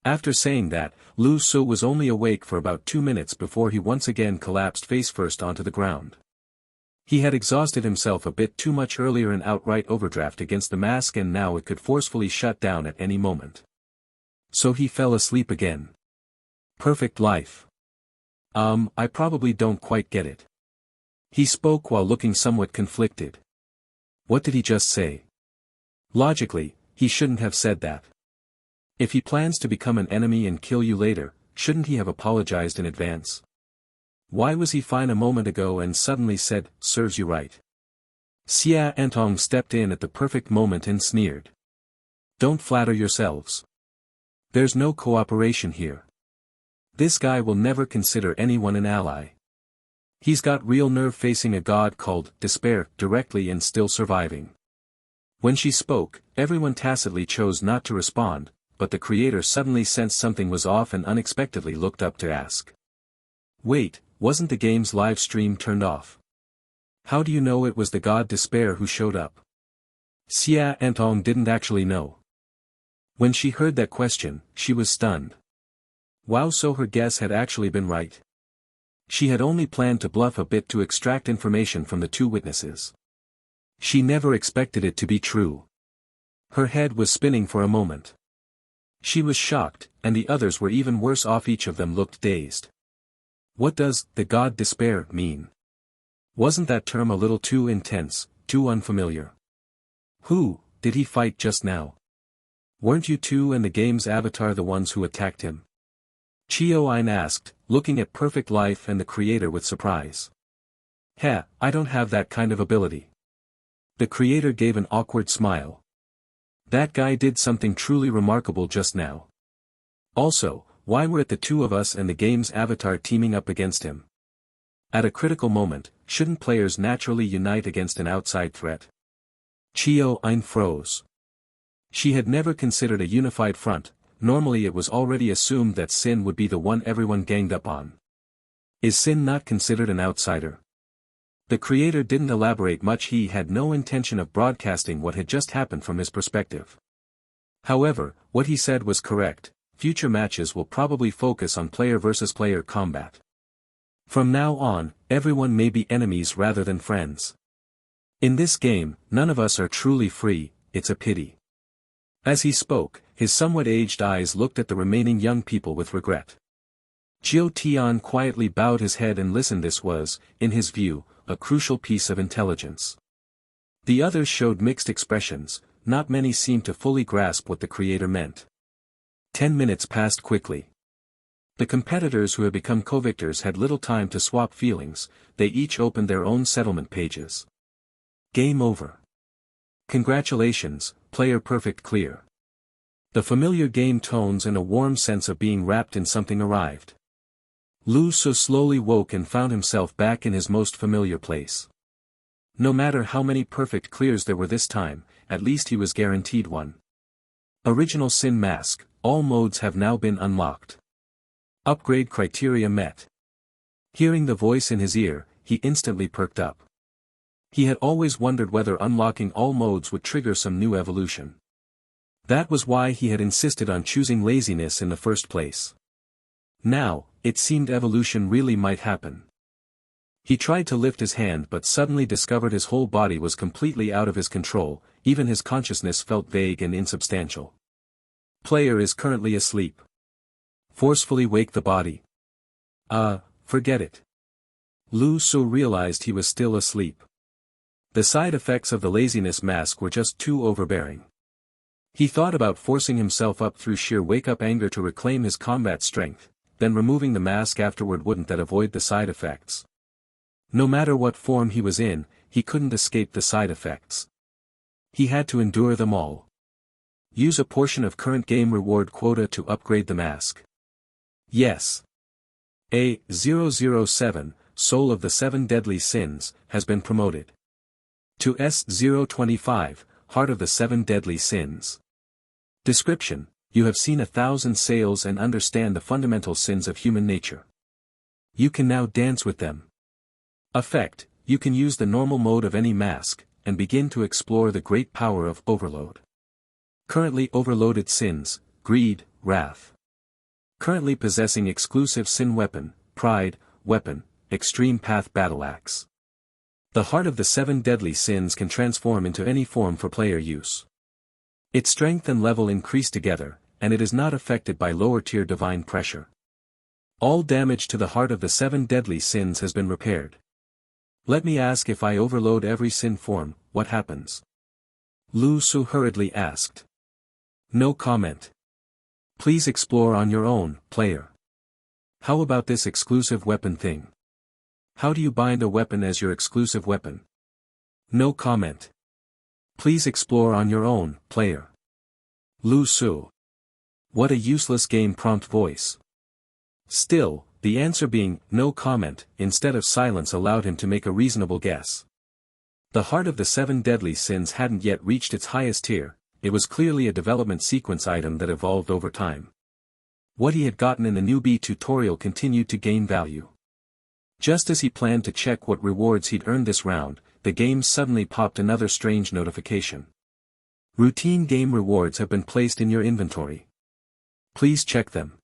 After saying that, Lu Su was only awake for about 2 minutes before he once again collapsed face-first onto the ground. He had exhausted himself a bit too much earlier in outright overdraft against the mask, and now it could forcefully shut down at any moment. So he fell asleep again. Perfect life. I probably don't quite get it. He spoke while looking somewhat conflicted. What did he just say? Logically, he shouldn't have said that. If he plans to become an enemy and kill you later, shouldn't he have apologized in advance? Why was he fine a moment ago and suddenly said, "Serves you right"? Xia Antong stepped in at the perfect moment and sneered. Don't flatter yourselves. There's no cooperation here. This guy will never consider anyone an ally. He's got real nerve facing a god called Despair directly and still surviving. When she spoke, everyone tacitly chose not to respond, but the creator suddenly sensed something was off and unexpectedly looked up to ask. Wait, wasn't the game's live stream turned off? How do you know it was the god Despair who showed up? Xia Antong didn't actually know. When she heard that question, she was stunned. Wow, so her guess had actually been right. She had only planned to bluff a bit to extract information from the two witnesses. She never expected it to be true. Her head was spinning for a moment. She was shocked, and the others were even worse off. Each of them looked dazed. What does the god Despair mean? Wasn't that term a little too intense, too unfamiliar? Who did he fight just now? Weren't you two and the game's avatar the ones who attacked him? Chio-Ein asked, looking at Perfect Life and the creator with surprise. Heh, I don't have that kind of ability. The creator gave an awkward smile. That guy did something truly remarkable just now. Also, why were it the two of us and the game's avatar teaming up against him? At a critical moment, shouldn't players naturally unite against an outside threat? Chio-Ein froze. She had never considered a unified front. Normally it was already assumed that Sin would be the one everyone ganged up on. Is Sin not considered an outsider? The creator didn't elaborate much. He had no intention of broadcasting what had just happened from his perspective. However, what he said was correct. Future matches will probably focus on player versus player combat. From now on, everyone may be enemies rather than friends. In this game, none of us are truly free, it's a pity. As he spoke, his somewhat aged eyes looked at the remaining young people with regret. Jiu Tian quietly bowed his head and listened. This was, in his view, a crucial piece of intelligence. The others showed mixed expressions. Not many seemed to fully grasp what the creator meant. 10 minutes passed quickly. The competitors who had become co-victors had little time to swap feelings. They each opened their own settlement pages. Game over. Congratulations, player perfect clear. The familiar game tones and a warm sense of being wrapped in something arrived. Lu Su slowly woke and found himself back in his most familiar place. No matter how many perfect clears there were this time, at least he was guaranteed one. Original Sin Mask, all modes have now been unlocked. Upgrade criteria met. Hearing the voice in his ear, he instantly perked up. He had always wondered whether unlocking all modes would trigger some new evolution. That was why he had insisted on choosing laziness in the first place. Now, it seemed evolution really might happen. He tried to lift his hand but suddenly discovered his whole body was completely out of his control. Even his consciousness felt vague and insubstantial. Player is currently asleep. Forcefully wake the body. Forget it. Lu Su realized he was still asleep. The side effects of the laziness mask were just too overbearing. He thought about forcing himself up through sheer wake-up anger to reclaim his combat strength, then removing the mask afterward. Wouldn't that avoid the side effects? No matter what form he was in, he couldn't escape the side effects. He had to endure them all. Use a portion of current game reward quota to upgrade the mask. Yes. A007, Soul of the Seven Deadly Sins, has been promoted to S025, Heart of the Seven Deadly Sins. Description: you have seen 1,000 sales and understand the fundamental sins of human nature. You can now dance with them. Effect: you can use the normal mode of any mask, and begin to explore the great power of overload. Currently overloaded sins: greed, wrath, currently possessing exclusive Sin weapon, Pride, weapon, Extreme Path Battle Axe. The heart of the 7 deadly sins can transform into any form for player use. Its strength and level increase together, and it is not affected by lower-tier divine pressure. All damage to the heart of the 7 deadly sins has been repaired. Let me ask, if I overload every sin form, what happens? Lu Su hurriedly asked. No comment. Please explore on your own, player. How about this exclusive weapon thing? How do you bind a weapon as your exclusive weapon? No comment. Please explore on your own, player. Lu Su. What a useless game prompt voice. Still, the answer being, no comment, instead of silence allowed him to make a reasonable guess. The heart of the 7 deadly sins hadn't yet reached its highest tier, it was clearly a development sequence item that evolved over time. What he had gotten in the newbie tutorial continued to gain value. Just as he planned to check what rewards he'd earned this round, the game suddenly popped another strange notification. Routine game rewards have been placed in your inventory. Please check them.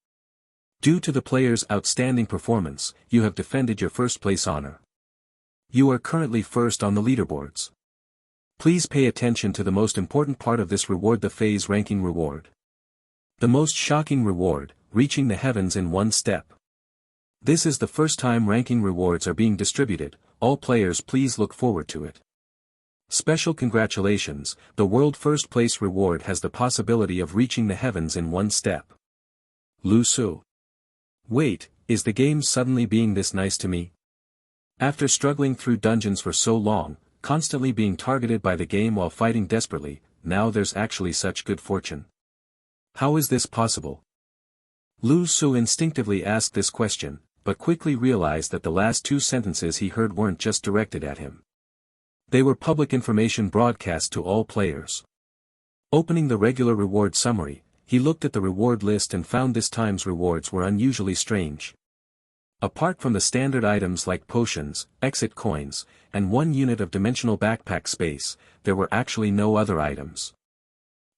Due to the player's outstanding performance, you have defended your first place honor. You are currently first on the leaderboards. Please pay attention to the most important part of this reward, the phase ranking reward. The most shocking reward, reaching the heavens in one step. This is the first time ranking rewards are being distributed, all players please look forward to it. Special congratulations, the world first place reward has the possibility of reaching the heavens in one step. Lu Su. Wait, is the game suddenly being this nice to me? After struggling through dungeons for so long, constantly being targeted by the game while fighting desperately, now there's actually such good fortune. How is this possible? Lu Su instinctively asked this question, but quickly realized that the last 2 sentences he heard weren't just directed at him. They were public information broadcast to all players. Opening the regular reward summary, he looked at the reward list and found this time's rewards were unusually strange. Apart from the standard items like potions, exit coins, and 1 unit of dimensional backpack space, there were actually no other items.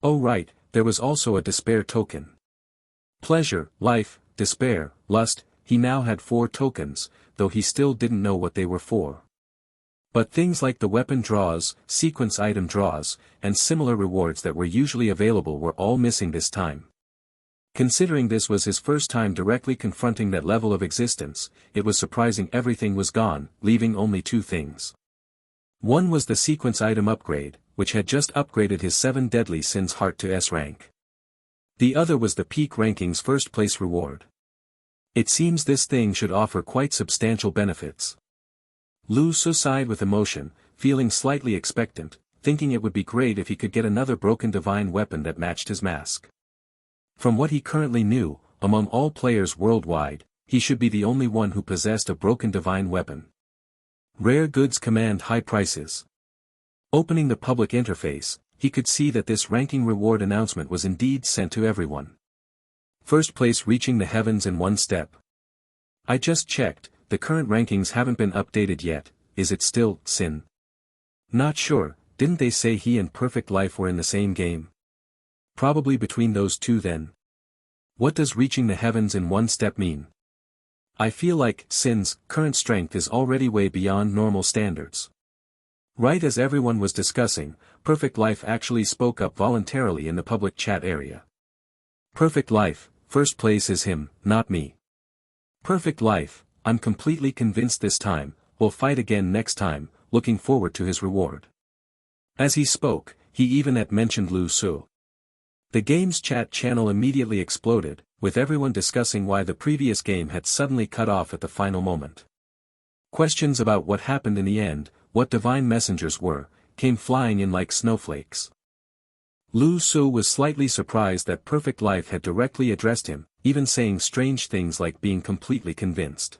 Oh right, there was also a despair token. Pleasure, life, despair, lust, he now had 4 tokens, though he still didn't know what they were for. But things like the weapon draws, sequence item draws, and similar rewards that were usually available were all missing this time. Considering this was his first time directly confronting that level of existence, it was surprising everything was gone, leaving only 2 things. One was the sequence item upgrade, which had just upgraded his 7 deadly sins heart to S rank. The other was the peak rankings first place reward. It seems this thing should offer quite substantial benefits. Lu Su sighed with emotion, feeling slightly expectant, thinking it would be great if he could get another broken divine weapon that matched his mask. From what he currently knew, among all players worldwide, he should be the only one who possessed a broken divine weapon. Rare goods command high prices. Opening the public interface, he could see that this ranking reward announcement was indeed sent to everyone. First place reaching the heavens in one step. I just checked, the current rankings haven't been updated yet, is it still Sin? Not sure, didn't they say he and Perfect Life were in the same game? Probably between those 2 then. What does reaching the heavens in one step mean? I feel like Sin's current strength is already way beyond normal standards. Right as everyone was discussing, Perfect Life actually spoke up voluntarily in the public chat area. Perfect Life, first place is him, not me. Perfect Life, I'm completely convinced this time, we'll fight again next time, looking forward to his reward. As he spoke, he even had mentioned Lu Su. The game's chat channel immediately exploded, with everyone discussing why the previous game had suddenly cut off at the final moment. Questions about what happened in the end, what divine messengers were, came flying in like snowflakes. Lu Su was slightly surprised that Perfect Life had directly addressed him, even saying strange things like being completely convinced.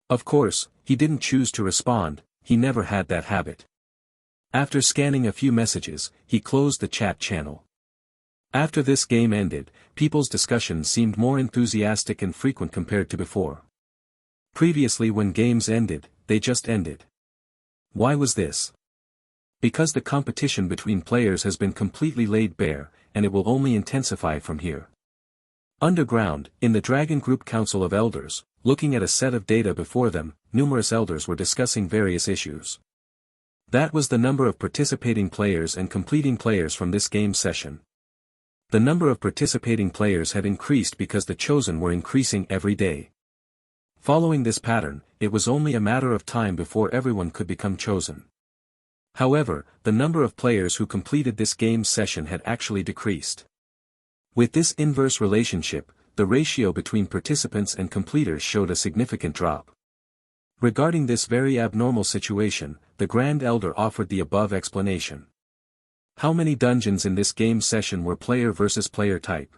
Of course, he didn't choose to respond, he never had that habit. After scanning a few messages, he closed the chat channel. After this game ended, people's discussions seemed more enthusiastic and frequent compared to before. Previously when games ended, they just ended. Why was this? Because the competition between players has been completely laid bare, and it will only intensify from here. Underground, in the Dragon Group Council of Elders, looking at a set of data before them, numerous elders were discussing various issues. That was the number of participating players and completing players from this game session. The number of participating players had increased because the chosen were increasing every day. Following this pattern, it was only a matter of time before everyone could become chosen. However, the number of players who completed this game session had actually decreased. With this inverse relationship, the ratio between participants and completers showed a significant drop. Regarding this very abnormal situation, the Grand Elder offered the above explanation. How many dungeons in this game session were player versus player type?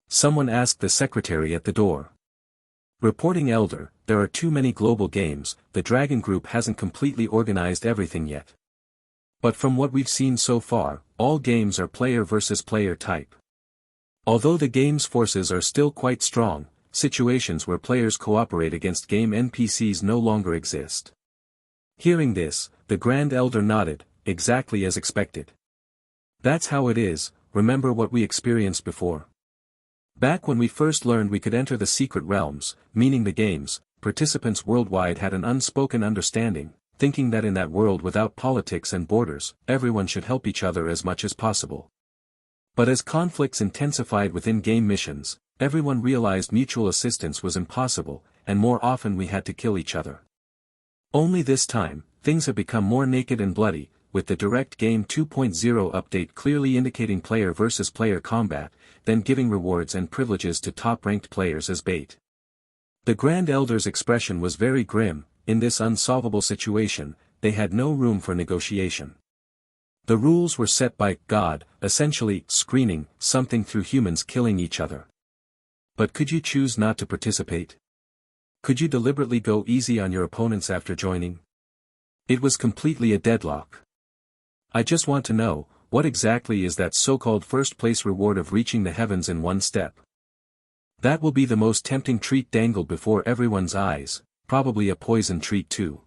Someone asked the secretary at the door. Reporting Elder, there are too many global games, the Dragon Group hasn't completely organized everything yet. But from what we've seen so far, all games are player versus player type. Although the game's forces are still quite strong, situations where players cooperate against game NPCs no longer exist. Hearing this, the Grand Elder nodded, exactly as expected. That's how it is, remember what we experienced before. Back when we first learned we could enter the secret realms, meaning the games, participants worldwide had an unspoken understanding, thinking that in that world without politics and borders, everyone should help each other as much as possible. But as conflicts intensified within game missions, everyone realized mutual assistance was impossible, and more often we had to kill each other. Only this time, things have become more naked and bloody, with the Direct Game 2.0 update clearly indicating player versus player combat, then giving rewards and privileges to top-ranked players as bait. The Grand Elder's expression was very grim. In this unsolvable situation, they had no room for negotiation. The rules were set by God, essentially screening something through humans killing each other. But could you choose not to participate? Could you deliberately go easy on your opponents after joining? It was completely a deadlock. I just want to know, what exactly is that so-called first-place reward of reaching the heavens in one step? That will be the most tempting treat dangled before everyone's eyes, probably a poison treat too.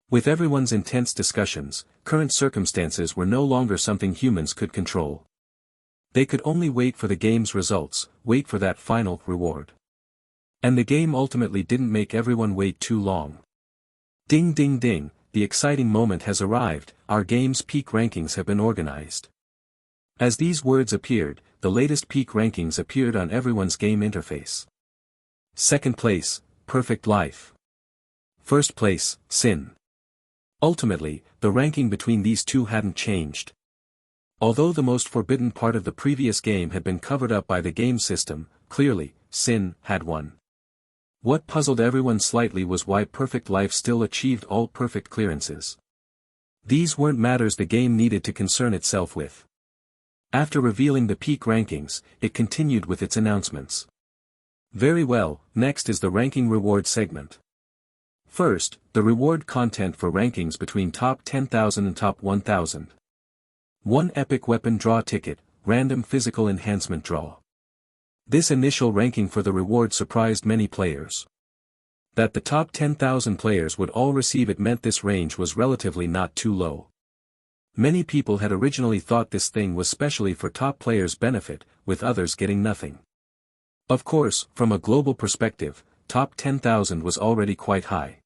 With everyone's intense discussions, current circumstances were no longer something humans could control. They could only wait for the game's results, wait for that final reward. And the game ultimately didn't make everyone wait too long. Ding ding ding, the exciting moment has arrived, our game's peak rankings have been organized. As these words appeared, the latest peak rankings appeared on everyone's game interface. Second place, Perfect Life. First place, Sin. Ultimately, the ranking between these two hadn't changed. Although the most forbidden part of the previous game had been covered up by the game system, clearly, Sin had won. What puzzled everyone slightly was why Perfect Life still achieved all perfect clearances. These weren't matters the game needed to concern itself with. After revealing the peak rankings, it continued with its announcements. Very well, next is the ranking reward segment. First, the reward content for rankings between top 10,000 and top 1,000. 1 epic weapon draw ticket, random physical enhancement draw. This initial ranking for the reward surprised many players. That the top 10,000 players would all receive it meant this range was relatively not too low. Many people had originally thought this thing was specially for top players' benefit, with others getting nothing. Of course, from a global perspective, top 10,000 was already quite high.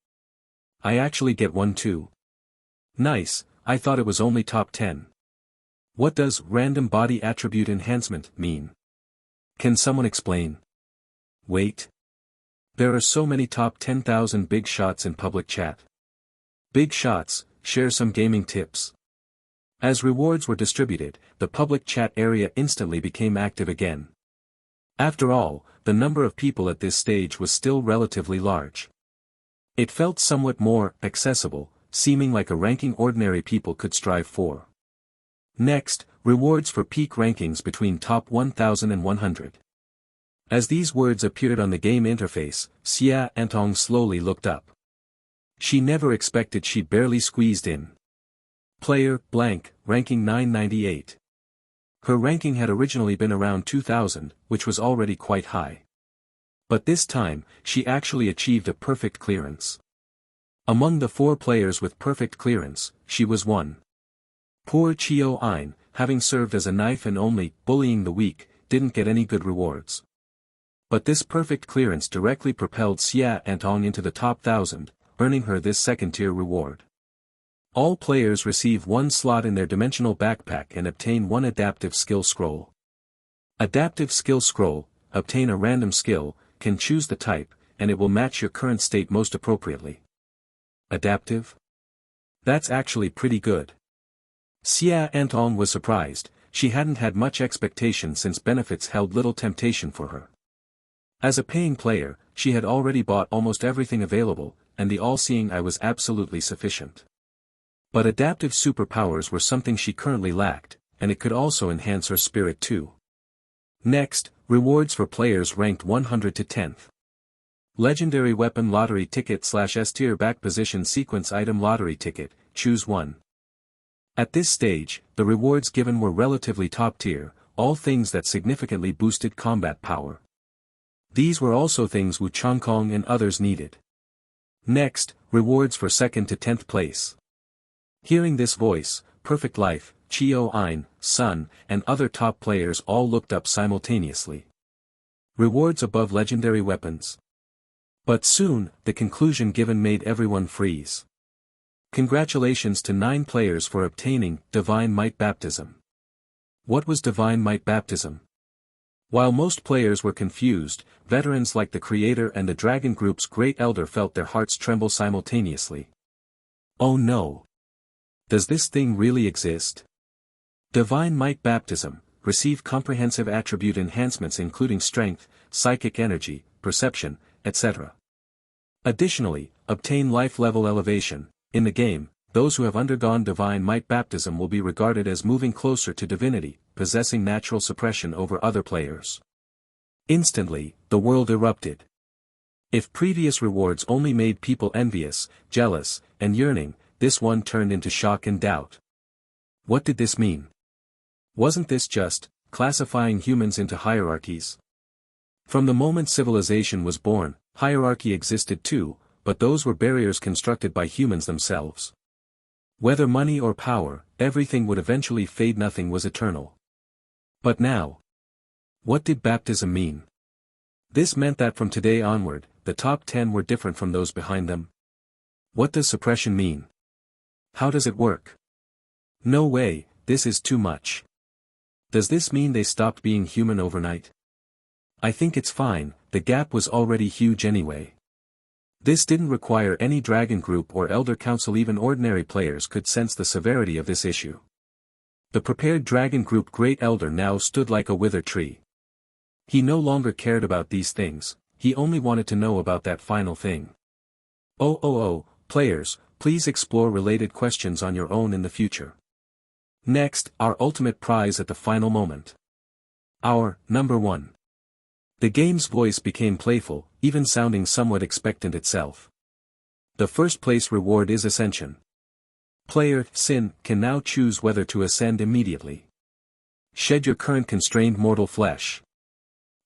I actually get one too. Nice, I thought it was only top 10. What does random body attribute enhancement mean? Can someone explain? Wait. There are so many top 10,000 big shots in public chat. Big shots, share some gaming tips. As rewards were distributed, the public chat area instantly became active again. After all, the number of people at this stage was still relatively large. It felt somewhat more accessible, seeming like a ranking ordinary people could strive for. Next, rewards for peak rankings between top 1,000 and 100. As these words appeared on the game interface, Xia Antong slowly looked up. She never expected she barely squeezed in. Player, blank, ranking 998. Her ranking had originally been around 2,000, which was already quite high. But this time, she actually achieved a perfect clearance. Among the 4 players with perfect clearance, she was one. Poor Chio Ein, having served as a knife and only bullying the weak, didn't get any good rewards. But this perfect clearance directly propelled Xia Antong into the top 1,000, earning her this second-tier reward. All players receive one slot in their dimensional backpack and obtain one adaptive skill scroll. Adaptive skill scroll, obtain a random skill, can choose the type, and it will match your current state most appropriately. Adaptive? That's actually pretty good. Xia Antong was surprised. She hadn't had much expectation since benefits held little temptation for her. As a paying player, she had already bought almost everything available, and the all-seeing eye was absolutely sufficient. But adaptive superpowers were something she currently lacked, and it could also enhance her spirit too. Next, rewards for players ranked 100 to 10th. Legendary Weapon Lottery Ticket / S-Tier Back Position Sequence Item Lottery Ticket, choose one. At this stage, the rewards given were relatively top tier, all things that significantly boosted combat power. These were also things Wu Changkong and others needed. Next, rewards for 2nd to 10th place. Hearing this voice, Perfect Life, Chio Ein, Sun, and other top players all looked up simultaneously. Rewards above legendary weapons. But soon, the conclusion given made everyone freeze. Congratulations to 9 players for obtaining Divine Might Baptism. What was Divine Might Baptism? While most players were confused, veterans like the creator and the Dragon Group's Great Elder felt their hearts tremble simultaneously. Oh no! Does this thing really exist? Divine Might Baptism, receive comprehensive attribute enhancements including strength, psychic energy, perception, etc. Additionally, obtain life level elevation. In the game, those who have undergone Divine Might Baptism will be regarded as moving closer to divinity, possessing natural suppression over other players. Instantly, the world erupted. If previous rewards only made people envious, jealous, and yearning, this one turned into shock and doubt. What did this mean? Wasn't this just classifying humans into hierarchies? From the moment civilization was born, hierarchy existed too, but those were barriers constructed by humans themselves. Whether money or power, everything would eventually fade, nothing was eternal. But now, what did baptism mean? This meant that from today onward, the top 10 were different from those behind them. What does suppression mean? How does it work? No way, this is too much. Does this mean they stopped being human overnight? I think it's fine, the gap was already huge anyway. This didn't require any Dragon Group or Elder Council, even ordinary players could sense the severity of this issue. The prepared Dragon Group Great Elder now stood like a withered tree. He no longer cared about these things, he only wanted to know about that final thing. Players, please explore related questions on your own in the future. Next, our ultimate prize at the final moment. Our number 1. The game's voice became playful, even sounding somewhat expectant itself. The first place reward is Ascension. Player Sin can now choose whether to ascend immediately. Shed your current constrained mortal flesh.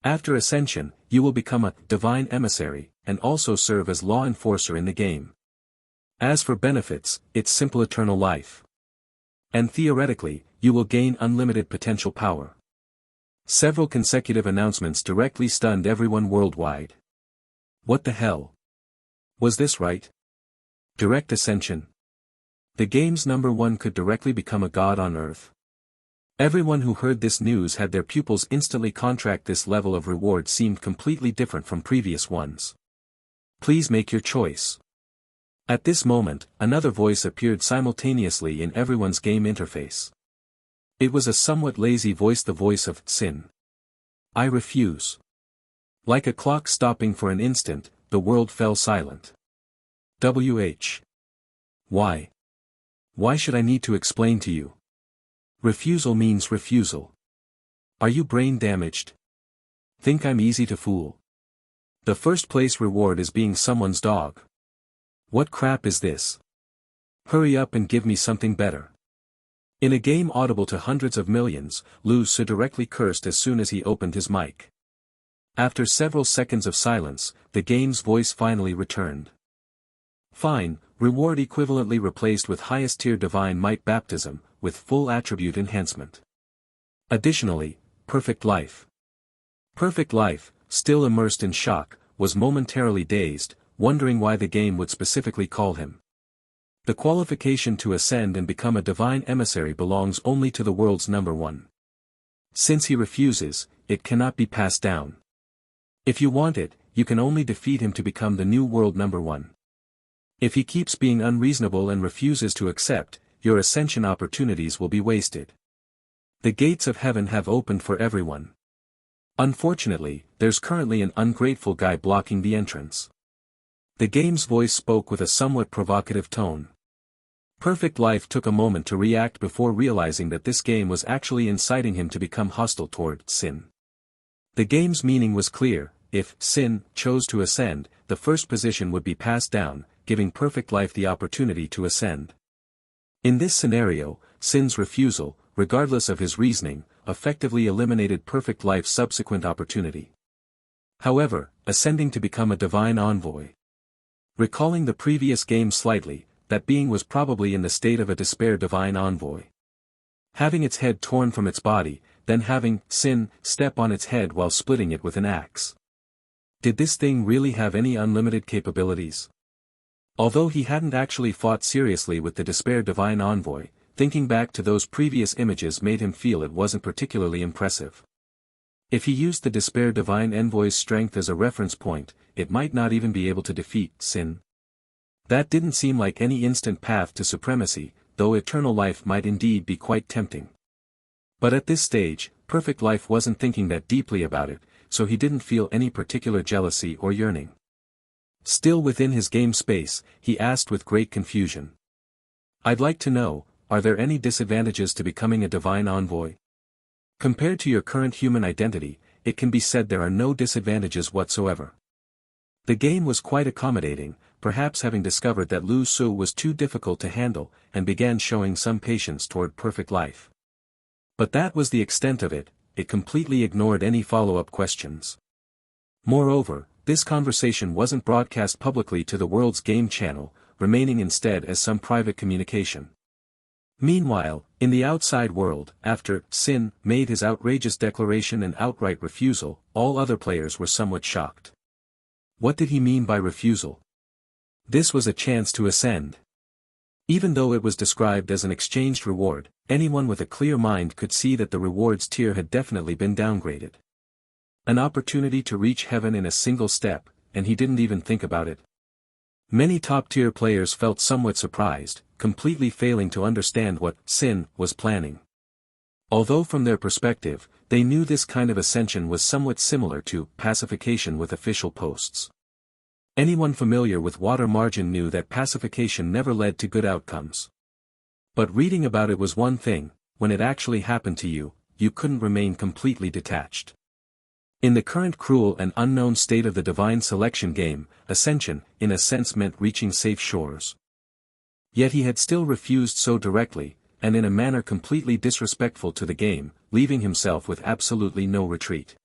After Ascension, you will become a Divine Emissary, and also serve as law enforcer in the game. As for benefits, it's simple eternal life. And theoretically, you will gain unlimited potential power. Several consecutive announcements directly stunned everyone worldwide. What the hell? Was this right? Direct Ascension? The game's number 1 could directly become a god on Earth. Everyone who heard this news had their pupils instantly contract. This level of reward seemed completely different from previous ones. Please make your choice. At this moment, another voice appeared simultaneously in everyone's game interface. It was a somewhat lazy voice, the voice of Sin. I refuse. Like a clock stopping for an instant, the world fell silent. Why? Why should I need to explain to you? Refusal means refusal. Are you brain damaged? Think I'm easy to fool? The first place reward is being someone's dog. What crap is this? Hurry up and give me something better. In a game audible to hundreds of millions, Lu Su directly cursed as soon as he opened his mic. After several seconds of silence, the game's voice finally returned. Fine, reward equivalently replaced with highest tier Divine Might Baptism, with full attribute enhancement. Additionally, Perfect Life. Perfect Life, still immersed in shock, was momentarily dazed, wondering why the game would specifically call him. The qualification to ascend and become a divine emissary belongs only to the world's number one. Since he refuses, it cannot be passed down. If you want it, you can only defeat him to become the new world number one. If he keeps being unreasonable and refuses to accept, your ascension opportunities will be wasted. The gates of heaven have opened for everyone. Unfortunately, there's currently an ungrateful guy blocking the entrance. The game's voice spoke with a somewhat provocative tone. Perfect Life took a moment to react before realizing that this game was actually inciting him to become hostile toward Sin. The game's meaning was clear: if Sin chose to ascend, the first position would be passed down, giving Perfect Life the opportunity to ascend. In this scenario, Sin's refusal, regardless of his reasoning, effectively eliminated Perfect Life's subsequent opportunity. However, ascending to become a divine envoy. Recalling the previous game slightly, that being was probably in the state of a despair divine envoy. Having its head torn from its body, then having Sin step on its head while splitting it with an axe. Did this thing really have any unlimited capabilities? Although he hadn't actually fought seriously with the despair divine envoy, thinking back to those previous images made him feel it wasn't particularly impressive. If he used the despair divine envoy's strength as a reference point, it might not even be able to defeat Sin. That didn't seem like any instant path to supremacy, though eternal life might indeed be quite tempting. But at this stage, Perfect Life wasn't thinking that deeply about it, so he didn't feel any particular jealousy or yearning. Still within his game space, he asked with great confusion. I'd like to know, are there any disadvantages to becoming a divine envoy? Compared to your current human identity, it can be said there are no disadvantages whatsoever. The game was quite accommodating, perhaps having discovered that Lu Su was too difficult to handle, and began showing some patience toward Perfect Life. But that was the extent of it. It completely ignored any follow-up questions. Moreover, this conversation wasn't broadcast publicly to the world's game channel, remaining instead as some private communication. Meanwhile, in the outside world, after Sin made his outrageous declaration and outright refusal, all other players were somewhat shocked. What did he mean by refusal? This was a chance to ascend. Even though it was described as an exchanged reward, anyone with a clear mind could see that the rewards tier had definitely been downgraded. An opportunity to reach heaven in a single step, and he didn't even think about it. Many top-tier players felt somewhat surprised, completely failing to understand what Sin was planning. Although from their perspective, they knew this kind of ascension was somewhat similar to pacification with official posts. Anyone familiar with Water Margin knew that pacification never led to good outcomes. But reading about it was one thing; when it actually happened to you, you couldn't remain completely detached. In the current cruel and unknown state of the divine selection game, ascension, in a sense meant reaching safe shores. Yet he had still refused so directly, and in a manner completely disrespectful to the game, leaving himself with absolutely no retreat.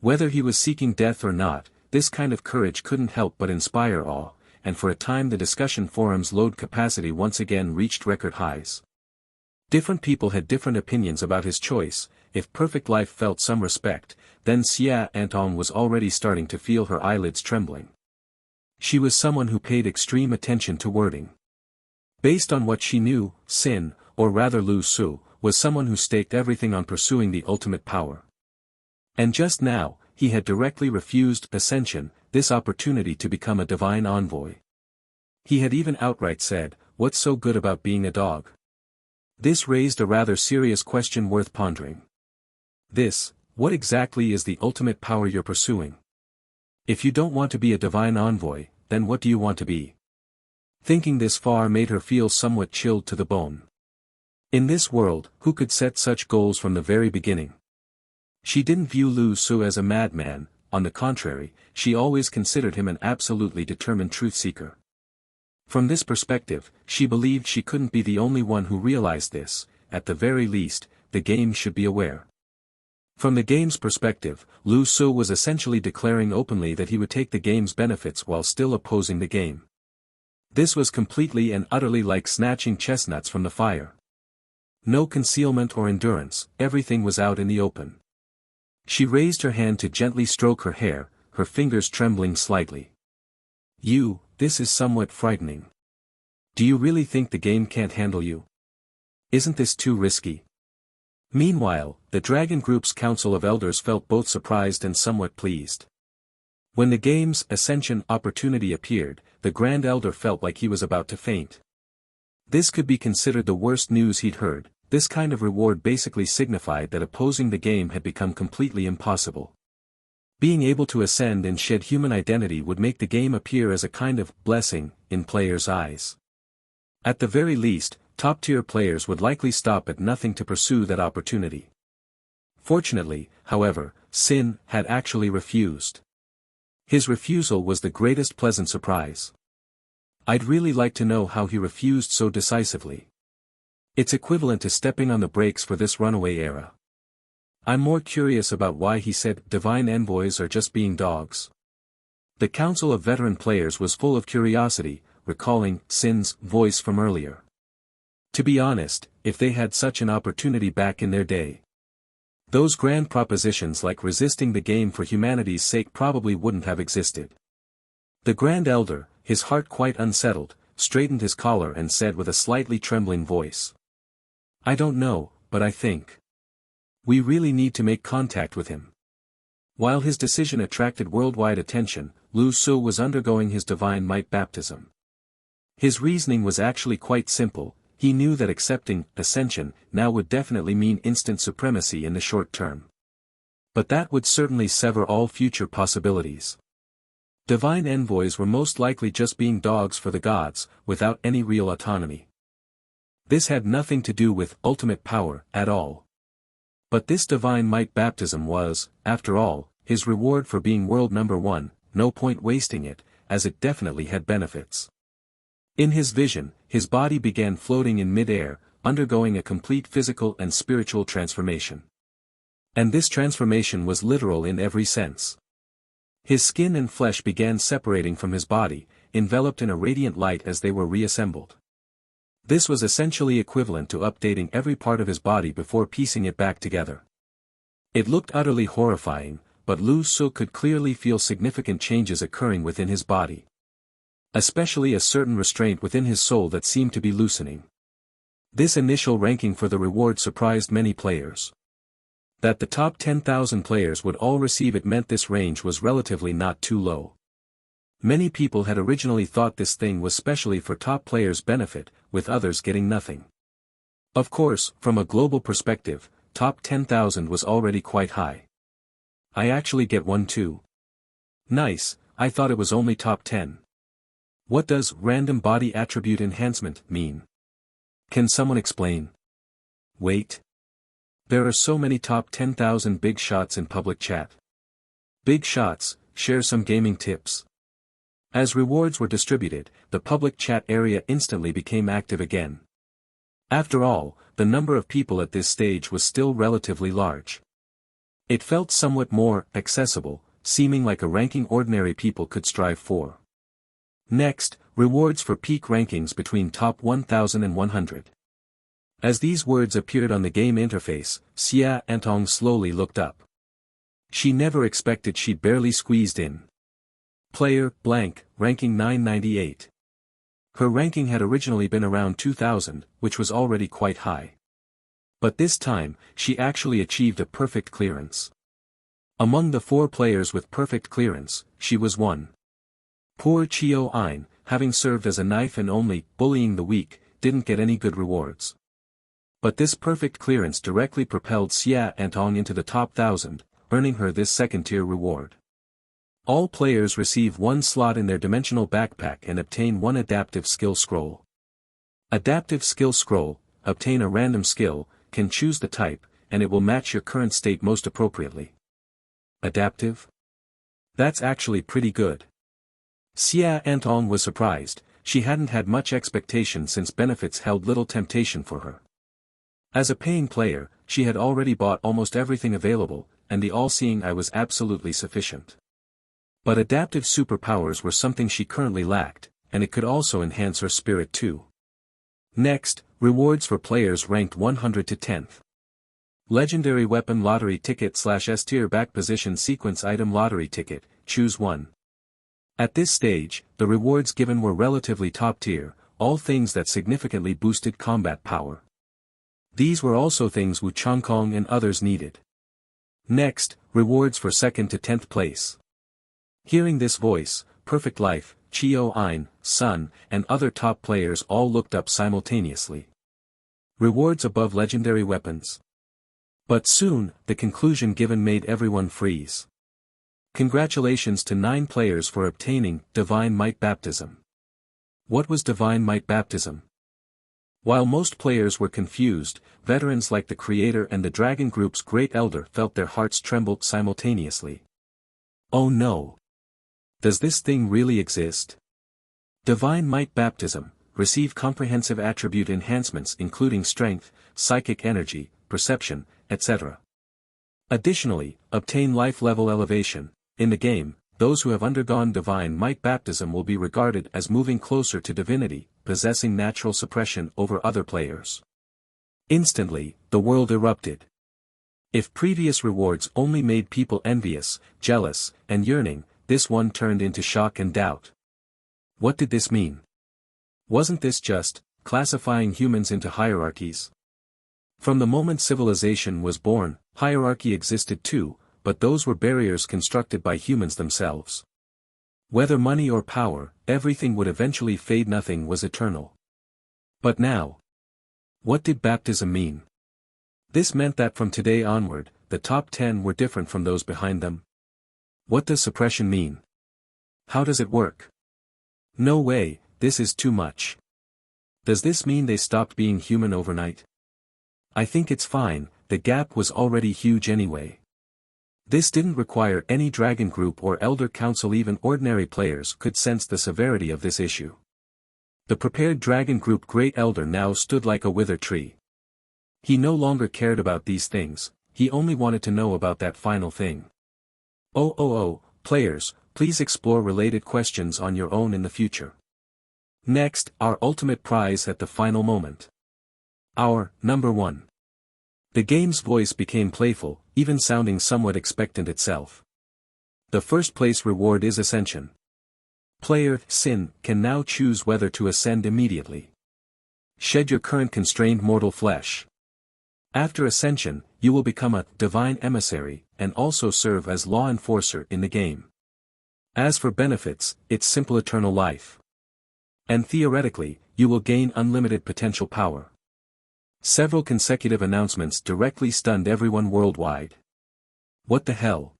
Whether he was seeking death or not, this kind of courage couldn't help but inspire awe, and for a time the discussion forum's load capacity once again reached record highs. Different people had different opinions about his choice. If Perfect Life felt some respect, then Xia Antong was already starting to feel her eyelids trembling. She was someone who paid extreme attention to wording. Based on what she knew, Sin, or rather Lu Su, was someone who staked everything on pursuing the ultimate power. And just now, he had directly refused ascension, this opportunity to become a divine envoy. He had even outright said, "What's so good about being a dog?" This raised a rather serious question worth pondering. What exactly is the ultimate power you're pursuing? If you don't want to be a divine envoy, then what do you want to be? Thinking this far made her feel somewhat chilled to the bone. In this world, who could set such goals from the very beginning? She didn't view Lu Su as a madman; on the contrary, she always considered him an absolutely determined truth-seeker. From this perspective, she believed she couldn't be the only one who realized this. At the very least, the game should be aware. From the game's perspective, Lu Su was essentially declaring openly that he would take the game's benefits while still opposing the game. This was completely and utterly like snatching chestnuts from the fire. No concealment or endurance, everything was out in the open. She raised her hand to gently stroke her hair, her fingers trembling slightly. This is somewhat frightening. Do you really think the game can't handle you? Isn't this too risky? Meanwhile, the Dragon Group's Council of Elders felt both surprised and somewhat pleased. When the game's Ascension opportunity appeared, the Grand Elder felt like he was about to faint. This could be considered the worst news he'd heard. This kind of reward basically signified that opposing the game had become completely impossible. Being able to ascend and shed human identity would make the game appear as a kind of blessing in players' eyes. At the very least, top-tier players would likely stop at nothing to pursue that opportunity. Fortunately, however, Sin had actually refused. His refusal was the greatest pleasant surprise. I'd really like to know how he refused so decisively. It's equivalent to stepping on the brakes for this runaway era. I'm more curious about why he said divine envoys are just being dogs. The Council of Veteran Players was full of curiosity, recalling Sin's voice from earlier. To be honest, if they had such an opportunity back in their day, those grand propositions like resisting the game for humanity's sake probably wouldn't have existed. The Grand Elder, his heart quite unsettled, straightened his collar and said with a slightly trembling voice. I don't know, but I think we really need to make contact with him. While his decision attracted worldwide attention, Lu Su was undergoing his divine might baptism. His reasoning was actually quite simple. He knew that accepting Ascension now would definitely mean instant supremacy in the short term. But that would certainly sever all future possibilities. Divine envoys were most likely just being dogs for the gods, without any real autonomy. This had nothing to do with ultimate power at all. But this divine might baptism was, after all, his reward for being world number one. No point wasting it, as it definitely had benefits. In his vision, his body began floating in mid-air, undergoing a complete physical and spiritual transformation. And this transformation was literal in every sense. His skin and flesh began separating from his body, enveloped in a radiant light as they were reassembled. This was essentially equivalent to updating every part of his body before piecing it back together. It looked utterly horrifying, but Lu Su could clearly feel significant changes occurring within his body. Especially a certain restraint within his soul that seemed to be loosening. This initial ranking for the reward surprised many players. That the top 10,000 players would all receive it meant this range was relatively not too low. Many people had originally thought this thing was specially for top players' benefit, with others getting nothing. Of course, from a global perspective, top 10,000 was already quite high. I actually get one too. Nice, I thought it was only top 10. What does random body attribute enhancement mean? Can someone explain? Wait. There are so many top 10,000 big shots in public chat. Big shots, share some gaming tips. As rewards were distributed, the public chat area instantly became active again. After all, the number of people at this stage was still relatively large. It felt somewhat more accessible, seeming like a ranking ordinary people could strive for. Next, rewards for peak rankings between top 1,000 and 100. As these words appeared on the game interface, Xia Antong slowly looked up. She never expected she'd barely squeezed in. Player, blank, ranking 998. Her ranking had originally been around 2,000, which was already quite high. But this time, she actually achieved a perfect clearance. Among the 4 players with perfect clearance, she was one. Poor Chio Ein, having served as a knife and only bullying the weak, didn't get any good rewards. But this perfect clearance directly propelled Xia Antong into the top 1,000, earning her this second-tier reward. All players receive 1 slot in their dimensional backpack and obtain 1 adaptive skill scroll. Adaptive skill scroll, obtain a random skill, can choose the type, and it will match your current state most appropriately. Adaptive? That's actually pretty good. Xia Antong was surprised. She hadn't had much expectation since benefits held little temptation for her. As a paying player, she had already bought almost everything available, and the all-seeing eye was absolutely sufficient. But adaptive superpowers were something she currently lacked, and it could also enhance her spirit too. Next, rewards for players ranked 100 to 10th. Legendary Weapon Lottery Ticket / S tier Back Position Sequence Item Lottery Ticket, choose one. At this stage, the rewards given were relatively top tier, all things that significantly boosted combat power. These were also things Wu Changkong and others needed. Next, rewards for 2nd to 10th place. Hearing this voice, Perfect Life, Chio Ein, Sun, and other top players all looked up simultaneously. Rewards above legendary weapons. But soon, the conclusion given made everyone freeze. Congratulations to 9 players for obtaining Divine Might Baptism. What was Divine Might Baptism? While most players were confused, veterans like the creator and the Dragon Group's Great Elder felt their hearts trembled simultaneously. Oh no! Does this thing really exist? Divine Might Baptism, receive comprehensive attribute enhancements including strength, psychic energy, perception, etc. Additionally, obtain life level elevation. In the game, those who have undergone Divine Might Baptism will be regarded as moving closer to divinity, possessing natural suppression over other players. Instantly, the world erupted. If previous rewards only made people envious, jealous, and yearning, this one turned into shock and doubt. What did this mean? Wasn't this just classifying humans into hierarchies? From the moment civilization was born, hierarchy existed too, but those were barriers constructed by humans themselves. Whether money or power, everything would eventually fade, nothing was eternal. But now, what did baptism mean? This meant that from today onward, the top 10 were different from those behind them. What does suppression mean? How does it work? No way, this is too much. Does this mean they stopped being human overnight? I think it's fine, the gap was already huge anyway. This didn't require any Dragon Group or Elder Council, even ordinary players could sense the severity of this issue. The prepared Dragon Group Great Elder now stood like a withered tree. He no longer cared about these things, he only wanted to know about that final thing. Players, please explore related questions on your own in the future. Next, our ultimate prize at the final moment. Our number 1. The game's voice became playful, even sounding somewhat expectant itself. The first place reward is Ascension. Player Sin can now choose whether to ascend immediately. Shed your current constrained mortal flesh. After Ascension, you will become a Divine Emissary, and also serve as law enforcer in the game. As for benefits, it's simple eternal life. And theoretically, you will gain unlimited potential power. Several consecutive announcements directly stunned everyone worldwide. What the hell?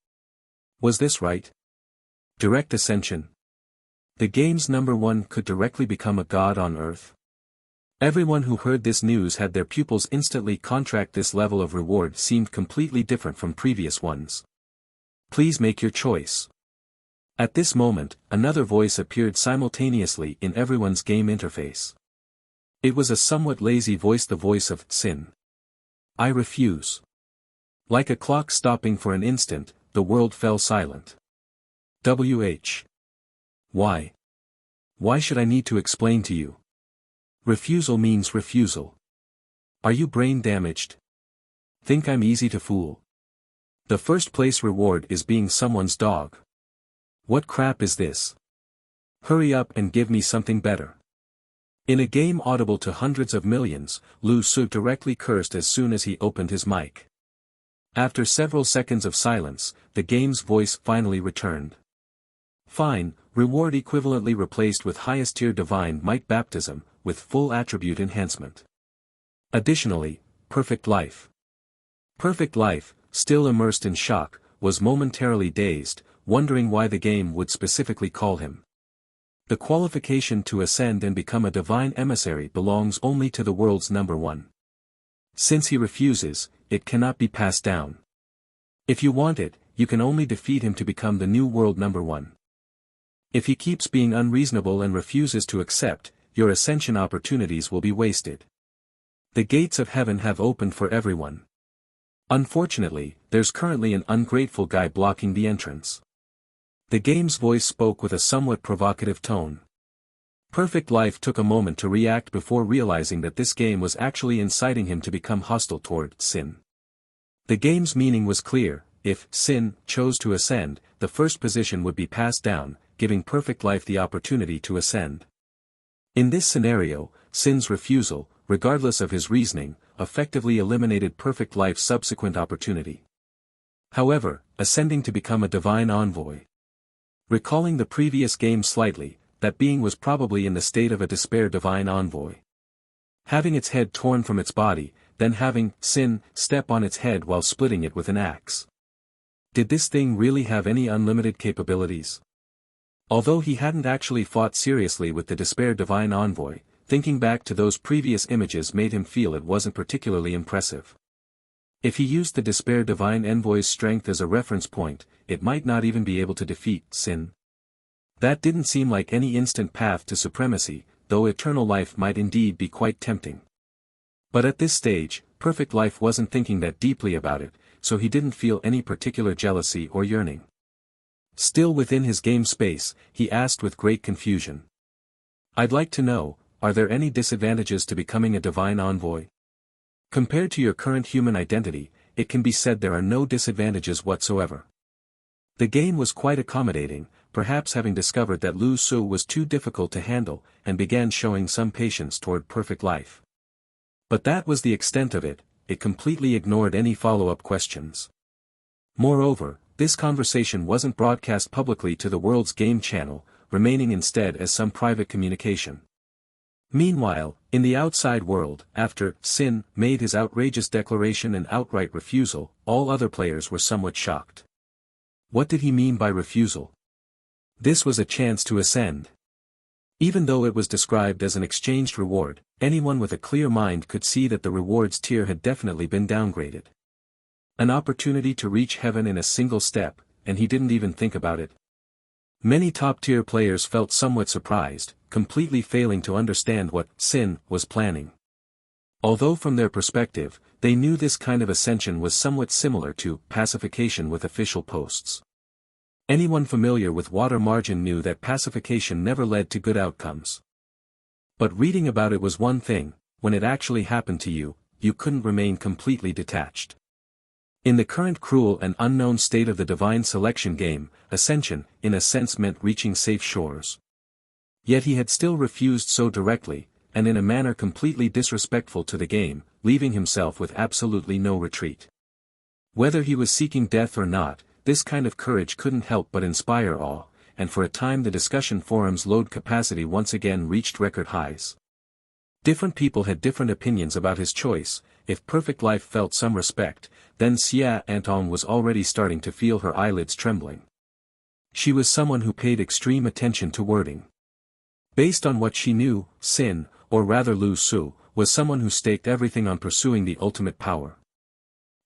Was this right? Direct Ascension? The game's number 1 could directly become a god on Earth? Everyone who heard this news had their pupils instantly contract. This level of reward seemed completely different from previous ones. Please make your choice. At this moment, another voice appeared simultaneously in everyone's game interface. It was a somewhat lazy voice, the voice of Sin. I refuse. Like a clock stopping for an instant, the world fell silent. Why? Why should I need to explain to you? Refusal means refusal. Are you brain damaged? Think I'm easy to fool? The first place reward is being someone's dog. What crap is this? Hurry up and give me something better. In a game audible to hundreds of millions, Lu Su directly cursed as soon as he opened his mic. After several seconds of silence, the game's voice finally returned. Fine, reward equivalently replaced with highest tier Divine Might Baptism, with full attribute enhancement. Additionally, Perfect Life. Perfect Life, still immersed in shock, was momentarily dazed, wondering why the game would specifically call him. The qualification to ascend and become a Divine Emissary belongs only to the world's number 1. Since he refuses, it cannot be passed down. If you want it, you can only defeat him to become the new world number 1. If he keeps being unreasonable and refuses to accept, your ascension opportunities will be wasted. The gates of heaven have opened for everyone. Unfortunately, there's currently an ungrateful guy blocking the entrance. The game's voice spoke with a somewhat provocative tone. Perfect Life took a moment to react before realizing that this game was actually inciting him to become hostile toward Sin. The game's meaning was clear: if Sin chose to ascend, the first position would be passed down, giving Perfect Life the opportunity to ascend. In this scenario, Sin's refusal, regardless of his reasoning, effectively eliminated Perfect Life's subsequent opportunity. However, ascending to become a divine envoy. Recalling the previous game slightly, that being was probably in the state of a despair divine envoy. Having its head torn from its body, then having Sin step on its head while splitting it with an axe. Did this thing really have any unlimited capabilities? Although he hadn't actually fought seriously with the despair divine envoy, thinking back to those previous images made him feel it wasn't particularly impressive. If he used the despair divine envoy's strength as a reference point, it might not even be able to defeat Sin. That didn't seem like any instant path to supremacy, though eternal life might indeed be quite tempting. But at this stage, Perfect Life wasn't thinking that deeply about it, so he didn't feel any particular jealousy or yearning. Still within his game space, he asked with great confusion. "I'd like to know, are there any disadvantages to becoming a divine envoy? Compared to your current human identity, it can be said there are no disadvantages whatsoever." The game was quite accommodating, perhaps having discovered that Lu Su was too difficult to handle, and began showing some patience toward Perfect Life. But that was the extent of it. It completely ignored any follow-up questions. Moreover, this conversation wasn't broadcast publicly to the world's game channel, remaining instead as some private communication. Meanwhile, in the outside world, after Sin made his outrageous declaration and outright refusal, all other players were somewhat shocked. What did he mean by refusal? This was a chance to ascend. Even though it was described as an exchanged reward, anyone with a clear mind could see that the reward's tier had definitely been downgraded. An opportunity to reach heaven in a single step, and he didn't even think about it. Many top-tier players felt somewhat surprised, completely failing to understand what Sin was planning. Although from their perspective, they knew this kind of ascension was somewhat similar to pacification with official posts. Anyone familiar with Water Margin knew that pacification never led to good outcomes. But reading about it was one thing; when it actually happened to you, you couldn't remain completely detached. In the current cruel and unknown state of the divine selection game, ascension, in a sense meant reaching safe shores. Yet he had still refused so directly, and in a manner completely disrespectful to the game, leaving himself with absolutely no retreat. Whether he was seeking death or not, this kind of courage couldn't help but inspire awe, and for a time the discussion forum's load capacity once again reached record highs. Different people had different opinions about his choice. If Perfect Life felt some respect, then Xia Antong was already starting to feel her eyelids trembling. She was someone who paid extreme attention to wording. Based on what she knew, Sin, or rather Lu Su, was someone who staked everything on pursuing the ultimate power.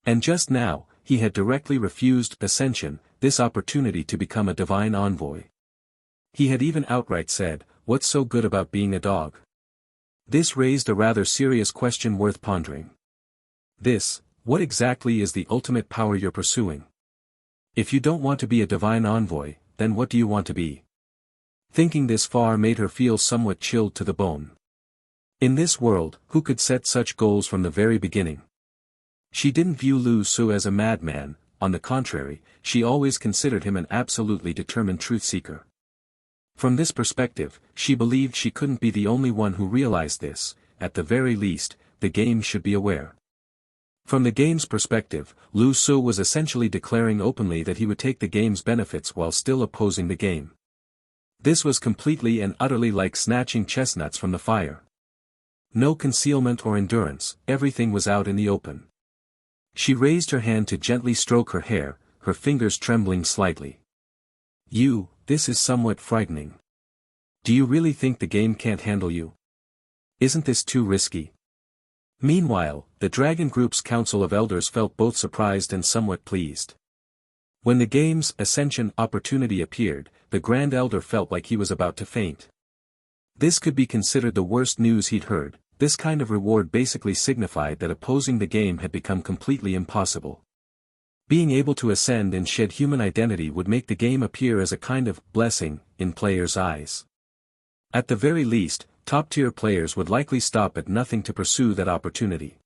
And just now, he had directly refused ascension, this opportunity to become a divine envoy. He had even outright said, "What's so good about being a dog?" This raised a rather serious question worth pondering. What exactly is the ultimate power you're pursuing? If you don't want to be a divine envoy, then what do you want to be? Thinking this far made her feel somewhat chilled to the bone. In this world, who could set such goals from the very beginning? She didn't view Lu Su as a madman; on the contrary, she always considered him an absolutely determined truth-seeker. From this perspective, she believed she couldn't be the only one who realized this. At the very least, the game should be aware. From the game's perspective, Lu Su was essentially declaring openly that he would take the game's benefits while still opposing the game. This was completely and utterly like snatching chestnuts from the fire. No concealment or endurance, everything was out in the open. She raised her hand to gently stroke her hair, her fingers trembling slightly. This is somewhat frightening. Do you really think the game can't handle you? Isn't this too risky? Meanwhile, the Dragon Group's Council of Elders felt both surprised and somewhat pleased. When the game's ascension opportunity appeared, the Grand Elder felt like he was about to faint. This could be considered the worst news he'd heard. This kind of reward basically signified that opposing the game had become completely impossible. Being able to ascend and shed human identity would make the game appear as a kind of blessing in players' eyes. At the very least, top-tier players would likely stop at nothing to pursue that opportunity.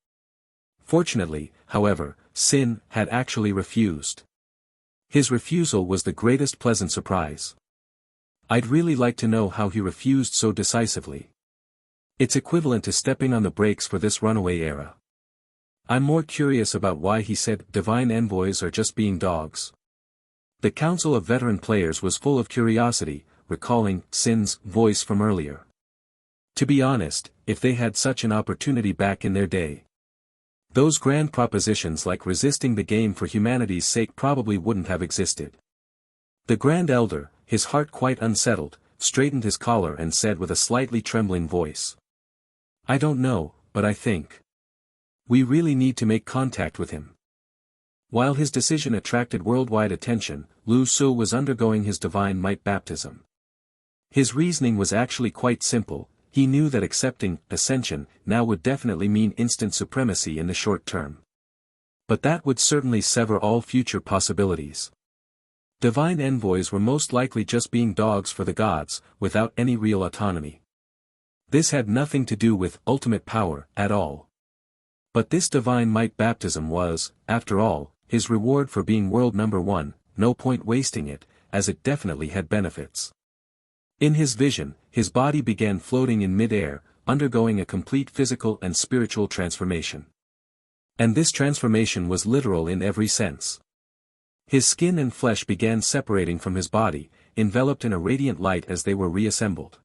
Fortunately, however, Sin had actually refused. His refusal was the greatest pleasant surprise. I'd really like to know how he refused so decisively. It's equivalent to stepping on the brakes for this runaway era. I'm more curious about why he said divine envoys are just being dogs. The council of veteran players was full of curiosity, recalling Sin's voice from earlier. To be honest, if they had such an opportunity back in their day, those grand propositions like resisting the game for humanity's sake probably wouldn't have existed. The Grand Elder, his heart quite unsettled, straightened his collar and said with a slightly trembling voice, I don't know, but I think we really need to make contact with him. While his decision attracted worldwide attention, Lu Su was undergoing his divine might baptism. His reasoning was actually quite simple. He knew that accepting ascension now would definitely mean instant supremacy in the short term. But that would certainly sever all future possibilities. Divine envoys were most likely just being dogs for the gods, without any real autonomy. This had nothing to do with ultimate power at all. But this divine might baptism was, after all, his reward for being world number one, no point wasting it, as it definitely had benefits. In his vision, his body began floating in mid-air, undergoing a complete physical and spiritual transformation. And this transformation was literal in every sense. His skin and flesh began separating from his body, enveloped in a radiant light as they were reassembled.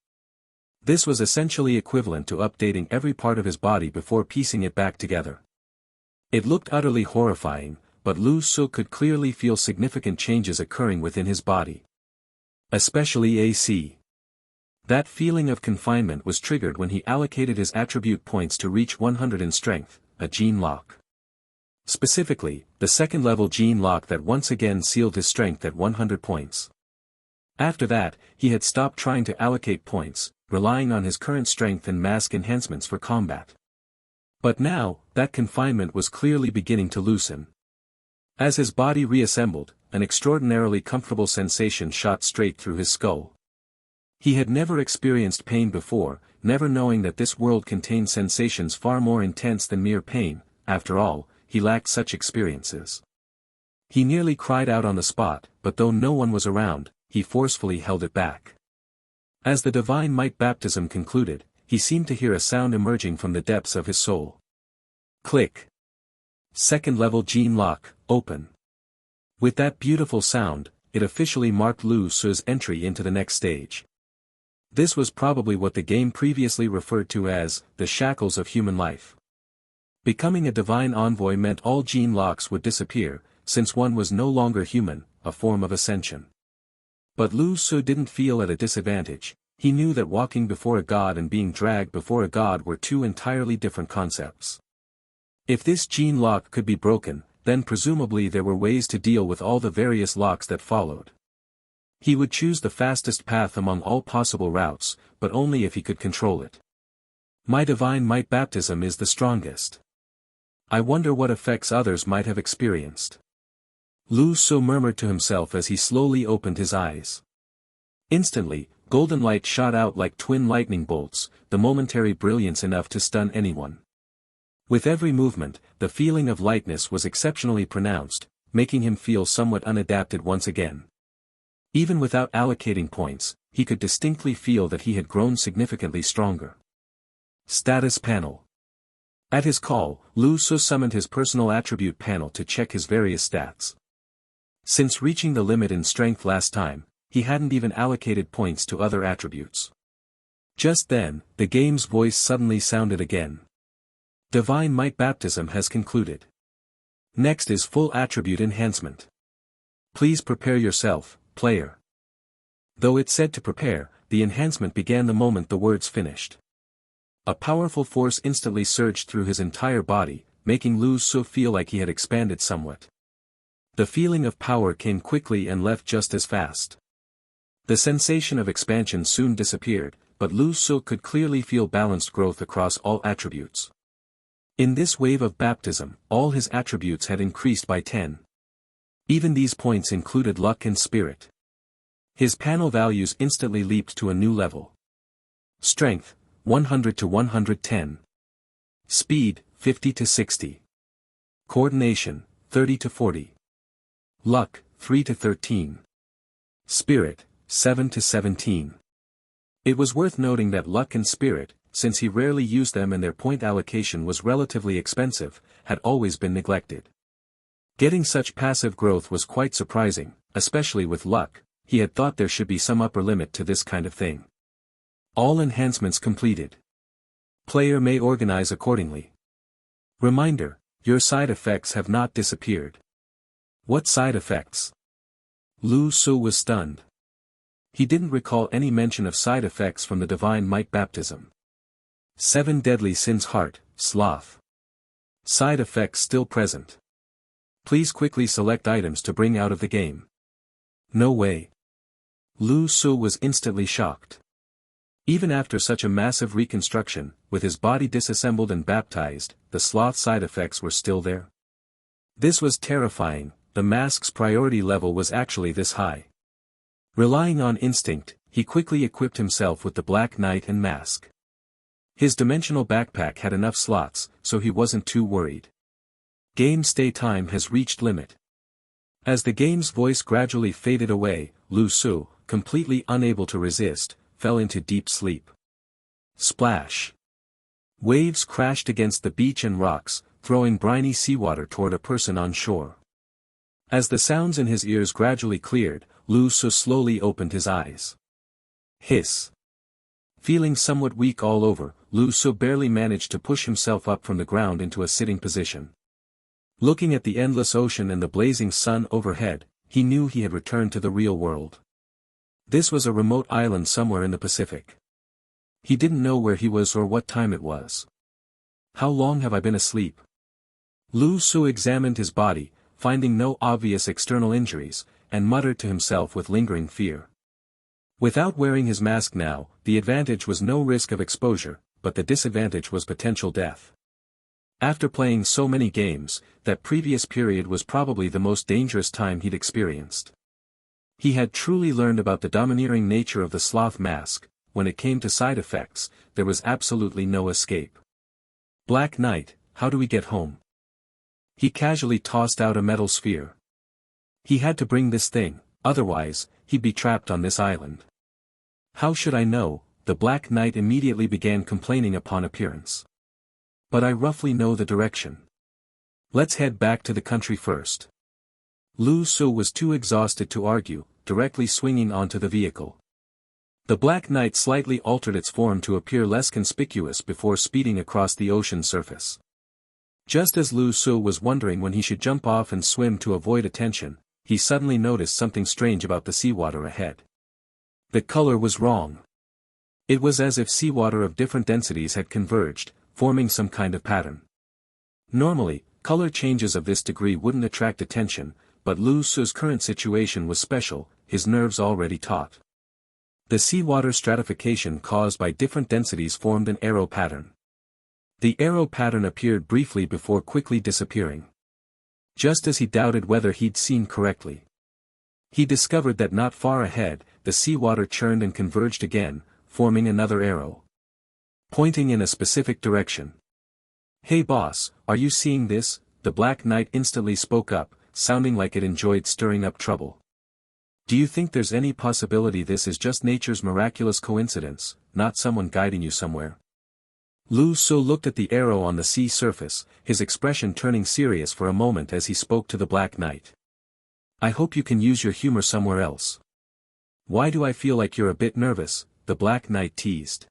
This was essentially equivalent to updating every part of his body before piecing it back together. It looked utterly horrifying, but Lu Su could clearly feel significant changes occurring within his body. Especially AC. That feeling of confinement was triggered when he allocated his attribute points to reach 100 in strength, a gene lock. Specifically, the second-level gene lock that once again sealed his strength at 100 points. After that, he had stopped trying to allocate points, relying on his current strength and mask enhancements for combat. But now, that confinement was clearly beginning to loosen. As his body reassembled, an extraordinarily comfortable sensation shot straight through his skull. He had never experienced pain before, never knowing that this world contained sensations far more intense than mere pain. After all, he lacked such experiences. He nearly cried out on the spot, but though no one was around, he forcefully held it back. As the divine might baptism concluded, he seemed to hear a sound emerging from the depths of his soul. Click. Second level gene lock, open. With that beautiful sound, it officially marked Lu Su's entry into the next stage. This was probably what the game previously referred to as the shackles of human life. Becoming a divine envoy meant all gene locks would disappear, since one was no longer human, a form of ascension. But Lu Su didn't feel at a disadvantage. He knew that walking before a god and being dragged before a god were two entirely different concepts. If this gene lock could be broken, then presumably there were ways to deal with all the various locks that followed. He would choose the fastest path among all possible routes, but only if he could control it. My divine might baptism is the strongest. I wonder what effects others might have experienced. Lu Su murmured to himself as he slowly opened his eyes. Instantly, golden light shot out like twin lightning bolts, the momentary brilliance enough to stun anyone. With every movement, the feeling of lightness was exceptionally pronounced, making him feel somewhat unadapted once again. Even without allocating points, he could distinctly feel that he had grown significantly stronger. Status panel. At his call, Lu Su summoned his personal attribute panel to check his various stats. Since reaching the limit in strength last time, he hadn't even allocated points to other attributes. Just then, the game's voice suddenly sounded again. Divine Might Baptism has concluded. Next is full attribute enhancement. Please prepare yourself, player. Though it said to prepare, the enhancement began the moment the words finished. A powerful force instantly surged through his entire body, making Lu Su feel like he had expanded somewhat. The feeling of power came quickly and left just as fast. The sensation of expansion soon disappeared, but Lu Su could clearly feel balanced growth across all attributes. In this wave of baptism, all his attributes had increased by 10. Even these points included luck and spirit. His panel values instantly leaped to a new level. Strength, 100 to 110. Speed, 50 to 60. Coordination, 30 to 40. Luck, 3 to 13. Spirit, 7 to 17. It was worth noting that luck and spirit, since he rarely used them and their point allocation was relatively expensive, had always been neglected. Getting such passive growth was quite surprising, especially with luck. He had thought there should be some upper limit to this kind of thing. All enhancements completed. Player may organize accordingly. Reminder, your side effects have not disappeared. What side effects? Lu Su was stunned. He didn't recall any mention of side effects from the Divine Might baptism. 7 deadly sins: heart, sloth. Side effects still present. Please quickly select items to bring out of the game. No way. Lu Su was instantly shocked. Even after such a massive reconstruction, with his body disassembled and baptized, the sloth side effects were still there. This was terrifying. The mask's priority level was actually this high. Relying on instinct, he quickly equipped himself with the Black Knight and mask. His dimensional backpack had enough slots, so he wasn't too worried. Game stay time has reached limit. As the game's voice gradually faded away, Lu Su, completely unable to resist, fell into deep sleep. Splash. Waves crashed against the beach and rocks, throwing briny seawater toward a person on shore. As the sounds in his ears gradually cleared, Lu Su slowly opened his eyes. Hiss. Feeling somewhat weak all over, Lu Su barely managed to push himself up from the ground into a sitting position. Looking at the endless ocean and the blazing sun overhead, he knew he had returned to the real world. This was a remote island somewhere in the Pacific. He didn't know where he was or what time it was. How long have I been asleep? Lu Su examined his body, finding no obvious external injuries, and muttered to himself with lingering fear. Without wearing his mask now, the advantage was no risk of exposure, but the disadvantage was potential death. After playing so many games, that previous period was probably the most dangerous time he'd experienced. He had truly learned about the domineering nature of the sloth mask. When it came to side effects, there was absolutely no escape. Black Knight, how do we get home? He casually tossed out a metal sphere. He had to bring this thing, otherwise, he'd be trapped on this island. How should I know? The Black Knight immediately began complaining upon appearance. But I roughly know the direction. Let's head back to the country first. Lu Su was too exhausted to argue, directly swinging onto the vehicle. The Black Knight slightly altered its form to appear less conspicuous before speeding across the ocean surface. Just as Lu Su was wondering when he should jump off and swim to avoid attention, he suddenly noticed something strange about the seawater ahead. The color was wrong. It was as if seawater of different densities had converged, forming some kind of pattern. Normally, color changes of this degree wouldn't attract attention, but Lu Su's current situation was special, his nerves already taut. The seawater stratification caused by different densities formed an arrow pattern. The arrow pattern appeared briefly before quickly disappearing. Just as he doubted whether he'd seen correctly. He discovered that not far ahead, the seawater churned and converged again, forming another arrow. Pointing in a specific direction. Hey boss, are you seeing this? The Black Knight instantly spoke up, sounding like it enjoyed stirring up trouble. Do you think there's any possibility this is just nature's miraculous coincidence, not someone guiding you somewhere? Lu Su looked at the arrow on the sea surface, his expression turning serious for a moment as he spoke to the Black Knight. I hope you can use your humor somewhere else. Why do I feel like you're a bit nervous? The Black Knight teased.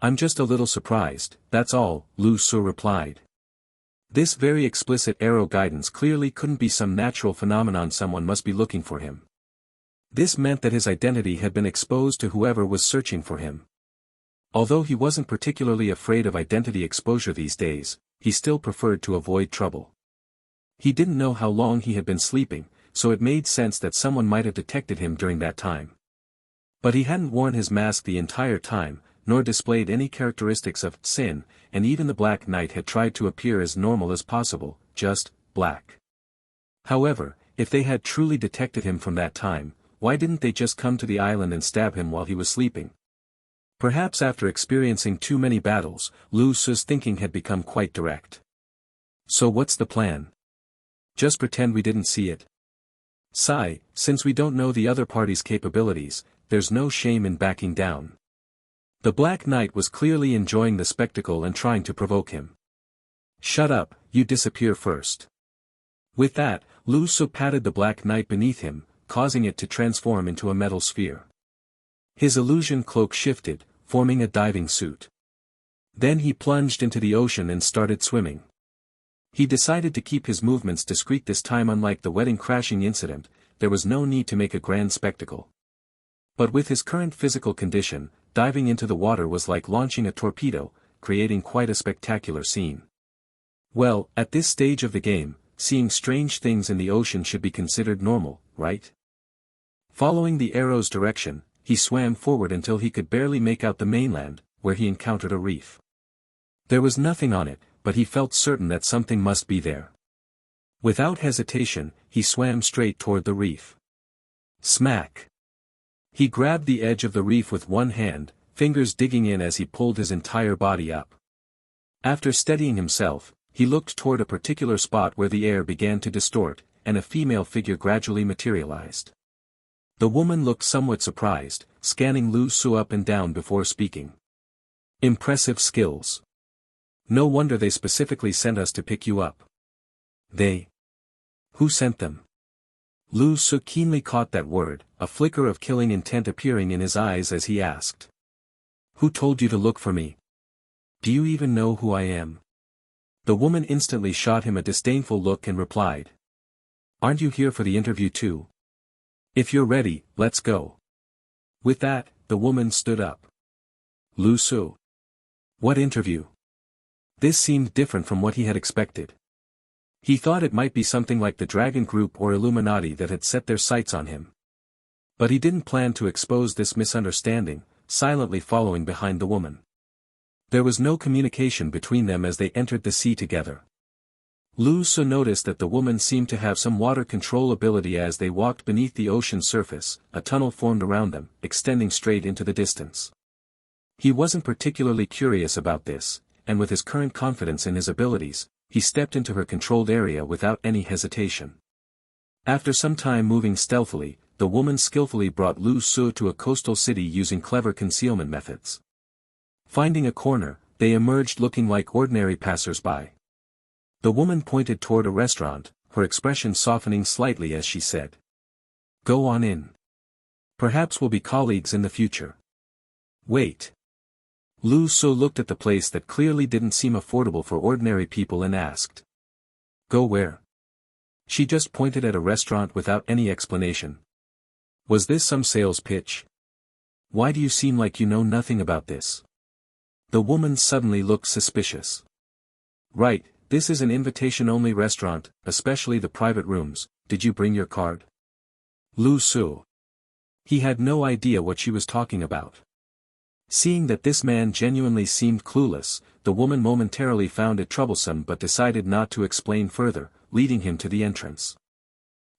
I'm just a little surprised, that's all, Lu Su replied. This very explicit arrow guidance clearly couldn't be some natural phenomenon, someone must be looking for him. This meant that his identity had been exposed to whoever was searching for him. Although he wasn't particularly afraid of identity exposure these days, he still preferred to avoid trouble. He didn't know how long he had been sleeping, so it made sense that someone might have detected him during that time. But he hadn't worn his mask the entire time, nor displayed any characteristics of sin, and even the Black Knight had tried to appear as normal as possible, just black. However, if they had truly detected him from that time, why didn't they just come to the island and stab him while he was sleeping? Perhaps after experiencing too many battles, Lu Su's thinking had become quite direct. So what's the plan? Just pretend we didn't see it. Sigh, since we don't know the other party's capabilities, there's no shame in backing down. The Black Knight was clearly enjoying the spectacle and trying to provoke him. Shut up, you disappear first. With that, Lu Su patted the Black Knight beneath him, causing it to transform into a metal sphere. His illusion cloak shifted, forming a diving suit. Then he plunged into the ocean and started swimming. He decided to keep his movements discreet this time. Unlike the wedding crashing incident, there was no need to make a grand spectacle. But with his current physical condition, diving into the water was like launching a torpedo, creating quite a spectacular scene. Well, at this stage of the game, seeing strange things in the ocean should be considered normal, right? Following the arrow's direction, he swam forward until he could barely make out the mainland, where he encountered a reef. There was nothing on it, but he felt certain that something must be there. Without hesitation, he swam straight toward the reef. Smack! He grabbed the edge of the reef with one hand, fingers digging in as he pulled his entire body up. After steadying himself, he looked toward a particular spot where the air began to distort, and a female figure gradually materialized. The woman looked somewhat surprised, scanning Lu Su up and down before speaking. Impressive skills. No wonder they specifically sent us to pick you up. They? Who sent them? Lu Su keenly caught that word, a flicker of killing intent appearing in his eyes as he asked. Who told you to look for me? Do you even know who I am? The woman instantly shot him a disdainful look and replied. Aren't you here for the interview too? If you're ready, let's go. With that, the woman stood up. Lu Su. What interview? This seemed different from what he had expected. He thought it might be something like the Dragon Group or Illuminati that had set their sights on him. But he didn't plan to expose this misunderstanding, silently following behind the woman. There was no communication between them as they entered the sea together. Lu Su noticed that the woman seemed to have some water control ability as they walked beneath the ocean surface. A tunnel formed around them, extending straight into the distance. He wasn't particularly curious about this, and with his current confidence in his abilities, he stepped into her controlled area without any hesitation. After some time moving stealthily, the woman skillfully brought Lu Su to a coastal city using clever concealment methods. Finding a corner, they emerged looking like ordinary passers-by. The woman pointed toward a restaurant, her expression softening slightly as she said. Go on in. Perhaps we'll be colleagues in the future. Wait. Lu Su looked at the place that clearly didn't seem affordable for ordinary people and asked. Go where? She just pointed at a restaurant without any explanation. Was this some sales pitch? Why do you seem like you know nothing about this? The woman suddenly looked suspicious. Right, this is an invitation-only restaurant, especially the private rooms. Did you bring your card? Lu Su. He had no idea what she was talking about. Seeing that this man genuinely seemed clueless, the woman momentarily found it troublesome but decided not to explain further, leading him to the entrance.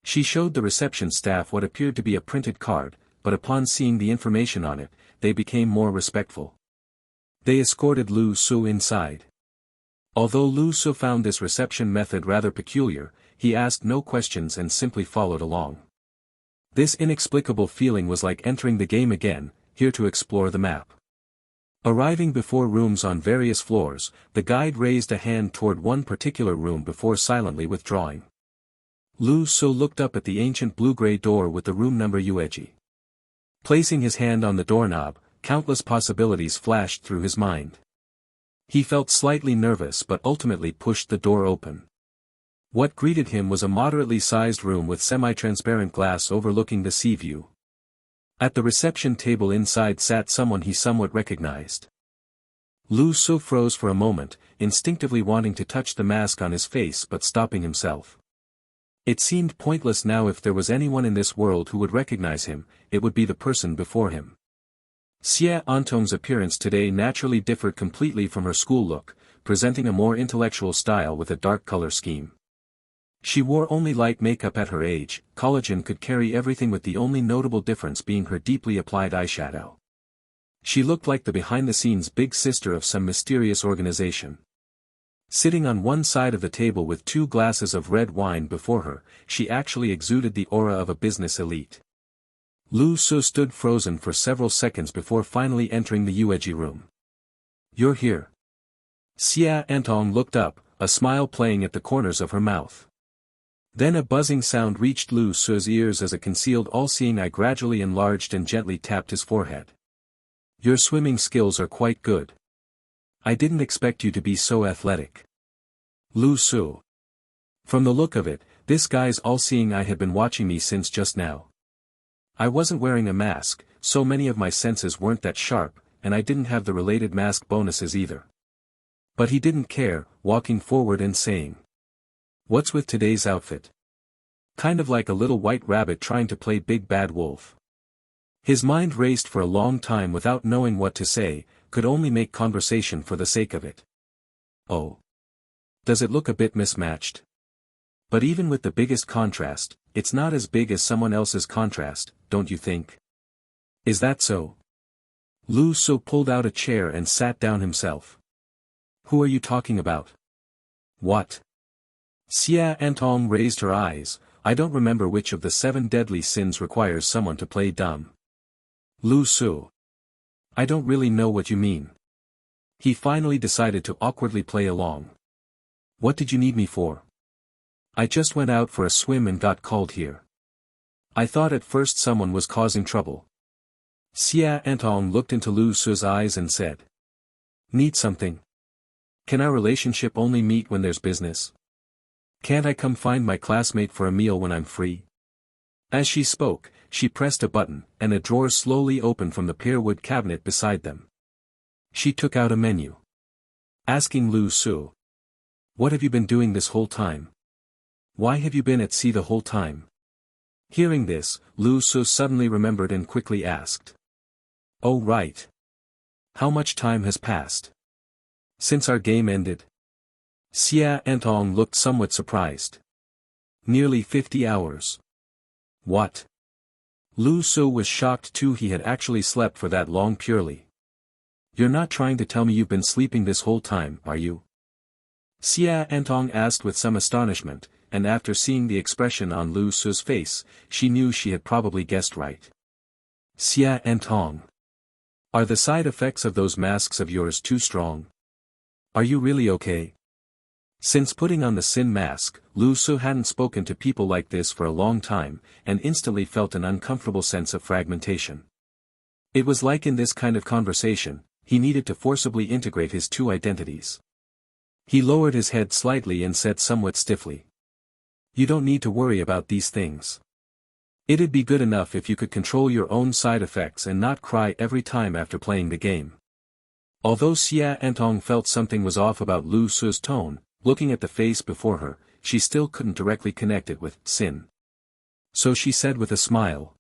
She showed the reception staff what appeared to be a printed card, but upon seeing the information on it, they became more respectful. They escorted Lu Su inside. Although Lu Su found this reception method rather peculiar, he asked no questions and simply followed along. This inexplicable feeling was like entering the game again, here to explore the map. Arriving before rooms on various floors, the guide raised a hand toward one particular room before silently withdrawing. Lu Su looked up at the ancient blue-gray door with the room number UEG. Placing his hand on the doorknob, countless possibilities flashed through his mind. He felt slightly nervous but ultimately pushed the door open. What greeted him was a moderately sized room with semi-transparent glass overlooking the sea view. At the reception table inside sat someone he somewhat recognized. Lu Su froze for a moment, instinctively wanting to touch the mask on his face but stopping himself. It seemed pointless now. If there was anyone in this world who would recognize him, it would be the person before him. Xie Antong's appearance today naturally differed completely from her school look, presenting a more intellectual style with a dark color scheme. She wore only light makeup at her age. Collagen could carry everything, with the only notable difference being her deeply applied eyeshadow. She looked like the behind-the-scenes big sister of some mysterious organization. Sitting on one side of the table with 2 glasses of red wine before her, she actually exuded the aura of a business elite. Lu Su stood frozen for several seconds before finally entering the Yueji room. "You're here." Xia Antong looked up, a smile playing at the corners of her mouth. Then a buzzing sound reached Lu Su's ears as a concealed all-seeing eye gradually enlarged and gently tapped his forehead. "Your swimming skills are quite good. I didn't expect you to be so athletic." Lu Su. From the look of it, this guy's all-seeing eye had been watching me since just now. I wasn't wearing a mask, so many of my senses weren't that sharp, and I didn't have the related mask bonuses either. But he didn't care, walking forward and saying, "What's with today's outfit? Kind of like a little white rabbit trying to play big bad wolf." His mind raced for a long time without knowing what to say, could only make conversation for the sake of it. "Oh. Does it look a bit mismatched? But even with the biggest contrast, it's not as big as someone else's contrast, don't you think? Is that so?" Lu Su pulled out a chair and sat down himself. "Who are you talking about?" "What?" Xia Antong raised her eyes. "I don't remember which of the 7 deadly sins requires someone to play dumb." Lu Su. "I don't really know what you mean." He finally decided to awkwardly play along. "What did you need me for?" "I just went out for a swim and got called here. I thought at first someone was causing trouble." Xia Antong looked into Lu Su's eyes and said, "Need something? Can our relationship only meet when there's business? Can't I come find my classmate for a meal when I'm free?" As she spoke, she pressed a button, and a drawer slowly opened from the pearwood cabinet beside them. She took out a menu. Asking Lu Su, "What have you been doing this whole time? Why have you been at sea the whole time?" Hearing this, Lu Su suddenly remembered and quickly asked, "Oh right. How much time has passed since our game ended?" Xia Antong looked somewhat surprised. "Nearly 50 hours. What?" Lu Su was shocked too. He had actually slept for that long purely. "You're not trying to tell me you've been sleeping this whole time, are you?" Xia Antong asked with some astonishment, and after seeing the expression on Lu Su's face, she knew she had probably guessed right. "Xia Antong. Are the side effects of those masks of yours too strong? Are you really okay?" Since putting on the Sin mask, Lu Su hadn't spoken to people like this for a long time, and instantly felt an uncomfortable sense of fragmentation. It was like in this kind of conversation, he needed to forcibly integrate his 2 identities. He lowered his head slightly and said somewhat stiffly, "You don't need to worry about these things. It'd be good enough if you could control your own side effects and not cry every time after playing the game." Although Xia Antong felt something was off about Lu Su's tone, looking at the face before her, she still couldn't directly connect it with Sin. So she said with a smile,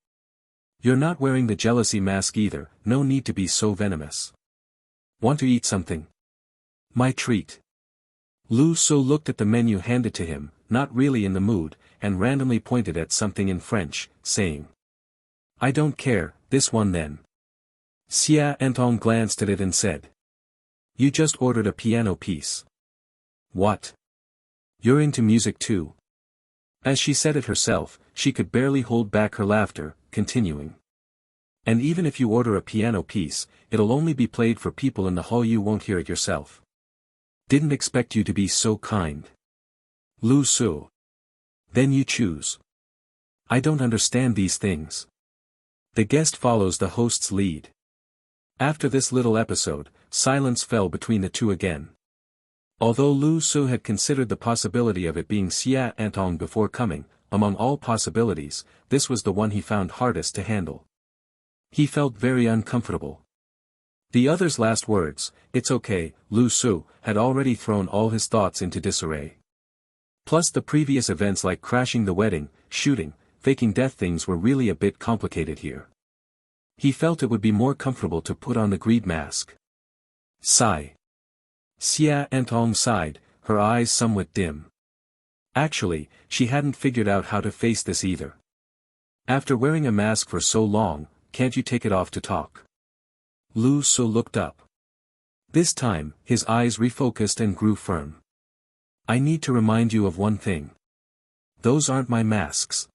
"You're not wearing the jealousy mask either, no need to be so venomous. Want to eat something? My treat." Lu Su looked at the menu handed to him, not really in the mood, and randomly pointed at something in French, saying, "I don't care, this one then." Xia Antong glanced at it and said, "You just ordered a piano piece. What? You're into music too?" As she said it herself, she could barely hold back her laughter, continuing, "And even if you order a piano piece, it'll only be played for people in the hall, you won't hear it yourself. Didn't expect you to be so kind." Lu Su. "Then you choose. I don't understand these things." The guest follows the host's lead. After this little episode, silence fell between the 2 again. Although Lu Su had considered the possibility of it being Xia Antong before coming, among all possibilities, this was the one he found hardest to handle. He felt very uncomfortable. The other's last words, "It's okay, Lu Su," had already thrown all his thoughts into disarray. Plus the previous events like crashing the wedding, shooting, faking death, things were really a bit complicated here. He felt it would be more comfortable to put on the greed mask. Sigh. Xia Antong sighed, her eyes somewhat dim. Actually, she hadn't figured out how to face this either. After wearing a mask for so long, can't you take it off to talk? Lu Su looked up. This time, his eyes refocused and grew firm. I need to remind you of one thing. Those aren't my masks.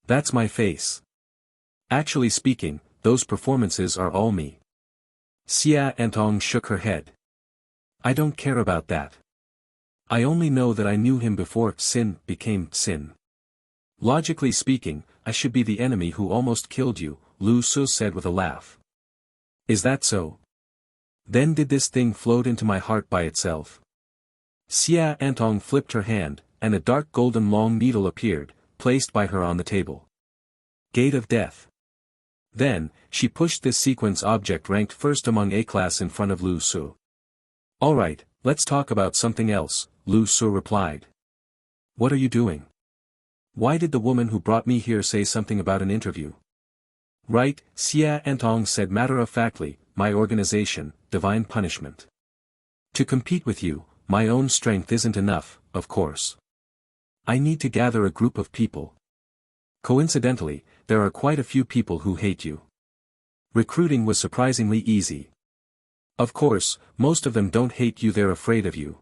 That's my face. Actually speaking, those performances are all me. Xia Antong shook her head. I don't care about that. I only know that I knew him before Sin became Sin. Logically speaking, I should be the enemy who almost killed you, Lu Su said with a laugh. Is that so? Then did this thing float into my heart by itself? Xia Antong flipped her hand, and a dark golden long needle appeared, placed by her on the table. Gate of Death. Then, she pushed this sequence object ranked first among A-class in front of Lu Su. Alright, let's talk about something else, Lu Su replied. What are you doing? Why did the woman who brought me here say something about an interview? Right, Xia Antong said matter-of-factly, my organization, Divine Punishment. To compete with you, my own strength isn't enough, of course. I need to gather a group of people. Coincidentally, there are quite a few people who hate you. Recruiting was surprisingly easy. Of course, most of them don't hate you, they're afraid of you.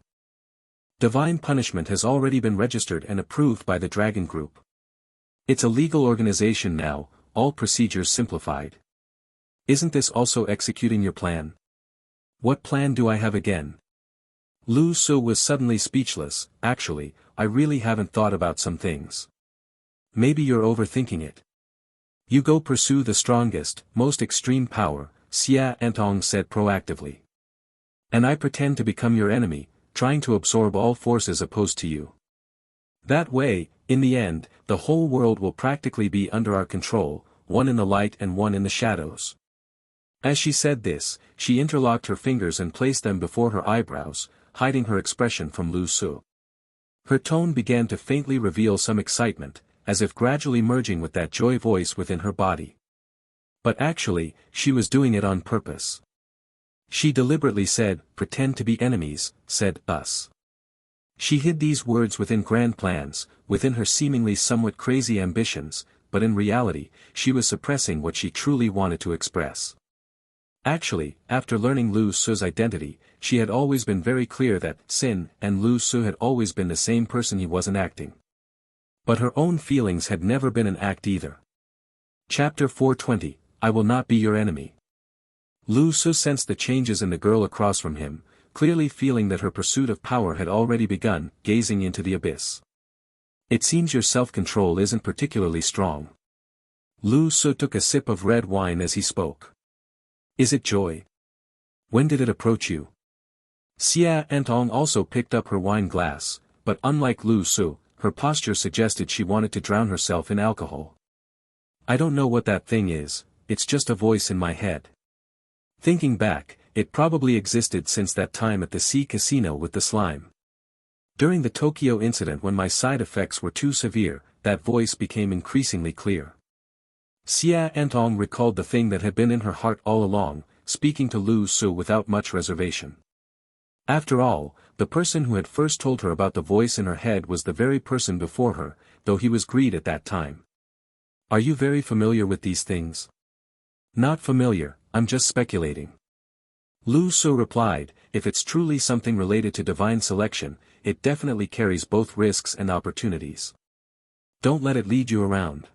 Divine Punishment has already been registered and approved by the Dragon Group. It's a legal organization now, all procedures simplified. Isn't this also executing your plan? What plan do I have again? Lu Su was suddenly speechless. Actually, I really haven't thought about some things. Maybe you're overthinking it. You go pursue the strongest, most extreme power, Xia Antong said proactively. And I pretend to become your enemy, trying to absorb all forces opposed to you. That way, in the end, the whole world will practically be under our control, one in the light and one in the shadows. As she said this, she interlocked her fingers and placed them before her eyebrows, hiding her expression from Lu Su. Her tone began to faintly reveal some excitement, as if gradually merging with that joy voice within her body. But actually, she was doing it on purpose. She deliberately said, pretend to be enemies, said us. She hid these words within grand plans, within her seemingly somewhat crazy ambitions, but in reality, she was suppressing what she truly wanted to express. Actually, after learning Lu Su's identity, she had always been very clear that Sin and Lu Su had always been the same person. He wasn't acting. But her own feelings had never been an act either. Chapter 420, I will not be your enemy. Lu Su sensed the changes in the girl across from him, clearly feeling that her pursuit of power had already begun, gazing into the abyss. It seems your self-control isn't particularly strong. Lu Su took a sip of red wine as he spoke. Is it joy? When did it approach you? Xia Antong also picked up her wine glass, but unlike Lu Su, her posture suggested she wanted to drown herself in alcohol. I don't know what that thing is, it's just a voice in my head. Thinking back, it probably existed since that time at the sea casino with the slime. During the Tokyo incident when my side effects were too severe, that voice became increasingly clear. Xia Antong recalled the thing that had been in her heart all along, speaking to Lu Su without much reservation. After all, the person who had first told her about the voice in her head was the very person before her, though he was greed at that time. Are you very familiar with these things? Not familiar, I'm just speculating. Lu Su replied, if it's truly something related to divine selection, it definitely carries both risks and opportunities. Don't let it lead you around.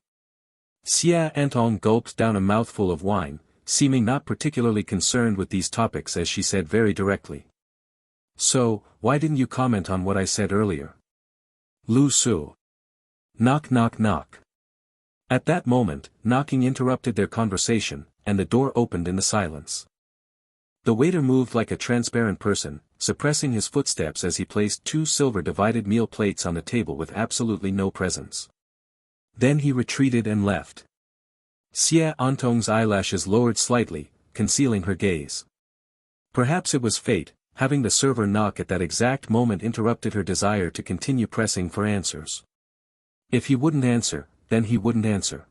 Xia Antong gulped down a mouthful of wine, seeming not particularly concerned with these topics as she said very directly. So, why didn't you comment on what I said earlier? Lu Su. Knock knock knock. At that moment, knocking interrupted their conversation, and the door opened in the silence. The waiter moved like a transparent person, suppressing his footsteps as he placed 2 silver-divided meal plates on the table with absolutely no presence. Then he retreated and left. Xia Antong's eyelashes lowered slightly, concealing her gaze. Perhaps it was fate, having the server knock at that exact moment interrupted her desire to continue pressing for answers. If he wouldn't answer, then he wouldn't answer.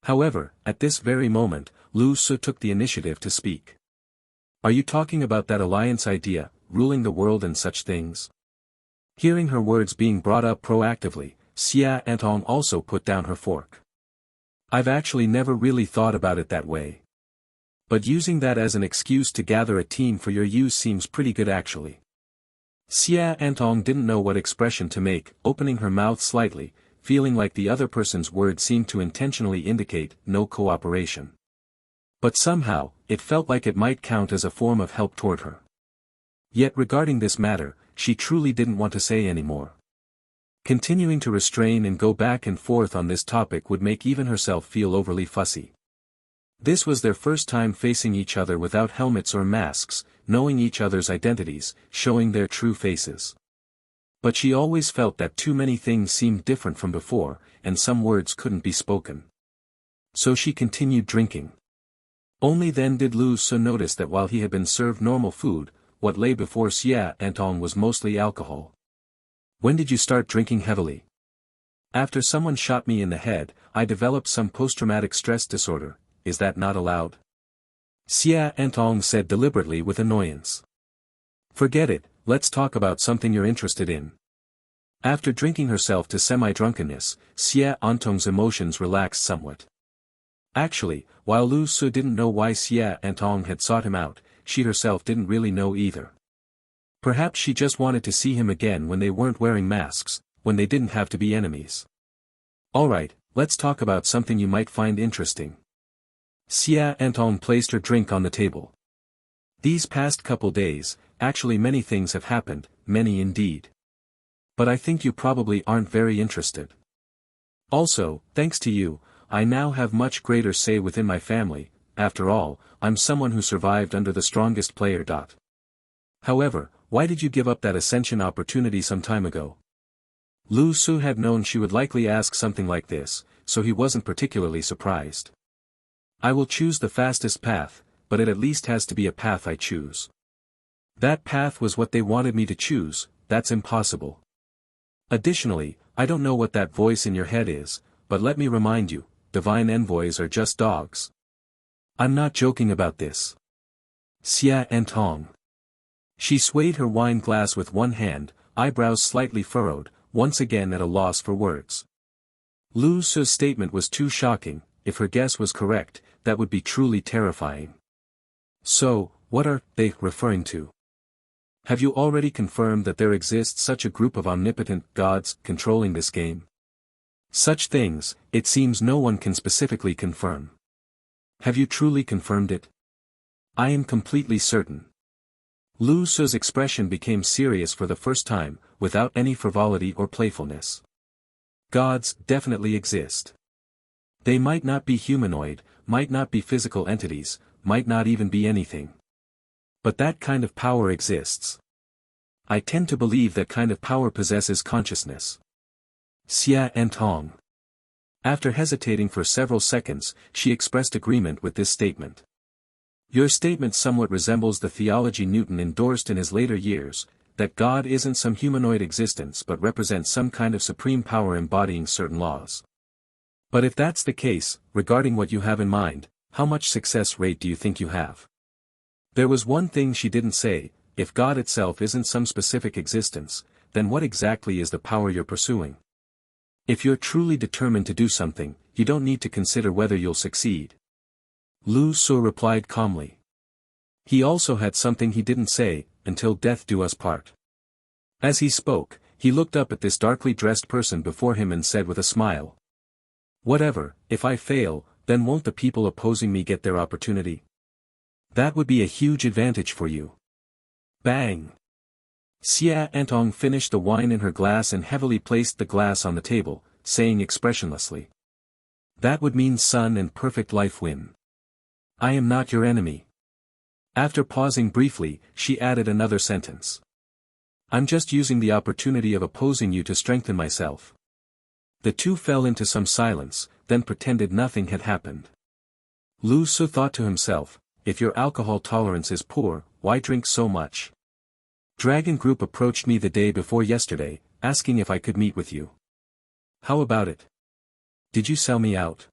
However, at this very moment, Lu Su took the initiative to speak. Are you talking about that alliance idea, ruling the world and such things? Hearing her words being brought up proactively, Xia Antong also put down her fork. I've actually never really thought about it that way. But using that as an excuse to gather a team for your use seems pretty good actually. Xia Antong didn't know what expression to make, opening her mouth slightly, feeling like the other person's words seemed to intentionally indicate no cooperation. But somehow, it felt like it might count as a form of help toward her. Yet regarding this matter, she truly didn't want to say any more. Continuing to restrain and go back and forth on this topic would make even herself feel overly fussy. This was their first time facing each other without helmets or masks, knowing each other's identities, showing their true faces. But she always felt that too many things seemed different from before, and some words couldn't be spoken. So she continued drinking. Only then did Lu Su notice that while he had been served normal food, what lay before Xia Antong was mostly alcohol. When did you start drinking heavily? After someone shot me in the head, I developed some post-traumatic stress disorder. Is that not allowed? Xia Antong said deliberately with annoyance. Forget it, let's talk about something you're interested in. After drinking herself to semi-drunkenness, Xia Antong's emotions relaxed somewhat. Actually, while Lu Su didn't know why Xia Antong had sought him out, she herself didn't really know either. Perhaps she just wanted to see him again when they weren't wearing masks, when they didn't have to be enemies. Alright, let's talk about something you might find interesting. Xia Antong placed her drink on the table. These past couple days, actually many things have happened, many indeed. But I think you probably aren't very interested. Also, thanks to you, I now have much greater say within my family. After all, I'm someone who survived under the strongest player. However, why did you give up that ascension opportunity some time ago? Lu Su had known she would likely ask something like this, so he wasn't particularly surprised. I will choose the fastest path, but it at least has to be a path I choose. That path was what they wanted me to choose, that's impossible. Additionally, I don't know what that voice in your head is, but let me remind you, divine envoys are just dogs. I'm not joking about this. Xia Antong. She swayed her wine glass with one hand, eyebrows slightly furrowed, once again at a loss for words. Lu Su's statement was too shocking. If her guess was correct, that would be truly terrifying. So, what are they referring to? Have you already confirmed that there exists such a group of omnipotent gods controlling this game? Such things, it seems no one can specifically confirm. Have you truly confirmed it? I am completely certain. Lu Su's expression became serious for the first time, without any frivolity or playfulness. Gods definitely exist. They might not be humanoid, might not be physical entities, might not even be anything. But that kind of power exists. I tend to believe that kind of power possesses consciousness. Xia Antong. After hesitating for several seconds, she expressed agreement with this statement. Your statement somewhat resembles the theology Newton endorsed in his later years, that God isn't some humanoid existence but represents some kind of supreme power embodying certain laws. But if that's the case, regarding what you have in mind, how much success rate do you think you have? There was one thing she didn't say. If God itself isn't some specific existence, then what exactly is the power you're pursuing? If you're truly determined to do something, you don't need to consider whether you'll succeed. Lu Su replied calmly. He also had something he didn't say, until death do us part. As he spoke, he looked up at this darkly dressed person before him and said with a smile. Whatever, if I fail, then won't the people opposing me get their opportunity? That would be a huge advantage for you. Bang! Xia Antong finished the wine in her glass and heavily placed the glass on the table, saying expressionlessly. That would mean sun and perfect life win. I am not your enemy. After pausing briefly, she added another sentence. I'm just using the opportunity of opposing you to strengthen myself. The two fell into some silence, then pretended nothing had happened. Lu Su thought to himself, if your alcohol tolerance is poor, why drink so much? Dragon Group approached me the day before yesterday, asking if I could meet with you. How about it? Did you sell me out?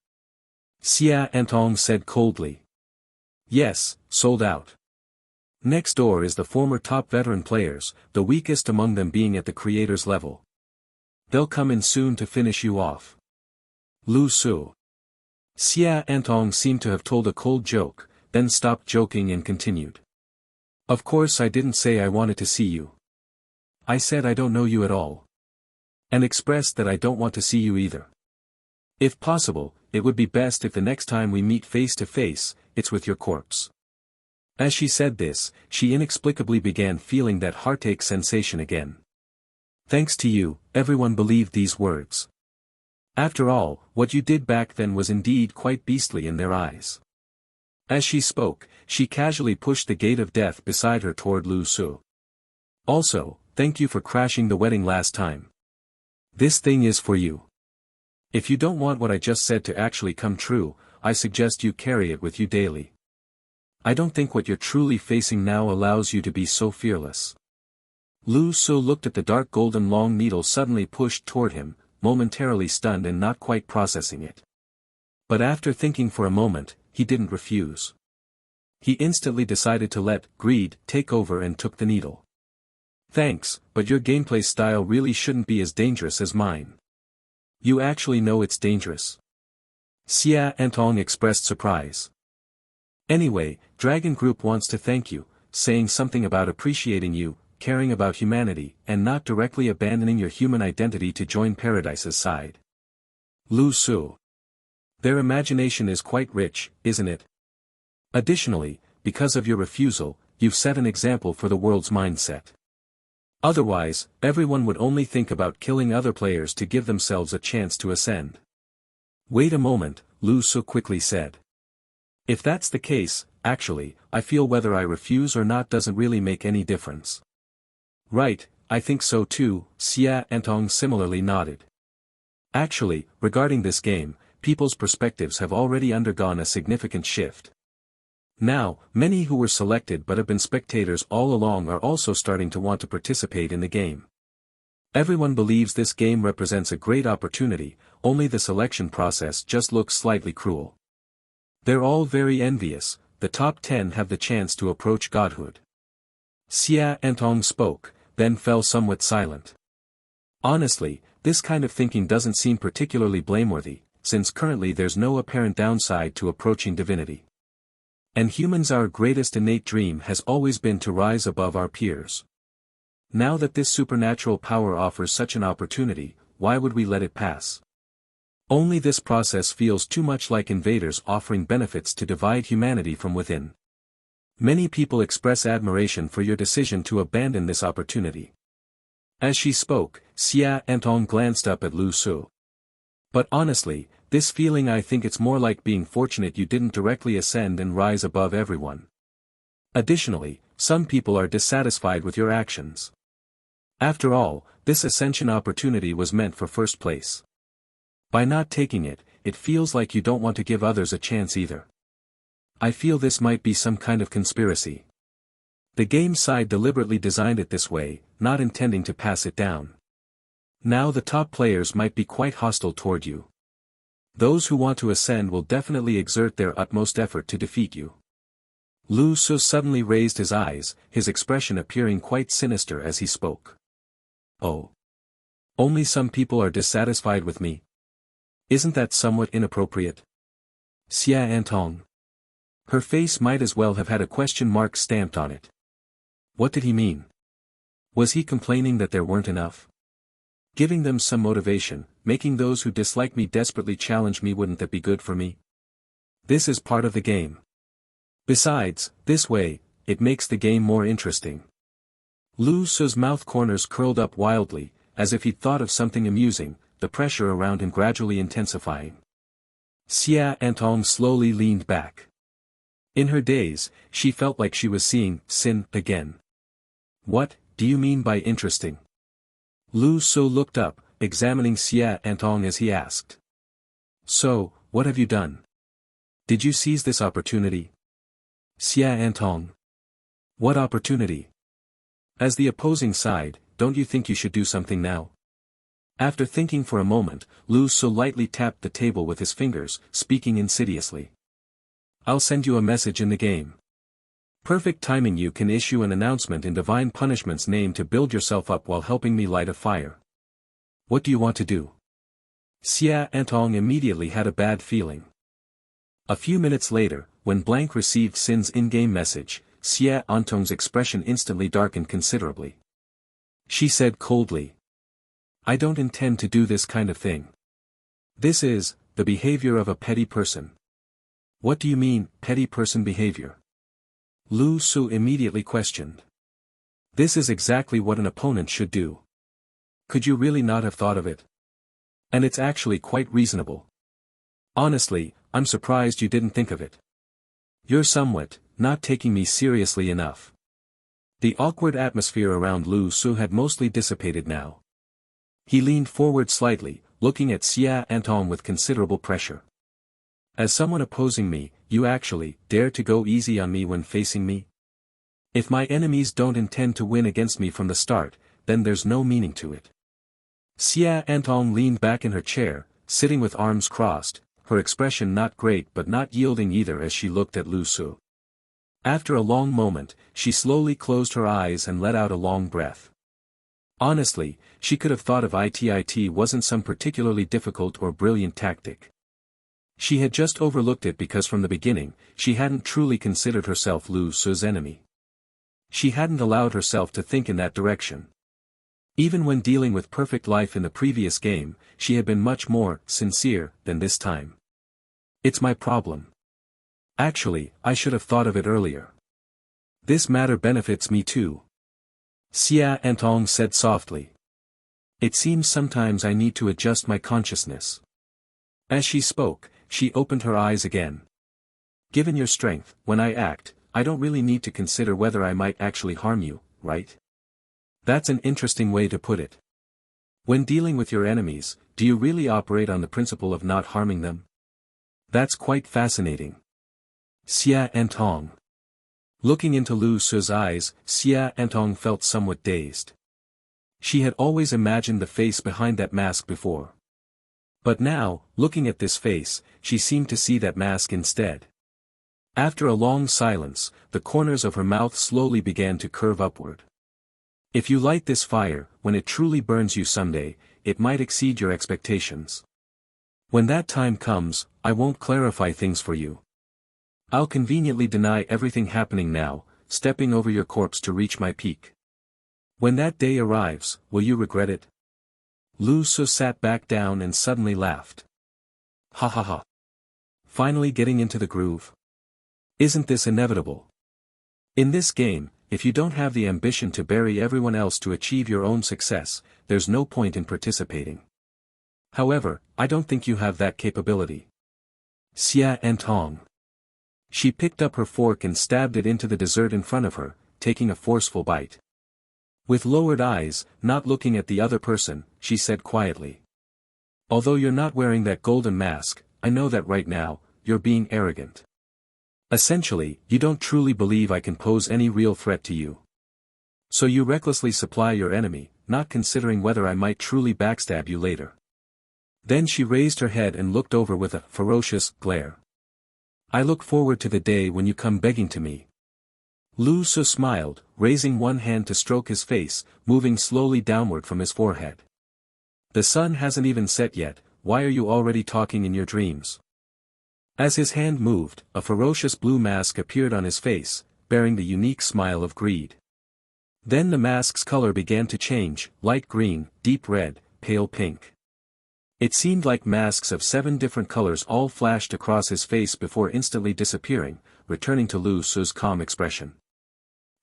Xia Antong said coldly. Yes, sold out. Next door is the former top veteran players, the weakest among them being at the creator's level. They'll come in soon to finish you off. Lu Su. Xia Antong seemed to have told a cold joke, then stopped joking and continued. Of course I didn't say I wanted to see you. I said I don't know you at all. And expressed that I don't want to see you either. If possible, it would be best if the next time we meet face to face, it's with your corpse. As she said this, she inexplicably began feeling that heartache sensation again. Thanks to you, everyone believed these words. After all, what you did back then was indeed quite beastly in their eyes. As she spoke, she casually pushed the gate of death beside her toward Lu Su. Also, thank you for crashing the wedding last time. This thing is for you. If you don't want what I just said to actually come true, I suggest you carry it with you daily. I don't think what you're truly facing now allows you to be so fearless. Lu Su looked at the dark golden long needle suddenly pushed toward him, momentarily stunned and not quite processing it. But after thinking for a moment, he didn't refuse. He instantly decided to let greed take over and took the needle. Thanks, but your gameplay style really shouldn't be as dangerous as mine. You actually know it's dangerous? Xia Antong expressed surprise. Anyway, Dragon Group wants to thank you, saying something about appreciating you, caring about humanity, and not directly abandoning your human identity to join Paradise's side. Lu Su. Their imagination is quite rich, isn't it? Additionally, because of your refusal, you've set an example for the world's mindset. Otherwise, everyone would only think about killing other players to give themselves a chance to ascend. Wait a moment, Lu Su quickly said. If that's the case, actually, I feel whether I refuse or not doesn't really make any difference. Right, I think so too, Xia Antong similarly nodded. Actually, regarding this game, people's perspectives have already undergone a significant shift. Now, many who were selected but have been spectators all along are also starting to want to participate in the game. Everyone believes this game represents a great opportunity, only the selection process just looks slightly cruel. They're all very envious, the top 10 have the chance to approach godhood. Xia Antong spoke, then fell somewhat silent. Honestly, this kind of thinking doesn't seem particularly blameworthy, since currently there's no apparent downside to approaching divinity. And humans, our greatest innate dream has always been to rise above our peers. Now that this supernatural power offers such an opportunity, why would we let it pass? Only this process feels too much like invaders offering benefits to divide humanity from within. Many people express admiration for your decision to abandon this opportunity. As she spoke, Xia Antong glanced up at Lu Su. But honestly, this feeling, I think it's more like being fortunate you didn't directly ascend and rise above everyone. Additionally, some people are dissatisfied with your actions. After all, this ascension opportunity was meant for first place. By not taking it, it feels like you don't want to give others a chance either. I feel this might be some kind of conspiracy. The game side deliberately designed it this way, not intending to pass it down. Now the top players might be quite hostile toward you. Those who want to ascend will definitely exert their utmost effort to defeat you. Lu Su suddenly raised his eyes, his expression appearing quite sinister as he spoke. Oh. Only some people are dissatisfied with me? Isn't that somewhat inappropriate? Xia Antong. Her face might as well have had a question mark stamped on it. What did he mean? Was he complaining that there weren't enough? Giving them some motivation, making those who dislike me desperately challenge me, wouldn't that be good for me? This is part of the game. Besides, this way, it makes the game more interesting. Lu Su's mouth corners curled up wildly, as if he'd thought of something amusing, the pressure around him gradually intensifying. Xia Antong slowly leaned back. In her daze, she felt like she was seeing sin again. What do you mean by interesting? Lu Su looked up, examining Xia Antong as he asked. So, what have you done? Did you seize this opportunity? Xia Antong. What opportunity? As the opposing side, don't you think you should do something now? After thinking for a moment, Lu Su lightly tapped the table with his fingers, speaking insidiously. I'll send you a message in the game. Perfect timing. You can issue an announcement in Divine Punishment's name to build yourself up while helping me light a fire. What do you want to do? Xia Antong immediately had a bad feeling. A few minutes later, when Blank received Sin's in-game message, Xia Antong's expression instantly darkened considerably. She said coldly. I don't intend to do this kind of thing. This is the behavior of a petty person. What do you mean, petty person behavior? Lu Su immediately questioned. This is exactly what an opponent should do. Could you really not have thought of it? And it's actually quite reasonable. Honestly, I'm surprised you didn't think of it. You're somewhat not taking me seriously enough. The awkward atmosphere around Lu Su had mostly dissipated now. He leaned forward slightly, looking at Xia Antong with considerable pressure. As someone opposing me, you actually dare to go easy on me when facing me? If my enemies don't intend to win against me from the start, then there's no meaning to it. Xia Antong leaned back in her chair, sitting with arms crossed, her expression not great but not yielding either as she looked at Lu Su. After a long moment, she slowly closed her eyes and let out a long breath. Honestly, she could have thought of it wasn't some particularly difficult or brilliant tactic. She had just overlooked it because from the beginning, she hadn't truly considered herself Lu Su's enemy. She hadn't allowed herself to think in that direction. Even when dealing with perfect life in the previous game, she had been much more sincere than this time. It's my problem. Actually, I should have thought of it earlier. This matter benefits me too. Xia Antong said softly. It seems sometimes I need to adjust my consciousness. As she spoke, she opened her eyes again. Given your strength, when I act, I don't really need to consider whether I might actually harm you, right? That's an interesting way to put it. When dealing with your enemies, do you really operate on the principle of not harming them? That's quite fascinating. Xia Antong. Looking into Lu Su's eyes, Xia Antong felt somewhat dazed. She had always imagined the face behind that mask before. But now, looking at this face, she seemed to see that mask instead. After a long silence, the corners of her mouth slowly began to curve upward. If you light this fire, when it truly burns you someday, it might exceed your expectations. When that time comes, I won't clarify things for you. I'll conveniently deny everything happening now, stepping over your corpse to reach my peak. When that day arrives, will you regret it? Lu Su sat back down and suddenly laughed. Ha ha ha. Finally getting into the groove. Isn't this inevitable? In this game, if you don't have the ambition to bury everyone else to achieve your own success, there's no point in participating. However, I don't think you have that capability. Xia Antong. She picked up her fork and stabbed it into the dessert in front of her, taking a forceful bite. With lowered eyes, not looking at the other person, she said quietly. Although you're not wearing that golden mask, I know that right now, you're being arrogant. Essentially, you don't truly believe I can pose any real threat to you. So you recklessly supply your enemy, not considering whether I might truly backstab you later. Then she raised her head and looked over with a ferocious glare. I look forward to the day when you come begging to me. Lu Su smiled, raising one hand to stroke his face, moving slowly downward from his forehead. The sun hasn't even set yet, why are you already talking in your dreams? As his hand moved, a ferocious blue mask appeared on his face, bearing the unique smile of greed. Then the mask's color began to change, light green, deep red, pale pink. It seemed like masks of 7 different colors all flashed across his face before instantly disappearing, returning to Lu Su's calm expression.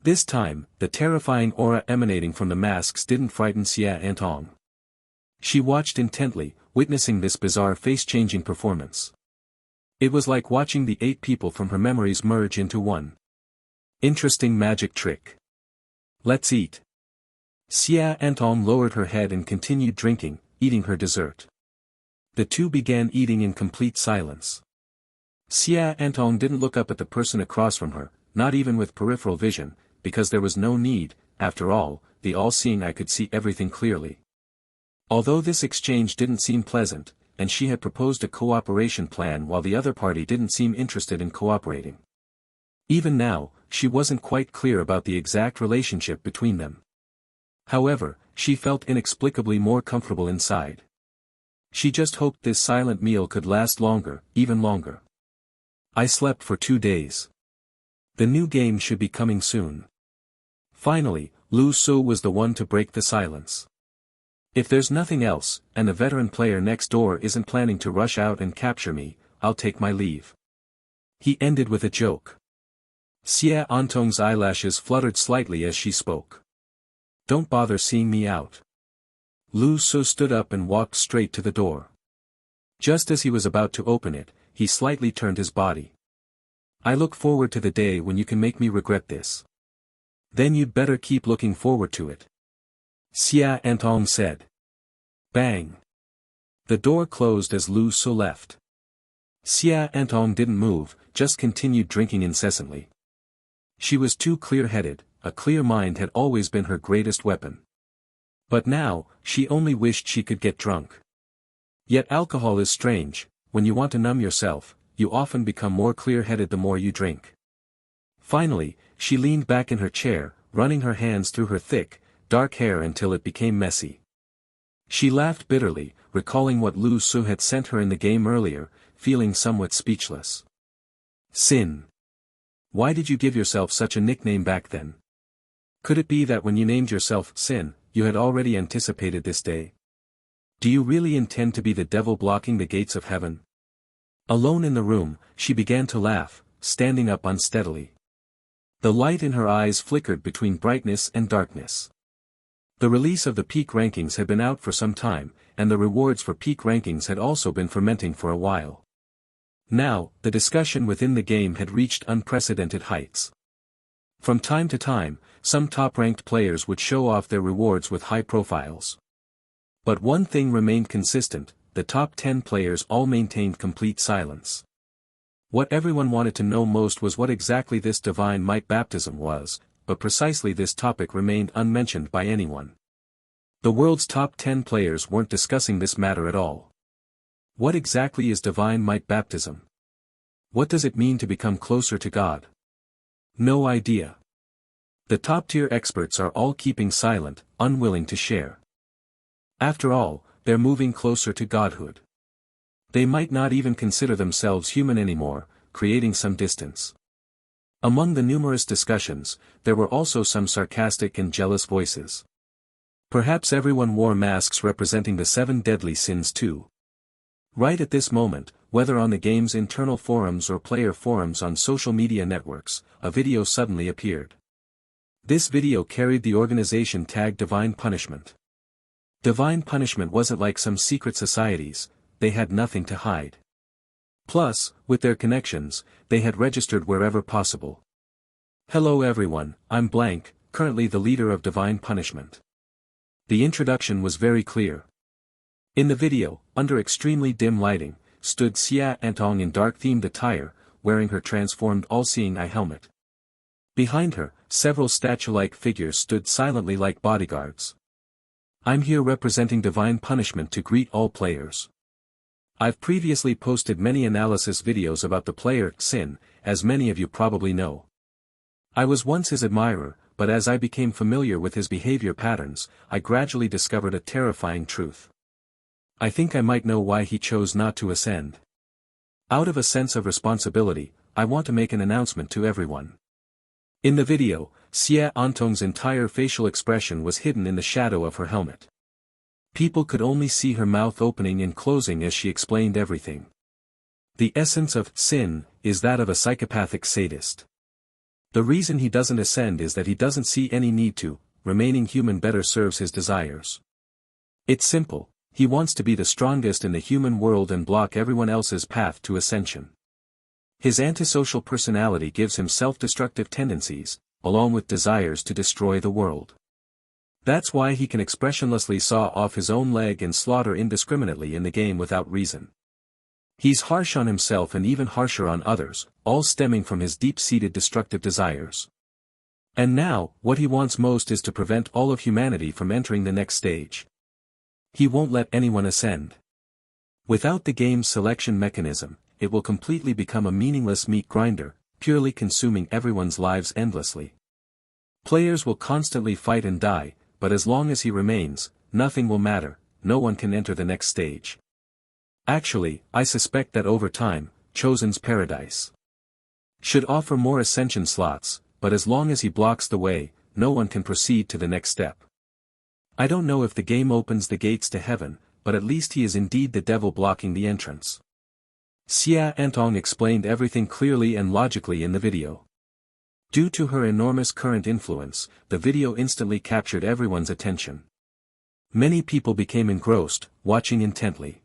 This time, the terrifying aura emanating from the masks didn't frighten Xia Antong. She watched intently, witnessing this bizarre face-changing performance. It was like watching the 8 people from her memories merge into one. Interesting magic trick. Let's eat. Xia Antong lowered her head and continued drinking, eating her dessert. The two began eating in complete silence. Xia Antong didn't look up at the person across from her, not even with peripheral vision, because there was no need, after all, the all-seeing eye could see everything clearly. Although this exchange didn't seem pleasant, and she had proposed a cooperation plan while the other party didn't seem interested in cooperating. Even now, she wasn't quite clear about the exact relationship between them. However, she felt inexplicably more comfortable inside. She just hoped this silent meal could last longer, even longer. I slept for 2 days. The new game should be coming soon. Finally, Lu Su was the one to break the silence. If there's nothing else, and the veteran player next door isn't planning to rush out and capture me, I'll take my leave. He ended with a joke. Xie Antong's eyelashes fluttered slightly as she spoke. Don't bother seeing me out. Lu Su stood up and walked straight to the door. Just as he was about to open it, he slightly turned his body. I look forward to the day when you can make me regret this. Then you'd better keep looking forward to it. Xie Antong said. Bang. The door closed as Lu Su left. Xie Antong didn't move, just continued drinking incessantly. She was too clear-headed, a clear mind had always been her greatest weapon. But now, she only wished she could get drunk. Yet alcohol is strange, when you want to numb yourself, you often become more clear-headed the more you drink. Finally, she leaned back in her chair, running her hands through her thick, dark hair until it became messy. She laughed bitterly, recalling what Lu Su had sent her in the game earlier, feeling somewhat speechless. Sin. Why did you give yourself such a nickname back then? Could it be that when you named yourself Sin, you had already anticipated this day? Do you really intend to be the devil blocking the gates of heaven? Alone in the room, she began to laugh, standing up unsteadily. The light in her eyes flickered between brightness and darkness. The release of the peak rankings had been out for some time, and the rewards for peak rankings had also been fermenting for a while. Now, the discussion within the game had reached unprecedented heights. From time to time, some top-ranked players would show off their rewards with high profiles. But one thing remained consistent, the top 10 players all maintained complete silence. What everyone wanted to know most was what exactly this divine might baptism was, but precisely this topic remained unmentioned by anyone. The world's top 10 players weren't discussing this matter at all. What exactly is divine might baptism? What does it mean to become closer to God? No idea. The top-tier experts are all keeping silent, unwilling to share. After all, they're moving closer to godhood. They might not even consider themselves human anymore, creating some distance. Among the numerous discussions, there were also some sarcastic and jealous voices. Perhaps everyone wore masks representing the 7 deadly sins too. Right at this moment, whether on the game's internal forums or player forums on social media networks, a video suddenly appeared. This video carried the organization tag Divine Punishment. Divine Punishment wasn't like some secret societies, they had nothing to hide. Plus, with their connections, they had registered wherever possible. Hello everyone, I'm Blank, currently the leader of Divine Punishment. The introduction was very clear. In the video, under extremely dim lighting, stood Xie Antong in dark-themed attire, wearing her transformed all-seeing eye helmet. Behind her, several statue-like figures stood silently like bodyguards. I'm here representing Divine Punishment to greet all players. I've previously posted many analysis videos about the player, Sin, as many of you probably know. I was once his admirer, but as I became familiar with his behavior patterns, I gradually discovered a terrifying truth. I think I might know why he chose not to ascend. Out of a sense of responsibility, I want to make an announcement to everyone. In the video, Xie Antong's entire facial expression was hidden in the shadow of her helmet. People could only see her mouth opening and closing as she explained everything. The essence of Sin is that of a psychopathic sadist. The reason he doesn't ascend is that he doesn't see any need to, remaining human better serves his desires. It's simple, he wants to be the strongest in the human world and block everyone else's path to ascension. His antisocial personality gives him self-destructive tendencies, along with desires to destroy the world. That's why he can expressionlessly saw off his own leg and slaughter indiscriminately in the game without reason. He's harsh on himself and even harsher on others, all stemming from his deep-seated destructive desires. And now, what he wants most is to prevent all of humanity from entering the next stage. He won't let anyone ascend. Without the game's selection mechanism, it will completely become a meaningless meat grinder, purely consuming everyone's lives endlessly. Players will constantly fight and die, but as long as he remains, nothing will matter, no one can enter the next stage. Actually, I suspect that over time, Chosen's Paradise should offer more ascension slots, but as long as he blocks the way, no one can proceed to the next step. I don't know if the game opens the gates to heaven, but at least he is indeed the devil blocking the entrance. Xia explained everything clearly and logically in the video. Due to her enormous current influence, the video instantly captured everyone's attention. Many people became engrossed, watching intently.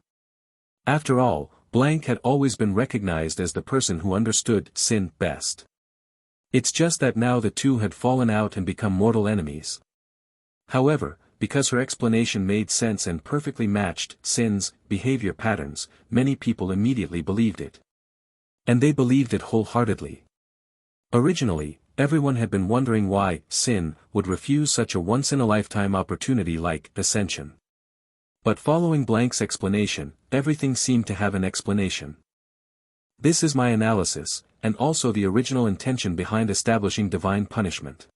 After all, Blank had always been recognized as the person who understood sin best. It's just that now the two had fallen out and become mortal enemies. However, because her explanation made sense and perfectly matched Sin's behavior patterns, many people immediately believed it. And they believed it wholeheartedly. Originally, everyone had been wondering why Sin would refuse such a once-in-a-lifetime opportunity like ascension. But following Blank's explanation, everything seemed to have an explanation. This is my analysis, and also the original intention behind establishing divine punishment.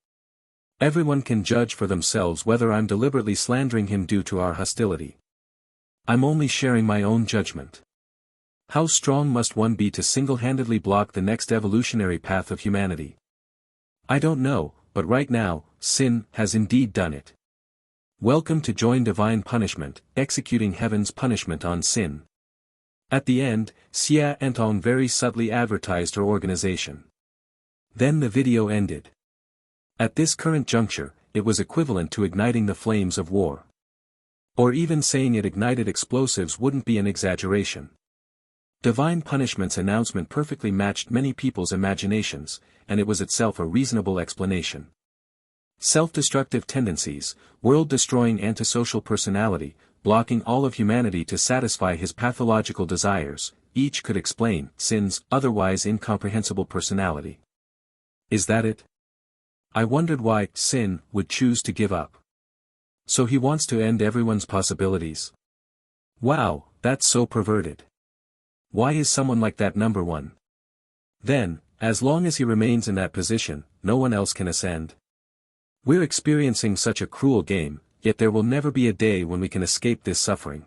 Everyone can judge for themselves whether I'm deliberately slandering him due to our hostility. I'm only sharing my own judgment. How strong must one be to single-handedly block the next evolutionary path of humanity? I don't know, but right now, Sin has indeed done it. Welcome to join divine punishment, executing heaven's punishment on Sin. At the end, Xia Entong very subtly advertised her organization. Then the video ended. At this current juncture, it was equivalent to igniting the flames of war. Or even saying it ignited explosives wouldn't be an exaggeration. Divine punishment's announcement perfectly matched many people's imaginations, and it was itself a reasonable explanation. Self-destructive tendencies, world-destroying antisocial personality, blocking all of humanity to satisfy his pathological desires, each could explain Sin's otherwise incomprehensible personality. Is that it? I wondered why Sin would choose to give up. So he wants to end everyone's possibilities. Wow, that's so perverted. Why is someone like that number one? Then, as long as he remains in that position, no one else can ascend. We're experiencing such a cruel game, yet there will never be a day when we can escape this suffering.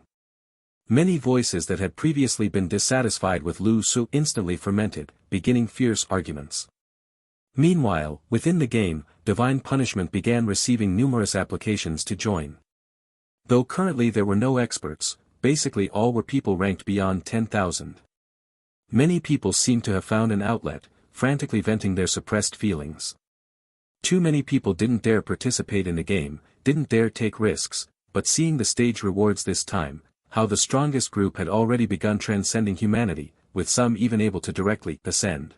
Many voices that had previously been dissatisfied with Lu Su instantly fermented, beginning fierce arguments. Meanwhile, within the game, divine punishment began receiving numerous applications to join. Though currently there were no experts, basically all were people ranked beyond 10,000. Many people seemed to have found an outlet, frantically venting their suppressed feelings. Too many people didn't dare participate in the game, didn't dare take risks, but seeing the stage rewards this time, how the strongest group had already begun transcending humanity, with some even able to directly ascend.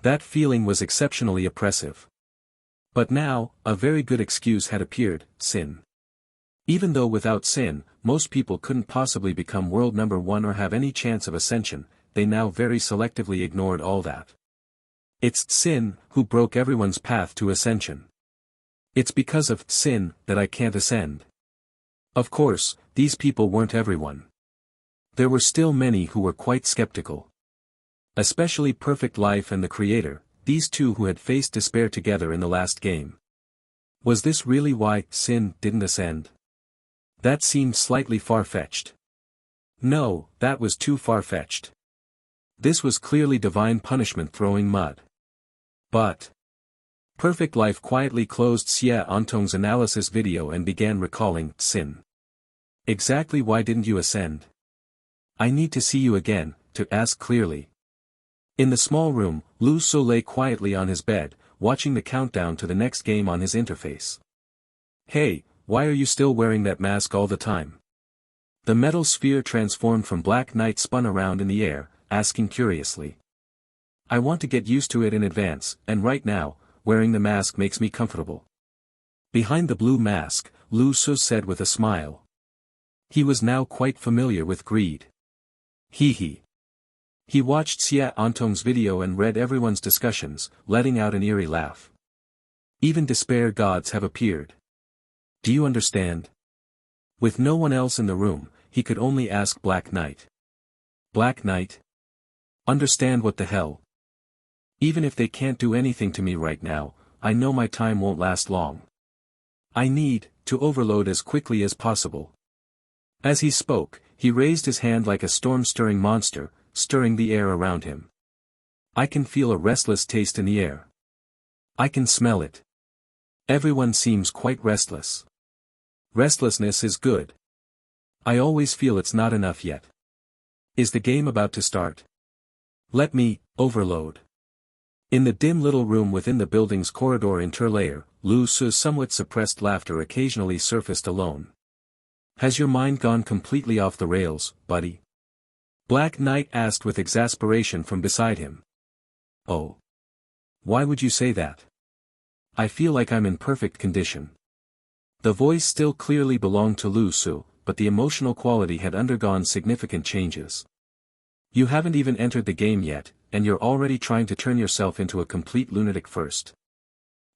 That feeling was exceptionally oppressive. But now, a very good excuse had appeared, Sin. Even though without Sin, most people couldn't possibly become world number one or have any chance of ascension, they now very selectively ignored all that. It's Sin who broke everyone's path to ascension. It's because of Sin that I can't ascend. Of course, these people weren't everyone. There were still many who were quite skeptical. Especially Perfect Life and the Creator, these two who had faced despair together in the last game. Was this really why Sin didn't ascend? That seemed slightly far-fetched. No, that was too far-fetched. This was clearly divine punishment throwing mud. But Perfect Life quietly closed Xia Entong's analysis video and began recalling Sin. Exactly why didn't you ascend? I need to see you again, to ask clearly. In the small room, Lu Su lay quietly on his bed, watching the countdown to the next game on his interface. Hey, why are you still wearing that mask all the time? The metal sphere transformed from Black Knight spun around in the air, asking curiously. I want to get used to it in advance, and right now, wearing the mask makes me comfortable. Behind the blue mask, Lu Su said with a smile. He was now quite familiar with greed. He watched Xia Entong's video and read everyone's discussions, letting out an eerie laugh. Even despair gods have appeared. Do you understand? With no one else in the room, he could only ask Black Knight. Black Knight? Understand what the hell? Even if they can't do anything to me right now, I know my time won't last long. I need to overload as quickly as possible. As he spoke, he raised his hand like a storm-stirring monster, stirring the air around him. I can feel a restless taste in the air. I can smell it. Everyone seems quite restless. Restlessness is good. I always feel it's not enough yet. Is the game about to start? Let me overload. In the dim little room within the building's corridor interlayer, Lu Su's somewhat suppressed laughter occasionally surfaced alone. Has your mind gone completely off the rails, buddy? Black Knight asked with exasperation from beside him. Oh. Why would you say that? I feel like I'm in perfect condition. The voice still clearly belonged to Lu Su, but the emotional quality had undergone significant changes. You haven't even entered the game yet, and you're already trying to turn yourself into a complete lunatic first.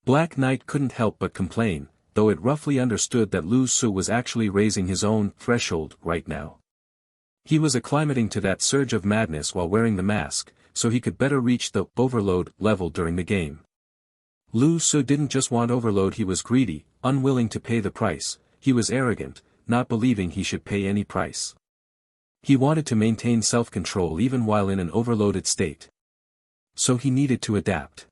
Black Knight couldn't help but complain, though it roughly understood that Lu Su was actually raising his own threshold right now. He was acclimating to that surge of madness while wearing the mask, so he could better reach the overload level during the game. Lu Su didn't just want overload, he was greedy, unwilling to pay the price. He was arrogant, not believing he should pay any price. He wanted to maintain self-control even while in an overloaded state. So he needed to adapt.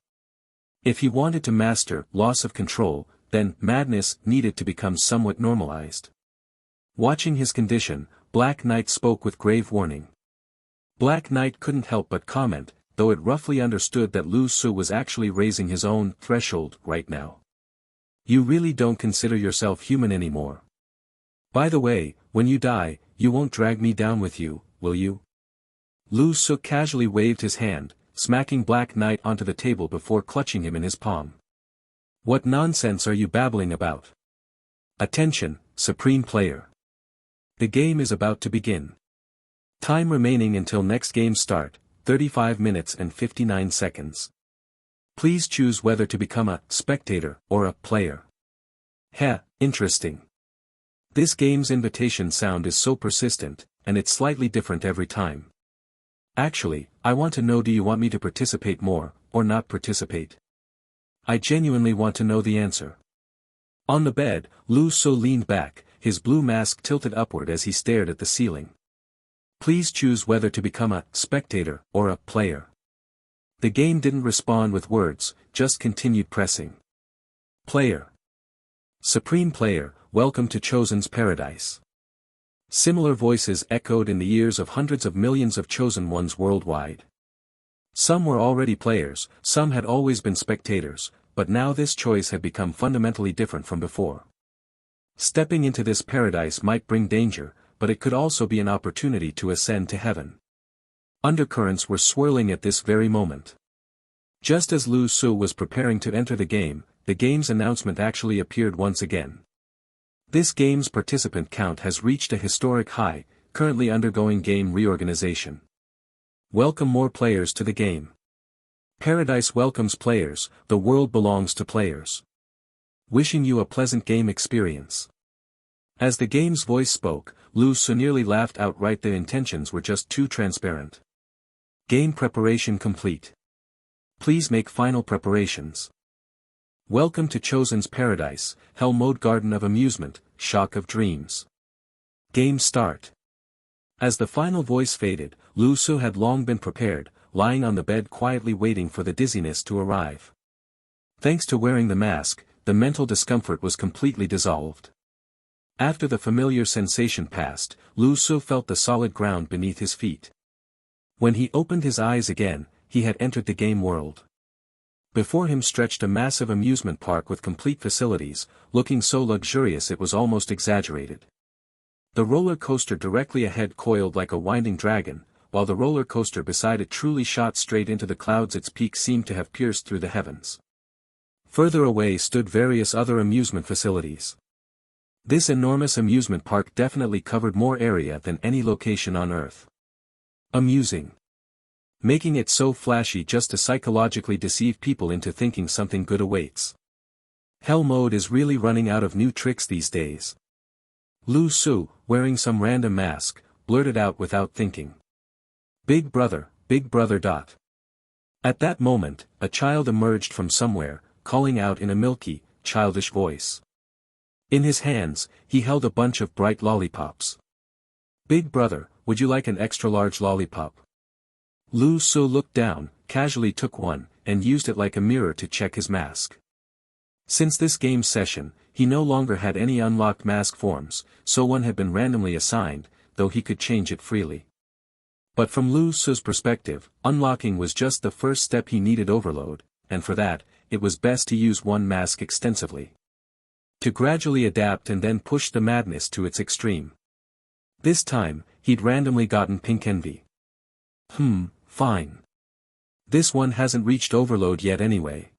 If he wanted to master loss of control, then madness needed to become somewhat normalized. Watching his condition, Black Knight spoke with grave warning. Black Knight couldn't help but comment, though it roughly understood that Lu Su was actually raising his own threshold right now. You really don't consider yourself human anymore. By the way, when you die, you won't drag me down with you, will you? Lu Su casually waved his hand, smacking Black Knight onto the table before clutching him in his palm. What nonsense are you babbling about? Attention, Supreme Player. The game is about to begin. Time remaining until next game start, 35 minutes and 59 seconds. Please choose whether to become a spectator or a player. Heh, interesting. This game's invitation sound is so persistent, and it's slightly different every time. Actually, I want to know, do you want me to participate more, or not participate? I genuinely want to know the answer. On the bed, Lu Su leaned back, his blue mask tilted upward as he stared at the ceiling. Please choose whether to become a spectator or a player. The game didn't respond with words, just continued pressing. Player. Supreme Player, welcome to Chosen's Paradise. Similar voices echoed in the ears of hundreds of millions of Chosen Ones worldwide. Some were already players, some had always been spectators, but now this choice had become fundamentally different from before. Stepping into this paradise might bring danger, but it could also be an opportunity to ascend to heaven. Undercurrents were swirling at this very moment. Just as Lu Su was preparing to enter the game's announcement actually appeared once again. This game's participant count has reached a historic high, currently undergoing game reorganization. Welcome more players to the game. Paradise welcomes players, the world belongs to players. Wishing you a pleasant game experience. As the game's voice spoke, Lu Su nearly laughed outright. Their intentions were just too transparent. Game preparation complete. Please make final preparations. Welcome to Chosen's Paradise, Hell Mode, Garden of Amusement, Shock of Dreams. Game start. As the final voice faded, Lu Su had long been prepared, lying on the bed quietly waiting for the dizziness to arrive. Thanks to wearing the mask, the mental discomfort was completely dissolved. After the familiar sensation passed, Lu Su felt the solid ground beneath his feet. When he opened his eyes again, he had entered the game world. Before him stretched a massive amusement park with complete facilities, looking so luxurious it was almost exaggerated. The roller coaster directly ahead coiled like a winding dragon, while the roller coaster beside it truly shot straight into the clouds. Its peak seemed to have pierced through the heavens. Further away stood various other amusement facilities. This enormous amusement park definitely covered more area than any location on Earth. Amusing. Making it so flashy just to psychologically deceive people into thinking something good awaits. Hell Mode is really running out of new tricks these days. Lu Su, wearing some random mask, blurted out without thinking. Big brother. At that moment, a child emerged from somewhere, calling out in a milky, childish voice. In his hands, he held a bunch of bright lollipops. Big brother, would you like an extra-large lollipop? Lu Su looked down, casually took one, and used it like a mirror to check his mask. Since this game's session, he no longer had any unlocked mask forms, so one had been randomly assigned, though he could change it freely. But from Lu Su's perspective, unlocking was just the first step. He needed overload, and for that, it was best to use one mask extensively. To gradually adapt and then push the madness to its extreme. This time, he'd randomly gotten Pink Envy. Fine. This one hasn't reached overload yet anyway.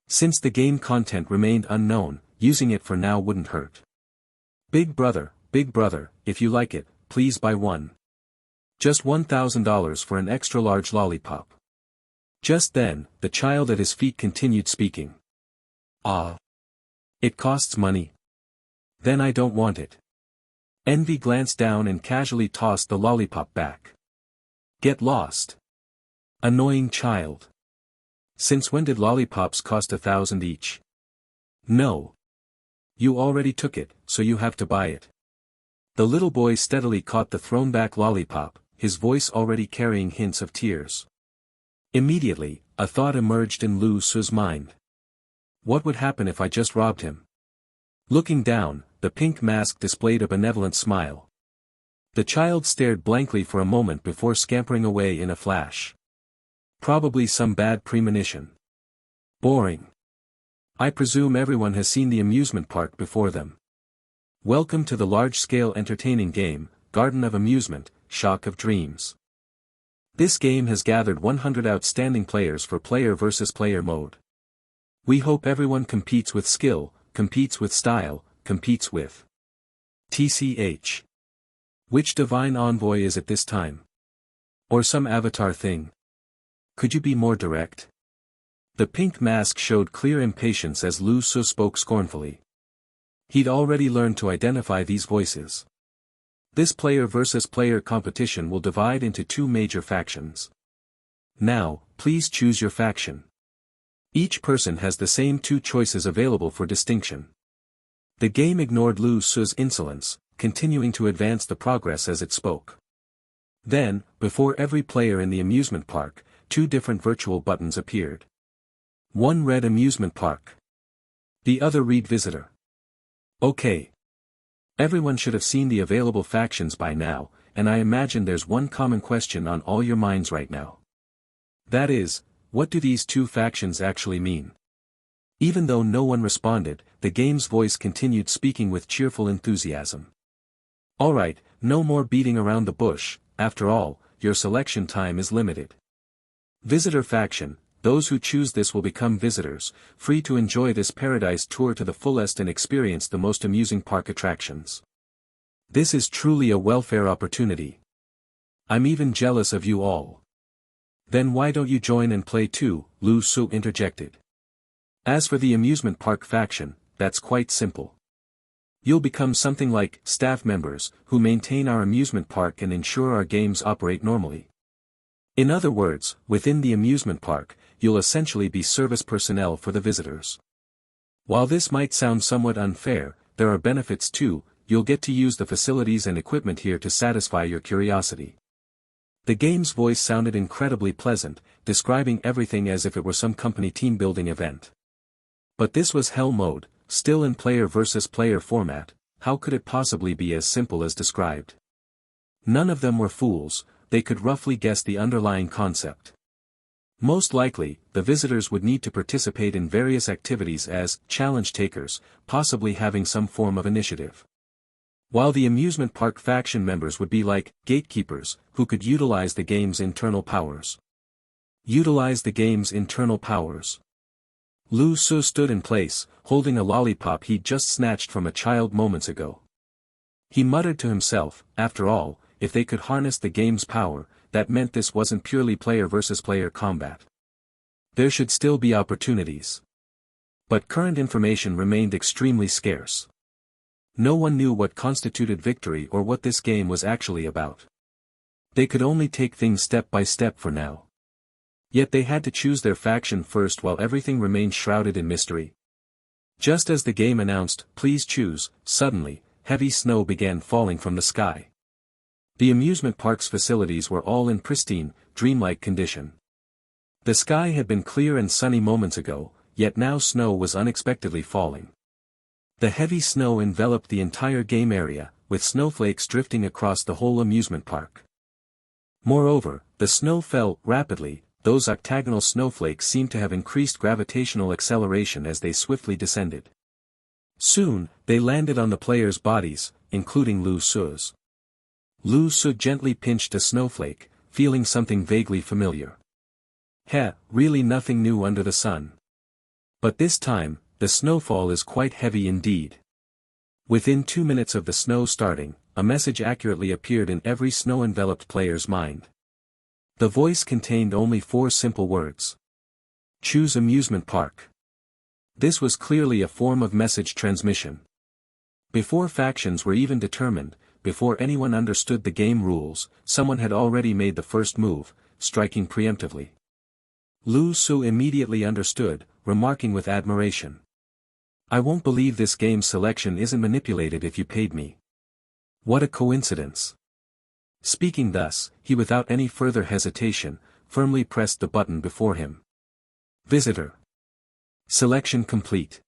Since the game content remained unknown, using it for now wouldn't hurt. Big brother, if you like it, please buy one. Just $1,000 for an extra-large lollipop. Just then, the child at his feet continued speaking. Ah. It costs money. Then I don't want it. Envy glanced down and casually tossed the lollipop back. Get lost. Annoying child. Since when did lollipops cost $1,000 each? No. You already took it, so you have to buy it. The little boy steadily caught the thrown-back lollipop, his voice already carrying hints of tears. Immediately, a thought emerged in Lu Su's mind. What would happen if I just robbed him? Looking down, the pink mask displayed a benevolent smile. The child stared blankly for a moment before scampering away in a flash. Probably some bad premonition. Boring. I presume everyone has seen the amusement park before them. Welcome to the large-scale entertaining game, Garden of Amusement, Shock of Dreams. This game has gathered 100 outstanding players for player versus player mode. We hope everyone competes with skill, competes with style, competes with TCH. Which divine envoy is it this time? Or some avatar thing? Could you be more direct? The pink mask showed clear impatience as Lu Su spoke scornfully. He'd already learned to identify these voices. This player versus player competition will divide into two major factions. Now, please choose your faction. Each person has the same two choices available for distinction. The game ignored Lu Su's insolence, continuing to advance the progress as it spoke. Then, before every player in the amusement park, two different virtual buttons appeared. One read Amusement Park. The other read Visitor. Okay. Everyone should have seen the available factions by now, and I imagine there's one common question on all your minds right now. That is, what do these two factions actually mean? Even though no one responded, the game's voice continued speaking with cheerful enthusiasm. Alright, no more beating around the bush, after all, your selection time is limited. Visitor faction, those who choose this will become visitors, free to enjoy this paradise tour to the fullest and experience the most amusing park attractions. This is truly a welfare opportunity. I'm even jealous of you all. Then why don't you join and play too, Lu Su interjected. As for the amusement park faction, that's quite simple. You'll become something like staff members, who maintain our amusement park and ensure our games operate normally. In other words, within the amusement park, you'll essentially be service personnel for the visitors. While this might sound somewhat unfair, there are benefits too. You'll get to use the facilities and equipment here to satisfy your curiosity. The game's voice sounded incredibly pleasant, describing everything as if it were some company team-building event. But this was hell mode, still in player versus player format. How could it possibly be as simple as described? None of them were fools. They could roughly guess the underlying concept. Most likely, the visitors would need to participate in various activities as challenge takers, possibly having some form of initiative. While the amusement park faction members would be like gatekeepers, who could utilize the game's internal powers. Utilize the game's internal powers. Lu Su stood in place, holding a lollipop he'd just snatched from a child moments ago. He muttered to himself, after all, if they could harness the game's power, that meant this wasn't purely player versus player combat. There should still be opportunities. But current information remained extremely scarce. No one knew what constituted victory or what this game was actually about. They could only take things step by step for now. Yet they had to choose their faction first while everything remained shrouded in mystery. Just as the game announced, "Please choose," suddenly, heavy snow began falling from the sky. The amusement park's facilities were all in pristine, dreamlike condition. The sky had been clear and sunny moments ago, yet now snow was unexpectedly falling. The heavy snow enveloped the entire game area, with snowflakes drifting across the whole amusement park. Moreover, the snow fell rapidly. Those octagonal snowflakes seemed to have increased gravitational acceleration as they swiftly descended. Soon, they landed on the players' bodies, including Lu Su's. Lu Su gently pinched a snowflake, feeling something vaguely familiar. Really nothing new under the sun. But this time, the snowfall is quite heavy indeed. Within 2 minutes of the snow starting, a message accurately appeared in every snow-enveloped player's mind. The voice contained only 4 simple words. Choose amusement park. This was clearly a form of message transmission. Before factions were even determined, before anyone understood the game rules, someone had already made the first move, striking preemptively. Lu Su immediately understood, remarking with admiration. I won't believe this game's selection isn't manipulated if you paid me. What a coincidence. Speaking thus, he without any further hesitation, firmly pressed the button before him. Visitor. Selection complete.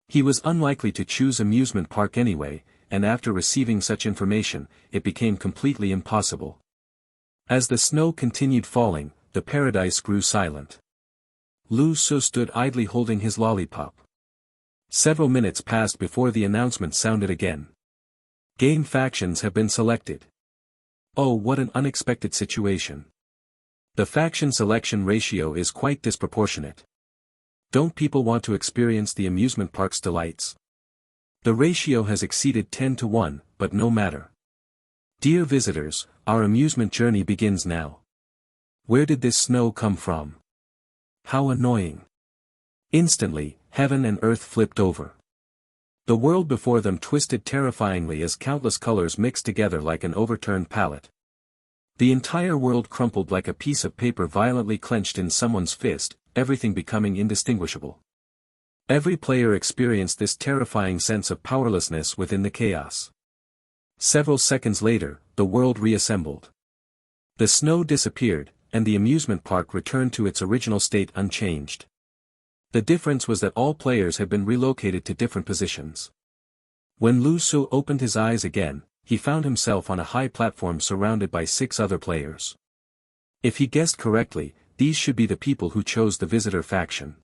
He was unlikely to choose amusement park anyway, and after receiving such information, it became completely impossible. As the snow continued falling, the paradise grew silent. Lu Su stood idly holding his lollipop. Several minutes passed before the announcement sounded again. Game factions have been selected. Oh, what an unexpected situation. The faction selection ratio is quite disproportionate. Don't people want to experience the amusement park's delights? The ratio has exceeded 10 to 1, but no matter. Dear visitors, our amusement journey begins now. Where did this snow come from? How annoying. Instantly, heaven and earth flipped over. The world before them twisted terrifyingly as countless colors mixed together like an overturned pallet. The entire world crumpled like a piece of paper violently clenched in someone's fist, everything becoming indistinguishable. Every player experienced this terrifying sense of powerlessness within the chaos. Several seconds later, the world reassembled. The snow disappeared, and the amusement park returned to its original state unchanged. The difference was that all players had been relocated to different positions. When Lu Su opened his eyes again, he found himself on a high platform surrounded by 6 other players. If he guessed correctly, these should be the people who chose the visitor faction.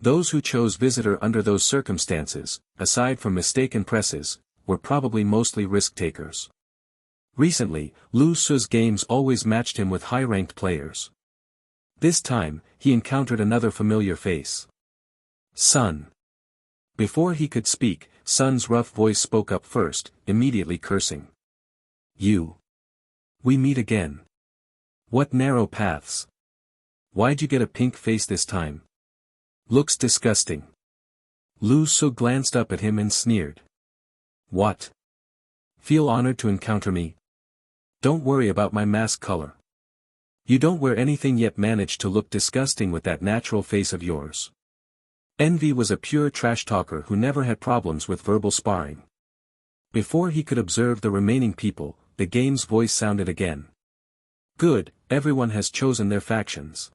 Those who chose visitor under those circumstances, aside from mistaken presses, were probably mostly risk-takers. Recently, Lu Su's games always matched him with high-ranked players. This time, he encountered another familiar face. Sun. Before he could speak, Sun's rough voice spoke up first, immediately cursing. You. We meet again. What narrow paths. Why'd you get a pink face this time? Looks disgusting. Lu Su glanced up at him and sneered. What? Feel honored to encounter me? Don't worry about my mask color. You don't wear anything yet manage to look disgusting with that natural face of yours. Envy was a pure trash talker who never had problems with verbal sparring. Before he could observe the remaining people, the game's voice sounded again. Good, everyone has chosen their factions.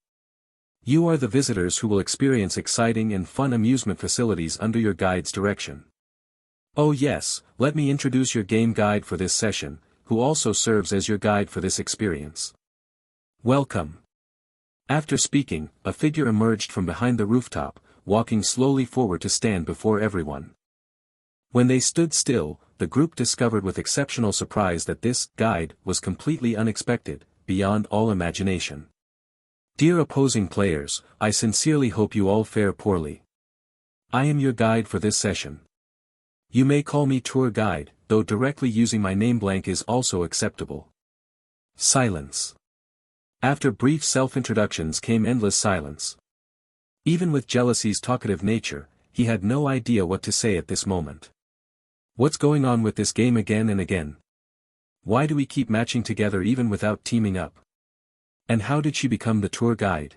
You are the visitors who will experience exciting and fun amusement facilities under your guide's direction. Oh yes, let me introduce your game guide for this session, who also serves as your guide for this experience. Welcome. After speaking, a figure emerged from behind the rooftop, walking slowly forward to stand before everyone. When they stood still, the group discovered with exceptional surprise that this guide was completely unexpected, beyond all imagination. Dear opposing players, I sincerely hope you all fare poorly. I am your guide for this session. You may call me tour guide, though directly using my name blank is also acceptable. Silence. After brief self-introductions came endless silence. Even with Jealousy's talkative nature, he had no idea what to say at this moment. What's going on with this game again and again? Why do we keep matching together even without teaming up? And how did she become the tour guide?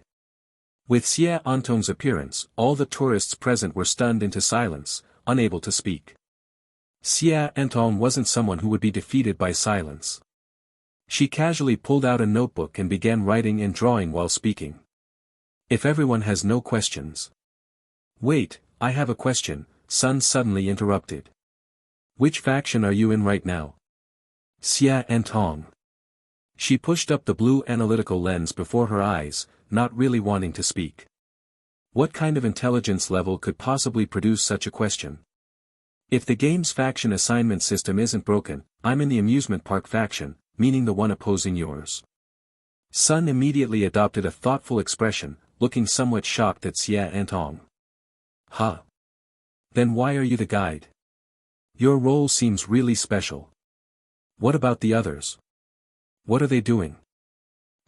With Xie Antong's appearance, all the tourists present were stunned into silence, unable to speak. Xie Antong wasn't someone who would be defeated by silence. She casually pulled out a notebook and began writing and drawing while speaking. If everyone has no questions. Wait, I have a question, Sun suddenly interrupted. Which faction are you in right now? Xia and Tong. She pushed up the blue analytical lens before her eyes, not really wanting to speak. What kind of intelligence level could possibly produce such a question? If the game's faction assignment system isn't broken, I'm in the amusement park faction, meaning the one opposing yours. Sun immediately adopted a thoughtful expression, looking somewhat shocked at Xia and Tong. Huh? Then why are you the guide? Your role seems really special. What about the others? What are they doing?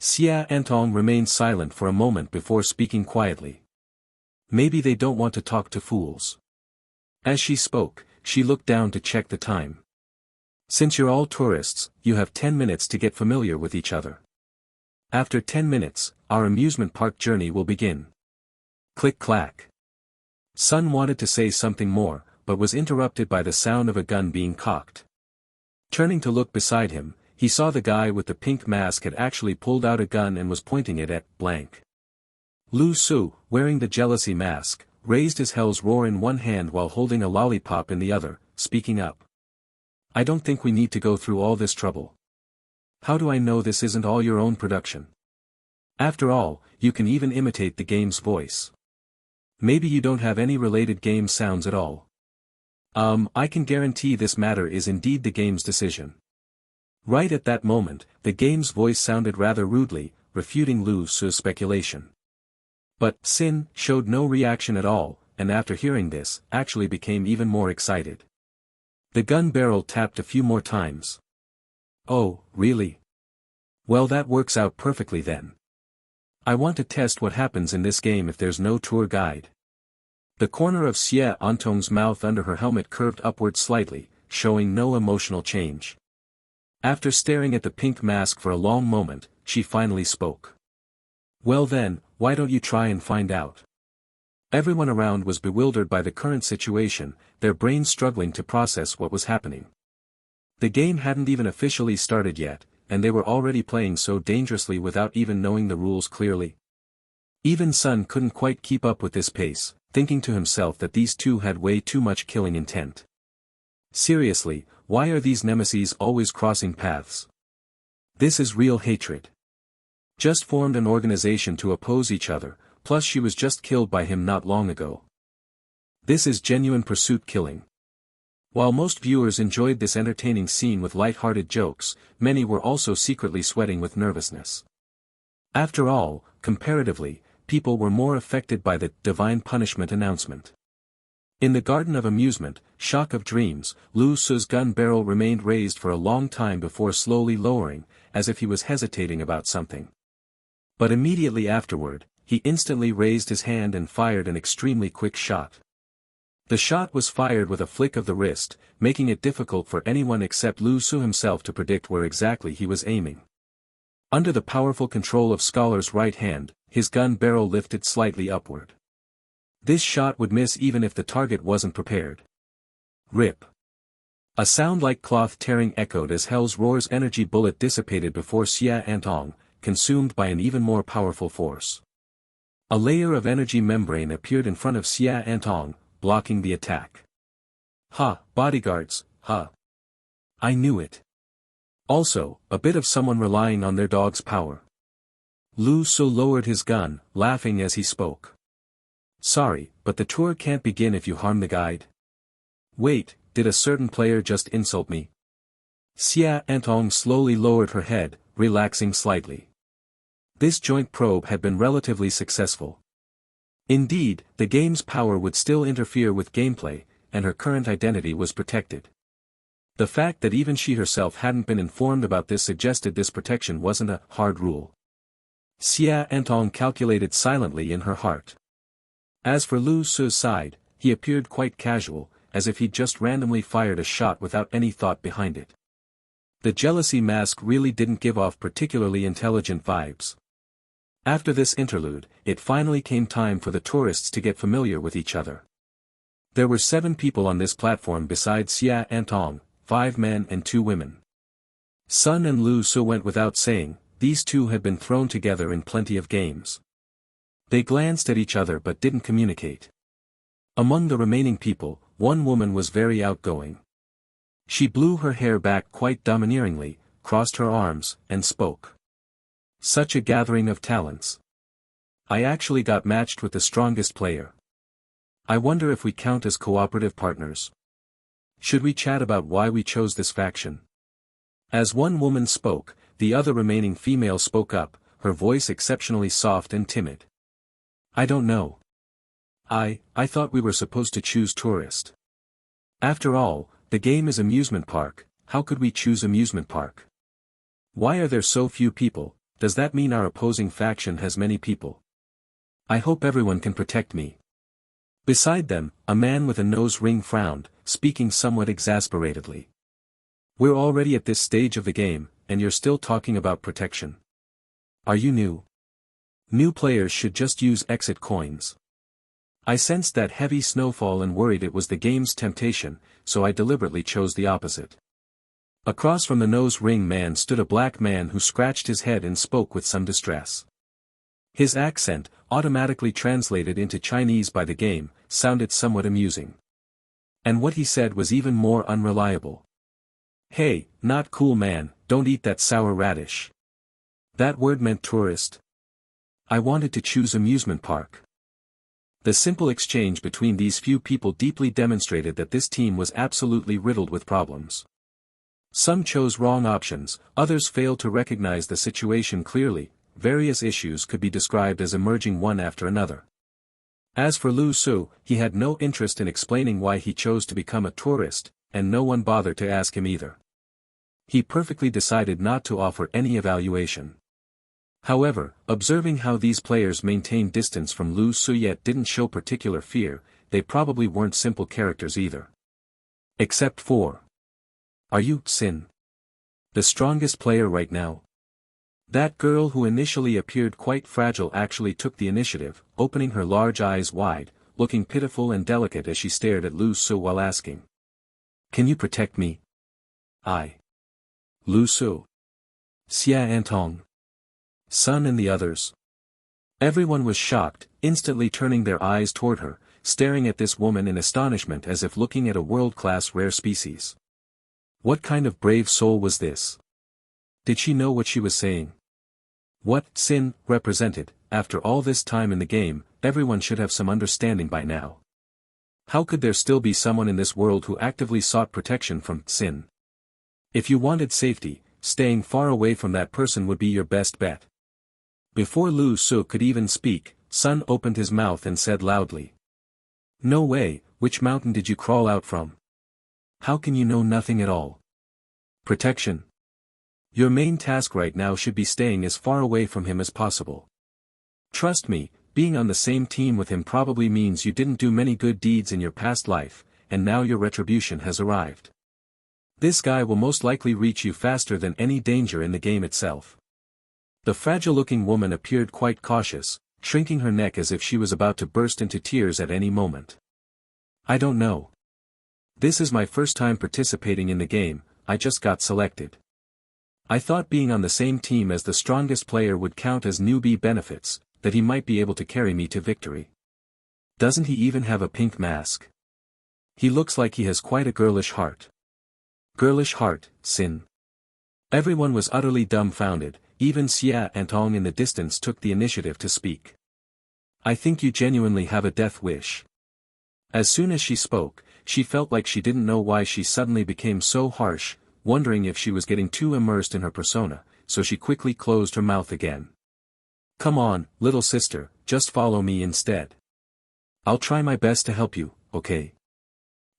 Xia and Tong remained silent for a moment before speaking quietly. Maybe they don't want to talk to fools. As she spoke, she looked down to check the time. Since you're all tourists, you have 10 minutes to get familiar with each other. After 10 minutes, our amusement park journey will begin. Click-clack. Sun wanted to say something more, but was interrupted by the sound of a gun being cocked. Turning to look beside him, he saw the guy with the pink mask had actually pulled out a gun and was pointing it at blank. Lu Su, wearing the jealousy mask, raised his hell's roar in one hand while holding a lollipop in the other, speaking up. I don't think we need to go through all this trouble. How do I know this isn't all your own production? After all, you can even imitate the game's voice. Maybe you don't have any related game sounds at all. I can guarantee this matter is indeed the game's decision. Right at that moment, the game's voice sounded rather rudely, refuting Lu Su's speculation. But Sin showed no reaction at all, and after hearing this, actually became even more excited. The gun barrel tapped a few more times. Oh, really? Well, that works out perfectly then. I want to test what happens in this game if there's no tour guide. The corner of Xie Antong's mouth under her helmet curved upward slightly, showing no emotional change. After staring at the pink mask for a long moment, she finally spoke. Well then, why don't you try and find out? Everyone around was bewildered by the current situation, their brains struggling to process what was happening. The game hadn't even officially started yet, and they were already playing so dangerously without even knowing the rules clearly. Even Sun couldn't quite keep up with this pace, thinking to himself that these two had way too much killing intent. Seriously, why are these nemeses always crossing paths? This is real hatred. Just formed an organization to oppose each other, plus she was just killed by him not long ago. This is genuine pursuit killing. While most viewers enjoyed this entertaining scene with light-hearted jokes, many were also secretly sweating with nervousness. After all, comparatively, people were more affected by the divine punishment announcement. In the Garden of Amusement, Shock of Dreams, Lu Su's gun barrel remained raised for a long time before slowly lowering, as if he was hesitating about something. But immediately afterward, he instantly raised his hand and fired an extremely quick shot. The shot was fired with a flick of the wrist, making it difficult for anyone except Lu Su himself to predict where exactly he was aiming. Under the powerful control of Scholar's right hand, his gun barrel lifted slightly upward. This shot would miss even if the target wasn't prepared. Rip. A sound like cloth tearing echoed as Hell's Roar's energy bullet dissipated before Xia Antong, consumed by an even more powerful force. A layer of energy membrane appeared in front of Xia Antong, blocking the attack. Ha, bodyguards, ha. I knew it. Also, a bit of someone relying on their dog's power. Lu Su lowered his gun, laughing as he spoke. Sorry, but the tour can't begin if you harm the guide. Wait, did a certain player just insult me? Xia Antong slowly lowered her head, relaxing slightly. This joint probe had been relatively successful. Indeed, the game's power would still interfere with gameplay, and her current identity was protected. The fact that even she herself hadn't been informed about this suggested this protection wasn't a hard rule. Xia Antong calculated silently in her heart. As for Lu Su's side, he appeared quite casual, as if he'd just randomly fired a shot without any thought behind it. The jealousy mask really didn't give off particularly intelligent vibes. After this interlude, it finally came time for the tourists to get familiar with each other. There were 7 people on this platform besides Xia Antong, 5 men and 2 women. Sun and Lu Su went without saying, these two had been thrown together in plenty of games. They glanced at each other but didn't communicate. Among the remaining people, one woman was very outgoing. She blew her hair back quite domineeringly, crossed her arms, and spoke. Such a gathering of talents. I actually got matched with the strongest player. I wonder if we count as cooperative partners. Should we chat about why we chose this faction? As one woman spoke, the other remaining female spoke up, her voice exceptionally soft and timid. I don't know. I thought we were supposed to choose tourist. After all, the game is amusement park, how could we choose amusement park? Why are there so few people? Does that mean our opposing faction has many people? I hope everyone can protect me. Beside them, a man with a nose ring frowned, speaking somewhat exasperatedly. We're already at this stage of the game, and you're still talking about protection. Are you new? New players should just use exit coins. I sensed that heavy snowfall and worried it was the game's temptation, so I deliberately chose the opposite. Across from the nose ring man stood a black man who scratched his head and spoke with some distress. His accent, automatically translated into Chinese by the game, sounded somewhat amusing. And what he said was even more unreliable. Hey, not cool man, don't eat that sour radish. That word meant tourist. I wanted to choose amusement park. The simple exchange between these few people deeply demonstrated that this team was absolutely riddled with problems. Some chose wrong options, others failed to recognize the situation clearly, various issues could be described as emerging one after another. As for Lu Su, he had no interest in explaining why he chose to become a tourist, and no one bothered to ask him either. He perfectly decided not to offer any evaluation. However, observing how these players maintained distance from Lu Su yet didn't show particular fear, they probably weren't simple characters either. Except for... Are you, Sin? The strongest player right now? That girl who initially appeared quite fragile actually took the initiative, opening her large eyes wide, looking pitiful and delicate as she stared at Lu Su while asking. Can you protect me? Lu Su. Xia Antong. Sun and the others. Everyone was shocked, instantly turning their eyes toward her, staring at this woman in astonishment as if looking at a world-class rare species. What kind of brave soul was this? Did she know what she was saying? What Sin represented, after all this time in the game, everyone should have some understanding by now. How could there still be someone in this world who actively sought protection from Sin? If you wanted safety, staying far away from that person would be your best bet. Before Lu Su could even speak, Sun opened his mouth and said loudly. No way, which mountain did you crawl out from? How can you know nothing at all? Protection. Your main task right now should be staying as far away from him as possible. Trust me, being on the same team with him probably means you didn't do many good deeds in your past life, and now your retribution has arrived. This guy will most likely reach you faster than any danger in the game itself. The fragile-looking woman appeared quite cautious, shrinking her neck as if she was about to burst into tears at any moment. I don't know. This is my first time participating in the game, I just got selected. I thought being on the same team as the strongest player would count as newbie benefits, that he might be able to carry me to victory. Doesn't he even have a pink mask? He looks like he has quite a girlish heart. Girlish heart, Sin. Everyone was utterly dumbfounded, even Xia Antong in the distance took the initiative to speak. I think you genuinely have a death wish. As soon as she spoke, she felt like she didn't know why she suddenly became so harsh, wondering if she was getting too immersed in her persona, so she quickly closed her mouth again. Come on, little sister, just follow me instead. I'll try my best to help you, okay?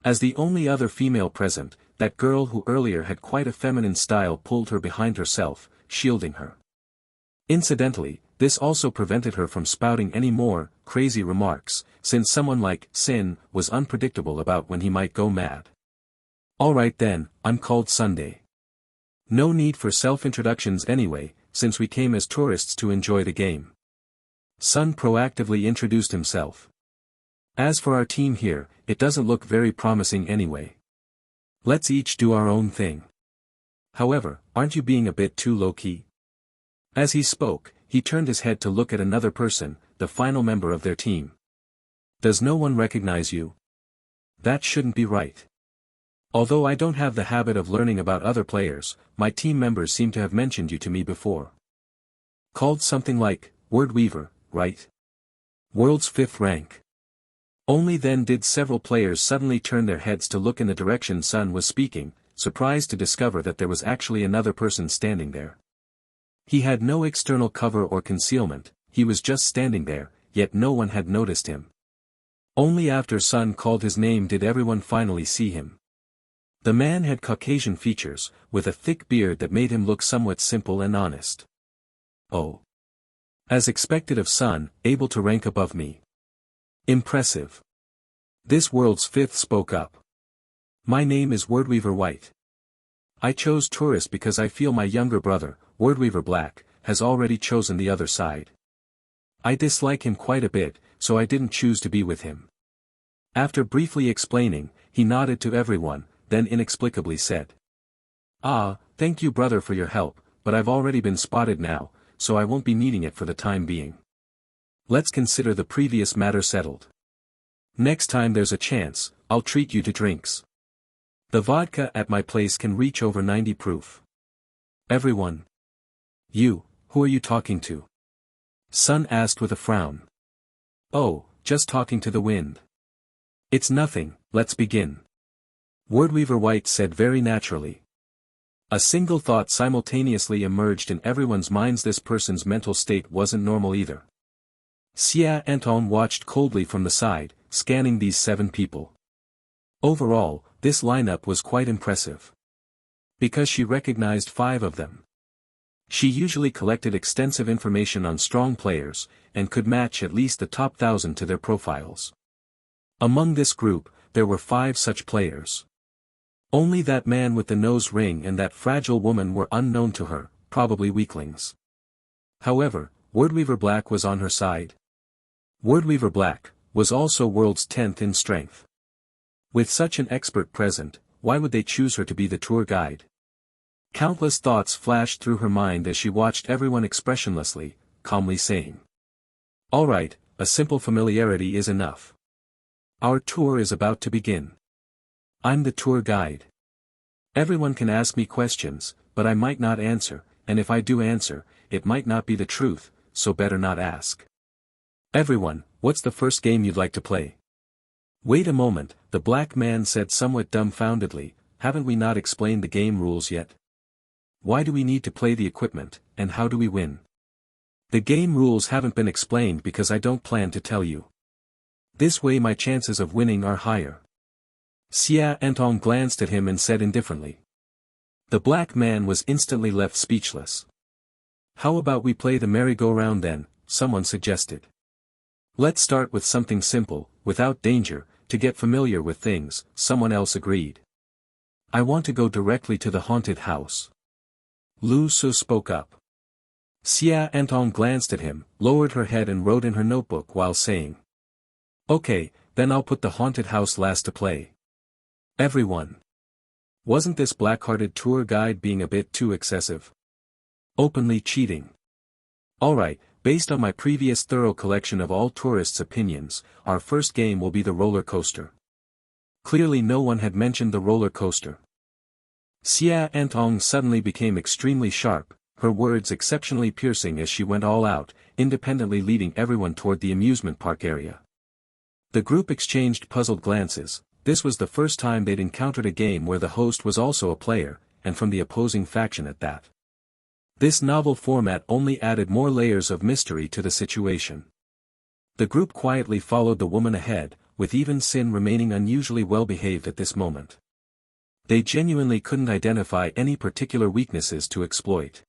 As the only other female present, that girl who earlier had quite a feminine style pulled her behind herself, shielding her. Incidentally, this also prevented her from spouting any more crazy remarks, since someone like Sin was unpredictable about when he might go mad. Alright then, I'm called Sunday. No need for self-introductions anyway, since we came as tourists to enjoy the game. Sun proactively introduced himself. As for our team here, it doesn't look very promising anyway. Let's each do our own thing. However, aren't you being a bit too low-key? As he spoke, he turned his head to look at another person, the final member of their team. Does no one recognize you? That shouldn't be right. Although I don't have the habit of learning about other players, my team members seem to have mentioned you to me before. Called something like, Word Weaver, right? World's 5th rank. Only then did several players suddenly turn their heads to look in the direction Sun was speaking, surprised to discover that there was actually another person standing there. He had no external cover or concealment, he was just standing there, yet no one had noticed him. Only after Sun called his name did everyone finally see him. The man had Caucasian features, with a thick beard that made him look somewhat simple and honest. Oh. As expected of Sun, able to rank above me. Impressive. This world's 5th spoke up. My name is Wordweaver White. I chose Tourist because I feel my younger brother, Wordweaver Black, has already chosen the other side. I dislike him quite a bit, so I didn't choose to be with him. After briefly explaining, he nodded to everyone, then inexplicably said. Ah, thank you brother for your help, but I've already been spotted now, so I won't be needing it for the time being. Let's consider the previous matter settled. Next time there's a chance, I'll treat you to drinks. The vodka at my place can reach over 90 proof. Everyone. You, who are you talking to? Sun asked with a frown. Oh, just talking to the wind. It's nothing, let's begin. Wordweaver White said very naturally. A single thought simultaneously emerged in everyone's minds: this person's mental state wasn't normal either. Xia Anton watched coldly from the side, scanning these 7 people. Overall, this lineup was quite impressive. Because she recognized 5 of them. She usually collected extensive information on strong players, and could match at least the top 1,000 to their profiles. Among this group, there were 5 such players. Only that man with the nose ring and that fragile woman were unknown to her, probably weaklings. However, Wordweaver Black was on her side. Wordweaver Black was also world's 10th in strength. With such an expert present, why would they choose her to be the tour guide? Countless thoughts flashed through her mind as she watched everyone expressionlessly, calmly saying. All right, a simple familiarity is enough. Our tour is about to begin. I'm the tour guide. Everyone can ask me questions, but I might not answer, and if I do answer, it might not be the truth, so better not ask. Everyone, what's the first game you'd like to play? Wait a moment, the black man said somewhat dumbfoundedly, haven't we not explained the game rules yet? Why do we need to play the equipment, and how do we win? The game rules haven't been explained because I don't plan to tell you. This way my chances of winning are higher. Xia Anton glanced at him and said indifferently. The black man was instantly left speechless. How about we play the merry-go-round then, someone suggested. Let's start with something simple, without danger, to get familiar with things, someone else agreed. I want to go directly to the haunted house. Lu Su spoke up. Xia Anton glanced at him, lowered her head and wrote in her notebook while saying. Okay, then I'll put the haunted house last to play. Everyone. Wasn't this black-hearted tour guide being a bit too excessive? Openly cheating. Alright, based on my previous thorough collection of all tourists' opinions, our first game will be the roller coaster. Clearly no one had mentioned the roller coaster. Xia Antong suddenly became extremely sharp, her words exceptionally piercing as she went all out, independently leading everyone toward the amusement park area. The group exchanged puzzled glances. This was the first time they'd encountered a game where the host was also a player, and from the opposing faction at that. This novel format only added more layers of mystery to the situation. The group quietly followed the woman ahead, with even Sin remaining unusually well-behaved at this moment. They genuinely couldn't identify any particular weaknesses to exploit.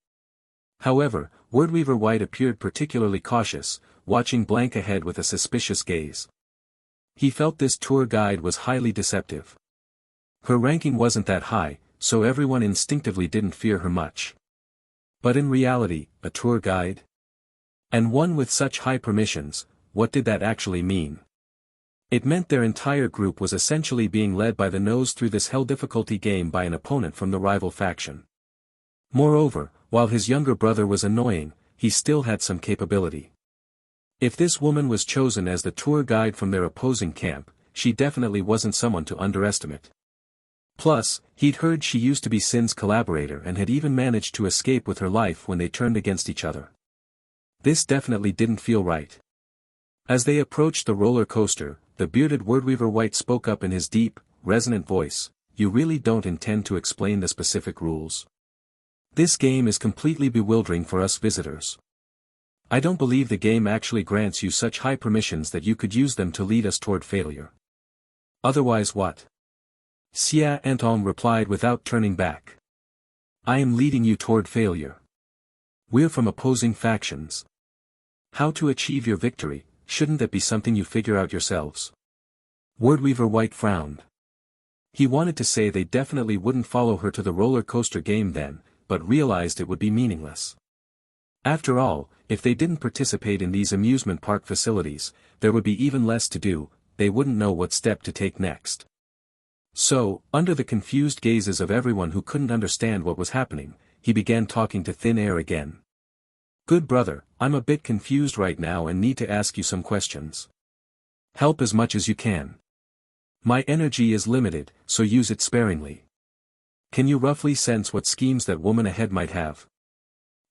However, Wordweaver White appeared particularly cautious, watching blank ahead with a suspicious gaze. He felt this tour guide was highly deceptive. Her ranking wasn't that high, so everyone instinctively didn't fear her much. But in reality, a tour guide? And one with such high permissions, what did that actually mean? It meant their entire group was essentially being led by the nose through this hell difficulty game by an opponent from the rival faction. Moreover, while his younger brother was annoying, he still had some capability. If this woman was chosen as the tour guide from their opposing camp, she definitely wasn't someone to underestimate. Plus, he'd heard she used to be Sin's collaborator and had even managed to escape with her life when they turned against each other. This definitely didn't feel right. As they approached the roller coaster, the bearded Wordweaver White spoke up in his deep, resonant voice, "You really don't intend to explain the specific rules? This game is completely bewildering for us visitors. I don't believe the game actually grants you such high permissions that you could use them to lead us toward failure. Otherwise what?" Xia Antong replied without turning back. "I am leading you toward failure. We're from opposing factions. How to achieve your victory, shouldn't that be something you figure out yourselves?" Wordweaver White frowned. He wanted to say they definitely wouldn't follow her to the roller coaster game then, but realized it would be meaningless. After all, if they didn't participate in these amusement park facilities, there would be even less to do, they wouldn't know what step to take next. So, under the confused gazes of everyone who couldn't understand what was happening, he began talking to thin air again. "Good brother, I'm a bit confused right now and need to ask you some questions. Help as much as you can. My energy is limited, so use it sparingly. Can you roughly sense what schemes that woman ahead might have?"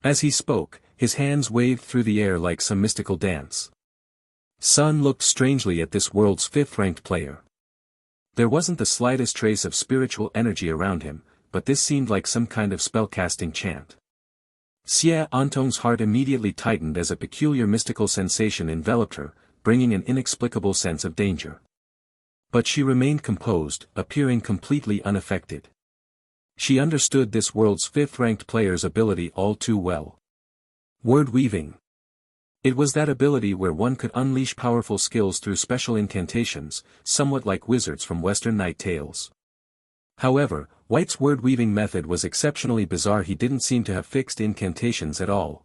As he spoke, his hands waved through the air like some mystical dance. Sun looked strangely at this world's fifth-ranked player. There wasn't the slightest trace of spiritual energy around him, but this seemed like some kind of spellcasting chant. Xia Antong's heart immediately tightened as a peculiar mystical sensation enveloped her, bringing an inexplicable sense of danger. But she remained composed, appearing completely unaffected. She understood this world's fifth-ranked player's ability all too well. Word weaving. It was that ability where one could unleash powerful skills through special incantations, somewhat like wizards from Western Night Tales. However, White's word-weaving method was exceptionally bizarre. He didn't seem to have fixed incantations at all.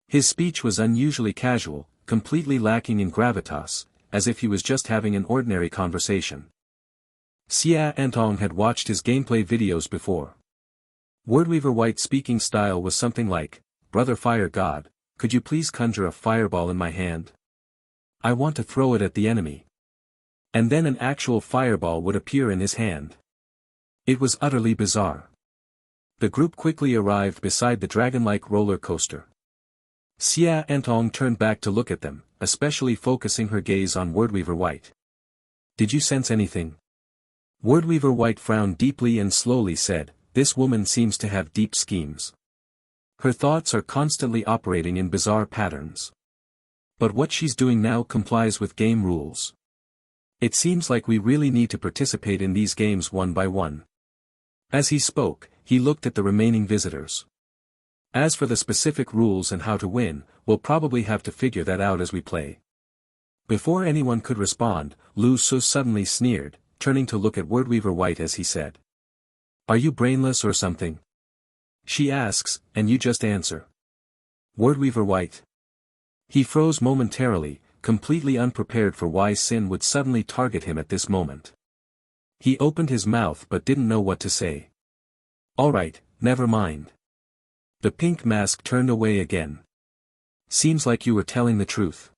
His speech was unusually casual, completely lacking in gravitas, as if he was just having an ordinary conversation. Xia Antong had watched his gameplay videos before. Wordweaver White's speaking style was something like, "Brother Fire God, could you please conjure a fireball in my hand? I want to throw it at the enemy." And then an actual fireball would appear in his hand. It was utterly bizarre. The group quickly arrived beside the dragon-like roller coaster. Xia Antong turned back to look at them, especially focusing her gaze on Wordweaver White. "Did you sense anything?" Wordweaver White frowned deeply and slowly said, "This woman seems to have deep schemes. Her thoughts are constantly operating in bizarre patterns. But what she's doing now complies with game rules. It seems like we really need to participate in these games one by one." As he spoke, he looked at the remaining visitors. "As for the specific rules and how to win, we'll probably have to figure that out as we play." Before anyone could respond, Lu Su suddenly sneered, turning to look at Wordweaver White as he said, "Are you brainless or something? She asks, and you just answer." Wordweaver White. He froze momentarily, completely unprepared for why Sin would suddenly target him at this moment. He opened his mouth but didn't know what to say. "All right, never mind." The pink mask turned away again. "Seems like you were telling the truth.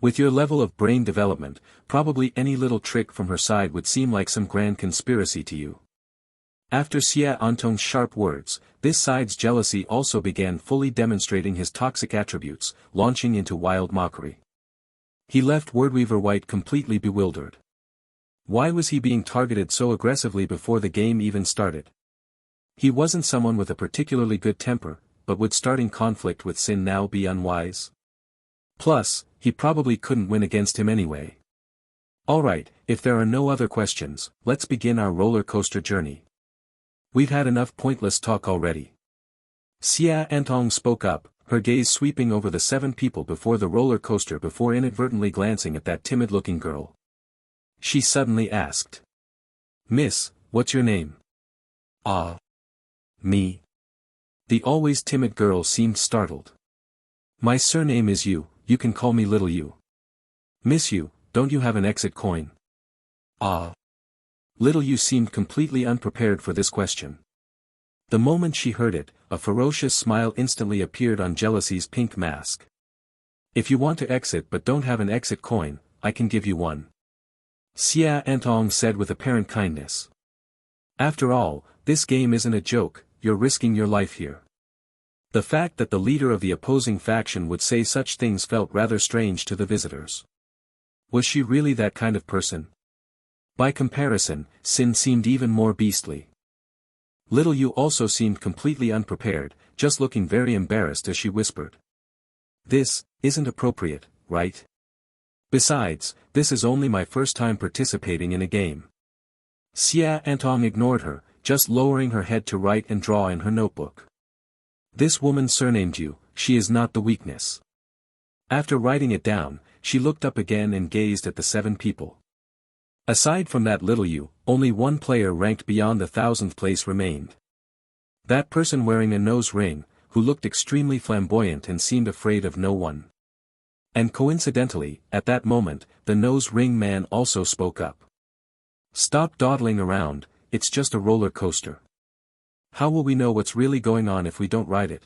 With your level of brain development, probably any little trick from her side would seem like some grand conspiracy to you." After Xia Antong's sharp words, this side's jealousy also began fully demonstrating his toxic attributes, launching into wild mockery. He left Wordweaver White completely bewildered. Why was he being targeted so aggressively before the game even started? He wasn't someone with a particularly good temper, but would starting conflict with Sin now be unwise? Plus, he probably couldn't win against him anyway. "Alright, if there are no other questions, let's begin our roller coaster journey. We've had enough pointless talk already." Xia Antong spoke up, her gaze sweeping over the 7 people before the roller coaster before inadvertently glancing at that timid-looking girl. She suddenly asked, "Miss, what's your name?" "Ah. Me?" The always timid girl seemed startled. "My surname is Yu, you can call me Little Yu." "Miss Yu, don't you have an exit coin?" "Ah." Little Yu seemed completely unprepared for this question. The moment she heard it, a ferocious smile instantly appeared on Jealousy's pink mask. If you want to exit but don't have an exit coin, I can give you one. Semi-Invincible said with apparent kindness. After all, this game isn't a joke, you're risking your life here. The fact that the leader of the opposing faction would say such things felt rather strange to the visitors. Was she really that kind of person? By comparison, Sin seemed even more beastly. Little Yu also seemed completely unprepared, just looking very embarrassed as she whispered. This isn't appropriate, right? Besides, this is only my first time participating in a game. Semi-Invincible ignored her, just lowering her head to write and draw in her notebook. This woman surnamed you, she is not the weakness. After writing it down, she looked up again and gazed at the 7 people. Aside from that Little Yu, only one player ranked beyond the 1000th place remained. That person wearing a nose ring, who looked extremely flamboyant and seemed afraid of no one. And coincidentally, at that moment, the nose ring man also spoke up. Stop dawdling around, it's just a roller coaster. How will we know what's really going on if we don't ride it?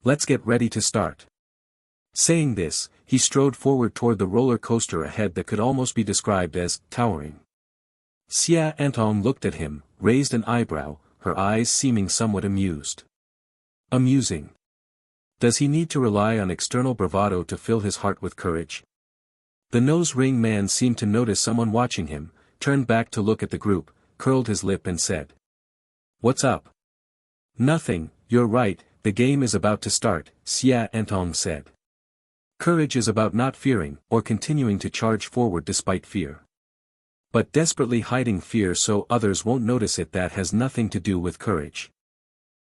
Let's get ready to start. Saying this, he strode forward toward the roller coaster ahead that could almost be described as towering. Semi-Invincible looked at him, raised an eyebrow, her eyes seeming somewhat amused. Amusing. Does he need to rely on external bravado to fill his heart with courage? The nose ring man seemed to notice someone watching him, turned back to look at the group, curled his lip and said. What's up? Nothing, you're right, the game is about to start, Semi-Invincible said. Courage is about not fearing, or continuing to charge forward despite fear. But desperately hiding fear so others won't notice it, that has nothing to do with courage.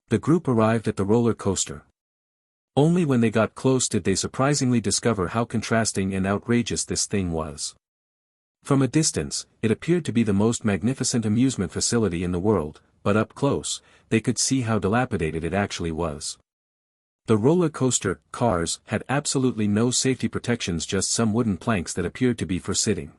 The group arrived at the roller coaster. Only when they got close did they surprisingly discover how contrasting and outrageous this thing was. From a distance, it appeared to be the most magnificent amusement facility in the world, but up close, they could see how dilapidated it actually was. The roller coaster cars had absolutely no safety protections, just some wooden planks that appeared to be for sitting.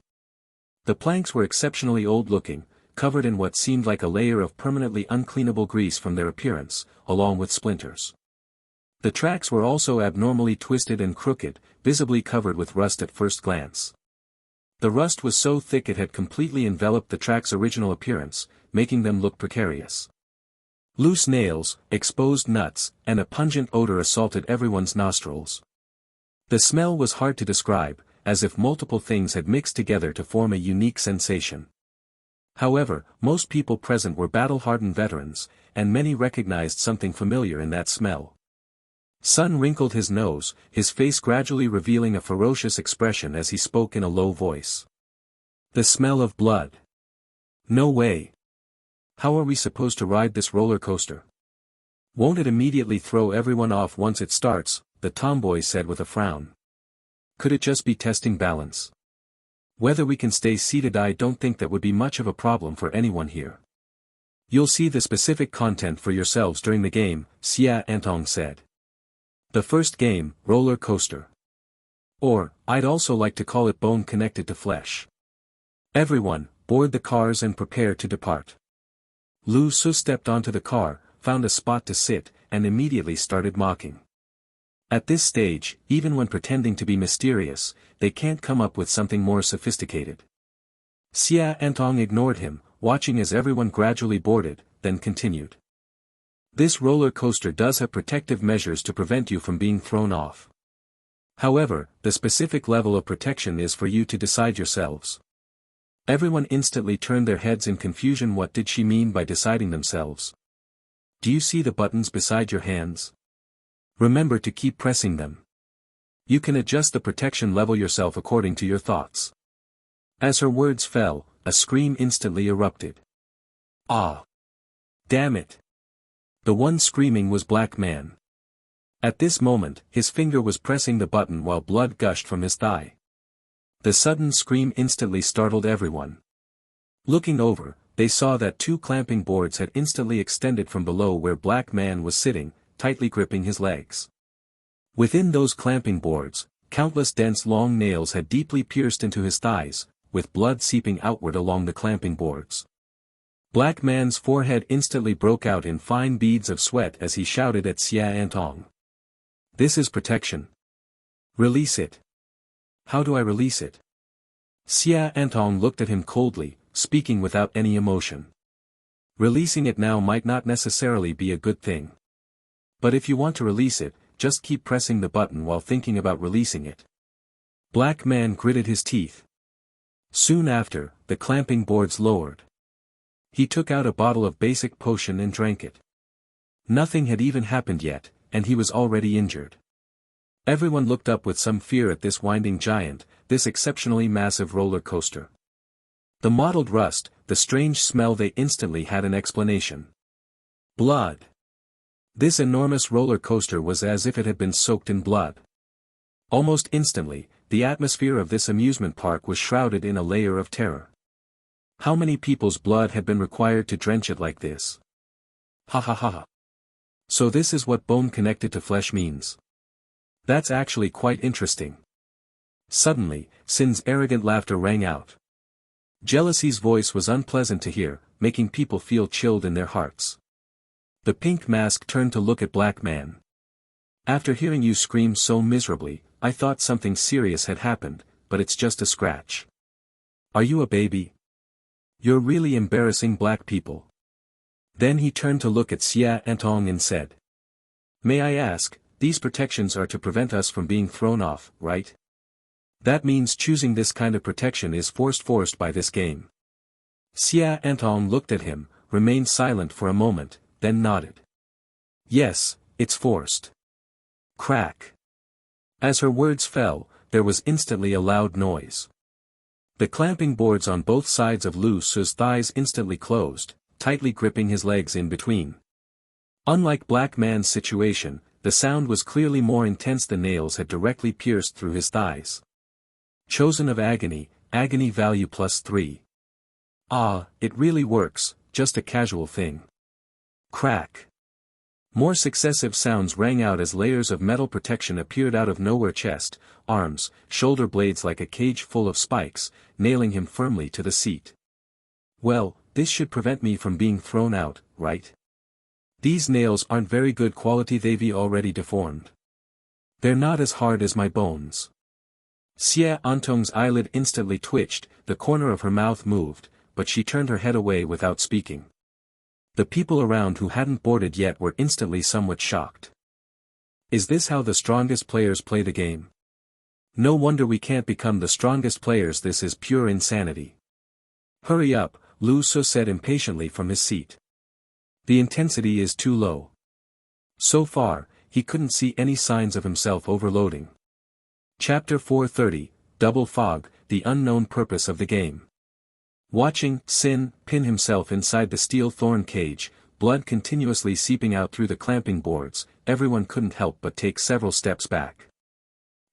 The planks were exceptionally old-looking, covered in what seemed like a layer of permanently uncleanable grease from their appearance, along with splinters. The tracks were also abnormally twisted and crooked, visibly covered with rust at first glance. The rust was so thick it had completely enveloped the track's original appearance, making them look precarious. Loose nails, exposed nuts, and a pungent odor assaulted everyone's nostrils. The smell was hard to describe, as if multiple things had mixed together to form a unique sensation. However, most people present were battle-hardened veterans, and many recognized something familiar in that smell. Sun wrinkled his nose, his face gradually revealing a ferocious expression as he spoke in a low voice. The smell of blood. No way. How are we supposed to ride this roller coaster? Won't it immediately throw everyone off once it starts, the tomboy said with a frown. Could it just be testing balance? Whether we can stay seated, I don't think that would be much of a problem for anyone here. You'll see the specific content for yourselves during the game, Semi-Invincible said. The first game, roller coaster. Or, I'd also like to call it bone connected to flesh. Everyone, board the cars and prepare to depart. Lu Su stepped onto the car, found a spot to sit, and immediately started mocking. At this stage, even when pretending to be mysterious, they can't come up with something more sophisticated. Semi-Invincible ignored him, watching as everyone gradually boarded, then continued. This roller coaster does have protective measures to prevent you from being thrown off. However, the specific level of protection is for you to decide yourselves. Everyone instantly turned their heads in confusion. What did she mean by deciding themselves? Do you see the buttons beside your hands? Remember to keep pressing them. You can adjust the protection level yourself according to your thoughts. As her words fell, a scream instantly erupted. Ah! Damn it! The one screaming was Black Man. At this moment, his finger was pressing the button while blood gushed from his thigh. The sudden scream instantly startled everyone. Looking over, they saw that 2 clamping boards had instantly extended from below where Black Man was sitting, tightly gripping his legs. Within those clamping boards, countless dense long nails had deeply pierced into his thighs, with blood seeping outward along the clamping boards. Black Man's forehead instantly broke out in fine beads of sweat as he shouted at Semi-Invincible. This is protection. Release it. How do I release it? Xia Antong looked at him coldly, speaking without any emotion. Releasing it now might not necessarily be a good thing. But if you want to release it, just keep pressing the button while thinking about releasing it. Black Man gritted his teeth. Soon after, the clamping boards lowered. He took out a bottle of basic potion and drank it. Nothing had even happened yet, and he was already injured. Everyone looked up with some fear at this winding giant, this exceptionally massive roller coaster. The mottled rust, the strange smell, they instantly had an explanation. Blood. This enormous roller coaster was as if it had been soaked in blood. Almost instantly, the atmosphere of this amusement park was shrouded in a layer of terror. How many people's blood had been required to drench it like this? Ha ha ha ha. So this is what bone connected to flesh means. That's actually quite interesting. Suddenly, Sin's arrogant laughter rang out. Jealousy's voice was unpleasant to hear, making people feel chilled in their hearts. The pink mask turned to look at Black Man. After hearing you scream so miserably, I thought something serious had happened, but it's just a scratch. Are you a baby? You're really embarrassing black people. Then he turned to look at Xia Antong and said. May I ask, these protections are to prevent us from being thrown off, right? That means choosing this kind of protection is forced by this game. Xia Antong looked at him, remained silent for a moment, then nodded. Yes, it's forced. Crack. As her words fell, there was instantly a loud noise. The clamping boards on both sides of Lu Su's thighs instantly closed, tightly gripping his legs in between. Unlike Black Man's situation, the sound was clearly more intense. The nails had directly pierced through his thighs. Chosen of agony, agony value +3. Ah, it really works, just a casual thing. Crack. More successive sounds rang out as layers of metal protection appeared out of nowhere. Chest, arms, shoulder blades like a cage full of spikes, nailing him firmly to the seat. Well, this should prevent me from being thrown out, right? These nails aren't very good quality. They've already deformed. They're not as hard as my bones. Xia Antong's eyelid instantly twitched, the corner of her mouth moved, but she turned her head away without speaking. The people around who hadn't boarded yet were instantly somewhat shocked. Is this how the strongest players play the game? No wonder we can't become the strongest players. This is pure insanity. Hurry up, Lu Su said impatiently from his seat. The intensity is too low. So far, he couldn't see any signs of himself overloading. Chapter 430, Double Fog, the unknown purpose of the game. Watching Sin pin himself inside the steel thorn cage, blood continuously seeping out through the clamping boards, everyone couldn't help but take several steps back.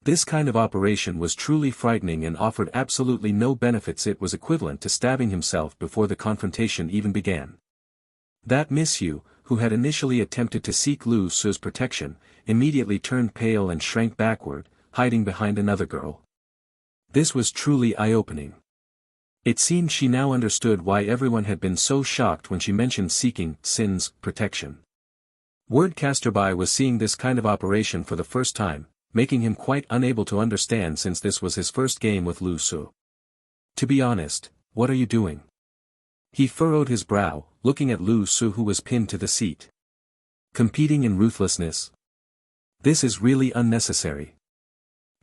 This kind of operation was truly frightening and offered absolutely no benefits. It was equivalent to stabbing himself before the confrontation even began. That Miss Yu, who had initially attempted to seek Lu Su's protection, immediately turned pale and shrank backward, hiding behind another girl. This was truly eye-opening. It seemed she now understood why everyone had been so shocked when she mentioned seeking Sin's protection. Word Casterby was seeing this kind of operation for the first time, making him quite unable to understand since this was his first game with Lu Su. To be honest, what are you doing? He furrowed his brow, looking at Lu Su who was pinned to the seat. Competing in ruthlessness? This is really unnecessary.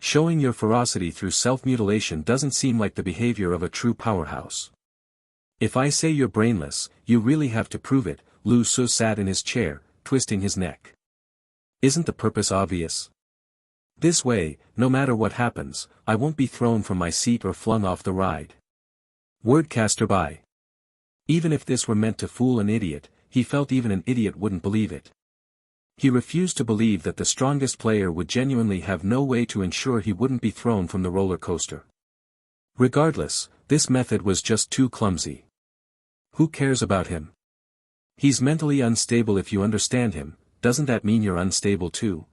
Showing your ferocity through self-mutilation doesn't seem like the behavior of a true powerhouse. If I say you're brainless, you really have to prove it. Lu Su sat in his chair, twisting his neck. Isn't the purpose obvious? This way, no matter what happens, I won't be thrown from my seat or flung off the ride. Word Casterby. Even if this were meant to fool an idiot, he felt even an idiot wouldn't believe it. He refused to believe that the strongest player would genuinely have no way to ensure he wouldn't be thrown from the roller coaster. Regardless, this method was just too clumsy. Who cares about him? He's mentally unstable. If you understand him, doesn't that mean you're unstable too?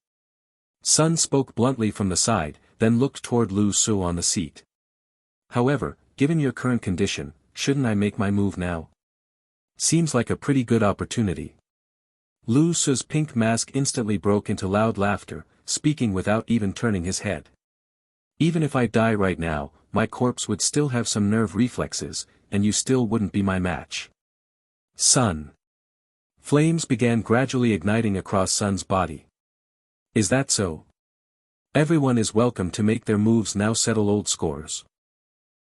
Sun spoke bluntly from the side, then looked toward Lu Su on the seat. However, given your current condition, shouldn't I make my move now? Seems like a pretty good opportunity. Lu Su's pink mask instantly broke into loud laughter, speaking without even turning his head. Even if I die right now, my corpse would still have some nerve reflexes, and you still wouldn't be my match. Sun. Flames began gradually igniting across Sun's body. Is that so? Everyone is welcome to make their moves now, settle old scores.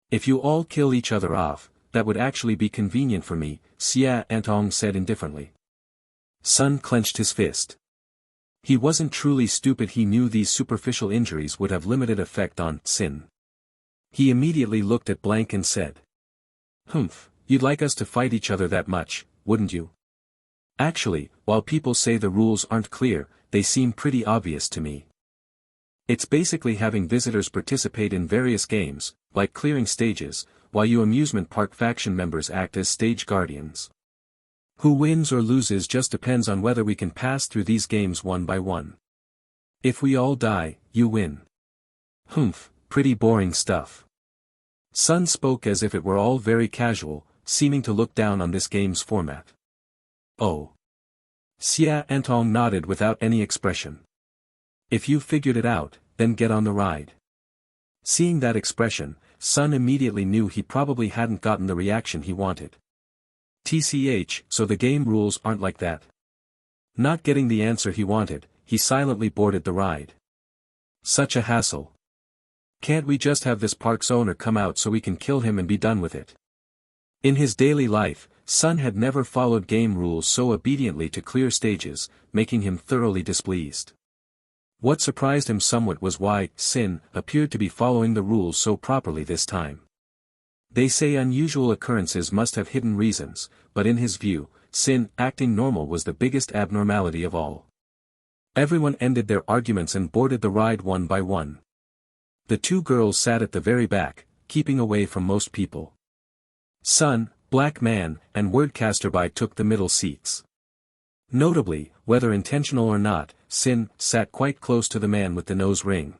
If you all kill each other off, that would actually be convenient for me, Semi-Invincible said indifferently. Sun clenched his fist. He wasn't truly stupid, he knew these superficial injuries would have limited effect on Sin. He immediately looked at Blank and said. Humph, you'd like us to fight each other that much, wouldn't you? Actually, while people say the rules aren't clear, they seem pretty obvious to me. It's basically having visitors participate in various games, like clearing stages, while you amusement park faction members act as stage guardians. Who wins or loses just depends on whether we can pass through these games one by one. If we all die, you win. Humph, pretty boring stuff. Sun spoke as if it were all very casual, seeming to look down on this game's format. Oh. Semi-Invincible nodded without any expression. If you figured it out, then get on the ride. Seeing that expression, Sun immediately knew he probably hadn't gotten the reaction he wanted. TCH, so the game rules aren't like that. Not getting the answer he wanted, he silently boarded the ride. Such a hassle. Can't we just have this park's owner come out so we can kill him and be done with it? In his daily life, Sun had never followed game rules so obediently to clear stages, making him thoroughly displeased. What surprised him somewhat was why Sin appeared to be following the rules so properly this time. They say unusual occurrences must have hidden reasons, but in his view, Sin acting normal was the biggest abnormality of all. Everyone ended their arguments and boarded the ride one by one. The two girls sat at the very back, keeping away from most people. Sun, Black Man, and Wordcasterby took the middle seats. Notably, whether intentional or not, Sin sat quite close to the man with the nose ring.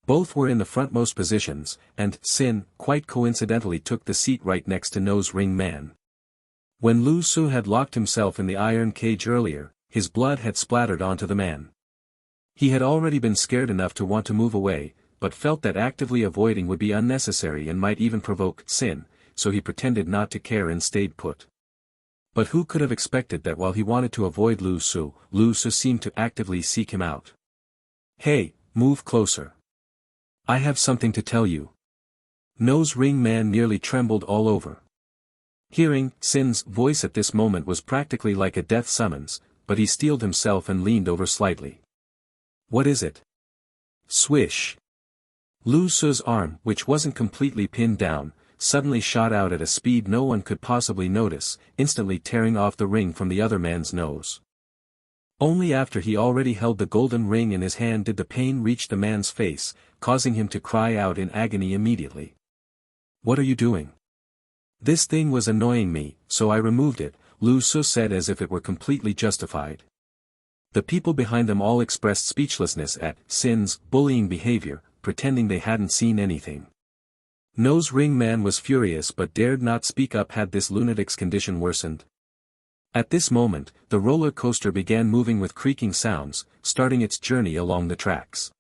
Both were in the frontmost positions, and Sin quite coincidentally took the seat right next to Nose Ring Man. When Lu Su had locked himself in the iron cage earlier, his blood had splattered onto the man. He had already been scared enough to want to move away, but felt that actively avoiding would be unnecessary and might even provoke Sin, so he pretended not to care and stayed put. But who could have expected that while he wanted to avoid Lu Su seemed to actively seek him out. Hey, move closer. I have something to tell you. Nose Ring Man nearly trembled all over. Hearing Sin's voice at this moment was practically like a death summons, but he steeled himself and leaned over slightly. What is it? Swish. Lu Su's arm, which wasn't completely pinned down, suddenly shot out at a speed no one could possibly notice, instantly tearing off the ring from the other man's nose. Only after he already held the golden ring in his hand did the pain reach the man's face, causing him to cry out in agony immediately. What are you doing? This thing was annoying me, so I removed it, Lu Su said as if it were completely justified. The people behind them all expressed speechlessness at Sin's bullying behavior, pretending they hadn't seen anything. Nose Ring Man was furious but dared not speak up had this lunatic's condition worsened. At this moment, the roller coaster began moving with creaking sounds, starting its journey along the tracks.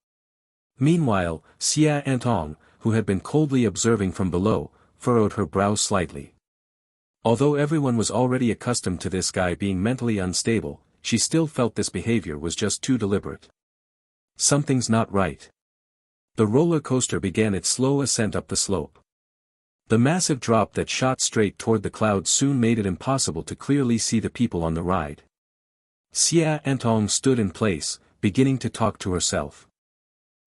Meanwhile, Semi-Invincible, who had been coldly observing from below, furrowed her brow slightly. Although everyone was already accustomed to this guy being mentally unstable, she still felt this behavior was just too deliberate. Something's not right. The roller coaster began its slow ascent up the slope. The massive drop that shot straight toward the clouds soon made it impossible to clearly see the people on the ride. Semi-Invincible stood in place, beginning to talk to herself.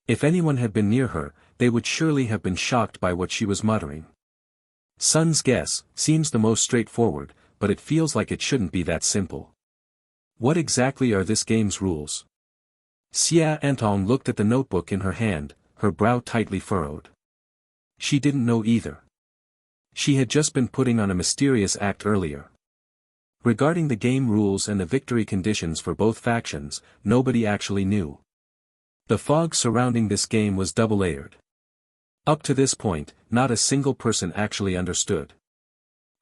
If anyone had been near her, they would surely have been shocked by what she was muttering. Sun's guess seems the most straightforward, but it feels like it shouldn't be that simple. What exactly are this game's rules? Semi-Invincible looked at the notebook in her hand, her brow tightly furrowed. She didn't know either. She had just been putting on a mysterious act earlier. Regarding the game rules and the victory conditions for both factions, nobody actually knew. The fog surrounding this game was double-layered. Up to this point, not a single person actually understood.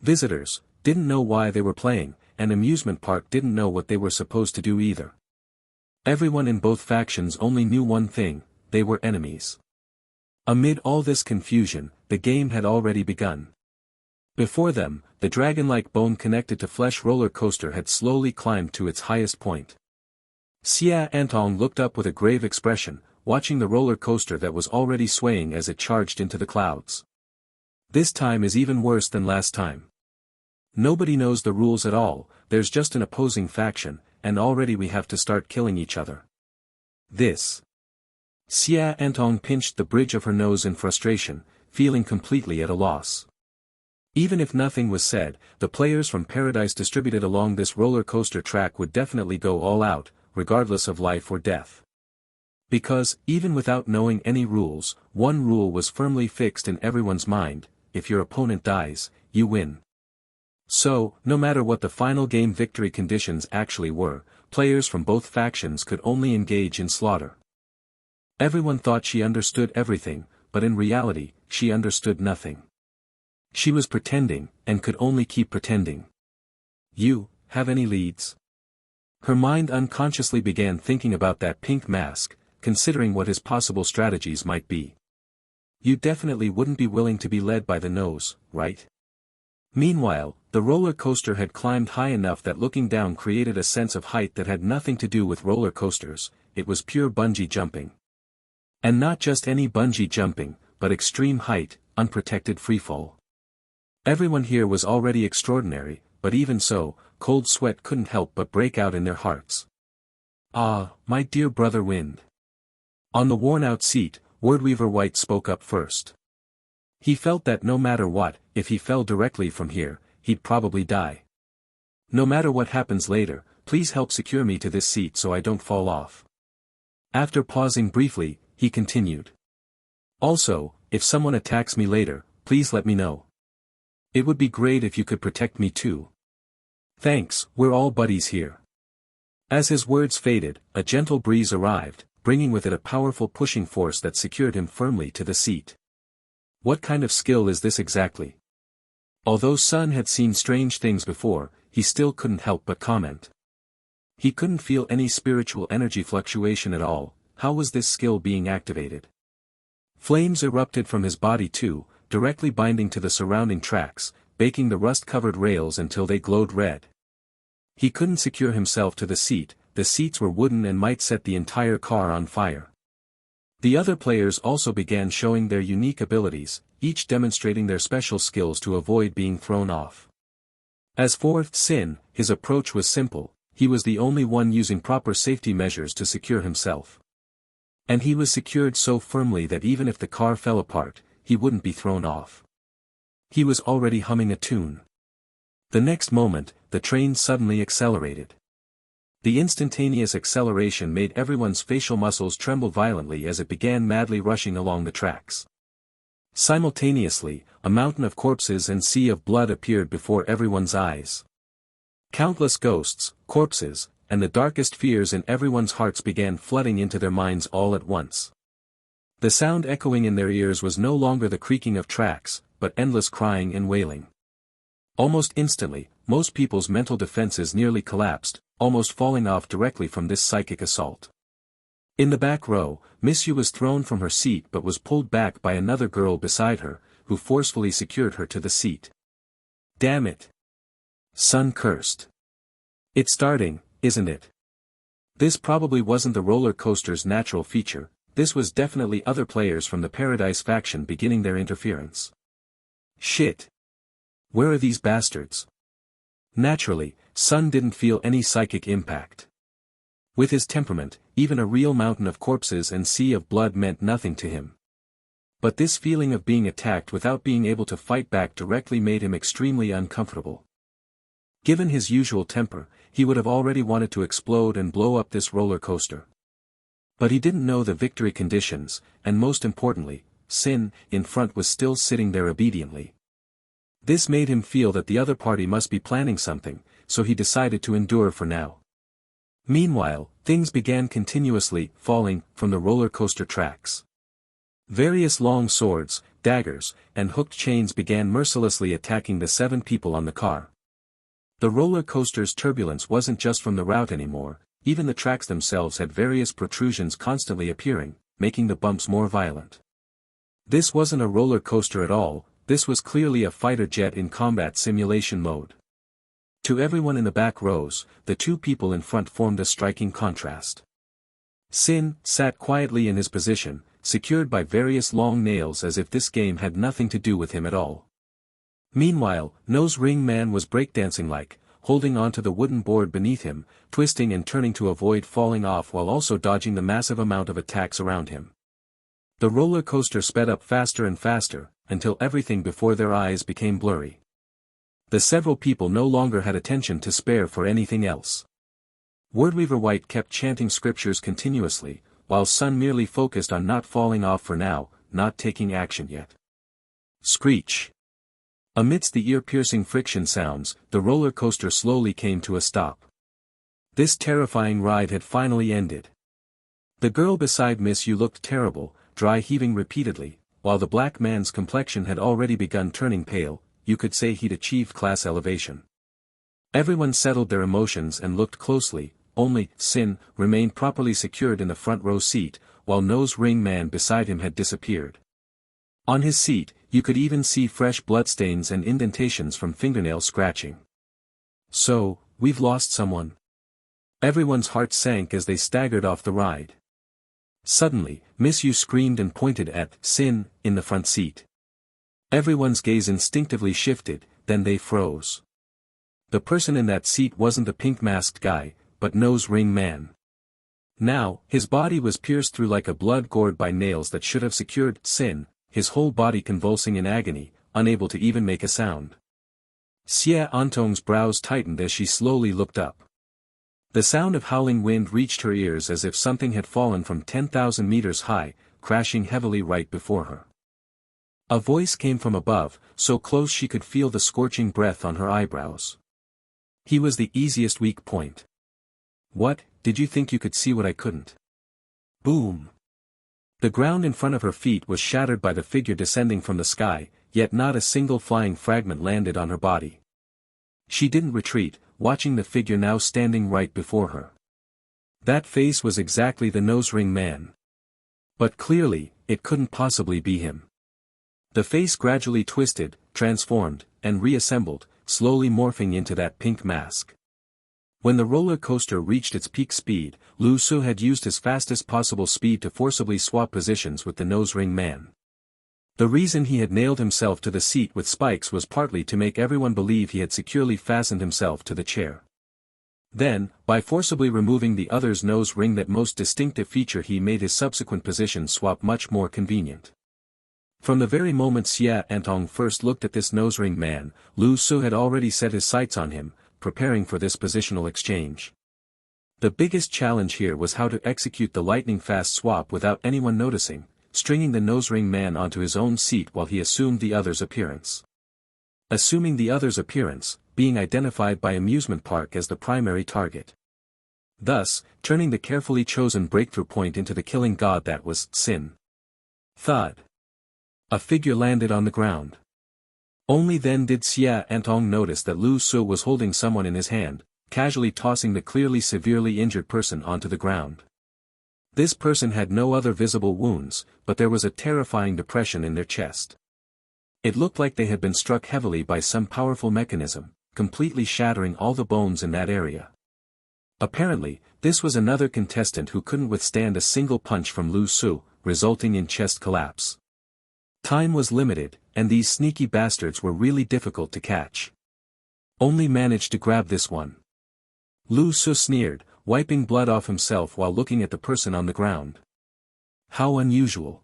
Visitors didn't know why they were playing, and amusement park didn't know what they were supposed to do either. Everyone in both factions only knew one thing: they were enemies. Amid all this confusion, the game had already begun. Before them, the dragon-like bone-connected to flesh roller coaster had slowly climbed to its highest point. Xia-Antong looked up with a grave expression, watching the roller coaster that was already swaying as it charged into the clouds. This time is even worse than last time. Nobody knows the rules at all, there's just an opposing faction, and already we have to start killing each other. This. Xia-Antong pinched the bridge of her nose in frustration, feeling completely at a loss. Even if nothing was said, the players from Paradise distributed along this roller coaster track would definitely go all out, regardless of life or death. Because, even without knowing any rules, one rule was firmly fixed in everyone's mind: if your opponent dies, you win. So, no matter what the final game victory conditions actually were, players from both factions could only engage in slaughter. Everyone thought she understood everything, but in reality, she understood nothing. She was pretending, and could only keep pretending. You, have any leads? Her mind unconsciously began thinking about that pink mask, considering what his possible strategies might be. You definitely wouldn't be willing to be led by the nose, right? Meanwhile, the roller coaster had climbed high enough that looking down created a sense of height that had nothing to do with roller coasters. It was pure bungee jumping. And not just any bungee jumping, but extreme height, unprotected freefall. Everyone here was already extraordinary, but even so, cold sweat couldn't help but break out in their hearts. Ah, my dear brother Wind. On the worn-out seat, Wordweaver White spoke up first. He felt that no matter what, if he fell directly from here, he'd probably die. No matter what happens later, please help secure me to this seat so I don't fall off. After pausing briefly, he continued. Also, if someone attacks me later, please let me know. It would be great if you could protect me too. Thanks, we're all buddies here. As his words faded, a gentle breeze arrived, bringing with it a powerful pushing force that secured him firmly to the seat. What kind of skill is this exactly? Although Sun had seen strange things before, he still couldn't help but comment. He couldn't feel any spiritual energy fluctuation at all. How was this skill being activated? Flames erupted from his body too, directly binding to the surrounding tracks, baking the rust-covered rails until they glowed red. He couldn't secure himself to the seats were wooden and might set the entire car on fire. The other players also began showing their unique abilities, each demonstrating their special skills to avoid being thrown off. As for Sin, his approach was simple: he was the only one using proper safety measures to secure himself. And he was secured so firmly that even if the car fell apart, he wouldn't be thrown off. He was already humming a tune. The next moment, the train suddenly accelerated. The instantaneous acceleration made everyone's facial muscles tremble violently as it began madly rushing along the tracks. Simultaneously, a mountain of corpses and sea of blood appeared before everyone's eyes. Countless ghosts, corpses, and the darkest fears in everyone's hearts began flooding into their minds all at once. The sound echoing in their ears was no longer the creaking of tracks, but endless crying and wailing. Almost instantly, most people's mental defenses nearly collapsed, almost falling off directly from this psychic assault. In the back row, Miss Yu was thrown from her seat but was pulled back by another girl beside her, who forcefully secured her to the seat. Damn it! Sun cursed. It's starting, isn't it? This probably wasn't the roller coaster's natural feature, this was definitely other players from the Paradise faction beginning their interference. Shit! Where are these bastards? Naturally, Sun didn't feel any psychic impact. With his temperament, even a real mountain of corpses and sea of blood meant nothing to him. But this feeling of being attacked without being able to fight back directly made him extremely uncomfortable. Given his usual temper, he would have already wanted to explode and blow up this roller coaster. But he didn't know the victory conditions, and most importantly, Sin, in front, was still sitting there obediently. This made him feel that the other party must be planning something, so he decided to endure for now. Meanwhile, things began continuously falling from the roller coaster tracks. Various long swords, daggers, and hooked chains began mercilessly attacking the 7 people on the car. The roller coaster's turbulence wasn't just from the route anymore, even the tracks themselves had various protrusions constantly appearing, making the bumps more violent. This wasn't a roller coaster at all, this was clearly a fighter jet in combat simulation mode. To everyone in the back rows, the two people in front formed a striking contrast. Sin sat quietly in his position, secured by various long nails as if this game had nothing to do with him at all. Meanwhile, Nose Ring Man was breakdancing like, holding onto the wooden board beneath him, twisting and turning to avoid falling off while also dodging the massive amount of attacks around him. The roller coaster sped up faster and faster, until everything before their eyes became blurry. The several people no longer had attention to spare for anything else. Wordweaver White kept chanting scriptures continuously, while Sun merely focused on not falling off for now, not taking action yet. Screech. Amidst the ear-piercing friction sounds, the roller coaster slowly came to a stop. This terrifying ride had finally ended. The girl beside Miss Yu looked terrible, dry heaving repeatedly, while the black man's complexion had already begun turning pale. You could say he'd achieved class elevation. Everyone settled their emotions and looked closely, only Sin remained properly secured in the front row seat, while Nose Ring Man beside him had disappeared. On his seat, you could even see fresh bloodstains and indentations from fingernail scratching. So, we've lost someone. Everyone's heart sank as they staggered off the ride. Suddenly, Miss Yu screamed and pointed at Sin in the front seat. Everyone's gaze instinctively shifted, then they froze. The person in that seat wasn't the pink-masked guy, but Nose Ring Man. Now, his body was pierced through like a blood gourd by nails that should have secured Sin, his whole body convulsing in agony, unable to even make a sound. Xie Antong's brows tightened as she slowly looked up. The sound of howling wind reached her ears as if something had fallen from 10,000 meters high, crashing heavily right before her. A voice came from above, so close she could feel the scorching breath on her eyebrows. He was the easiest weak point. What, did you think you could see what I couldn't? Boom! The ground in front of her feet was shattered by the figure descending from the sky, yet not a single flying fragment landed on her body. She didn't retreat, watching the figure now standing right before her. That face was exactly the Nose Ring Man. But clearly, it couldn't possibly be him. The face gradually twisted, transformed, and reassembled, slowly morphing into that pink mask. When the roller coaster reached its peak speed, Lu Su had used his fastest possible speed to forcibly swap positions with the Nose Ring Man. The reason he had nailed himself to the seat with spikes was partly to make everyone believe he had securely fastened himself to the chair. Then, by forcibly removing the other's nose ring, that most distinctive feature, he made his subsequent position swap much more convenient. From the very moment Xie Antong first looked at this Nose Ring Man, Lu Su had already set his sights on him, preparing for this positional exchange. The biggest challenge here was how to execute the lightning-fast swap without anyone noticing, stringing the Nose Ring Man onto his own seat while he assumed the other's appearance. Assuming the other's appearance, being identified by amusement park as the primary target. Thus, turning the carefully chosen breakthrough point into the killing god that was Sin. Thud. A figure landed on the ground. Only then did Xie Antong notice that Lu Su was holding someone in his hand, casually tossing the clearly severely injured person onto the ground. This person had no other visible wounds, but there was a terrifying depression in their chest. It looked like they had been struck heavily by some powerful mechanism, completely shattering all the bones in that area. Apparently, this was another contestant who couldn't withstand a single punch from Lu Su, resulting in chest collapse. Time was limited, and these sneaky bastards were really difficult to catch. Only managed to grab this one. Lu Su sneered, wiping blood off himself while looking at the person on the ground. How unusual.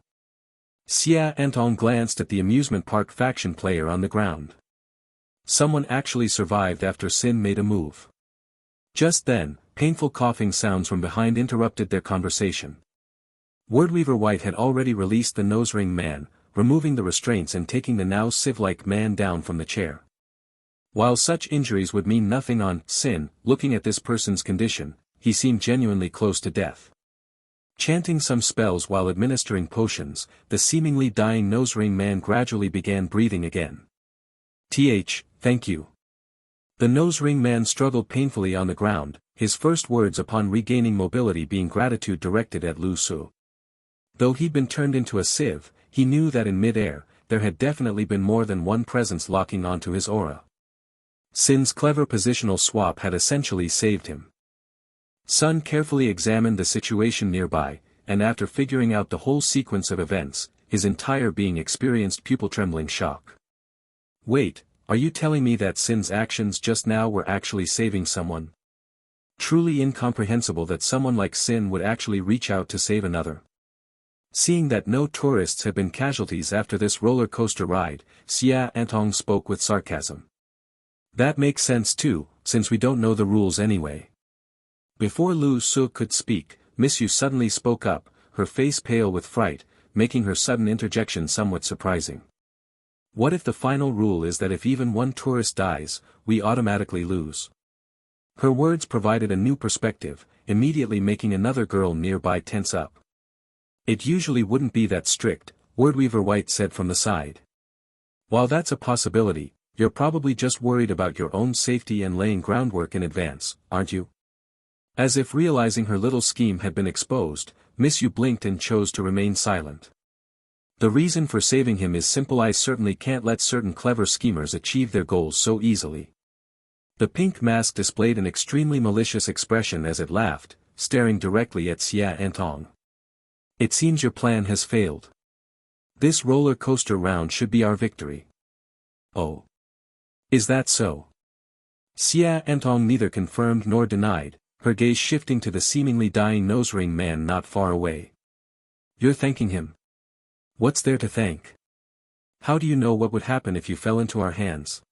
Xie Antong glanced at the amusement park faction player on the ground. Someone actually survived after Sin made a move. Just then, painful coughing sounds from behind interrupted their conversation. Wordweaver White had already released the Nose Ring Man, removing the restraints and taking the now sieve-like man down from the chair. While such injuries would mean nothing on Sin, looking at this person's condition, he seemed genuinely close to death. Chanting some spells while administering potions, the seemingly dying Nose Ring Man gradually began breathing again. Thank you. The Nose Ring Man struggled painfully on the ground, his first words upon regaining mobility being gratitude directed at Lu Su. Though he'd been turned into a sieve, he knew that in mid-air, there had definitely been more than one presence locking onto his aura. Sin's clever positional swap had essentially saved him. Sun carefully examined the situation nearby, and after figuring out the whole sequence of events, his entire being experienced pupil-trembling shock. Wait, are you telling me that Sin's actions just now were actually saving someone? Truly incomprehensible that someone like Sin would actually reach out to save another. Seeing that no tourists had been casualties after this roller coaster ride, Xia Antong spoke with sarcasm. That makes sense too, since we don't know the rules anyway. Before Lu Su could speak, Miss Yu suddenly spoke up, her face pale with fright, making her sudden interjection somewhat surprising. What if the final rule is that if even one tourist dies, we automatically lose? Her words provided a new perspective, immediately making another girl nearby tense up. It usually wouldn't be that strict, Wordweaver White said from the side. While that's a possibility, you're probably just worried about your own safety and laying groundwork in advance, aren't you? As if realizing her little scheme had been exposed, Miss Yu blinked and chose to remain silent. The reason for saving him is simple. I certainly can't let certain clever schemers achieve their goals so easily. The pink mask displayed an extremely malicious expression as it laughed, staring directly at Xia Antong. It seems your plan has failed. This roller coaster round should be our victory. Oh. Is that so? Xia Antong neither confirmed nor denied, her gaze shifting to the seemingly dying nose-ring man not far away. You're thanking him? What's there to thank? How do you know what would happen if you fell into our hands?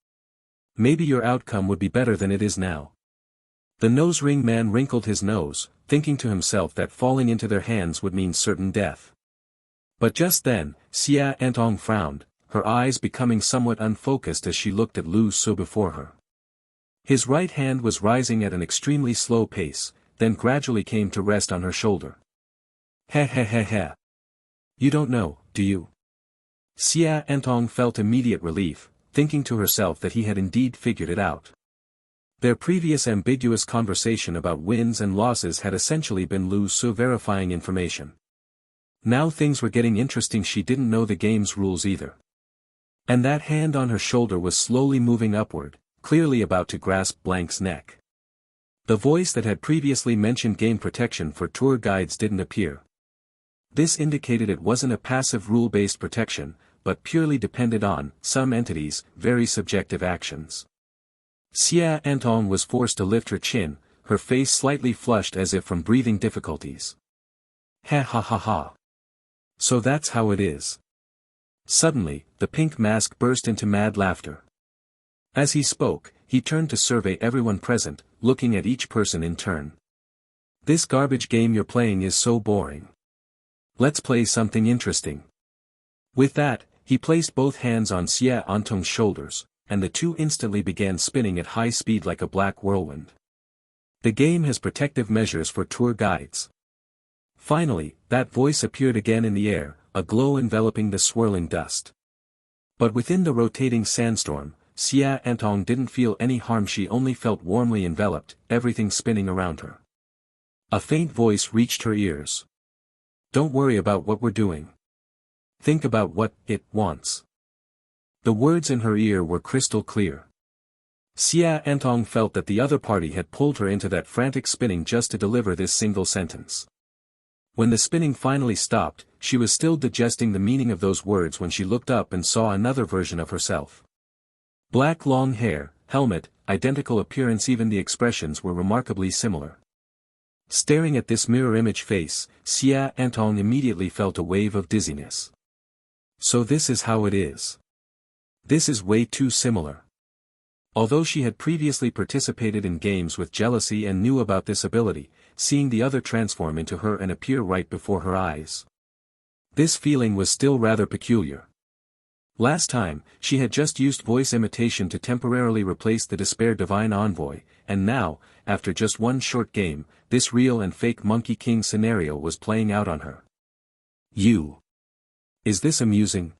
Maybe your outcome would be better than it is now. The nose-ring man wrinkled his nose, thinking to himself that falling into their hands would mean certain death. But just then, Xia Antong frowned, her eyes becoming somewhat unfocused as she looked at Lu Su before her. His right hand was rising at an extremely slow pace, then gradually came to rest on her shoulder. Heh heh heh heh. You don't know, do you? Xia Antong felt immediate relief, thinking to herself that he had indeed figured it out. Their previous ambiguous conversation about wins and losses had essentially been Lu Su verifying information. Now things were getting interesting. She didn't know the game's rules either. And that hand on her shoulder was slowly moving upward, clearly about to grasp Blank's neck. The voice that had previously mentioned game protection for tour guides didn't appear. This indicated it wasn't a passive rule-based protection, but purely depended on, some entities, very subjective actions. Xia Antong was forced to lift her chin, her face slightly flushed as if from breathing difficulties. Ha ha ha ha. So that's how it is. Suddenly, the pink mask burst into mad laughter. As he spoke, he turned to survey everyone present, looking at each person in turn. This garbage game you're playing is so boring. Let's play something interesting. With that, he placed both hands on Xia Antong's shoulders, and the two instantly began spinning at high speed like a black whirlwind. The game has protective measures for tour guides. Finally, that voice appeared again in the air, a glow enveloping the swirling dust. But within the rotating sandstorm, Xia Antong didn't feel any harm. She only felt warmly enveloped, everything spinning around her. A faint voice reached her ears. Don't worry about what we're doing. Think about what it wants. The words in her ear were crystal clear. Xia Antong felt that the other party had pulled her into that frantic spinning just to deliver this single sentence. When the spinning finally stopped, she was still digesting the meaning of those words when she looked up and saw another version of herself. Black long hair, helmet, identical appearance, even the expressions were remarkably similar. Staring at this mirror image face, Xia Antong immediately felt a wave of dizziness. So this is how it is. This is way too similar. Although she had previously participated in games with jealousy and knew about this ability, seeing the other transform into her and appear right before her eyes. This feeling was still rather peculiar. Last time, she had just used voice imitation to temporarily replace the Despair Divine Envoy, and now, after just one short game, this real and fake Monkey King scenario was playing out on her. You. Is this amusing?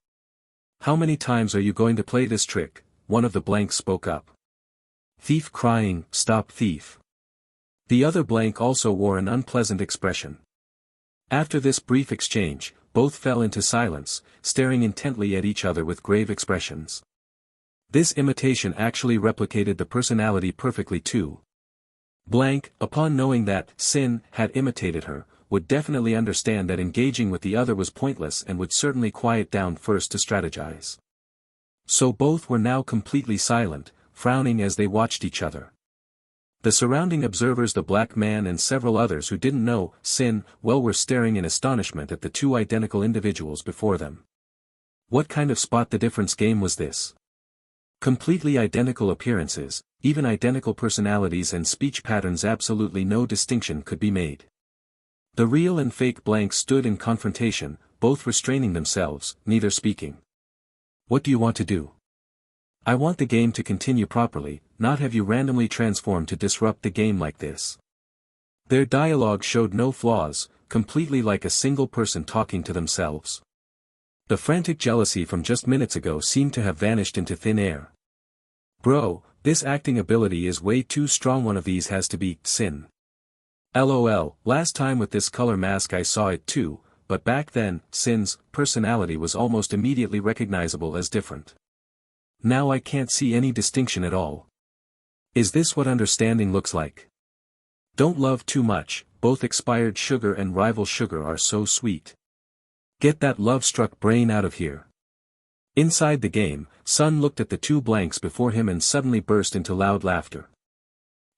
How many times are you going to play this trick? One of the blanks spoke up. Thief crying, stop thief. The other blank also wore an unpleasant expression. After this brief exchange, both fell into silence, staring intently at each other with grave expressions. This imitation actually replicated the personality perfectly too. Blank, upon knowing that Sin had imitated her, would definitely understand that engaging with the other was pointless and would certainly quiet down first to strategize. So both were now completely silent, frowning as they watched each other. The surrounding observers, the black man and several others who didn't know Sin well, were staring in astonishment at the two identical individuals before them. What kind of spot the difference game was this? Completely identical appearances, even identical personalities and speech patterns, absolutely no distinction could be made. The real and fake Blank stood in confrontation, both restraining themselves, neither speaking. What do you want to do? I want the game to continue properly, not have you randomly transform to disrupt the game like this. Their dialogue showed no flaws, completely like a single person talking to themselves. The frantic jealousy from just minutes ago seemed to have vanished into thin air. Bro, this acting ability is way too strong. One of these has to be Sin. LOL, last time with this color mask I saw it too, but back then, Sin's personality was almost immediately recognizable as different. Now I can't see any distinction at all. Is this what understanding looks like? Don't love too much, both expired sugar and rival sugar are so sweet. Get that love-struck brain out of here. Inside the game, Sun looked at the two blanks before him and suddenly burst into loud laughter.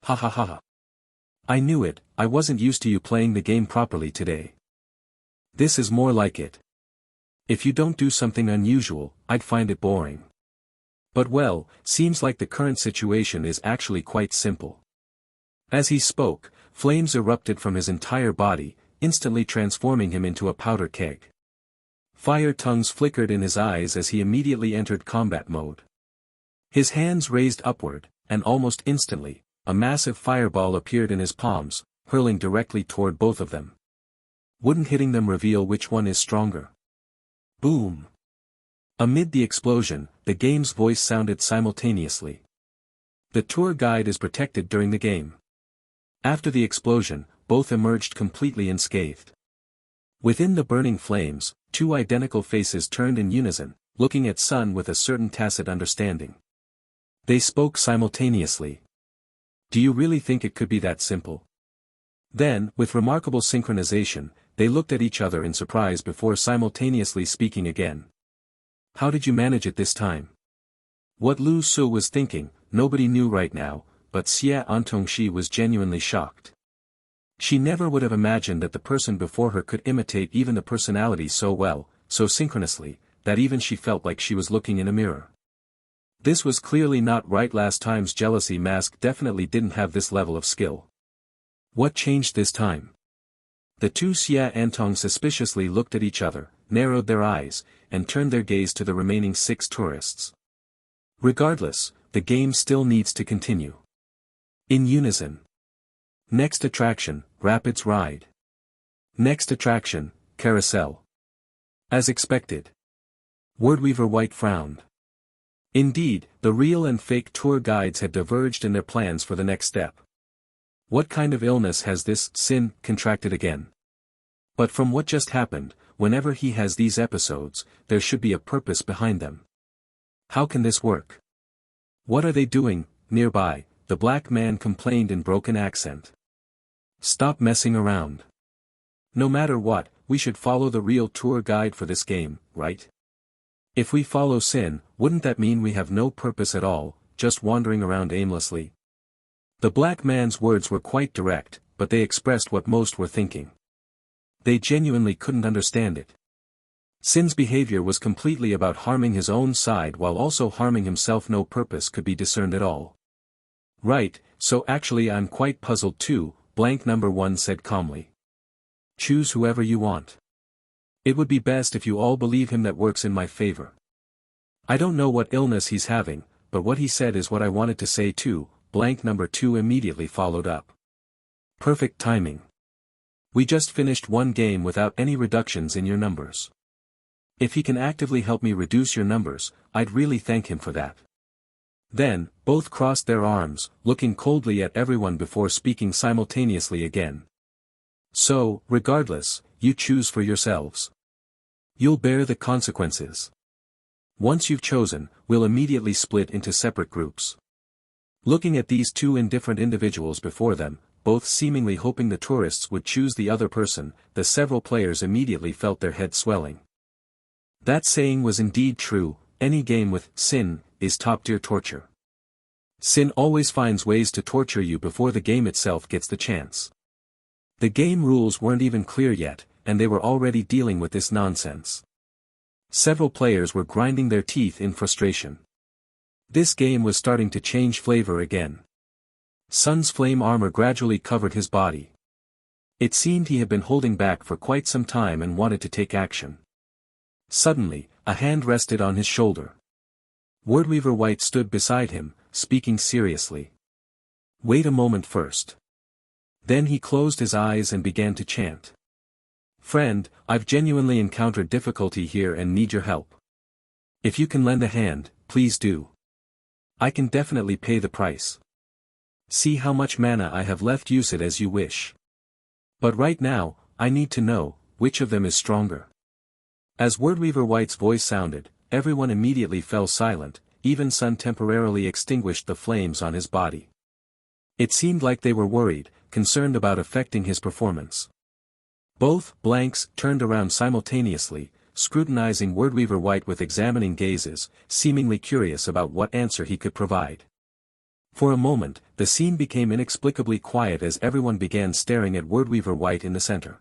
Ha ha ha ha. I knew it, I wasn't used to you playing the game properly today. This is more like it. If you don't do something unusual, I'd find it boring. But well, seems like the current situation is actually quite simple. As he spoke, flames erupted from his entire body, instantly transforming him into a powder keg. Fire tongues flickered in his eyes as he immediately entered combat mode. His hands raised upward, and almost instantly, a massive fireball appeared in his palms, hurling directly toward both of them. Wouldn't hitting them reveal which one is stronger? Boom! Amid the explosion, the game's voice sounded simultaneously. The tour guide is protected during the game. After the explosion, both emerged completely unscathed. Within the burning flames, two identical faces turned in unison, looking at Sun with a certain tacit understanding. They spoke simultaneously. Do you really think it could be that simple? Then, with remarkable synchronization, they looked at each other in surprise before simultaneously speaking again. How did you manage it this time? What Lu Su was thinking, nobody knew right now, but Xie Antongshi was genuinely shocked. She never would have imagined that the person before her could imitate even the personality so well, so synchronously, that even she felt like she was looking in a mirror. This was clearly not right. Last time's jealousy mask definitely didn't have this level of skill. What changed this time? The two Xie Antong suspiciously looked at each other, narrowed their eyes, and turned their gaze to the remaining 6 tourists. Regardless, the game still needs to continue. In unison. Next attraction, Rapids Ride. Next attraction, Carousel. As expected. Wordweaver White frowned. Indeed, the real and fake tour guides had diverged in their plans for the next step. What kind of illness has this Sin contracted again? But from what just happened, whenever he has these episodes, there should be a purpose behind them. How can this work? What are they doing? Nearby, the black man complained in broken accent. Stop messing around. No matter what, we should follow the real tour guide for this game, right? If we follow Sin, wouldn't that mean we have no purpose at all, just wandering around aimlessly? The black man's words were quite direct, but they expressed what most were thinking. They genuinely couldn't understand it. Sin's behavior was completely about harming his own side while also harming himself. No purpose could be discerned at all. Right, so actually I'm quite puzzled too, blank number 1 said calmly. Choose whoever you want. It would be best if you all believe him. That works in my favor. I don't know what illness he's having, but what he said is what I wanted to say too, blank number 2 immediately followed up. Perfect timing. We just finished one game without any reductions in your numbers. If he can actively help me reduce your numbers, I'd really thank him for that. Then, both crossed their arms, looking coldly at everyone before speaking simultaneously again. So, regardless, you choose for yourselves. You'll bear the consequences. Once you've chosen, we'll immediately split into separate groups. Looking at these two indifferent individuals before them, both seemingly hoping the tourists would choose the other person, the several players immediately felt their heads swelling. That saying was indeed true, any game with sin is top-tier torture. Sin always finds ways to torture you before the game itself gets the chance. The game rules weren't even clear yet, and they were already dealing with this nonsense. Several players were grinding their teeth in frustration. This game was starting to change flavor again. Sun's flame armor gradually covered his body. It seemed he had been holding back for quite some time and wanted to take action. Suddenly, a hand rested on his shoulder. Wordweaver White stood beside him, speaking seriously. Wait a moment first. Then he closed his eyes and began to chant. Friend, I've genuinely encountered difficulty here and need your help. If you can lend a hand, please do. I can definitely pay the price. See how much mana I have left, use it as you wish. But right now, I need to know, which of them is stronger. As Wordweaver White's voice sounded, everyone immediately fell silent, even Sun temporarily extinguished the flames on his body. It seemed like they were worried, concerned about affecting his performance. Both blanks turned around simultaneously, scrutinizing Wordweaver White with examining gazes, seemingly curious about what answer he could provide. For a moment, the scene became inexplicably quiet as everyone began staring at Wordweaver White in the center.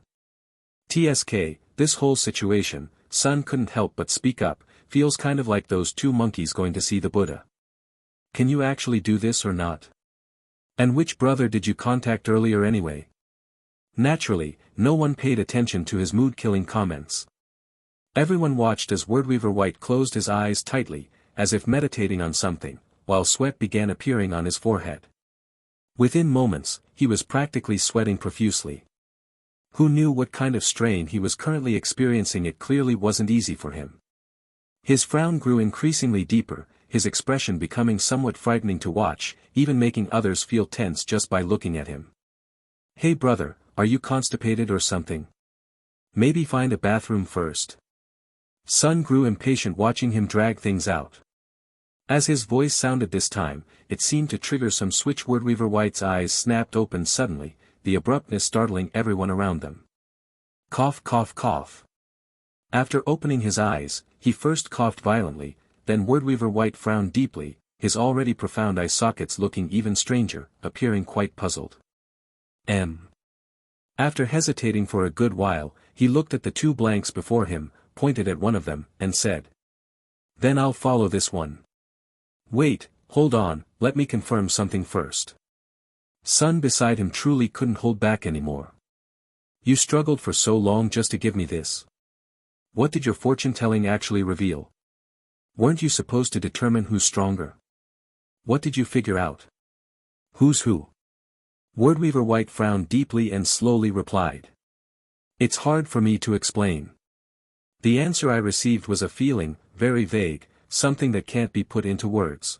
TSK, this whole situation, Sun couldn't help but speak up, feels kind of like those two monkeys going to see the Buddha. Can you actually do this or not? And which brother did you contact earlier anyway? Naturally, no one paid attention to his mood-killing comments. Everyone watched as Wordweaver White closed his eyes tightly, as if meditating on something, while sweat began appearing on his forehead. Within moments, he was practically sweating profusely. Who knew what kind of strain he was currently experiencing? It clearly wasn't easy for him. His frown grew increasingly deeper, his expression becoming somewhat frightening to watch, even making others feel tense just by looking at him. Hey brother, are you constipated or something? Maybe find a bathroom first. Sun grew impatient watching him drag things out. As his voice sounded this time, it seemed to trigger some switch. Wordweaver White's eyes snapped open suddenly, the abruptness startling everyone around them. Cough, cough, cough. After opening his eyes, he first coughed violently, then Wordweaver White frowned deeply, his already profound eye sockets looking even stranger, appearing quite puzzled. After hesitating for a good while, he looked at the two blanks before him, pointed at one of them, and said. Then I'll follow this one. Wait, hold on, let me confirm something first. Sun beside him truly couldn't hold back anymore. You struggled for so long just to give me this. What did your fortune-telling actually reveal? Weren't you supposed to determine who's stronger? What did you figure out? Who's who? Wordweaver White frowned deeply and slowly replied. It's hard for me to explain. The answer I received was a feeling, very vague, something that can't be put into words.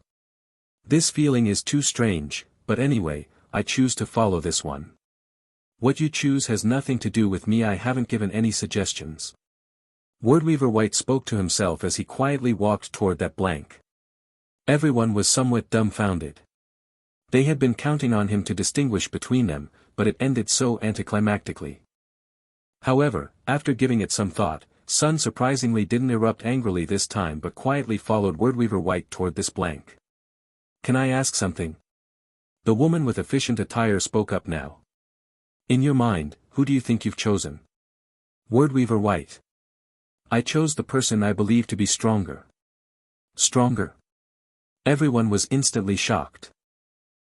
This feeling is too strange, but anyway, I choose to follow this one. What you choose has nothing to do with me. I haven't given any suggestions. Wordweaver White spoke to himself as he quietly walked toward that blank. Everyone was somewhat dumbfounded. They had been counting on him to distinguish between them, but it ended so anticlimactically. However, after giving it some thought, Sun surprisingly didn't erupt angrily this time but quietly followed Wordweaver White toward this blank. Can I ask something? The woman with efficient attire spoke up now. In your mind, who do you think you've chosen? Wordweaver White. I chose the person I believe to be stronger. Stronger? Everyone was instantly shocked.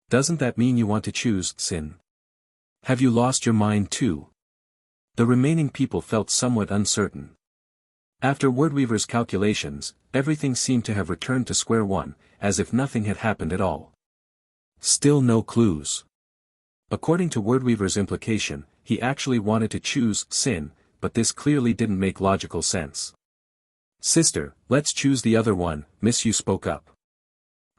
Doesn't that mean you want to choose Sin? Have you lost your mind too? The remaining people felt somewhat uncertain. After Wordweaver's calculations, everything seemed to have returned to square one, as if nothing had happened at all. Still no clues. According to Wordweaver's implication, he actually wanted to choose Sin, but this clearly didn't make logical sense. Sister, let's choose the other one, Miss Yu spoke up.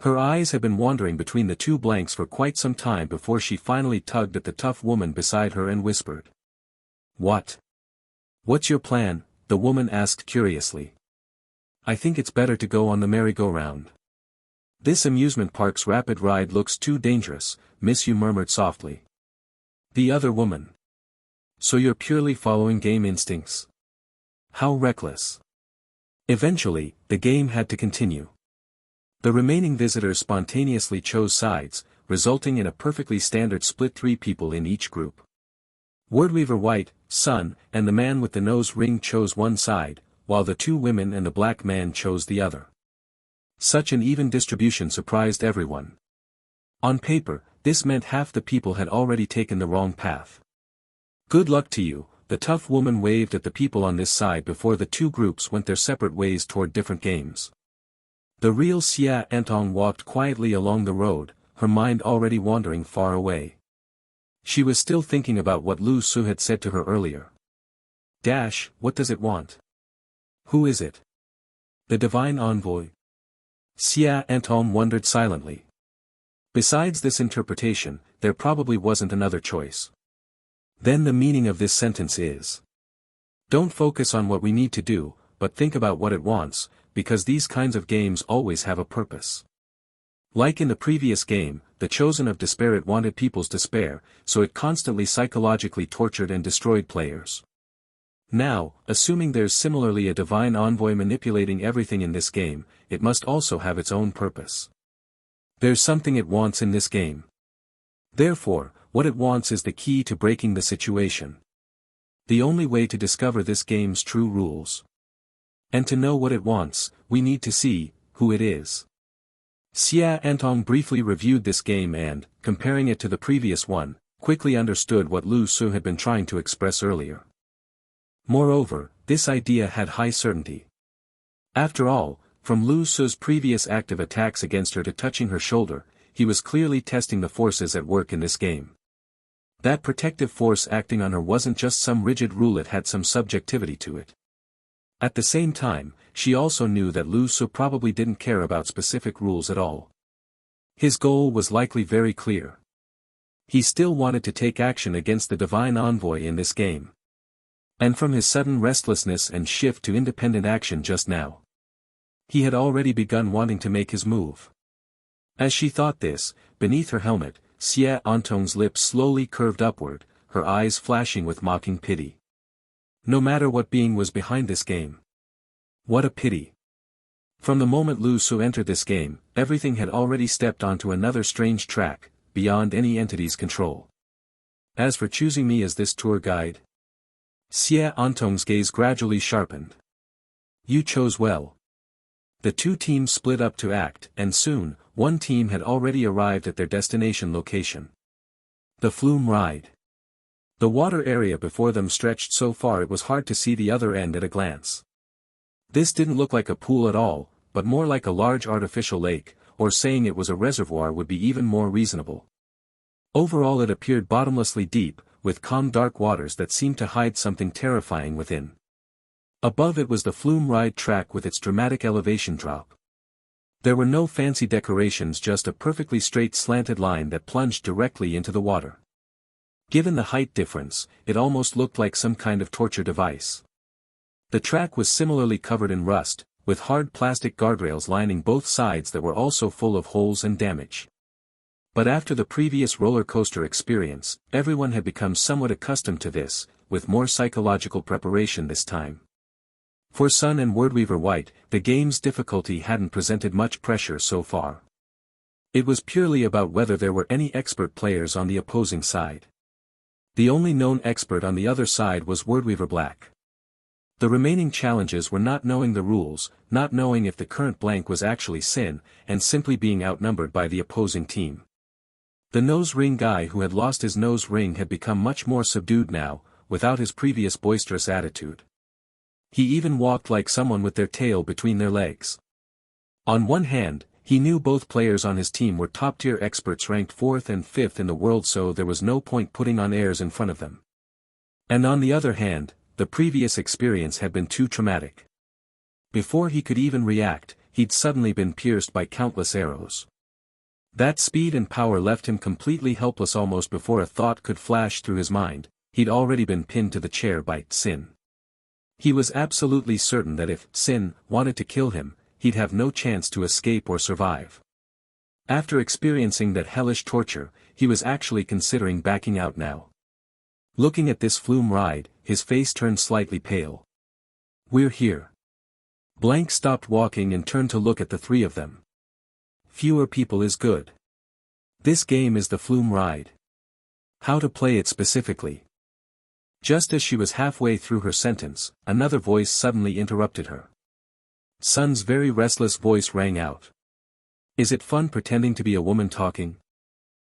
Her eyes had been wandering between the two blanks for quite some time before she finally tugged at the tough woman beside her and whispered. What? What's your plan, the woman asked curiously. I think it's better to go on the merry-go-round. This amusement park's rapid ride looks too dangerous, Miss Yu murmured softly. The other woman. So you're purely following game instincts? How reckless. Eventually, the game had to continue. The remaining visitors spontaneously chose sides, resulting in a perfectly standard split 3 people in each group. Wordweaver White, Sun, and the man with the nose ring chose one side, while the 2 women and the black man chose the other. Such an even distribution surprised everyone. On paper, this meant half the people had already taken the wrong path. Good luck to you, the tough woman waved at the people on this side before the 2 groups went their separate ways toward different games. The real Xia Antong walked quietly along the road, her mind already wandering far away. She was still thinking about what Lu Su had said to her earlier. What does it want? Who is it? The divine envoy? Xia Antong wondered silently. Besides this interpretation, there probably wasn't another choice. Then the meaning of this sentence is: don't focus on what we need to do, but think about what it wants, because these kinds of games always have a purpose. Like in the previous game, the Chosen of Despair, it wanted people's despair, so it constantly psychologically tortured and destroyed players. Now, assuming there's similarly a divine envoy manipulating everything in this game, it must also have its own purpose. There's something it wants in this game. Therefore, what it wants is the key to breaking the situation. The only way to discover this game's true rules. And to know what it wants, we need to see who it is. Xia Antong briefly reviewed this game and, comparing it to the previous one, quickly understood what Lu Su had been trying to express earlier. Moreover, this idea had high certainty. After all, from Lu Su's previous active attacks against her to touching her shoulder, he was clearly testing the forces at work in this game. That protective force acting on her wasn't just some rigid rule, it had some subjectivity to it. At the same time, she also knew that Lu Su probably didn't care about specific rules at all. His goal was likely very clear. He still wanted to take action against the divine envoy in this game. And from his sudden restlessness and shift to independent action just now, he had already begun wanting to make his move. As she thought this, beneath her helmet, Xia Antong's lips slowly curved upward, her eyes flashing with mocking pity. No matter what being was behind this game. What a pity. From the moment Lu Su entered this game, everything had already stepped onto another strange track, beyond any entity's control. As for choosing me as this tour guide, Xia Antong's gaze gradually sharpened. You chose well. The 2 teams split up to act, and soon, one team had already arrived at their destination location. The flume ride. The water area before them stretched so far it was hard to see the other end at a glance. This didn't look like a pool at all, but more like a large artificial lake, or saying it was a reservoir would be even more reasonable. Overall it appeared bottomlessly deep, with calm dark waters that seemed to hide something terrifying within. Above it was the flume ride track with its dramatic elevation drop. There were no fancy decorations, just a perfectly straight slanted line that plunged directly into the water. Given the height difference, it almost looked like some kind of torture device. The track was similarly covered in rust, with hard plastic guardrails lining both sides that were also full of holes and damage. But after the previous roller coaster experience, everyone had become somewhat accustomed to this, with more psychological preparation this time. For Sun and Wordweaver White, the game's difficulty hadn't presented much pressure so far. It was purely about whether there were any expert players on the opposing side. The only known expert on the other side was Wordweaver Black. The remaining challenges were not knowing the rules, not knowing if the current blank was actually sin, and simply being outnumbered by the opposing team. The nose ring guy who had lost his nose ring had become much more subdued now, without his previous boisterous attitude. He even walked like someone with their tail between their legs. On one hand, he knew both players on his team were top-tier experts ranked 4th and 5th in the world, so there was no point putting on airs in front of them. And on the other hand, the previous experience had been too traumatic. Before he could even react, he'd suddenly been pierced by countless arrows. That speed and power left him completely helpless. Almost before a thought could flash through his mind, he'd already been pinned to the chair by Sin. He was absolutely certain that if Sin wanted to kill him, he'd have no chance to escape or survive. After experiencing that hellish torture, he was actually considering backing out now. Looking at this flume ride, his face turned slightly pale. "We're here." Blank stopped walking and turned to look at the three of them. "Fewer people is good. This game is the flume ride. How to play it specifically?" Just as she was halfway through her sentence, another voice suddenly interrupted her. Sun's very restless voice rang out. "Is it fun pretending to be a woman talking?"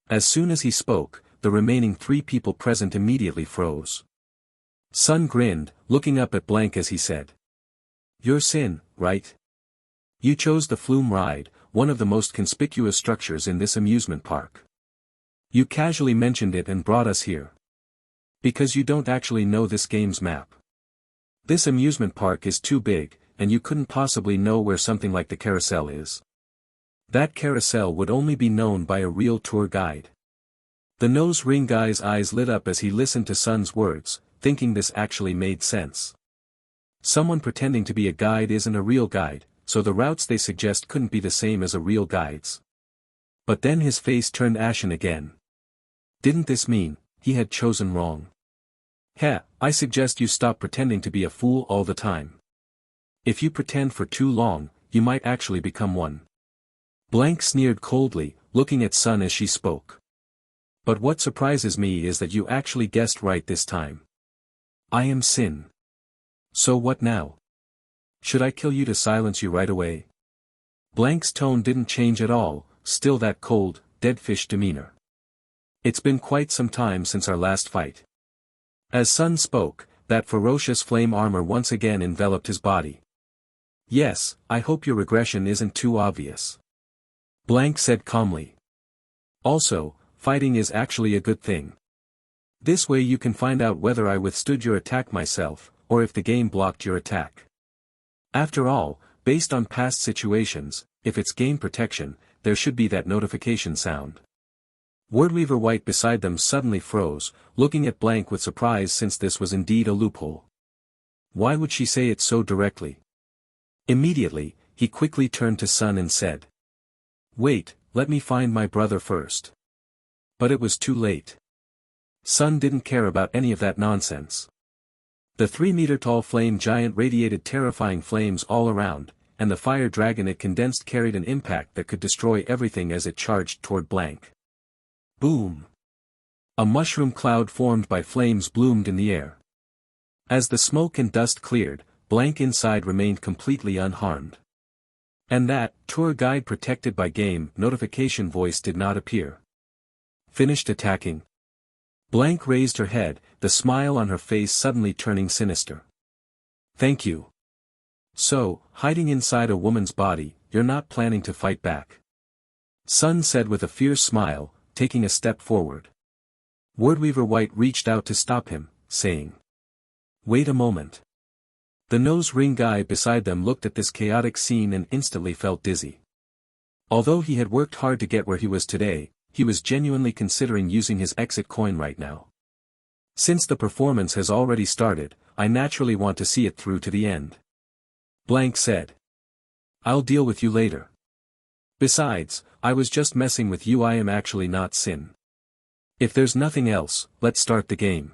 As soon as he spoke, the remaining three people present immediately froze. Sun grinned, looking up at Blank as he said. "You're Sin, right? You chose the flume ride, one of the most conspicuous structures in this amusement park. You casually mentioned it and brought us here. Because you don't actually know this game's map. This amusement park is too big, and you couldn't possibly know where something like the carousel is. That carousel would only be known by a real tour guide." The nose ring guy's eyes lit up as he listened to Sun's words, thinking this actually made sense. Someone pretending to be a guide isn't a real guide, so the routes they suggest couldn't be the same as a real guide's. But then his face turned ashen again. Didn't this mean he had chosen wrong? "Heh, I suggest you stop pretending to be a fool all the time. If you pretend for too long, you might actually become one." Blank sneered coldly, looking at Sun as she spoke. "But what surprises me is that you actually guessed right this time. I am Sin. So what now? Should I kill you to silence you right away?" Blank's tone didn't change at all, still that cold, dead fish demeanor. "It's been quite some time since our last fight." As Sun spoke, that ferocious flame armor once again enveloped his body. "Yes, I hope your regression isn't too obvious," Blank said calmly. "Also, fighting is actually a good thing. This way you can find out whether I withstood your attack myself, or if the game blocked your attack. After all, based on past situations, if it's game protection, there should be that notification sound." Wordweaver White beside them suddenly froze, looking at Blank with surprise since this was indeed a loophole. Why would she say it so directly? Immediately, he quickly turned to Sun and said. "Wait, let me find my brother first." But it was too late. Sun didn't care about any of that nonsense. The 3-meter-tall flame giant radiated terrifying flames all around, and the fire dragon it condensed carried an impact that could destroy everything as it charged toward Blank. Boom! A mushroom cloud formed by flames bloomed in the air. As the smoke and dust cleared, Blank inside remained completely unharmed. And that tour guide protected by game notification voice did not appear. Finished attacking? Blank raised her head, the smile on her face suddenly turning sinister. "Thank you. So, hiding inside a woman's body, you're not planning to fight back?" Sun said with a fierce smile, taking a step forward. Wordweaver White reached out to stop him, saying, "Wait a moment." The nose ring guy beside them looked at this chaotic scene and instantly felt dizzy. Although he had worked hard to get where he was today, he was genuinely considering using his exit coin right now. "Since the performance has already started, I naturally want to see it through to the end," Blank said. "I'll deal with you later. Besides, I was just messing with you. I am actually not Sin. If there's nothing else, let's start the game.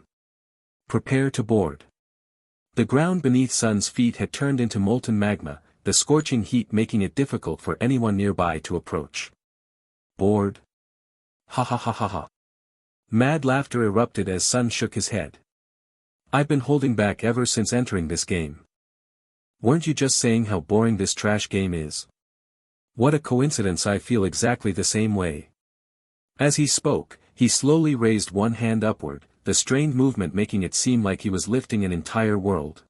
Prepare to board." The ground beneath Sun's feet had turned into molten magma, the scorching heat making it difficult for anyone nearby to approach. "Bored? Ha ha ha ha ha." Mad laughter erupted as Sun shook his head. "I've been holding back ever since entering this game. Weren't you just saying how boring this trash game is? What a coincidence, I feel exactly the same way." As he spoke, he slowly raised one hand upward, the strained movement making it seem like he was lifting an entire world.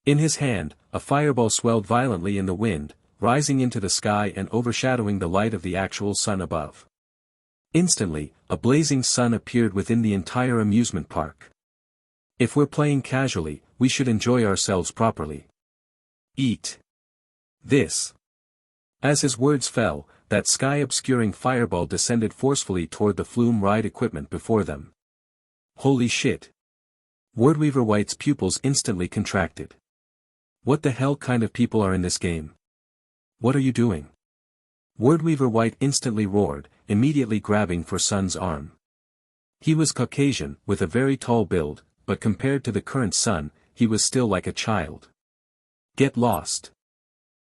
In his hand, a fireball swelled violently in the wind, rising into the sky and overshadowing the light of the actual sun above. Instantly, a blazing sun appeared within the entire amusement park. "If we're playing casually, we should enjoy ourselves properly. Eat this." As his words fell, that sky-obscuring fireball descended forcefully toward the flume ride equipment before them. "Holy shit! Wordweaver White's pupils instantly contracted. What the hell kind of people are in this game? What are you doing? Wordweaver White instantly roared, immediately grabbing for Sun's arm. He was Caucasian, with a very tall build, but compared to the current Sun, he was still like a child. Get lost.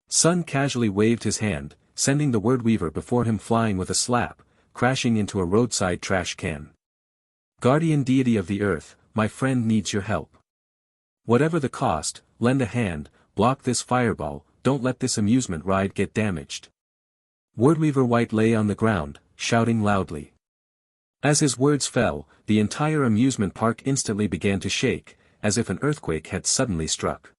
Sun casually waved his hand, sending the Wordweaver before him flying with a slap, crashing into a roadside trash can. Guardian deity of the earth, my friend needs your help. Whatever the cost, lend a hand, block this fireball, don't let this amusement ride get damaged. Wordweaver White lay on the ground, shouting loudly. As his words fell, the entire amusement park instantly began to shake, as if an earthquake had suddenly struck.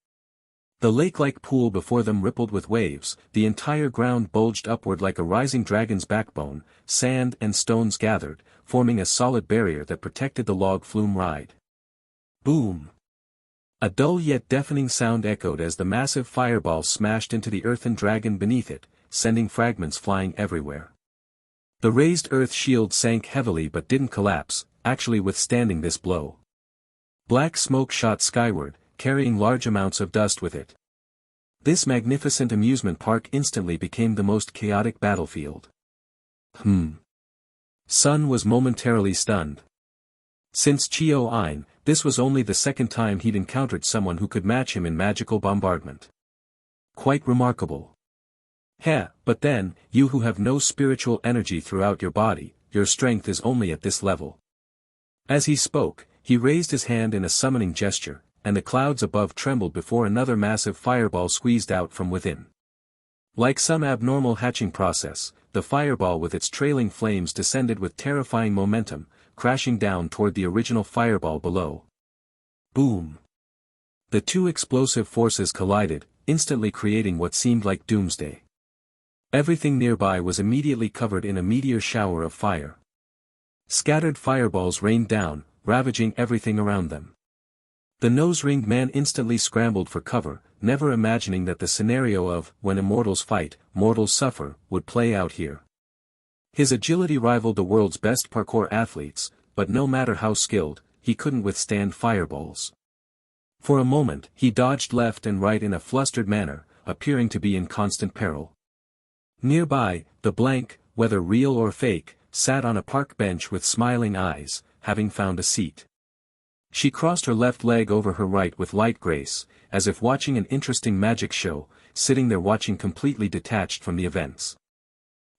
The lake-like pool before them rippled with waves, the entire ground bulged upward like a rising dragon's backbone, sand and stones gathered, forming a solid barrier that protected the log flume ride. Boom! A dull yet deafening sound echoed as the massive fireball smashed into the earthen dragon beneath it, sending fragments flying everywhere. The raised earth shield sank heavily but didn't collapse, actually withstanding this blow. Black smoke shot skyward, carrying large amounts of dust with it. This magnificent amusement park instantly became the most chaotic battlefield. Sun was momentarily stunned. Since Chio Ein, this was only the second time he'd encountered someone who could match him in magical bombardment. Quite remarkable. Heh, but then, you who have no spiritual energy throughout your body, your strength is only at this level. As he spoke, he raised his hand in a summoning gesture, and the clouds above trembled before another massive fireball squeezed out from within. Like some abnormal hatching process, the fireball with its trailing flames descended with terrifying momentum, crashing down toward the original fireball below. Boom! The two explosive forces collided, instantly creating what seemed like doomsday. Everything nearby was immediately covered in a meteor shower of fire. Scattered fireballs rained down, ravaging everything around them. The nose-ringed man instantly scrambled for cover, never imagining that the scenario of, when immortals fight, mortals suffer, would play out here. His agility rivaled the world's best parkour athletes, but no matter how skilled, he couldn't withstand fireballs. For a moment, he dodged left and right in a flustered manner, appearing to be in constant peril. Nearby, the blank, whether real or fake, sat on a park bench with smiling eyes, having found a seat. She crossed her left leg over her right with light grace, as if watching an interesting magic show, sitting there watching completely detached from the events.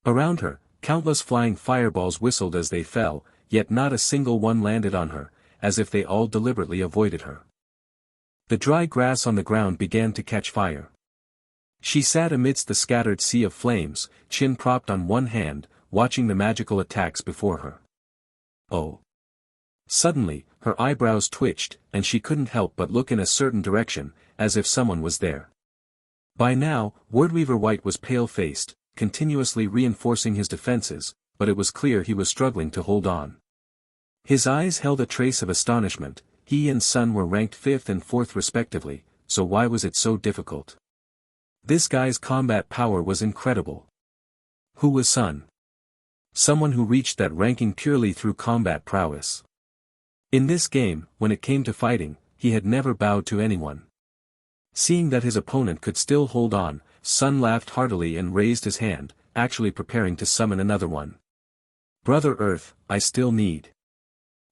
Around her, countless flying fireballs whistled as they fell, yet not a single one landed on her, as if they all deliberately avoided her. The dry grass on the ground began to catch fire. She sat amidst the scattered sea of flames, chin propped on one hand, watching the magical attacks before her. Oh! Suddenly, her eyebrows twitched, and she couldn't help but look in a certain direction, as if someone was there. By now, Wordweaver White was pale-faced, continuously reinforcing his defenses, but it was clear he was struggling to hold on. His eyes held a trace of astonishment. He and Sun were ranked 5th and 4th respectively, so why was it so difficult? This guy's combat power was incredible. Who was Sun? Someone who reached that ranking purely through combat prowess. In this game, when it came to fighting, he had never bowed to anyone. Seeing that his opponent could still hold on, Sun laughed heartily and raised his hand, actually preparing to summon another one. Brother Earth, I still need.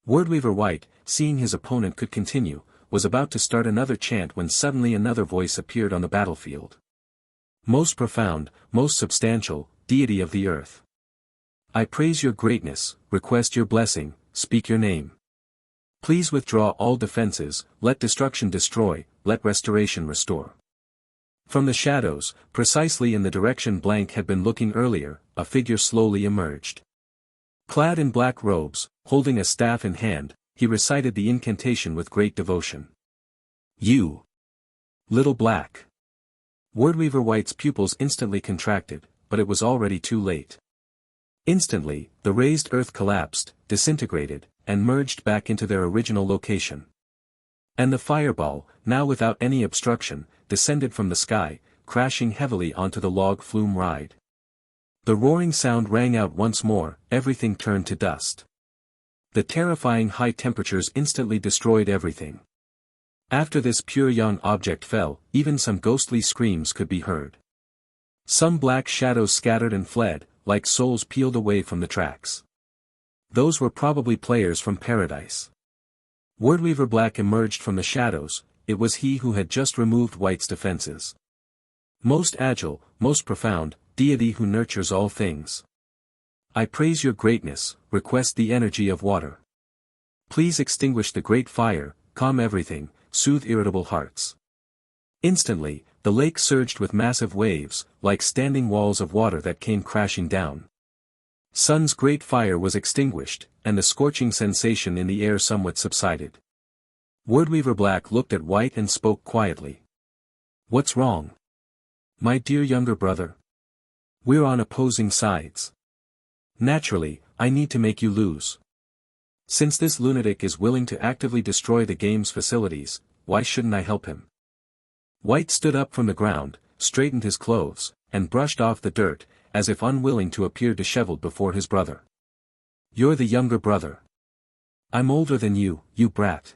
Wordweaver White, seeing his opponent could continue, was about to start another chant when suddenly another voice appeared on the battlefield. Most profound, most substantial, deity of the earth. I praise your greatness, request your blessing, speak your name. Please withdraw all defenses, let destruction destroy, let restoration restore. From the shadows, precisely in the direction Blank had been looking earlier, a figure slowly emerged. Clad in black robes, holding a staff in hand, he recited the incantation with great devotion. You! Little Black! Wordweaver White's pupils instantly contracted, but it was already too late. Instantly, the raised earth collapsed, disintegrated, and merged back into their original location. And the fireball, now without any obstruction, descended from the sky, crashing heavily onto the log flume ride. The roaring sound rang out once more, everything turned to dust. The terrifying high temperatures instantly destroyed everything. After this pure young object fell, even some ghostly screams could be heard. Some black shadows scattered and fled, like souls peeled away from the tracks. Those were probably players from paradise. Wordweaver Black emerged from the shadows. It was he who had just removed White's defenses. Most agile, most profound, deity who nurtures all things. I praise your greatness, request the energy of water. Please extinguish the great fire, calm everything, soothe irritable hearts. Instantly, the lake surged with massive waves, like standing walls of water that came crashing down. Sun's great fire was extinguished, and the scorching sensation in the air somewhat subsided. Wordweaver Black looked at White and spoke quietly. What's wrong? My dear younger brother. We're on opposing sides. Naturally, I need to make you lose. Since this lunatic is willing to actively destroy the game's facilities, why shouldn't I help him? White stood up from the ground, straightened his clothes, and brushed off the dirt, as if unwilling to appear disheveled before his brother. You're the younger brother. I'm older than you brat.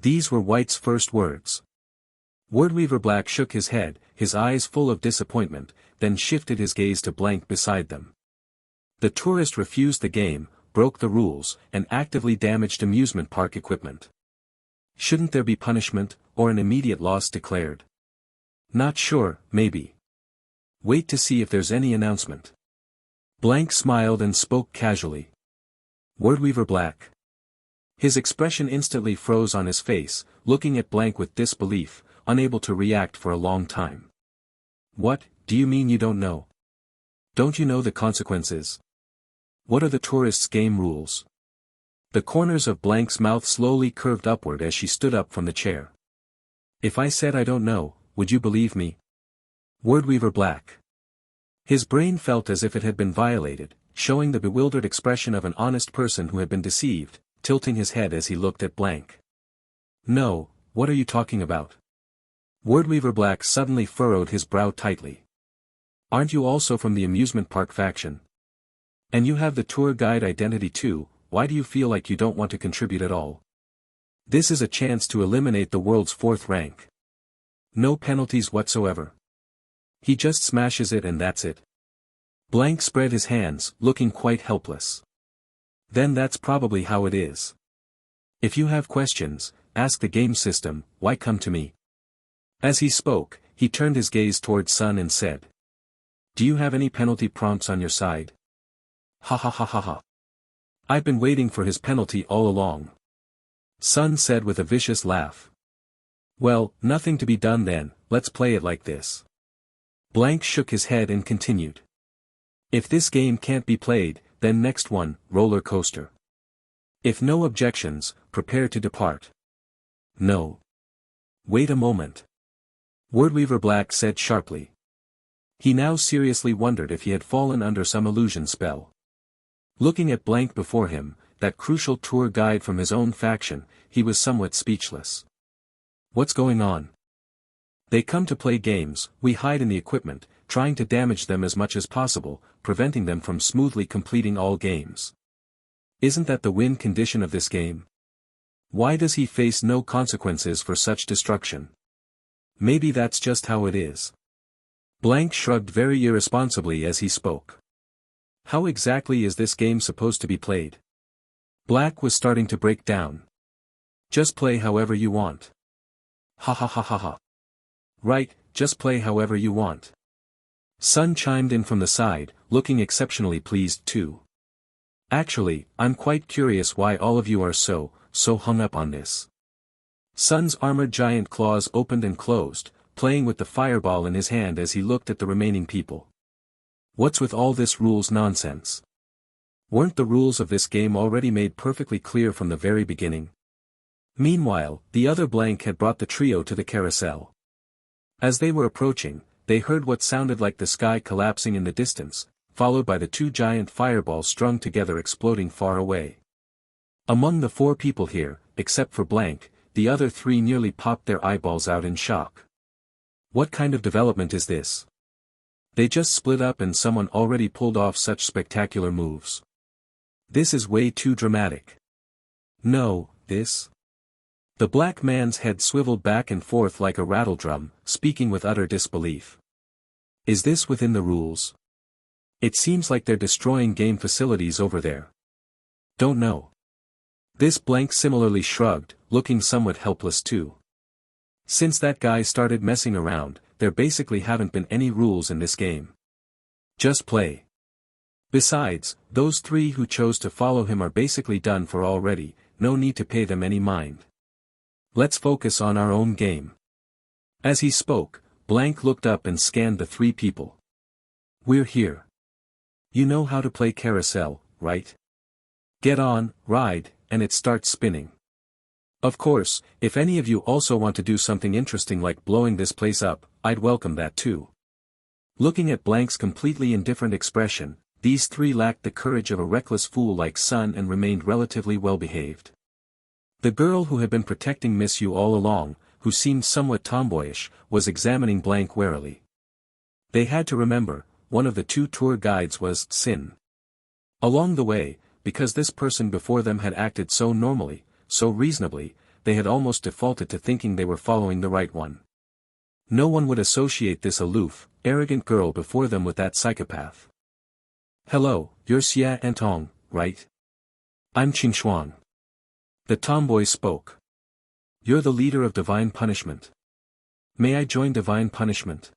These were White's first words. Wordweaver Black shook his head, his eyes full of disappointment, then shifted his gaze to Blank beside them. The tourist refused the game, broke the rules, and actively damaged amusement park equipment. Shouldn't there be punishment, or an immediate loss declared? Not sure, maybe. Wait to see if there's any announcement. Blank smiled and spoke casually. Wordweaver Black. His expression instantly froze on his face, looking at Blank with disbelief, unable to react for a long time. What, do you mean you don't know? Don't you know the consequences? What are the tourists' game rules? The corners of Blank's mouth slowly curved upward as she stood up from the chair. If I said I don't know, would you believe me? Wordweaver Black. His brain felt as if it had been violated, showing the bewildered expression of an honest person who had been deceived, tilting his head as he looked at Blank. No, what are you talking about? Wordweaver Black suddenly furrowed his brow tightly. Aren't you also from the amusement park faction? And you have the tour guide identity too, why do you feel like you don't want to contribute at all? This is a chance to eliminate the world's 4th rank. No penalties whatsoever. He just smashes it and that's it. Blank spread his hands, looking quite helpless. Then that's probably how it is. If you have questions, ask the game system, why come to me? As he spoke, he turned his gaze towards Sun and said. Do you have any penalty prompts on your side? Ha ha ha ha ha. I've been waiting for his penalty all along. Sun said with a vicious laugh. Well, nothing to be done then, let's play it like this. Blank shook his head and continued. If this game can't be played, then next one, roller coaster. If no objections, prepare to depart. No. Wait a moment. Wordweaver Black said sharply. He now seriously wondered if he had fallen under some illusion spell. Looking at Blank before him, that crucial tour guide from his own faction, he was somewhat speechless. What's going on? They come to play games, we hide in the equipment, trying to damage them as much as possible, preventing them from smoothly completing all games. Isn't that the win condition of this game? Why does he face no consequences for such destruction? Maybe that's just how it is. Blank shrugged very irresponsibly as he spoke. How exactly is this game supposed to be played? Black was starting to break down. Just play however you want. Ha ha ha ha ha. Right, just play however you want. Sun chimed in from the side, looking exceptionally pleased too. Actually, I'm quite curious why all of you are so hung up on this. Sun's armored giant claws opened and closed, playing with the fireball in his hand as he looked at the remaining people. What's with all this rules nonsense? Weren't the rules of this game already made perfectly clear from the very beginning? Meanwhile, the other Blank had brought the trio to the carousel. As they were approaching, they heard what sounded like the sky collapsing in the distance, followed by the 2 giant fireballs strung together exploding far away. Among the 4 people here, except for Blank, the other 3 nearly popped their eyeballs out in shock. What kind of development is this? They just split up and someone already pulled off such spectacular moves. This is way too dramatic. No, this? The black man's head swiveled back and forth like a rattledrum, speaking with utter disbelief. Is this within the rules? It seems like they're destroying game facilities over there. Don't know. This blank similarly shrugged, looking somewhat helpless too. Since that guy started messing around, there basically haven't been any rules in this game. Just play. Besides, those three who chose to follow him are basically done for already, no need to pay them any mind. Let's focus on our own game. As he spoke, Blank looked up and scanned the three people. We're here. You know how to play carousel, right? Get on, ride, and it starts spinning. Of course, if any of you also want to do something interesting like blowing this place up, I'd welcome that too. Looking at Blank's completely indifferent expression, these three lacked the courage of a reckless fool like Sun and remained relatively well-behaved. The girl who had been protecting Miss Yu all along, who seemed somewhat tomboyish, was examining Blank warily. They had to remember, one of the two tour guides was Sin. Along the way, because this person before them had acted so normally, so reasonably, they had almost defaulted to thinking they were following the right one. No one would associate this aloof, arrogant girl before them with that psychopath. Hello, you're Xia Antong, right? I'm Qingxuan. The tomboy spoke. You're the leader of Divine Punishment. May I join Divine Punishment?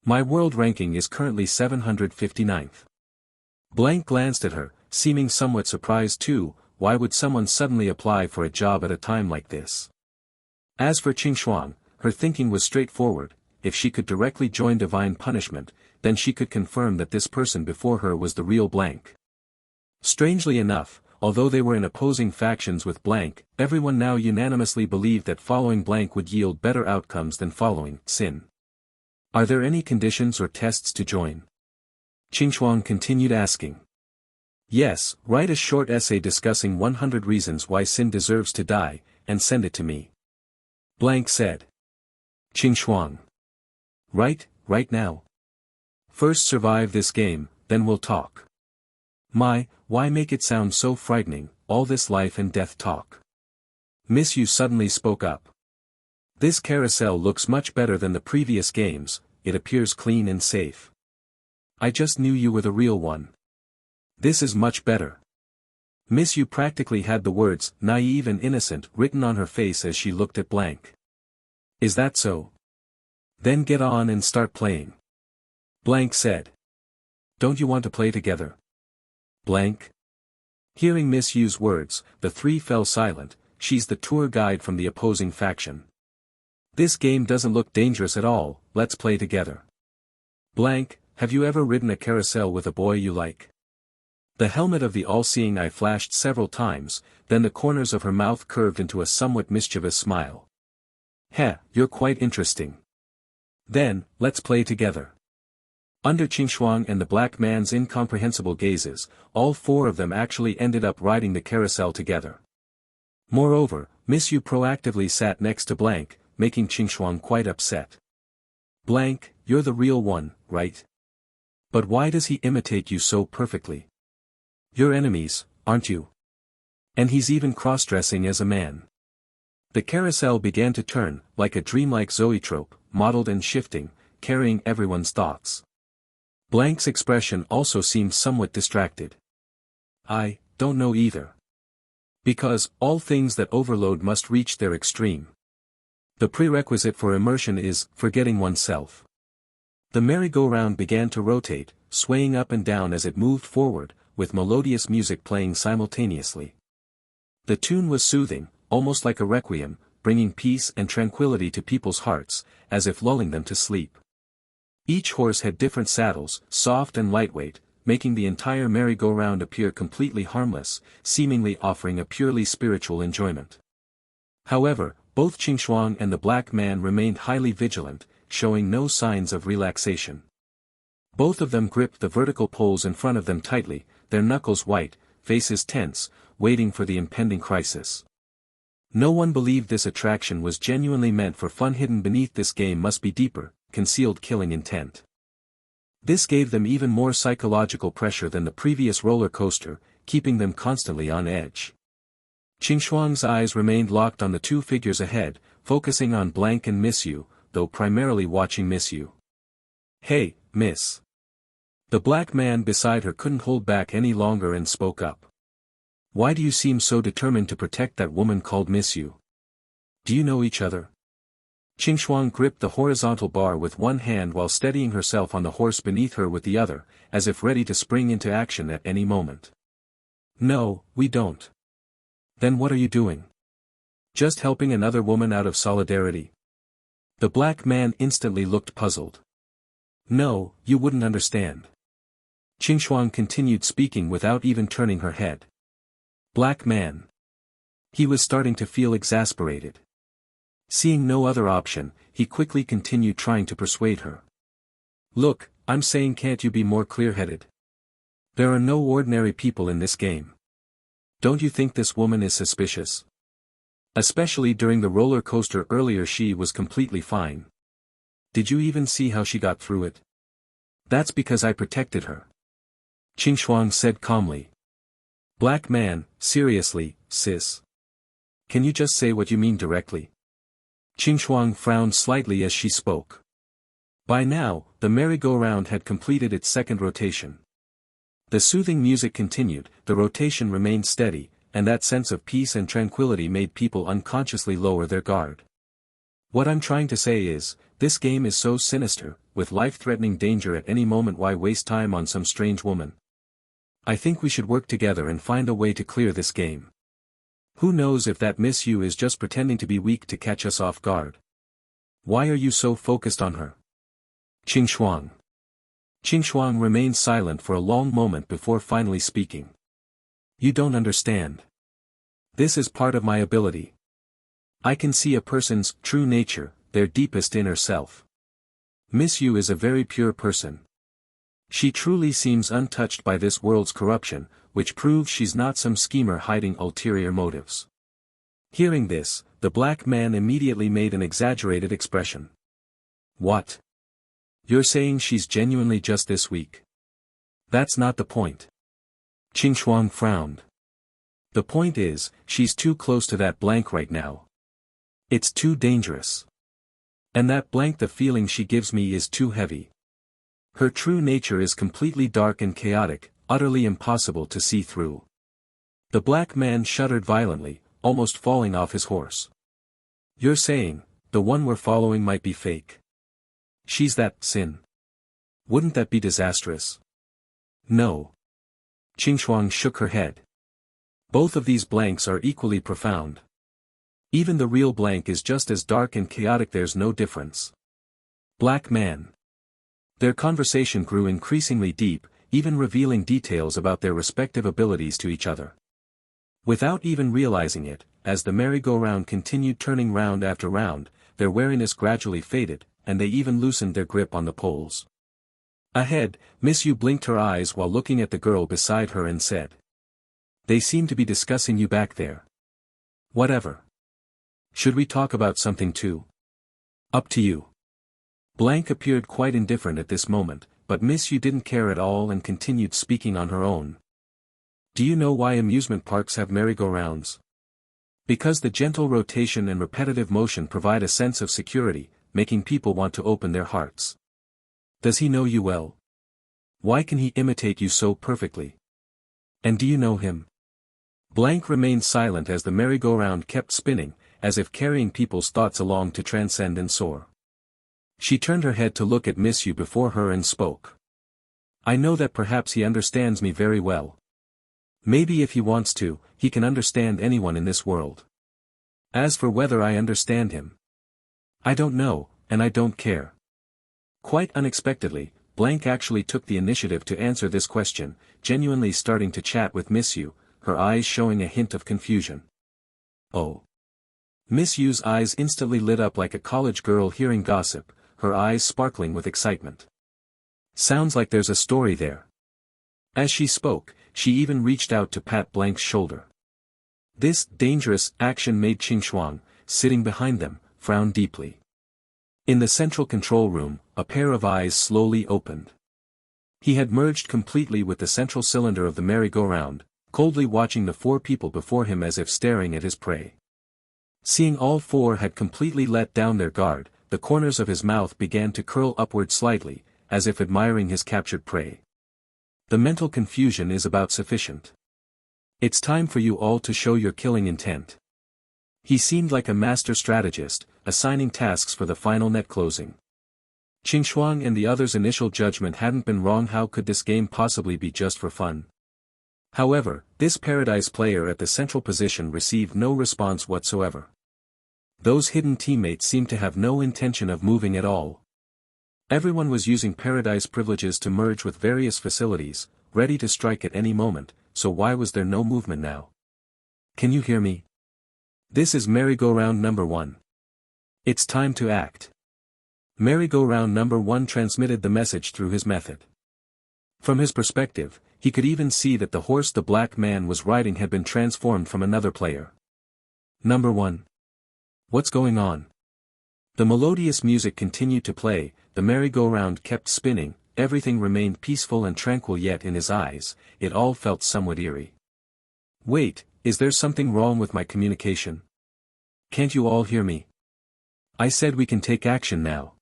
My world ranking is currently 759th. Blank glanced at her, seeming somewhat surprised too. Why would someone suddenly apply for a job at a time like this? As for Qingxuan, her thinking was straightforward. If she could directly join Divine Punishment, then she could confirm that this person before her was the real Blank. Strangely enough, although they were in opposing factions with Blank, everyone now unanimously believed that following Blank would yield better outcomes than following Sin. Are there any conditions or tests to join? Qingxuan continued asking. Yes, write a short essay discussing 100 reasons why Sin deserves to die, and send it to me. Blank said. Qingxuan. Right now. First survive this game, then we'll talk. Why make it sound so frightening, all this life and death talk? Miss Yu suddenly spoke up. This carousel looks much better than the previous games, it appears clean and safe. I just knew you were the real one. This is much better. Miss Yu practically had the words, naive and innocent, written on her face as she looked at Blank. Is that so? Then get on and start playing. Blank said. Don't you want to play together? Blank? Hearing Miss Yu's words, the three fell silent. She's the tour guide from the opposing faction. This game doesn't look dangerous at all, let's play together. Blank, have you ever ridden a carousel with a boy you like? The helmet of the all-seeing eye flashed several times, then the corners of her mouth curved into a somewhat mischievous smile. Heh, you're quite interesting. Then, let's play together. Under Qingxuan and the black man's incomprehensible gazes, all four of them actually ended up riding the carousel together. Moreover, Miss Yu proactively sat next to Blank, making Qingxuan quite upset. Blank, you're the real one, right? But why does he imitate you so perfectly? You're enemies, aren't you? And he's even cross-dressing as a man. The carousel began to turn, like a dreamlike zoetrope, modeled and shifting, carrying everyone's thoughts. Blank's expression also seemed somewhat distracted. I don't know either. Because, all things that overload must reach their extreme. The prerequisite for immersion is, forgetting oneself. The merry-go-round began to rotate, swaying up and down as it moved forward, with melodious music playing simultaneously. The tune was soothing, almost like a requiem, bringing peace and tranquility to people's hearts, as if lulling them to sleep. Each horse had different saddles, soft and lightweight, making the entire merry-go-round appear completely harmless, seemingly offering a purely spiritual enjoyment. However, both Qingxuan and the black man remained highly vigilant, showing no signs of relaxation. Both of them gripped the vertical poles in front of them tightly, their knuckles white, faces tense, waiting for the impending crisis. No one believed this attraction was genuinely meant for fun. Hidden beneath this game must be deeper, concealed killing intent. This gave them even more psychological pressure than the previous roller coaster, keeping them constantly on edge. Shuang's eyes remained locked on the two figures ahead, focusing on Blank and Miss Yu, though primarily watching Miss Yu. "Hey, miss." The black man beside her couldn't hold back any longer and spoke up. "Why do you seem so determined to protect that woman called Miss Yu? Do you know each other?" Shuang gripped the horizontal bar with one hand while steadying herself on the horse beneath her with the other, as if ready to spring into action at any moment. "No, we don't." "Then what are you doing?" "Just helping another woman out of solidarity." The black man instantly looked puzzled. "No, you wouldn't understand." Shuang continued speaking without even turning her head. "Black man." He was starting to feel exasperated. Seeing no other option, he quickly continued trying to persuade her. "Look, I'm saying, can't you be more clear-headed? There are no ordinary people in this game. Don't you think this woman is suspicious? Especially during the roller coaster earlier, she was completely fine. Did you even see how she got through it?" "That's because I protected her," Shuang said calmly. "Black man, seriously, sis. Can you just say what you mean directly?" Shuang frowned slightly as she spoke. By now, the merry-go-round had completed its second rotation. The soothing music continued, the rotation remained steady, and that sense of peace and tranquility made people unconsciously lower their guard. "What I'm trying to say is, this game is so sinister, with life-threatening danger at any moment. Why waste time on some strange woman? I think we should work together and find a way to clear this game. Who knows if that Miss Yu is just pretending to be weak to catch us off guard? Why are you so focused on her?" Shuang remained silent for a long moment before finally speaking. "You don't understand. This is part of my ability. I can see a person's true nature, their deepest inner self. Miss Yu is a very pure person. She truly seems untouched by this world's corruption, which proves she's not some schemer hiding ulterior motives." Hearing this, the black man immediately made an exaggerated expression. "What? You're saying she's genuinely just this weak? That's not the point." Shuang frowned. "The point is, she's too close to that Blank right now. It's too dangerous. And that Blank, the feeling she gives me, is too heavy. Her true nature is completely dark and chaotic, utterly impossible to see through." The black man shuddered violently, almost falling off his horse. "You're saying, the one we're following might be fake? She's that sin? Wouldn't that be disastrous?" "No." Shuang shook her head. "Both of these Blanks are equally profound. Even the real Blank is just as dark and chaotic. There's no difference." Black man. Their conversation grew increasingly deep, even revealing details about their respective abilities to each other. Without even realizing it, as the merry-go-round continued turning round after round, their wariness gradually faded, and they even loosened their grip on the poles. Ahead, Miss Yu blinked her eyes while looking at the girl beside her and said, "They seem to be discussing you back there. Whatever. Should we talk about something too?" "Up to you." Blank appeared quite indifferent at this moment, but Miss Yu didn't care at all and continued speaking on her own. "Do you know why amusement parks have merry-go-rounds? Because the gentle rotation and repetitive motion provide a sense of security, making people want to open their hearts. Does he know you well? Why can he imitate you so perfectly? And do you know him?" Blank remained silent as the merry-go-round kept spinning, as if carrying people's thoughts along to transcend and soar. She turned her head to look at Miss Yu before her and spoke. "I know that perhaps he understands me very well. Maybe if he wants to, he can understand anyone in this world. As for whether I understand him, I don't know, and I don't care." Quite unexpectedly, Blank actually took the initiative to answer this question, genuinely starting to chat with Miss Yu, her eyes showing a hint of confusion. "Oh." Miss Yu's eyes instantly lit up like a college girl hearing gossip, her eyes sparkling with excitement. "Sounds like there's a story there." As she spoke, she even reached out to pat Blank's shoulder. This dangerous action made Shuang, sitting behind them, frown deeply. In the central control room, a pair of eyes slowly opened. He had merged completely with the central cylinder of the merry-go-round, coldly watching the four people before him as if staring at his prey. Seeing all four had completely let down their guard, the corners of his mouth began to curl upward slightly, as if admiring his captured prey. The mental confusion is about sufficient. It's time for you all to show your killing intent. He seemed like a master strategist, assigning tasks for the final net closing. Qingxuang and the others' initial judgment hadn't been wrong. How could this game possibly be just for fun? However, this Paradise player at the central position received no response whatsoever. Those hidden teammates seemed to have no intention of moving at all. Everyone was using Paradise privileges to merge with various facilities, ready to strike at any moment, so why was there no movement now? Can you hear me? This is merry-go-round number 1. It's time to act. Merry-go-round number 1 transmitted the message through his method. From his perspective, he could even see that the horse the black man was riding had been transformed from another player. Number 1. What's going on? The melodious music continued to play, the merry-go-round kept spinning, everything remained peaceful and tranquil, yet in his eyes, it all felt somewhat eerie. Wait, is there something wrong with my communication? Can't you all hear me? I said we can take action now.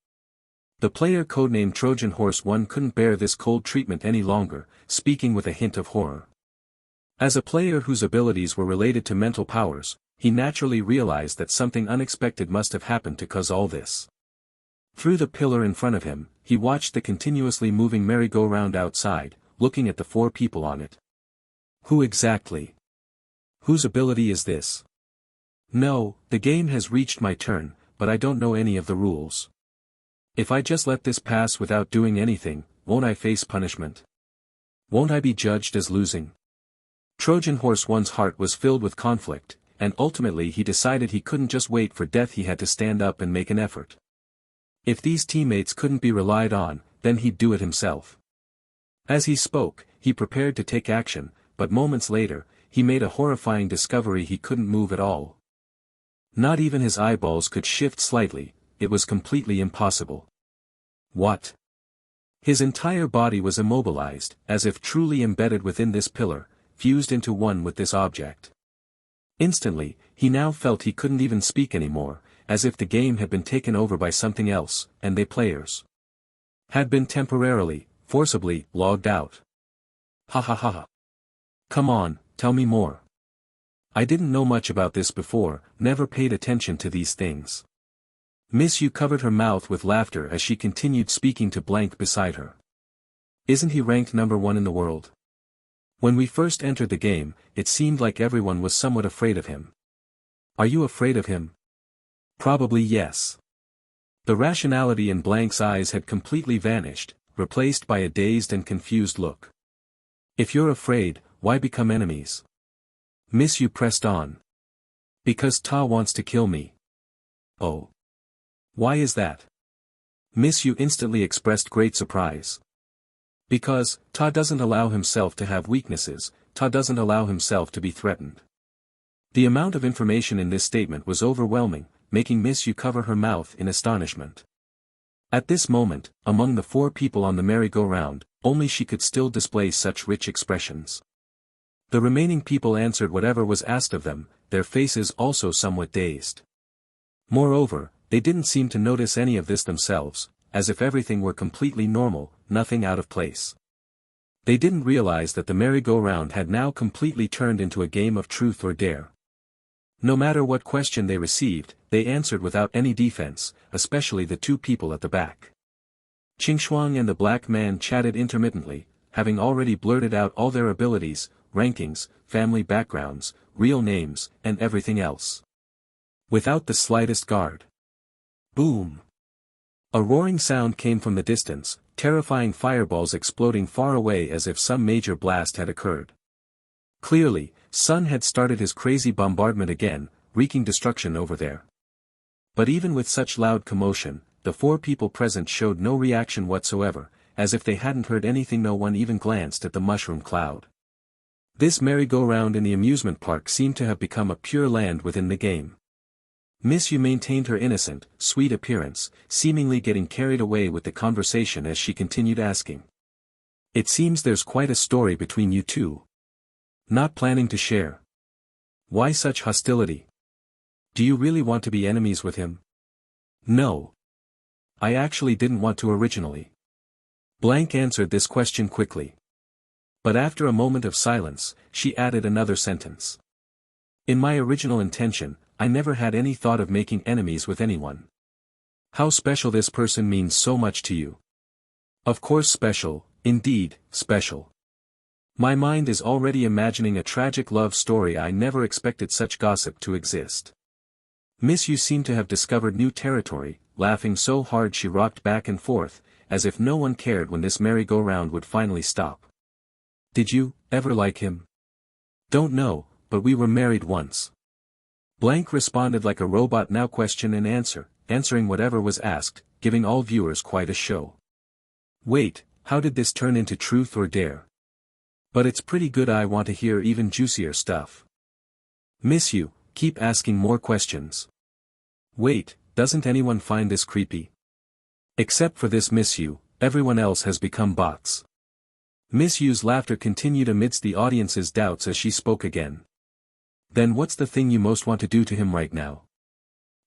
The player codenamed Trojan Horse 1 couldn't bear this cold treatment any longer, speaking with a hint of horror. As a player whose abilities were related to mental powers, he naturally realized that something unexpected must have happened to cause all this. Through the pillar in front of him, he watched the continuously moving merry-go-round outside, looking at the four people on it. Who exactly? Whose ability is this? No, the game has reached my turn, but I don't know any of the rules. If I just let this pass without doing anything, won't I face punishment? Won't I be judged as losing? Trojan Horse 1's heart was filled with conflict, and ultimately he decided he couldn't just wait for death, he had to stand up and make an effort. If these teammates couldn't be relied on, then he'd do it himself. As he spoke, he prepared to take action, but moments later, he made a horrifying discovery: he couldn't move at all. Not even his eyeballs could shift slightly. It was completely impossible. What? His entire body was immobilized, as if truly embedded within this pillar, fused into one with this object. Instantly, he now felt he couldn't even speak anymore, as if the game had been taken over by something else, and they players had been temporarily, forcibly, logged out. Ha ha ha ha. Come on, tell me more. I didn't know much about this before, never paid attention to these things. Miss Yu covered her mouth with laughter as she continued speaking to blank beside her. Isn't he ranked number 1 in the world? When we first entered the game, it seemed like everyone was somewhat afraid of him. Are you afraid of him? Probably yes. The rationality in Blank's eyes had completely vanished, replaced by a dazed and confused look. If you're afraid, why become enemies? Miss Yu pressed on. Because Ta wants to kill me. Oh. Why is that? Miss Yu instantly expressed great surprise. Because, Ta doesn't allow himself to have weaknesses, Ta doesn't allow himself to be threatened. The amount of information in this statement was overwhelming, making Miss Yu cover her mouth in astonishment. At this moment, among the four people on the merry-go-round, only she could still display such rich expressions. The remaining people answered whatever was asked of them, their faces also somewhat dazed. Moreover, they didn't seem to notice any of this themselves, as if everything were completely normal, nothing out of place. They didn't realize that the merry-go-round had now completely turned into a game of truth or dare. No matter what question they received, they answered without any defense, especially the two people at the back. Qingxuang and the black man chatted intermittently, having already blurted out all their abilities, rankings, family backgrounds, real names, and everything else. Without the slightest guard. Boom! A roaring sound came from the distance, terrifying fireballs exploding far away as if some major blast had occurred. Clearly, Sun had started his crazy bombardment again, wreaking destruction over there. But even with such loud commotion, the four people present showed no reaction whatsoever, as if they hadn't heard anything. No one even glanced at the mushroom cloud. This merry-go-round in the amusement park seemed to have become a pure land within the game. Miss Yu maintained her innocent, sweet appearance, seemingly getting carried away with the conversation as she continued asking. It seems there's quite a story between you two. Not planning to share. Why such hostility? Do you really want to be enemies with him? No. I actually didn't want to originally. Blank answered this question quickly. But after a moment of silence, she added another sentence. In my original intention, I never had any thought of making enemies with anyone. How special this person means so much to you. Of course special, indeed, special. My mind is already imagining a tragic love story. I never expected such gossip to exist. Miss You seemed to have discovered new territory, laughing so hard she rocked back and forth, as if no one cared when this merry-go-round would finally stop. Did you ever like him? Don't know, but we were married once. Blank responded like a robot, now question and answer, answering whatever was asked, giving all viewers quite a show. Wait, how did this turn into truth or dare? But it's pretty good. I want to hear even juicier stuff. Miss You, keep asking more questions. Wait, doesn't anyone find this creepy? Except for this Miss You, everyone else has become bots. Miss You's laughter continued amidst the audience's doubts as she spoke again. Then what's the thing you most want to do to him right now?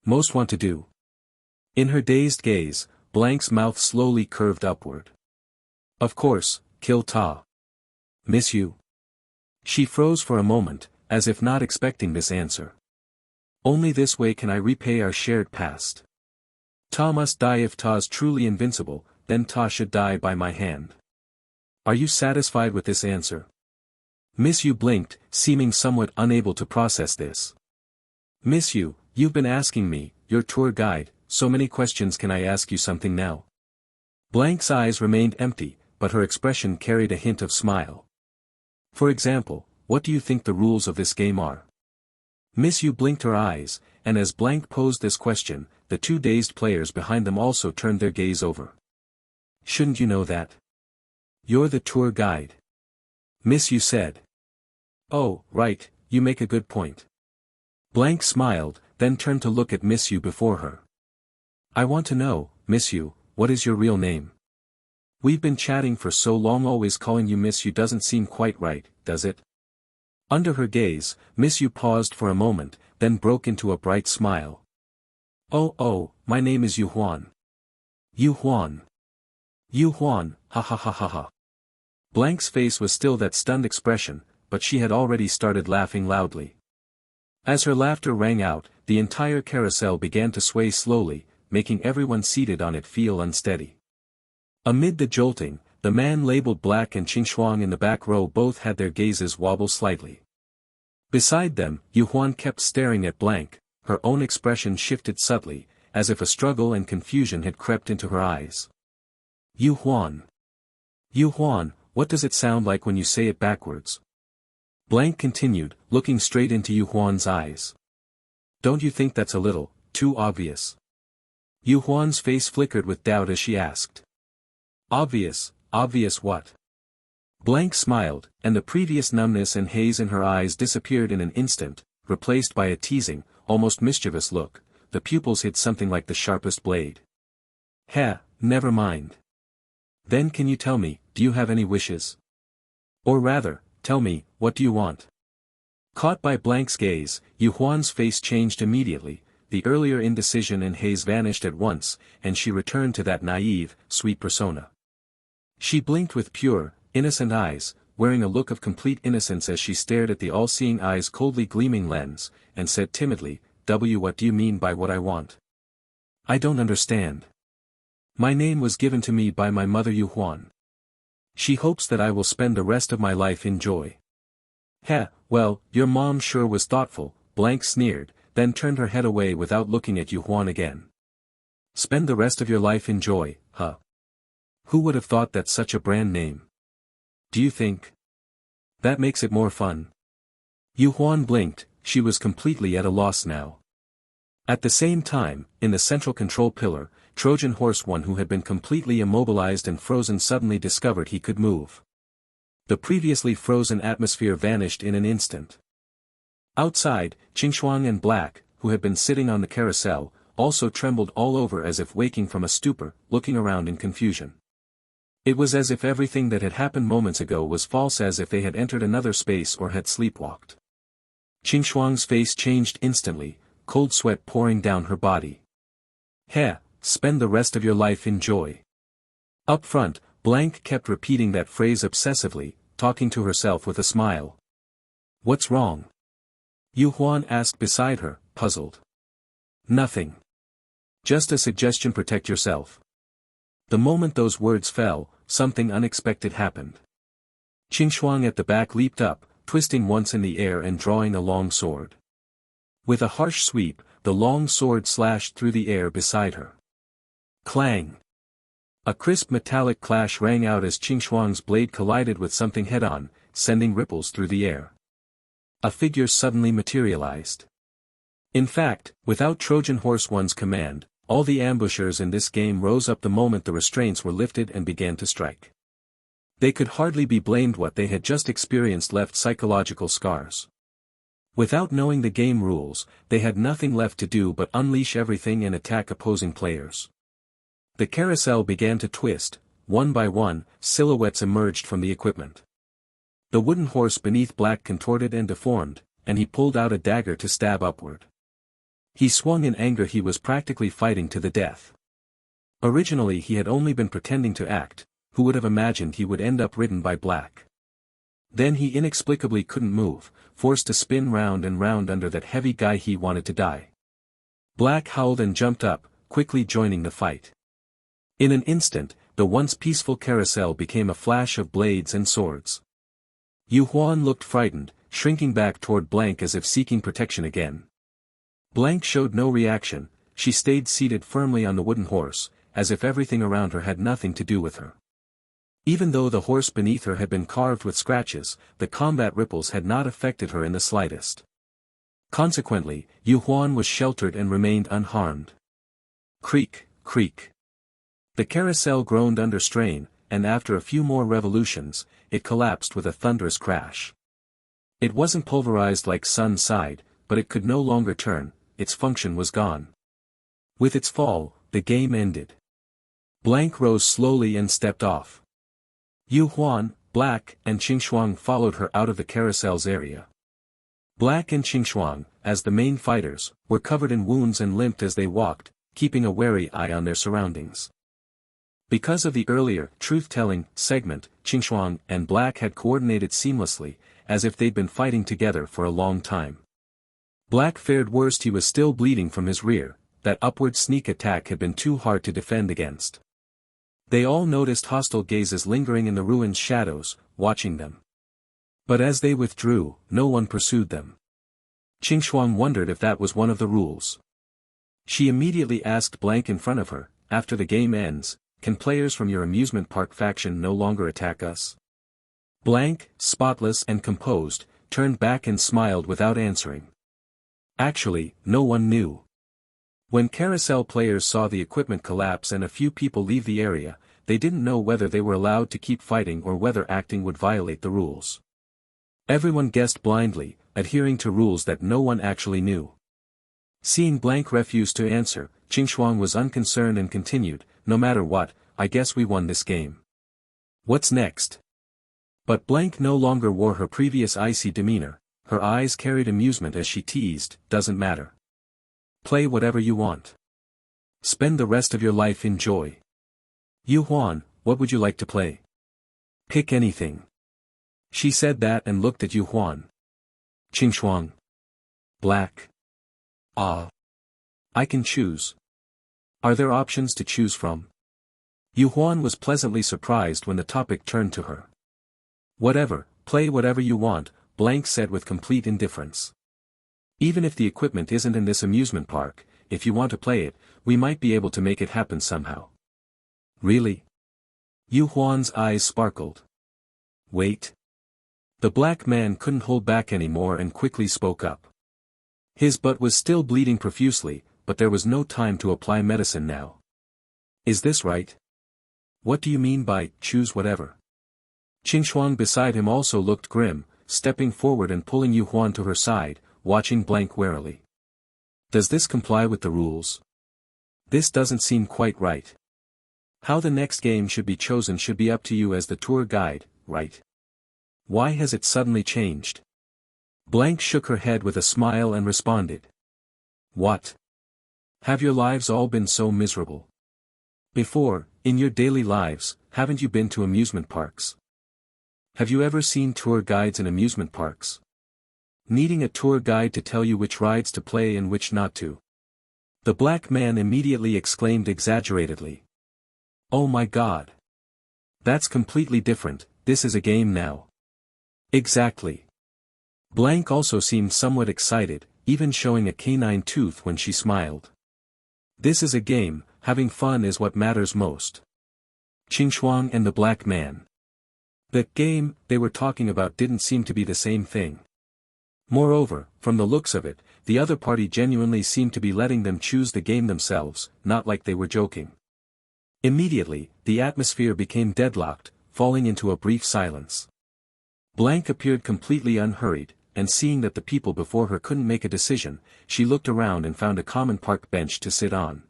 Most want to do? In her dazed gaze, Blank's mouth slowly curved upward. Of course, kill Ta. Miss You. She froze for a moment, as if not expecting this answer. Only this way can I repay our shared past. Ta must die. If Ta's truly invincible, then Ta should die by my hand. Are you satisfied with this answer? Miss You blinked, seeming somewhat unable to process this. Miss You, you've been asking me, your tour guide, so many questions. Can I ask you something now? Blank's eyes remained empty, but her expression carried a hint of smile. For example, what do you think the rules of this game are? Miss You blinked her eyes, and as Blank posed this question, the two dazed players behind them also turned their gaze over. Shouldn't you know that? You're the tour guide. Miss You said. Oh, right, you make a good point. Blank smiled, then turned to look at Miss You before her. I want to know, Miss You, what is your real name? We've been chatting for so long, always calling you Miss You doesn't seem quite right, does it? Under her gaze, Miss You paused for a moment, then broke into a bright smile. Oh, my name is Yu Huan. Yu Huan. Yu Huan, ha ha ha ha ha. Blank's face was still that stunned expression, but she had already started laughing loudly. As her laughter rang out, the entire carousel began to sway slowly, making everyone seated on it feel unsteady. Amid the jolting, the man labeled Black and Qingxuang in the back row both had their gazes wobble slightly. Beside them, Yu Huan kept staring at Blank, her own expression shifted subtly, as if a struggle and confusion had crept into her eyes. Yu Huan. Yu Huan, what does it sound like when you say it backwards? Blank continued, looking straight into Yu Huan's eyes. Don't you think that's a little too obvious? Yu Huan's face flickered with doubt as she asked. Obvious what? Blank smiled, and the previous numbness and haze in her eyes disappeared in an instant, replaced by a teasing, almost mischievous look. The pupils hid something like the sharpest blade. Never mind. Then can you tell me, do you have any wishes? Or rather, tell me, what do you want? Caught by Blank's gaze, Yu Huan's face changed immediately, the earlier indecision and haze vanished at once, and she returned to that naive, sweet persona. She blinked with pure, innocent eyes, wearing a look of complete innocence as she stared at the all-seeing eye's coldly gleaming lens, and said timidly, What do you mean by what I want? I don't understand. My name was given to me by my mother Yu Huan. She hopes that I will spend the rest of my life in joy. Well, your mom sure was thoughtful, Blank sneered, then turned her head away without looking at Yu Huan again. Spend the rest of your life in joy, huh? Who would have thought that such a brand name? Do you think that makes it more fun? Yu Huan blinked, she was completely at a loss now. At the same time, in the central control pillar, Trojan Horse One, who had been completely immobilized and frozen, suddenly discovered he could move. The previously frozen atmosphere vanished in an instant. Outside, Qingxuang and Black, who had been sitting on the carousel, also trembled all over as if waking from a stupor, looking around in confusion. It was as if everything that had happened moments ago was false, as if they had entered another space or had sleepwalked. Qing Shuang's face changed instantly, cold sweat pouring down her body. Heh, spend the rest of your life in joy. Up front, Blank kept repeating that phrase obsessively, talking to herself with a smile. What's wrong? Yu Huan asked beside her, puzzled. Nothing. Just a suggestion, protect yourself. The moment those words fell, something unexpected happened. Qing Shuang at the back leaped up, twisting once in the air and drawing a long sword. With a harsh sweep, the long sword slashed through the air beside her. Clang! A crisp metallic clash rang out as Qing Shuang's blade collided with something head-on, sending ripples through the air. A figure suddenly materialized. In fact, without Trojan Horse One's command, all the ambushers in this game rose up the moment the restraints were lifted and began to strike. They could hardly be blamed. What they had just experienced left psychological scars. Without knowing the game rules, they had nothing left to do but unleash everything and attack opposing players. The carousel began to twist. One by one, silhouettes emerged from the equipment. The wooden horse beneath Black contorted and deformed, and he pulled out a dagger to stab upward. He swung in anger. He was practically fighting to the death. Originally he had only been pretending to act. Who would have imagined he would end up ridden by Black? Then he inexplicably couldn't move, forced to spin round and round under that heavy guy. He wanted to die. Black howled and jumped up, quickly joining the fight. In an instant, the once peaceful carousel became a flash of blades and swords. Yu Huan looked frightened, shrinking back toward Blank as if seeking protection again. Blank showed no reaction. She stayed seated firmly on the wooden horse, as if everything around her had nothing to do with her. Even though the horse beneath her had been carved with scratches, the combat ripples had not affected her in the slightest. Consequently, Yu Huan was sheltered and remained unharmed. Creak, creak. The carousel groaned under strain, and after a few more revolutions, it collapsed with a thunderous crash. It wasn't pulverized like Sun's side, but it could no longer turn. Its function was gone. With its fall, the game ended. Blank rose slowly and stepped off. Yu Huan, Black, and Qing Shuang followed her out of the carousel's area. Black and Qing Shuang, as the main fighters, were covered in wounds and limped as they walked, keeping a wary eye on their surroundings. Because of the earlier truth-telling segment, Qing Shuang and Black had coordinated seamlessly, as if they'd been fighting together for a long time. Black fared worst. He was still bleeding from his rear. That upward sneak attack had been too hard to defend against. They all noticed hostile gazes lingering in the ruin's shadows, watching them. But as they withdrew, no one pursued them. Qing Shuang wondered if that was one of the rules. She immediately asked Blank in front of her, after the game ends, can players from your amusement park faction no longer attack us? Blank, spotless and composed, turned back and smiled without answering. Actually, no one knew. When carousel players saw the equipment collapse and a few people leave the area, they didn't know whether they were allowed to keep fighting or whether acting would violate the rules. Everyone guessed blindly, adhering to rules that no one actually knew. Seeing Blank refuse to answer, Qing Shuang was unconcerned and continued, no matter what, I guess we won this game. What's next? But Blank no longer wore her previous icy demeanor. Her eyes carried amusement as she teased, doesn't matter. Play whatever you want. Spend the rest of your life in joy. Yu Huan, what would you like to play? Pick anything. She said that and looked at Yu Huan. Qing Shuang. Black. Ah. I can choose. Are there options to choose from? Yu Huan was pleasantly surprised when the topic turned to her. Whatever, play whatever you want, Blank said with complete indifference. Even if the equipment isn't in this amusement park, if you want to play it, we might be able to make it happen somehow. Really? Yu Huan's eyes sparkled. Wait. The black man couldn't hold back anymore and quickly spoke up. His butt was still bleeding profusely, but there was no time to apply medicine now. Is this right? What do you mean by, choose whatever? Qing Shuang beside him also looked grim, stepping forward and pulling Yu Huan to her side, watching Blank warily. Does this comply with the rules? This doesn't seem quite right. How the next game should be chosen should be up to you as the tour guide, right? Why has it suddenly changed? Blank shook her head with a smile and responded. What? Have your lives all been so miserable? Before, in your daily lives, haven't you been to amusement parks? Have you ever seen tour guides in amusement parks? Needing a tour guide to tell you which rides to play and which not to. The black man immediately exclaimed exaggeratedly. Oh my God! That's completely different, this is a game now. Exactly. Blank also seemed somewhat excited, even showing a canine tooth when she smiled. This is a game, having fun is what matters most. Qingxuang and the black man. The game they were talking about didn't seem to be the same thing. Moreover, from the looks of it, the other party genuinely seemed to be letting them choose the game themselves, not like they were joking. Immediately, the atmosphere became deadlocked, falling into a brief silence. Blank appeared completely unhurried, and seeing that the people before her couldn't make a decision, she looked around and found a common park bench to sit on.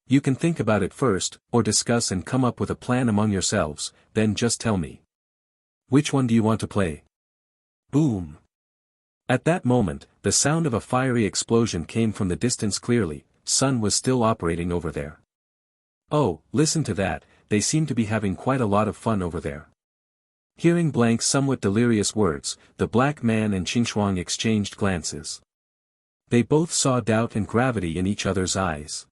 You can think about it first, or discuss and come up with a plan among yourselves, then just tell me. Which one do you want to play? Boom! At that moment, the sound of a fiery explosion came from the distance clearly. Sun was still operating over there. Oh, listen to that, they seem to be having quite a lot of fun over there. Hearing Blank's somewhat delirious words, the black man and Qingxuang exchanged glances. They both saw doubt and gravity in each other's eyes.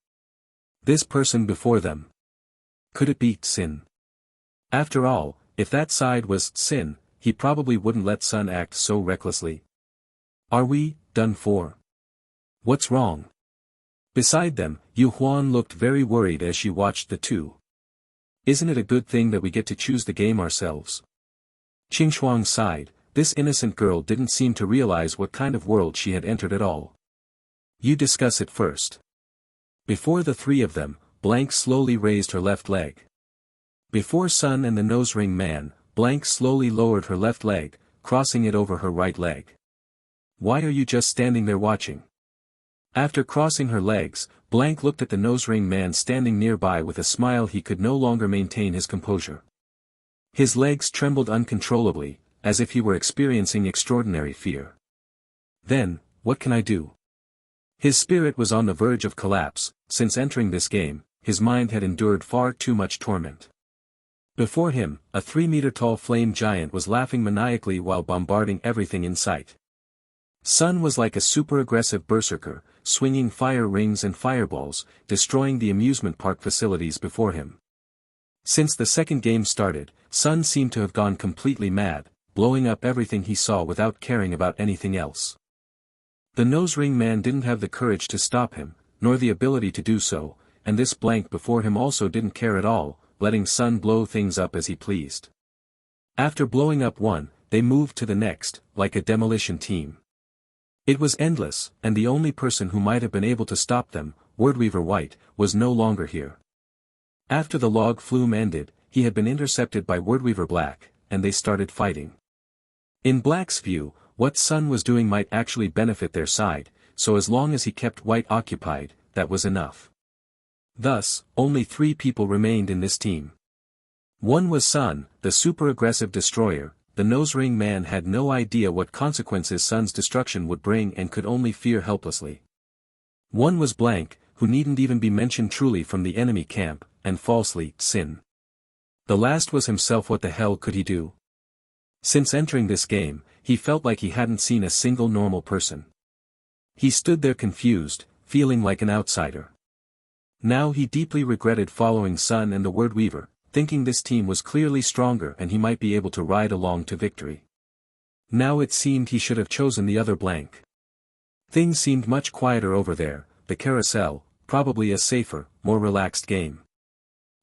This person before them. Could it be Sin? After all, if that side was Sin, he probably wouldn't let Sun act so recklessly. Are we done for? What's wrong? Beside them, Yu Huan looked very worried as she watched the two. Isn't it a good thing that we get to choose the game ourselves? Qingxuang sighed. This innocent girl didn't seem to realize what kind of world she had entered at all. You discuss it first. Before the three of them, Blank slowly raised her left leg. Before Sun and the nose ring man, Blank slowly lowered her left leg, crossing it over her right leg. Why are you just standing there watching? After crossing her legs, Blank looked at the nose ring man standing nearby with a smile. He could no longer maintain his composure. His legs trembled uncontrollably, as if he were experiencing extraordinary fear. Then, what can I do? His spirit was on the verge of collapse. Since entering this game, his mind had endured far too much torment. Before him, a 3-meter-tall flame giant was laughing maniacally while bombarding everything in sight. Sun was like a super-aggressive berserker, swinging fire rings and fireballs, destroying the amusement park facilities before him. Since the second game started, Sun seemed to have gone completely mad, blowing up everything he saw without caring about anything else. The nose ring man didn't have the courage to stop him, nor the ability to do so, and this Blank before him also didn't care at all, letting Sun blow things up as he pleased. After blowing up one, they moved to the next, like a demolition team. It was endless, and the only person who might have been able to stop them, Wordweaver White, was no longer here. After the log flume ended, he had been intercepted by Wordweaver Black, and they started fighting. In Black's view, what Sun was doing might actually benefit their side, so as long as he kept White occupied, that was enough. Thus, only 3 people remained in this team. One was Sun, the super-aggressive destroyer. The nose ring man had no idea what consequences Sun's destruction would bring and could only fear helplessly. One was Blank, who needn't even be mentioned truly from the enemy camp, and falsely, Sin. The last was himself. What the hell could he do? Since entering this game, he felt like he hadn't seen a single normal person. He stood there confused, feeling like an outsider. Now he deeply regretted following Sun and the Wordweaver, thinking this team was clearly stronger and he might be able to ride along to victory. Now it seemed he should have chosen the other Blank. Things seemed much quieter over there, the carousel, probably a safer, more relaxed game.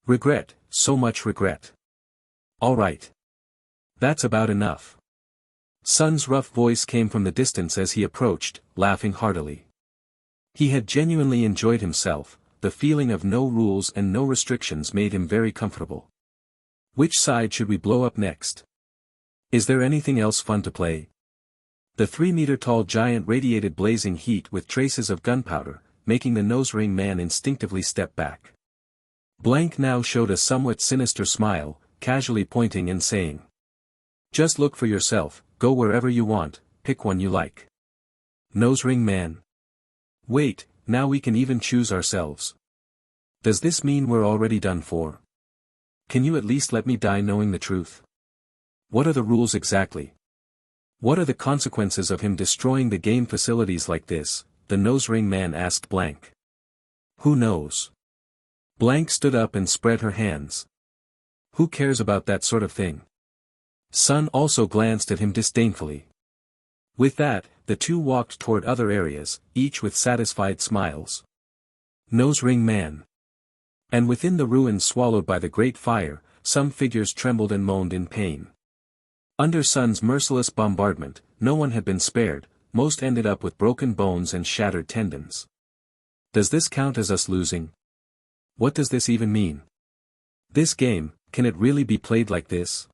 Regret, so much regret. All right. That's about enough. Sun's rough voice came from the distance as he approached, laughing heartily. He had genuinely enjoyed himself. The feeling of no rules and no restrictions made him very comfortable. Which side should we blow up next? Is there anything else fun to play? The 3-meter-tall giant radiated blazing heat with traces of gunpowder, making the nose ring man instinctively step back. Blank now showed a somewhat sinister smile, casually pointing and saying. Just look for yourself, go wherever you want, pick one you like. Nose ring man. Wait, now we can even choose ourselves. Does this mean we're already done for? Can you at least let me die knowing the truth? What are the rules exactly? What are the consequences of him destroying the game facilities like this? The nose ring man asked Blank. Who knows? Blank stood up and spread her hands. Who cares about that sort of thing? Sun also glanced at him disdainfully. With that, the two walked toward other areas, each with satisfied smiles. Nose ring man. And within the ruins swallowed by the great fire, some figures trembled and moaned in pain. Under Sun's merciless bombardment, no one had been spared, most ended up with broken bones and shattered tendons. Does this count as us losing? What does this even mean? This game, can it really be played like this?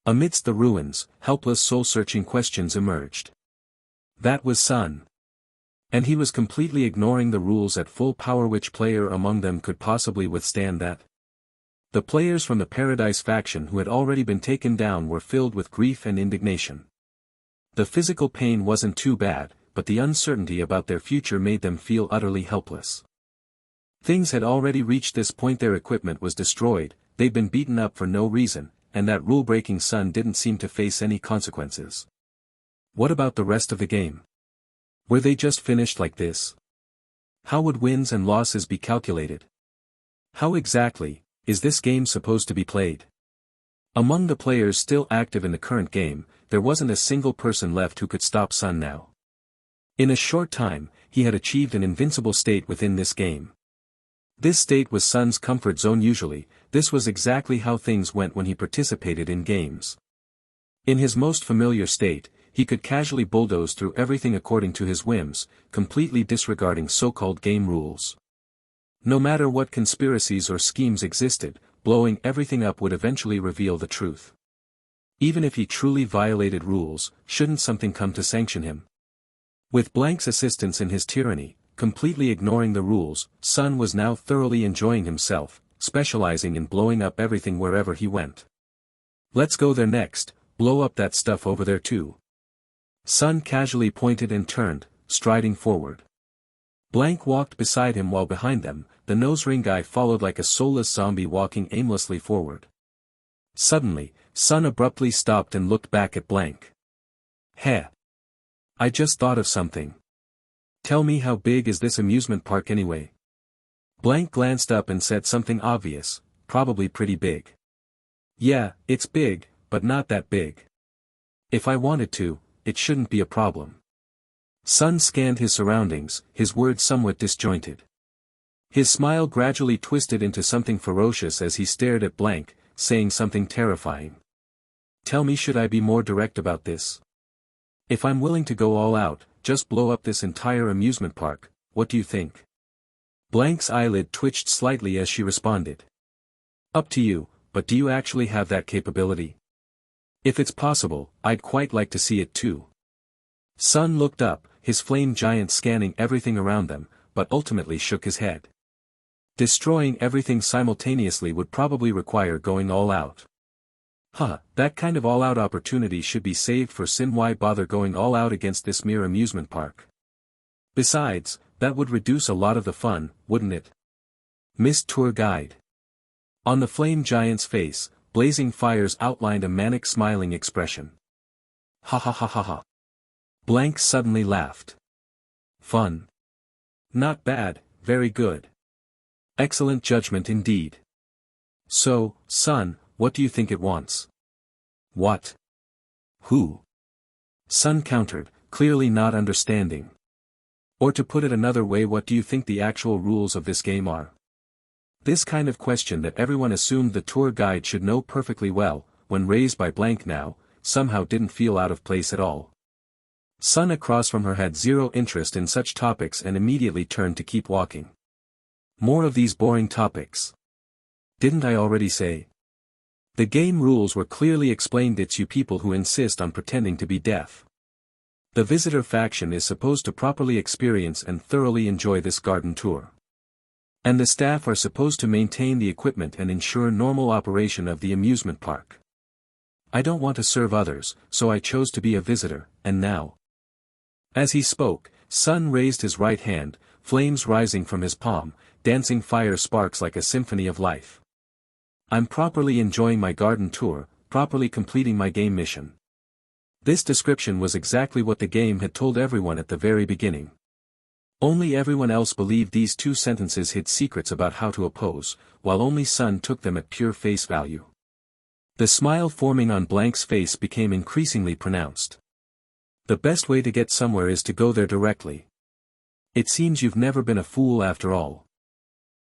Amidst the ruins, helpless soul-searching questions emerged. That was Sun. And he was completely ignoring the rules at full power. Which player among them could possibly withstand that? The players from the Paradise faction who had already been taken down were filled with grief and indignation. The physical pain wasn't too bad, but the uncertainty about their future made them feel utterly helpless. Things had already reached this point. Their equipment was destroyed, they'd been beaten up for no reason, and that rule-breaking Sun didn't seem to face any consequences. What about the rest of the game? Were they just finished like this? How would wins and losses be calculated? How exactly is this game supposed to be played? Among the players still active in the current game, there wasn't a single person left who could stop Sun now. In a short time, he had achieved an invincible state within this game. This state was Sun's comfort zone. Usually, this was exactly how things went when he participated in games. In his most familiar state, he could casually bulldoze through everything according to his whims, completely disregarding so-called game rules. No matter what conspiracies or schemes existed, blowing everything up would eventually reveal the truth. Even if he truly violated rules, shouldn't something come to sanction him? With Blank's assistance in his tyranny, completely ignoring the rules, Sun was now thoroughly enjoying himself, specializing in blowing up everything wherever he went. Let's go there next, blow up that stuff over there too. Sun casually pointed and turned, striding forward. Blank walked beside him while behind them, the nose ring guy followed like a soulless zombie walking aimlessly forward. Suddenly, Sun abruptly stopped and looked back at Blank. Heh. I just thought of something. Tell me, how big is this amusement park anyway? Blank glanced up and said something obvious, probably pretty big. Yeah, it's big, but not that big. If I wanted to, it shouldn't be a problem. Sun scanned his surroundings, his words somewhat disjointed. His smile gradually twisted into something ferocious as he stared at Blank, saying something terrifying. Tell me, should I be more direct about this? If I'm willing to go all out, just blow up this entire amusement park, what do you think? Blank's eyelid twitched slightly as she responded. Up to you, but do you actually have that capability? If it's possible, I'd quite like to see it too. Sun looked up, his flame giant scanning everything around them, but ultimately shook his head. Destroying everything simultaneously would probably require going all out. That kind of all-out opportunity should be saved for Sin. Why bother going all out against this mere amusement park? Besides, that would reduce a lot of the fun, wouldn't it? Missed tour guide. On the flame giant's face, blazing fires outlined a manic smiling expression. Ha ha ha ha ha. Blank suddenly laughed. Fun. Not bad, very good. Excellent judgment indeed. So, Sun, what do you think it wants? What? Who? Sun countered, clearly not understanding. Or to put it another way, what do you think the actual rules of this game are? This kind of question that everyone assumed the tour guide should know perfectly well, when raised by Blank now, somehow didn't feel out of place at all. Sun across from her had zero interest in such topics and immediately turned to keep walking. More of these boring topics. Didn't I already say? The game rules were clearly explained. It's you people who insist on pretending to be deaf. The visitor faction is supposed to properly experience and thoroughly enjoy this garden tour. And the staff are supposed to maintain the equipment and ensure normal operation of the amusement park. I don't want to serve others, so I chose to be a visitor, and now. As he spoke, Sun raised his right hand, flames rising from his palm, dancing fire sparks like a symphony of life. I'm properly enjoying my garden tour, properly completing my game mission. This description was exactly what the game had told everyone at the very beginning. Only everyone else believed these two sentences hid secrets about how to oppose, while only Sun took them at pure face value. The smile forming on Blank's face became increasingly pronounced. The best way to get somewhere is to go there directly. It seems you've never been a fool after all.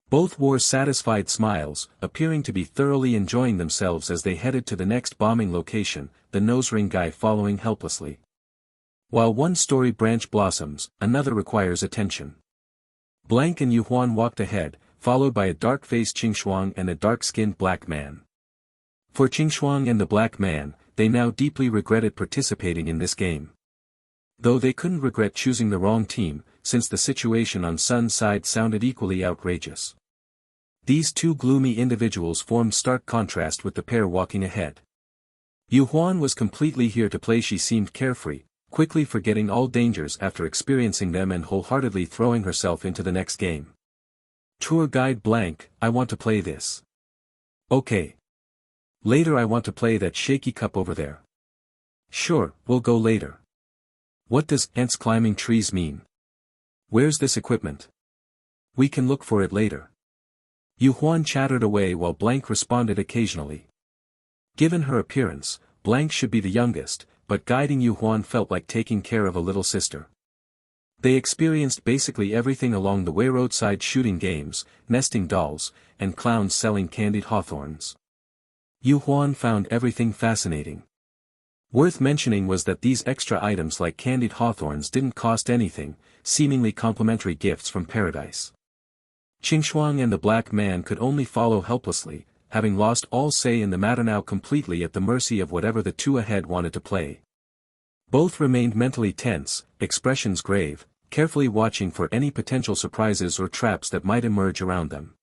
Both wore satisfied smiles, appearing to be thoroughly enjoying themselves as they headed to the next bombing location, the nose-ring guy following helplessly. While one story branch blossoms, another requires attention. Blank and Yuhuan walked ahead, followed by a dark-faced Qingxuang and a dark-skinned black man. For Qingxuang and the black man, they now deeply regretted participating in this game. Though they couldn't regret choosing the wrong team, since the situation on Sun's side sounded equally outrageous. These two gloomy individuals formed stark contrast with the pair walking ahead. Yuhuan was completely here to play. She seemed carefree, quickly forgetting all dangers after experiencing them and wholeheartedly throwing herself into the next game. Tour guide Blank, I want to play this. Okay. Later I want to play that shaky cup over there. Sure, we'll go later. What does ants climbing trees mean? Where's this equipment? We can look for it later. Yuhuan chattered away while Blank responded occasionally. Given her appearance, Blank should be the youngest, but guiding Yuhuan felt like taking care of a little sister. They experienced basically everything along the way: roadside shooting games, nesting dolls, and clowns selling candied hawthorns. Yuhuan found everything fascinating. Worth mentioning was that these extra items like candied hawthorns didn't cost anything, seemingly complimentary gifts from paradise. Qingxuang and the black man could only follow helplessly, having lost all say in the matter, now completely at the mercy of whatever the two ahead wanted to play. Both remained mentally tense, expressions grave, carefully watching for any potential surprises or traps that might emerge around them.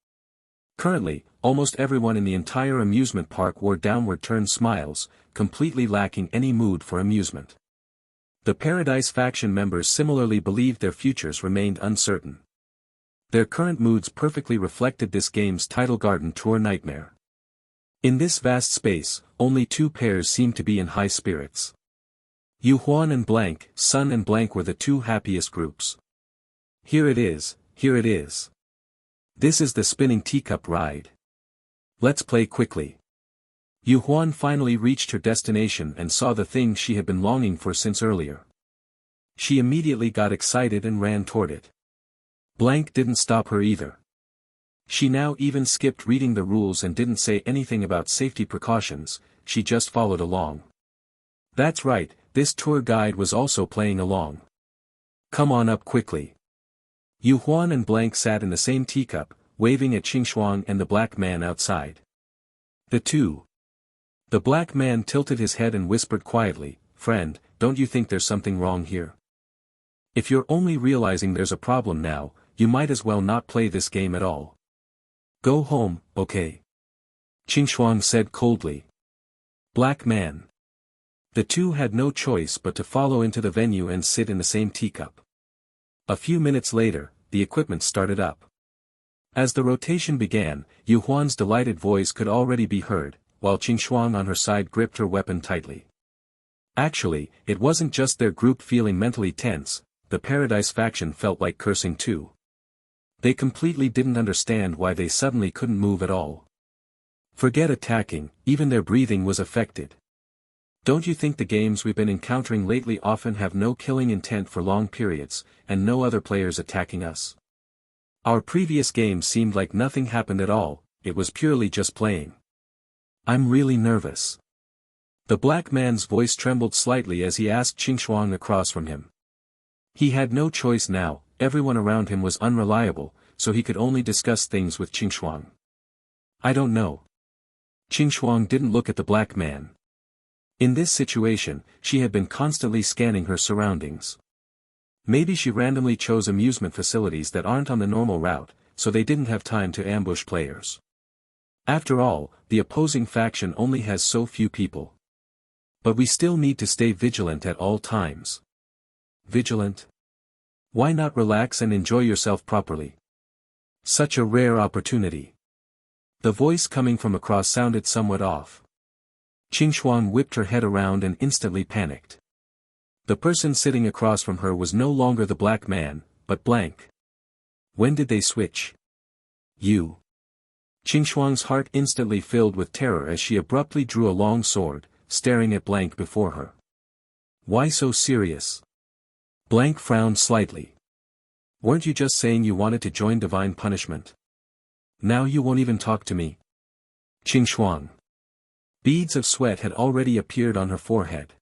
Currently, almost everyone in the entire amusement park wore downward-turned smiles, completely lacking any mood for amusement. The Paradise faction members similarly believed their futures remained uncertain. Their current moods perfectly reflected this game's title: Garden Tour Nightmare. In this vast space, only two pairs seemed to be in high spirits. Yuhuan and Blank, Sun and Blank were the two happiest groups. Here it is, here it is. This is the spinning teacup ride. Let's play quickly. Yuhuan finally reached her destination and saw the thing she had been longing for since earlier. She immediately got excited and ran toward it. Blank didn't stop her either. She now even skipped reading the rules and didn't say anything about safety precautions, she just followed along. That's right, this tour guide was also playing along. Come on up quickly. Yuhuan and Blank sat in the same teacup, waving at Qingxuang and the black man outside. The black man tilted his head and whispered quietly, "Friend, don't you think there's something wrong here? If you're only realizing there's a problem now, you might as well not play this game at all. Go home, okay?" Qingxuang said coldly. Black man. The two had no choice but to follow into the venue and sit in the same teacup. A few minutes later, the equipment started up. As the rotation began, Yuhuan's delighted voice could already be heard, while Qingxuang on her side gripped her weapon tightly. Actually, it wasn't just their group feeling mentally tense, the Paradise faction felt like cursing too. They completely didn't understand why they suddenly couldn't move at all. Forget attacking, even their breathing was affected. Don't you think the games we've been encountering lately often have no killing intent for long periods, and no other players attacking us? Our previous games seemed like nothing happened at all, it was purely just playing. I'm really nervous. The black man's voice trembled slightly as he asked Qingxuang across from him. He had no choice now, everyone around him was unreliable, so he could only discuss things with Qingxuang. I don't know. Qingxuang didn't look at the black man. In this situation, she had been constantly scanning her surroundings. Maybe she randomly chose amusement facilities that aren't on the normal route, so they didn't have time to ambush players. After all, the opposing faction only has so few people. But we still need to stay vigilant at all times. Vigilant? Why not relax and enjoy yourself properly? Such a rare opportunity. The voice coming from across sounded somewhat off. Qingxuan whipped her head around and instantly panicked. The person sitting across from her was no longer the black man, but Blank. When did they switch? You. Qingxuan's heart instantly filled with terror as she abruptly drew a long sword, staring at Blank before her. Why so serious? Blank frowned slightly. Weren't you just saying you wanted to join divine punishment? Now you won't even talk to me? Qingxuan. Beads of sweat had already appeared on her forehead.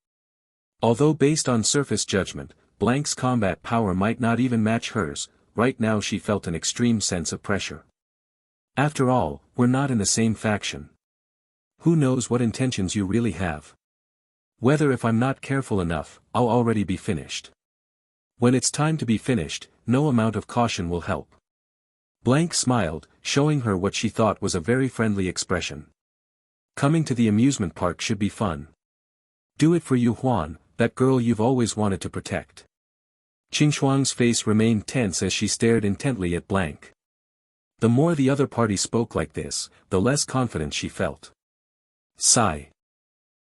Although based on surface judgment, Blank's combat power might not even match hers, right now she felt an extreme sense of pressure. After all, we're not in the same faction. Who knows what intentions you really have? Whether if I'm not careful enough, I'll already be finished. When it's time to be finished, no amount of caution will help. Blank smiled, showing her what she thought was a very friendly expression. Coming to the amusement park should be fun. Do it for Yu Huan, that girl you've always wanted to protect. Qingxuan's face remained tense as she stared intently at Blank. The more the other party spoke like this, the less confident she felt. Sigh.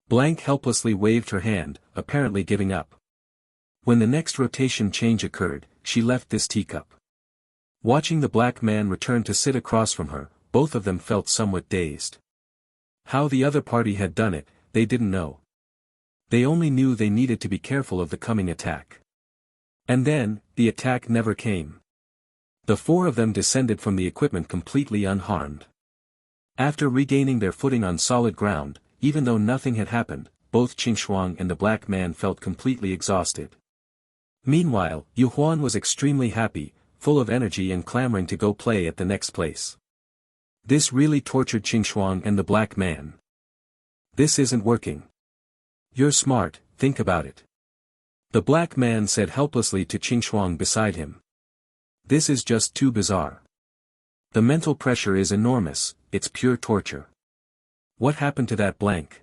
Blank helplessly waved her hand, apparently giving up. When the next rotation change occurred, she left this teacup. Watching the black man return to sit across from her, both of them felt somewhat dazed. How the other party had done it, they didn't know. They only knew they needed to be careful of the coming attack. And then, the attack never came. The four of them descended from the equipment completely unharmed. After regaining their footing on solid ground, even though nothing had happened, both Qingxuan and the black man felt completely exhausted. Meanwhile, Yu Huan was extremely happy, full of energy and clamoring to go play at the next place. This really tortured Qingxuan and the black man. This isn't working. You're smart, think about it. The black man said helplessly to Qingxuan beside him. This is just too bizarre. The mental pressure is enormous, it's pure torture. What happened to that Blank?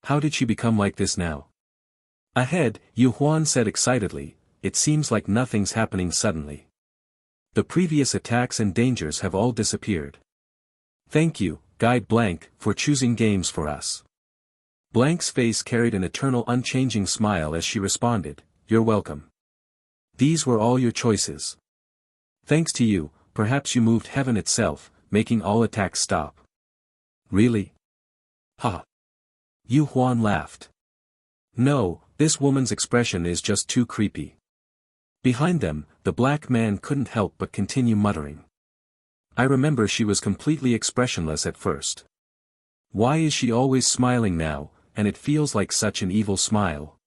How did she become like this now? Ahead, Yu Huan said excitedly, it seems like nothing's happening suddenly. The previous attacks and dangers have all disappeared. Thank you, Guide Blank, for choosing games for us. Blank's face carried an eternal unchanging smile as she responded, you're welcome. These were all your choices. Thanks to you, perhaps you moved heaven itself, making all attacks stop. Really? Ha! Yu Huan laughed. No, this woman's expression is just too creepy. Behind them, the black man couldn't help but continue muttering. I remember she was completely expressionless at first. Why is she always smiling now, and it feels like such an evil smile?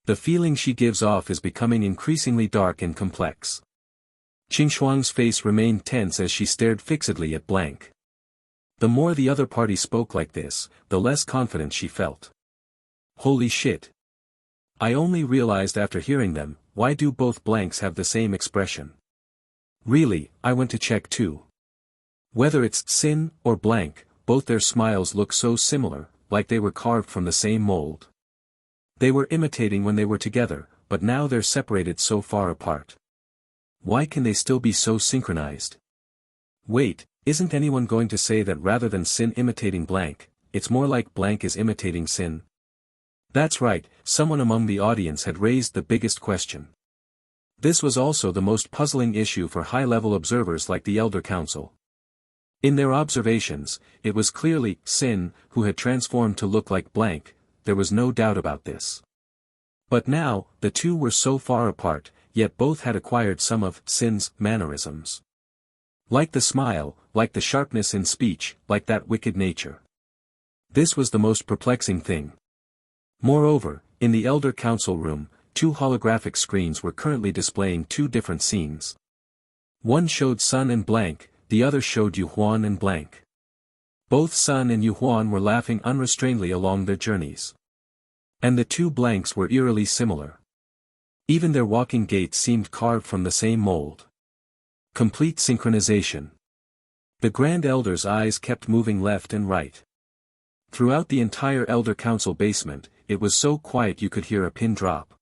The feeling she gives off is becoming increasingly dark and complex. Qingxuan's face remained tense as she stared fixedly at Blank. The more the other party spoke like this, the less confident she felt. Holy shit. I only realized after hearing them, why do both Blanks have the same expression? Really, I went to check too. Whether it's Sin or Blank, both their smiles look so similar, like they were carved from the same mold. They were imitating when they were together, but now they're separated so far apart. Why can they still be so synchronized? Wait, isn't anyone going to say that rather than Sin imitating Blank, it's more like Blank is imitating Sin? That's right, someone among the audience had raised the biggest question. This was also the most puzzling issue for high-level observers like the Elder Council. In their observations, it was clearly Sin who had transformed to look like Blank, there was no doubt about this. But now, the two were so far apart, yet both had acquired some of Sin's mannerisms. Like the smile, like the sharpness in speech, like that wicked nature. This was the most perplexing thing. Moreover, in the Elder Council room, two holographic screens were currently displaying two different scenes. One showed Sun and Blank, the other showed Yu Huan and Blank. Both Sun and Yu Huan were laughing unrestrainedly along their journeys. And the two Blanks were eerily similar. Even their walking gait seemed carved from the same mold. Complete synchronization. The Grand Elder's eyes kept moving left and right. Throughout the entire Elder Council basement, it was so quiet you could hear a pin drop.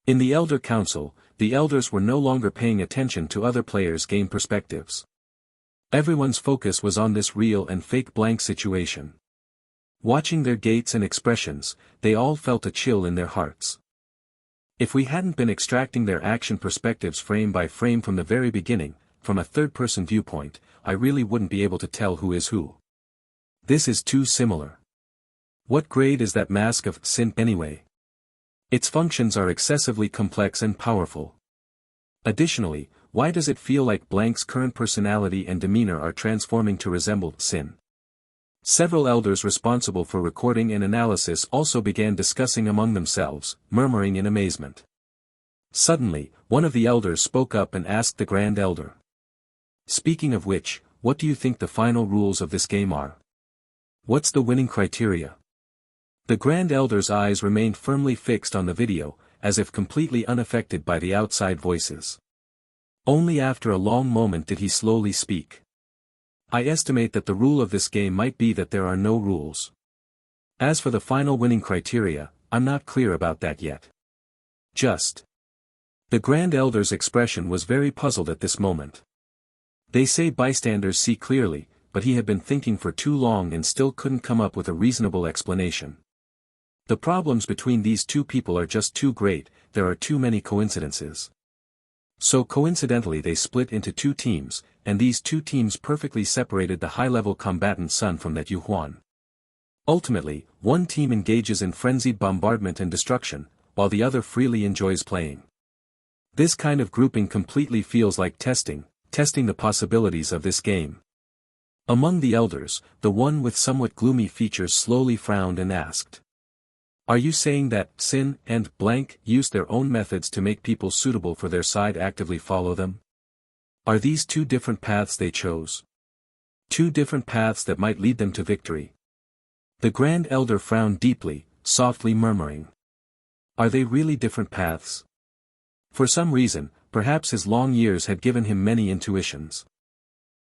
In the Elder Council, the elders were no longer paying attention to other players' game perspectives. Everyone's focus was on this real and fake blank situation. Watching their gaits and expressions, they all felt a chill in their hearts. If we hadn't been extracting their action perspectives frame by frame from the very beginning, from a third-person viewpoint, I really wouldn't be able to tell who is who. This is too similar. What grade is that mask of sin anyway? Its functions are excessively complex and powerful. Additionally, why does it feel like Blank's current personality and demeanor are transforming to resemble sin? Several elders responsible for recording and analysis also began discussing among themselves, murmuring in amazement. Suddenly, one of the elders spoke up and asked the Grand Elder. Speaking of which, what do you think the final rules of this game are? What's the winning criteria? The Grand Elder's eyes remained firmly fixed on the video, as if completely unaffected by the outside voices. Only after a long moment did he slowly speak. I estimate that the rule of this game might be that there are no rules. As for the final winning criteria, I'm not clear about that yet. Just. The Grand Elder's expression was very puzzled at this moment. They say bystanders see clearly, but he had been thinking for too long and still couldn't come up with a reasonable explanation. The problems between these two people are just too great, there are too many coincidences. So coincidentally they split into two teams, and these two teams perfectly separated the high-level combatant Sun from that Yuhuan. Ultimately, one team engages in frenzied bombardment and destruction, while the other freely enjoys playing. This kind of grouping completely feels like testing the possibilities of this game. Among the elders, the one with somewhat gloomy features slowly frowned and asked. Are you saying that Sin and Blank use their own methods to make people suitable for their side actively follow them? Are these two different paths they chose? Two different paths that might lead them to victory? The Grand Elder frowned deeply, softly murmuring. Are they really different paths? For some reason, perhaps his long years had given him many intuitions.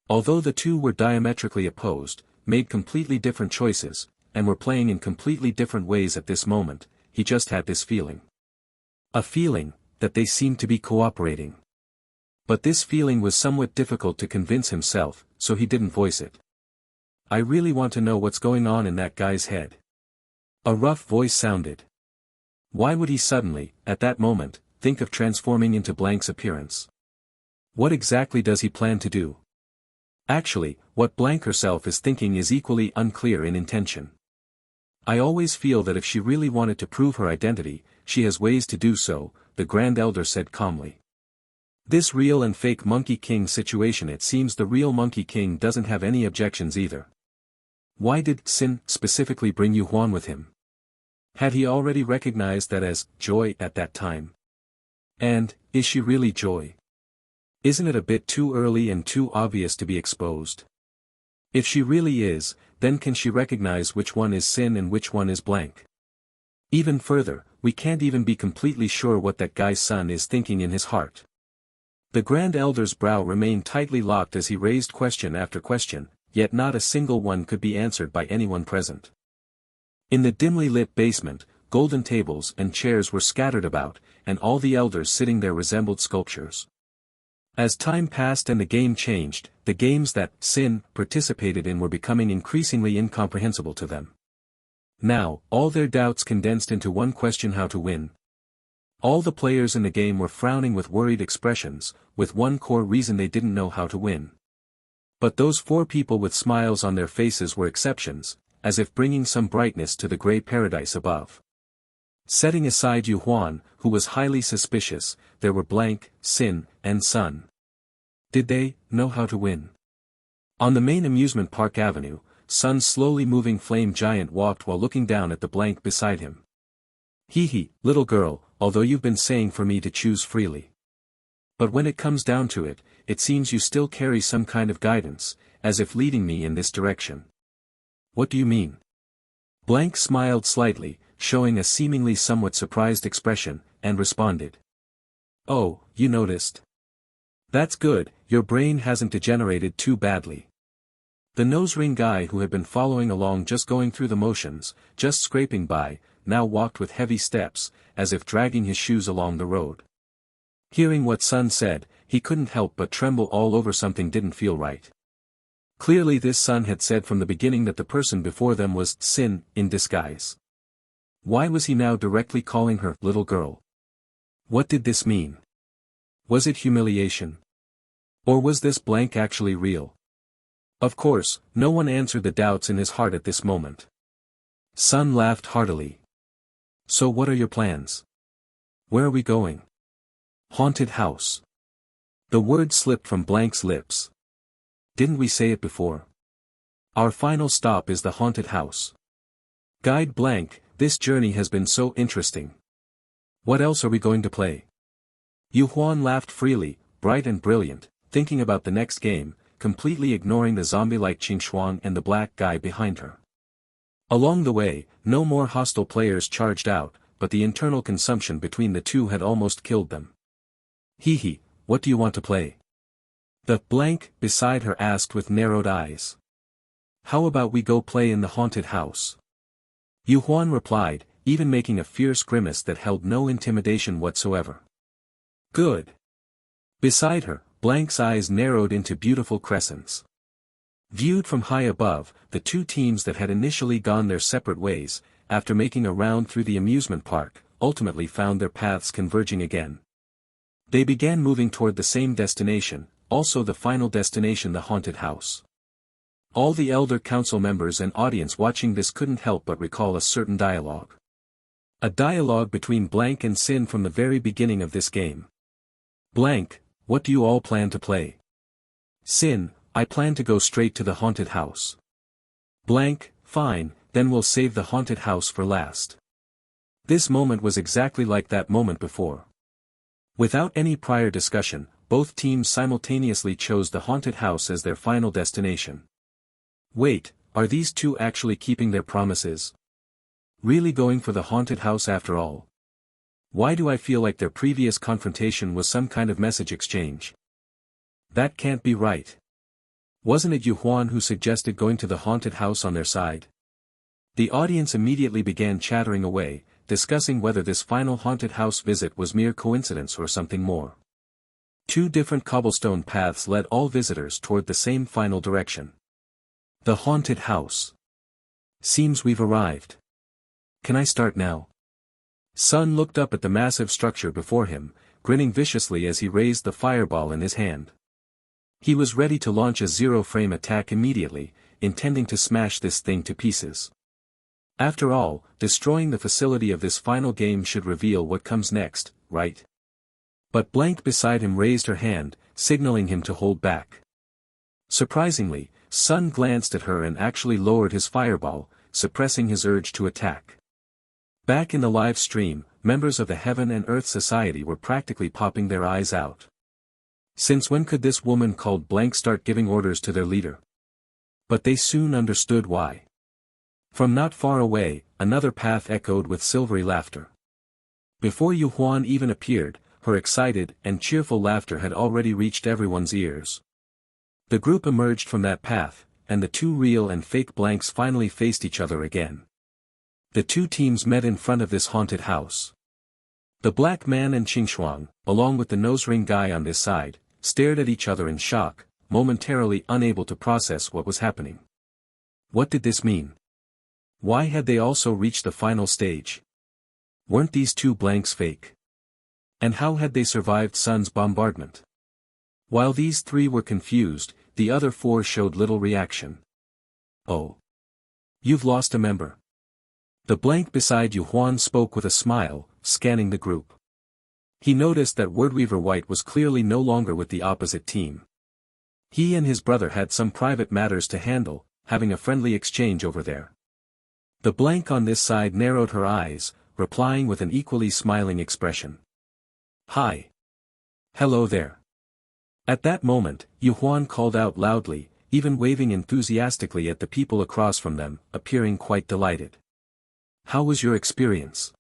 Although the two were diametrically opposed, made completely different choices, and were playing in completely different ways at this moment, he just had this feeling. A feeling that they seemed to be cooperating. But this feeling was somewhat difficult to convince himself, so he didn't voice it. I really want to know what's going on in that guy's head. A rough voice sounded. Why would he suddenly, at that moment, think of transforming into Blank's appearance? What exactly does he plan to do? Actually, what Blank herself is thinking is equally unclear in intention. I always feel that if she really wanted to prove her identity, she has ways to do so, the Grand Elder said calmly. This real and fake Monkey King situation, it seems the real Monkey King doesn't have any objections either. Why did Sin specifically bring Yuhuan with him? Had he already recognized that as Joy at that time? And, is she really Joy? Isn't it a bit too early and too obvious to be exposed? If she really is, then can she recognize which one is Sin and which one is Blank? Even further, we can't even be completely sure what that guy's son is thinking in his heart. The Grand Elder's brow remained tightly locked as he raised question after question, yet not a single one could be answered by anyone present. In the dimly lit basement, golden tables and chairs were scattered about, and all the elders sitting there resembled sculptures. As time passed and the game changed, the games that Sin participated in were becoming increasingly incomprehensible to them. Now, all their doubts condensed into one question: how to win. All the players in the game were frowning with worried expressions, with one core reason: they didn't know how to win. But those four people with smiles on their faces were exceptions, as if bringing some brightness to the gray paradise above. Setting aside Yuhuan, who was highly suspicious, there were Blank, Sin, and Sun. Did they know how to win? On the main amusement park avenue, Sun's slowly moving flame giant walked while looking down at the Blank beside him. Hee, little girl, although you've been saying for me to choose freely. But when it comes down to it, it seems you still carry some kind of guidance, as if leading me in this direction. What do you mean? Blank smiled slightly, showing a seemingly somewhat surprised expression, and responded. Oh, you noticed? That's good, Your brain hasn't degenerated too badly. The nose ring guy who had been following along just going through the motions, just scraping by, now walked with heavy steps, as if dragging his shoes along the road. Hearing what Sun said, he couldn't help but tremble all over. Something didn't feel right. Clearly this Sun had said from the beginning that the person before them was Sin in disguise. Why was he now directly calling her little girl? What did this mean? Was it humiliation? Or was this blank actually real? Of course, no one answered the doubts in his heart at this moment. Sun laughed heartily. So what are your plans? Where are we going? Haunted house. The word slipped from Blank's lips. Didn't we say it before? Our final stop is the haunted house. Guide Blank, this journey has been so interesting. What else are we going to play? Yu Huan laughed freely, bright and brilliant, thinking about the next game, completely ignoring the zombie-like Qingxuan and the black guy behind her. Along the way, no more hostile players charged out, but the internal consumption between the two had almost killed them. Hee, what do you want to play? The Blank beside her asked with narrowed eyes. How about we go play in the haunted house? Yu Huan replied, even making a fierce grimace that held no intimidation whatsoever. Good. Beside her, Blank's eyes narrowed into beautiful crescents. Viewed from high above, the two teams that had initially gone their separate ways, after making a round through the amusement park, ultimately found their paths converging again. They began moving toward the same destination, also the final destination, the haunted house. All the elder council members and audience watching this couldn't help but recall a certain dialogue. A dialogue between Blank and Sin from the very beginning of this game. Blank, what do you all plan to play? Sin, I plan to go straight to the haunted house. Blank, fine, then we'll save the haunted house for last. This moment was exactly like that moment before. Without any prior discussion, both teams simultaneously chose the haunted house as their final destination. Wait, are these two actually keeping their promises? Really going for the haunted house after all? Why do I feel like their previous confrontation was some kind of message exchange? That can't be right. Wasn't it Yu Huan who suggested going to the haunted house on their side? The audience immediately began chattering away, discussing whether this final haunted house visit was mere coincidence or something more. Two different cobblestone paths led all visitors toward the same final direction. The haunted house. Seems we've arrived. Can I start now? Sun looked up at the massive structure before him, grinning viciously as he raised the fireball in his hand. He was ready to launch a zero-frame attack immediately, intending to smash this thing to pieces. After all, destroying the facility of this final game should reveal what comes next, right? But Blank beside him raised her hand, signaling him to hold back. Surprisingly, Sun glanced at her and actually lowered his fireball, suppressing his urge to attack. Back in the live stream, members of the Heaven and Earth Society were practically popping their eyes out. Since when could this woman called Blank start giving orders to their leader? But they soon understood why. From not far away, another path echoed with silvery laughter. Before Yu Huan even appeared, her excited and cheerful laughter had already reached everyone's ears. The group emerged from that path, and the two real and fake Blanks finally faced each other again. The two teams met in front of this haunted house. The black man and Qingxuan, along with the nose ring guy on this side, stared at each other in shock, momentarily unable to process what was happening. What did this mean? Why had they also reached the final stage? Weren't these two Blanks fake? And how had they survived Sun's bombardment? While these three were confused, the other four showed little reaction. Oh. You've lost a member. The Blank beside Yu Huan spoke with a smile, scanning the group. He noticed that Wordweaver White was clearly no longer with the opposite team. He and his brother had some private matters to handle, having a friendly exchange over there. The Blank on this side narrowed her eyes, replying with an equally smiling expression. Hi. Hello there. At that moment, Yu Huan called out loudly, even waving enthusiastically at the people across from them, appearing quite delighted. How was your experience?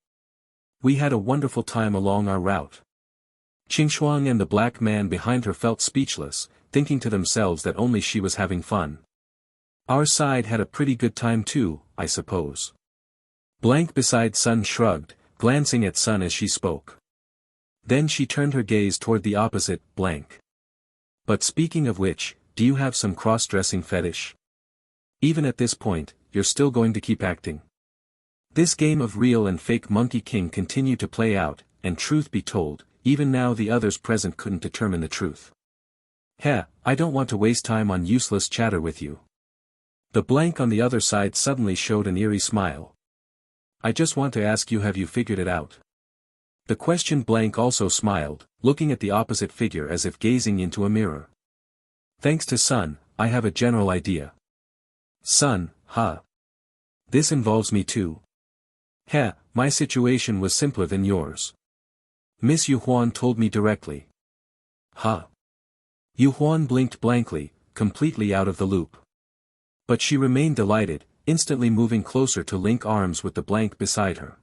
We had a wonderful time along our route. Qingxuan and the black man behind her felt speechless, thinking to themselves that only she was having fun. Our side had a pretty good time too, I suppose. Blank beside Sun shrugged, glancing at Sun as she spoke. Then she turned her gaze toward the opposite, blank. But speaking of which, do you have some cross-dressing fetish? Even at this point, you're still going to keep acting. This game of real and fake Monkey King continued to play out, and truth be told, even now the others present couldn't determine the truth. Heh, I don't want to waste time on useless chatter with you. The blank on the other side suddenly showed an eerie smile. I just want to ask you, have you figured it out? The question blank also smiled, looking at the opposite figure as if gazing into a mirror. Thanks to Sun, I have a general idea. Sun, huh? This involves me too. Heh, my situation was simpler than yours. Miss Yu Huan told me directly. Huh? Yu Huan blinked blankly, completely out of the loop. But she remained delighted, instantly moving closer to link arms with the blank beside her.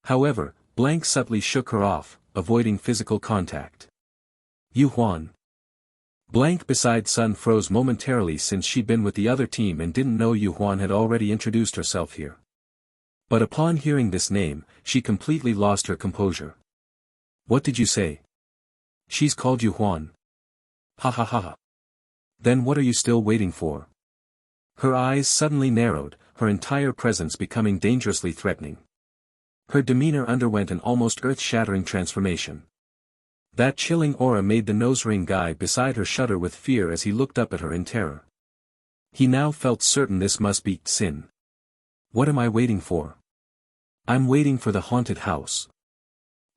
However, blank subtly shook her off, avoiding physical contact. Yu Huan. Blank beside Sun froze momentarily since she'd been with the other team and didn't know Yu Huan had already introduced herself here. But upon hearing this name, she completely lost her composure. What did you say? She's called Yu Huan. Ha ha ha ha. Then what are you still waiting for? Her eyes suddenly narrowed, her entire presence becoming dangerously threatening. Her demeanor underwent an almost earth-shattering transformation. That chilling aura made the nose-ring guy beside her shudder with fear as he looked up at her in terror. He now felt certain this must be Sin. What am I waiting for? I'm waiting for the haunted house.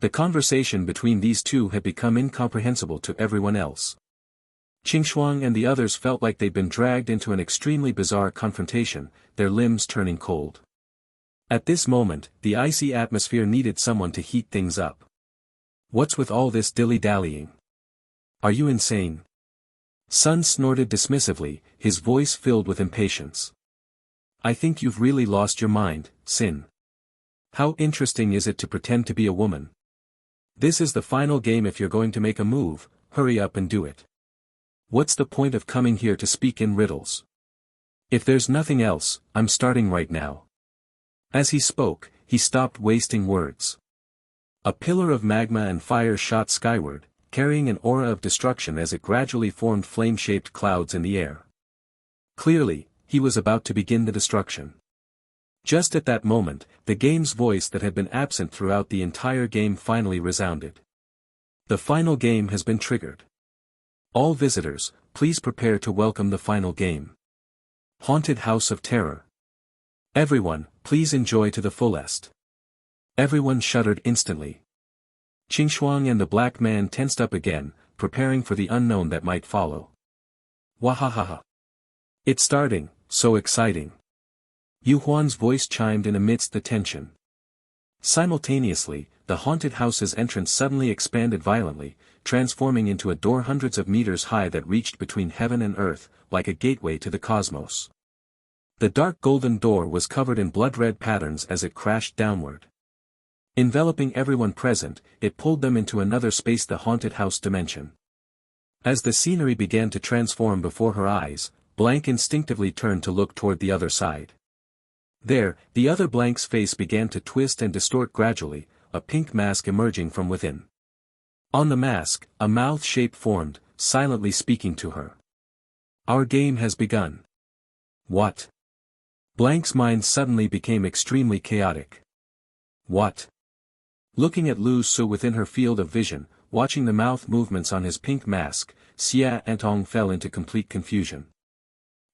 The conversation between these two had become incomprehensible to everyone else. Qingshuang and the others felt like they'd been dragged into an extremely bizarre confrontation, their limbs turning cold. At this moment, the icy atmosphere needed someone to heat things up. What's with all this dilly-dallying? Are you insane? Sun snorted dismissively, his voice filled with impatience. I think you've really lost your mind, Sin. How interesting is it to pretend to be a woman? This is the final game. If you're going to make a move, hurry up and do it. What's the point of coming here to speak in riddles? If there's nothing else, I'm starting right now. As he spoke, he stopped wasting words. A pillar of magma and fire shot skyward, carrying an aura of destruction as it gradually formed flame-shaped clouds in the air. Clearly, he was about to begin the destruction. Just at that moment, the game's voice that had been absent throughout the entire game finally resounded. The final game has been triggered. All visitors, please prepare to welcome the final game. Haunted House of Terror. Everyone, please enjoy to the fullest. Everyone shuddered instantly. Qingshuang and the black man tensed up again, preparing for the unknown that might follow. Wahahaha. It's starting, so exciting. Yu Huan's voice chimed in amidst the tension. Simultaneously, the haunted house's entrance suddenly expanded violently, transforming into a door hundreds of meters high that reached between heaven and earth, like a gateway to the cosmos. The dark golden door was covered in blood-red patterns as it crashed downward. Enveloping everyone present, it pulled them into another space, the haunted house dimension. As the scenery began to transform before her eyes, Blank instinctively turned to look toward the other side. There, the other Blank's face began to twist and distort gradually, a pink mask emerging from within. On the mask, a mouth shape formed, silently speaking to her. Our game has begun. What? Blank's mind suddenly became extremely chaotic. What? Looking at Lu Su within her field of vision, watching the mouth movements on his pink mask, Xia Antong fell into complete confusion.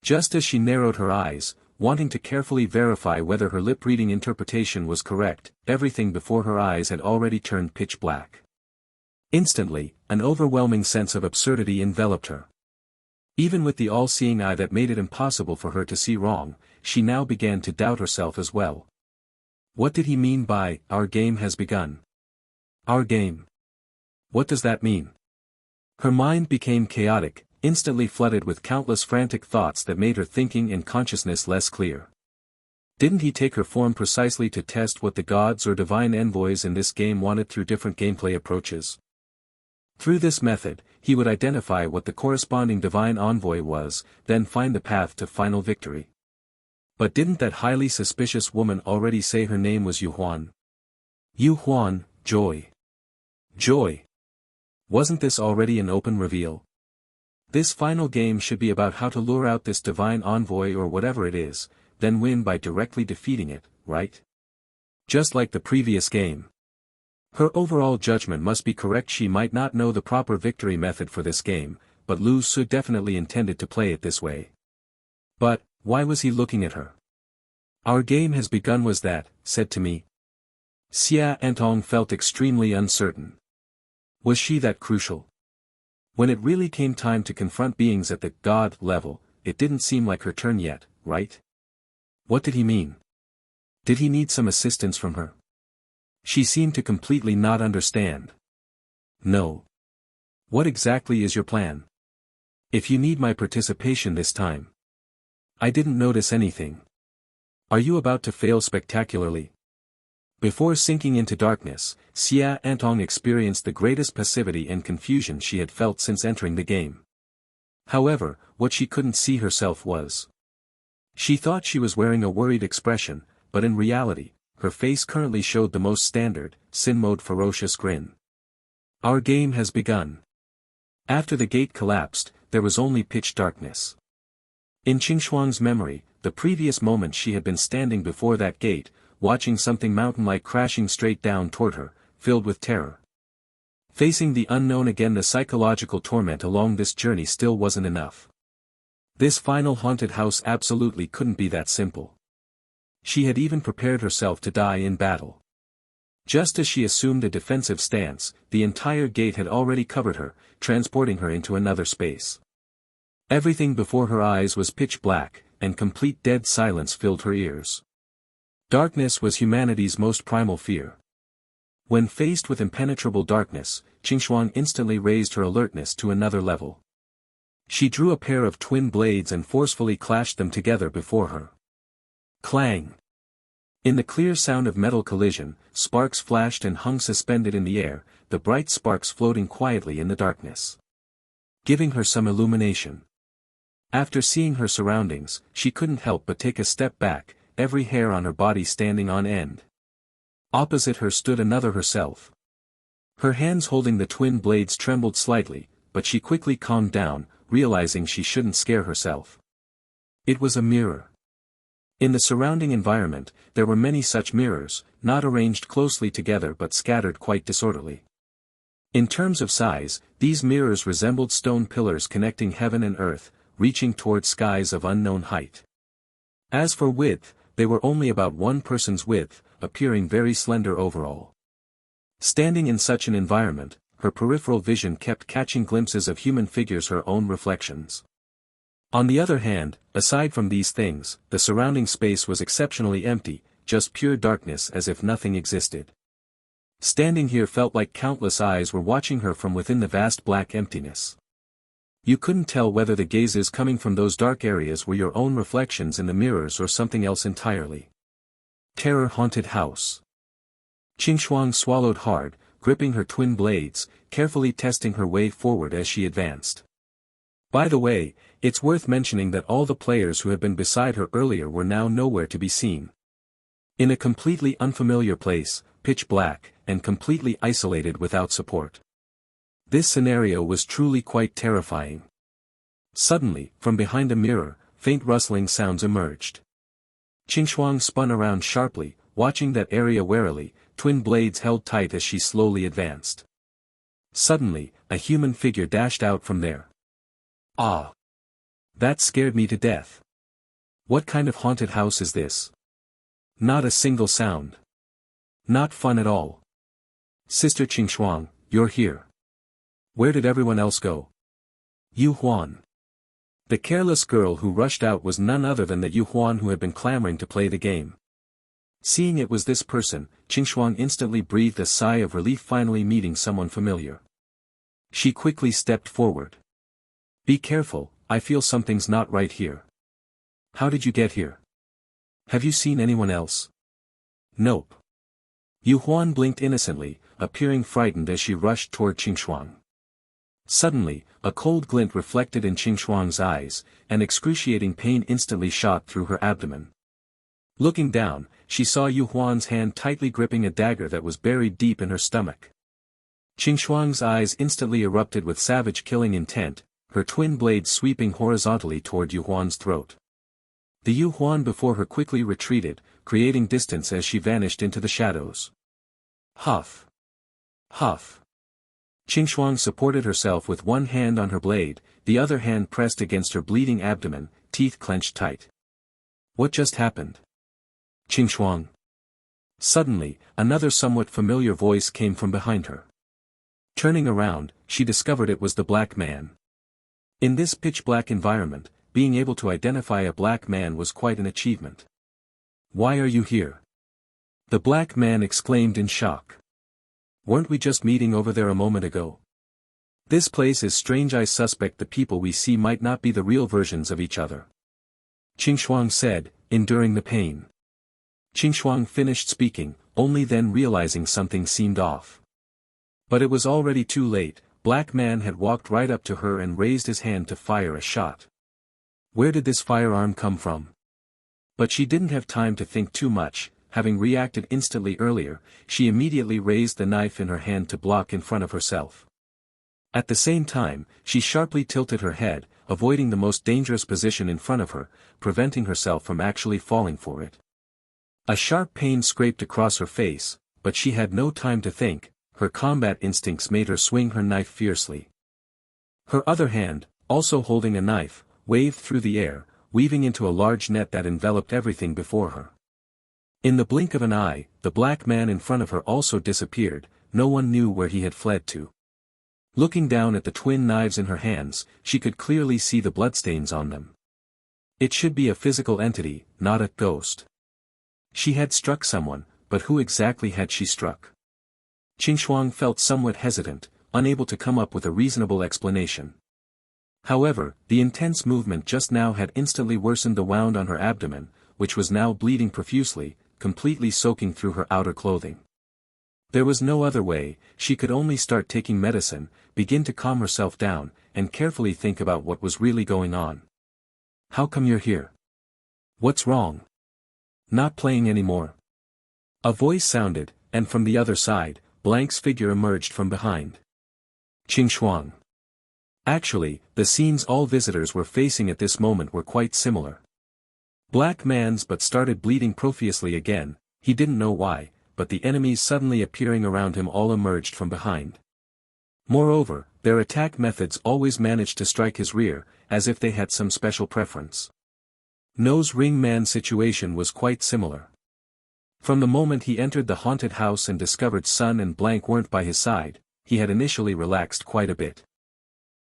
Just as she narrowed her eyes, wanting to carefully verify whether her lip-reading interpretation was correct, everything before her eyes had already turned pitch black. Instantly, an overwhelming sense of absurdity enveloped her. Even with the all-seeing eye that made it impossible for her to see wrong, she now began to doubt herself as well. What did he mean by, our game has begun? Our game? What does that mean? Her mind became chaotic, instantly flooded with countless frantic thoughts that made her thinking and consciousness less clear. Didn't he take her form precisely to test what the gods or divine envoys in this game wanted through different gameplay approaches? Through this method, he would identify what the corresponding divine envoy was, then find the path to final victory. But didn't that highly suspicious woman already say her name was Yu Huan? Yu Huan, joy. Joy. Wasn't this already an open reveal? This final game should be about how to lure out this divine envoy or whatever it is, then win by directly defeating it, right? Just like the previous game. Her overall judgment must be correct. She might not know the proper victory method for this game, but Lu Su definitely intended to play it this way. But, why was he looking at her? Our game has begun was that, said to me. Xia Antong felt extremely uncertain. Was she that crucial? When it really came time to confront beings at the God level, it didn't seem like her turn yet, right? What did he mean? Did he need some assistance from her? She seemed to completely not understand. No. What exactly is your plan? If you need my participation this time. I didn't notice anything. Are you about to fail spectacularly? Before sinking into darkness, Xia Antong experienced the greatest passivity and confusion she had felt since entering the game. However, what she couldn't see herself was. She thought she was wearing a worried expression, but in reality, her face currently showed the most standard, sin-mode ferocious grin. Our game has begun. After the gate collapsed, there was only pitch darkness. In Qingshuang's memory, the previous moment she had been standing before that gate, watching something mountain-like crashing straight down toward her, filled with terror. Facing the unknown again, the psychological torment along this journey still wasn't enough. This final haunted house absolutely couldn't be that simple. She had even prepared herself to die in battle. Just as she assumed a defensive stance, the entire gate had already covered her, transporting her into another space. Everything before her eyes was pitch black, and complete dead silence filled her ears. Darkness was humanity's most primal fear. When faced with impenetrable darkness, Qingshuang instantly raised her alertness to another level. She drew a pair of twin blades and forcefully clashed them together before her. Clang! In the clear sound of metal collision, sparks flashed and hung suspended in the air, the bright sparks floating quietly in the darkness, giving her some illumination. After seeing her surroundings, she couldn't help but take a step back, every hair on her body standing on end. Opposite her stood another herself. Her hands holding the twin blades trembled slightly, but she quickly calmed down, realizing she shouldn't scare herself. It was a mirror. In the surrounding environment, there were many such mirrors, not arranged closely together but scattered quite disorderly. In terms of size, these mirrors resembled stone pillars connecting heaven and earth, reaching toward skies of unknown height. As for width, they were only about one person's width, appearing very slender overall. Standing in such an environment, her peripheral vision kept catching glimpses of human figures, her own reflections. On the other hand, aside from these things, the surrounding space was exceptionally empty, just pure darkness as if nothing existed. Standing here felt like countless eyes were watching her from within the vast black emptiness. You couldn't tell whether the gazes coming from those dark areas were your own reflections in the mirrors or something else entirely. Terror-haunted house. Qingshuang swallowed hard, gripping her twin blades, carefully testing her way forward as she advanced. By the way, it's worth mentioning that all the players who had been beside her earlier were now nowhere to be seen. In a completely unfamiliar place, pitch black, and completely isolated without support. This scenario was truly quite terrifying. Suddenly, from behind a mirror, faint rustling sounds emerged. Qingshuang spun around sharply, watching that area warily, twin blades held tight as she slowly advanced. Suddenly, a human figure dashed out from there. Ah! That scared me to death. What kind of haunted house is this? Not a single sound. Not fun at all. Sister Qingshuang, you're here. Where did everyone else go? Yu Huan. The careless girl who rushed out was none other than the Yu Huan who had been clamoring to play the game. Seeing it was this person, Qingshuang instantly breathed a sigh of relief, finally meeting someone familiar. She quickly stepped forward. Be careful, I feel something's not right here. How did you get here? Have you seen anyone else? Nope. Yu Huan blinked innocently, appearing frightened as she rushed toward Qingshuang. Suddenly, a cold glint reflected in Qing Shuang's eyes, and excruciating pain instantly shot through her abdomen. Looking down, she saw Yu Huan's hand tightly gripping a dagger that was buried deep in her stomach. Qing Shuang's eyes instantly erupted with savage killing intent, her twin blades sweeping horizontally toward Yu Huan's throat. The Yu Huan before her quickly retreated, creating distance as she vanished into the shadows. Huff! Huff! Qing Shuang supported herself with one hand on her blade, the other hand pressed against her bleeding abdomen, teeth clenched tight. What just happened? Qing Shuang. Suddenly, another somewhat familiar voice came from behind her. Turning around, she discovered it was the black man. In this pitch-black environment, being able to identify a black man was quite an achievement. Why are you here? The black man exclaimed in shock. Weren't we just meeting over there a moment ago? This place is strange. I suspect the people we see might not be the real versions of each other. Qing Shuang said, enduring the pain. Qing Shuang finished speaking, only then realizing something seemed off. But it was already too late. Black man had walked right up to her and raised his hand to fire a shot. Where did this firearm come from? But she didn't have time to think too much. Having reacted instantly earlier, she immediately raised the knife in her hand to block in front of herself. At the same time, she sharply tilted her head, avoiding the most dangerous position in front of her, preventing herself from actually falling for it. A sharp pain scraped across her face, but she had no time to think. Her combat instincts made her swing her knife fiercely. Her other hand, also holding a knife, waved through the air, weaving into a large net that enveloped everything before her. In the blink of an eye, the black man in front of her also disappeared. No one knew where he had fled to. Looking down at the twin knives in her hands, she could clearly see the bloodstains on them. It should be a physical entity, not a ghost. She had struck someone, but who exactly had she struck? Qing Shuang felt somewhat hesitant, unable to come up with a reasonable explanation. However, the intense movement just now had instantly worsened the wound on her abdomen, which was now bleeding profusely, completely soaking through her outer clothing. There was no other way. She could only start taking medicine, begin to calm herself down, and carefully think about what was really going on. How come you're here? What's wrong? Not playing anymore? A voice sounded, and from the other side, Blank's figure emerged from behind. Qing Shuang. Actually, the scenes all visitors were facing at this moment were quite similar. Black man's but started bleeding profusely again. He didn't know why, but the enemies suddenly appearing around him all emerged from behind. Moreover, their attack methods always managed to strike his rear, as if they had some special preference. Nose Ring Man's situation was quite similar. From the moment he entered the haunted house and discovered Sun and Blank weren't by his side, he had initially relaxed quite a bit.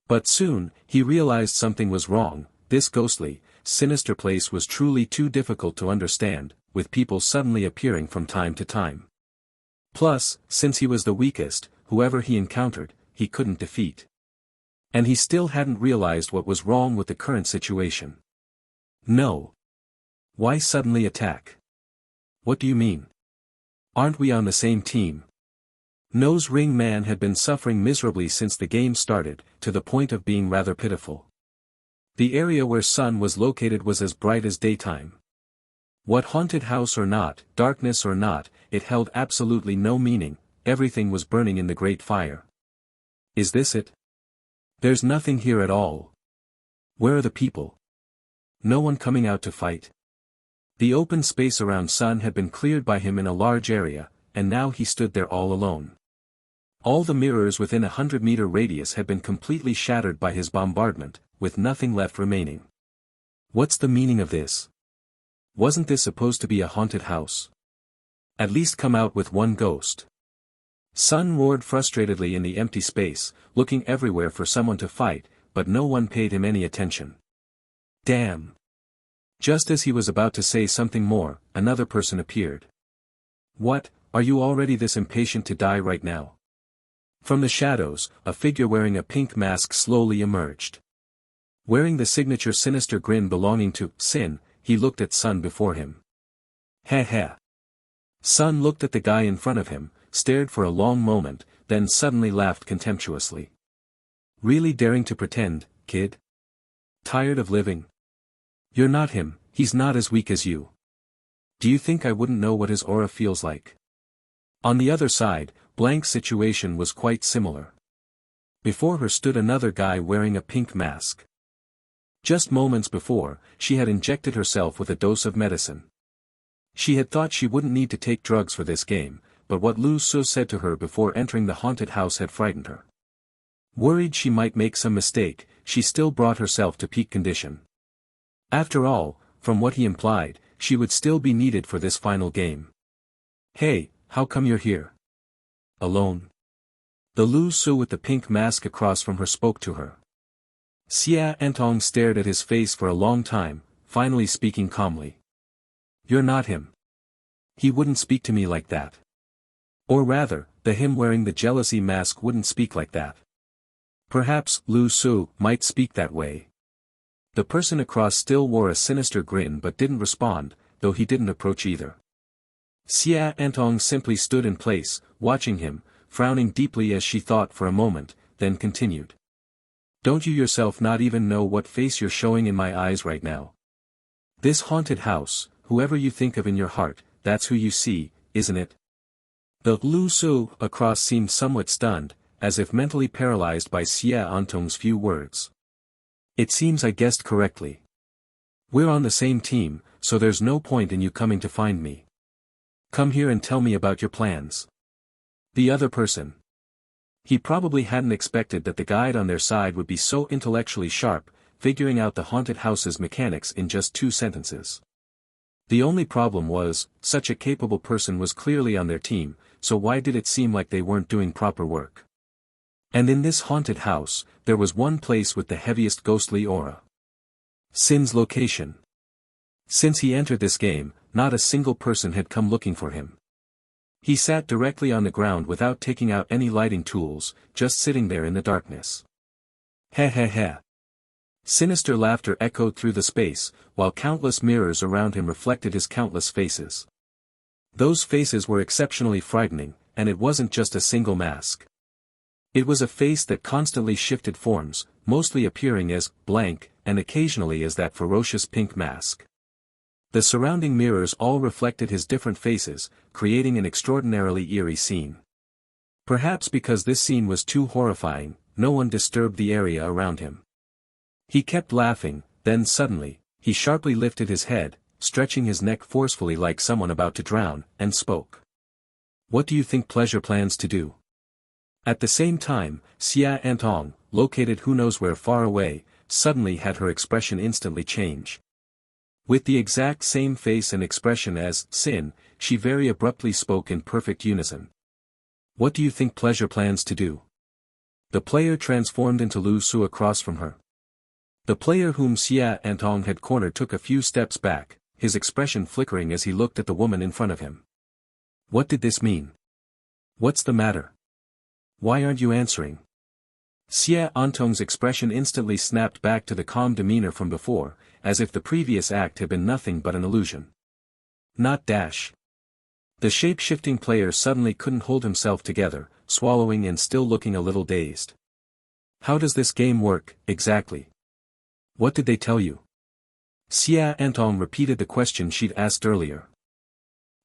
But soon, he realized something was wrong. This ghostly, sinister place was truly too difficult to understand, with people suddenly appearing from time to time. Plus, since he was the weakest, whoever he encountered, he couldn't defeat. And he still hadn't realized what was wrong with the current situation. No. Why suddenly attack? What do you mean? Aren't we on the same team? Nose Ring Man had been suffering miserably since the game started, to the point of being rather pitiful. The area where Sun was located was as bright as daytime. What haunted house or not, darkness or not, it held absolutely no meaning. Everything was burning in the great fire. Is this it? There's nothing here at all. Where are the people? No one coming out to fight. The open space around Sun had been cleared by him in a large area, and now he stood there all alone. All the mirrors within a 100-meter radius had been completely shattered by his bombardment, with nothing left remaining. What's the meaning of this? Wasn't this supposed to be a haunted house? At least come out with one ghost. Sun roared frustratedly in the empty space, looking everywhere for someone to fight, but no one paid him any attention. Damn! Just as he was about to say something more, another person appeared. What, are you already this impatient to die right now? From the shadows, a figure wearing a pink mask slowly emerged. Wearing the signature sinister grin belonging to Sin, he looked at Sun before him. Heh heh. Sun looked at the guy in front of him, stared for a long moment, then suddenly laughed contemptuously. Really daring to pretend, kid? Tired of living? You're not him, he's not as weak as you. Do you think I wouldn't know what his aura feels like? On the other side, Blank's situation was quite similar. Before her stood another guy wearing a pink mask. Just moments before, she had injected herself with a dose of medicine. She had thought she wouldn't need to take drugs for this game, but what Lu Su said to her before entering the haunted house had frightened her. Worried she might make some mistake, she still brought herself to peak condition. After all, from what he implied, she would still be needed for this final game. Hey, how come you're here? Alone? The Lu Su with the pink mask across from her spoke to her. Xia Antong stared at his face for a long time, finally speaking calmly. You're not him. He wouldn't speak to me like that. Or rather, the him wearing the jealousy mask wouldn't speak like that. Perhaps Lu Su might speak that way. The person across still wore a sinister grin but didn't respond, though he didn't approach either. Xia Antong simply stood in place, watching him, frowning deeply as she thought for a moment, then continued. Don't you yourself not even know what face you're showing in my eyes right now? This haunted house, whoever you think of in your heart, that's who you see, isn't it? The Lu Su across seemed somewhat stunned, as if mentally paralyzed by Xia Antong's few words. It seems I guessed correctly. We're on the same team, so there's no point in you coming to find me. Come here and tell me about your plans. The other person. He probably hadn't expected that the guide on their side would be so intellectually sharp, figuring out the haunted house's mechanics in just 2 sentences. The only problem was, such a capable person was clearly on their team, so why did it seem like they weren't doing proper work? And in this haunted house, there was one place with the heaviest ghostly aura. Sin's location. Since he entered this game, not a single person had come looking for him. He sat directly on the ground without taking out any lighting tools, just sitting there in the darkness. Heh heh heh. Sinister laughter echoed through the space, while countless mirrors around him reflected his countless faces. Those faces were exceptionally frightening, and it wasn't just a single mask. It was a face that constantly shifted forms, mostly appearing as blank, and occasionally as that ferocious pink mask. The surrounding mirrors all reflected his different faces, creating an extraordinarily eerie scene. Perhaps because this scene was too horrifying, no one disturbed the area around him. He kept laughing, then suddenly, he sharply lifted his head, stretching his neck forcefully like someone about to drown, and spoke. What do you think pleasure plans to do? At the same time, Xia Antong, located who knows where far away, suddenly had her expression instantly change. With the exact same face and expression as Sin, she very abruptly spoke in perfect unison. What do you think pleasure plans to do? The player transformed into Lu Su across from her. The player whom Xia Antong had cornered took a few steps back, his expression flickering as he looked at the woman in front of him. What did this mean? What's the matter? Why aren't you answering? Xia Antong's expression instantly snapped back to the calm demeanor from before, as if the previous act had been nothing but an illusion. Not dash. The shape-shifting player suddenly couldn't hold himself together, swallowing and still looking a little dazed. How does this game work, exactly? What did they tell you? Xia Antong repeated the question she'd asked earlier.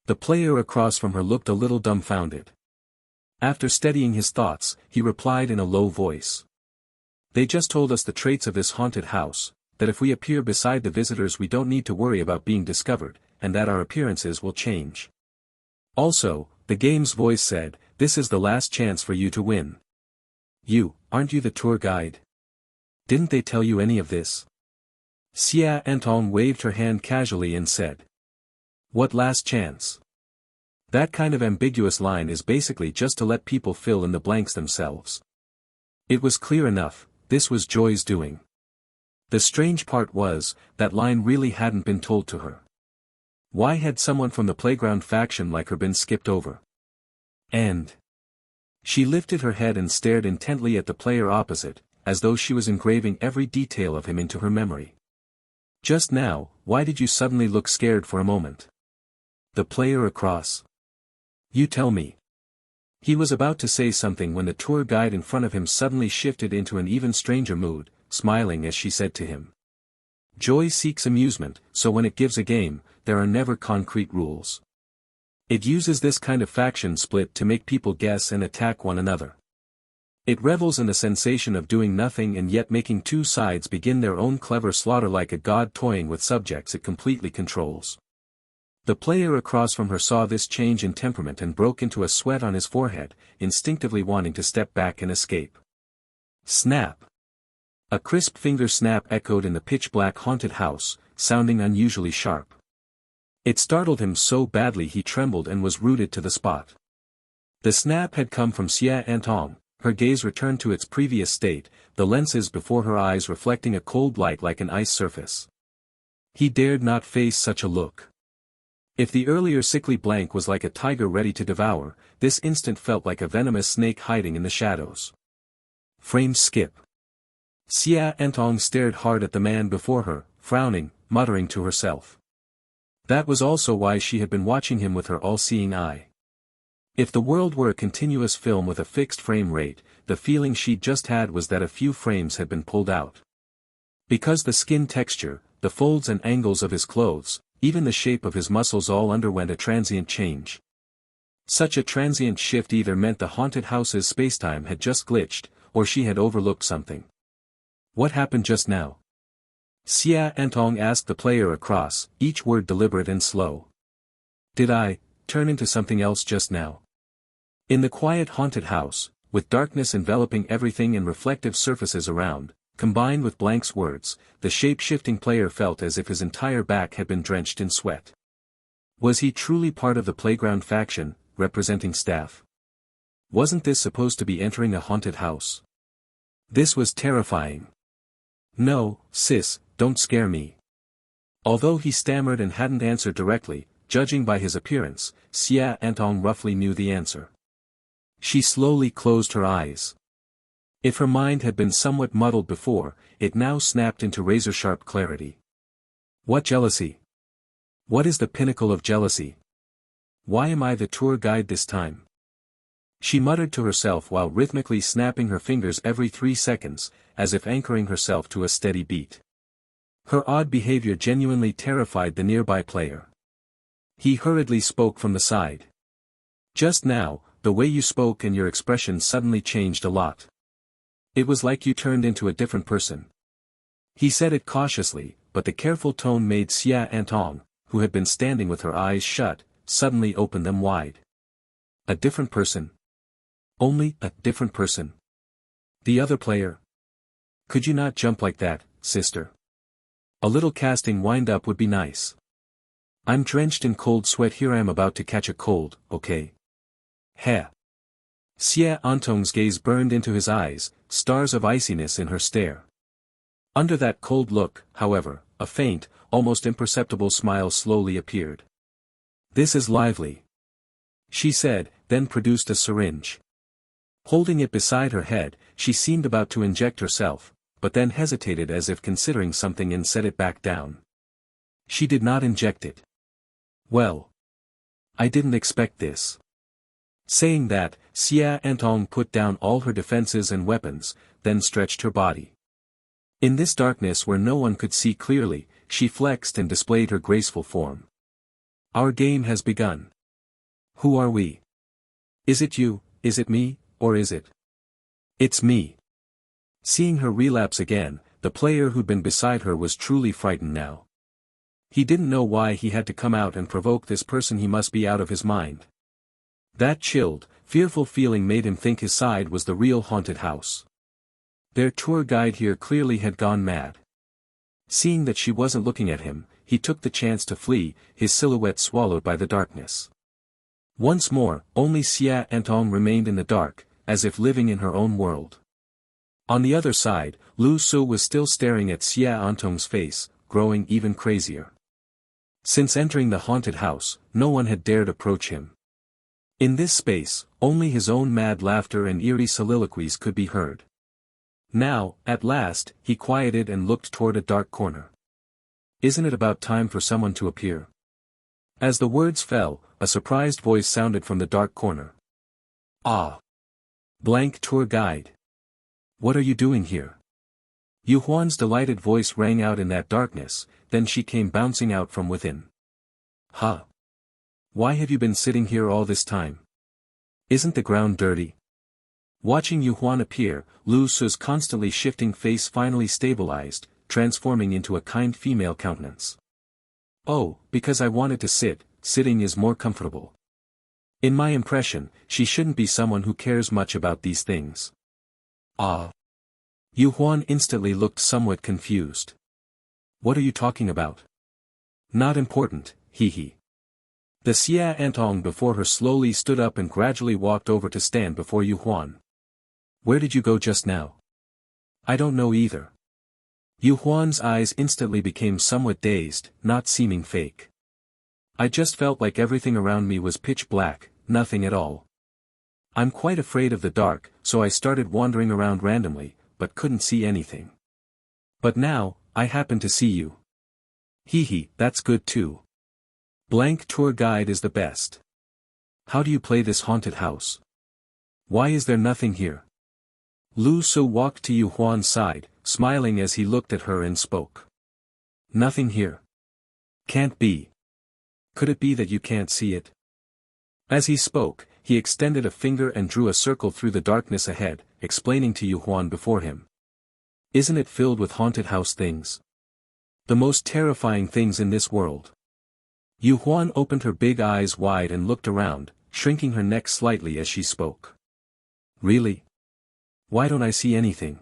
The player across from her looked a little dumbfounded. After steadying his thoughts, he replied in a low voice. They just told us the traits of this haunted house, that if we appear beside the visitors we don't need to worry about being discovered, and that our appearances will change. Also, the game's voice said, this is the last chance for you to win. Aren't you the tour guide? Didn't they tell you any of this? Xia Antong waved her hand casually and said. What last chance? That kind of ambiguous line is basically just to let people fill in the blanks themselves. It was clear enough, this was Joy's doing. The strange part was, that line really hadn't been told to her. Why had someone from the playground faction like her been skipped over? And she lifted her head and stared intently at the player opposite, as though she was engraving every detail of him into her memory. Just now, why did you suddenly look scared for a moment? The player across. You tell me. He was about to say something when the tour guide in front of him suddenly shifted into an even stranger mood, smiling as she said to him. Joy seeks amusement, so when it gives a game, there are never concrete rules. It uses this kind of faction split to make people guess and attack one another. It revels in the sensation of doing nothing and yet making two sides begin their own clever slaughter like a god toying with subjects it completely controls. The player across from her saw this change in temperament and broke into a sweat on his forehead, instinctively wanting to step back and escape. Snap! A crisp finger snap echoed in the pitch-black haunted house, sounding unusually sharp. It startled him so badly he trembled and was rooted to the spot. The snap had come from Xia Antong. Her gaze returned to its previous state, the lenses before her eyes reflecting a cold light like an ice surface. He dared not face such a look. If the earlier sickly blank was like a tiger ready to devour, this instant felt like a venomous snake hiding in the shadows. Frame skip. Xia Antong stared hard at the man before her, frowning, muttering to herself. That was also why she had been watching him with her all-seeing eye. If the world were a continuous film with a fixed frame rate, the feeling she'd just had was that a few frames had been pulled out. Because the skin texture, the folds and angles of his clothes, even the shape of his muscles all underwent a transient change. Such a transient shift either meant the haunted house's spacetime had just glitched, or she had overlooked something. What happened just now? Xia Antong asked the player across, each word deliberate and slow. Did I turn into something else just now? In the quiet haunted house, with darkness enveloping everything and reflective surfaces around, combined with Blank's words, the shape-shifting player felt as if his entire back had been drenched in sweat. Was he truly part of the playground faction, representing staff? Wasn't this supposed to be entering a haunted house? This was terrifying. No, sis, don't scare me. Although he stammered and hadn't answered directly, judging by his appearance, Xia Antong roughly knew the answer. She slowly closed her eyes. If her mind had been somewhat muddled before, it now snapped into razor-sharp clarity. What jealousy? What is the pinnacle of jealousy? Why am I the tour guide this time? She muttered to herself while rhythmically snapping her fingers every 3 seconds, as if anchoring herself to a steady beat. Her odd behavior genuinely terrified the nearby player. He hurriedly spoke from the side. Just now, the way you spoke and your expression suddenly changed a lot. It was like you turned into a different person. He said it cautiously, but the careful tone made Xia Antong, who had been standing with her eyes shut, suddenly open them wide. A different person? Only a different person? The other player? Could you not jump like that, sister? A little casting wind-up would be nice. I'm drenched in cold sweat here. I am about to catch a cold, okay? Heh. Xia Antong's gaze burned into his eyes, stars of iciness in her stare. Under that cold look, however, a faint, almost imperceptible smile slowly appeared. This is lively, she said, then produced a syringe. Holding it beside her head, she seemed about to inject herself, but then hesitated as if considering something and set it back down. She did not inject it. Well, I didn't expect this. Saying that, Xia Antong put down all her defenses and weapons, then stretched her body. In this darkness where no one could see clearly, she flexed and displayed her graceful form. Our game has begun. Who are we? Is it you, is it me, or is it? It's me. Seeing her relapse again, the player who'd been beside her was truly frightened now. He didn't know why he had to come out and provoke this person. He must be out of his mind. That chilled, fearful feeling made him think his side was the real haunted house. Their tour guide here clearly had gone mad. Seeing that she wasn't looking at him, he took the chance to flee, his silhouette swallowed by the darkness. Once more, only Xia Antong remained in the dark, as if living in her own world. On the other side, Lu Su was still staring at Xia Antong's face, growing even crazier. Since entering the haunted house, no one had dared approach him. In this space, only his own mad laughter and eerie soliloquies could be heard. Now, at last, he quieted and looked toward a dark corner. Isn't it about time for someone to appear? As the words fell, a surprised voice sounded from the dark corner. Ah. Blank tour guide. What are you doing here? Yu Huan's delighted voice rang out in that darkness, then she came bouncing out from within. Huh? Why have you been sitting here all this time? Isn't the ground dirty? Watching Yu Huan appear, Lu Su's constantly shifting face finally stabilized, transforming into a kind female countenance. Oh, because I wanted to sit, sitting is more comfortable. In my impression, she shouldn't be someone who cares much about these things. Ah. Yu Huan instantly looked somewhat confused. What are you talking about? Not important, hee. The Xia Antong before her slowly stood up and gradually walked over to stand before Yu Huan. Where did you go just now? I don't know either. Yu Huan's eyes instantly became somewhat dazed, not seeming fake. I just felt like everything around me was pitch black, nothing at all. I'm quite afraid of the dark, so I started wandering around randomly, but couldn't see anything. But now, I happen to see you. Hee, that's good too. Blank tour guide is the best. How do you play this haunted house? Why is there nothing here? Lu Su walked to Yu Huan's side, smiling as he looked at her and spoke. Nothing here. Can't be. Could it be that you can't see it? As he spoke, he extended a finger and drew a circle through the darkness ahead, explaining to Yu Huan before him. Isn't it filled with haunted house things? The most terrifying things in this world. Yu Huan opened her big eyes wide and looked around, shrinking her neck slightly as she spoke. Really? Why don't I see anything?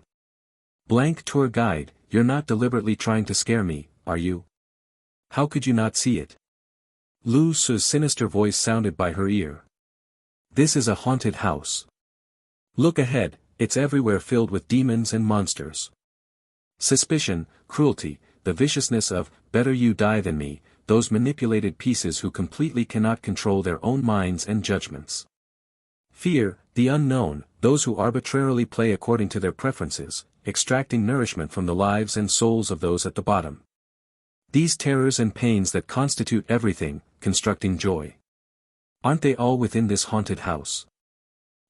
Blank tour guide, you're not deliberately trying to scare me, are you? How could you not see it? Lu Su's sinister voice sounded by her ear. This is a haunted house. Look ahead, it's everywhere filled with demons and monsters. Suspicion, cruelty, the viciousness of, better you die than me, those manipulated pieces who completely cannot control their own minds and judgments. Fear, the unknown, those who arbitrarily play according to their preferences, extracting nourishment from the lives and souls of those at the bottom. These terrors and pains that constitute everything, constructing joy. Aren't they all within this haunted house?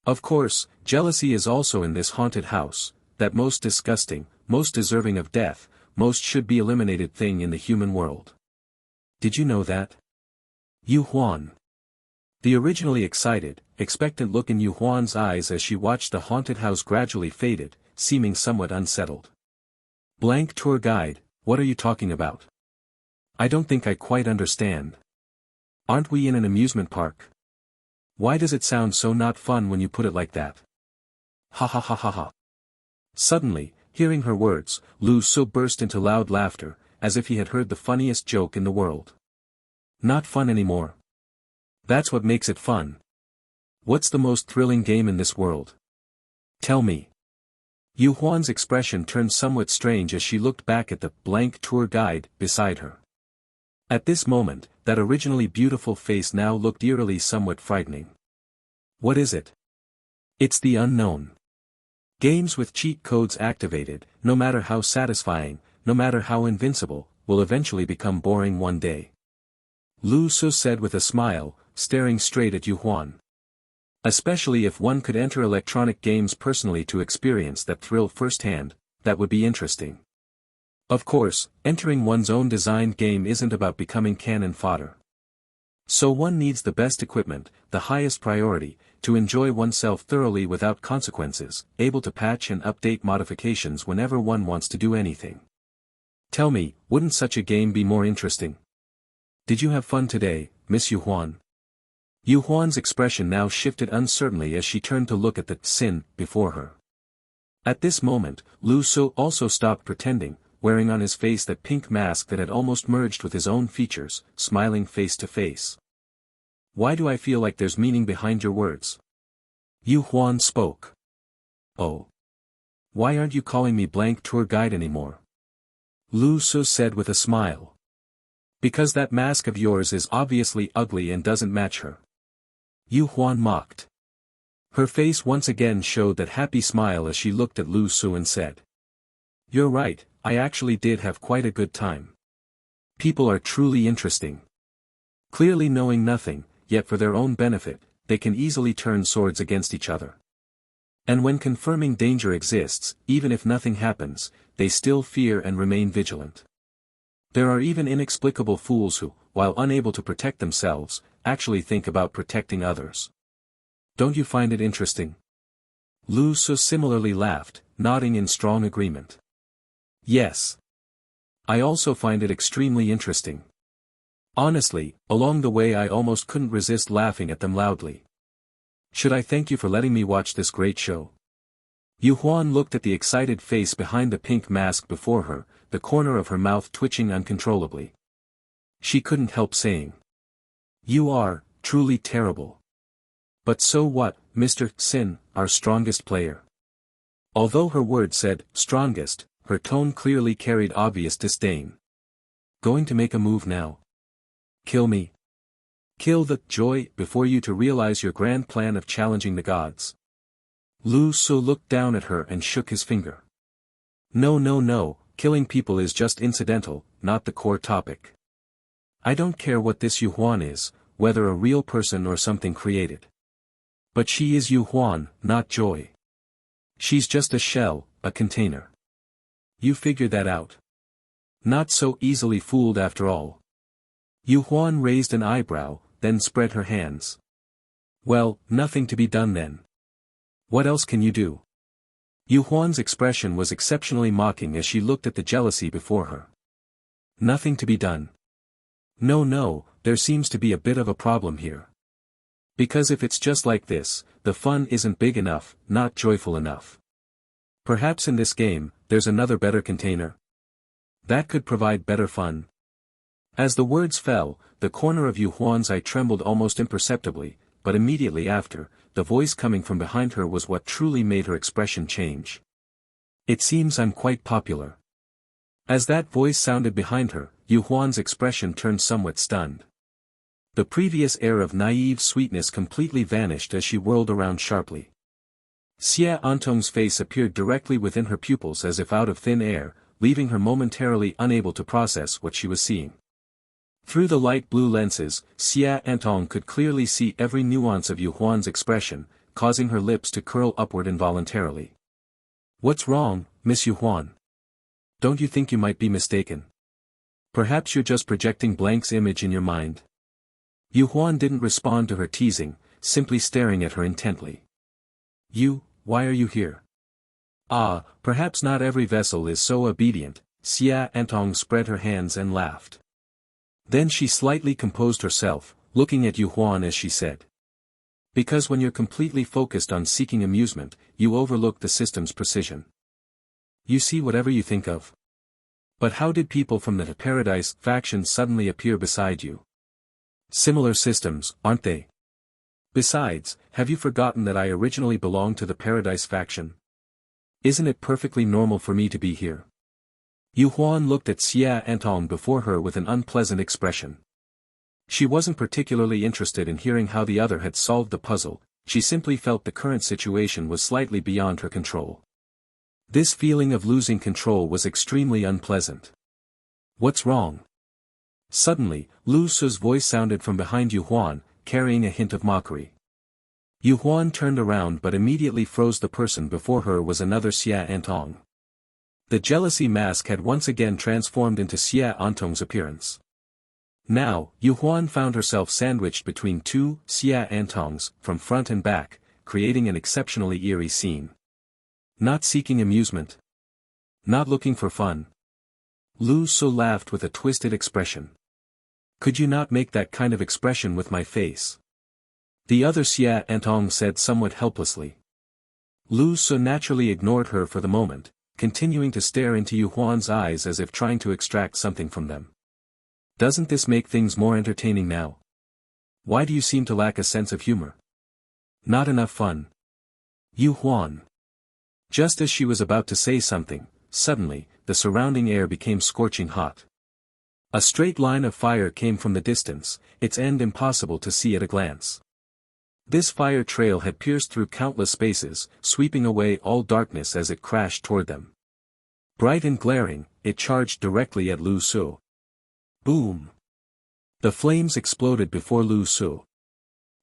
Of course, jealousy is also in this haunted house, that most disgusting, most deserving of death, most should be eliminated thing in the human world. Did you know that? Yu Huan. The originally excited, expectant look in Yu Huan's eyes as she watched the haunted house gradually faded, seeming somewhat unsettled. Blank tour guide, what are you talking about? I don't think I quite understand. Aren't we in an amusement park? Why does it sound so not fun when you put it like that? Ha ha ha ha ha. Suddenly, hearing her words, Lu Su burst into loud laughter, as if he had heard the funniest joke in the world. Not fun anymore. That's what makes it fun. What's the most thrilling game in this world? Tell me. Yu Huan's expression turned somewhat strange as she looked back at the blank tour guide beside her. At this moment, that originally beautiful face now looked eerily somewhat frightening. What is it? It's the unknown. Games with cheat codes activated, no matter how satisfying, no matter how invincible, will eventually become boring one day. Lu Su said with a smile, staring straight at Yu Huan. Especially if one could enter electronic games personally to experience that thrill firsthand, that would be interesting. Of course, entering one's own designed game isn't about becoming cannon fodder. So one needs the best equipment, the highest priority, to enjoy oneself thoroughly without consequences, able to patch and update modifications whenever one wants to do anything. Tell me, wouldn't such a game be more interesting? Did you have fun today, Miss Yu Huan? Yu Huan's expression now shifted uncertainly as she turned to look at the sin before her. At this moment, Lu Su also stopped pretending, wearing on his face that pink mask that had almost merged with his own features, smiling face to face. Why do I feel like there's meaning behind your words? Yu Huan spoke. Oh. Why aren't you calling me blank tour guide anymore? Lu Su said with a smile. Because that mask of yours is obviously ugly and doesn't match her. Yu Huan mocked. Her face once again showed that happy smile as she looked at Lu Su and said. You're right, I actually did have quite a good time. People are truly interesting. Clearly knowing nothing, yet for their own benefit, they can easily turn swords against each other. And when confirming danger exists, even if nothing happens, they still fear and remain vigilant. There are even inexplicable fools who, while unable to protect themselves, actually think about protecting others. Don't you find it interesting? Lu Su similarly laughed, nodding in strong agreement. Yes. I also find it extremely interesting. Honestly, along the way I almost couldn't resist laughing at them loudly. Should I thank you for letting me watch this great show? Yu Huan looked at the excited face behind the pink mask before her, the corner of her mouth twitching uncontrollably. She couldn't help saying. You are, truly terrible. But so what, Mr. Sin, our strongest player? Although her words said, strongest, her tone clearly carried obvious disdain. Going to make a move now? Kill me. Kill the joy before you to realize your grand plan of challenging the gods. Lu Su looked down at her and shook his finger. No, killing people is just incidental, not the core topic. I don't care what this Yu Huan is, whether a real person or something created. But she is Yu Huan, not Joy. She's just a shell, a container. You figured that out? Not so easily fooled after all. Yu Huan raised an eyebrow, then spread her hands. Well, nothing to be done then. What else can you do? Yu Huan's expression was exceptionally mocking as she looked at the jealousy before her. Nothing to be done. No, there seems to be a bit of a problem here. Because if it's just like this, the fun isn't big enough, not joyful enough. Perhaps in this game, there's another better container. That could provide better fun. As the words fell, the corner of Yu Huan's eye trembled almost imperceptibly, but immediately after, the voice coming from behind her was what truly made her expression change. It seems I'm quite popular. As that voice sounded behind her, Yu Huan's expression turned somewhat stunned. The previous air of naive sweetness completely vanished as she whirled around sharply. Xia Antong's face appeared directly within her pupils as if out of thin air, leaving her momentarily unable to process what she was seeing. Through the light blue lenses, Xia Antong could clearly see every nuance of Yu Huan's expression, causing her lips to curl upward involuntarily. What's wrong, Miss Yu Huan? Don't you think you might be mistaken? Perhaps you're just projecting Blank's image in your mind. Yu Huan didn't respond to her teasing, simply staring at her intently. Why are you here? Ah, perhaps not every vessel is so obedient. Xia Antong spread her hands and laughed. Then she slightly composed herself, looking at Yu Huan as she said. Because when you're completely focused on seeking amusement, you overlook the system's precision. You see whatever you think of. But how did people from the Paradise faction suddenly appear beside you? Similar systems, aren't they? Besides, have you forgotten that I originally belonged to the Paradise faction? Isn't it perfectly normal for me to be here? Yu Huan looked at Xia Antong before her with an unpleasant expression. She wasn't particularly interested in hearing how the other had solved the puzzle, she simply felt the current situation was slightly beyond her control. This feeling of losing control was extremely unpleasant. What's wrong? Suddenly, Lu Su's voice sounded from behind Yu Huan, carrying a hint of mockery. Yu Huan turned around but immediately froze. The person before her was another Xia Antong. The jealousy mask had once again transformed into Xia Antong's appearance. Now, Yu Huan found herself sandwiched between two Xia Antongs, from front and back, creating an exceptionally eerie scene. Not seeking amusement. Not looking for fun. Lu Su laughed with a twisted expression. Could you not make that kind of expression with my face? The other Xia Antong said somewhat helplessly. Lu Su naturally ignored her for the moment, continuing to stare into Yu Huan's eyes as if trying to extract something from them. Doesn't this make things more entertaining now? Why do you seem to lack a sense of humor? Not enough fun. Yu Huan. Just as she was about to say something, suddenly, the surrounding air became scorching hot. A straight line of fire came from the distance, its end impossible to see at a glance. This fire trail had pierced through countless spaces, sweeping away all darkness as it crashed toward them. Bright and glaring, it charged directly at Lu Su. Boom! The flames exploded before Lu Su.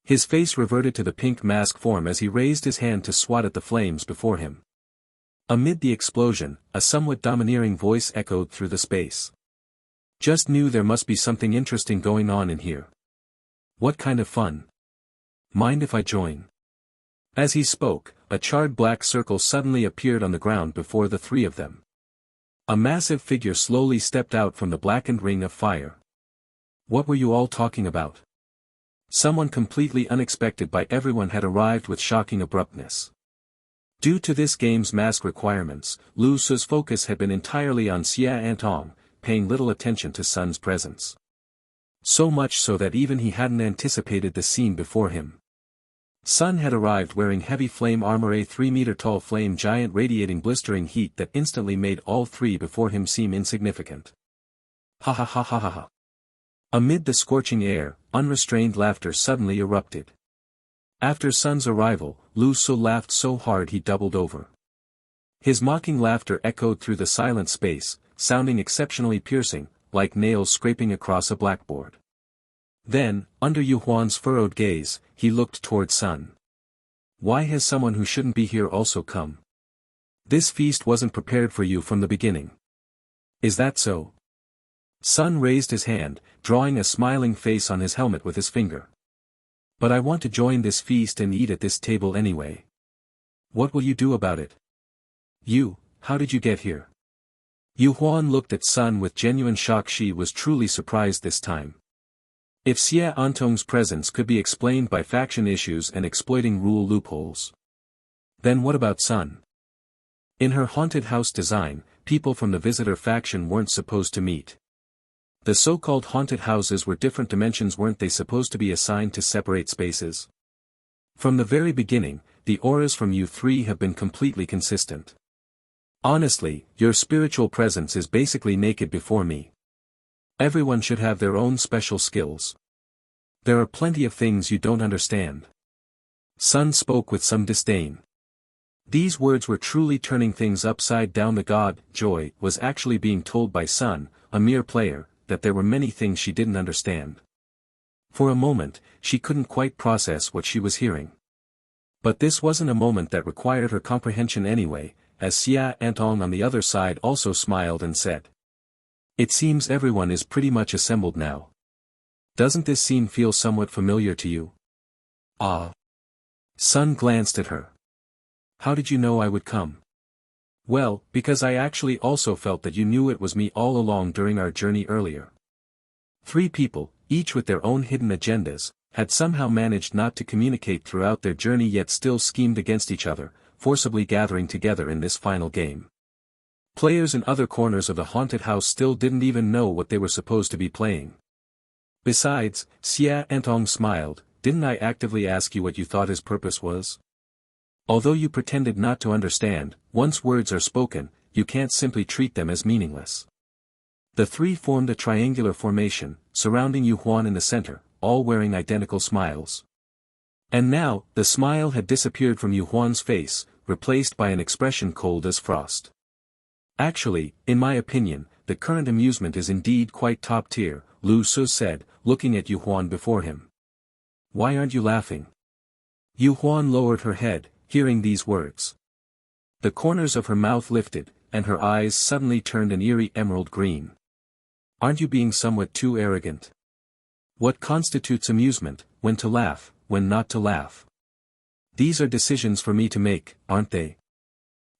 His face reverted to the pink mask form as he raised his hand to swat at the flames before him. Amid the explosion, a somewhat domineering voice echoed through the space. Just knew there must be something interesting going on in here. What kind of fun? Mind if I join? As he spoke, a charred black circle suddenly appeared on the ground before the three of them. A massive figure slowly stepped out from the blackened ring of fire. What were you all talking about? Someone completely unexpected by everyone had arrived with shocking abruptness. Due to this game's mask requirements, Lu Su's focus had been entirely on Xia Antong, paying little attention to Sun's presence. So much so that even he hadn't anticipated the scene before him. Sun had arrived wearing heavy flame armor, a 3-meter-tall flame giant radiating blistering heat that instantly made all three before him seem insignificant. Ha ha ha ha ha ha. Amid the scorching air, unrestrained laughter suddenly erupted. After Sun's arrival, Lu Su laughed so hard he doubled over. His mocking laughter echoed through the silent space, sounding exceptionally piercing, like nails scraping across a blackboard. Then, under Yu Huan's furrowed gaze, he looked toward Sun. Why has someone who shouldn't be here also come? This feast wasn't prepared for you from the beginning. Is that so? Sun raised his hand, drawing a smiling face on his helmet with his finger. But I want to join this feast and eat at this table anyway. What will you do about it? How did you get here? Yu Huan looked at Sun with genuine shock. She was truly surprised this time. If Xia Antong's presence could be explained by faction issues and exploiting rule loopholes, then what about Sun? In her haunted house design, people from the visitor faction weren't supposed to meet. The so-called haunted houses were different dimensions. Weren't they supposed to be assigned to separate spaces? From the very beginning, the auras from you three have been completely consistent. Honestly, your spiritual presence is basically naked before me. Everyone should have their own special skills. There are plenty of things you don't understand. Sun spoke with some disdain. These words were truly turning things upside down. The god, Joy, was actually being told by Sun, a mere player, that there were many things she didn't understand. For a moment, she couldn't quite process what she was hearing. But this wasn't a moment that required her comprehension anyway, as Xia Antong on the other side also smiled and said. It seems everyone is pretty much assembled now. Doesn't this scene feel somewhat familiar to you? Ah. Sun glanced at her. How did you know I would come? Well, because I actually also felt that you knew it was me all along during our journey earlier. Three people, each with their own hidden agendas, had somehow managed not to communicate throughout their journey yet still schemed against each other, forcibly gathering together in this final game. Players in other corners of the haunted house still didn't even know what they were supposed to be playing. Besides, Xia Antong smiled, didn't I actively ask you what you thought his purpose was? Although you pretended not to understand, once words are spoken, you can't simply treat them as meaningless. The three formed a triangular formation, surrounding Yu Huan in the center, all wearing identical smiles. And now, the smile had disappeared from Yu Huan's face, replaced by an expression cold as frost. Actually, in my opinion, the current amusement is indeed quite top tier, Lu Su said, looking at Yu Huan before him. Why aren't you laughing? Yu Huan lowered her head, hearing these words. The corners of her mouth lifted, and her eyes suddenly turned an eerie emerald green. Aren't you being somewhat too arrogant? What constitutes amusement, when to laugh, when not to laugh? These are decisions for me to make, aren't they?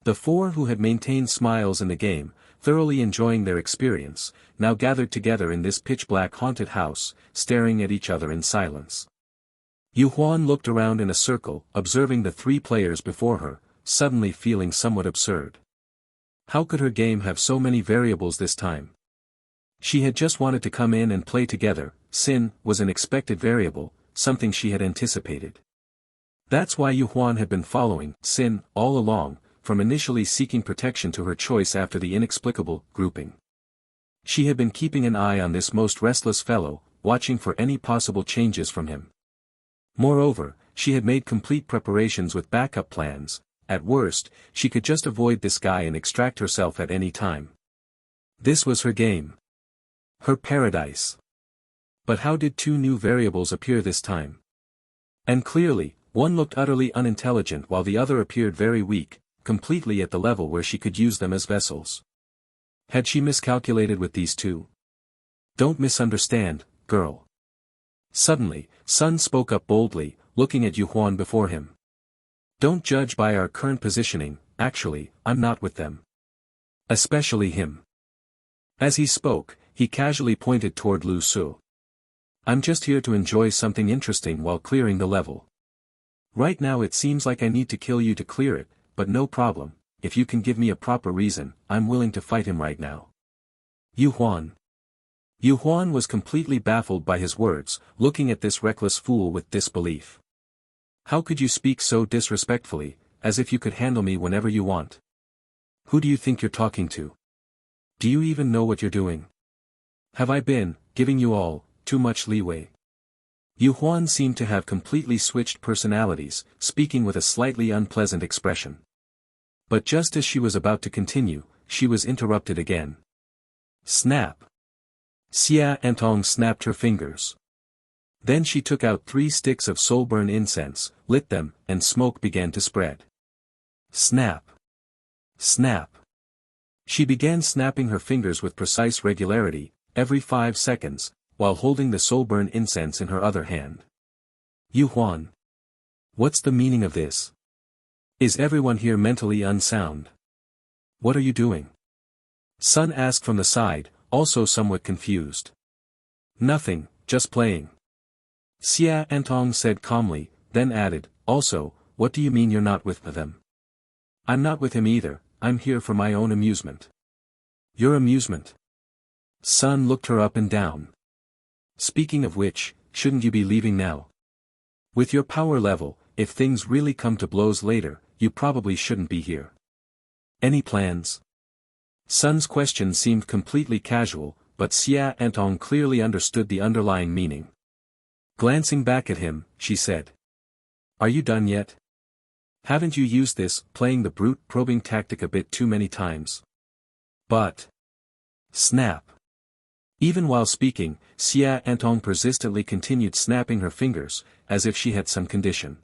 The four who had maintained smiles in the game, thoroughly enjoying their experience, now gathered together in this pitch-black haunted house, staring at each other in silence. Yu Huan looked around in a circle, observing the three players before her, suddenly feeling somewhat absurd. How could her game have so many variables this time? She had just wanted to come in and play together. Sin was an expected variable, something she had anticipated. That's why Yu Huan had been following Sin all along, from initially seeking protection to her choice after the inexplicable grouping. She had been keeping an eye on this most restless fellow, watching for any possible changes from him. Moreover, she had made complete preparations with backup plans. At worst, she could just avoid this guy and extract herself at any time. This was her game. Her paradise. But how did two new variables appear this time? And clearly, one looked utterly unintelligent while the other appeared very weak, completely at the level where she could use them as vessels. Had she miscalculated with these two? Don't misunderstand, girl. Suddenly, Sun spoke up boldly, looking at Yu Huan before him. Don't judge by our current positioning, actually, I'm not with them. Especially him. As he spoke, he casually pointed toward Lu Su. I'm just here to enjoy something interesting while clearing the level. Right now it seems like I need to kill you to clear it, but no problem, if you can give me a proper reason, I'm willing to fight him right now. Yu Huan. Yu Huan was completely baffled by his words, looking at this reckless fool with disbelief. How could you speak so disrespectfully, as if you could handle me whenever you want? Who do you think you're talking to? Do you even know what you're doing? Have I been, giving you all, too much leeway? Yu Huan seemed to have completely switched personalities, speaking with a slightly unpleasant expression. But just as she was about to continue, she was interrupted again. Snap! Xia Antong snapped her fingers. Then she took out 3 sticks of soul-burn incense, lit them, and smoke began to spread. Snap! Snap! She began snapping her fingers with precise regularity, every 5 seconds, while holding the soul-burn incense in her other hand. Yu Huan. What's the meaning of this? Is everyone here mentally unsound? What are you doing? Sun asked from the side, also somewhat confused. Nothing, just playing. Xia Antong said calmly, then added, also, what do you mean you're not with them? I'm not with him either, I'm here for my own amusement. Your amusement? Sun looked her up and down. Speaking of which, shouldn't you be leaving now? With your power level, if things really come to blows later, you probably shouldn't be here. Any plans? Sun's question seemed completely casual, but Xia Antong clearly understood the underlying meaning. Glancing back at him, she said. Are you done yet? Haven't you used this, playing the brute probing tactic a bit too many times? But. Snap. Even while speaking, Xia Antong persistently continued snapping her fingers, as if she had some condition.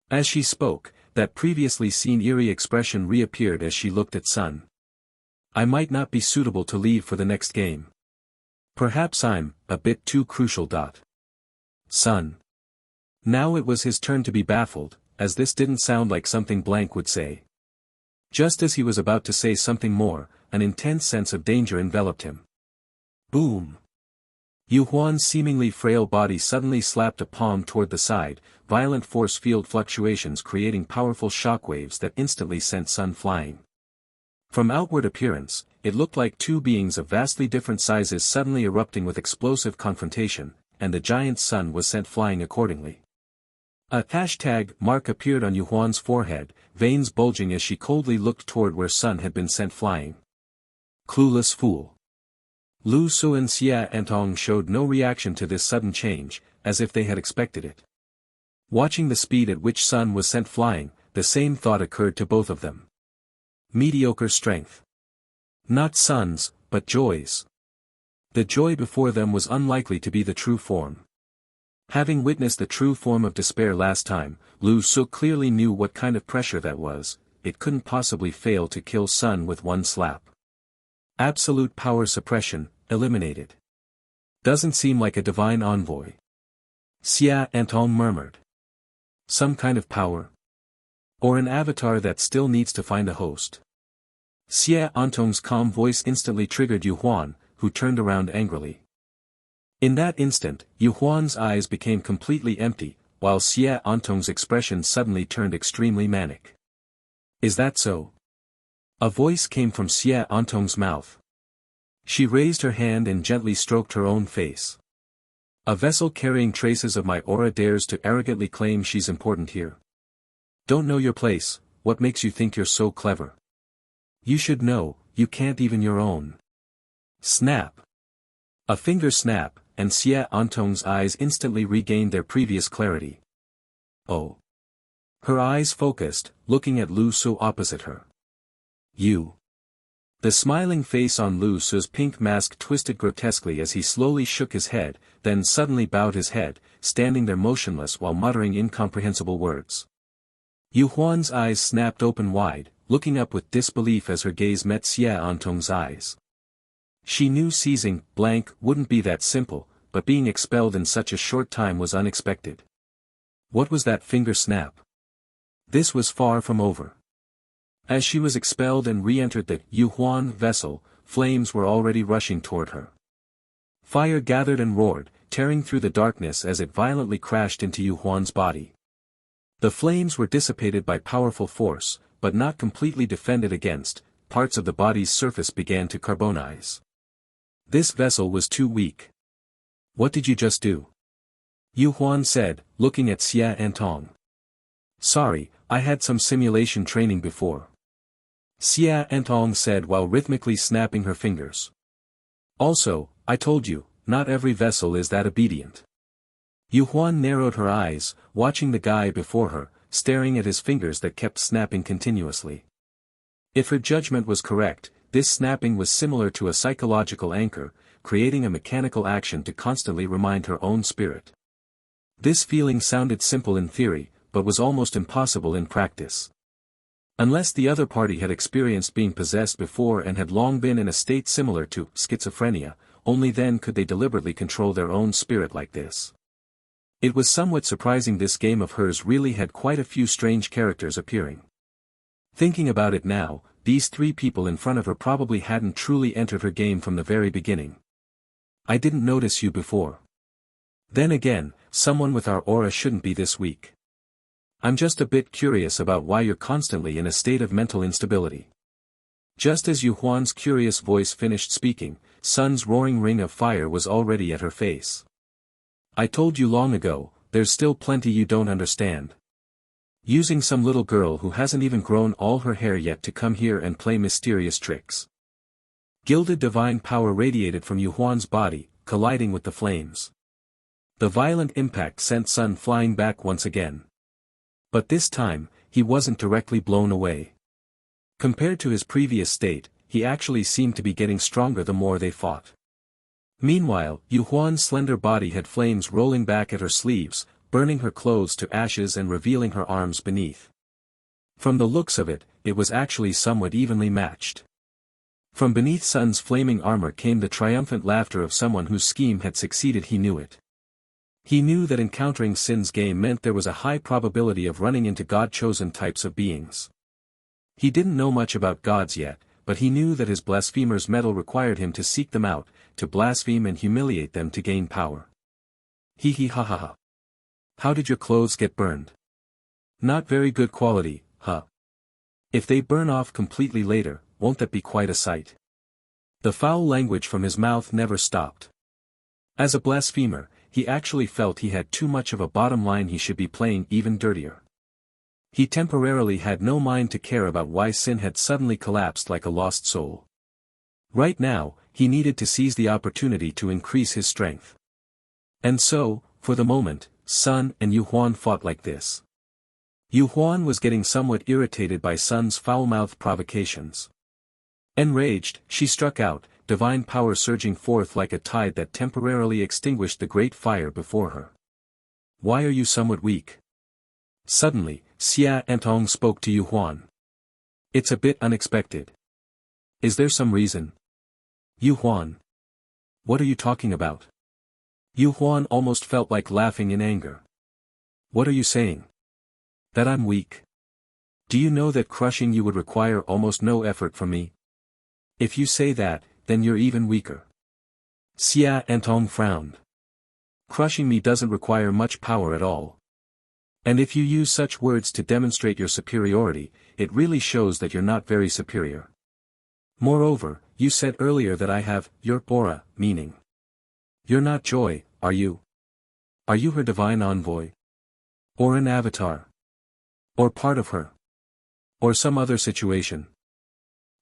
As she spoke, that previously seen eerie expression reappeared as she looked at Sun. I might not be suitable to leave for the next game. Perhaps I'm a bit too crucial. Sun. Now it was his turn to be baffled, as this didn't sound like something Blank would say. Just as he was about to say something more, an intense sense of danger enveloped him. Boom! Yu Huan's seemingly frail body suddenly slapped a palm toward the side, violent force field fluctuations creating powerful shockwaves that instantly sent Sun flying. From outward appearance, it looked like 2 beings of vastly different sizes suddenly erupting with explosive confrontation, and the giant Sun was sent flying accordingly. A #mark appeared on Yu Huan's forehead, veins bulging as she coldly looked toward where Sun had been sent flying. Clueless fool. Lu Su and Xia Antong showed no reaction to this sudden change, as if they had expected it. Watching the speed at which Sun was sent flying, the same thought occurred to both of them. Mediocre strength. Not Sun's, but Joy's. The Joy before them was unlikely to be the true form. Having witnessed the true form of despair last time, Lu Su clearly knew what kind of pressure that was, it couldn't possibly fail to kill Sun with one slap. Absolute power suppression, eliminated. Doesn't seem like a divine envoy. Xia Antong murmured. Some kind of power? Or an avatar that still needs to find a host? Xia Antong's calm voice instantly triggered Yu Huan, who turned around angrily. In that instant, Yu Huan's eyes became completely empty, while Xia Antong's expression suddenly turned extremely manic. Is that so? A voice came from Xia Antong's mouth. She raised her hand and gently stroked her own face. A vessel carrying traces of my aura dares to arrogantly claim she's important here. Don't know your place, what makes you think you're so clever? You should know, you can't even your own. Snap. A finger snap, and Xia Antong's eyes instantly regained their previous clarity. Oh. Her eyes focused, looking at Lu Su opposite her. You. The smiling face on Lu Su's pink mask twisted grotesquely as he slowly shook his head, then suddenly bowed his head, standing there motionless while muttering incomprehensible words. Yu Huan's eyes snapped open wide, looking up with disbelief as her gaze met Xia Antong's eyes. She knew seizing blank wouldn't be that simple, but being expelled in such a short time was unexpected. What was that finger snap? This was far from over. As she was expelled and re-entered the Yu Huan vessel, flames were already rushing toward her. Fire gathered and roared, tearing through the darkness as it violently crashed into Yu Huan's body. The flames were dissipated by powerful force, but not completely defended against. Parts of the body's surface began to carbonize. This vessel was too weak. What did you just do? Yu Huan said, looking at Xia Antong. Sorry, I had some simulation training before. Xia Antong said while rhythmically snapping her fingers. Also, I told you, not every vessel is that obedient. Yu Huan narrowed her eyes, watching the guy before her, staring at his fingers that kept snapping continuously. If her judgment was correct, this snapping was similar to a psychological anchor, creating a mechanical action to constantly remind her own spirit. This feeling sounded simple in theory, but was almost impossible in practice. Unless the other party had experienced being possessed before and had long been in a state similar to schizophrenia, only then could they deliberately control their own spirit like this. It was somewhat surprising this game of hers really had quite a few strange characters appearing. Thinking about it now, these three people in front of her probably hadn't truly entered her game from the very beginning. I didn't notice you before. Then again, someone with our aura shouldn't be this weak. I'm just a bit curious about why you're constantly in a state of mental instability. Just as Yu Huan's curious voice finished speaking, Sun's roaring ring of fire was already at her face. I told you long ago, there's still plenty you don't understand. Using some little girl who hasn't even grown all her hair yet to come here and play mysterious tricks. Gilded divine power radiated from Yu Huan's body, colliding with the flames. The violent impact sent Sun flying back once again. But this time, he wasn't directly blown away. Compared to his previous state, he actually seemed to be getting stronger the more they fought. Meanwhile, Yu Huan's slender body had flames rolling back at her sleeves, burning her clothes to ashes and revealing her arms beneath. From the looks of it, it was actually somewhat evenly matched. From beneath Sun's flaming armor came the triumphant laughter of someone whose scheme had succeeded. He knew it. He knew that encountering Sin's game meant there was a high probability of running into God-chosen types of beings. He didn't know much about gods yet, but he knew that his blasphemer's mettle required him to seek them out, to blaspheme and humiliate them to gain power. Hee hee ha ha ha. How did your clothes get burned? Not very good quality, huh? If they burn off completely later, won't that be quite a sight? The foul language from his mouth never stopped. As a blasphemer, he actually felt he had too much of a bottom line. He should be playing even dirtier. He temporarily had no mind to care about why Sin had suddenly collapsed like a lost soul. Right now, he needed to seize the opportunity to increase his strength. And so, for the moment, Sun and Yu Huan fought like this. Yu Huan was getting somewhat irritated by Sun's foul-mouthed provocations. Enraged, she struck out, divine power surging forth like a tide that temporarily extinguished the great fire before her. Why are you somewhat weak? Suddenly, Xia Antong spoke to Yu Huan. It's a bit unexpected. Is there some reason? Yu Huan. What are you talking about? Yu Huan almost felt like laughing in anger. What are you saying? That I'm weak? Do you know that crushing you would require almost no effort from me? If you say that, then you're even weaker. Xia Antong frowned. Crushing me doesn't require much power at all. And if you use such words to demonstrate your superiority, it really shows that you're not very superior. Moreover, you said earlier that I have your aura, meaning. You're not Joy, are you? Are you her divine envoy? Or an avatar? Or part of her? Or some other situation?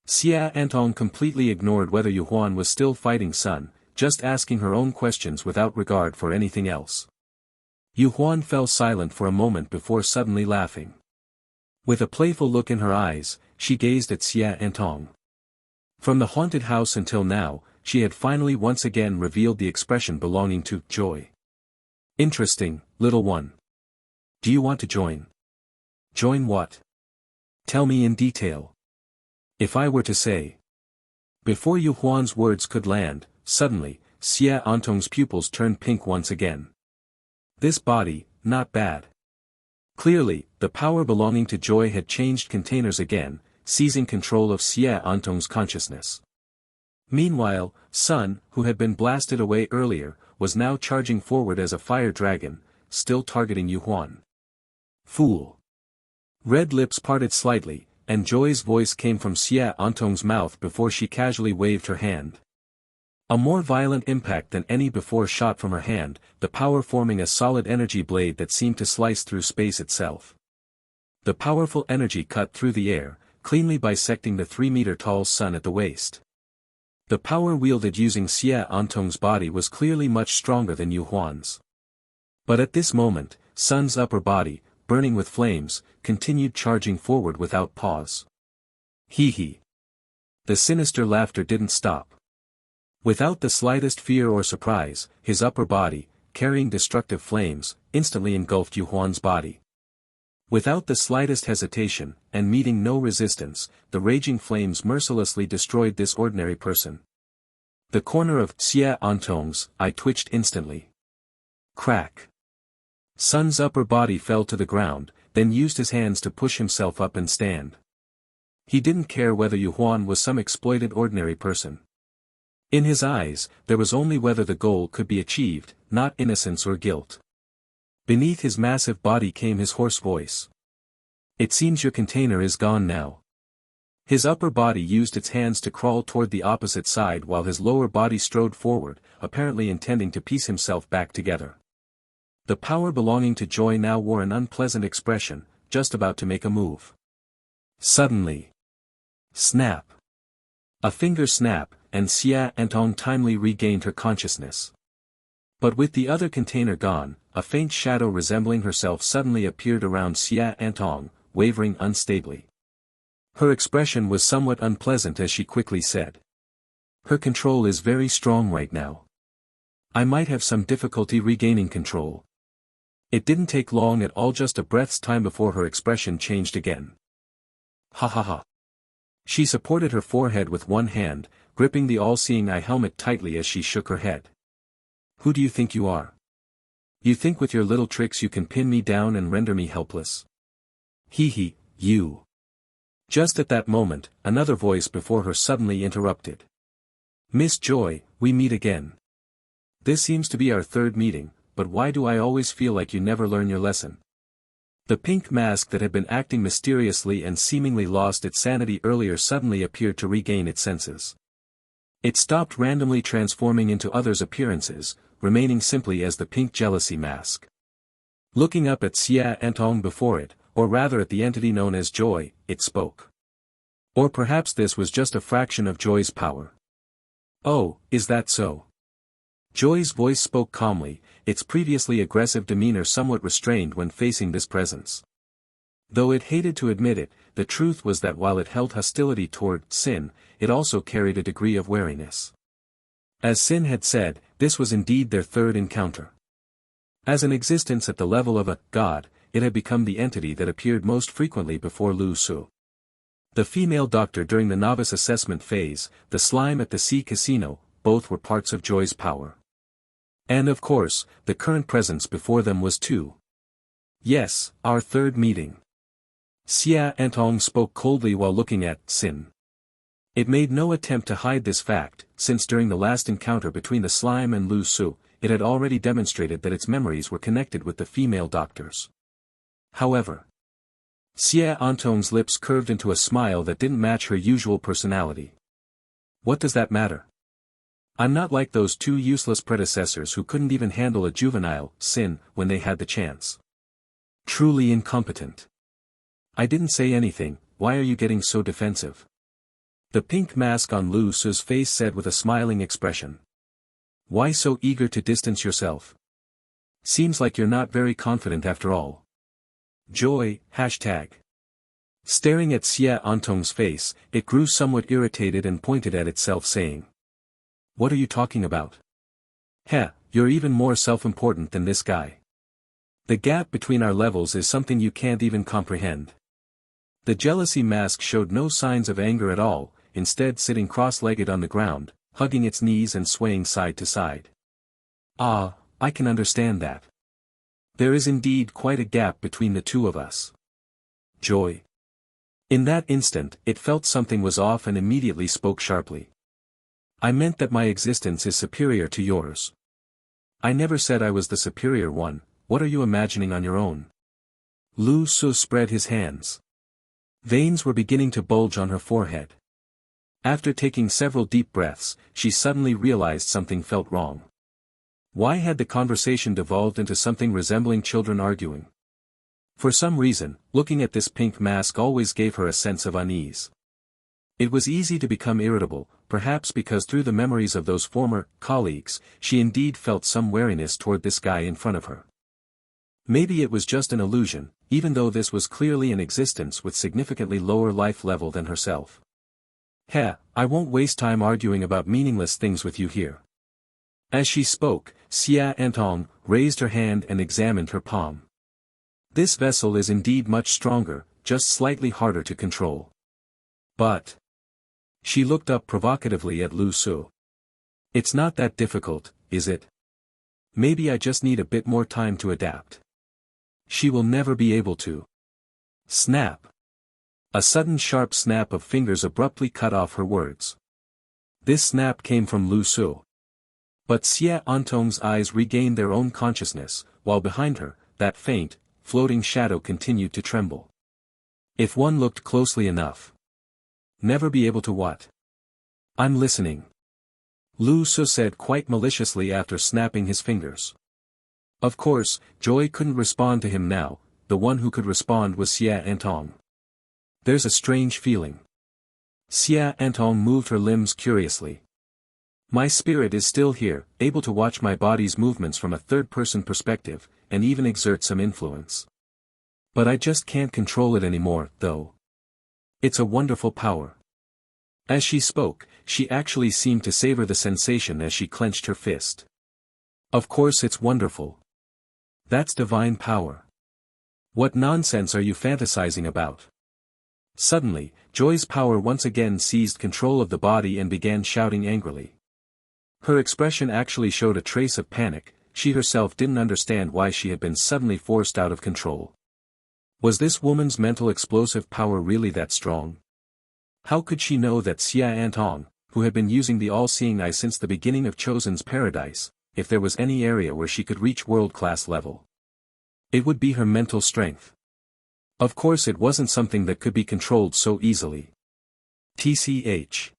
Xia Antong completely ignored whether Yu Huan was still fighting Sun, just asking her own questions without regard for anything else. Yu Huan fell silent for a moment before suddenly laughing. With a playful look in her eyes, she gazed at Xia Antong. From the haunted house until now, she had finally once again revealed the expression belonging to joy. Interesting, little one. Do you want to join? Join what? Tell me in detail. If I were to say. Before Yu Huan's words could land, suddenly, Xie Antong's pupils turned pink once again. This body, not bad. Clearly, the power belonging to joy had changed containers again, seizing control of Xie Antong's consciousness. Meanwhile, Sun, who had been blasted away earlier, was now charging forward as a fire dragon, still targeting Yu Huan. Fool. Red lips parted slightly, and Joy's voice came from Xie Antong's mouth before she casually waved her hand. A more violent impact than any before shot from her hand, the power forming a solid energy blade that seemed to slice through space itself. The powerful energy cut through the air, cleanly bisecting the 3-meter-tall Sun at the waist. The power wielded using Xie Antong's body was clearly much stronger than Yu Huan's. But at this moment, Sun's upper body, burning with flames, continued charging forward without pause. Hee hee. The sinister laughter didn't stop. Without the slightest fear or surprise, his upper body, carrying destructive flames, instantly engulfed Yu Huan's body. Without the slightest hesitation, and meeting no resistance, the raging flames mercilessly destroyed this ordinary person. The corner of Xie Antong's eye twitched instantly. Crack. Sun's upper body fell to the ground, then used his hands to push himself up and stand. He didn't care whether Yu Huan was some exploited ordinary person. In his eyes, there was only whether the goal could be achieved, not innocence or guilt. Beneath his massive body came his hoarse voice. It seems your container is gone now. His upper body used its hands to crawl toward the opposite side while his lower body strode forward, apparently intending to piece himself back together. The power belonging to joy now wore an unpleasant expression, just about to make a move. Suddenly. Snap. A finger snap, and Xie Antong timely regained her consciousness. But with the other container gone, a faint shadow resembling herself suddenly appeared around Xie Antong, wavering unstably. Her expression was somewhat unpleasant as she quickly said. Her control is very strong right now. I might have some difficulty regaining control. It didn't take long at all, just a breath's time before her expression changed again. Ha ha ha. She supported her forehead with one hand, gripping the all-seeing eye helmet tightly as she shook her head. Who do you think you are? You think with your little tricks you can pin me down and render me helpless? Hee hee, you. Just at that moment, another voice before her suddenly interrupted. Miss Joy, we meet again. This seems to be our third meeting, but why do I always feel like you never learn your lesson? The pink mask that had been acting mysteriously and seemingly lost its sanity earlier suddenly appeared to regain its senses. It stopped randomly transforming into others' appearances, remaining simply as the pink jealousy mask. Looking up at Xie Antong before it, or rather at the entity known as Joy, it spoke. Or perhaps this was just a fraction of Joy's power. Oh, is that so? Joy's voice spoke calmly, its previously aggressive demeanor somewhat restrained when facing this presence. Though it hated to admit it, the truth was that while it held hostility toward Sin, it also carried a degree of wariness. As Sin had said, this was indeed their third encounter. As an existence at the level of a god, it had become the entity that appeared most frequently before Lu Su. The female doctor during the novice assessment phase, the slime at the sea casino, both were parts of Joy's power. And of course, the current presence before them was too. Yes, our third meeting. Xie Antong spoke coldly while looking at Sin. It made no attempt to hide this fact, since during the last encounter between the slime and Lu Su, it had already demonstrated that its memories were connected with the female doctors. However, Xie Antong's lips curved into a smile that didn't match her usual personality. What does that matter? I'm not like those two useless predecessors who couldn't even handle a juvenile, Sin, when they had the chance. Truly incompetent. I didn't say anything, why are you getting so defensive? The pink mask on Lu Su's face said with a smiling expression. Why so eager to distance yourself? Seems like you're not very confident after all. Joy, hashtag. Staring at Xia Antong's face, it grew somewhat irritated and pointed at itself saying. What are you talking about? Heh, you're even more self-important than this guy. The gap between our levels is something you can't even comprehend. The jealousy mask showed no signs of anger at all, instead sitting cross-legged on the ground, hugging its knees and swaying side to side. Ah, I can understand that. There is indeed quite a gap between the two of us. Joy. In that instant, it felt something was off and immediately spoke sharply. I meant that my existence is superior to yours. I never said I was the superior one. What are you imagining on your own? Lu Su spread his hands. Veins were beginning to bulge on her forehead. After taking several deep breaths, she suddenly realized something felt wrong. Why had the conversation devolved into something resembling children arguing? For some reason, looking at this pink mask always gave her a sense of unease. It was easy to become irritable, perhaps because through the memories of those former colleagues, she indeed felt some wariness toward this guy in front of her. Maybe it was just an illusion, even though this was clearly an existence with significantly lower life level than herself. Heh, I won't waste time arguing about meaningless things with you here. As she spoke, Xia Antong raised her hand and examined her palm. This vessel is indeed much stronger, just slightly harder to control. But... She looked up provocatively at Lu Su. It's not that difficult, is it? Maybe I just need a bit more time to adapt. She will never be able to. Snap. A sudden sharp snap of fingers abruptly cut off her words. This snap came from Lu Su. But Xia Antong's eyes regained their own consciousness, while behind her, that faint, floating shadow continued to tremble. If one looked closely enough. Never be able to what? I'm listening. Lu Su said quite maliciously after snapping his fingers. Of course, Joy couldn't respond to him now, the one who could respond was Xia Antong. There's a strange feeling. Xia Antong moved her limbs curiously. My spirit is still here, able to watch my body's movements from a third-person perspective, and even exert some influence. But I just can't control it anymore, though. It's a wonderful power. As she spoke, she actually seemed to savor the sensation as she clenched her fist. Of course it's wonderful. That's divine power. What nonsense are you fantasizing about? Suddenly, Joy's power once again seized control of the body and began shouting angrily. Her expression actually showed a trace of panic. She herself didn't understand why she had been suddenly forced out of control. Was this woman's mental explosive power really that strong? How could she know that Xia Antong, who had been using the all-seeing eye since the beginning of Chosen's paradise, if there was any area where she could reach world-class level? It would be her mental strength. Of course it wasn't something that could be controlled so easily. TCH.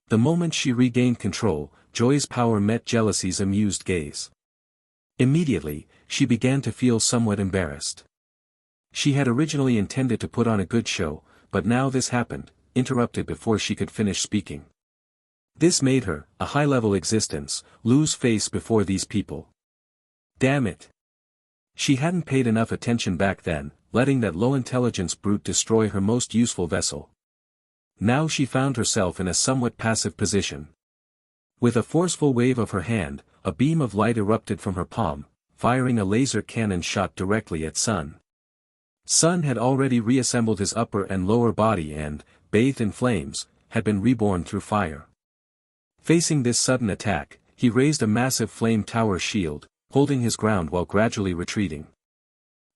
The moment she regained control, Joy's power met Jealousy's amused gaze. Immediately, she began to feel somewhat embarrassed. She had originally intended to put on a good show, but now this happened, interrupted before she could finish speaking. This made her, a high-level existence, lose face before these people. Damn it. She hadn't paid enough attention back then, letting that low-intelligence brute destroy her most useful vessel. Now she found herself in a somewhat passive position. With a forceful wave of her hand, a beam of light erupted from her palm, firing a laser cannon shot directly at Sun. Sun had already reassembled his upper and lower body and, bathed in flames, had been reborn through fire. Facing this sudden attack, he raised a massive flame tower shield, holding his ground while gradually retreating.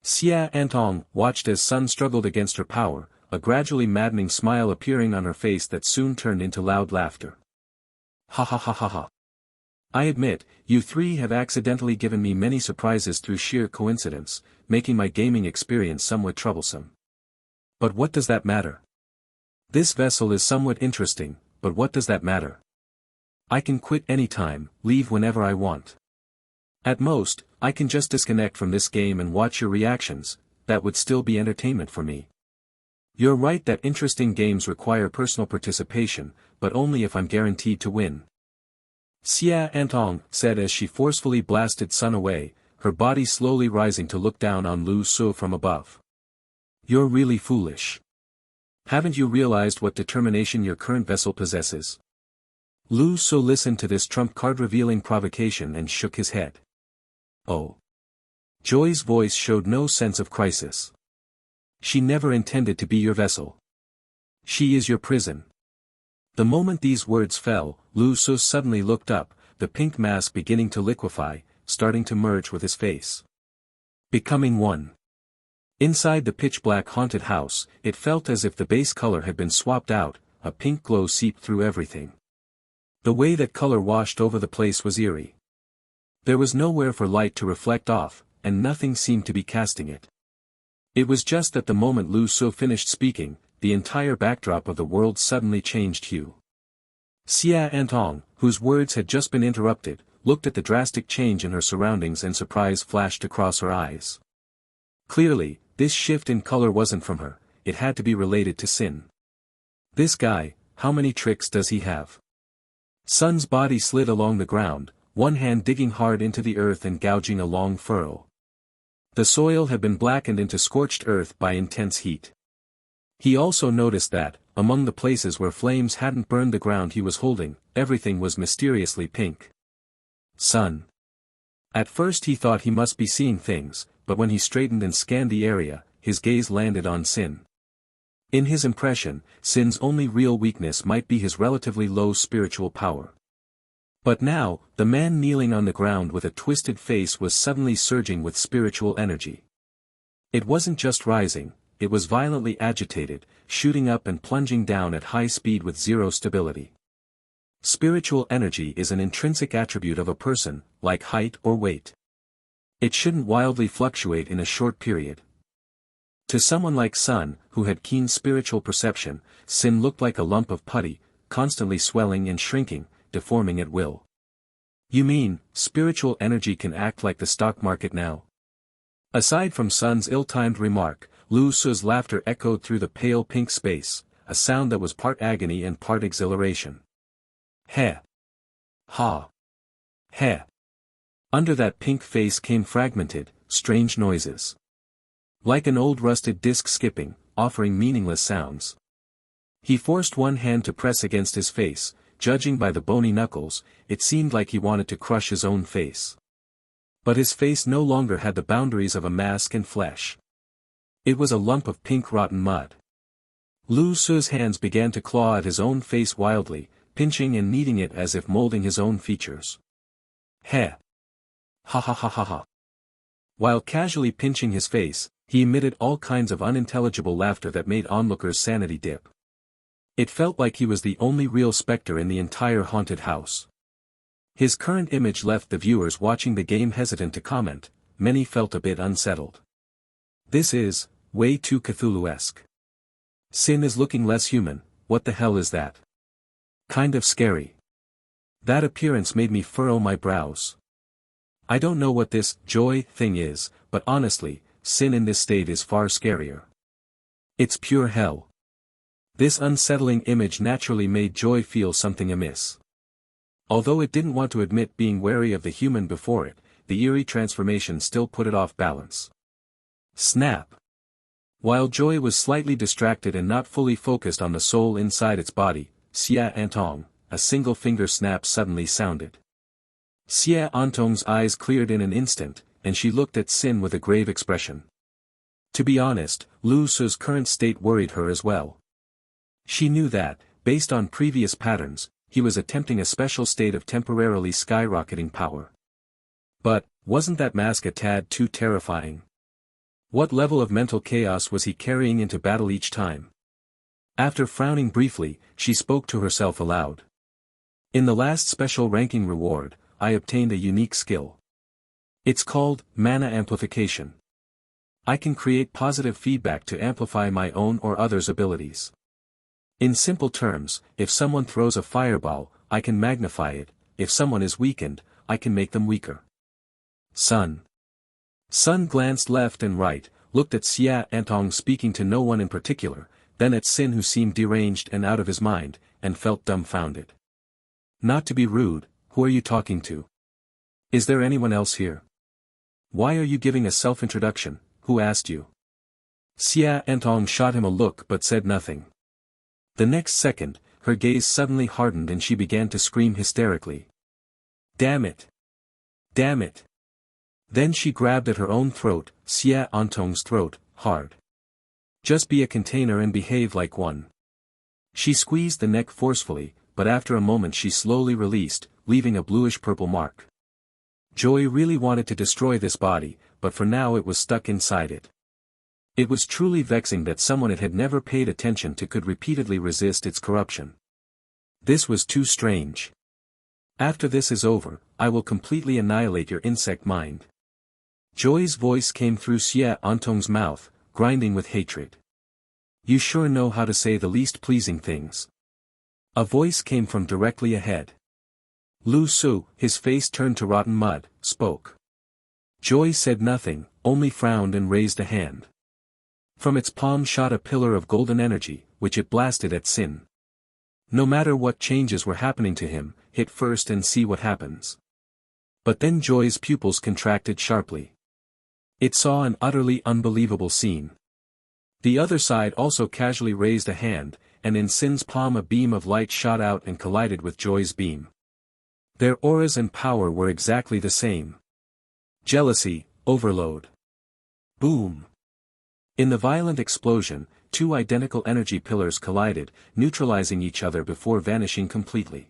Xia Antong watched as Sun struggled against her power, a gradually maddening smile appearing on her face that soon turned into loud laughter. Ha ha ha ha ha. I admit, you three have accidentally given me many surprises through sheer coincidence, making my gaming experience somewhat troublesome. But what does that matter? This vessel is somewhat interesting, but what does that matter? I can quit anytime, leave whenever I want. At most, I can just disconnect from this game and watch your reactions. That would still be entertainment for me. You're right that interesting games require personal participation, but only if I'm guaranteed to win. Xia Antong said as she forcefully blasted Sun away, her body slowly rising to look down on Lu Su from above. You're really foolish. Haven't you realized what determination your current vessel possesses? Lu Su listened to this trump card revealing provocation and shook his head. Oh. Joy's voice showed no sense of crisis. She never intended to be your vessel. She is your prison. The moment these words fell, Lu Su suddenly looked up, the pink mask beginning to liquefy, starting to merge with his face. Becoming one. Inside the pitch-black haunted house, it felt as if the base color had been swapped out, a pink glow seeped through everything. The way that color washed over the place was eerie. There was nowhere for light to reflect off, and nothing seemed to be casting it. It was just that the moment Lu Su finished speaking, the entire backdrop of the world suddenly changed hue. Xia Antong, whose words had just been interrupted, looked at the drastic change in her surroundings and surprise flashed across her eyes. Clearly, this shift in color wasn't from her, it had to be related to Sin. This guy, how many tricks does he have? Sun's body slid along the ground, one hand digging hard into the earth and gouging a long furrow. The soil had been blackened into scorched earth by intense heat. He also noticed that, among the places where flames hadn't burned the ground he was holding, everything was mysteriously pink. Sun. At first he thought he must be seeing things, but when he straightened and scanned the area, his gaze landed on Sin. In his impression, Sin's only real weakness might be his relatively low spiritual power. But now, the man kneeling on the ground with a twisted face was suddenly surging with spiritual energy. It wasn't just rising, it was violently agitated, shooting up and plunging down at high speed with zero stability. Spiritual energy is an intrinsic attribute of a person, like height or weight. It shouldn't wildly fluctuate in a short period. To someone like Sun, who had keen spiritual perception, Sin looked like a lump of putty, constantly swelling and shrinking, deforming at will. You mean, spiritual energy can act like the stock market now? Aside from Sun's ill-timed remark, Lu Su's laughter echoed through the pale pink space, a sound that was part agony and part exhilaration. Heh. Ha. Heh. Under that pink face came fragmented, strange noises. Like an old rusted disc skipping, offering meaningless sounds. He forced one hand to press against his face, judging by the bony knuckles, it seemed like he wanted to crush his own face. But his face no longer had the boundaries of a mask and flesh. It was a lump of pink rotten mud. Lu Su's hands began to claw at his own face wildly, pinching and kneading it as if molding his own features. Heh. Ha ha ha ha ha. While casually pinching his face, he emitted all kinds of unintelligible laughter that made onlookers' sanity dip. It felt like he was the only real specter in the entire haunted house. His current image left the viewers watching the game hesitant to comment, many felt a bit unsettled. This is, way too Cthulhu-esque. Sin is looking less human, what the hell is that? Kind of scary. That appearance made me furrow my brows. I don't know what this joy thing is, but honestly, Sin in this state is far scarier. It's pure hell. This unsettling image naturally made Joy feel something amiss. Although it didn't want to admit being wary of the human before it, the eerie transformation still put it off balance. Snap. While Joy was slightly distracted and not fully focused on the soul inside its body, Xia Antong, a single finger snap suddenly sounded. Xia Antong's eyes cleared in an instant, and she looked at Sin with a grave expression. To be honest, Lu Su's current state worried her as well. She knew that, based on previous patterns, he was attempting a special state of temporarily skyrocketing power. But, wasn't that mask a tad too terrifying? What level of mental chaos was he carrying into battle each time? After frowning briefly, she spoke to herself aloud. In the last special ranking reward, I obtained a unique skill. It's called mana amplification. I can create positive feedback to amplify my own or others' abilities. In simple terms, if someone throws a fireball, I can magnify it, if someone is weakened, I can make them weaker. Sun. Sun glanced left and right, looked at Xia Antong speaking to no one in particular, then at Sin who seemed deranged and out of his mind, and felt dumbfounded. Not to be rude, who are you talking to? Is there anyone else here? Why are you giving a self-introduction, who asked you? Xia Antong shot him a look but said nothing. The next second, her gaze suddenly hardened and she began to scream hysterically. Damn it! Damn it! Then she grabbed at her own throat, Xia Antong's throat, hard. Just be a container and behave like one. She squeezed the neck forcefully, but after a moment she slowly released, leaving a bluish-purple mark. Joy really wanted to destroy this body, but for now it was stuck inside it. It was truly vexing that someone it had never paid attention to could repeatedly resist its corruption. This was too strange. After this is over, I will completely annihilate your insect mind. Joy's voice came through Xia Antong's mouth, grinding with hatred. You sure know how to say the least pleasing things. A voice came from directly ahead. Lu Su, his face turned to rotten mud, spoke. Joy said nothing, only frowned and raised a hand. From its palm shot a pillar of golden energy, which it blasted at Sin. No matter what changes were happening to him, hit first and see what happens. But then Joy's pupils contracted sharply. It saw an utterly unbelievable scene. The other side also casually raised a hand, and in Sin's palm a beam of light shot out and collided with Joy's beam. Their auras and power were exactly the same. Jealousy, overload. Boom! In the violent explosion, two identical energy pillars collided, neutralizing each other before vanishing completely.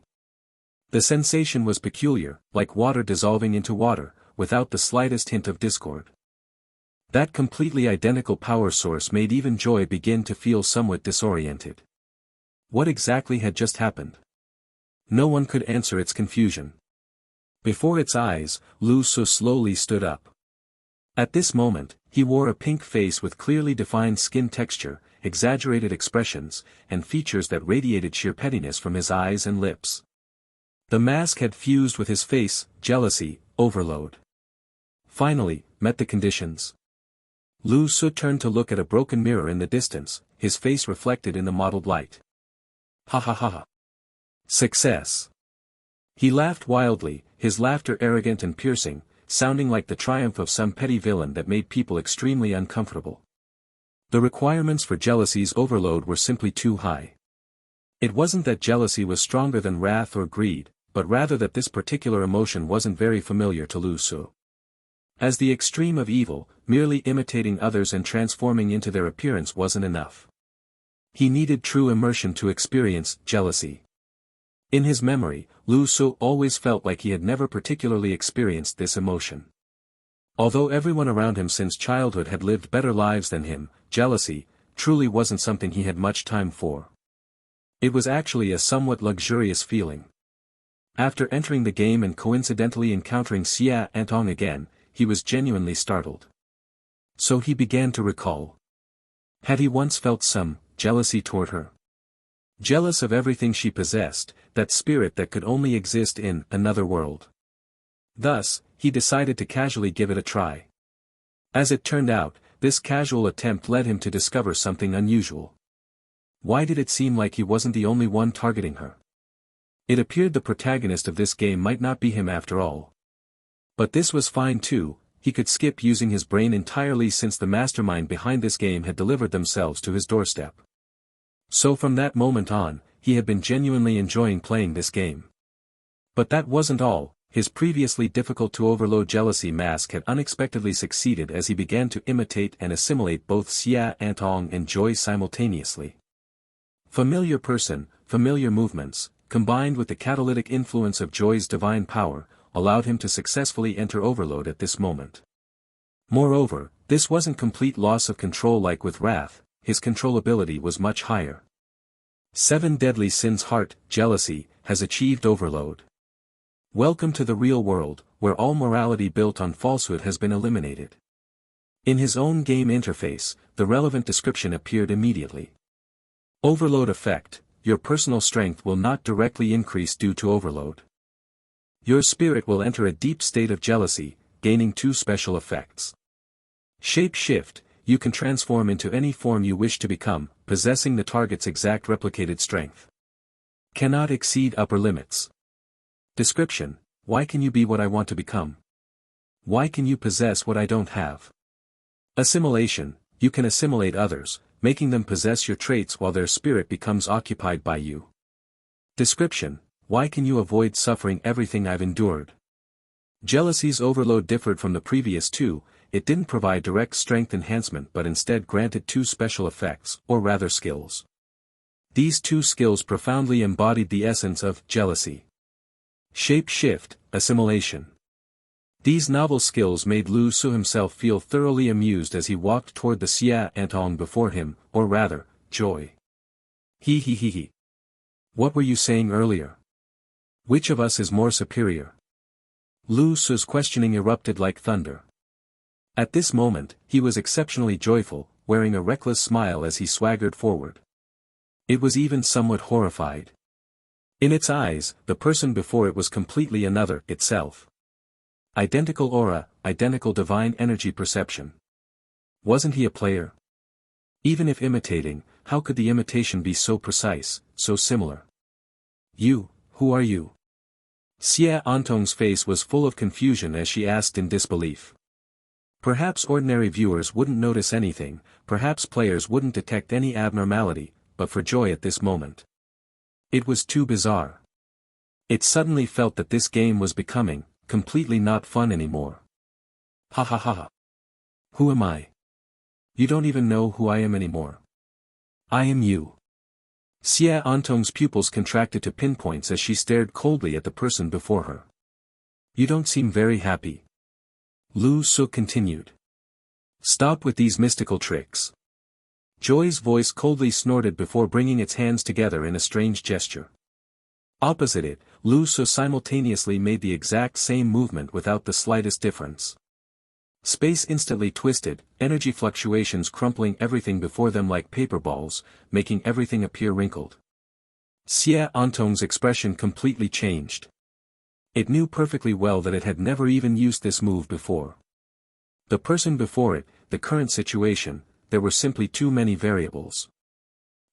The sensation was peculiar, like water dissolving into water, without the slightest hint of discord. That completely identical power source made even Joy begin to feel somewhat disoriented. What exactly had just happened? No one could answer its confusion. Before its eyes, Lu Su slowly stood up. At this moment, he wore a pink face with clearly defined skin texture, exaggerated expressions, and features that radiated sheer pettiness from his eyes and lips. The mask had fused with his face, jealousy, overload. Finally, met the conditions. Lu Su turned to look at a broken mirror in the distance, his face reflected in the mottled light. Ha ha ha ha. Success. He laughed wildly, his laughter arrogant and piercing, sounding like the triumph of some petty villain that made people extremely uncomfortable. The requirements for jealousy's overload were simply too high. It wasn't that jealousy was stronger than wrath or greed, but rather that this particular emotion wasn't very familiar to Lu Su. As the extreme of evil, merely imitating others and transforming into their appearance wasn't enough. He needed true immersion to experience jealousy. In his memory, Lu Su always felt like he had never particularly experienced this emotion. Although everyone around him since childhood had lived better lives than him, jealousy truly wasn't something he had much time for. It was actually a somewhat luxurious feeling. After entering the game and coincidentally encountering Xia Antong again, he was genuinely startled. So he began to recall. Had he once felt some jealousy toward her? Jealous of everything she possessed, that spirit that could only exist in another world. Thus, he decided to casually give it a try. As it turned out, this casual attempt led him to discover something unusual. Why did it seem like he wasn't the only one targeting her? It appeared the protagonist of this game might not be him after all. But this was fine too, he could skip using his brain entirely since the mastermind behind this game had delivered themselves to his doorstep. So from that moment on, he had been genuinely enjoying playing this game. But that wasn't all, his previously difficult to overload jealousy mask had unexpectedly succeeded as he began to imitate and assimilate both Xia Antong and Joy simultaneously. Familiar person, familiar movements, combined with the catalytic influence of Joy's divine power, allowed him to successfully enter overload at this moment. Moreover, this wasn't complete loss of control like with Wrath, his controllability was much higher. 7 Deadly Sins Heart, jealousy, has achieved overload. Welcome to the real world, where all morality built on falsehood has been eliminated. In his own game interface, the relevant description appeared immediately. Overload effect, your personal strength will not directly increase due to overload. Your spirit will enter a deep state of jealousy, gaining 2 special effects. Shape shift, you can transform into any form you wish to become, possessing the target's exact replicated strength. Cannot exceed upper limits. Description, why can you be what I want to become? Why can you possess what I don't have? Assimilation, you can assimilate others, making them possess your traits while their spirit becomes occupied by you. Description: why can you avoid suffering everything I've endured? Jealousy's overload differed from the previous two. It didn't provide direct strength enhancement but instead granted two special effects, or rather skills. These two skills profoundly embodied the essence of jealousy. Shape shift, assimilation. These novel skills made Lu Su himself feel thoroughly amused as he walked toward the Xia Antong before him, or rather, Joy. He. What were you saying earlier? Which of us is more superior? Lu Su's questioning erupted like thunder. At this moment, he was exceptionally joyful, wearing a reckless smile as he swaggered forward. It was even somewhat horrified. In its eyes, the person before it was completely another itself. Identical aura, identical divine energy perception. Wasn't he a player? Even if imitating, how could the imitation be so precise, so similar? You, who are you? Xia Antong's face was full of confusion as she asked in disbelief. Perhaps ordinary viewers wouldn't notice anything, perhaps players wouldn't detect any abnormality, but for Joy at this moment, it was too bizarre. It suddenly felt that this game was becoming completely not fun anymore. Ha ha ha ha. Who am I? You don't even know who I am anymore. I am you. Xia Antong's pupils contracted to pinpoints as she stared coldly at the person before her. You don't seem very happy. Lu Su continued. Stop with these mystical tricks. Joy's voice coldly snorted before bringing its hands together in a strange gesture. Opposite it, Lu Su simultaneously made the exact same movement without the slightest difference. Space instantly twisted, energy fluctuations crumpling everything before them like paper balls, making everything appear wrinkled. Xia Antong's expression completely changed. It knew perfectly well that it had never even used this move before. The person before it, the current situation, there were simply too many variables.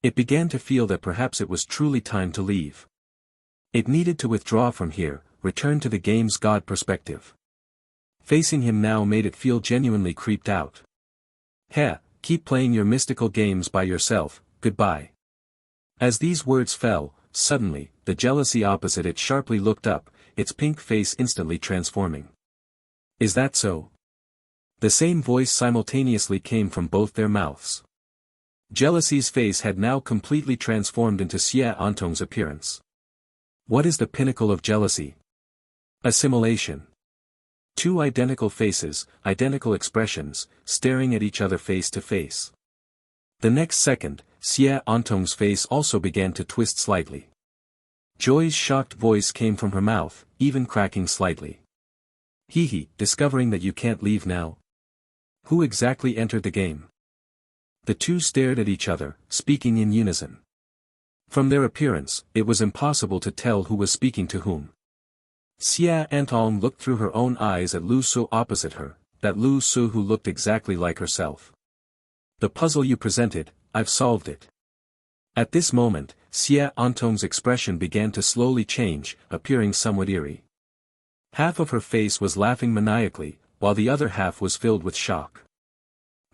It began to feel that perhaps it was truly time to leave. It needed to withdraw from here, return to the game's god perspective. Facing him now made it feel genuinely creeped out. Heh, keep playing your mystical games by yourself, goodbye. As these words fell, suddenly, the jealousy opposite it sharply looked up, its pink face instantly transforming. Is that so? The same voice simultaneously came from both their mouths. Jealousy's face had now completely transformed into Xia Antong's appearance. What is the pinnacle of jealousy? Assimilation. Two identical faces, identical expressions, staring at each other face to face. The next second, Xia Antong's face also began to twist slightly. Joy's shocked voice came from her mouth, even cracking slightly. He, discovering that you can't leave now? Who exactly entered the game? The two stared at each other, speaking in unison. From their appearance, it was impossible to tell who was speaking to whom. Xia Antong looked through her own eyes at Lu Su opposite her, that Lu Su who looked exactly like herself. The puzzle you presented, I've solved it. At this moment, Xia Antong's expression began to slowly change, appearing somewhat eerie. Half of her face was laughing maniacally, while the other half was filled with shock.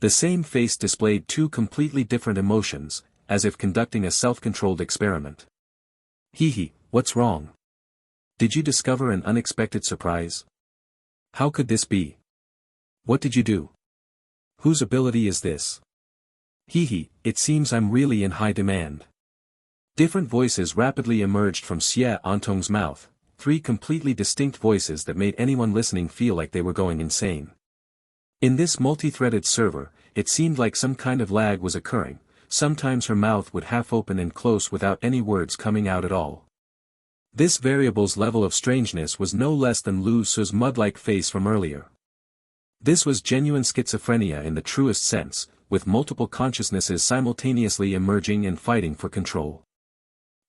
The same face displayed two completely different emotions, as if conducting a self-controlled experiment. What's wrong? Did you discover an unexpected surprise? How could this be? What did you do? Whose ability is this? It seems I'm really in high demand. Different voices rapidly emerged from Xia Antong's mouth, three completely distinct voices that made anyone listening feel like they were going insane. In this multi-threaded server, it seemed like some kind of lag was occurring. Sometimes her mouth would half open and close without any words coming out at all. This variable's level of strangeness was no less than Lu Su's mud-like face from earlier. This was genuine schizophrenia in the truest sense, with multiple consciousnesses simultaneously emerging and fighting for control.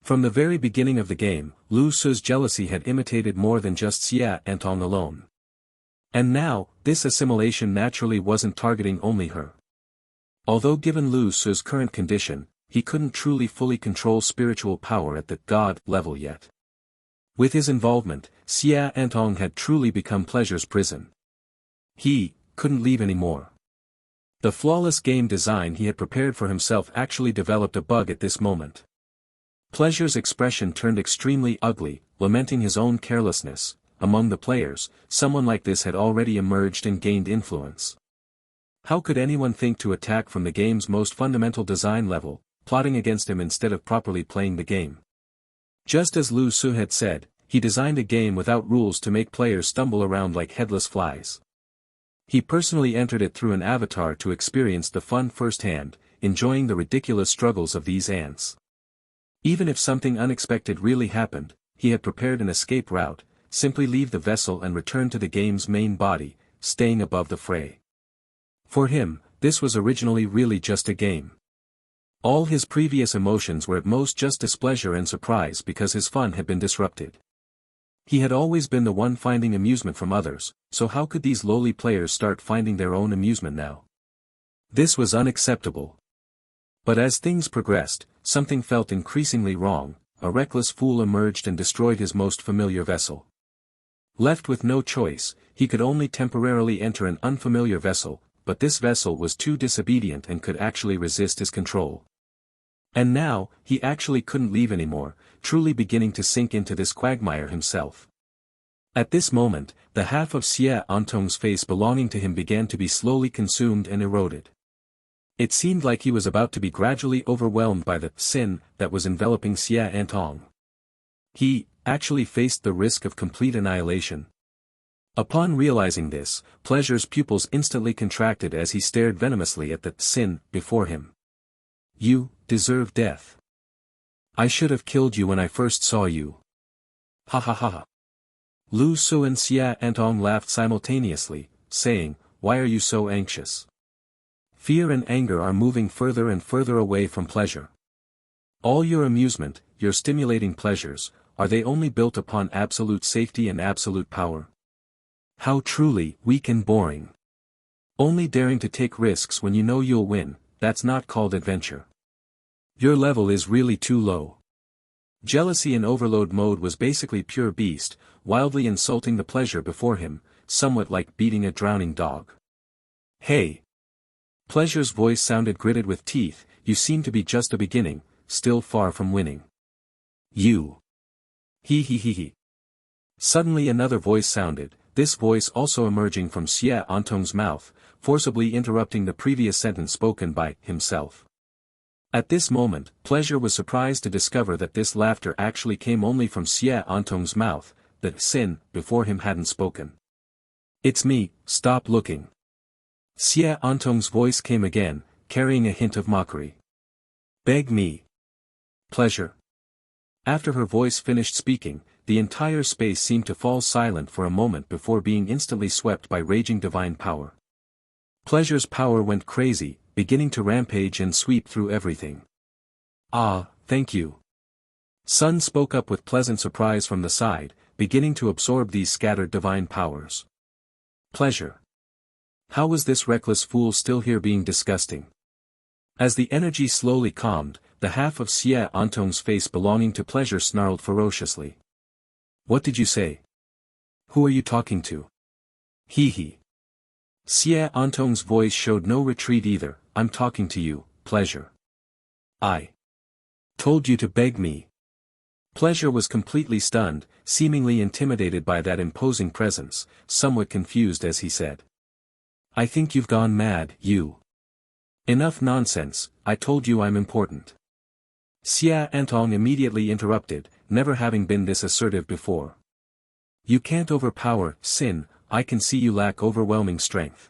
From the very beginning of the game, Lu Su's jealousy had imitated more than just Xia Antong alone. And now, this assimilation naturally wasn't targeting only her. Although given Lu Su's current condition, he couldn't truly fully control spiritual power at the god level yet. With his involvement, Xia Antong had truly become pleasure's prison. He couldn't leave anymore. The flawless game design he had prepared for himself actually developed a bug at this moment. Pleasure's expression turned extremely ugly, lamenting his own carelessness. Among the players, someone like this had already emerged and gained influence. How could anyone think to attack from the game's most fundamental design level, plotting against him instead of properly playing the game? Just as Lu Su had said, he designed a game without rules to make players stumble around like headless flies. He personally entered it through an avatar to experience the fun firsthand, enjoying the ridiculous struggles of these ants. Even if something unexpected really happened, he had prepared an escape route: simply leave the vessel and return to the game's main body, staying above the fray. For him, this was originally really just a game. All his previous emotions were at most just displeasure and surprise because his fun had been disrupted. He had always been the one finding amusement from others, so how could these lowly players start finding their own amusement now? This was unacceptable. But as things progressed, something felt increasingly wrong. A reckless fool emerged and destroyed his most familiar vessel. Left with no choice, he could only temporarily enter an unfamiliar vessel, but this vessel was too disobedient and could actually resist his control. And now, he actually couldn't leave anymore, truly beginning to sink into this quagmire himself. At this moment, the half of Xie Antong's face belonging to him began to be slowly consumed and eroded. It seemed like he was about to be gradually overwhelmed by the sin that was enveloping Xie Antong. He actually faced the risk of complete annihilation. Upon realizing this, Pleasure's pupils instantly contracted as he stared venomously at the sin before him. You deserve death. I should have killed you when I first saw you. Ha ha ha ha. Lu Su and Xie Antong laughed simultaneously, saying, "Why are you so anxious? Fear and anger are moving further and further away from pleasure. All your amusement, your stimulating pleasures, are they only built upon absolute safety and absolute power? How truly weak and boring. Only daring to take risks when you know you'll win, that's not called adventure. Your level is really too low." Jealousy in overload mode was basically pure beast, wildly insulting the pleasure before him, somewhat like beating a drowning dog. "Hey!" Pleasure's voice sounded gritted with teeth. "You seem to be just a beginning, still far from winning. You. He he he he." Suddenly another voice sounded, this voice also emerging from Xie Antong's mouth, forcibly interrupting the previous sentence spoken by himself. At this moment, Pleasure was surprised to discover that this laughter actually came only from Xie Antong's mouth, that sin before him hadn't spoken. "It's me, stop looking." Xie Antong's voice came again, carrying a hint of mockery. "Beg me." Pleasure. After her voice finished speaking, the entire space seemed to fall silent for a moment before being instantly swept by raging divine power. Pleasure's power went crazy, beginning to rampage and sweep through everything. "Ah, thank you." Sun spoke up with pleasant surprise from the side, beginning to absorb these scattered divine powers. Pleasure. How was this reckless fool still here being disgusting? As the energy slowly calmed, the half of Xie Antong's face belonging to Pleasure snarled ferociously. "What did you say? Who are you talking to?" "Hee hee." Xie Antong's voice showed no retreat either. "I'm talking to you, Pleasure. I told you to beg me." Pleasure was completely stunned, seemingly intimidated by that imposing presence, somewhat confused as he said, "I think you've gone mad, you." "Enough nonsense, I told you I'm important." Xie Antong immediately interrupted, never having been this assertive before. "You can't overpower sin, I can see you lack overwhelming strength.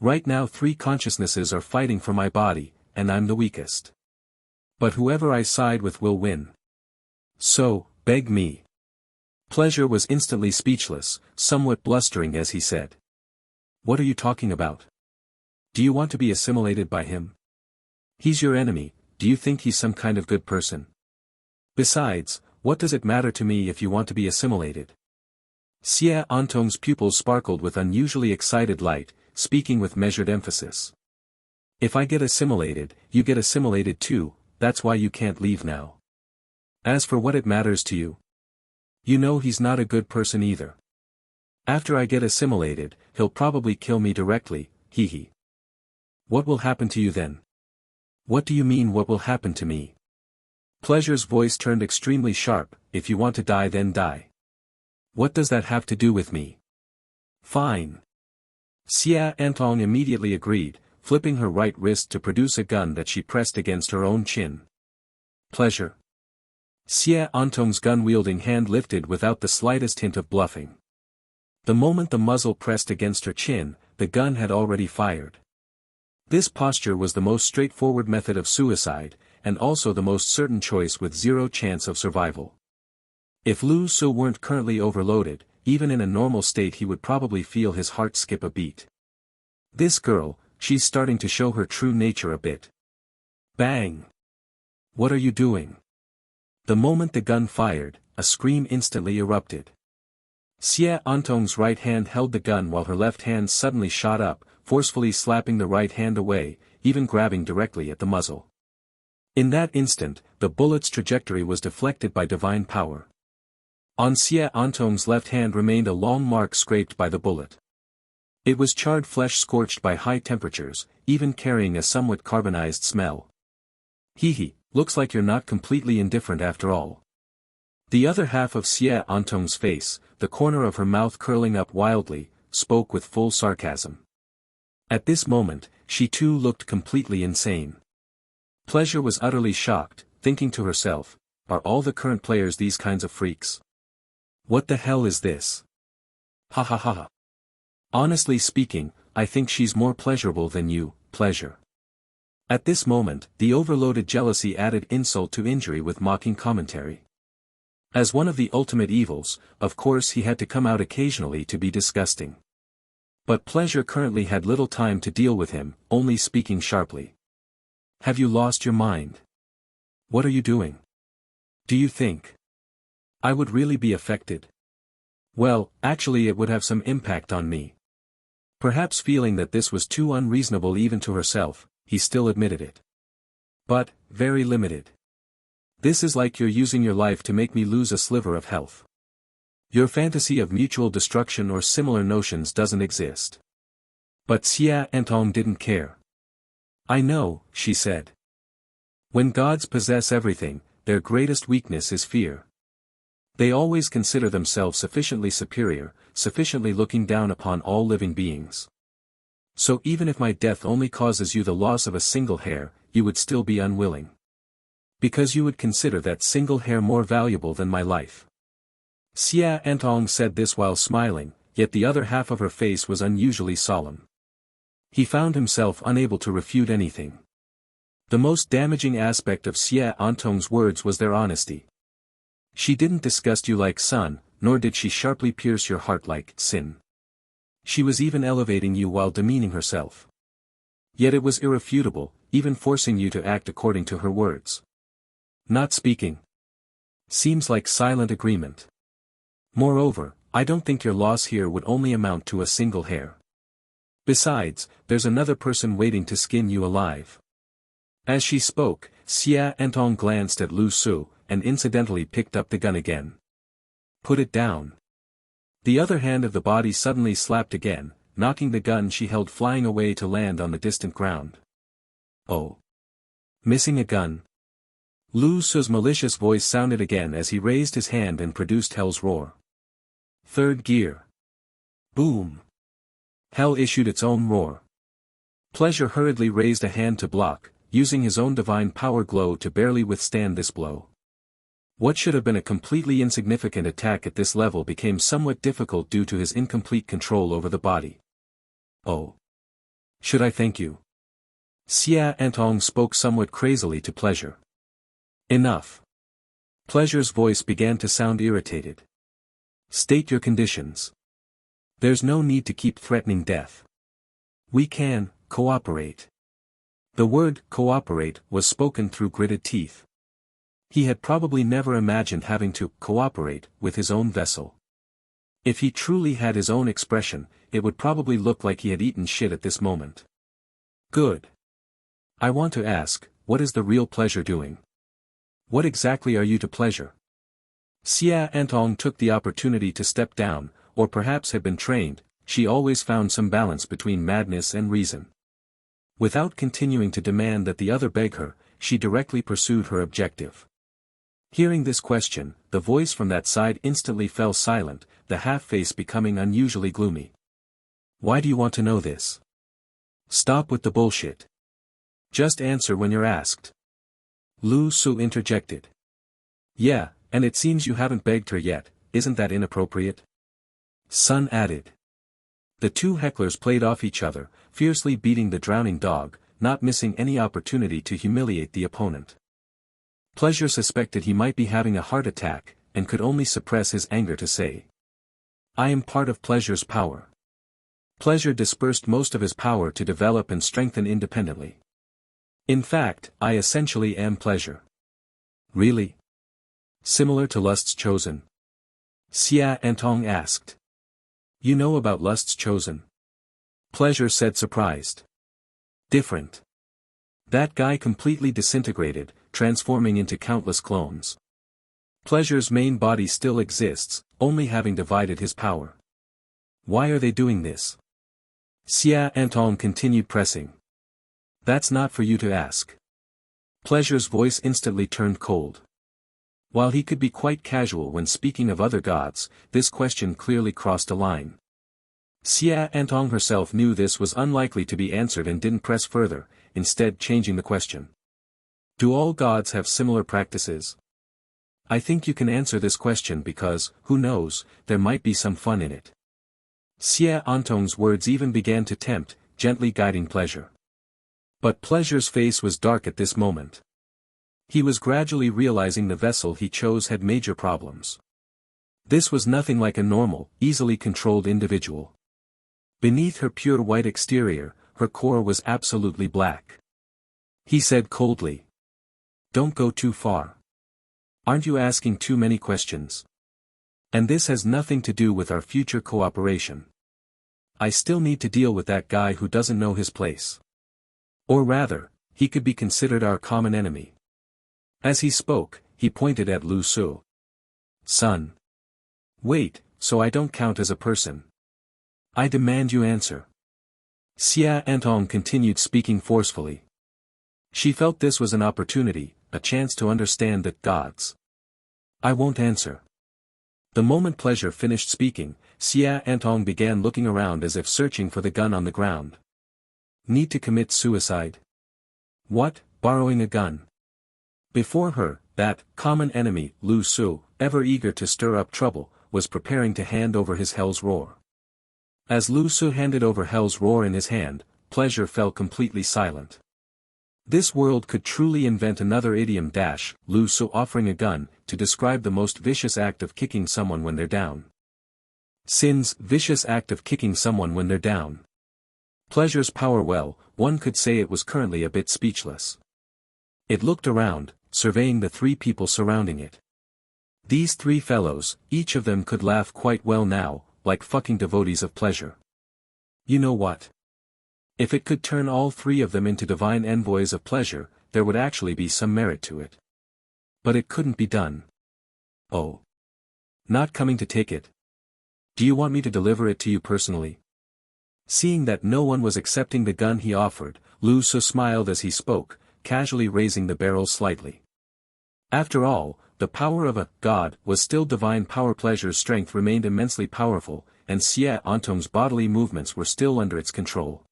Right now 3 consciousnesses are fighting for my body, and I'm the weakest. But whoever I side with will win. So, beg me." Pleasure was instantly speechless, somewhat blustering as he said, "What are you talking about? Do you want to be assimilated by him? He's your enemy, do you think he's some kind of good person? Besides, what does it matter to me if you want to be assimilated?" Xie Antong's pupils sparkled with unusually excited light, speaking with measured emphasis. "If I get assimilated, you get assimilated too, that's why you can't leave now. As for what it matters to you, you know he's not a good person either. After I get assimilated, he'll probably kill me directly, hee hee." What will happen to you then? What do you mean what will happen to me? Pleasure's voice turned extremely sharp. If you want to die then die. What does that have to do with me? Fine. Semi-Invincible immediately agreed, flipping her right wrist to produce a gun that she pressed against her own chin. Pleasure. Semi-Invisible's gun-wielding hand lifted without the slightest hint of bluffing. The moment the muzzle pressed against her chin, the gun had already fired. This posture was the most straightforward method of suicide, and also the most certain choice with zero chance of survival. If Lu Su weren't currently overloaded, even in a normal state he would probably feel his heart skip a beat. This girl, she's starting to show her true nature a bit. Bang! What are you doing? The moment the gun fired, a scream instantly erupted. Semi-Invisible's right hand held the gun while her left hand suddenly shot up, forcefully slapping the right hand away, even grabbing directly at the muzzle. In that instant, the bullet's trajectory was deflected by divine power. On Semi-Invisible's left hand remained a long mark scraped by the bullet. It was charred flesh scorched by high temperatures, even carrying a somewhat carbonized smell. Hee, looks like you're not completely indifferent after all. The other half of Semi-Invisible's face, the corner of her mouth curling up wildly, spoke with full sarcasm. At this moment, she too looked completely insane. Pleasure was utterly shocked, thinking to herself, are all the current players these kinds of freaks? What the hell is this? Ha ha ha ha. Honestly speaking, I think she's more pleasurable than you, Pleasure. At this moment, the overloaded jealousy added insult to injury with mocking commentary. As one of the ultimate evils, of course he had to come out occasionally to be disgusting. But Pleasure currently had little time to deal with him, only speaking sharply. Have you lost your mind? What are you doing? Do you think I would really be affected? Well, actually it would have some impact on me. Perhaps feeling that this was too unreasonable even to herself, he still admitted it. But, very limited. This is like you're using your life to make me lose a sliver of health. Your fantasy of mutual destruction or similar notions doesn't exist. But Semi-Invincible didn't care. I know, she said. When gods possess everything, their greatest weakness is fear. They always consider themselves sufficiently superior, sufficiently looking down upon all living beings. So even if my death only causes you the loss of a single hair, you would still be unwilling. Because you would consider that single hair more valuable than my life. Semi-Invincible said this while smiling, yet the other half of her face was unusually solemn. He found himself unable to refute anything. The most damaging aspect of Semi-Invisible's words was their honesty. She didn't disgust you like sun, nor did she sharply pierce your heart like sin. She was even elevating you while demeaning herself. Yet it was irrefutable, even forcing you to act according to her words. Not speaking. Seems like silent agreement. Moreover, I don't think your loss here would only amount to a single hair. Besides, there's another person waiting to skin you alive. As she spoke, Semi-Invincible glanced at Lu Su, and incidentally picked up the gun again. Put it down. The other hand of the body suddenly slapped again, knocking the gun she held flying away to land on the distant ground. Oh. Missing a gun? Lu Su's malicious voice sounded again as he raised his hand and produced Hell's roar. Third gear. Boom. Hell issued its own roar. Pleasure hurriedly raised a hand to block, using his own divine power glow to barely withstand this blow. What should have been a completely insignificant attack at this level became somewhat difficult due to his incomplete control over the body. Oh. Should I thank you? Semi-Invincible spoke somewhat crazily to Pleasure. Enough. Pleasure's voice began to sound irritated. State your conditions. There's no need to keep threatening death. We can cooperate. The word cooperate was spoken through gritted teeth. He had probably never imagined having to cooperate with his own vessel. If he truly had his own expression, it would probably look like he had eaten shit at this moment. Good. I want to ask, what is the real Pleasure doing? What exactly are you to Pleasure? Semi-Invincible took the opportunity to step down, or perhaps had been trained, she always found some balance between madness and reason. Without continuing to demand that the other beg her, she directly pursued her objective. Hearing this question, the voice from that side instantly fell silent, the half-face becoming unusually gloomy. Why do you want to know this? Stop with the bullshit. Just answer when you're asked. Lu Su interjected. Yeah, and it seems you haven't begged her yet, isn't that inappropriate? Sun added. The two hecklers played off each other, fiercely beating the drowning dog, not missing any opportunity to humiliate the opponent. Pleasure suspected he might be having a heart attack, and could only suppress his anger to say. I am part of Pleasure's power. Pleasure dispersed most of his power to develop and strengthen independently. In fact, I essentially am Pleasure. Really? Similar to Lust's Chosen? Xia Antong asked. You know about Lust's Chosen? Pleasure said surprised. Different. That guy completely disintegrated, transforming into countless clones. Pleasure's main body still exists, only having divided his power. Why are they doing this? Xia Antong continued pressing. That's not for you to ask. Pleasure's voice instantly turned cold. While he could be quite casual when speaking of other gods, this question clearly crossed a line. Xia Antong herself knew this was unlikely to be answered and didn't press further, instead changing the question. Do all gods have similar practices? I think you can answer this question because, who knows, there might be some fun in it. Xia Antong's words even began to tempt, gently guiding Pleasure. But Pleasure's face was dark at this moment. He was gradually realizing the vessel he chose had major problems. This was nothing like a normal, easily controlled individual. Beneath her pure white exterior, her core was absolutely black. He said coldly. Don't go too far. Aren't you asking too many questions? And this has nothing to do with our future cooperation. I still need to deal with that guy who doesn't know his place. Or rather, he could be considered our common enemy. As he spoke, he pointed at Lu Su. Son. Wait, so I don't count as a person. I demand you answer. Xia Antong continued speaking forcefully. She felt this was an opportunity, a chance to understand that gods. I won't answer. The moment Pleasure finished speaking, Xia Antong began looking around as if searching for the gun on the ground. Need to commit suicide? What, borrowing a gun? Before her, that common enemy, Lu Su, ever eager to stir up trouble, was preparing to hand over his Hell's Roar. As Lu Su handed over Hell's Roar in his hand, Pleasure fell completely silent. This world could truly invent another idiom Lu Su offering a gun, to describe the most vicious act of kicking someone when they're down. Sin's vicious act of kicking someone when they're down. Pleasure's power well, one could say it was currently a bit speechless. It looked around, surveying the three people surrounding it. These three fellows, each of them could laugh quite well now, like fucking devotees of pleasure. You know what? If it could turn all three of them into divine envoys of pleasure, there would actually be some merit to it. But it couldn't be done. Oh. Not coming to take it. Do you want me to deliver it to you personally? Seeing that no one was accepting the gun he offered, Lu Su smiled as he spoke, casually raising the barrel slightly. After all, the power of a god was still divine power. Pleasure's strength remained immensely powerful, and Xia Antong's bodily movements were still under its control.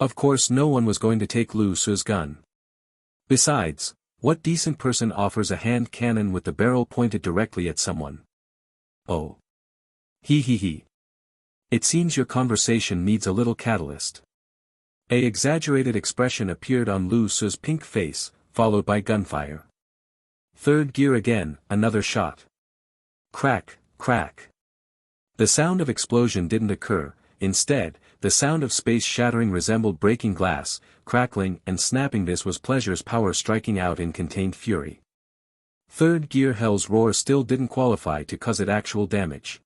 Of course no one was going to take Lu Su's gun. Besides, what decent person offers a hand cannon with the barrel pointed directly at someone? Oh. He. It seems your conversation needs a little catalyst. An exaggerated expression appeared on Lu Su's pink face, followed by gunfire. Third gear again, another shot. Crack, crack. The sound of explosion didn't occur, instead, the sound of space shattering resembled breaking glass, crackling and snapping. This was Pleasure's power striking out in contained fury. Third gear Hell's Roar still didn't qualify to cause it actual damage.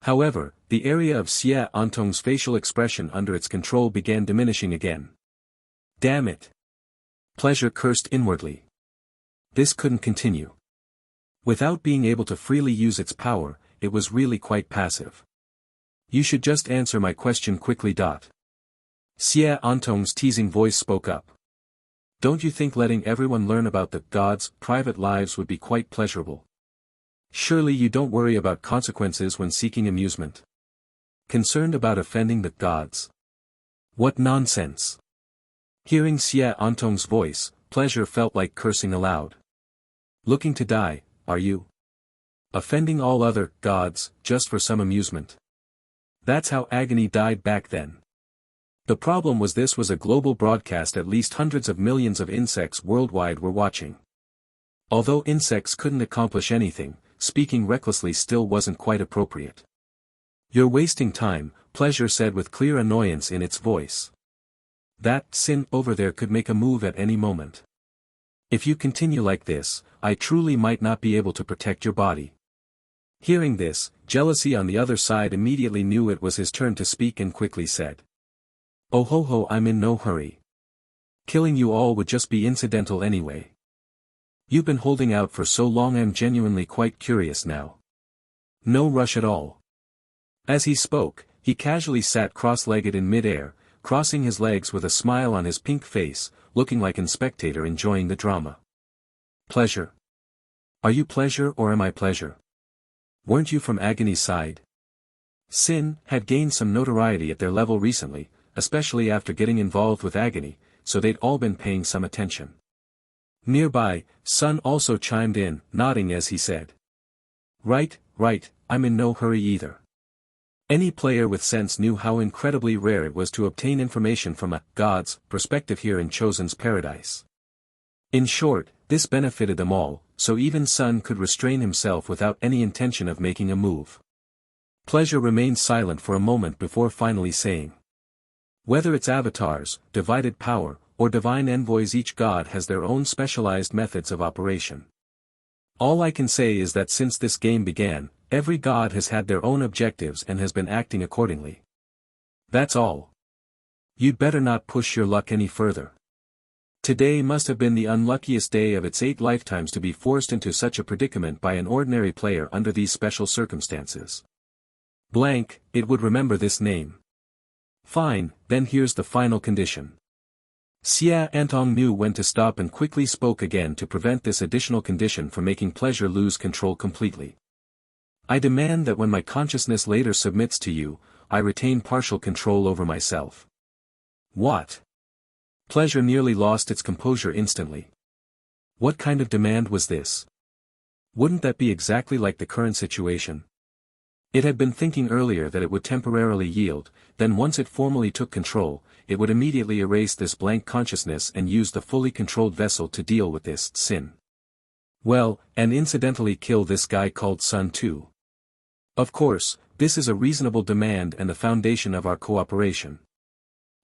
However, the area of Xia Antong's facial expression under its control began diminishing again. Damn it! Pleasure cursed inwardly. This couldn't continue. Without being able to freely use its power, it was really quite passive. You should just answer my question quickly. Xie Antong's teasing voice spoke up. Don't you think letting everyone learn about the gods' private lives would be quite pleasurable? Surely you don't worry about consequences when seeking amusement. Concerned about offending the gods. What nonsense! Hearing Xie Antong's voice, Pleasure felt like cursing aloud. Looking to die, are you? Offending all other gods, just for some amusement. That's how Agony died back then. The problem was this was a global broadcast, at least hundreds of millions of insects worldwide were watching. Although insects couldn't accomplish anything, speaking recklessly still wasn't quite appropriate. You're wasting time, Pleasure said with clear annoyance in its voice. That sin over there could make a move at any moment. If you continue like this, I truly might not be able to protect your body. Hearing this, Jealousy on the other side immediately knew it was his turn to speak and quickly said. Oh ho ho, I'm in no hurry. Killing you all would just be incidental anyway. You've been holding out for so long, I'm genuinely quite curious now. No rush at all. As he spoke, he casually sat cross-legged in mid-air, crossing his legs with a smile on his pink face, looking like a spectator enjoying the drama. Pleasure? Are you Pleasure or am I Pleasure? Weren't you from Agony's side? Sin had gained some notoriety at their level recently, especially after getting involved with Agony, so they'd all been paying some attention. Nearby, Sun also chimed in, nodding as he said. Right, I'm in no hurry either. Any player with sense knew how incredibly rare it was to obtain information from a god's perspective here in Chosen's paradise. In short, this benefited them all, so even Sun could restrain himself without any intention of making a move. Pleasure remained silent for a moment before finally saying. Whether it's avatars, divided power, or divine envoys, each god has their own specialized methods of operation. All I can say is that since this game began, every god has had their own objectives and has been acting accordingly. That's all. You'd better not push your luck any further. Today must have been the unluckiest day of its 8 lifetimes to be forced into such a predicament by an ordinary player under these special circumstances. Blank, it would remember this name. Fine, then here's the final condition. Xie Antong knew when to stop and quickly spoke again to prevent this additional condition from making Pleasure lose control completely. I demand that when my consciousness later submits to you, I retain partial control over myself. What? Pleasure nearly lost its composure instantly. What kind of demand was this? Wouldn't that be exactly like the current situation? It had been thinking earlier that it would temporarily yield, then once it formally took control, it would immediately erase this blank consciousness and use the fully controlled vessel to deal with this sin. Well, and incidentally kill this guy called Sun too. Of course, this is a reasonable demand and the foundation of our cooperation.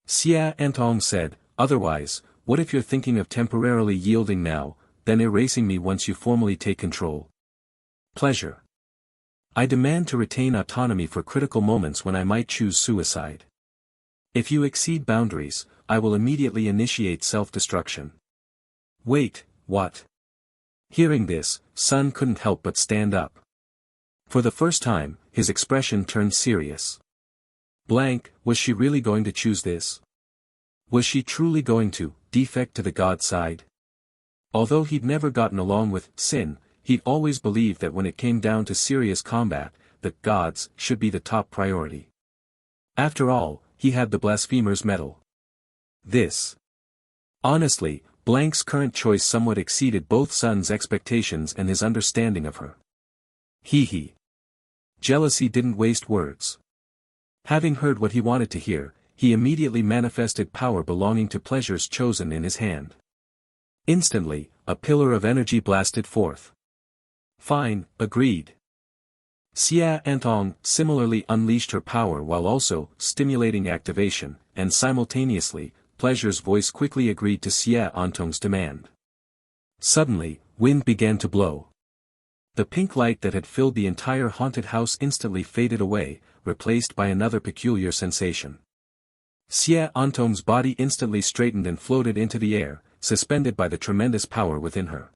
Xie Antong said, otherwise, what if you're thinking of temporarily yielding now, then erasing me once you formally take control? Pleasure. I demand to retain autonomy for critical moments when I might choose suicide. If you exceed boundaries, I will immediately initiate self-destruction. Wait, what? Hearing this, Sun couldn't help but stand up. For the first time, his expression turned serious. Blank, was she really going to choose this? Was she truly going to defect to the god side? Although he'd never gotten along with Sin, he'd always believed that when it came down to serious combat, the gods should be the top priority. After all, he had the blasphemer's medal. This. Honestly, Blank's current choice somewhat exceeded both Sun's expectations and his understanding of her. Hee. Jealousy didn't waste words. Having heard what he wanted to hear, he immediately manifested power belonging to Pleasure's Chosen in his hand. Instantly, a pillar of energy blasted forth. Fine, agreed. Xie Antong similarly unleashed her power while also stimulating activation, and simultaneously, Pleasure's voice quickly agreed to Xie Antong's demand. Suddenly, wind began to blow. The pink light that had filled the entire haunted house instantly faded away, replaced by another peculiar sensation. Xie Antong's body instantly straightened and floated into the air, suspended by the tremendous power within her.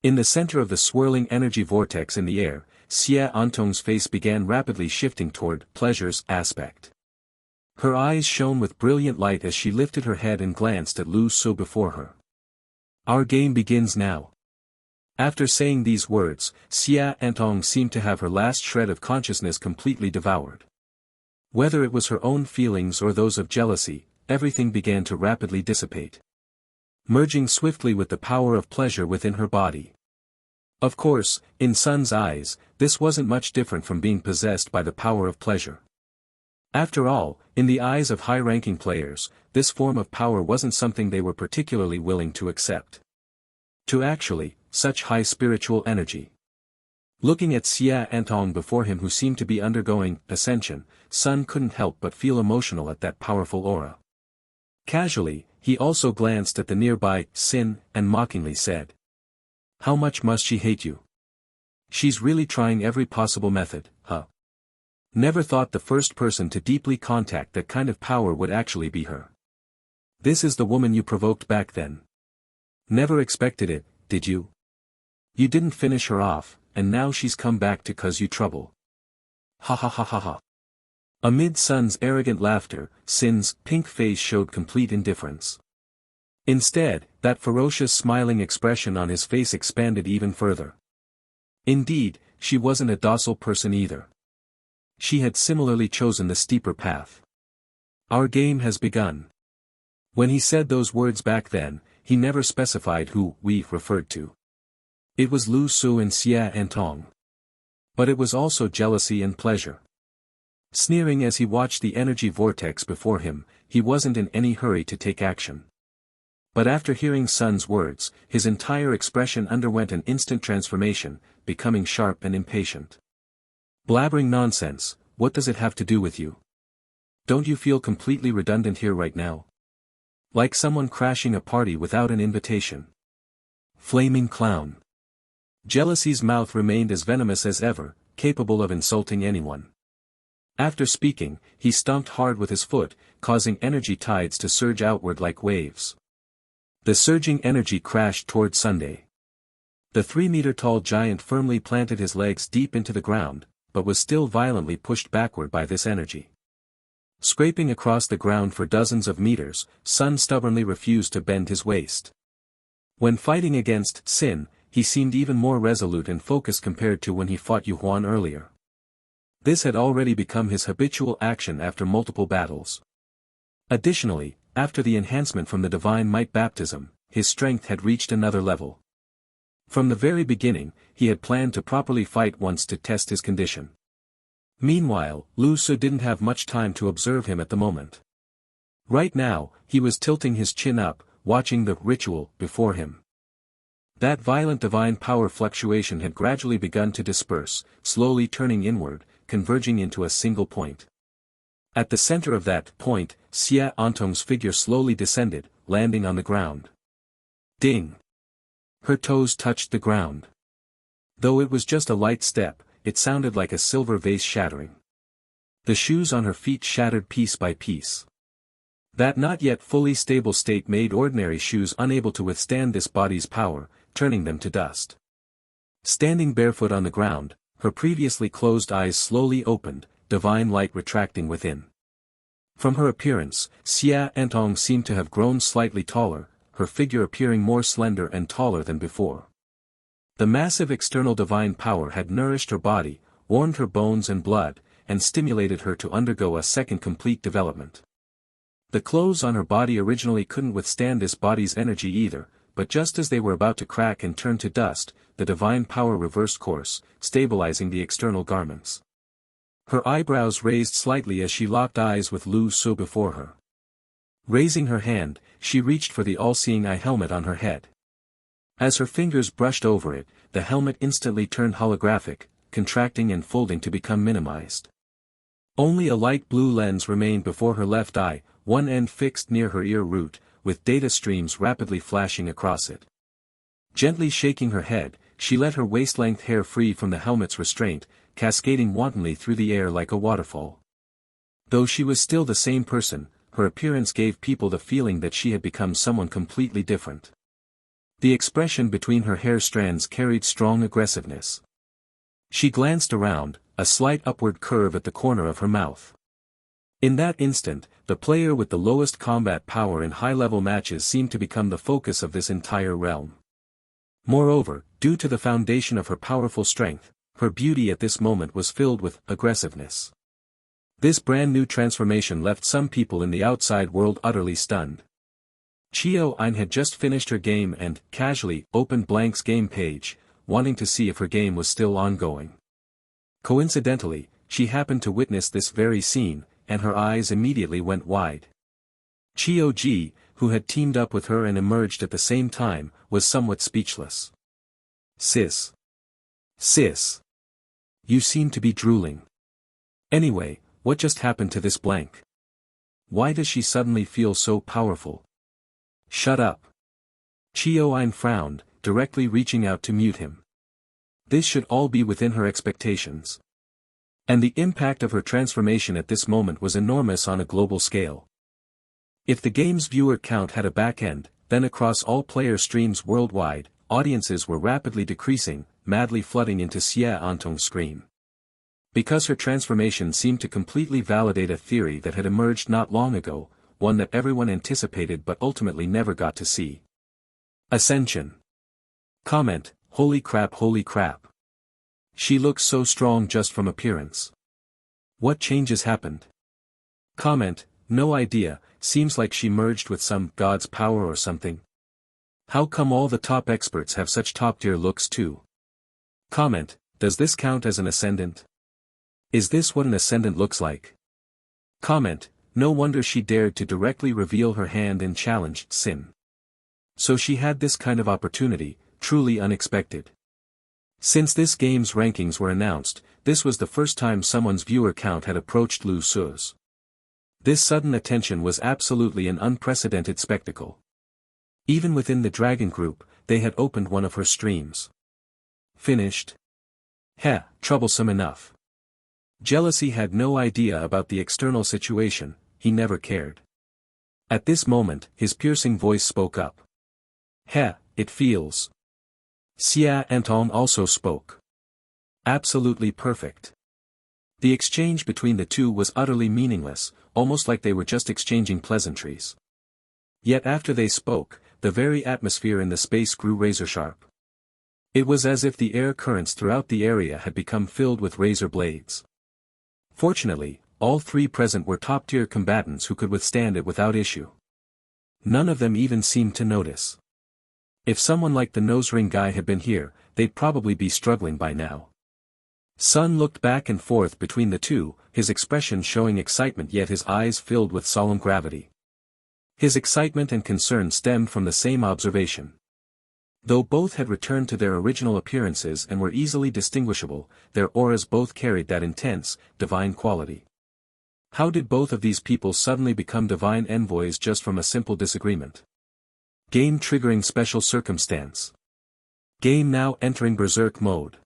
In the center of the swirling energy vortex in the air, Xie Antong's face began rapidly shifting toward Pleasure's aspect. Her eyes shone with brilliant light as she lifted her head and glanced at Lu Su before her. "Our game begins now." After saying these words, Xia Antong seemed to have her last shred of consciousness completely devoured. Whether it was her own feelings or those of jealousy, everything began to rapidly dissipate, merging swiftly with the power of pleasure within her body. Of course, in Sun's eyes, this wasn't much different from being possessed by the power of pleasure. After all, in the eyes of high-ranking players, this form of power wasn't something they were particularly willing to accept. To actually, such high spiritual energy. Looking at Xia Antong before him, who seemed to be undergoing ascension, Sun couldn't help but feel emotional at that powerful aura. Casually, he also glanced at the nearby Sin and mockingly said, "How much must she hate you? She's really trying every possible method, huh? Never thought the first person to deeply contact that kind of power would actually be her. This is the woman you provoked back then. Never expected it, did you? You didn't finish her off, and now she's come back to cause you trouble. Ha ha ha ha ha." Amid Sun's arrogant laughter, Sin's pink face showed complete indifference. Instead, that ferocious smiling expression on his face expanded even further. Indeed, she wasn't a docile person either. She had similarly chosen the steeper path. "Our game has begun." When he said those words back then, he never specified who we referred to. It was Lu Su and Xia Antong. But it was also jealousy and pleasure. Sneering as he watched the energy vortex before him, he wasn't in any hurry to take action. But after hearing Sun's words, his entire expression underwent an instant transformation, becoming sharp and impatient. "Blabbering nonsense, what does it have to do with you? Don't you feel completely redundant here right now? Like someone crashing a party without an invitation? Flaming clown." Jealousy's mouth remained as venomous as ever, capable of insulting anyone. After speaking, he stomped hard with his foot, causing energy tides to surge outward like waves. The surging energy crashed toward Sunday. The 3-meter-tall giant firmly planted his legs deep into the ground, but was still violently pushed backward by this energy. Scraping across the ground for dozens of meters, Sun stubbornly refused to bend his waist. When fighting against Sin, he seemed even more resolute and focused compared to when he fought Yu Huan earlier. This had already become his habitual action after multiple battles. Additionally, after the enhancement from the Divine Might baptism, his strength had reached another level. From the very beginning, he had planned to properly fight once to test his condition. Meanwhile, Lu Su didn't have much time to observe him at the moment. Right now, he was tilting his chin up, watching the ritual before him. That violent divine power fluctuation had gradually begun to disperse, slowly turning inward, converging into a single point. At the center of that point, Xia Antong's figure slowly descended, landing on the ground. Ding! Her toes touched the ground. Though it was just a light step, it sounded like a silver vase shattering. The shoes on her feet shattered piece by piece. That not yet fully stable state made ordinary shoes unable to withstand this body's power, turning them to dust. Standing barefoot on the ground, her previously closed eyes slowly opened, divine light retracting within. From her appearance, Xia Antong seemed to have grown slightly taller, her figure appearing more slender and taller than before. The massive external divine power had nourished her body, warmed her bones and blood, and stimulated her to undergo a second complete development. The clothes on her body originally couldn't withstand this body's energy either, but just as they were about to crack and turn to dust, the divine power reversed course, stabilizing the external garments. Her eyebrows raised slightly as she locked eyes with Lu Su before her. Raising her hand, she reached for the all-seeing eye helmet on her head. As her fingers brushed over it, the helmet instantly turned holographic, contracting and folding to become minimized. Only a light blue lens remained before her left eye, one end fixed near her ear root, with data streams rapidly flashing across it. Gently shaking her head, she let her waist-length hair free from the helmet's restraint, cascading wantonly through the air like a waterfall. Though she was still the same person, her appearance gave people the feeling that she had become someone completely different. The expression between her hair strands carried strong aggressiveness. She glanced around, a slight upward curve at the corner of her mouth. In that instant, the player with the lowest combat power in high-level matches seemed to become the focus of this entire realm. Moreover, due to the foundation of her powerful strength, her beauty at this moment was filled with aggressiveness. This brand new transformation left some people in the outside world utterly stunned. Chio-Ein had just finished her game and, casually, opened Blank's game page, wanting to see if her game was still ongoing. Coincidentally, she happened to witness this very scene, and her eyes immediately went wide. Chio-Ji, who had teamed up with her and emerged at the same time, was somewhat speechless. Sis. You seem to be drooling. Anyway, what just happened to this Blank? Why does she suddenly feel so powerful? Shut up. Chio-Ein frowned, directly reaching out to mute him. This should all be within her expectations. And the impact of her transformation at this moment was enormous on a global scale. If the game's viewer count had a backend, then across all player streams worldwide, audiences were rapidly decreasing, madly flooding into Xia-Antong's screen. Because her transformation seemed to completely validate a theory that had emerged not long ago, one that everyone anticipated but ultimately never got to see. Ascension. Comment, holy crap. She looks so strong just from appearance. What changes happened? Comment, no idea, seems like she merged with some god's power or something. How come all the top experts have such top-tier looks too? Comment, does this count as an ascendant? Is this what an ascendant looks like? Comment, no wonder she dared to directly reveal her hand and challenged Sin. So she had this kind of opportunity, truly unexpected. Since this game's rankings were announced, this was the first time someone's viewer count had approached Lu Su's. This sudden attention was absolutely an unprecedented spectacle. Even within the Dragon Group, they had opened one of her streams. Finished? Troublesome enough. Jealousy had no idea about the external situation, he never cared. At this moment, his piercing voice spoke up. It feels. Xia-Antong also spoke. Absolutely perfect. The exchange between the two was utterly meaningless, almost like they were just exchanging pleasantries. Yet after they spoke, the very atmosphere in the space grew razor-sharp. It was as if the air currents throughout the area had become filled with razor blades. Fortunately, all three present were top-tier combatants who could withstand it without issue. None of them even seemed to notice. If someone like the nose-ring guy had been here, they'd probably be struggling by now. Sun looked back and forth between the two, his expression showing excitement yet his eyes filled with solemn gravity. His excitement and concern stemmed from the same observation. Though both had returned to their original appearances and were easily distinguishable, their auras both carried that intense, divine quality. How did both of these people suddenly become divine envoys just from a simple disagreement? Game triggering special circumstance. Game now entering berserk mode.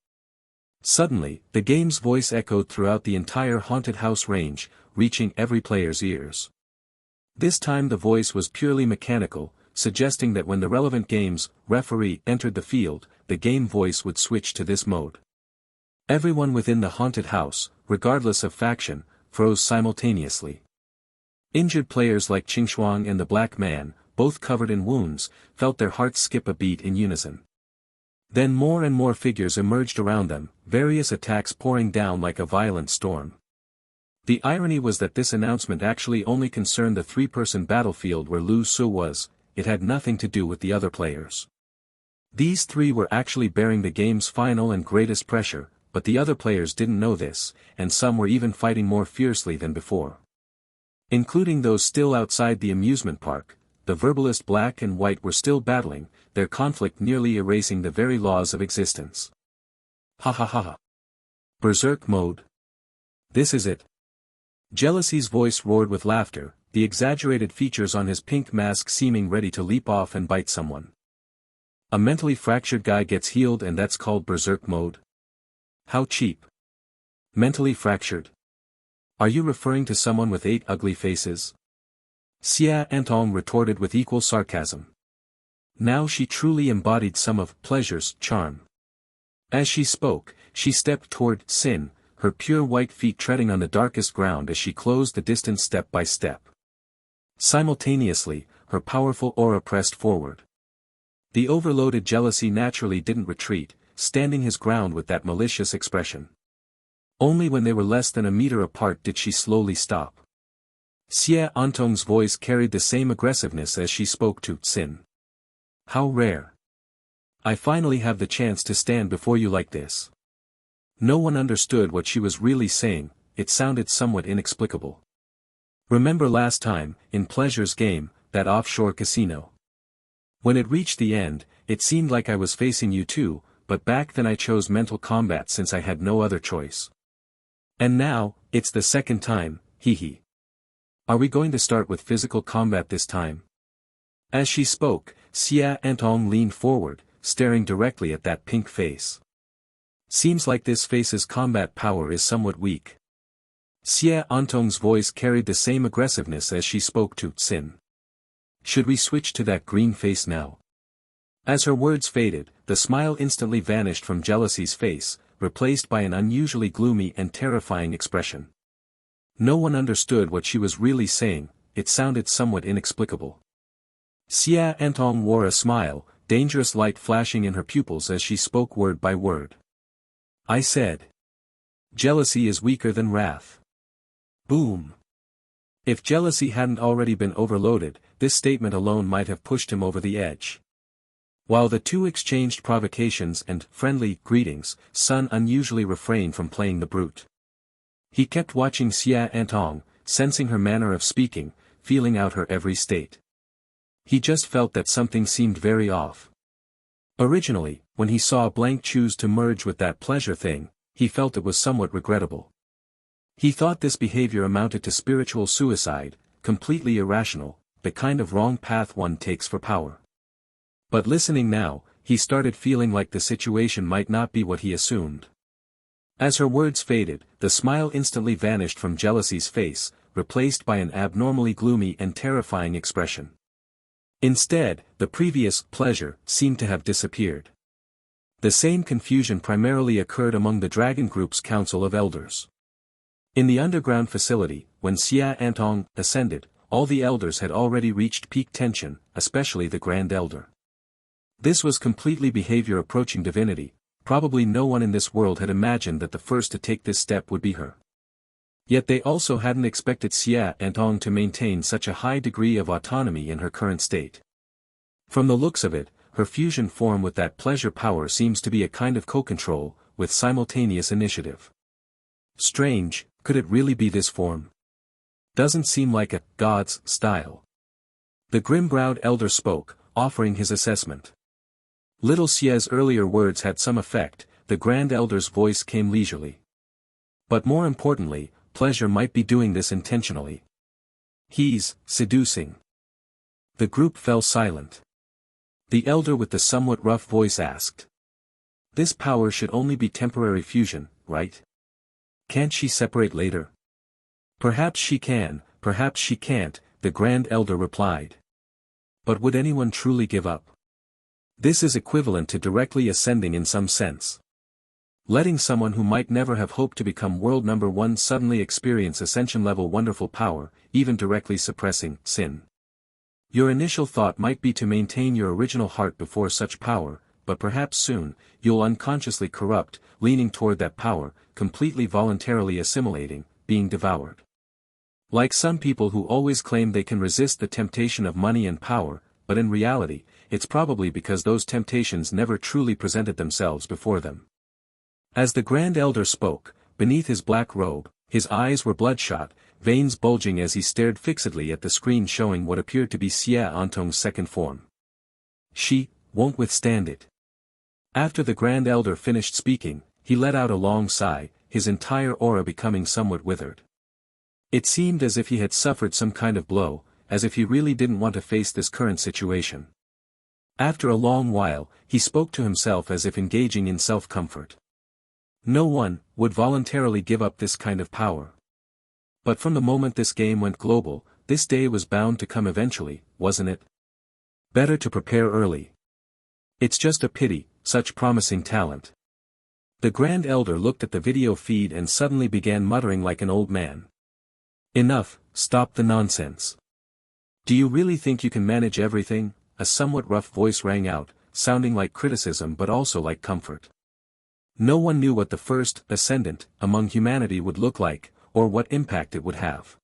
Suddenly, the game's voice echoed throughout the entire haunted house range, reaching every player's ears. This time the voice was purely mechanical, suggesting that when the relevant game's referee entered the field, the game voice would switch to this mode. Everyone within the haunted house, regardless of faction, froze simultaneously. Injured players like Qingshuang and the Black Man, both covered in wounds, felt their hearts skip a beat in unison. Then more and more figures emerged around them, various attacks pouring down like a violent storm. The irony was that this announcement actually only concerned the three-person battlefield where Lu Su was, it had nothing to do with the other players. These three were actually bearing the game's final and greatest pressure, but the other players didn't know this, and some were even fighting more fiercely than before. Including those still outside the amusement park, the verbalist Black and White were still battling, their conflict nearly erasing the very laws of existence. Ha. Berserk mode. This is it. Jealousy's voice roared with laughter, the exaggerated features on his pink mask seeming ready to leap off and bite someone. A mentally fractured guy gets healed and that's called berserk mode? How cheap. Mentally fractured. Are you referring to someone with 8 ugly faces? Xia-Antong retorted with equal sarcasm. Now she truly embodied some of pleasure's charm. As she spoke, she stepped toward Sin, her pure white feet treading on the darkest ground as she closed the distance step by step. Simultaneously, her powerful aura pressed forward. The overloaded jealousy naturally didn't retreat, standing his ground with that malicious expression. Only when they were less than a meter apart did she slowly stop. Xie Antong's voice carried the same aggressiveness as she spoke to Xin. How rare. I finally have the chance to stand before you like this. No one understood what she was really saying, it sounded somewhat inexplicable. Remember last time, in Pleasure's game, that offshore casino? When it reached the end, it seemed like I was facing you too, but back then I chose mental combat since I had no other choice. And now, it's the second time, hee. Are we going to start with physical combat this time? As she spoke, Xie Antong leaned forward, staring directly at that pink face. Seems like this face's combat power is somewhat weak. Xie Antong's voice carried the same aggressiveness as she spoke to Xin. Should we switch to that green face now? As her words faded, the smile instantly vanished from Jealousy's face, replaced by an unusually gloomy and terrifying expression. No one understood what she was really saying, it sounded somewhat inexplicable. Xie Antong wore a smile, dangerous light flashing in her pupils as she spoke word by word. I said. Jealousy is weaker than wrath. Boom. If jealousy hadn't already been overloaded, this statement alone might have pushed him over the edge. While the two exchanged provocations and friendly greetings, Sun unusually refrained from playing the brute. He kept watching Xie Antong, sensing her manner of speaking, feeling out her every state. He just felt that something seemed very off. Originally, when he saw Blank choose to merge with that pleasure thing, he felt it was somewhat regrettable. He thought this behavior amounted to spiritual suicide, completely irrational, the kind of wrong path one takes for power. But listening now, he started feeling like the situation might not be what he assumed. As her words faded, the smile instantly vanished from Jealousy's face, replaced by an abnormally gloomy and terrifying expression. Instead, the previous pleasure seemed to have disappeared. The same confusion primarily occurred among the Dragon Group's Council of Elders. In the underground facility, when Xie Antong ascended, all the elders had already reached peak tension, especially the Grand Elder. This was completely behavior approaching divinity, probably no one in this world had imagined that the first to take this step would be her. Yet they also hadn't expected Xie Antong to maintain such a high degree of autonomy in her current state. From the looks of it, her fusion form with that pleasure power seems to be a kind of co-control, with simultaneous initiative. Strange, could it really be this form? Doesn't seem like a god's style. The grim-browed elder spoke, offering his assessment. Little Xie's earlier words had some effect, the Grand Elder's voice came leisurely. But more importantly, pleasure might be doing this intentionally. He's seducing. The group fell silent. The elder with the somewhat rough voice asked. This power should only be temporary fusion, right? Can't she separate later? Perhaps she can, perhaps she can't, the Grand Elder replied. But would anyone truly give up? This is equivalent to directly ascending in some sense. Letting someone who might never have hoped to become world number one suddenly experience ascension-level wonderful power, even directly suppressing sin. Your initial thought might be to maintain your original heart before such power, but perhaps soon, you'll unconsciously corrupt, leaning toward that power, completely voluntarily assimilating, being devoured. Like some people who always claim they can resist the temptation of money and power, but in reality, it's probably because those temptations never truly presented themselves before them. As the Grand Elder spoke, beneath his black robe, his eyes were bloodshot, veins bulging as he stared fixedly at the screen showing what appeared to be Xie Antong's second form. She won't withstand it. After the Grand Elder finished speaking, he let out a long sigh, his entire aura becoming somewhat withered. It seemed as if he had suffered some kind of blow, as if he really didn't want to face this current situation. After a long while, he spoke to himself as if engaging in self-comfort. No one would voluntarily give up this kind of power. But from the moment this game went global, this day was bound to come eventually, wasn't it? Better to prepare early. It's just a pity, such promising talent. The Grand Elder looked at the video feed and suddenly began muttering like an old man. Enough, stop the nonsense. Do you really think you can manage everything? A somewhat rough voice rang out, sounding like criticism but also like comfort. No one knew what the first ascendant among humanity would look like, or what impact it would have.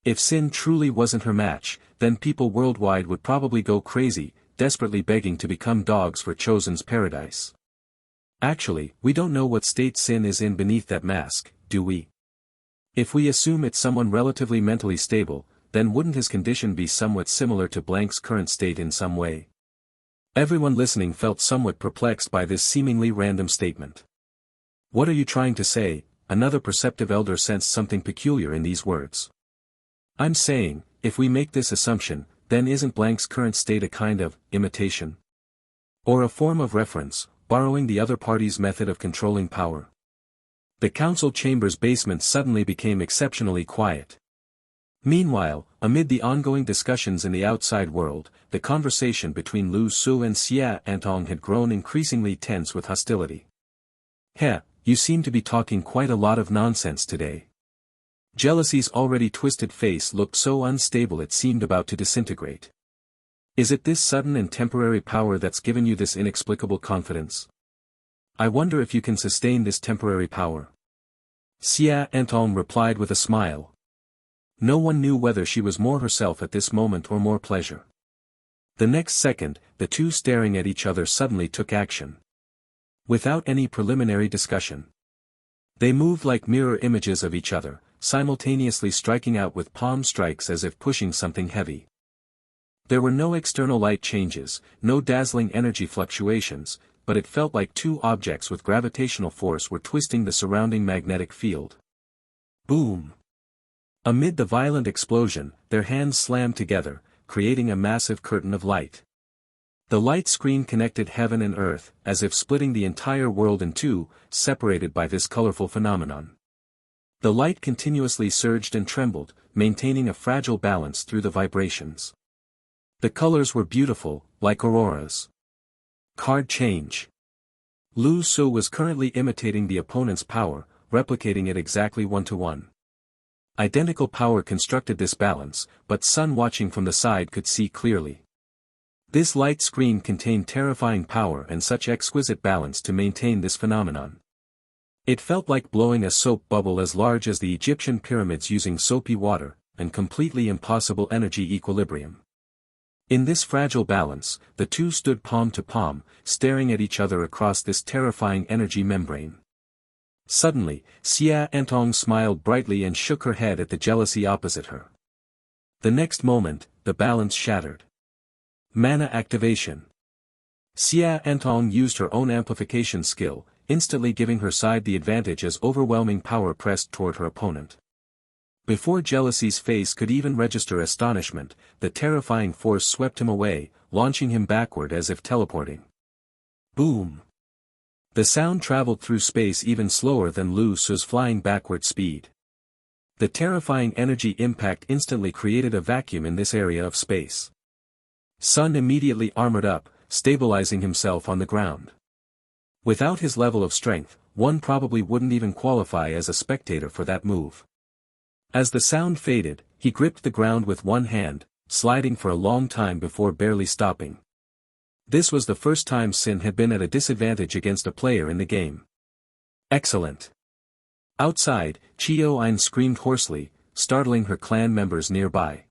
If Sin truly wasn't her match, then people worldwide would probably go crazy, desperately begging to become dogs for Chosen's paradise. Actually, we don't know what state Sin is in beneath that mask, do we? If we assume it's someone relatively mentally stable, then wouldn't his condition be somewhat similar to Blank's current state in some way? Everyone listening felt somewhat perplexed by this seemingly random statement. What are you trying to say? Another perceptive elder sensed something peculiar in these words. I'm saying, if we make this assumption, then isn't Blank's current state a kind of imitation? Or a form of reference, borrowing the other party's method of controlling power? The council chamber's basement suddenly became exceptionally quiet. Meanwhile, amid the ongoing discussions in the outside world, the conversation between Lu Su and Xia Antong had grown increasingly tense with hostility. Heh, you seem to be talking quite a lot of nonsense today. Jealousy's already twisted face looked so unstable it seemed about to disintegrate. Is it this sudden and temporary power that's given you this inexplicable confidence? I wonder if you can sustain this temporary power. Xia Antong replied with a smile. No one knew whether she was more herself at this moment or more pleasure. The next second, the two staring at each other suddenly took action. Without any preliminary discussion. They moved like mirror images of each other, simultaneously striking out with palm strikes as if pushing something heavy. There were no external light changes, no dazzling energy fluctuations, but it felt like two objects with gravitational force were twisting the surrounding magnetic field. Boom! Amid the violent explosion, their hands slammed together, creating a massive curtain of light. The light screen connected heaven and earth, as if splitting the entire world in two, separated by this colorful phenomenon. The light continuously surged and trembled, maintaining a fragile balance through the vibrations. The colors were beautiful, like auroras. Card change. Lu Su was currently imitating the opponent's power, replicating it exactly 1-to-1. Identical power constructed this balance, but Sun watching from the side could see clearly. This light screen contained terrifying power and such exquisite balance to maintain this phenomenon. It felt like blowing a soap bubble as large as the Egyptian pyramids using soapy water, and completely impossible energy equilibrium. In this fragile balance, the two stood palm to palm, staring at each other across this terrifying energy membrane. Suddenly, Xia Antong smiled brightly and shook her head at the jealousy opposite her. The next moment, the balance shattered. Mana activation. Xia Antong used her own amplification skill, instantly giving her side the advantage as overwhelming power pressed toward her opponent. Before Jealousy's face could even register astonishment, the terrifying force swept him away, launching him backward as if teleporting. Boom! The sound traveled through space even slower than Lu Su's flying backward speed. The terrifying energy impact instantly created a vacuum in this area of space. Sun immediately armored up, stabilizing himself on the ground. Without his level of strength, one probably wouldn't even qualify as a spectator for that move. As the sound faded, he gripped the ground with one hand, sliding for a long time before barely stopping. This was the first time Sin had been at a disadvantage against a player in the game. Excellent! Outside, Chio-Ein screamed hoarsely, startling her clan members nearby.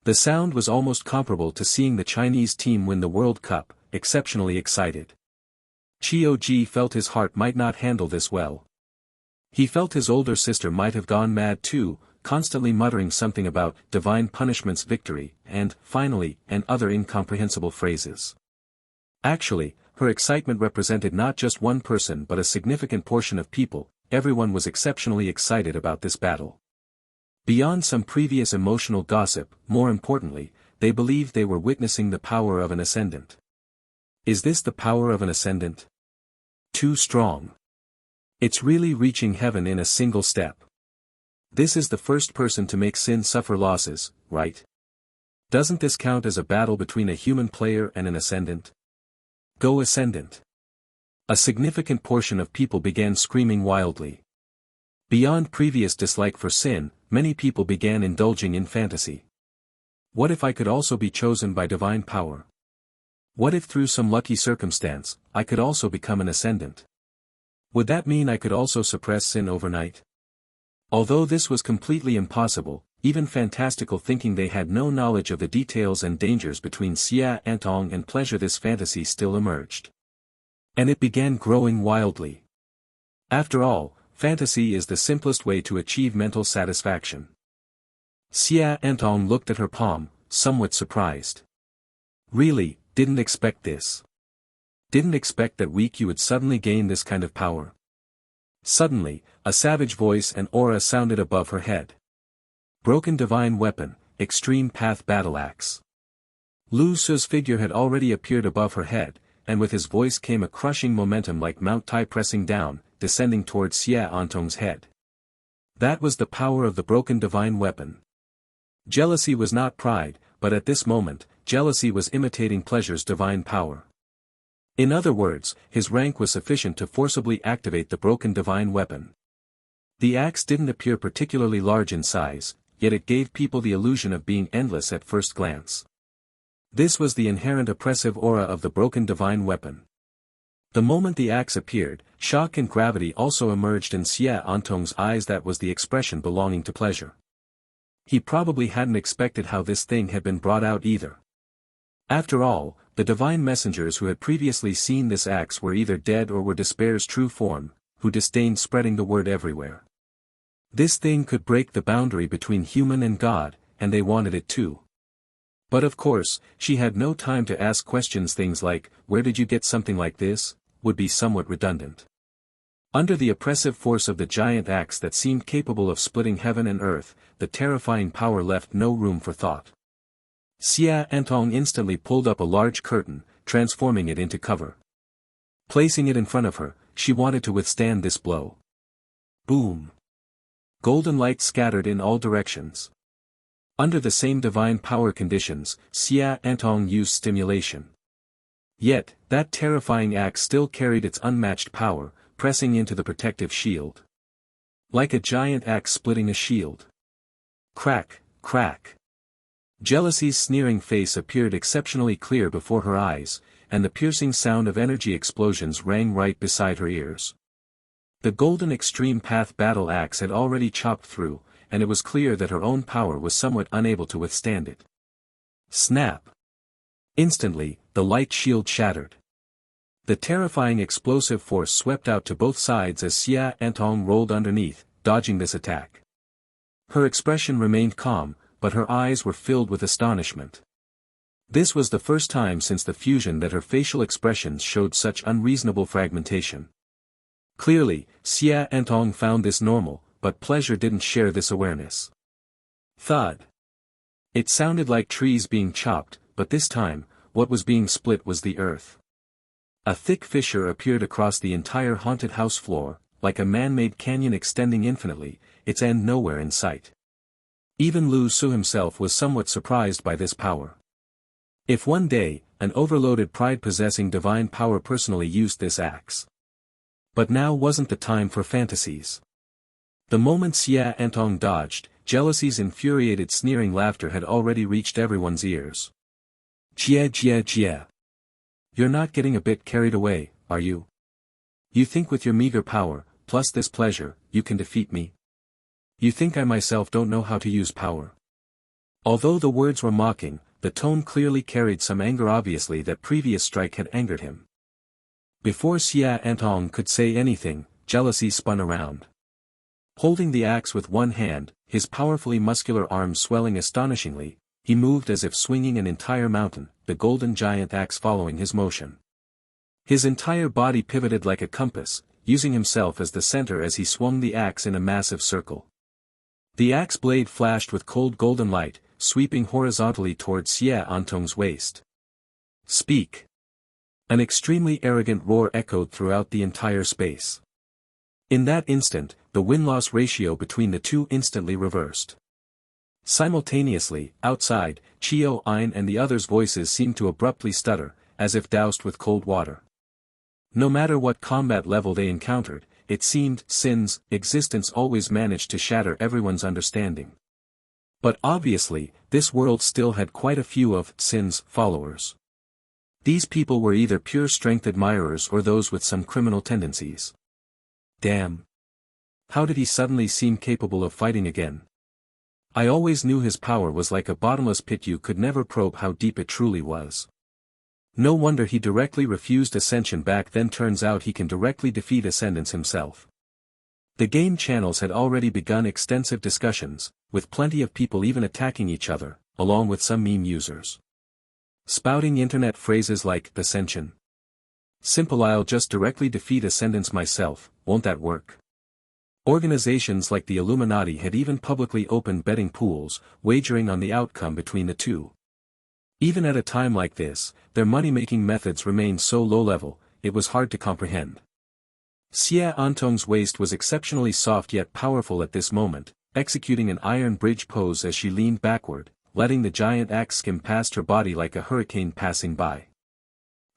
The sound was almost comparable to seeing the Chinese team win the World Cup, exceptionally excited. Chio-Ji felt his heart might not handle this well. He felt his older sister might have gone mad too, constantly muttering something about divine punishment's victory, and, finally, and other incomprehensible phrases. Actually, her excitement represented not just one person but a significant portion of people. Everyone was exceptionally excited about this battle. Beyond some previous emotional gossip, more importantly, they believed they were witnessing the power of an ascendant. Is this the power of an ascendant? Too strong. It's really reaching heaven in a single step. This is the first person to make Sin suffer losses, right? Doesn't this count as a battle between a human player and an ascendant? Go Ascendant. A significant portion of people began screaming wildly. Beyond previous dislike for sin, many people began indulging in fantasy. What if I could also be chosen by divine power? What if through some lucky circumstance, I could also become an ascendant? Would that mean I could also suppress sin overnight? Although this was completely impossible, even fantastical thinking they had no knowledge of the details and dangers between Xia Antong and pleasure, this fantasy still emerged. And it began growing wildly. After all, fantasy is the simplest way to achieve mental satisfaction. Xia Antong looked at her palm, somewhat surprised. Really, didn't expect this. Didn't expect that week you would suddenly gain this kind of power. Suddenly, a savage voice and aura sounded above her head. Broken divine weapon, extreme path battle axe. Lu Su's figure had already appeared above her head, and with his voice came a crushing momentum like Mount Tai pressing down, descending towards Xia Antong's head. That was the power of the broken divine weapon. Jealousy was not pride, but at this moment, jealousy was imitating pleasure's divine power. In other words, his rank was sufficient to forcibly activate the broken divine weapon. The axe didn't appear particularly large in size, yet it gave people the illusion of being endless at first glance. This was the inherent oppressive aura of the broken divine weapon. The moment the axe appeared, shock and gravity also emerged in Xia Antong's eyes. That was the expression belonging to pleasure. He probably hadn't expected how this thing had been brought out either. After all, the divine messengers who had previously seen this axe were either dead or were despair's true form, who disdained spreading the word everywhere. This thing could break the boundary between human and God, and they wanted it too. But of course, she had no time to ask questions. Things like, "Where did you get something like this?" would be somewhat redundant. Under the oppressive force of the giant axe that seemed capable of splitting heaven and earth, the terrifying power left no room for thought. Xia Antong instantly pulled up a large curtain, transforming it into cover. Placing it in front of her, she wanted to withstand this blow. Boom! Golden light scattered in all directions. Under the same divine power conditions, Xia Antong used stimulation. Yet, that terrifying axe still carried its unmatched power, pressing into the protective shield. Like a giant axe splitting a shield. Crack, crack. Jealousy's sneering face appeared exceptionally clear before her eyes, and the piercing sound of energy explosions rang right beside her ears. The golden extreme path battle axe had already chopped through, and it was clear that her own power was somewhat unable to withstand it. Snap! Instantly, the light shield shattered. The terrifying explosive force swept out to both sides as Xia Antong rolled underneath, dodging this attack. Her expression remained calm, but her eyes were filled with astonishment. This was the first time since the fusion that her facial expressions showed such unreasonable fragmentation. Clearly, Xia Antong found this normal, but pleasure didn't share this awareness. Thud. It sounded like trees being chopped, but this time, what was being split was the earth. A thick fissure appeared across the entire haunted house floor, like a man-made canyon extending infinitely, its end nowhere in sight. Even Lu Su himself was somewhat surprised by this power. If one day, an overloaded pride-possessing divine power personally used this axe. But now wasn't the time for fantasies. The moment Xia Antong dodged, jealousy's infuriated sneering laughter had already reached everyone's ears. Jia jia jia. You're not getting a bit carried away, are you? You think with your meager power, plus this pleasure, you can defeat me? You think I myself don't know how to use power? Although the words were mocking, the tone clearly carried some anger. Obviously that previous strike had angered him. Before Xia Antong could say anything, jealousy spun around. Holding the axe with one hand, his powerfully muscular arms swelling astonishingly, he moved as if swinging an entire mountain, the golden giant axe following his motion. His entire body pivoted like a compass, using himself as the center as he swung the axe in a massive circle. The axe blade flashed with cold golden light, sweeping horizontally towards Xia Antong's waist. Speak! An extremely arrogant roar echoed throughout the entire space. In that instant, the win-loss ratio between the two instantly reversed. Simultaneously, outside, Chio Ein and the others' voices seemed to abruptly stutter, as if doused with cold water. No matter what combat level they encountered, it seemed Sin's existence always managed to shatter everyone's understanding. But obviously, this world still had quite a few of Sin's followers. These people were either pure strength admirers or those with some criminal tendencies. Damn. How did he suddenly seem capable of fighting again? I always knew his power was like a bottomless pit, you could never probe how deep it truly was. No wonder he directly refused ascension back then. Turns out he can directly defeat ascendance himself. The game channels had already begun extensive discussions, with plenty of people even attacking each other, along with some meme users spouting internet phrases like ascension. Simple, I'll just directly defeat ascendance myself, won't that work? Organizations like the Illuminati had even publicly opened betting pools, wagering on the outcome between the two. Even at a time like this, their money-making methods remained so low-level, it was hard to comprehend. Xia Antong's waist was exceptionally soft yet powerful at this moment, executing an iron bridge pose as she leaned backward, letting the giant axe skim past her body like a hurricane passing by.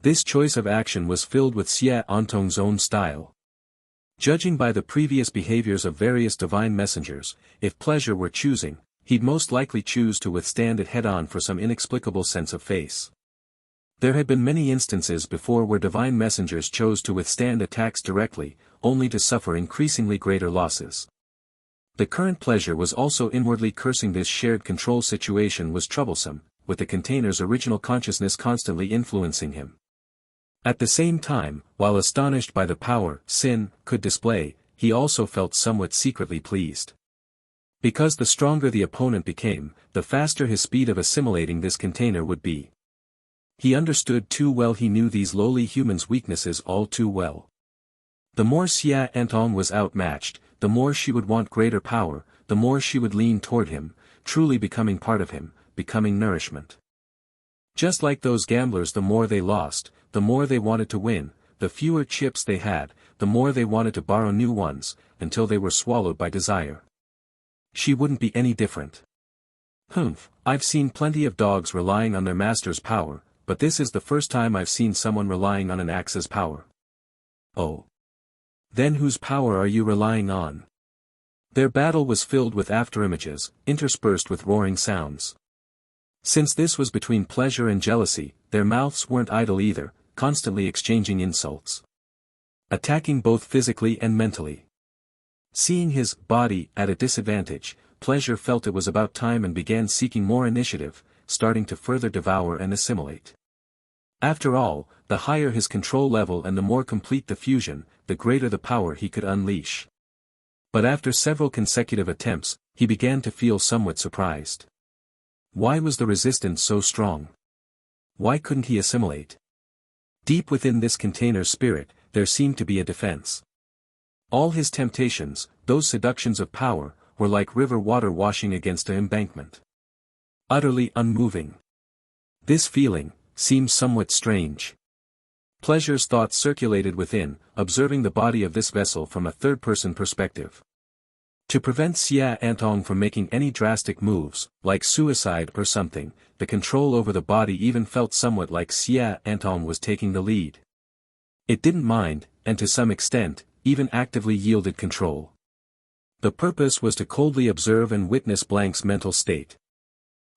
This choice of action was filled with Xia Antong's own style. Judging by the previous behaviors of various divine messengers, if pleasure were choosing, he'd most likely choose to withstand it head-on for some inexplicable sense of face. There had been many instances before where divine messengers chose to withstand attacks directly, only to suffer increasingly greater losses. The current pleasure was also inwardly cursing. This shared control situation was troublesome, with the container's original consciousness constantly influencing him. At the same time, while astonished by the power Sin could display, he also felt somewhat secretly pleased. Because the stronger the opponent became, the faster his speed of assimilating this container would be. He understood too well, he knew these lowly humans' weaknesses all too well. The more Xia Antong was outmatched, the more she would want greater power, the more she would lean toward him, truly becoming part of him, becoming nourishment. Just like those gamblers, the more they lost, the more they wanted to win, the fewer chips they had, the more they wanted to borrow new ones, until they were swallowed by desire. She wouldn't be any different. I've seen plenty of dogs relying on their master's power, but this is the first time I've seen someone relying on an axe's power. Oh. Then whose power are you relying on? Their battle was filled with afterimages, interspersed with roaring sounds. Since this was between pleasure and jealousy, their mouths weren't idle either, constantly exchanging insults. Attacking both physically and mentally. Seeing his body at a disadvantage, pleasure felt it was about time and began seeking more initiative, starting to further devour and assimilate. After all, the higher his control level and the more complete the fusion, the greater the power he could unleash. But after several consecutive attempts, he began to feel somewhat surprised. Why was the resistance so strong? Why couldn't he assimilate? Deep within this container's spirit, there seemed to be a defense. All his temptations, those seductions of power, were like river water washing against an embankment. Utterly unmoving. This feeling seemed somewhat strange. Pleasure's thoughts circulated within, observing the body of this vessel from a third-person perspective. To prevent Xia Antong from making any drastic moves, like suicide or something, the control over the body even felt somewhat like Xia Antong was taking the lead. It didn't mind, and to some extent, even actively yielded control. The purpose was to coldly observe and witness Blank's mental state.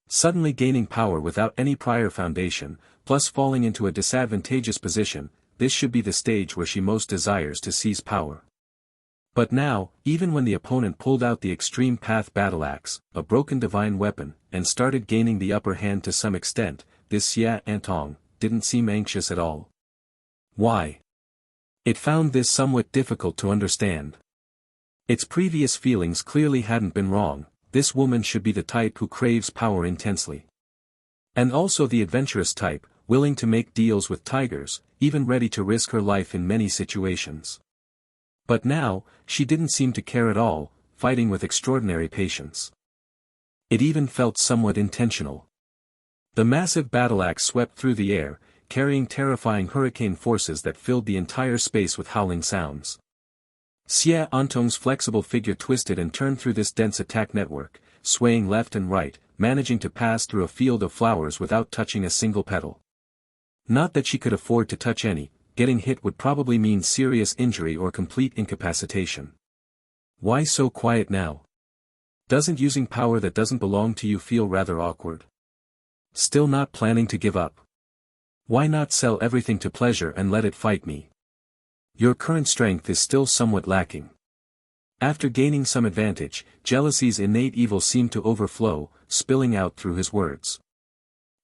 Suddenly gaining power without any prior foundation, plus falling into a disadvantageous position, this should be the stage where she most desires to seize power. But now, even when the opponent pulled out the extreme path battle axe, a broken divine weapon, and started gaining the upper hand to some extent, this Xia Antong didn't seem anxious at all. Why? It found this somewhat difficult to understand. Its previous feelings clearly hadn't been wrong. This woman should be the type who craves power intensely. And also the adventurous type, willing to make deals with tigers, even ready to risk her life in many situations. But now, she didn't seem to care at all, fighting with extraordinary patience. It even felt somewhat intentional. The massive battle axe swept through the air, carrying terrifying hurricane forces that filled the entire space with howling sounds. Xia Antong's flexible figure twisted and turned through this dense attack network, swaying left and right, managing to pass through a field of flowers without touching a single petal. Not that she could afford to touch any, getting hit would probably mean serious injury or complete incapacitation. Why so quiet now? Doesn't using power that doesn't belong to you feel rather awkward? Still not planning to give up? Why not sell everything to pleasure and let it fight me? Your current strength is still somewhat lacking. After gaining some advantage, jealousy's innate evil seemed to overflow, spilling out through his words.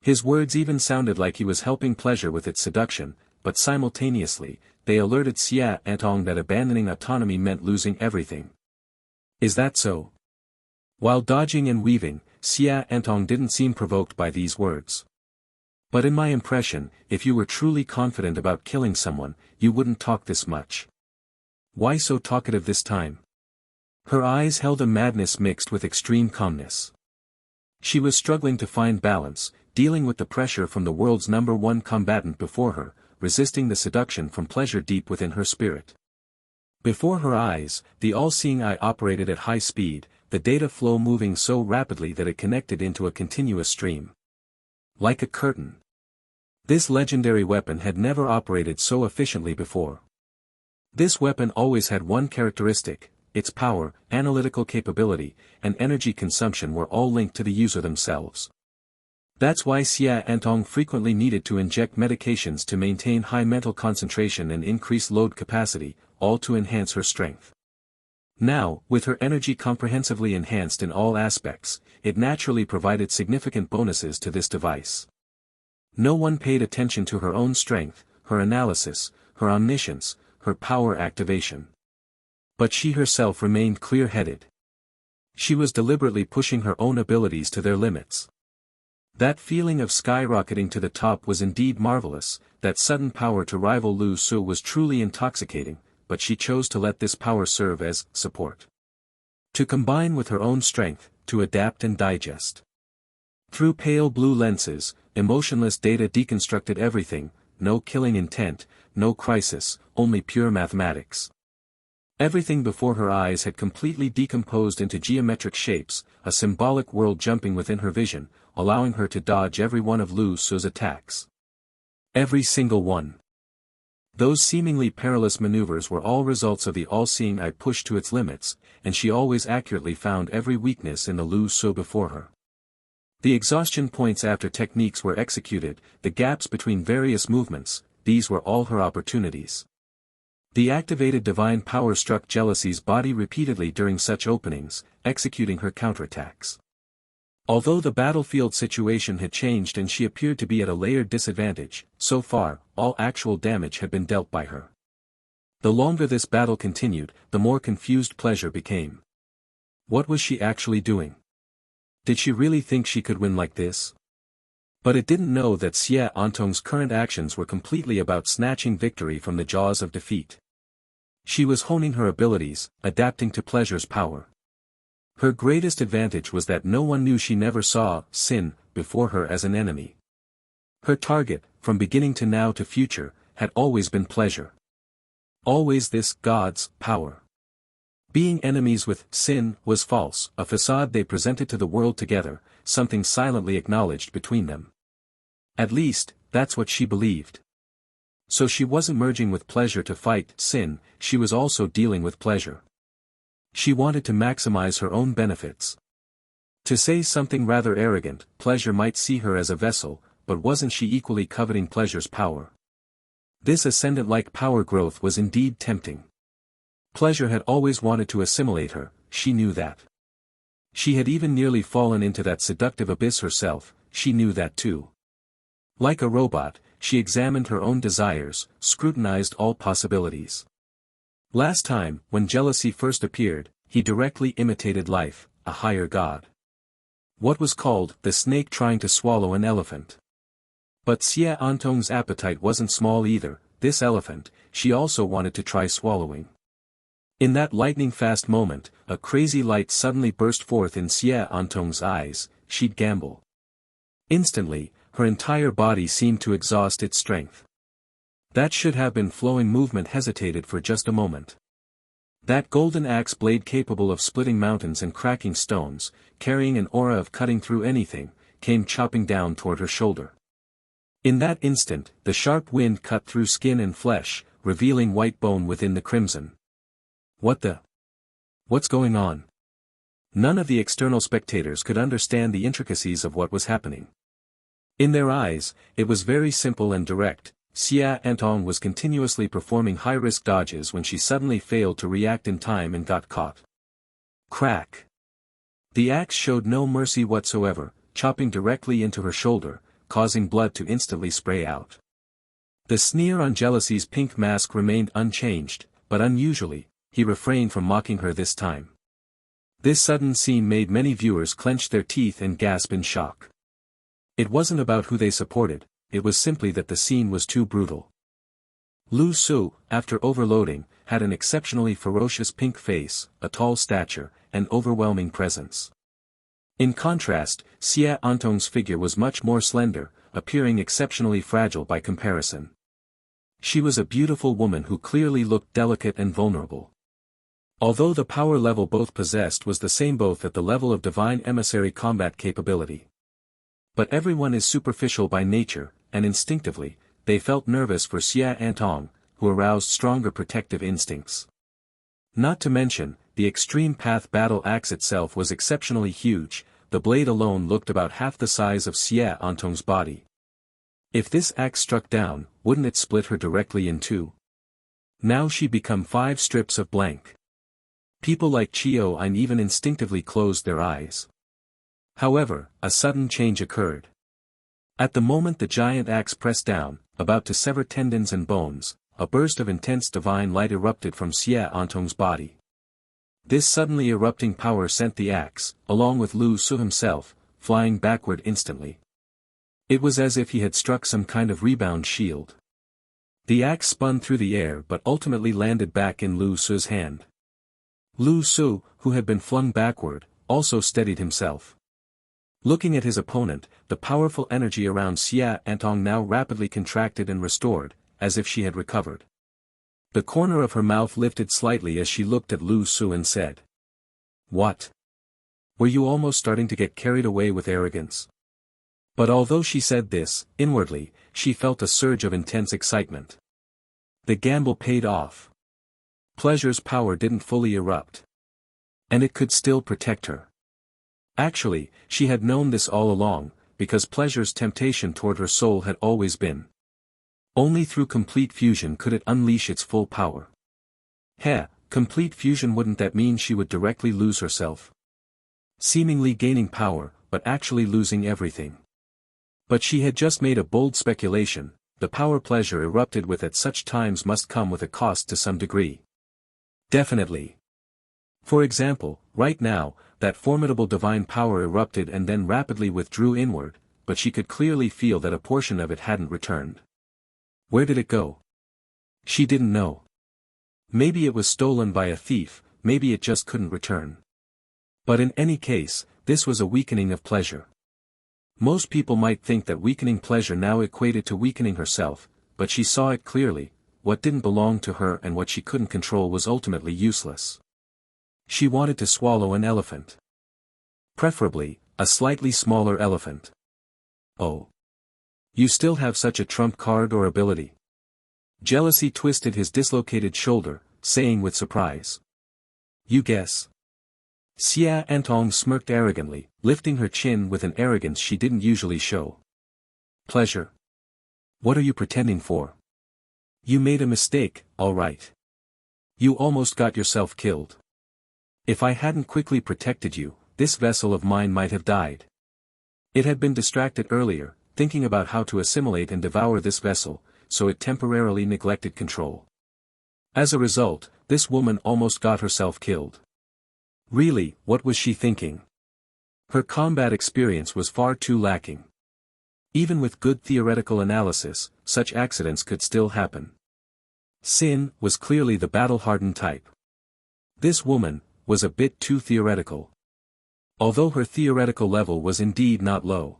His words even sounded like he was helping pleasure with its seduction, but simultaneously, they alerted Xia Antong that abandoning autonomy meant losing everything. Is that so? While dodging and weaving, Xia Antong didn't seem provoked by these words. But in my impression, if you were truly confident about killing someone, you wouldn't talk this much. Why so talkative this time? Her eyes held a madness mixed with extreme calmness. She was struggling to find balance, dealing with the pressure from the world's #1 combatant before her, resisting the seduction from pleasure deep within her spirit. Before her eyes, the all-seeing eye operated at high speed, the data flow moving so rapidly that it connected into a continuous stream. Like a curtain. This legendary weapon had never operated so efficiently before. This weapon always had one characteristic: its power, analytical capability, and energy consumption were all linked to the user themselves. That's why Xia Antong frequently needed to inject medications to maintain high mental concentration and increase load capacity, all to enhance her strength. Now, with her energy comprehensively enhanced in all aspects, it naturally provided significant bonuses to this device. No one paid attention to her own strength, her analysis, her omniscience, her power activation. But she herself remained clear-headed. She was deliberately pushing her own abilities to their limits. That feeling of skyrocketing to the top was indeed marvelous, that sudden power to rival Lu Su was truly intoxicating, but she chose to let this power serve as support. To combine with her own strength, to adapt and digest. Through pale blue lenses, emotionless data deconstructed everything, no killing intent, no crisis, only pure mathematics. Everything before her eyes had completely decomposed into geometric shapes, a symbolic world jumping within her vision, allowing her to dodge every one of Lu Su's attacks. Every single one. Those seemingly perilous maneuvers were all results of the all-seeing eye pushed to its limits, and she always accurately found every weakness in the Lu Su before her. The exhaustion points after techniques were executed, the gaps between various movements, these were all her opportunities. The activated divine power struck jealousy's body repeatedly during such openings, executing her counterattacks. Although the battlefield situation had changed and she appeared to be at a layered disadvantage, so far, all actual damage had been dealt by her. The longer this battle continued, the more confused pleasure became. What was she actually doing? Did she really think she could win like this? But it didn't know that Xia Antong's current actions were completely about snatching victory from the jaws of defeat. She was honing her abilities, adapting to pleasure's power. Her greatest advantage was that no one knew she never saw sin before her as an enemy. Her target, from beginning to now to future, had always been pleasure. Always this God's power. Being enemies with sin was false, a facade they presented to the world together, something silently acknowledged between them. At least, that's what she believed. So she wasn't merging with pleasure to fight sin, she was also dealing with pleasure. She wanted to maximize her own benefits. To say something rather arrogant, pleasure might see her as a vessel, but wasn't she equally coveting pleasure's power? This ascendant-like power growth was indeed tempting. Pleasure had always wanted to assimilate her, she knew that. She had even nearly fallen into that seductive abyss herself, she knew that too. Like a robot, she examined her own desires, scrutinized all possibilities. Last time, when jealousy first appeared, he directly imitated life, a higher god. What was called the snake trying to swallow an elephant. But Xia Antong's appetite wasn't small either, this elephant, she also wanted to try swallowing. In that lightning-fast moment, a crazy light suddenly burst forth in Xia Antong's eyes, she'd gamble. Instantly, her entire body seemed to exhaust its strength. That should have been flowing movement hesitated for just a moment. That golden axe blade capable of splitting mountains and cracking stones, carrying an aura of cutting through anything, came chopping down toward her shoulder. In that instant, the sharp wind cut through skin and flesh, revealing white bone within the crimson. What's going on? None of the external spectators could understand the intricacies of what was happening. In their eyes, it was very simple and direct. Xia Antong was continuously performing high-risk dodges when she suddenly failed to react in time and got caught. Crack! The axe showed no mercy whatsoever, chopping directly into her shoulder, causing blood to instantly spray out. The sneer on Jealousy's pink mask remained unchanged, but unusually, he refrained from mocking her this time. This sudden scene made many viewers clench their teeth and gasp in shock. It wasn't about who they supported, it was simply that the scene was too brutal. Lu Su, after overloading, had an exceptionally ferocious pink face, a tall stature, and overwhelming presence. In contrast, Xia Antong's figure was much more slender, appearing exceptionally fragile by comparison. She was a beautiful woman who clearly looked delicate and vulnerable. Although the power level both possessed was the same both at the level of divine emissary combat capability. But everyone is superficial by nature, and instinctively, they felt nervous for Xia Antong, who aroused stronger protective instincts. Not to mention, the extreme path battle axe itself was exceptionally huge, the blade alone looked about half the size of Xia Antong's body. If this axe struck down, wouldn't it split her directly in two? Now she'd become 5 strips of blank. People like Chio Ein even instinctively closed their eyes. However, a sudden change occurred. At the moment the giant axe pressed down, about to sever tendons and bones, a burst of intense divine light erupted from Xia Antong's body. This suddenly erupting power sent the axe, along with Lu Su himself, flying backward instantly. It was as if he had struck some kind of rebound shield. The axe spun through the air but ultimately landed back in Lu Su's hand. Lu Su, who had been flung backward, also steadied himself. Looking at his opponent, the powerful energy around Xia Antong now rapidly contracted and restored, as if she had recovered. The corner of her mouth lifted slightly as she looked at Lu Su and said, "What? Were you almost starting to get carried away with arrogance?" But although she said this, inwardly, she felt a surge of intense excitement. The gamble paid off. Pleasure's power didn't fully erupt. And it could still protect her. Actually, she had known this all along, because pleasure's temptation toward her soul had always been. Only through complete fusion could it unleash its full power. Complete fusion, wouldn't that mean she would directly lose herself? Seemingly gaining power, but actually losing everything. But she had just made a bold speculation, the power pleasure erupted with at such times must come with a cost to some degree. Definitely. For example, right now, that formidable divine power erupted and then rapidly withdrew inward, but she could clearly feel that a portion of it hadn't returned. Where did it go? She didn't know. Maybe it was stolen by a thief, maybe it just couldn't return. But in any case, this was a weakening of pleasure. Most people might think that weakening pleasure now equated to weakening herself, but she saw it clearly, what didn't belong to her and what she couldn't control was ultimately useless. She wanted to swallow an elephant. Preferably, a slightly smaller elephant. Oh. You still have such a trump card or ability? Jealousy twisted his dislocated shoulder, saying with surprise. You guess. Xia Antong smirked arrogantly, lifting her chin with an arrogance she didn't usually show. Pleasure. What are you pretending for? You made a mistake, all right. You almost got yourself killed. If I hadn't quickly protected you, this vessel of mine might have died. It had been distracted earlier, thinking about how to assimilate and devour this vessel, so it temporarily neglected control. As a result, this woman almost got herself killed. Really, what was she thinking? Her combat experience was far too lacking. Even with good theoretical analysis, such accidents could still happen. Sin was clearly the battle-hardened type. This woman was a bit too theoretical. Although her theoretical level was indeed not low.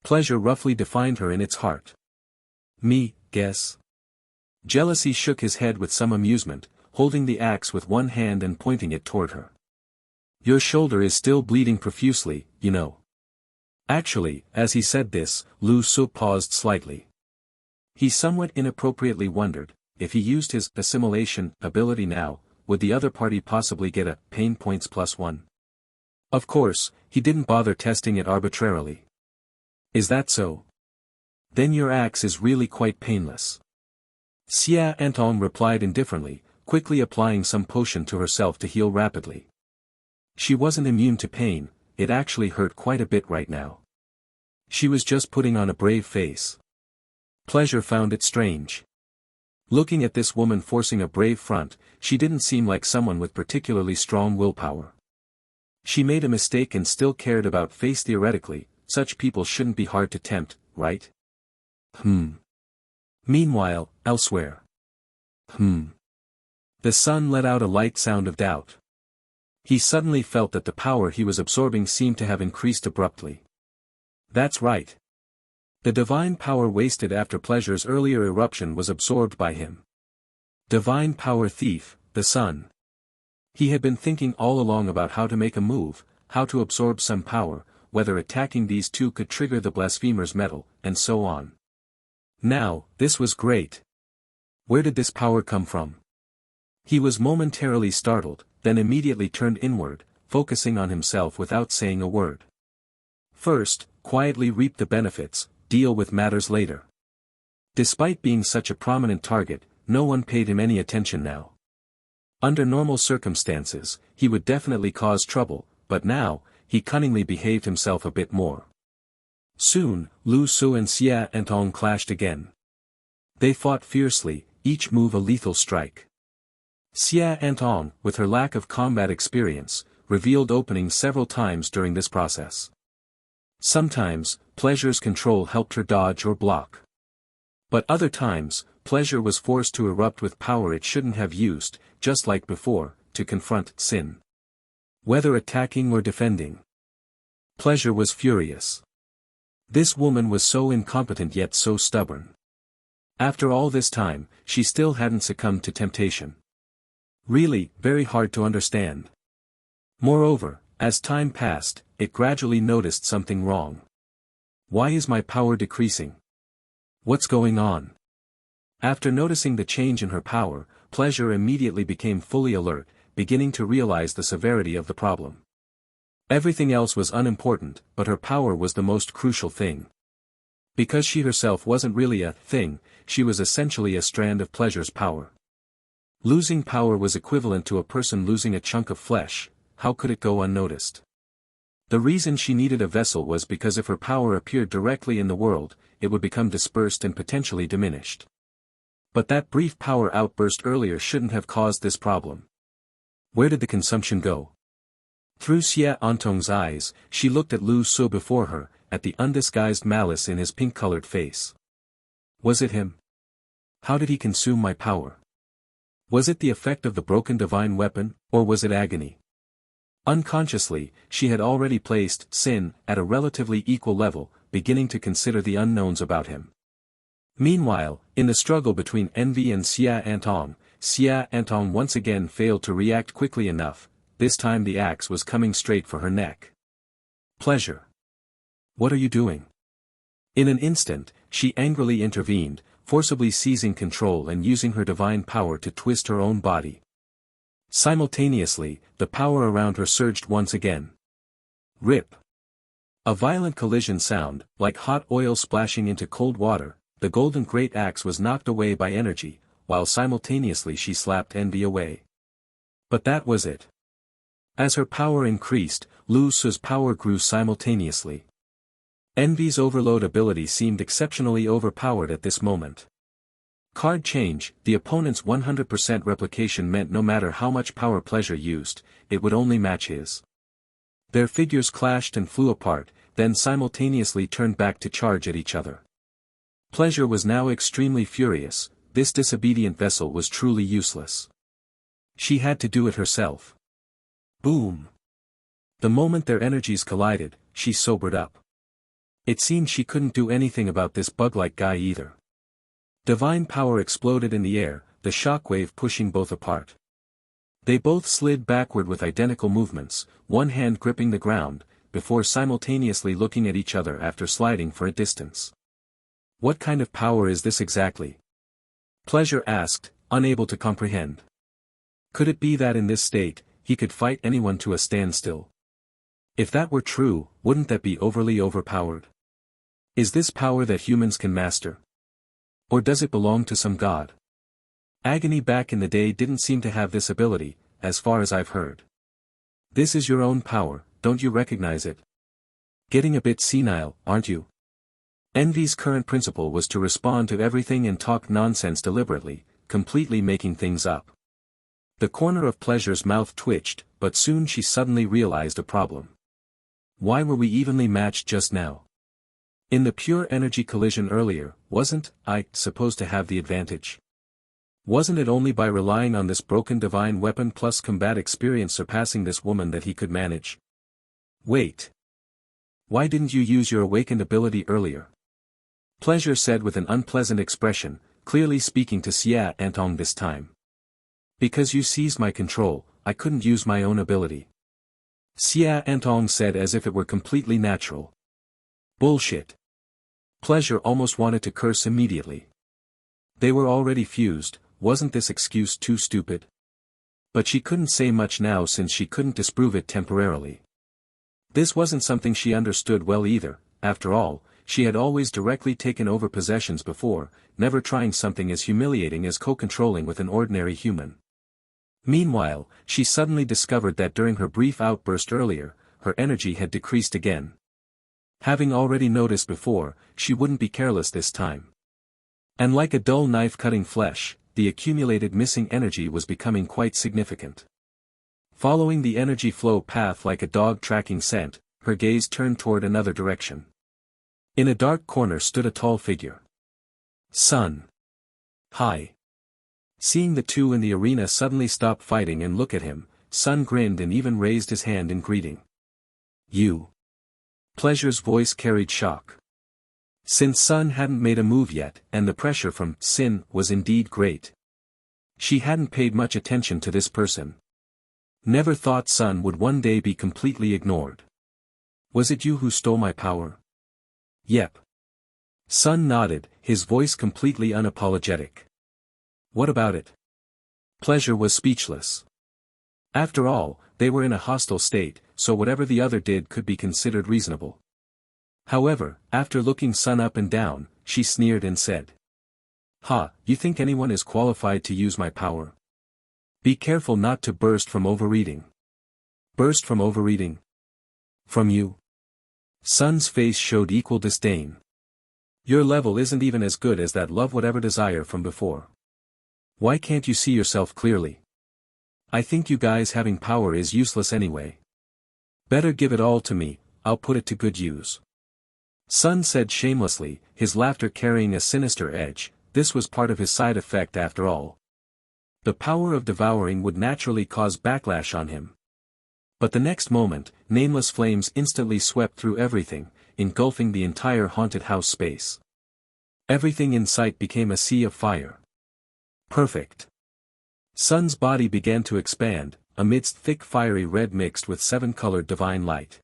Pleasure roughly defined her in its heart. Me, guess. Jealousy shook his head with some amusement, holding the axe with one hand and pointing it toward her. Your shoulder is still bleeding profusely, you know. Actually, as he said this, Lu Su paused slightly. He somewhat inappropriately wondered, if he used his assimilation ability now, would the other party possibly get a pain points +1? Of course, he didn't bother testing it arbitrarily. Is that so? Then your axe is really quite painless. Xia Antong replied indifferently, quickly applying some potion to herself to heal rapidly. She wasn't immune to pain, it actually hurt quite a bit right now. She was just putting on a brave face. Pleasure found it strange. Looking at this woman forcing a brave front, she didn't seem like someone with particularly strong willpower. She made a mistake and still cared about face theoretically, such people shouldn't be hard to tempt, right? Meanwhile, elsewhere. The son let out a light sound of doubt. He suddenly felt that the power he was absorbing seemed to have increased abruptly. That's right. The divine power wasted after Pleasure's earlier eruption was absorbed by him. Divine power thief, the son. He had been thinking all along about how to make a move, how to absorb some power, whether attacking these two could trigger the blasphemer's metal, and so on. Now, this was great. Where did this power come from? He was momentarily startled, then immediately turned inward, focusing on himself without saying a word. First, quietly reap the benefits, deal with matters later. Despite being such a prominent target, no one paid him any attention now. Under normal circumstances, he would definitely cause trouble, but now, he cunningly behaved himself a bit more. Soon, Lu Su and Xia Antong clashed again. They fought fiercely, each move a lethal strike. Xia Antong, with her lack of combat experience, revealed openings several times during this process. Sometimes, Pleasure's control helped her dodge or block. But other times, Pleasure was forced to erupt with power it shouldn't have used, just like before, to confront sin. Whether attacking or defending. Pleasure was furious. This woman was so incompetent yet so stubborn. After all this time, she still hadn't succumbed to temptation. Really, very hard to understand. Moreover, as time passed, it gradually noticed something wrong. Why is my power decreasing? What's going on? After noticing the change in her power, Pleasure immediately became fully alert, beginning to realize the severity of the problem. Everything else was unimportant, but her power was the most crucial thing. Because she herself wasn't really a thing, she was essentially a strand of Pleasure's power. Losing power was equivalent to a person losing a chunk of flesh. How could it go unnoticed? The reason she needed a vessel was because if her power appeared directly in the world, it would become dispersed and potentially diminished. But that brief power outburst earlier shouldn't have caused this problem. Where did the consumption go? Through Xia Antong's eyes, she looked at Lu Su before her, at the undisguised malice in his pink-colored face. Was it him? How did he consume my power? Was it the effect of the broken divine weapon, or was it agony? Unconsciously, she had already placed sin at a relatively equal level, beginning to consider the unknowns about him. Meanwhile, in the struggle between envy and Xia Antong once again failed to react quickly enough. This time the axe was coming straight for her neck. Pleasure. What are you doing? In an instant, she angrily intervened, forcibly seizing control and using her divine power to twist her own body. Simultaneously, the power around her surged once again. Rip. A violent collision sound, like hot oil splashing into cold water, the golden great axe was knocked away by energy, while simultaneously she slapped envy away. But that was it. As her power increased, Lu Su's power grew simultaneously. Envy's overload ability seemed exceptionally overpowered at this moment. Card change, the opponent's 100% replication meant no matter how much power Pleasure used, it would only match his. Their figures clashed and flew apart, then simultaneously turned back to charge at each other. Pleasure was now extremely furious, this disobedient vessel was truly useless. She had to do it herself. Boom! The moment their energies collided, she sobered up. It seemed she couldn't do anything about this bug-like guy either. Divine power exploded in the air, the shockwave pushing both apart. They both slid backward with identical movements, one hand gripping the ground, before simultaneously looking at each other after sliding for a distance. What kind of power is this exactly? Pleasure asked, unable to comprehend. Could it be that in this state, he could fight anyone to a standstill? If that were true, wouldn't that be overly overpowered? Is this power that humans can master? Or does it belong to some god? Agony back in the day didn't seem to have this ability, as far as I've heard. This is your own power, don't you recognize it? Getting a bit senile, aren't you? Envy's current principle was to respond to everything and talk nonsense deliberately, completely making things up. The corner of Pleasure's mouth twitched, but soon she suddenly realized a problem. Why were we evenly matched just now? In the pure energy collision earlier, wasn't I supposed to have the advantage? Wasn't it only by relying on this broken divine weapon plus combat experience surpassing this woman that he could manage? Wait. Why didn't you use your awakened ability earlier? Pleasure said with an unpleasant expression, clearly speaking to Xia Antong this time. Because you seized my control, I couldn't use my own ability. Xia Antong said as if it were completely natural. Bullshit. Pleasure almost wanted to curse immediately. They were already fused, wasn't this excuse too stupid? But she couldn't say much now since she couldn't disprove it temporarily. This wasn't something she understood well either, after all, she had always directly taken over possessions before, never trying something as humiliating as co-controlling with an ordinary human. Meanwhile, she suddenly discovered that during her brief outburst earlier, her energy had decreased again. Having already noticed before, she wouldn't be careless this time. And like a dull knife cutting flesh, the accumulated missing energy was becoming quite significant. Following the energy flow path like a dog tracking scent, her gaze turned toward another direction. In a dark corner stood a tall figure. Sun. Hi. Seeing the two in the arena suddenly stop fighting and look at him, Sun grinned and even raised his hand in greeting. You. Pleasure's voice carried shock. Since Sun hadn't made a move yet, and the pressure from Sin was indeed great. She hadn't paid much attention to this person. Never thought Sun would one day be completely ignored. Was it you who stole my power? Yep. Sun nodded, his voice completely unapologetic. What about it? Pleasure was speechless. After all, they were in a hostile state, so whatever the other did could be considered reasonable. However, after looking Sun up and down, she sneered and said. Ha, you think anyone is qualified to use my power? Be careful not to burst from overeating. Burst from overeating? From you? Sun's face showed equal disdain. Your level isn't even as good as that love whatever desire from before. Why can't you see yourself clearly? I think you guys having power is useless anyway. Better give it all to me, I'll put it to good use. Sun said shamelessly, his laughter carrying a sinister edge. This was part of his side effect after all. The power of devouring would naturally cause backlash on him. But the next moment, nameless flames instantly swept through everything, engulfing the entire haunted house space. Everything in sight became a sea of fire. Perfect. Sun's body began to expand, amidst thick fiery red mixed with seven-colored divine light.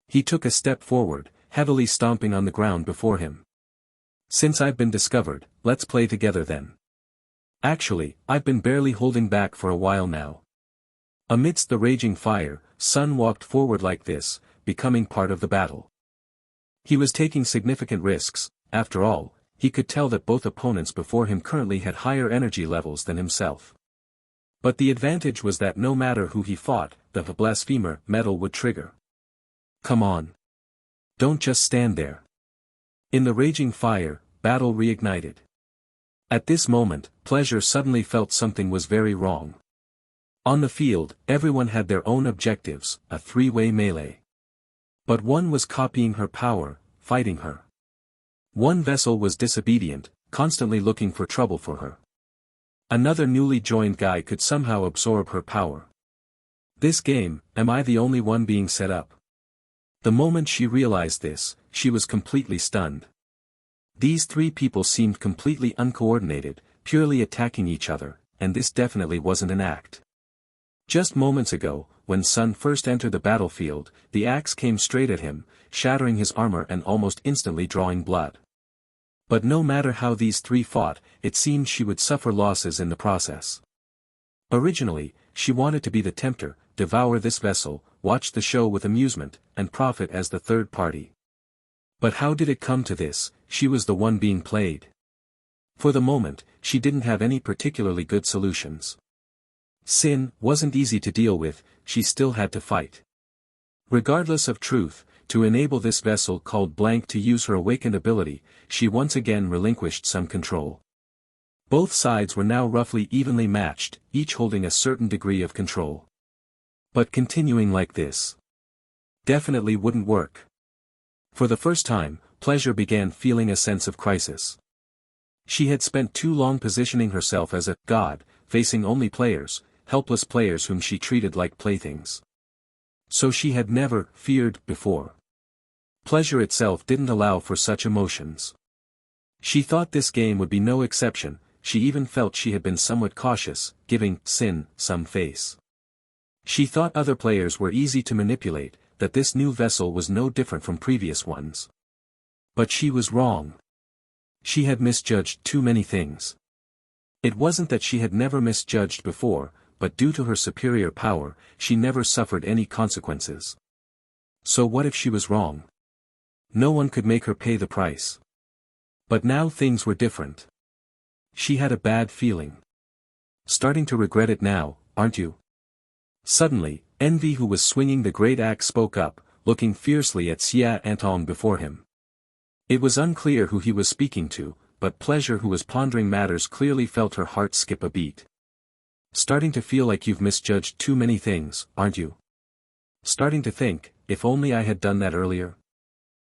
He took a step forward, heavily stomping on the ground before him. Since I've been discovered, let's play together then. Actually, I've been barely holding back for a while now. Amidst the raging fire, Sun walked forward like this, becoming part of the battle. He was taking significant risks, after all, he could tell that both opponents before him currently had higher energy levels than himself. But the advantage was that no matter who he fought, the blasphemer metal would trigger. Come on. Don't just stand there. In the raging fire, battle reignited. At this moment, Pleasure suddenly felt something was very wrong. On the field, everyone had their own objectives, a three-way melee. But one was copying her power, fighting her. One vessel was disobedient, constantly looking for trouble for her. Another newly joined guy could somehow absorb her power. This game, am I the only one being set up? The moment she realized this, she was completely stunned. These three people seemed completely uncoordinated, purely attacking each other, and this definitely wasn't an act. Just moments ago, when Sun first entered the battlefield, the axe came straight at him, shattering his armor and almost instantly drawing blood. But no matter how these three fought, it seemed she would suffer losses in the process. Originally, she wanted to be the tempter, devour this vessel, watch the show with amusement, and profit as the third party. But how did it come to this? She was the one being played. For the moment, she didn't have any particularly good solutions. Sin wasn't easy to deal with, she still had to fight. Regardless of truth, to enable this vessel called blank to use her awakened ability, she once again relinquished some control. Both sides were now roughly evenly matched, each holding a certain degree of control. But continuing like this definitely wouldn't work. For the first time, Pleasure began feeling a sense of crisis. She had spent too long positioning herself as a god, facing only players, helpless players whom she treated like playthings. So she had never feared before. Pleasure itself didn't allow for such emotions. She thought this game would be no exception, she even felt she had been somewhat cautious, giving Sin some face. She thought other players were easy to manipulate, that this new vessel was no different from previous ones. But she was wrong. She had misjudged too many things. It wasn't that she had never misjudged before, but due to her superior power, she never suffered any consequences. So what if she was wrong? No one could make her pay the price. But now things were different. She had a bad feeling. Starting to regret it now, aren't you? Suddenly, Envy, who was swinging the great axe, spoke up, looking fiercely at Xia Antong before him. It was unclear who he was speaking to, but Pleasure, who was pondering matters, clearly felt her heart skip a beat. Starting to feel like you've misjudged too many things, aren't you? Starting to think, if only I had done that earlier?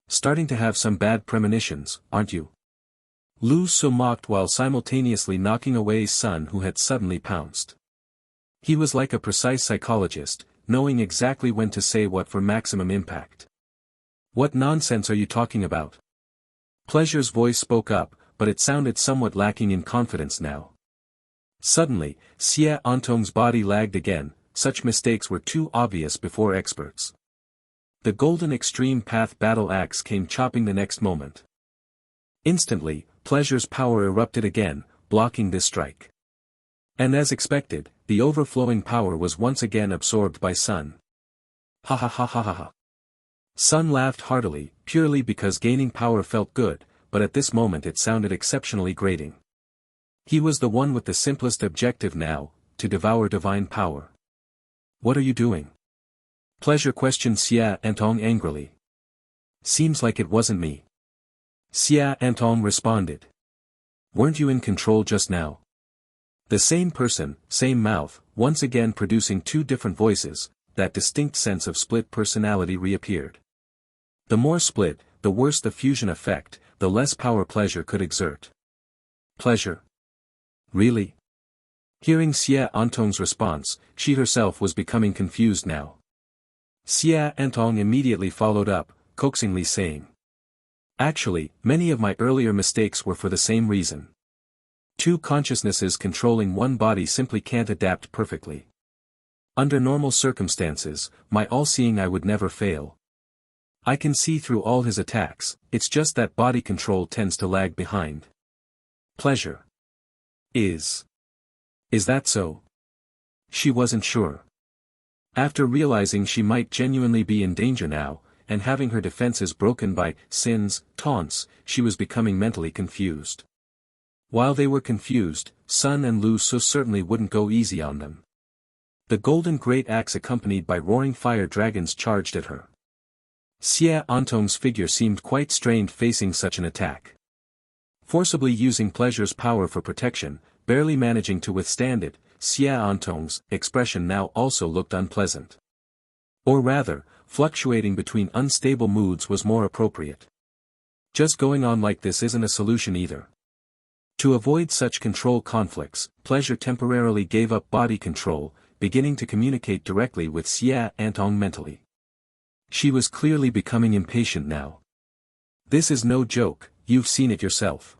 Starting to have some bad premonitions, aren't you? Lu Su mocked while simultaneously knocking away Sun, who had suddenly pounced. He was like a precise psychologist, knowing exactly when to say what for maximum impact. What nonsense are you talking about? Pleasure's voice spoke up, but it sounded somewhat lacking in confidence now. Suddenly, Xia Antong's body lagged again, such mistakes were too obvious before experts. The golden extreme path battle axe came chopping the next moment. Instantly, Pleasure's power erupted again, blocking this strike. And as expected, the overflowing power was once again absorbed by Sun. Ha ha ha ha ha ha. Sun laughed heartily, purely because gaining power felt good, but at this moment it sounded exceptionally grating. He was the one with the simplest objective now, to devour divine power. What are you doing? Pleasure questioned Xia Antong angrily. Seems like it wasn't me. Xia Antong responded. Weren't you in control just now? The same person, same mouth, once again producing two different voices, that distinct sense of split personality reappeared. The more split, the worse the fusion effect, the less power Pleasure could exert. Pleasure? Really? Hearing Xia Antong's response, she herself was becoming confused now. Xia Antong immediately followed up, coaxingly saying. Actually, many of my earlier mistakes were for the same reason. Two consciousnesses controlling one body simply can't adapt perfectly. Under normal circumstances, my all-seeing eye would never fail. I can see through all his attacks, it's just that body control tends to lag behind. Pleasure. Is that so? She wasn't sure. After realizing she might genuinely be in danger now, and having her defenses broken by Sin's taunts, she was becoming mentally confused. While they were confused, Sun and Lu Su certainly wouldn't go easy on them. The golden great axe accompanied by roaring fire dragons charged at her. Xia Antong's figure seemed quite strained facing such an attack. Forcibly using Pleasure's power for protection, barely managing to withstand it, Xia Antong's expression now also looked unpleasant. Or rather, fluctuating between unstable moods was more appropriate. Just going on like this isn't a solution either. To avoid such control conflicts, Pleasure temporarily gave up body control, beginning to communicate directly with Xia Antong mentally. She was clearly becoming impatient now. This is no joke, you've seen it yourself.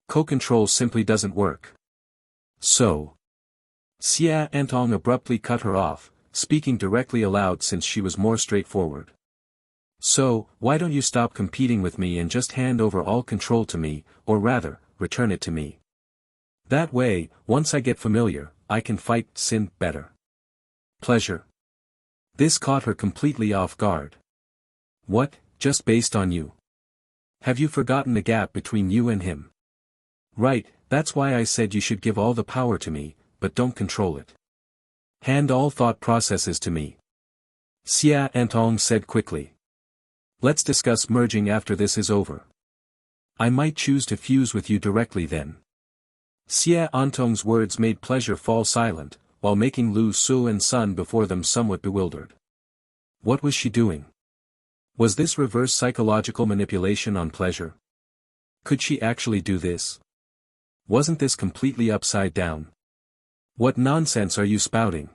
Co-control simply doesn't work. So. Xia Antong abruptly cut her off, speaking directly aloud since she was more straightforward. So, why don't you stop competing with me and just hand over all control to me, or rather, return it to me. That way, once I get familiar, I can fight sin better. Pleasure. This caught her completely off guard. What, just based on you? Have you forgotten the gap between you and him? Right, that's why I said you should give all the power to me, but don't control it. Hand all thought processes to me. Xia Antong said quickly. Let's discuss merging after this is over. I might choose to fuse with you directly then. Xia Antong's words made Pleasure fall silent, while making Lu Su and Sun before them somewhat bewildered. What was she doing? Was this reverse psychological manipulation on Pleasure? Could she actually do this? Wasn't this completely upside down? What nonsense are you spouting?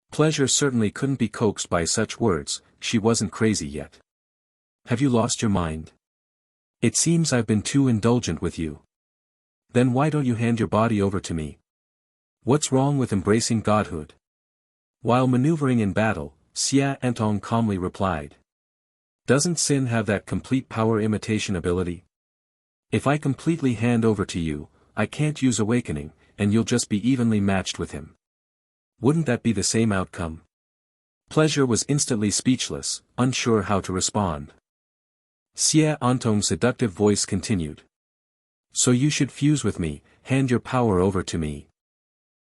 Pleasure certainly couldn't be coaxed by such words, she wasn't crazy yet. Have you lost your mind? It seems I've been too indulgent with you. Then why don't you hand your body over to me? What's wrong with embracing godhood? While maneuvering in battle, Xia Antong calmly replied. Doesn't Sin have that complete power imitation ability? If I completely hand over to you, I can't use awakening, and you'll just be evenly matched with him. Wouldn't that be the same outcome? Pleasure was instantly speechless, unsure how to respond. Xia Antong's seductive voice continued. So you should fuse with me, hand your power over to me.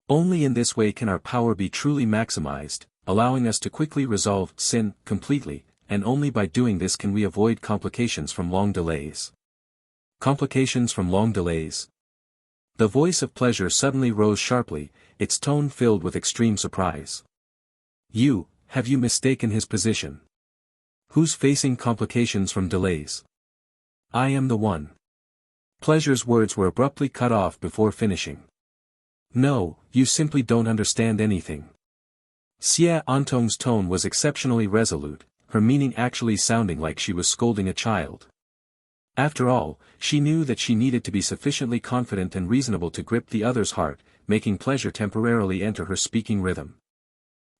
Only in this way can our power be truly maximized, allowing us to quickly resolve sin completely, and only by doing this can we avoid complications from long delays. Complications from long delays? The voice of Pleasure suddenly rose sharply, its tone filled with extreme surprise. Have you mistaken his position? Who's facing complications from delays? I am the one. Pleasure's words were abruptly cut off before finishing. No, you simply don't understand anything. Xia Antong's tone was exceptionally resolute, her meaning actually sounding like she was scolding a child. After all, she knew that she needed to be sufficiently confident and reasonable to grip the other's heart, making Pleasure temporarily enter her speaking rhythm.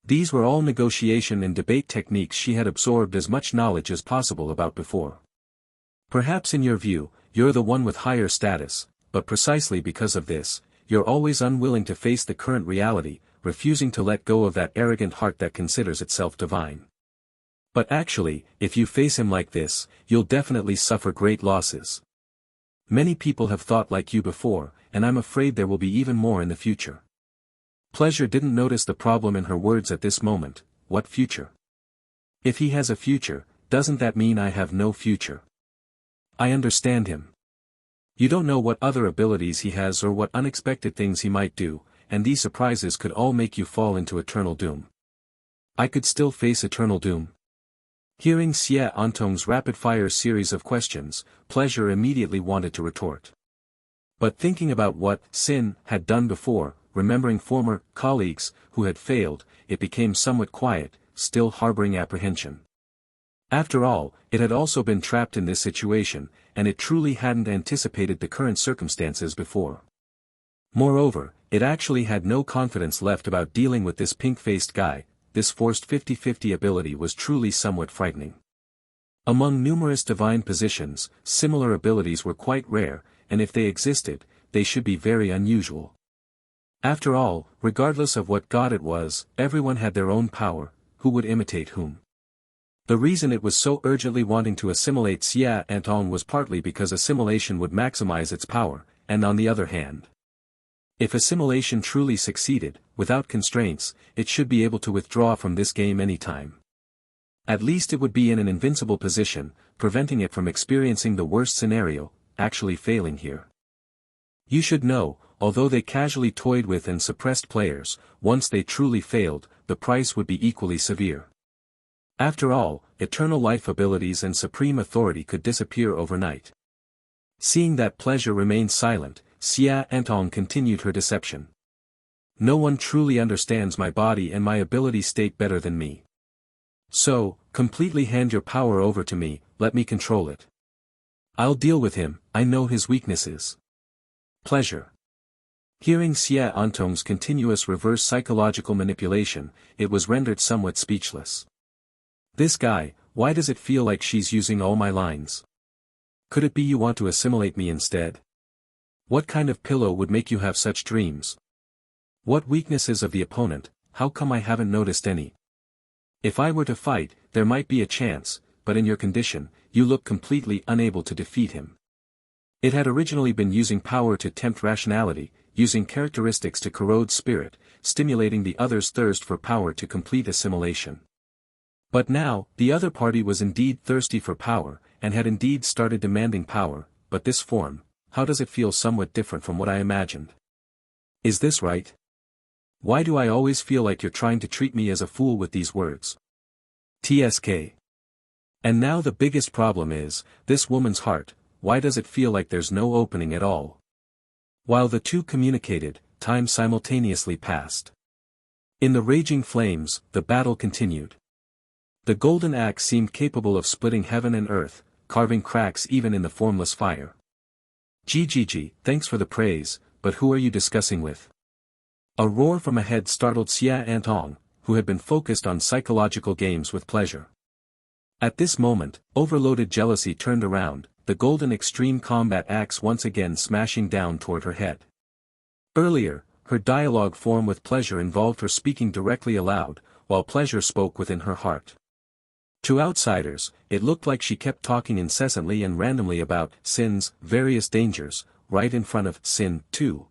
These were all negotiation and debate techniques she had absorbed as much knowledge as possible about before. Perhaps in your view, you're the one with higher status, but precisely because of this, you're always unwilling to face the current reality, refusing to let go of that arrogant heart that considers itself divine. But actually, if you face him like this, you'll definitely suffer great losses. Many people have thought like you before, and I'm afraid there will be even more in the future. Pleasure didn't notice the problem in her words at this moment. What future? If he has a future, doesn't that mean I have no future? I understand him. You don't know what other abilities he has or what unexpected things he might do, and these surprises could all make you fall into eternal doom. I could still face eternal doom. Hearing Xia Antong's rapid-fire series of questions, Pleasure immediately wanted to retort. But thinking about what Sin had done before, remembering former colleagues who had failed, it became somewhat quiet, still harboring apprehension. After all, it had also been trapped in this situation, and it truly hadn't anticipated the current circumstances before. Moreover, it actually had no confidence left about dealing with this pink-faced guy. This forced 50-50 ability was truly somewhat frightening. Among numerous divine positions, similar abilities were quite rare, and if they existed, they should be very unusual. After all, regardless of what god it was, everyone had their own power, who would imitate whom. The reason it was so urgently wanting to assimilate Xia Antong was partly because assimilation would maximize its power, and on the other hand, if assimilation truly succeeded, without constraints, it should be able to withdraw from this game anytime. At least it would be in an invincible position, preventing it from experiencing the worst scenario, actually failing here. You should know, although they casually toyed with and suppressed players, once they truly failed, the price would be equally severe. After all, eternal life abilities and supreme authority could disappear overnight. Seeing that Pleasure remained silent, Xia Antong continued her deception. No one truly understands my body and my ability state better than me. So, completely hand your power over to me, let me control it. I'll deal with him, I know his weaknesses. Pleasure. Hearing Xie Antong's continuous reverse psychological manipulation, it was rendered somewhat speechless. This guy, why does it feel like she's using all my lines? Could it be you want to assimilate me instead? What kind of pillow would make you have such dreams? What weaknesses of the opponent, how come I haven't noticed any? If I were to fight, there might be a chance, but in your condition, you look completely unable to defeat him. It had originally been using power to tempt rationality, using characteristics to corrode spirit, stimulating the other's thirst for power to complete assimilation. But now, the other party was indeed thirsty for power, and had indeed started demanding power, but this form, how does it feel somewhat different from what I imagined? Is this right? Why do I always feel like you're trying to treat me as a fool with these words? TSK. And now the biggest problem is, this woman's heart, why does it feel like there's no opening at all? While the two communicated, time simultaneously passed. In the raging flames, the battle continued. The golden axe seemed capable of splitting heaven and earth, carving cracks even in the formless fire. GGG, thanks for the praise, but who are you discussing with? A roar from ahead startled Xie Antong, who had been focused on psychological games with pleasure. At this moment, overloaded jealousy turned around, the golden extreme combat axe once again smashing down toward her head. Earlier, her dialogue form with pleasure involved her speaking directly aloud, while pleasure spoke within her heart. To outsiders, it looked like she kept talking incessantly and randomly about Sin's various dangers, right in front of Sin, too.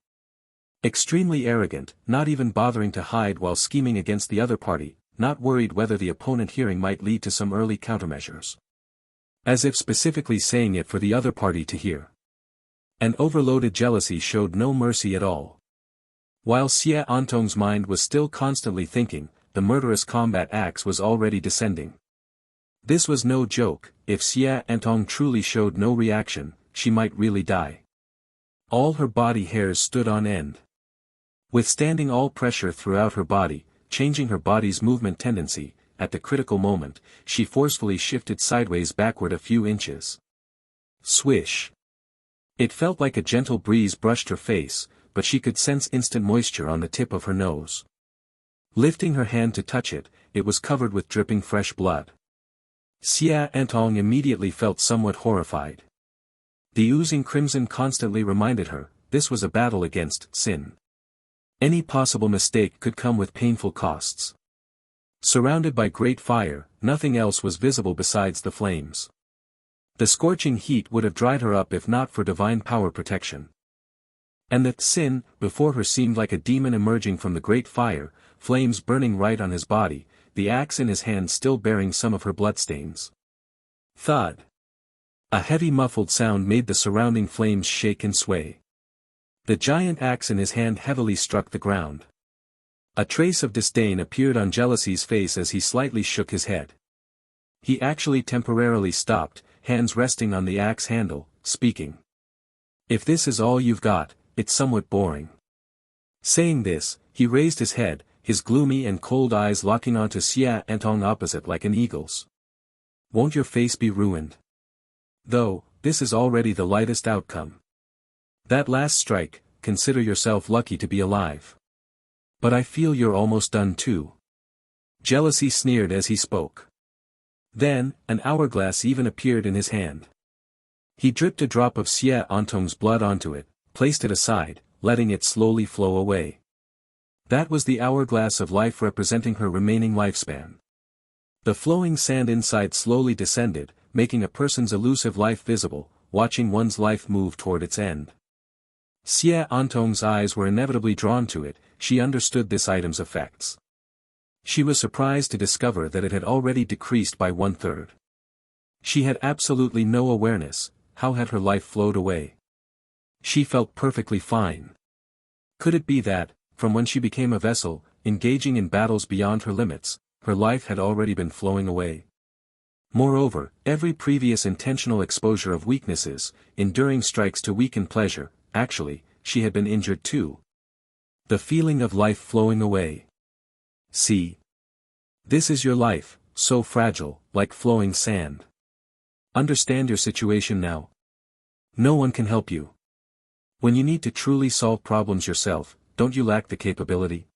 Extremely arrogant, not even bothering to hide while scheming against the other party, not worried whether the opponent hearing might lead to some early countermeasures. As if specifically saying it for the other party to hear. And overloaded jealousy showed no mercy at all. While Xie Antong's mind was still constantly thinking, the murderous combat axe was already descending. This was no joke, if Xie Antong truly showed no reaction, she might really die. All her body hairs stood on end. Withstanding all pressure throughout her body, changing her body's movement tendency, at the critical moment, she forcefully shifted sideways backward a few inches. Swish. It felt like a gentle breeze brushed her face, but she could sense instant moisture on the tip of her nose. Lifting her hand to touch it, it was covered with dripping fresh blood. Xie Antong immediately felt somewhat horrified. The oozing crimson constantly reminded her, this was a battle against Sin. Any possible mistake could come with painful costs. Surrounded by great fire, nothing else was visible besides the flames. The scorching heat would have dried her up if not for divine power protection. And that Sin, before her seemed like a demon emerging from the great fire, flames burning right on his body, the axe in his hand still bearing some of her bloodstains. Thud. A heavy muffled sound made the surrounding flames shake and sway. The giant axe in his hand heavily struck the ground. A trace of disdain appeared on Jealousy's face as he slightly shook his head. He actually temporarily stopped, hands resting on the axe handle, speaking. If this is all you've got, it's somewhat boring. Saying this, he raised his head, his gloomy and cold eyes locking onto Xie Antong opposite like an eagle's. Won't your face be ruined? Though, this is already the lightest outcome. That last strike, consider yourself lucky to be alive. But I feel you're almost done too. Jealousy sneered as he spoke. Then, an hourglass even appeared in his hand. He dripped a drop of Xie Antong's blood onto it, placed it aside, letting it slowly flow away. That was the hourglass of life representing her remaining lifespan. The flowing sand inside slowly descended, making a person's elusive life visible, watching one's life move toward its end. Xie Antong's eyes were inevitably drawn to it, she understood this item's effects. She was surprised to discover that it had already decreased by 1/3. She had absolutely no awareness, how had her life flowed away? She felt perfectly fine. Could it be that, from when she became a vessel, engaging in battles beyond her limits, her life had already been flowing away? Moreover, every previous intentional exposure of weaknesses, enduring strikes to weaken pleasure, actually, she had been injured too. The feeling of life flowing away. See. This is your life, so fragile, like flowing sand. Understand your situation now. No one can help you. When you need to truly solve problems yourself, don't you lack the capability?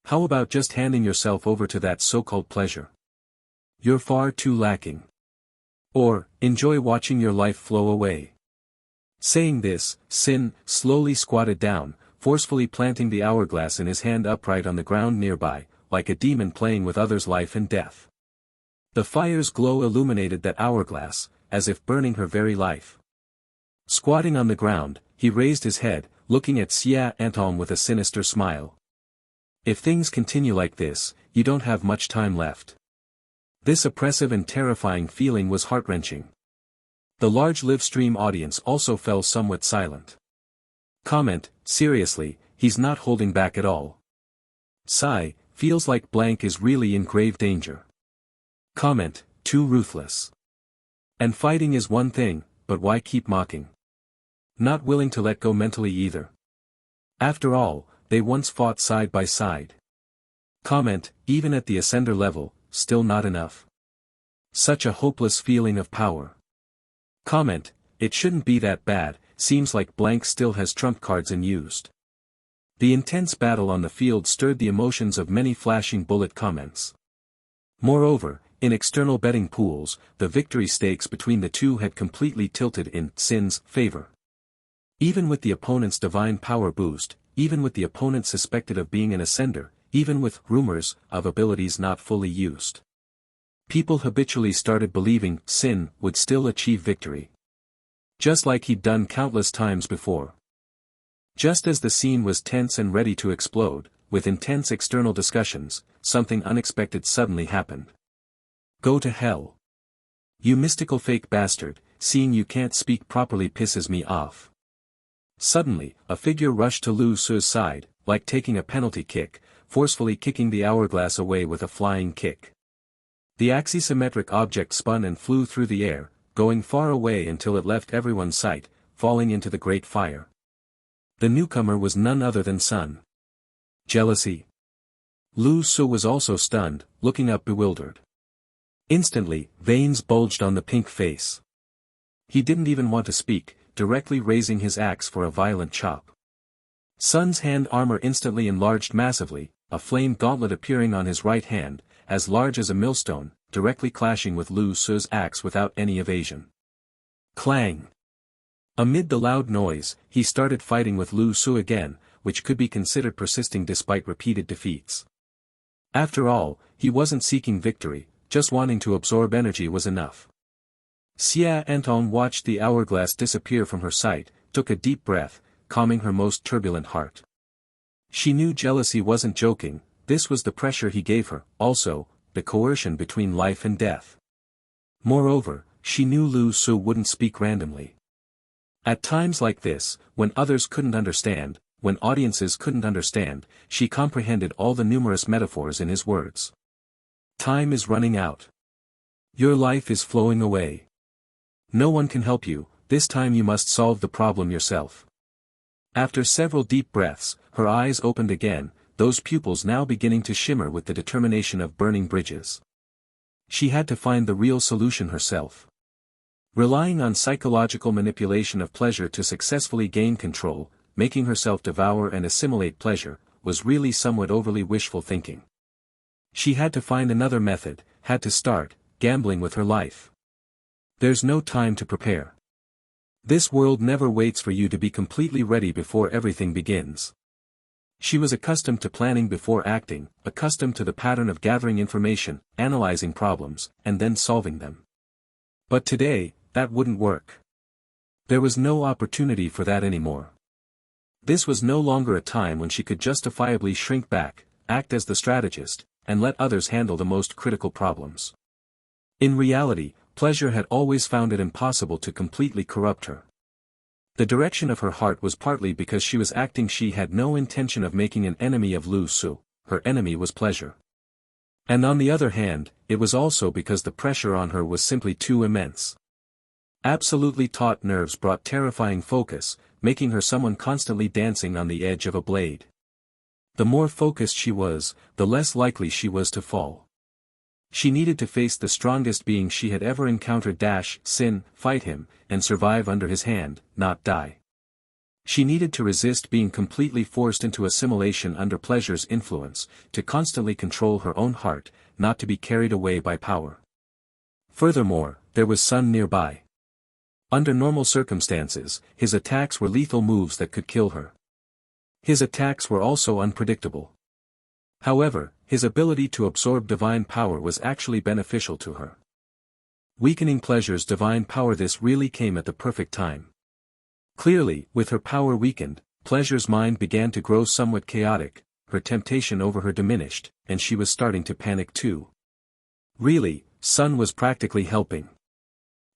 How about just handing yourself over to that so-called pleasure? You're far too lacking. Or, enjoy watching your life flow away. Saying this, Sin slowly squatted down, forcefully planting the hourglass in his hand upright on the ground nearby, like a demon playing with others' life and death. The fire's glow illuminated that hourglass, as if burning her very life. Squatting on the ground, he raised his head, looking at Semi-Invincible with a sinister smile. If things continue like this, you don't have much time left. This oppressive and terrifying feeling was heart-wrenching. The large live-stream audience also fell somewhat silent. Comment, seriously, he's not holding back at all. Sigh, feels like blank is really in grave danger. Comment, too ruthless. And fighting is one thing, but why keep mocking? Not willing to let go mentally either. After all, they once fought side by side. Comment, even at the ascender level, still not enough. Such a hopeless feeling of power. Comment, it shouldn't be that bad, seems like blank still has trump cards unused. The intense battle on the field stirred the emotions of many flashing bullet comments. Moreover, in external betting pools, the victory stakes between the two had completely tilted in Sin's favor. Even with the opponent's divine power boost, even with the opponent suspected of being an ascender, even with rumors of abilities not fully used, people habitually started believing Sin would still achieve victory. Just like he'd done countless times before. Just as the scene was tense and ready to explode, with intense external discussions, something unexpected suddenly happened. Go to hell. You mystical fake bastard, seeing you can't speak properly pisses me off. Suddenly, a figure rushed to Lu Su's side, like taking a penalty kick, forcefully kicking the hourglass away with a flying kick. The axisymmetric object spun and flew through the air, going far away until it left everyone's sight, falling into the great fire. The newcomer was none other than Sun. Jealousy. Lu Su was also stunned, looking up bewildered. Instantly, veins bulged on the pink face. He didn't even want to speak, directly raising his axe for a violent chop. Sun's hand armor instantly enlarged massively, a flame gauntlet appearing on his right hand, as large as a millstone, directly clashing with Lu Su's axe without any evasion. Clang! Amid the loud noise, he started fighting with Lu Su again, which could be considered persisting despite repeated defeats. After all, he wasn't seeking victory, just wanting to absorb energy was enough. Semi-Invincible watched the hourglass disappear from her sight, took a deep breath, calming her most turbulent heart. She knew jealousy wasn't joking, this was the pressure he gave her, also, the coercion between life and death. Moreover, she knew Lu Su wouldn't speak randomly. At times like this, when others couldn't understand, when audiences couldn't understand, she comprehended all the numerous metaphors in his words. Time is running out. Your life is flowing away. No one can help you, this time you must solve the problem yourself. After several deep breaths, her eyes opened again, those pupils now beginning to shimmer with the determination of burning bridges. She had to find the real solution herself. Relying on psychological manipulation of pleasure to successfully gain control, making herself devour and assimilate pleasure, was really somewhat overly wishful thinking. She had to find another method, had to start gambling with her life. There's no time to prepare. This world never waits for you to be completely ready before everything begins. She was accustomed to planning before acting, accustomed to the pattern of gathering information, analyzing problems, and then solving them. But today, that wouldn't work. There was no opportunity for that anymore. This was no longer a time when she could justifiably shrink back, act as the strategist, and let others handle the most critical problems. In reality, pleasure had always found it impossible to completely corrupt her. The direction of her heart was partly because she was acting. She had no intention of making an enemy of Lu Su, her enemy was pleasure. And on the other hand, it was also because the pressure on her was simply too immense. Absolutely taut nerves brought terrifying focus, making her someone constantly dancing on the edge of a blade. The more focused she was, the less likely she was to fall. She needed to face the strongest being she had ever encountered. Sin, fight him, and survive under his hand, not die. She needed to resist being completely forced into assimilation under pleasure's influence, to constantly control her own heart, not to be carried away by power. Furthermore, there was Sun nearby. Under normal circumstances, his attacks were lethal moves that could kill her. His attacks were also unpredictable. However, his ability to absorb divine power was actually beneficial to her. Weakening pleasure's divine power. This really came at the perfect time. Clearly, with her power weakened, pleasure's mind began to grow somewhat chaotic, her temptation over her diminished, and she was starting to panic too. Really, Sun was practically helping.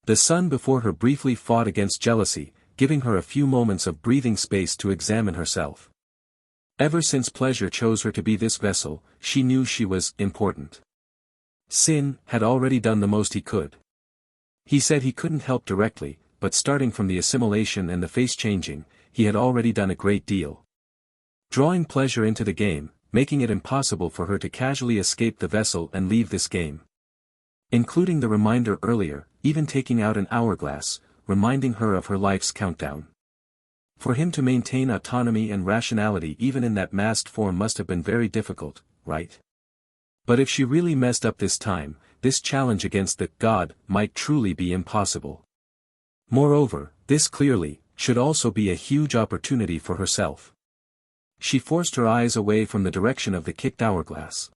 The Sun before her briefly fought against jealousy, giving her a few moments of breathing space to examine herself. Ever since pleasure chose her to be this vessel, she knew she was important. Sin had already done the most he could. He said he couldn't help directly, but starting from the assimilation and the face changing, he had already done a great deal. Drawing pleasure into the game, making it impossible for her to casually escape the vessel and leave this game. Including the reminder earlier, even taking out an hourglass, reminding her of her life's countdown. For him to maintain autonomy and rationality even in that masked form must have been very difficult, right? But if she really messed up this time, this challenge against the God might truly be impossible. Moreover, this clearly should also be a huge opportunity for herself. She forced her eyes away from the direction of the kicked hourglass.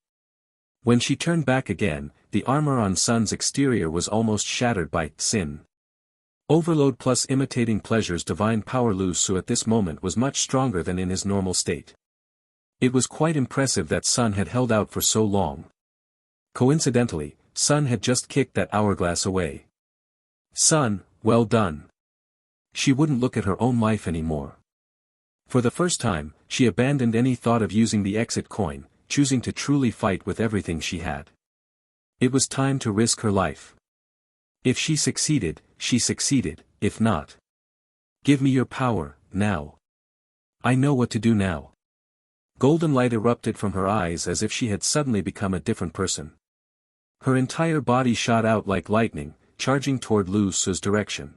When she turned back again, the armor on Sun's exterior was almost shattered by sin. Overload plus imitating pleasure's divine power. Lu Su at this moment was much stronger than in his normal state. It was quite impressive that Sun had held out for so long. Coincidentally, Sun had just kicked that hourglass away. Sun, well done. She wouldn't look at her own life anymore. For the first time, she abandoned any thought of using the exit coin, choosing to truly fight with everything she had. It was time to risk her life. If she succeeded, if not. Give me your power, now. I know what to do now. Golden light erupted from her eyes as if she had suddenly become a different person. Her entire body shot out like lightning, charging toward Lu Su's direction.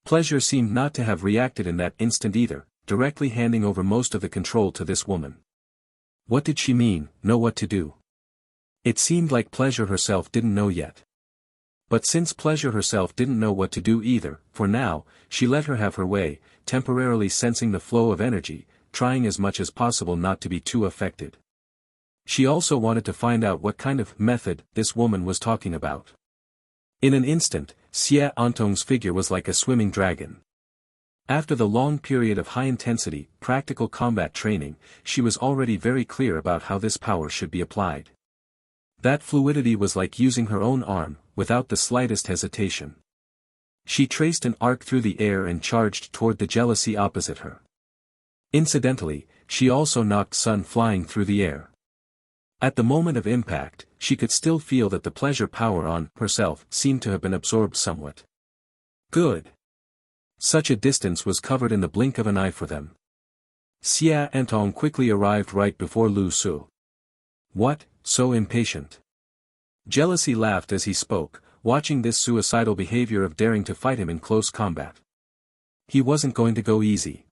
Pleasure seemed not to have reacted in that instant either, directly handing over most of the control to this woman. What did she mean, know what to do? It seemed like pleasure herself didn't know yet. But since pleasure herself didn't know what to do either, for now, she let her have her way, temporarily sensing the flow of energy, trying as much as possible not to be too affected. She also wanted to find out what kind of method this woman was talking about. In an instant, Xie Antong's figure was like a swimming dragon. After the long period of high-intensity, practical combat training, she was already very clear about how this power should be applied. That fluidity was like using her own arm, without the slightest hesitation. She traced an arc through the air and charged toward the jealousy opposite her. Incidentally, she also knocked Sun flying through the air. At the moment of impact, she could still feel that the pleasure power on herself seemed to have been absorbed somewhat. Good. Such a distance was covered in the blink of an eye for them. Xie Antong quickly arrived right before Lu Su. What, so impatient? Jealousy laughed as he spoke, watching this suicidal behavior of daring to fight him in close combat. He wasn't going to go easy.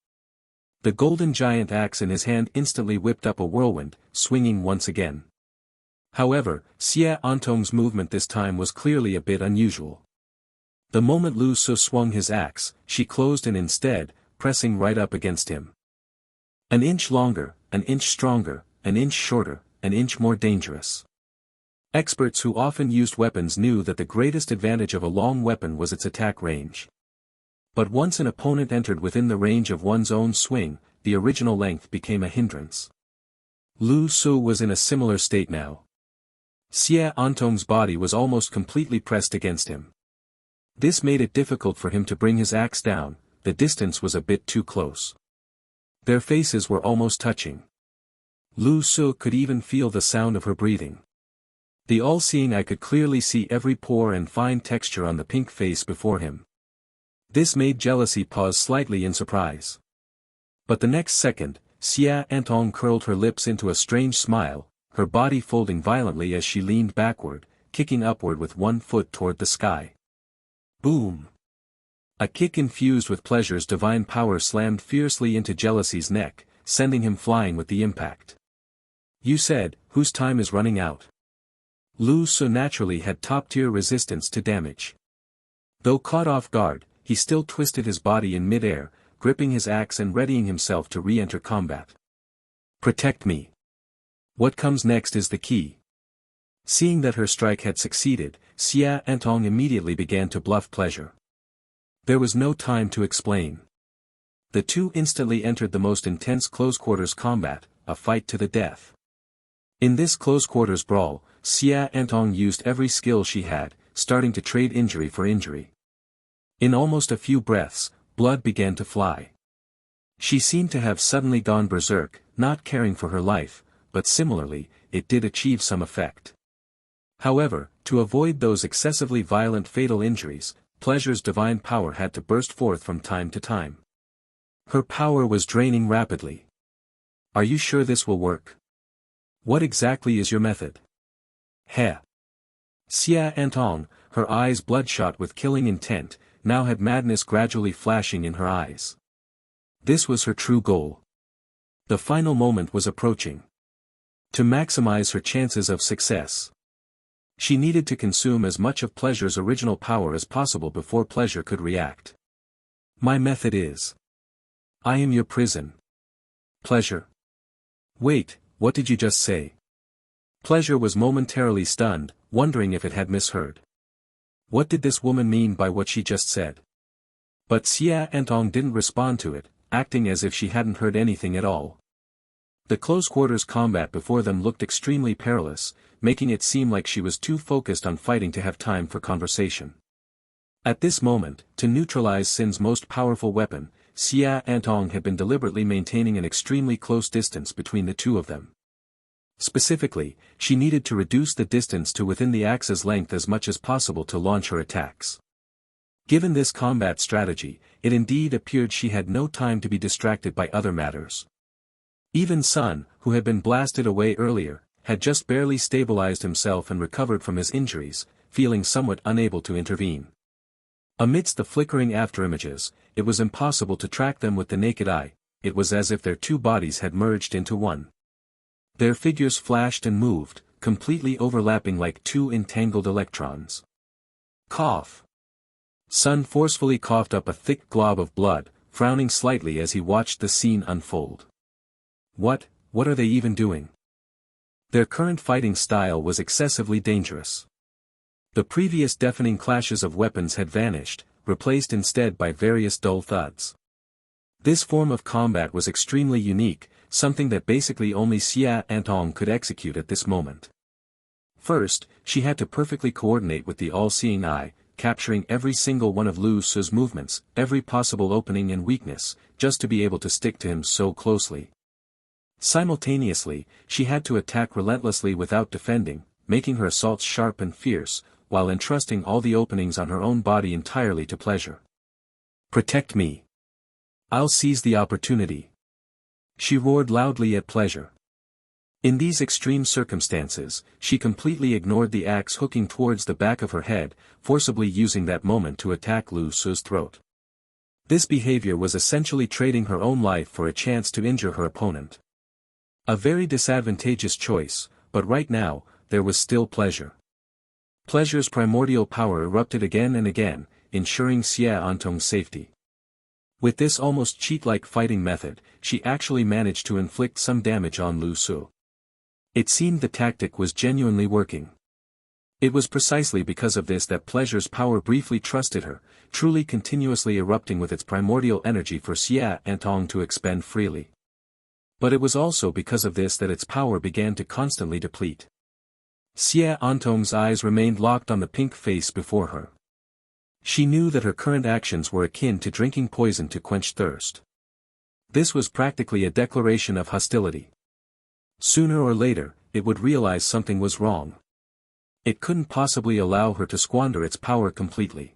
The golden giant axe in his hand instantly whipped up a whirlwind, swinging once again. However, Xie Antong's movement this time was clearly a bit unusual. The moment Lu Su swung his axe, she closed in instead, pressing right up against him. An inch longer, an inch stronger, an inch shorter, an inch more dangerous. Experts who often used weapons knew that the greatest advantage of a long weapon was its attack range. But once an opponent entered within the range of one's own swing, the original length became a hindrance. Lu Su was in a similar state now. Xie Antong's body was almost completely pressed against him. This made it difficult for him to bring his axe down, the distance was a bit too close. Their faces were almost touching. Lu Su could even feel the sound of her breathing. The all-seeing eye could clearly see every pore and fine texture on the pink face before him. This made jealousy pause slightly in surprise. But the next second, Xie Antong curled her lips into a strange smile, her body folding violently as she leaned backward, kicking upward with one foot toward the sky. Boom! A kick infused with pleasure's divine power slammed fiercely into jealousy's neck, sending him flying with the impact. You said, whose time is running out? Lu Su naturally had top-tier resistance to damage. Though caught off guard, he still twisted his body in mid-air, gripping his axe and readying himself to re-enter combat. Protect me. What comes next is the key. Seeing that her strike had succeeded, Xia Antong immediately began to bluff pleasure. There was no time to explain. The two instantly entered the most intense close-quarters combat, a fight to the death. In this close-quarters brawl, Xia Antong used every skill she had, starting to trade injury for injury. In almost a few breaths, blood began to fly. She seemed to have suddenly gone berserk, not caring for her life, but similarly, it did achieve some effect. However, to avoid those excessively violent fatal injuries, pleasure's divine power had to burst forth from time to time. Her power was draining rapidly. Are you sure this will work? What exactly is your method? Heh. Xia Antong, her eyes bloodshot with killing intent, now had madness gradually flashing in her eyes. This was her true goal. The final moment was approaching. To maximize her chances of success, she needed to consume as much of pleasure's original power as possible before pleasure could react. My method is. I am your prison. Pleasure. Wait, what did you just say? Pleasure was momentarily stunned, wondering if it had misheard. What did this woman mean by what she just said? But Xia Antong didn't respond to it, acting as if she hadn't heard anything at all. The close-quarters combat before them looked extremely perilous, making it seem like she was too focused on fighting to have time for conversation. At this moment, to neutralize Sin's most powerful weapon, Xia Antong had been deliberately maintaining an extremely close distance between the two of them. Specifically, she needed to reduce the distance to within the axe's length as much as possible to launch her attacks. Given this combat strategy, it indeed appeared she had no time to be distracted by other matters. Even Sun, who had been blasted away earlier, had just barely stabilized himself and recovered from his injuries, feeling somewhat unable to intervene. Amidst the flickering afterimages, it was impossible to track them with the naked eye. It was as if their two bodies had merged into one. Their figures flashed and moved, completely overlapping like two entangled electrons. Cough. Sun forcefully coughed up a thick glob of blood, frowning slightly as he watched the scene unfold. What are they even doing? Their current fighting style was excessively dangerous. The previous deafening clashes of weapons had vanished, replaced instead by various dull thuds. This form of combat was extremely unique, something that basically only Xia Antong could execute at this moment. First, she had to perfectly coordinate with the all-seeing eye, capturing every single one of Lu Su's movements, every possible opening and weakness, just to be able to stick to him so closely. Simultaneously, she had to attack relentlessly without defending, making her assaults sharp and fierce, while entrusting all the openings on her own body entirely to pleasure. Protect me. I'll seize the opportunity. She roared loudly at pleasure. In these extreme circumstances, she completely ignored the axe hooking towards the back of her head, forcibly using that moment to attack Lu Su's throat. This behavior was essentially trading her own life for a chance to injure her opponent. A very disadvantageous choice, but right now, there was still pleasure. Pleasure's primordial power erupted again and again, ensuring Xia Antong's safety. With this almost cheat-like fighting method, she actually managed to inflict some damage on Lu Su. It seemed the tactic was genuinely working. It was precisely because of this that pleasure's power briefly trusted her, truly continuously erupting with its primordial energy for Xia Antong to expend freely. But it was also because of this that its power began to constantly deplete. Xia Antong's eyes remained locked on the pink face before her. She knew that her current actions were akin to drinking poison to quench thirst. This was practically a declaration of hostility. Sooner or later, it would realize something was wrong. It couldn't possibly allow her to squander its power completely.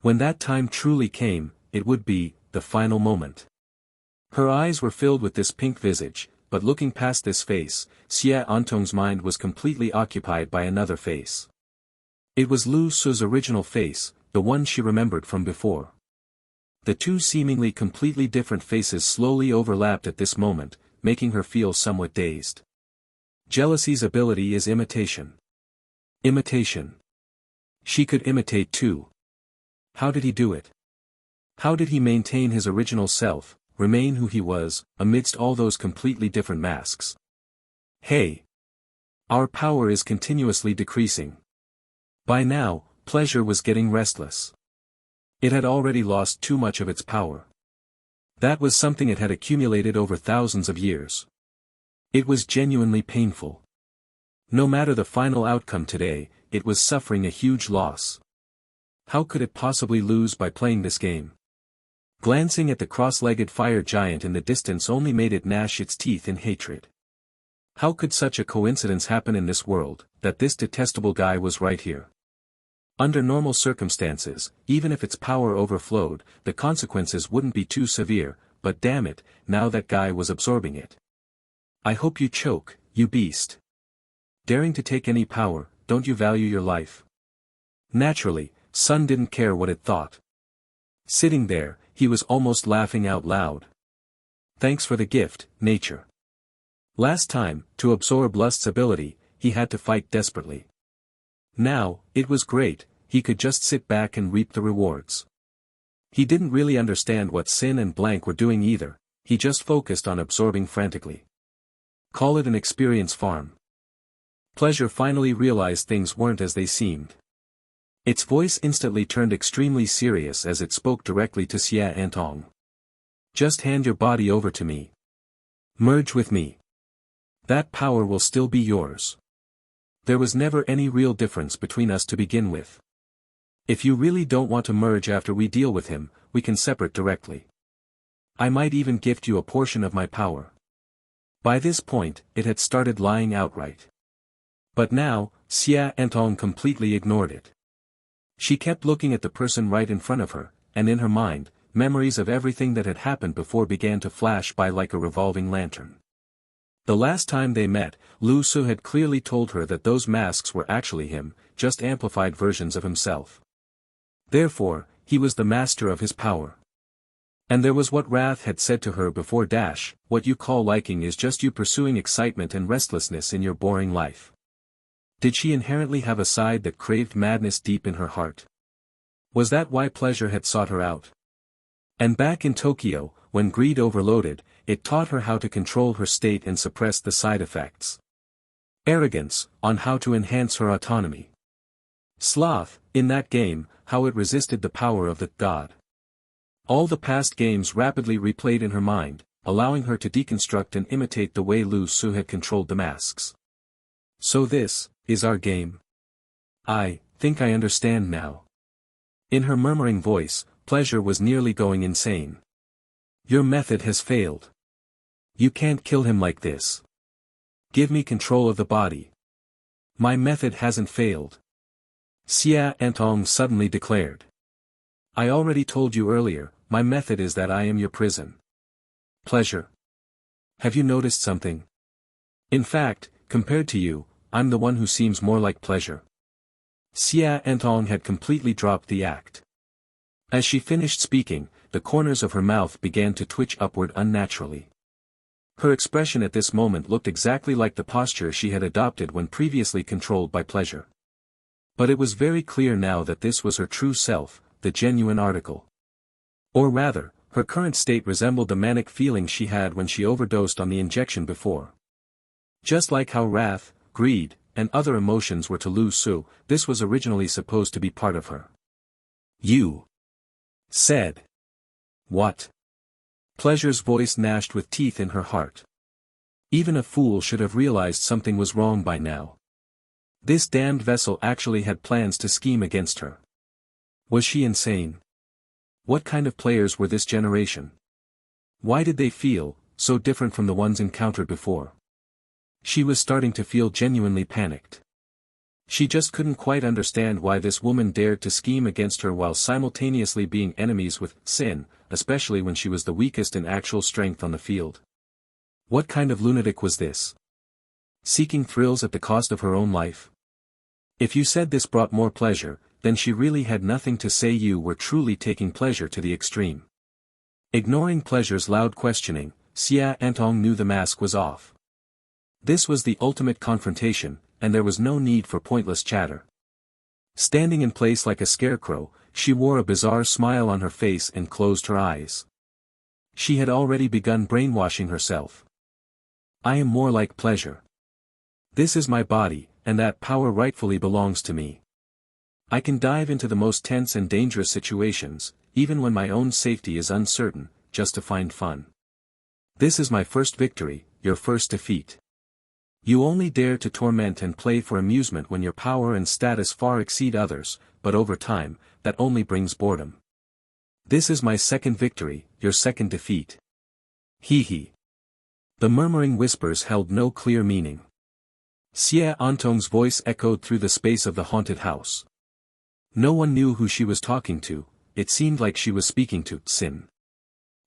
When that time truly came, it would be the final moment. Her eyes were filled with this pink visage, but looking past this face, Xia Antong's mind was completely occupied by another face. It was Lu Su's original face, the one she remembered from before. The two seemingly completely different faces slowly overlapped at this moment, making her feel somewhat dazed. Jealousy's ability is imitation. Imitation. She could imitate too. How did he do it? How did he maintain his original self, remain who he was, amidst all those completely different masks? Hey! Our power is continuously decreasing. By now, pleasure was getting restless. It had already lost too much of its power. That was something it had accumulated over thousands of years. It was genuinely painful. No matter the final outcome today, it was suffering a huge loss. How could it possibly lose by playing this game? Glancing at the cross-legged fire giant in the distance only made it gnash its teeth in hatred. How could such a coincidence happen in this world, that this detestable guy was right here? Under normal circumstances, even if its power overflowed, the consequences wouldn't be too severe, but damn it, now that guy was absorbing it. I hope you choke, you beast. Daring to take any power, don't you value your life? Naturally, Sun didn't care what it thought. Sitting there, he was almost laughing out loud. Thanks for the gift, nature. Last time, to absorb Lust's ability, he had to fight desperately. Now, it was great, he could just sit back and reap the rewards. He didn't really understand what Sin and Blank were doing either, he just focused on absorbing frantically. Call it an experience farm. Pleasure finally realized things weren't as they seemed. Its voice instantly turned extremely serious as it spoke directly to Xia Antong. Just hand your body over to me. Merge with me. That power will still be yours. There was never any real difference between us to begin with. If you really don't want to merge after we deal with him, we can separate directly. I might even gift you a portion of my power. By this point, it had started lying outright. But now, Xia Antong completely ignored it. She kept looking at the person right in front of her, and in her mind, memories of everything that had happened before began to flash by like a revolving lantern. The last time they met, Lu Su had clearly told her that those masks were actually him, just amplified versions of himself. Therefore, he was the master of his power. And there was what Wrath had said to her before: what you call liking is just you pursuing excitement and restlessness in your boring life. Did she inherently have a side that craved madness deep in her heart? Was that why pleasure had sought her out? And back in Tokyo, when greed overloaded, it taught her how to control her state and suppress the side effects. Arrogance, on how to enhance her autonomy. Sloth, in that game, how it resisted the power of the god. All the past games rapidly replayed in her mind, allowing her to deconstruct and imitate the way Lu Su had controlled the masks. So this is our game. I think I understand now. In her murmuring voice, pleasure was nearly going insane. Your method has failed. You can't kill him like this. Give me control of the body. My method hasn't failed. Xia Antong suddenly declared. I already told you earlier, my method is that I am your prison. Pleasure. Have you noticed something? In fact, compared to you, I'm the one who seems more like pleasure. Xia Antong had completely dropped the act. As she finished speaking, the corners of her mouth began to twitch upward unnaturally. Her expression at this moment looked exactly like the posture she had adopted when previously controlled by pleasure. But it was very clear now that this was her true self, the genuine article. Or rather, her current state resembled the manic feeling she had when she overdosed on the injection before. Just like how wrath, greed, and other emotions were to Lu Su, this was originally supposed to be part of her. You said. What? Pleasure's voice gnashed with teeth in her heart. Even a fool should have realized something was wrong by now. This damned vessel actually had plans to scheme against her. Was she insane? What kind of players were this generation? Why did they feel so different from the ones encountered before? She was starting to feel genuinely panicked. She just couldn't quite understand why this woman dared to scheme against her while simultaneously being enemies with Sin, especially when she was the weakest in actual strength on the field. What kind of lunatic was this? Seeking thrills at the cost of her own life? If you said this brought more pleasure, then she really had nothing to say. You were truly taking pleasure to the extreme. Ignoring Pleasure's loud questioning, Xia Antong knew the mask was off. This was the ultimate confrontation, and there was no need for pointless chatter. Standing in place like a scarecrow, she wore a bizarre smile on her face and closed her eyes. She had already begun brainwashing herself. I am more like Pleasure. This is my body, and that power rightfully belongs to me. I can dive into the most tense and dangerous situations, even when my own safety is uncertain, just to find fun. This is my first victory, your first defeat. You only dare to torment and play for amusement when your power and status far exceed others, but over time, that only brings boredom. This is my second victory, your second defeat. Hee hee. The murmuring whispers held no clear meaning. Xia Antong's voice echoed through the space of the haunted house. No one knew who she was talking to, it seemed like she was speaking to Sin.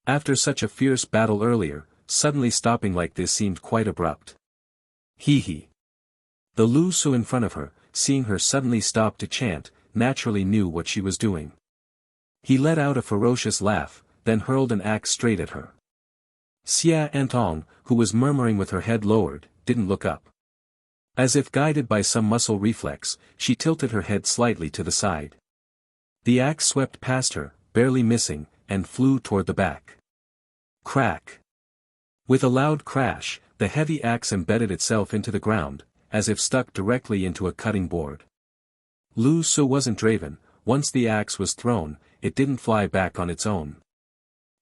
After such a fierce battle earlier, suddenly stopping like this seemed quite abrupt. Hee hee. The Lu Su in front of her, seeing her suddenly stop to chant, naturally knew what she was doing. He let out a ferocious laugh, then hurled an axe straight at her. Xia Antong, who was murmuring with her head lowered, didn't look up. As if guided by some muscle reflex, she tilted her head slightly to the side. The axe swept past her, barely missing, and flew toward the back. Crack. With a loud crash, the heavy axe embedded itself into the ground, as if stuck directly into a cutting board. Lu Su wasn't Draven, once the axe was thrown, it didn't fly back on its own.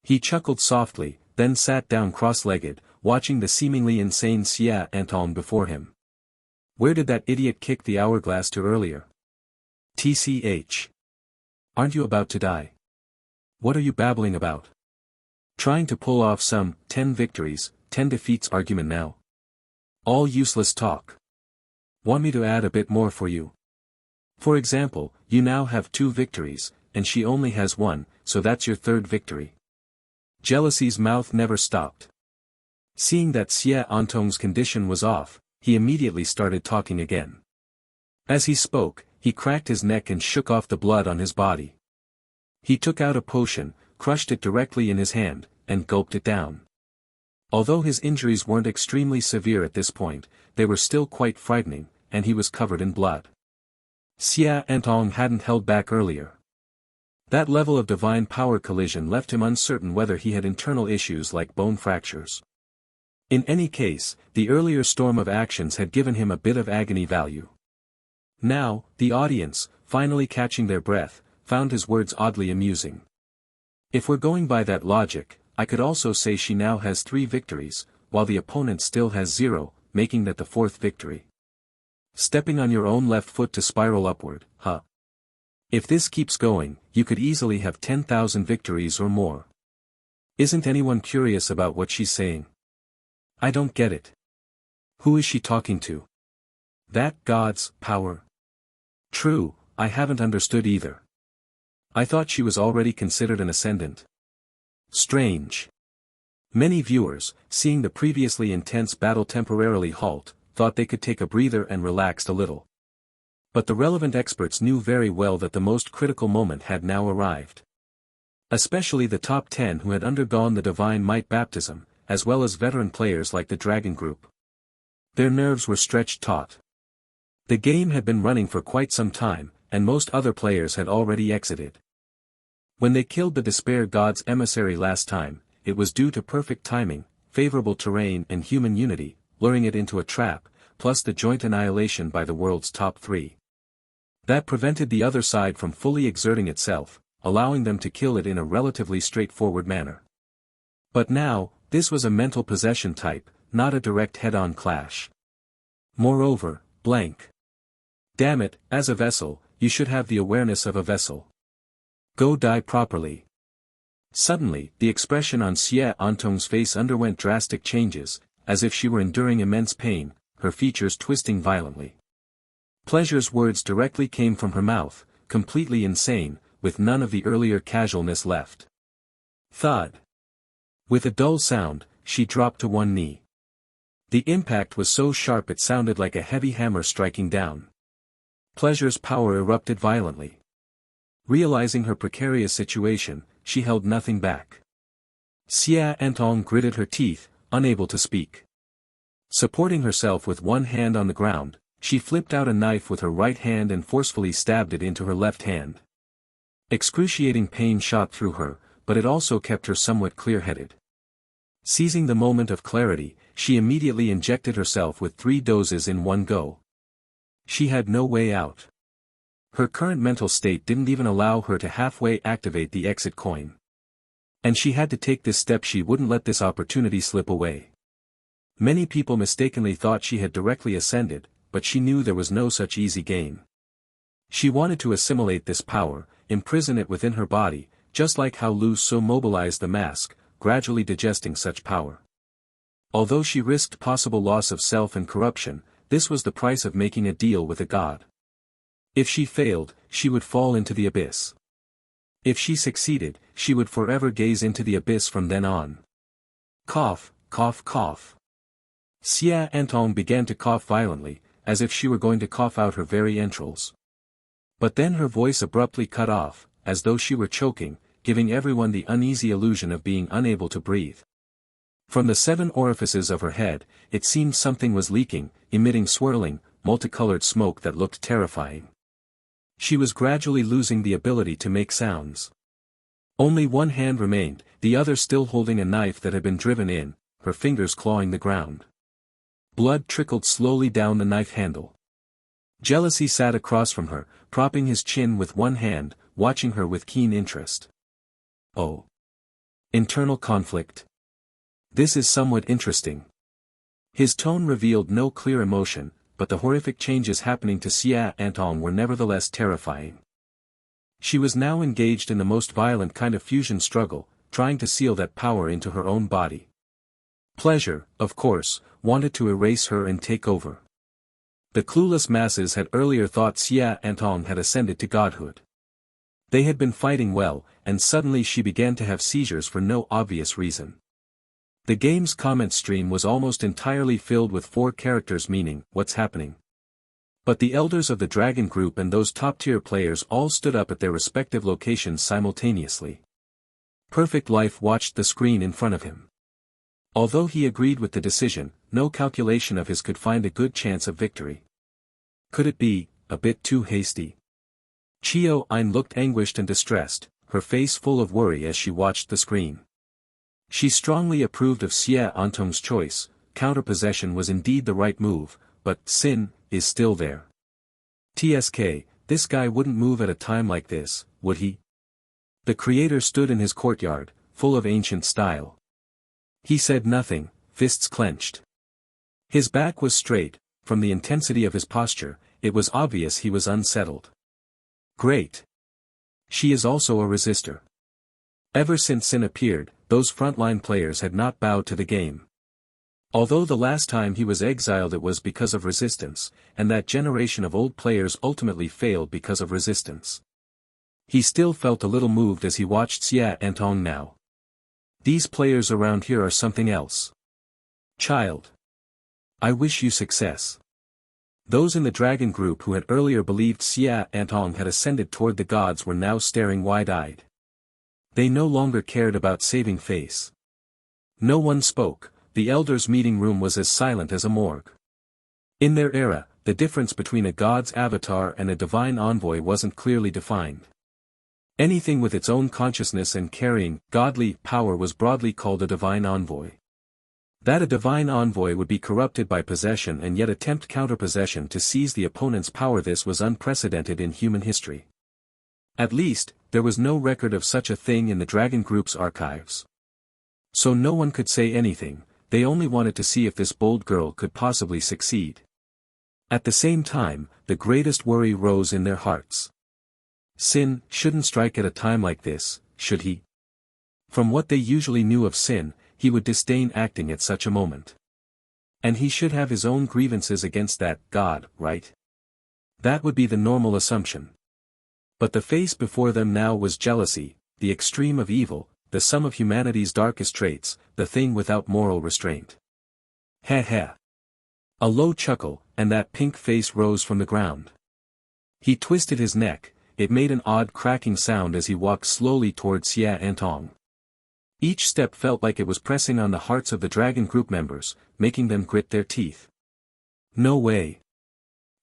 He chuckled softly, then sat down cross-legged, watching the seemingly insane Xia Antong before him. Where did that idiot kick the hourglass to earlier? TCH. Aren't you about to die? What are you babbling about? Trying to pull off some 10 victories, 10 defeats argument now? All useless talk. Want me to add a bit more for you? For example, you now have 2 victories, and she only has 1, so that's your 3rd victory. Jealousy's mouth never stopped. Seeing that Xia Antong's condition was off, he immediately started talking again. As he spoke, he cracked his neck and shook off the blood on his body. He took out a potion, crushed it directly in his hand, and gulped it down. Although his injuries weren't extremely severe at this point, they were still quite frightening, and he was covered in blood. Xia Antong hadn't held back earlier. That level of divine power collision left him uncertain whether he had internal issues like bone fractures. In any case, the earlier storm of actions had given him a bit of agony value. Now, the audience, finally catching their breath, found his words oddly amusing. If we're going by that logic, I could also say she now has 3 victories, while the opponent still has 0, making that the 4th victory. Stepping on your own left foot to spiral upward, huh? If this keeps going, you could easily have 10,000 victories or more. Isn't anyone curious about what she's saying? I don't get it. Who is she talking to? That God's power? True, I haven't understood either. I thought she was already considered an ascendant. Strange. Many viewers, seeing the previously intense battle temporarily halt, thought they could take a breather and relaxed a little. But the relevant experts knew very well that the most critical moment had now arrived. Especially the top 10 who had undergone the Divine Might baptism, as well as veteran players like the Dragon Group. Their nerves were stretched taut. The game had been running for quite some time, and most other players had already exited. When they killed the Despair God's emissary last time, it was due to perfect timing, favorable terrain and human unity, luring it into a trap, plus the joint annihilation by the world's top 3. That prevented the other side from fully exerting itself, allowing them to kill it in a relatively straightforward manner. But now, this was a mental possession type, not a direct head-on clash. Moreover, blank. Damn it, as a vessel, you should have the awareness of a vessel. Go die properly. Suddenly, the expression on Xia Antong's face underwent drastic changes, as if she were enduring immense pain, her features twisting violently. Pleasure's words directly came from her mouth, completely insane, with none of the earlier casualness left. Thud. With a dull sound, she dropped to one knee. The impact was so sharp it sounded like a heavy hammer striking down. Pleasure's power erupted violently. Realizing her precarious situation, she held nothing back. Xia Antong gritted her teeth, unable to speak. Supporting herself with one hand on the ground, she flipped out a knife with her right hand and forcefully stabbed it into her left hand. Excruciating pain shot through her, but it also kept her somewhat clear-headed. Seizing the moment of clarity, she immediately injected herself with 3 doses in one go. She had no way out. Her current mental state didn't even allow her to halfway activate the exit coin. And she had to take this step. She wouldn't let this opportunity slip away. Many people mistakenly thought she had directly ascended, but she knew there was no such easy gain. She wanted to assimilate this power, imprison it within her body, just like how Lu So mobilized the mask, gradually digesting such power. Although she risked possible loss of self and corruption, this was the price of making a deal with a god. If she failed, she would fall into the abyss. If she succeeded, she would forever gaze into the abyss from then on. Cough, cough, cough. Xia Antong began to cough violently, as if she were going to cough out her very entrails. But then her voice abruptly cut off, as though she were choking, giving everyone the uneasy illusion of being unable to breathe. From the 7 orifices of her head, it seemed something was leaking, emitting swirling, multicolored smoke that looked terrifying. She was gradually losing the ability to make sounds. Only one hand remained, the other still holding a knife that had been driven in, her fingers clawing the ground. Blood trickled slowly down the knife handle. Jealousy sat across from her, propping his chin with one hand, watching her with keen interest. Oh. Internal conflict. This is somewhat interesting. His tone revealed no clear emotion, but the horrific changes happening to Xia Antong were nevertheless terrifying. She was now engaged in the most violent kind of fusion struggle, trying to seal that power into her own body. Pleasure, of course, wanted to erase her and take over. The clueless masses had earlier thought Xia Antong had ascended to godhood. They had been fighting well, and suddenly she began to have seizures for no obvious reason. The game's comment stream was almost entirely filled with 4 characters meaning, "What's happening?" But the elders of the Dragon Group and those top-tier players all stood up at their respective locations simultaneously. Perfect Life watched the screen in front of him. Although he agreed with the decision, no calculation of his could find a good chance of victory. Could it be a bit too hasty? Chio Ein looked anguished and distressed, her face full of worry as she watched the screen. She strongly approved of Xia Antong's choice. Counterpossession was indeed the right move, but Sin is still there. TSK, this guy wouldn't move at a time like this, would he? The creator stood in his courtyard, full of ancient style. He said nothing, fists clenched. His back was straight. From the intensity of his posture, it was obvious he was unsettled. Great. She is also a resistor. Ever since Sin appeared, those frontline players had not bowed to the game. Although the last time he was exiled it was because of resistance, and that generation of old players ultimately failed because of resistance. He still felt a little moved as he watched Xia Antong now. These players around here are something else. Child. I wish you success. Those in the Dragon Group who had earlier believed Xia Antong had ascended toward the gods were now staring wide-eyed. They no longer cared about saving face. No one spoke, the elders' meeting room was as silent as a morgue. In their era, the difference between a god's avatar and a divine envoy wasn't clearly defined. Anything with its own consciousness and carrying godly power was broadly called a divine envoy. That a divine envoy would be corrupted by possession and yet attempt counterpossession to seize the opponent's power, this was unprecedented in human history. At least, there was no record of such a thing in the Dragon Group's archives. So no one could say anything, they only wanted to see if this bold girl could possibly succeed. At the same time, the greatest worry rose in their hearts. Sin shouldn't strike at a time like this, should he? From what they usually knew of Sin, he would disdain acting at such a moment. And he should have his own grievances against that god, right? That would be the normal assumption. But the face before them now was jealousy, the extreme of evil, the sum of humanity's darkest traits, the thing without moral restraint. Heh heh. A low chuckle, and that pink face rose from the ground. He twisted his neck, it made an odd cracking sound as he walked slowly towards Xia Antong. Each step felt like it was pressing on the hearts of the dragon group members, making them grit their teeth. No way.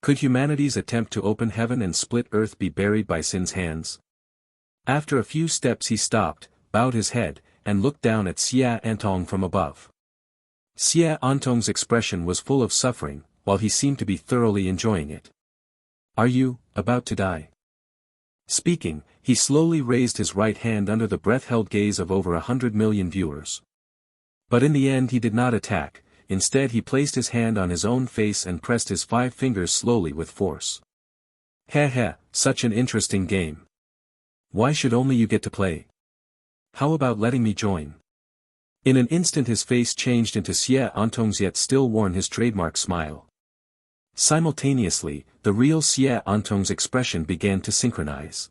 Could humanity's attempt to open heaven and split earth be buried by Sin's hands? After a few steps he stopped, bowed his head, and looked down at Xia Antong from above. Xia Antong's expression was full of suffering, while he seemed to be thoroughly enjoying it. Are you about to die? Speaking, he slowly raised his right hand under the breath-held gaze of over 100 million viewers. But in the end he did not attack, instead he placed his hand on his own face and pressed his 5 fingers slowly with force. Heh, such an interesting game. Why should only you get to play? How about letting me join? In an instant his face changed into Xia Antong's, yet still worn his trademark smile. Simultaneously, the real Xia Antong's expression began to synchronize.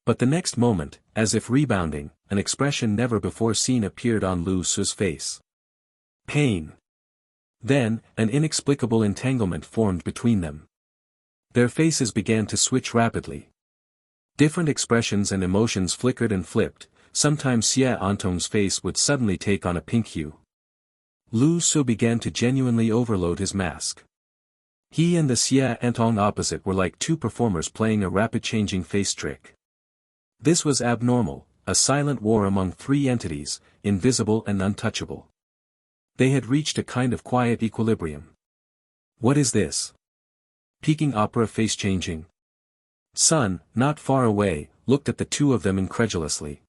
But the next moment, as if rebounding, an expression never before seen appeared on Lu Su's face. Pain. Then, an inexplicable entanglement formed between them. Their faces began to switch rapidly. Different expressions and emotions flickered and flipped. Sometimes Xia Antong's face would suddenly take on a pink hue. Lu Su began to genuinely overload his mask. He and the Xia Antong opposite were like two performers playing a rapid-changing face trick. This was abnormal, a silent war among 3 entities, invisible and untouchable. They had reached a kind of quiet equilibrium. What is this? Peaking opera face-changing? Sun, not far away, looked at the two of them incredulously.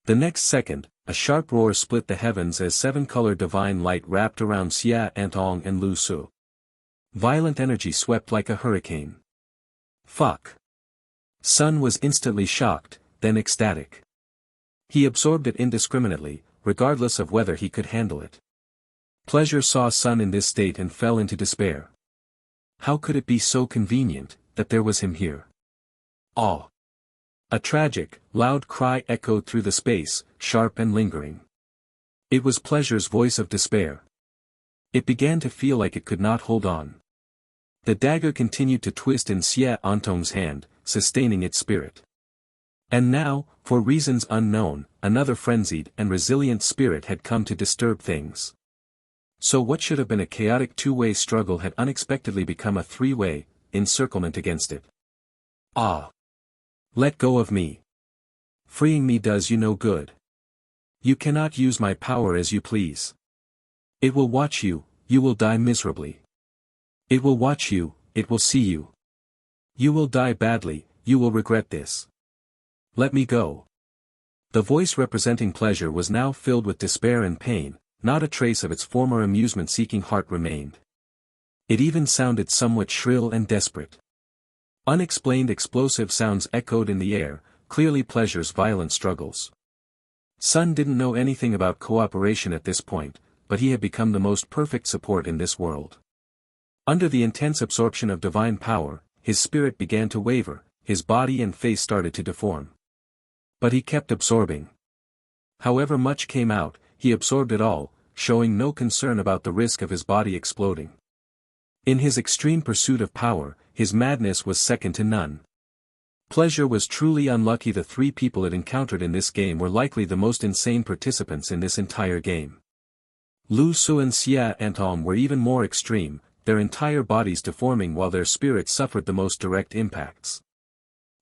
The next second, a sharp roar split the heavens as 7-color divine light wrapped around Xia Antong and Lu Su. Violent energy swept like a hurricane. Fuck. Sun was instantly shocked, then ecstatic. He absorbed it indiscriminately, regardless of whether he could handle it. Pleasure saw Sun in this state and fell into despair. How could it be so convenient, that there was him here? Awe. A tragic, loud cry echoed through the space, sharp and lingering. It was Pleasure's voice of despair. It began to feel like it could not hold on. The dagger continued to twist in Xia Antong's hand, sustaining its spirit. And now, for reasons unknown, another frenzied and resilient spirit had come to disturb things. So what should have been a chaotic 2-way struggle had unexpectedly become a 3-way, encirclement against it. Ah! Let go of me. Freeing me does you no good. You cannot use my power as you please. It will watch you, you will die miserably. It will watch you, it will see you. You will die badly, you will regret this. Let me go. The voice representing Pleasure was now filled with despair and pain, not a trace of its former amusement-seeking heart remained. It even sounded somewhat shrill and desperate. Unexplained explosive sounds echoed in the air, clearly Pleasure's violent struggles. Sun didn't know anything about cooperation at this point, but he had become the most perfect support in this world. Under the intense absorption of divine power, his spirit began to waver, his body and face started to deform. But he kept absorbing. However much came out, he absorbed it all, showing no concern about the risk of his body exploding. In his extreme pursuit of power, his madness was second to none. Pleasure was truly unlucky. The 3 people it encountered in this game were likely the most insane participants in this entire game. Lu Su and Xia Antong were even more extreme, their entire bodies deforming while their spirits suffered the most direct impacts.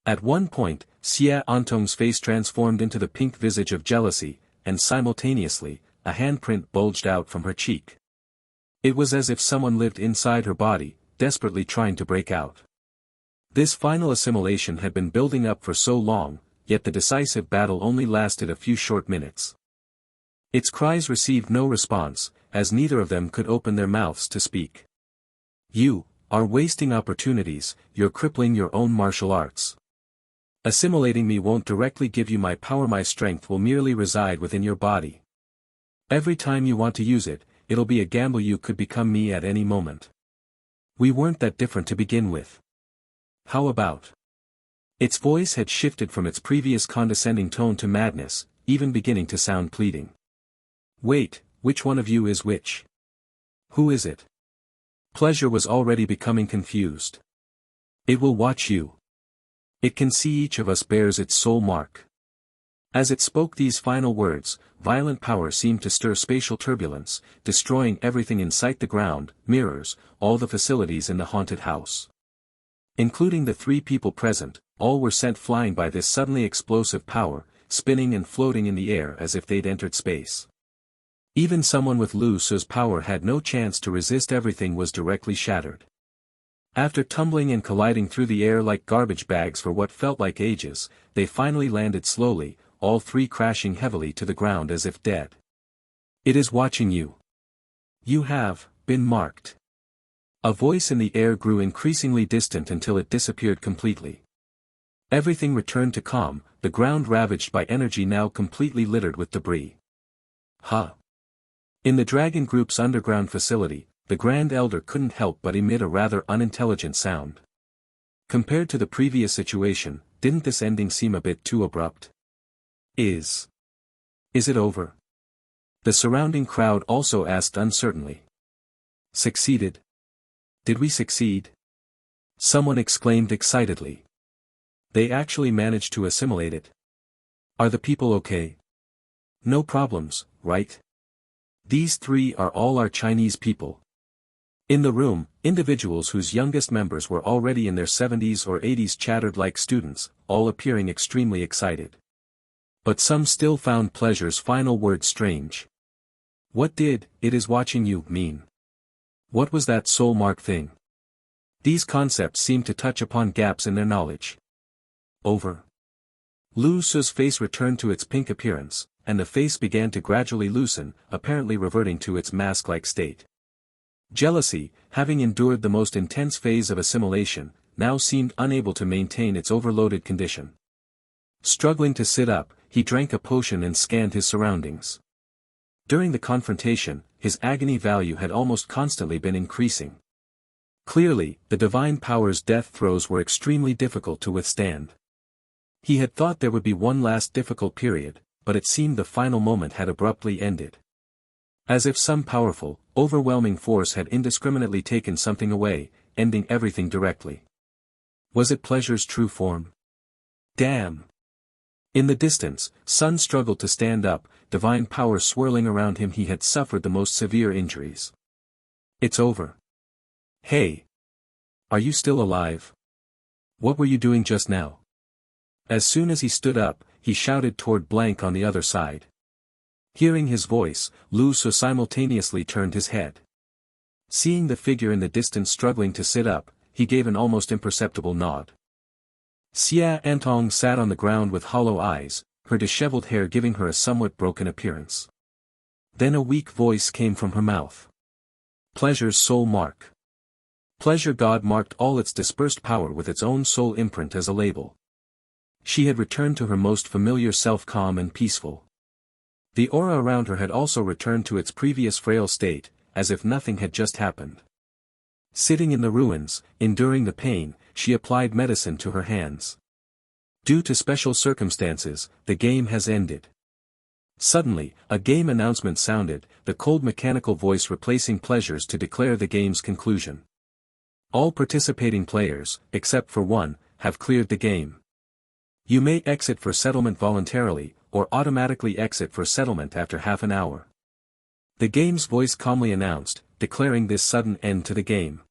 At one point, Xia Antong's face transformed into the pink visage of jealousy, and simultaneously, a handprint bulged out from her cheek. It was as if someone lived inside her body, desperately trying to break out. This final assimilation had been building up for so long, yet the decisive battle only lasted a few short minutes. Its cries received no response, as neither of them could open their mouths to speak. You are wasting opportunities, you're crippling your own martial arts. Assimilating me won't directly give you my power, my strength will merely reside within your body. Every time you want to use it, it'll be a gamble. You could become me at any moment. We weren't that different to begin with. How about? Its voice had shifted from its previous condescending tone to madness, even beginning to sound pleading. Wait, which one of you is which? Who is it? Pleasure was already becoming confused. It will watch you. It can see each of us bears its soul mark. As it spoke these final words, violent power seemed to stir spatial turbulence, destroying everything in sight: the ground, mirrors, all the facilities in the haunted house. Including the 3 people present, all were sent flying by this suddenly explosive power, spinning and floating in the air as if they'd entered space. Even someone with Lu Su's power had no chance to resist. Everything was directly shattered. After tumbling and colliding through the air like garbage bags for what felt like ages, they finally landed slowly, all 3 crashing heavily to the ground as if dead. "It is watching you. You have been marked." A voice in the air grew increasingly distant until it disappeared completely. Everything returned to calm, the ground ravaged by energy now completely littered with debris. "Huh." In the Dragon Group's underground facility, the Grand Elder couldn't help but emit a rather unintelligent sound. Compared to the previous situation, didn't this ending seem a bit too abrupt? Is it over?" The surrounding crowd also asked uncertainly. "Succeeded? Did we succeed?" Someone exclaimed excitedly. "They actually managed to assimilate it. Are the people okay? No problems, right? These 3 are all our Chinese people." In the room, individuals whose youngest members were already in their 70s or 80s chattered like students, all appearing extremely excited. But some still found Pleasure's final words strange. What did "it is watching you" mean? What was that soul mark thing? These concepts seemed to touch upon gaps in their knowledge. Over. Lu Su's face returned to its pink appearance, and the face began to gradually loosen, apparently reverting to its mask-like state. Jealousy, having endured the most intense phase of assimilation, now seemed unable to maintain its overloaded condition. Struggling to sit up, he drank a potion and scanned his surroundings. During the confrontation, his agony value had almost constantly been increasing. Clearly, the divine power's death throes were extremely difficult to withstand. He had thought there would be one last difficult period, but it seemed the final moment had abruptly ended. As if some powerful, overwhelming force had indiscriminately taken something away, ending everything directly. Was it Pleasure's true form? Damn! In the distance, Sun struggled to stand up, divine power swirling around him. He had suffered the most severe injuries. "It's over." "Hey! Are you still alive? What were you doing just now?" As soon as he stood up, he shouted toward Blank on the other side. Hearing his voice, Lu Su simultaneously turned his head. Seeing the figure in the distance struggling to sit up, he gave an almost imperceptible nod. Xia Antong sat on the ground with hollow eyes, her disheveled hair giving her a somewhat broken appearance. Then a weak voice came from her mouth. "Pleasure's soul mark." Pleasure God marked all its dispersed power with its own soul imprint as a label. She had returned to her most familiar self, calm and peaceful. The aura around her had also returned to its previous frail state, as if nothing had just happened. Sitting in the ruins, enduring the pain, she applied medicine to her hands. "Due to special circumstances, the game has ended." Suddenly, a game announcement sounded, the cold mechanical voice replacing Pleasure's to declare the game's conclusion. "All participating players, except for one, have cleared the game. You may exit for settlement voluntarily, or automatically exit for settlement after half an hour." The game's voice calmly announced, declaring this sudden end to the game.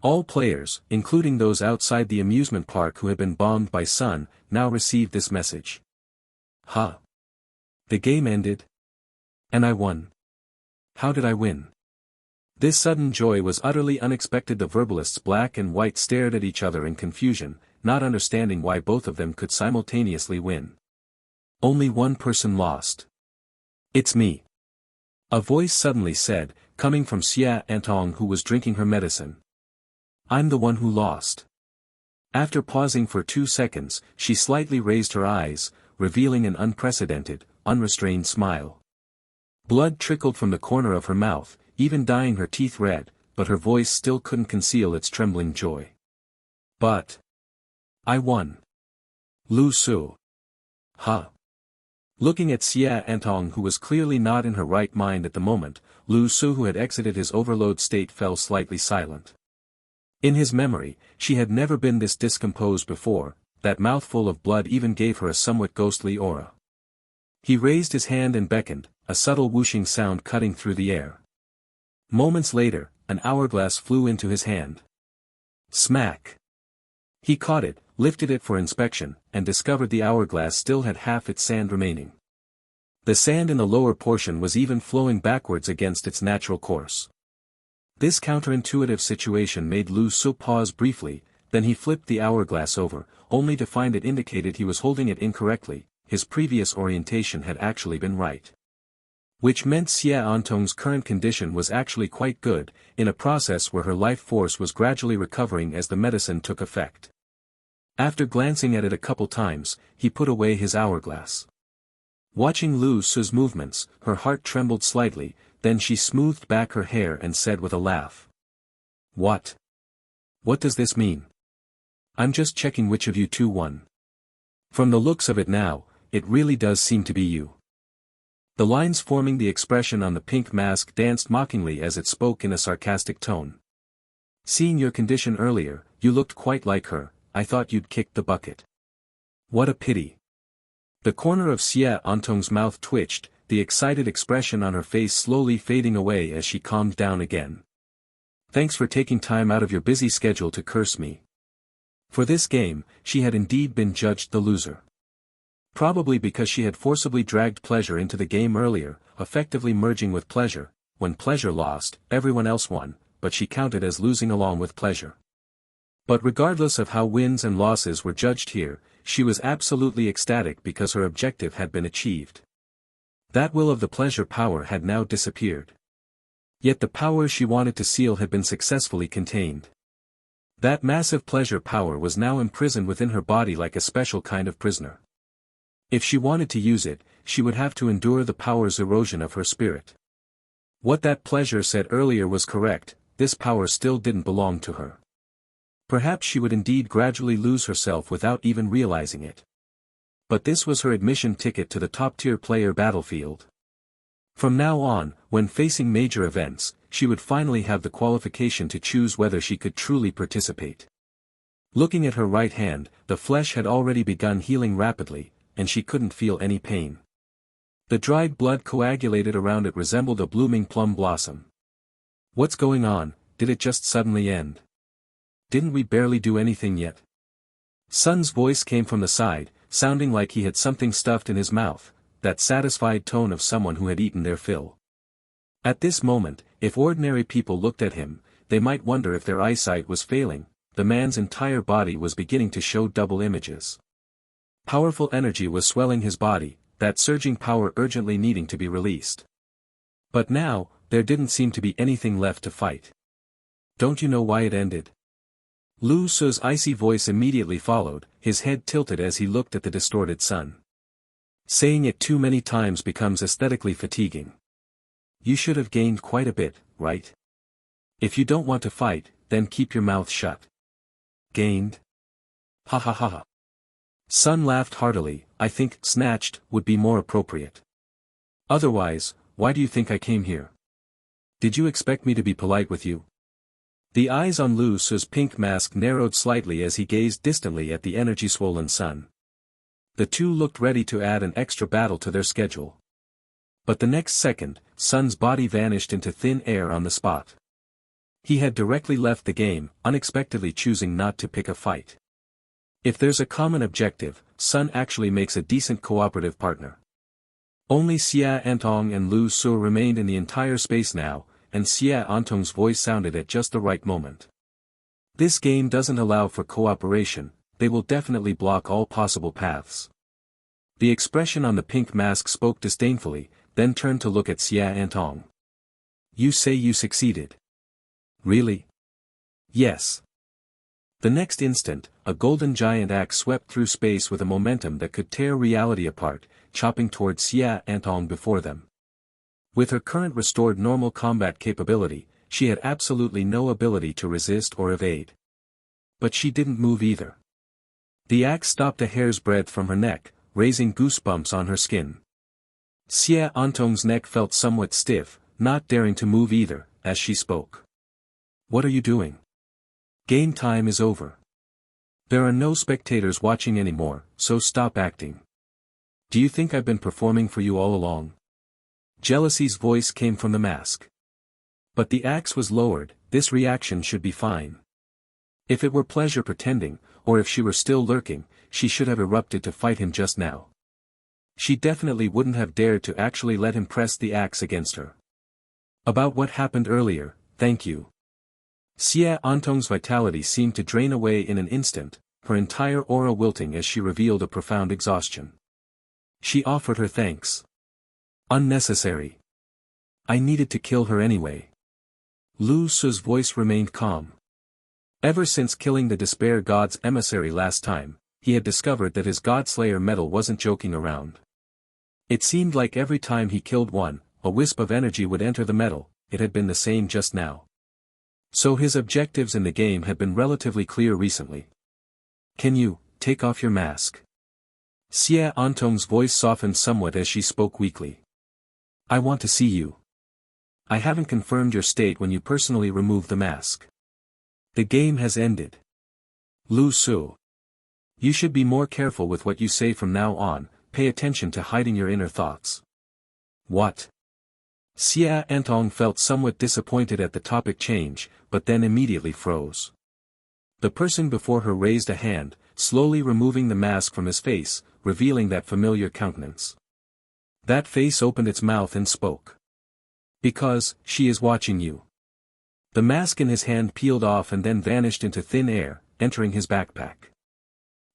All players, including those outside the amusement park who had been bombed by Sun, now received this message. "Huh? The game ended? And I won? How did I win?" This sudden joy was utterly unexpected. The verbalists Black and White stared at each other in confusion, not understanding why both of them could simultaneously win. Only one person lost. "It's me," a voice suddenly said, coming from Xia Antong, who was drinking her medicine. "I'm the one who lost." After pausing for 2 seconds, she slightly raised her eyes, revealing an unprecedented, unrestrained smile. Blood trickled from the corner of her mouth, even dyeing her teeth red, but her voice still couldn't conceal its trembling joy. "But I won. Lu Su." "Huh?" Looking at Xia Antong, who was clearly not in her right mind at the moment, Lu Su, who had exited his overload state, fell slightly silent. In his memory, she had never been this discomposed before. That mouthful of blood even gave her a somewhat ghostly aura. He raised his hand and beckoned, a subtle whooshing sound cutting through the air. Moments later, an hourglass flew into his hand. Smack! He caught it, lifted it for inspection, and discovered the hourglass still had half its sand remaining. The sand in the lower portion was even flowing backwards against its natural course. This counterintuitive situation made Lu Su pause briefly, then he flipped the hourglass over, only to find it indicated he was holding it incorrectly. His previous orientation had actually been right. Which meant Xia Antong's current condition was actually quite good, in a process where her life force was gradually recovering as the medicine took effect. After glancing at it a couple times, he put away his hourglass. Watching Lu Su's movements, her heart trembled slightly, then she smoothed back her hair and said with a laugh. What? What does this mean? I'm just checking which of you two won. From the looks of it now, it really does seem to be you. The lines forming the expression on the pink mask danced mockingly as it spoke in a sarcastic tone. Seeing your condition earlier, you looked quite like her. I thought you'd kicked the bucket. What a pity. The corner of Xia Antong's mouth twitched, the excited expression on her face slowly fading away as she calmed down again. Thanks for taking time out of your busy schedule to curse me. For this game, she had indeed been judged the loser. Probably because she had forcibly dragged pleasure into the game earlier, effectively merging with pleasure. When pleasure lost, everyone else won, but she counted as losing along with pleasure. But regardless of how wins and losses were judged here, she was absolutely ecstatic because her objective had been achieved. That will of the pleasure power had now disappeared. Yet the power she wanted to seal had been successfully contained. That massive pleasure power was now imprisoned within her body like a special kind of prisoner. If she wanted to use it, she would have to endure the power's erosion of her spirit. What that pleasure said earlier was correct, this power still didn't belong to her. Perhaps she would indeed gradually lose herself without even realizing it. But this was her admission ticket to the top-tier player battlefield. From now on, when facing major events, she would finally have the qualification to choose whether she could truly participate. Looking at her right hand, the flesh had already begun healing rapidly, and she couldn't feel any pain. The dried blood coagulated around it resembled a blooming plum blossom. What's going on? Did it just suddenly end? Didn't we barely do anything yet? Sun's voice came from the side, sounding like he had something stuffed in his mouth, that satisfied tone of someone who had eaten their fill. At this moment, if ordinary people looked at him, they might wonder if their eyesight was failing. The man's entire body was beginning to show double images. Powerful energy was swelling his body, that surging power urgently needing to be released. But now, there didn't seem to be anything left to fight. Don't you know why it ended? Lu Su's icy voice immediately followed, his head tilted as he looked at the distorted sun. Saying it too many times becomes aesthetically fatiguing. You should have gained quite a bit, right? If you don't want to fight, then keep your mouth shut. Gained? Ha ha ha ha. Sun laughed heartily. I think snatched would be more appropriate. Otherwise, why do you think I came here? Did you expect me to be polite with you? The eyes on Lu Su's pink mask narrowed slightly as he gazed distantly at the energy-swollen sun. The two looked ready to add an extra battle to their schedule. But the next second, Sun's body vanished into thin air on the spot. He had directly left the game, unexpectedly choosing not to pick a fight. If there's a common objective, Sun actually makes a decent cooperative partner. Only Xia Antong and Lu Su remained in the entire space now, and Xia Antong's voice sounded at just the right moment. This game doesn't allow for cooperation, they will definitely block all possible paths. The expression on the pink mask spoke disdainfully, then turned to look at Xia Antong. You say you succeeded. Really? Yes. The next instant, a golden giant axe swept through space with a momentum that could tear reality apart, chopping towards Xia Antong before them. With her current restored normal combat capability, she had absolutely no ability to resist or evade. But she didn't move either. The axe stopped a hair's breadth from her neck, raising goosebumps on her skin. Xia Antong's neck felt somewhat stiff, not daring to move either, as she spoke. What are you doing? Game time is over. There are no spectators watching anymore, so stop acting. Do you think I've been performing for you all along? Jealousy's voice came from the mask. But the axe was lowered. This reaction should be fine. If it were pleasure pretending, or if she were still lurking, she should have erupted to fight him just now. She definitely wouldn't have dared to actually let him press the axe against her. About what happened earlier, thank you. Xie Antong's vitality seemed to drain away in an instant, her entire aura wilting as she revealed a profound exhaustion. She offered her thanks. Unnecessary. I needed to kill her anyway. Lu Su's voice remained calm. Ever since killing the Despair God's emissary last time, he had discovered that his Godslayer metal wasn't joking around. It seemed like every time he killed one, a wisp of energy would enter the metal. It had been the same just now. So his objectives in the game had been relatively clear recently. Can you, take off your mask? Xie Antong's voice softened somewhat as she spoke weakly. I want to see you. I haven't confirmed your state when you personally remove the mask. The game has ended. Lu Su. You should be more careful with what you say from now on, pay attention to hiding your inner thoughts. What? Xie Antong felt somewhat disappointed at the topic change, but then immediately froze. The person before her raised a hand, slowly removing the mask from his face, revealing that familiar countenance. That face opened its mouth and spoke. Because, she is watching you. The mask in his hand peeled off and then vanished into thin air, entering his backpack.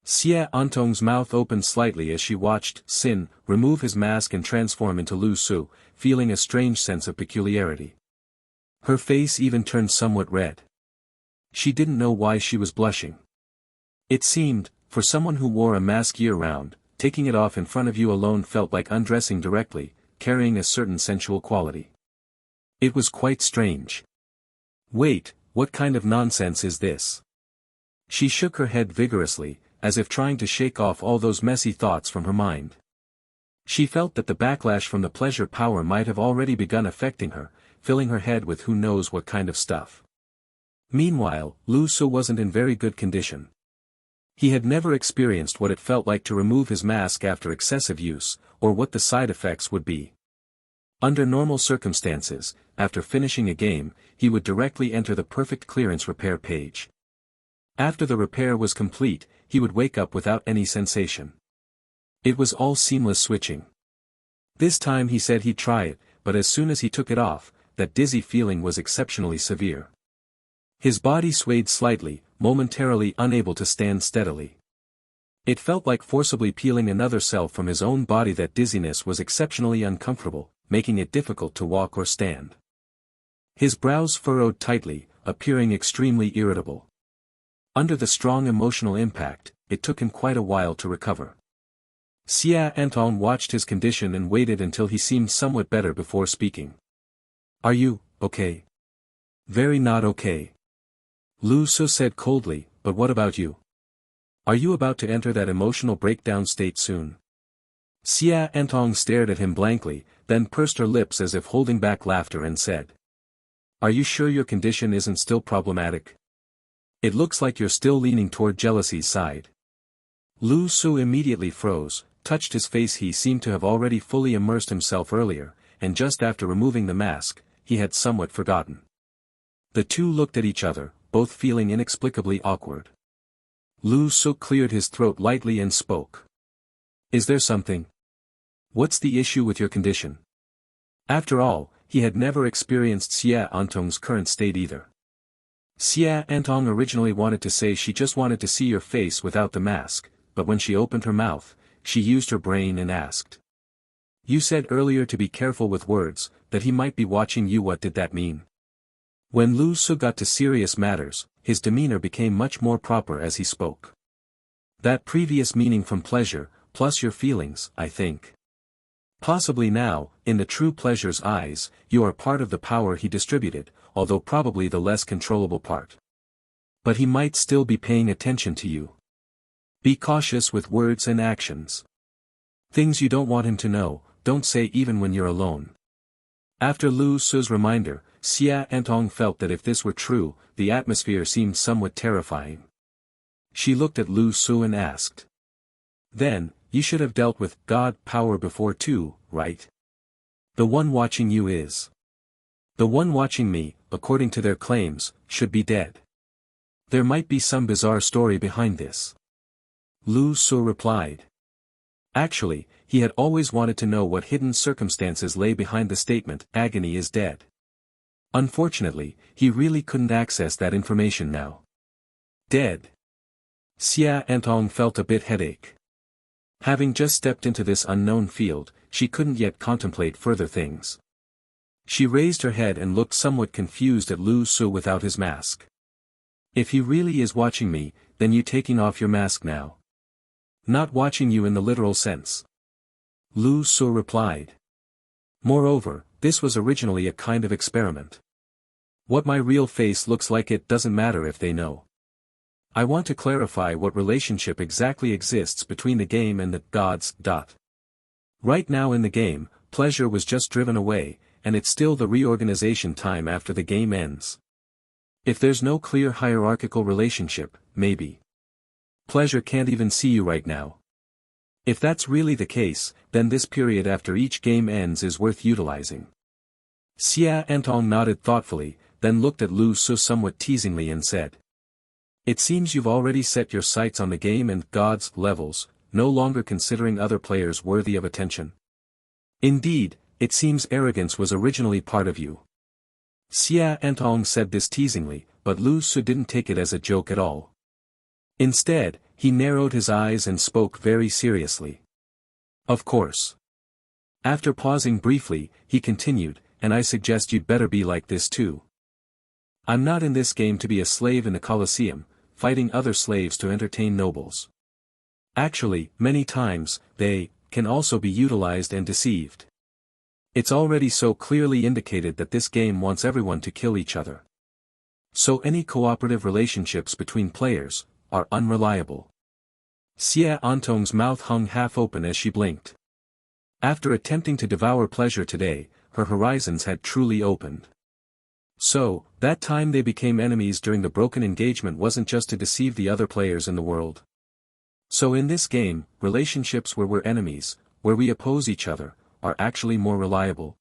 Xie Antong's mouth opened slightly as she watched Sin remove his mask and transform into Lu Su, feeling a strange sense of peculiarity. Her face even turned somewhat red. She didn't know why she was blushing. It seemed, for someone who wore a mask year-round, taking it off in front of you alone felt like undressing directly, carrying a certain sensual quality. It was quite strange. Wait, what kind of nonsense is this? She shook her head vigorously, as if trying to shake off all those messy thoughts from her mind. She felt that the backlash from the pleasure power might have already begun affecting her, filling her head with who knows what kind of stuff. Meanwhile, Lu Su wasn't in very good condition. He had never experienced what it felt like to remove his mask after excessive use, or what the side effects would be. Under normal circumstances, after finishing a game, he would directly enter the perfect clearance repair page. After the repair was complete, he would wake up without any sensation. It was all seamless switching. This time he said he'd try it, but as soon as he took it off, that dizzy feeling was exceptionally severe. His body swayed slightly, momentarily unable to stand steadily. It felt like forcibly peeling another cell from his own body. That dizziness was exceptionally uncomfortable, making it difficult to walk or stand. His brows furrowed tightly, appearing extremely irritable. Under the strong emotional impact, it took him quite a while to recover. Xie Antong watched his condition and waited until he seemed somewhat better before speaking. Are you, okay? Very not okay. Lu Su said coldly, but what about you? Are you about to enter that emotional breakdown state soon? Xie Antong stared at him blankly, then pursed her lips as if holding back laughter and said. Are you sure your condition isn't still problematic? It looks like you're still leaning toward jealousy's side. Lu Su immediately froze, touched his face. He seemed to have already fully immersed himself earlier, and just after removing the mask, he had somewhat forgotten. The two looked at each other, both feeling inexplicably awkward. Lu Su cleared his throat lightly and spoke. Is there something? What's the issue with your condition? After all, he had never experienced Xie Antong's current state either. Xie Antong originally wanted to say she just wanted to see your face without the mask, but when she opened her mouth, she used her brain and asked. You said earlier to be careful with words, that he might be watching you. What did that mean? When Lu Su got to serious matters, his demeanor became much more proper as he spoke. That previous meaning from pleasure, plus your feelings, I think. Possibly now, in the true pleasure's eyes, you are part of the power he distributed, although probably the less controllable part. But he might still be paying attention to you. Be cautious with words and actions. Things you don't want him to know, don't say even when you're alone. After Lu Su's reminder, Xie Antong felt that if this were true, the atmosphere seemed somewhat terrifying. She looked at Lu Su and asked. Then, you should have dealt with God power before too, right? The one watching you is. The one watching me, according to their claims, should be dead. There might be some bizarre story behind this. Lu Su replied. Actually, he had always wanted to know what hidden circumstances lay behind the statement, agony is dead. Unfortunately, he really couldn't access that information now. Dead. Xia Antong felt a bit headache. Having just stepped into this unknown field, she couldn't yet contemplate further things. She raised her head and looked somewhat confused at Lu Su without his mask. If he really is watching me, then you taking off your mask now. Not watching you in the literal sense. Lu Su replied. Moreover, this was originally a kind of experiment. What my real face looks like, it doesn't matter if they know. I want to clarify what relationship exactly exists between the game and the gods. Right now in the game, pleasure was just driven away, and it's still the reorganization time after the game ends. If there's no clear hierarchical relationship, maybe pleasure can't even see you right now. If that's really the case, then this period after each game ends is worth utilizing. Xia Antong nodded thoughtfully, then looked at Lu Su somewhat teasingly and said. It seems you've already set your sights on the game and gods levels, no longer considering other players worthy of attention. Indeed, it seems arrogance was originally part of you. Xia Antong said this teasingly, but Lu Su didn't take it as a joke at all. Instead, he narrowed his eyes and spoke very seriously. Of course. After pausing briefly, he continued, and I suggest you'd better be like this too. I'm not in this game to be a slave in the Colosseum, fighting other slaves to entertain nobles. Actually, many times, they can also be utilized and deceived. It's already so clearly indicated that this game wants everyone to kill each other. So any cooperative relationships between players are unreliable. Xia Antong's mouth hung half open as she blinked. After attempting to devour pleasure today, her horizons had truly opened. So, that time they became enemies during the broken engagement wasn't just to deceive the other players in the world. So in this game, relationships where we're enemies, where we oppose each other, are actually more reliable.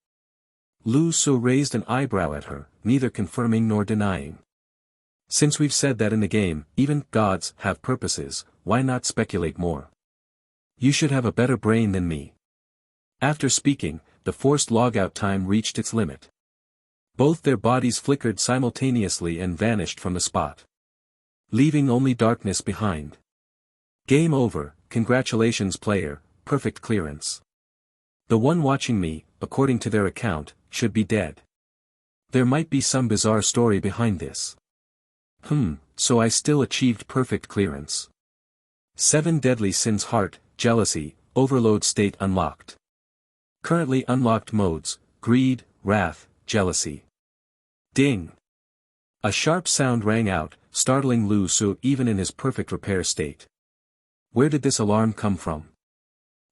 Lu Su raised an eyebrow at her, neither confirming nor denying. Since we've said that in the game, even gods have purposes, why not speculate more? You should have a better brain than me. After speaking, the forced logout time reached its limit. Both their bodies flickered simultaneously and vanished from the spot, leaving only darkness behind. Game over, congratulations player, perfect clearance. The one watching me, according to their account, should be dead. There might be some bizarre story behind this. So I still achieved perfect clearance. 7 Deadly Sins: Heart, Jealousy, Overload state unlocked. Currently unlocked modes, Greed, Wrath, Jealousy. Ding! A sharp sound rang out, startling Lu Su even in his perfect repair state. Where did this alarm come from?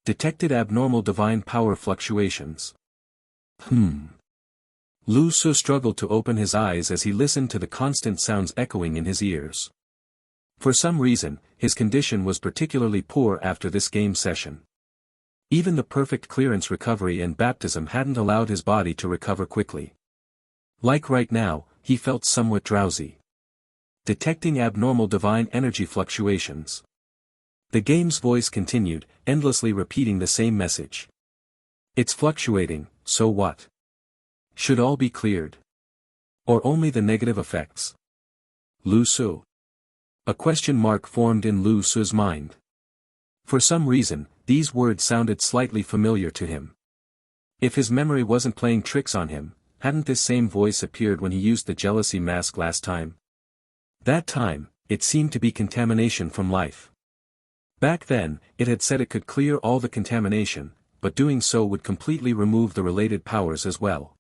Detected abnormal divine power fluctuations. Lu Su struggled to open his eyes as he listened to the constant sounds echoing in his ears. For some reason, his condition was particularly poor after this game session. Even the perfect clearance recovery and baptism hadn't allowed his body to recover quickly. Like right now, he felt somewhat drowsy. Detecting abnormal divine energy fluctuations. The game's voice continued, endlessly repeating the same message. It's fluctuating, so what? Should all be cleared? Or only the negative effects? Lu Su. A question mark formed in Lu Su's mind. For some reason, these words sounded slightly familiar to him. If his memory wasn't playing tricks on him, hadn't this same voice appeared when he used the jealousy mask last time? That time, it seemed to be contamination from life. Back then, it had said it could clear all the contamination, but doing so would completely remove the related powers as well.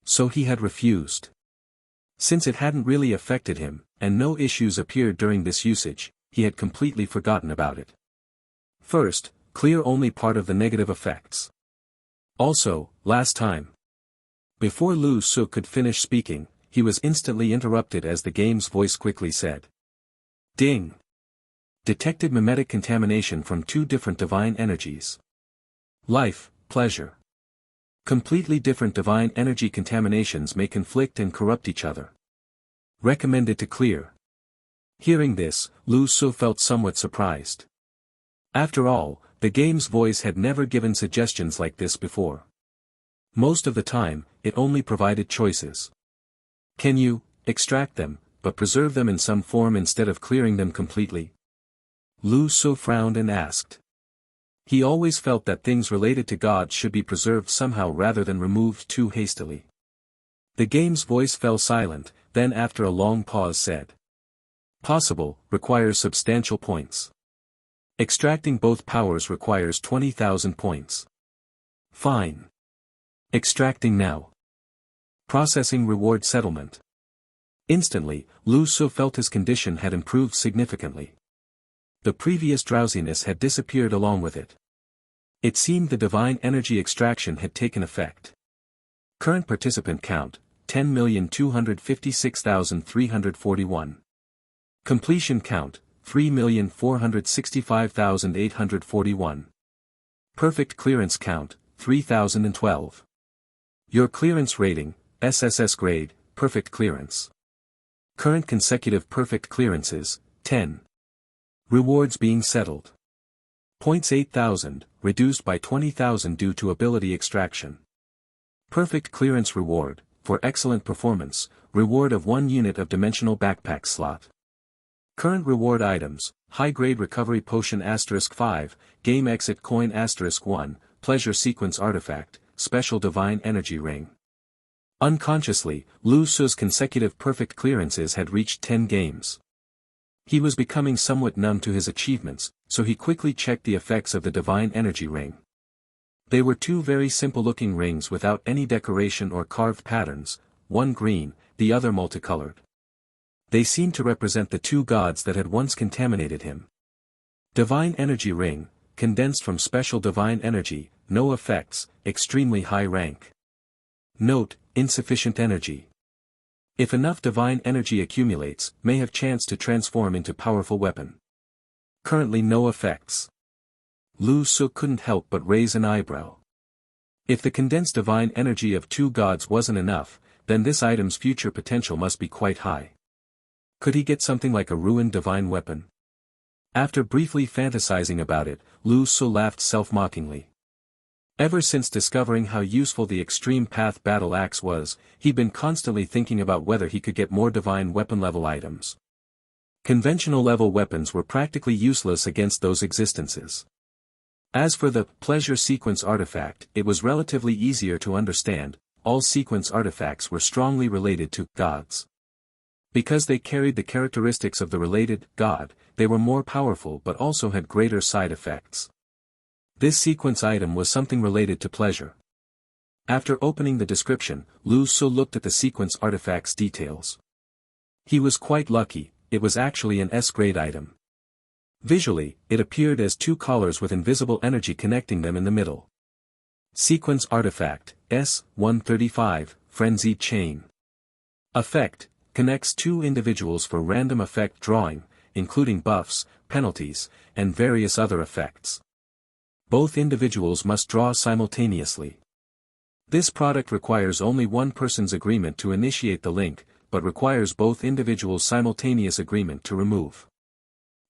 So he had refused. Since it hadn't really affected him, and no issues appeared during this usage, he had completely forgotten about it. First, clear only part of the negative effects. Also, last time. Before Lu Su could finish speaking, he was instantly interrupted as the game's voice quickly said. Ding! Detected mimetic contamination from two different divine energies. Life, pleasure. Completely different divine energy contaminations may conflict and corrupt each other. Recommended to clear. Hearing this, Lu Su felt somewhat surprised. After all, the game's voice had never given suggestions like this before. Most of the time, it only provided choices. Can you extract them, but preserve them in some form instead of clearing them completely? Lu Su frowned and asked. He always felt that things related to God should be preserved somehow rather than removed too hastily. The game's voice fell silent, then after a long pause said. Possible, requires substantial points. Extracting both powers requires 20,000 points. Fine. Extracting now. Processing reward settlement. Instantly, Lu Su felt his condition had improved significantly. The previous drowsiness had disappeared along with it. It seemed the divine energy extraction had taken effect. Current participant count, 10,256,341. Completion count, 3,465,841. Perfect clearance count, 3,012. Your clearance rating, SSS grade, perfect clearance. Current consecutive perfect clearances, 10. Rewards being settled. Points 8,000, reduced by 20,000 due to ability extraction. Perfect clearance reward, for excellent performance, reward of 1 unit of dimensional backpack slot. Current reward items, high-grade recovery potion *5, game exit coin *1, pleasure sequence artifact, special divine energy ring. Unconsciously, Lu Su's consecutive perfect clearances had reached 10 games. He was becoming somewhat numb to his achievements, so he quickly checked the effects of the divine energy ring. They were two very simple-looking rings without any decoration or carved patterns, one green, the other multicolored. They seemed to represent the two gods that had once contaminated him. Divine energy ring, condensed from special divine energy, no effects, extremely high rank. Note, insufficient energy. If enough divine energy accumulates, may have chance to transform into powerful weapon. Currently no effects. Lu Su couldn't help but raise an eyebrow. If the condensed divine energy of two gods wasn't enough, then this item's future potential must be quite high. Could he get something like a ruined divine weapon? After briefly fantasizing about it, Lu Su laughed self-mockingly. Ever since discovering how useful the Extreme Path Battle Axe was, he'd been constantly thinking about whether he could get more divine weapon level items. Conventional level weapons were practically useless against those existences. As for the pleasure sequence artifact, it was relatively easier to understand. All sequence artifacts were strongly related to gods. Because they carried the characteristics of the related god, they were more powerful but also had greater side effects. This sequence item was something related to pleasure. After opening the description, Lu Su looked at the sequence artifact's details. He was quite lucky, it was actually an S-grade item. Visually, it appeared as two collars with invisible energy connecting them in the middle. Sequence artifact, S-135, Frenzied Chain. Effect, connects two individuals for random effect drawing, including buffs, penalties, and various other effects. Both individuals must draw simultaneously. This product requires only one person's agreement to initiate the link, but requires both individuals' simultaneous agreement to remove.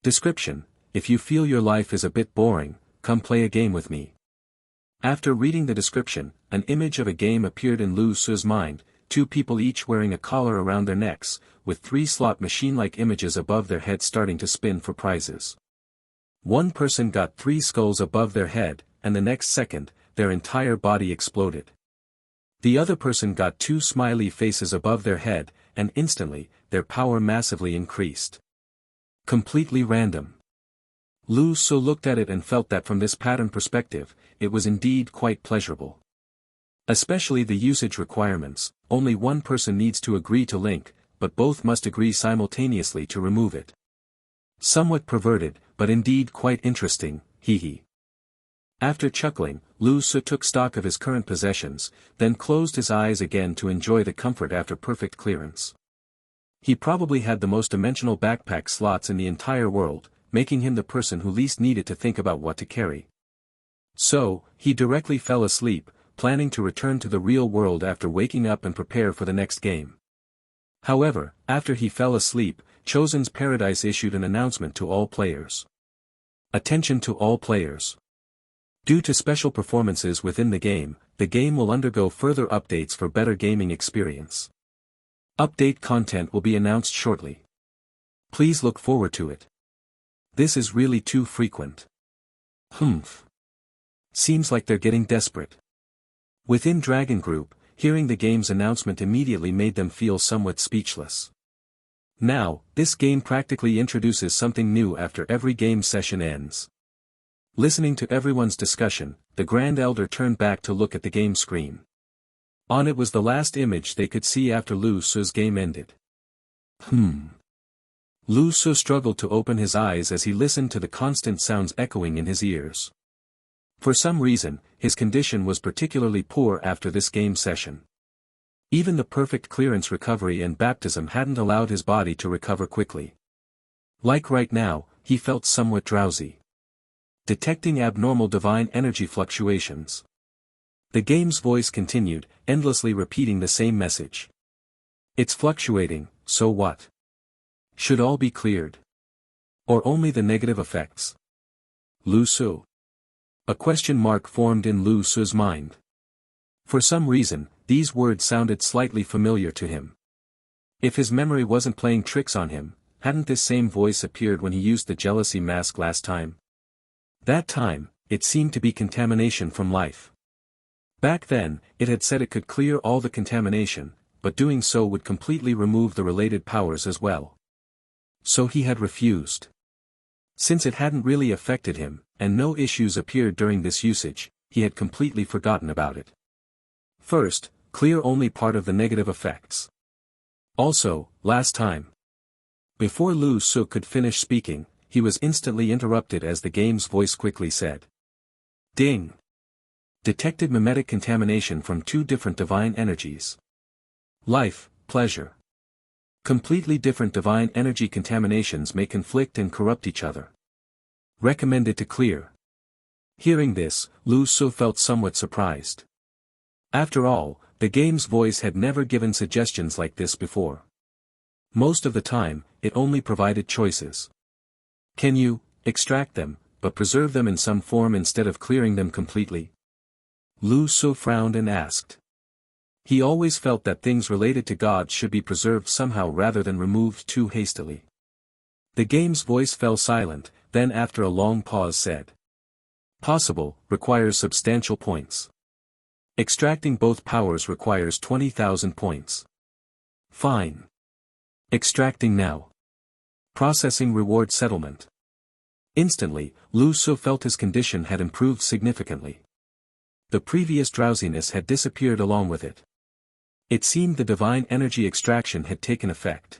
Description: if you feel your life is a bit boring, come play a game with me. After reading the description, an image of a game appeared in Lu Su's mind, two people each wearing a collar around their necks, with 3 slot machine-like images above their head starting to spin for prizes. One person got 3 skulls above their head, and the next second, their entire body exploded. The other person got 2 smiley faces above their head, and instantly, their power massively increased. Completely random. Lu Su looked at it and felt that from this pattern perspective, it was indeed quite pleasurable. Especially the usage requirements, only one person needs to agree to link, but both must agree simultaneously to remove it. Somewhat perverted, but indeed quite interesting, hee. After chuckling, Lu Su took stock of his current possessions, then closed his eyes again to enjoy the comfort after perfect clearance. He probably had the most dimensional backpack slots in the entire world, making him the person who least needed to think about what to carry. So, he directly fell asleep, planning to return to the real world after waking up and prepare for the next game. However, after he fell asleep, Chosen's Paradise issued an announcement to all players. Attention to all players. Due to special performances within the game will undergo further updates for better gaming experience. Update content will be announced shortly. Please look forward to it. This is really too frequent. Humph. Seems like they're getting desperate. Within Dragon Group, hearing the game's announcement immediately made them feel somewhat speechless. Now, this game practically introduces something new after every game session ends. Listening to everyone's discussion, the Grand Elder turned back to look at the game screen. On it was the last image they could see after Lu Su's game ended. Lu Su struggled to open his eyes as he listened to the constant sounds echoing in his ears. For some reason, his condition was particularly poor after this game session. Even the perfect clearance recovery and baptism hadn't allowed his body to recover quickly. Like right now, he felt somewhat drowsy. Detecting abnormal divine energy fluctuations. The game's voice continued, endlessly repeating the same message. It's fluctuating, so what? Should all be cleared? Or only the negative effects? Lu Su. A question mark formed in Lu Su's mind. For some reason, these words sounded slightly familiar to him. If his memory wasn't playing tricks on him, hadn't this same voice appeared when he used the jealousy mask last time? That time, it seemed to be contamination from life. Back then, it had said it could clear all the contamination, but doing so would completely remove the related powers as well. So he had refused. Since it hadn't really affected him, and no issues appeared during this usage, he had completely forgotten about it. First, clear only part of the negative effects. Also, last time. Before Lu Su could finish speaking, he was instantly interrupted as the game's voice quickly said. Ding! Detected mimetic contamination from 2 different divine energies. Life, pleasure. Completely different divine energy contaminations may conflict and corrupt each other. Recommended to clear. Hearing this, Lu Su felt somewhat surprised. After all, the game's voice had never given suggestions like this before. Most of the time, it only provided choices. Can you extract them, but preserve them in some form instead of clearing them completely? Lu Su frowned and asked. He always felt that things related to God should be preserved somehow rather than removed too hastily. The game's voice fell silent, then after a long pause said. Possible, requires substantial points. Extracting both powers requires 20,000 points. Fine. Extracting now. Processing reward settlement. Instantly, Lu Su felt his condition had improved significantly. The previous drowsiness had disappeared along with it. It seemed the divine energy extraction had taken effect.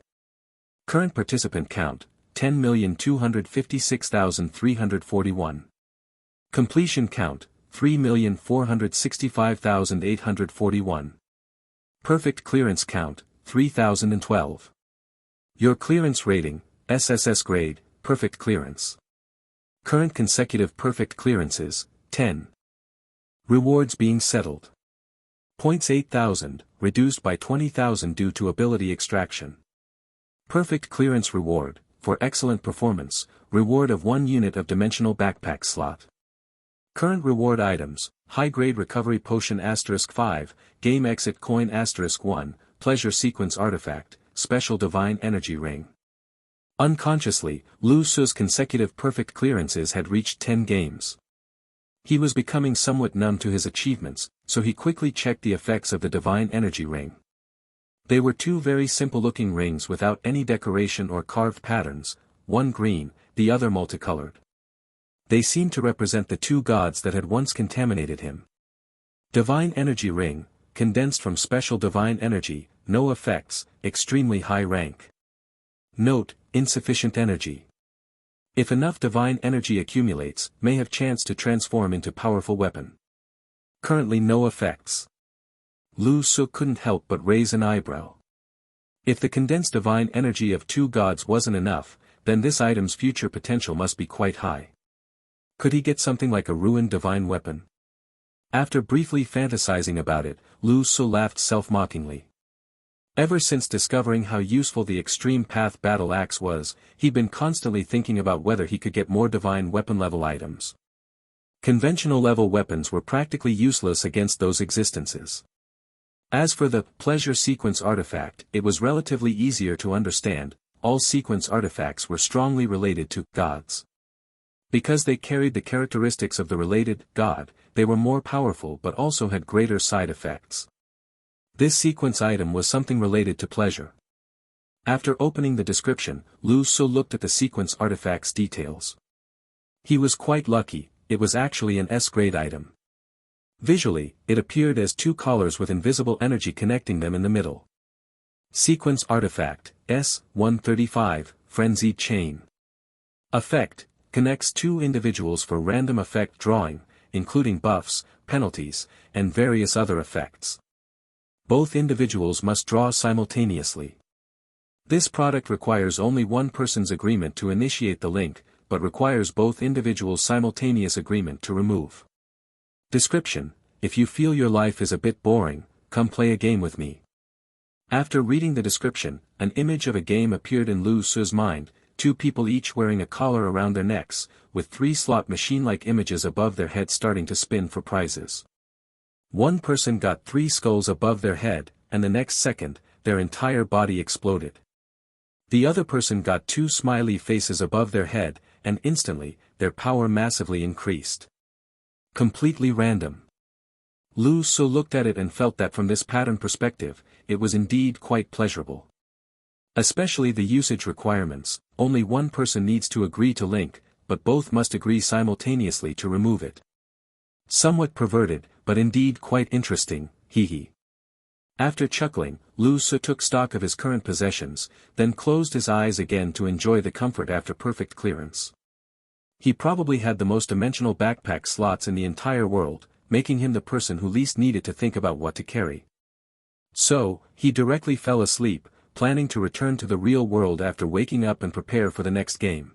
Current participant count, 10,256,341. Completion count, 3,465,841. Perfect clearance count, 3,012. Your clearance rating, SSS grade, perfect clearance. Current consecutive perfect clearances, 10. Rewards being settled. Points 8,000, reduced by 20,000 due to ability extraction. Perfect clearance reward, for excellent performance, reward of 1 unit of dimensional backpack slot. Current reward items, high-grade recovery potion *5, game exit coin *1, pleasure sequence artifact, special divine energy ring. Unconsciously, Lu Su's consecutive perfect clearances had reached 10 games. He was becoming somewhat numb to his achievements, so he quickly checked the effects of the divine energy ring. They were 2 very simple-looking rings without any decoration or carved patterns, one green, the other multicolored. They seemed to represent the 2 gods that had once contaminated him. Divine energy ring, condensed from special divine energy, no effects, extremely high rank. Note, insufficient energy. If enough divine energy accumulates, may have chance to transform into powerful weapon. Currently no effects. Lu Su couldn't help but raise an eyebrow. If the condensed divine energy of 2 gods wasn't enough, then this item's future potential must be quite high. Could he get something like a ruined divine weapon? After briefly fantasizing about it, Lu Su laughed self-mockingly. Ever since discovering how useful the Extreme Path Battle Axe was, he'd been constantly thinking about whether he could get more divine weapon level items. Conventional level weapons were practically useless against those existences. As for the pleasure sequence artifact, it was relatively easier to understand. All sequence artifacts were strongly related to gods. Because they carried the characteristics of the related god, they were more powerful but also had greater side effects. This sequence item was something related to pleasure. After opening the description, Lu Su looked at the sequence artifact's details. He was quite lucky, it was actually an S-grade item. Visually, it appeared as two collars with invisible energy connecting them in the middle. Sequence artifact, S-135, Frenzied Chain. Effect, connects two individuals for random effect drawing, including buffs, penalties, and various other effects. Both individuals must draw simultaneously. This product requires only one person's agreement to initiate the link, but requires both individuals' simultaneous agreement to remove. Description: if you feel your life is a bit boring, come play a game with me. After reading the description, an image of a game appeared in Lu Su's mind, two people each wearing a collar around their necks, with three slot machine-like images above their head starting to spin for prizes. One person got 3 skulls above their head, and the next second, their entire body exploded. The other person got 2 smiley faces above their head, and instantly, their power massively increased. Completely random. Lu Su looked at it and felt that from this pattern perspective, it was indeed quite pleasurable. Especially the usage requirements, only one person needs to agree to link, but both must agree simultaneously to remove it. Somewhat perverted, but indeed quite interesting, hee. After chuckling, Lu Su took stock of his current possessions, then closed his eyes again to enjoy the comfort after perfect clearance. He probably had the most dimensional backpack slots in the entire world, making him the person who least needed to think about what to carry. So, he directly fell asleep, planning to return to the real world after waking up and prepare for the next game.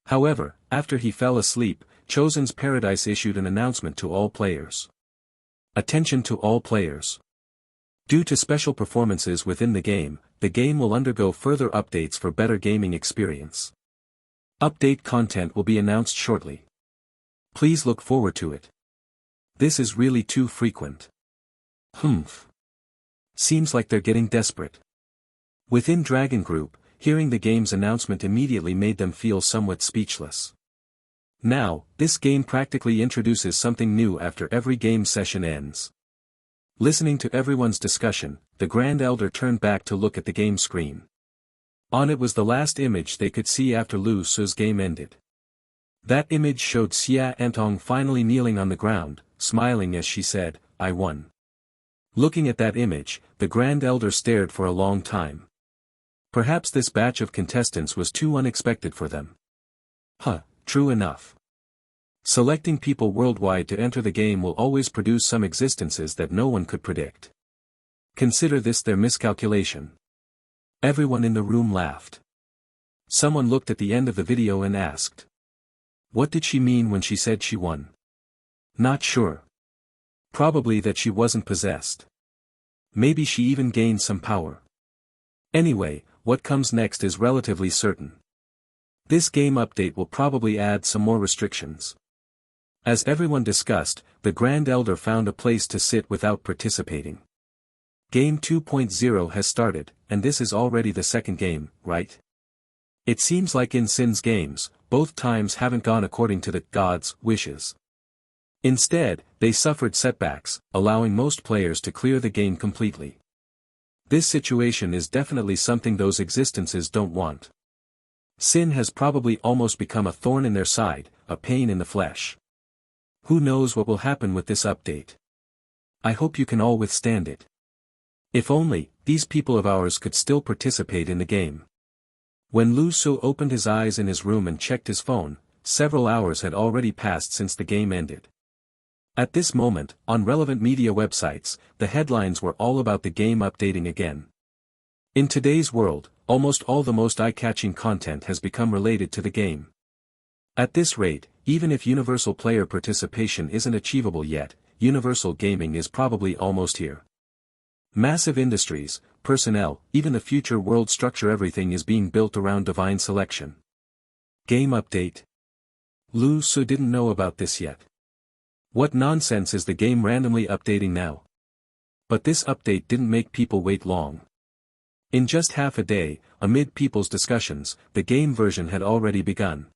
However, after he fell asleep, Chosen's Paradise issued an announcement to all players. Attention to all players. Due to special performances within the game will undergo further updates for better gaming experience. Update content will be announced shortly. Please look forward to it. This is really too frequent. Seems like they're getting desperate. Within Dragon Group, hearing the game's announcement immediately made them feel somewhat speechless. Now, this game practically introduces something new after every game session ends. Listening to everyone's discussion, the Grand Elder turned back to look at the game screen. On it was the last image they could see after Lu Su's game ended. That image showed Xia Entong finally kneeling on the ground, smiling as she said, "I won." Looking at that image, the Grand Elder stared for a long time. Perhaps this batch of contestants was too unexpected for them. True enough. Selecting people worldwide to enter the game will always produce some existences that no one could predict. Consider this their miscalculation. Everyone in the room laughed. Someone looked at the end of the video and asked, "What did she mean when she said she won?" Not sure. Probably that she wasn't possessed. Maybe she even gained some power. Anyway, what comes next is relatively certain. This game update will probably add some more restrictions. As everyone discussed, the Grand Elder found a place to sit without participating. Game 2.0 has started, and this is already the second game, right? It seems like in Sin's games, both times haven't gone according to the gods' wishes. Instead, they suffered setbacks, allowing most players to clear the game completely. This situation is definitely something those existences don't want. Sin has probably almost become a thorn in their side, a pain in the flesh. Who knows what will happen with this update? I hope you can all withstand it. If only, these people of ours could still participate in the game. When Lu Su opened his eyes in his room and checked his phone, several hours had already passed since the game ended. At this moment, on relevant media websites, the headlines were all about the game updating again. In today's world, almost all the most eye-catching content has become related to the game. At this rate, even if universal player participation isn't achievable yet, universal gaming is probably almost here. Massive industries, personnel, even the future world structure, everything is being built around divine selection. Game update. Lu Su didn't know about this yet. What nonsense is the game randomly updating now? But this update didn't make people wait long. In just half a day, amid people's discussions, the game version had already begun.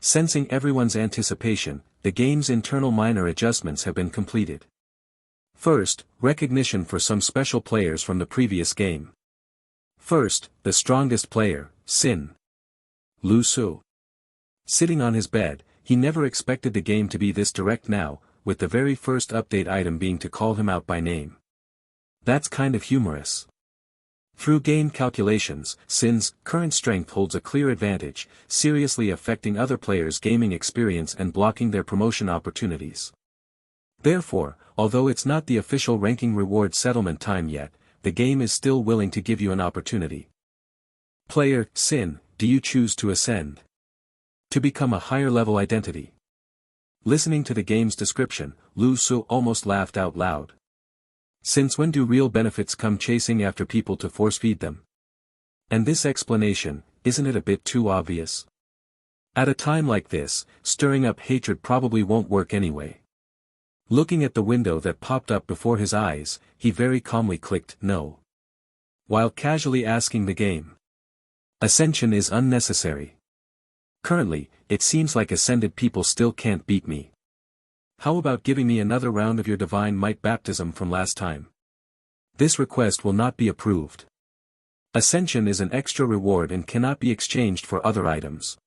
Sensing everyone's anticipation, the game's internal minor adjustments have been completed. First, recognition for some special players from the previous game. First, the strongest player, Sin. Lu Su. Sitting on his bed, he never expected the game to be this direct now, with the very first update item being to call him out by name. That's kind of humorous. Through game calculations, Sin's current strength holds a clear advantage, seriously affecting other players' gaming experience and blocking their promotion opportunities. Therefore, although it's not the official ranking reward settlement time yet, the game is still willing to give you an opportunity. Player Sin, do you choose to ascend? To become a higher-level identity. Listening to the game's description, Lu Su almost laughed out loud. Since when do real benefits come chasing after people to force-feed them? And this explanation, isn't it a bit too obvious? At a time like this, stirring up hatred probably won't work anyway. Looking at the window that popped up before his eyes, he very calmly clicked no. While casually asking the game. Ascension is unnecessary. Currently, it seems like ascended people still can't beat me. How about giving me another round of your divine might baptism from last time? This request will not be approved. Ascension is an extra reward and cannot be exchanged for other items.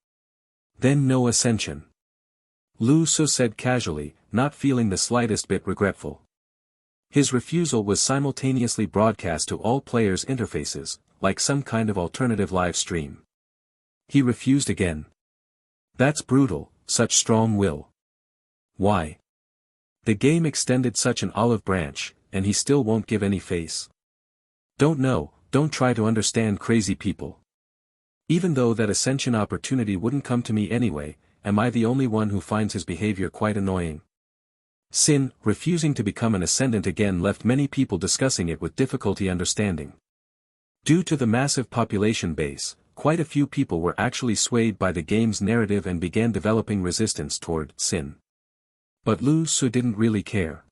Then no ascension. Lu Su said casually, not feeling the slightest bit regretful. His refusal was simultaneously broadcast to all players' interfaces, like some kind of alternative live stream. He refused again. That's brutal, such strong will. Why? The game extended such an olive branch, and he still won't give any face. Don't know, don't try to understand crazy people. Even though that ascension opportunity wouldn't come to me anyway, am I the only one who finds his behavior quite annoying? Sin, refusing to become an ascendant again, left many people discussing it with difficulty understanding. Due to the massive population base, quite a few people were actually swayed by the game's narrative and began developing resistance toward Sin. But Lu Su didn't really care.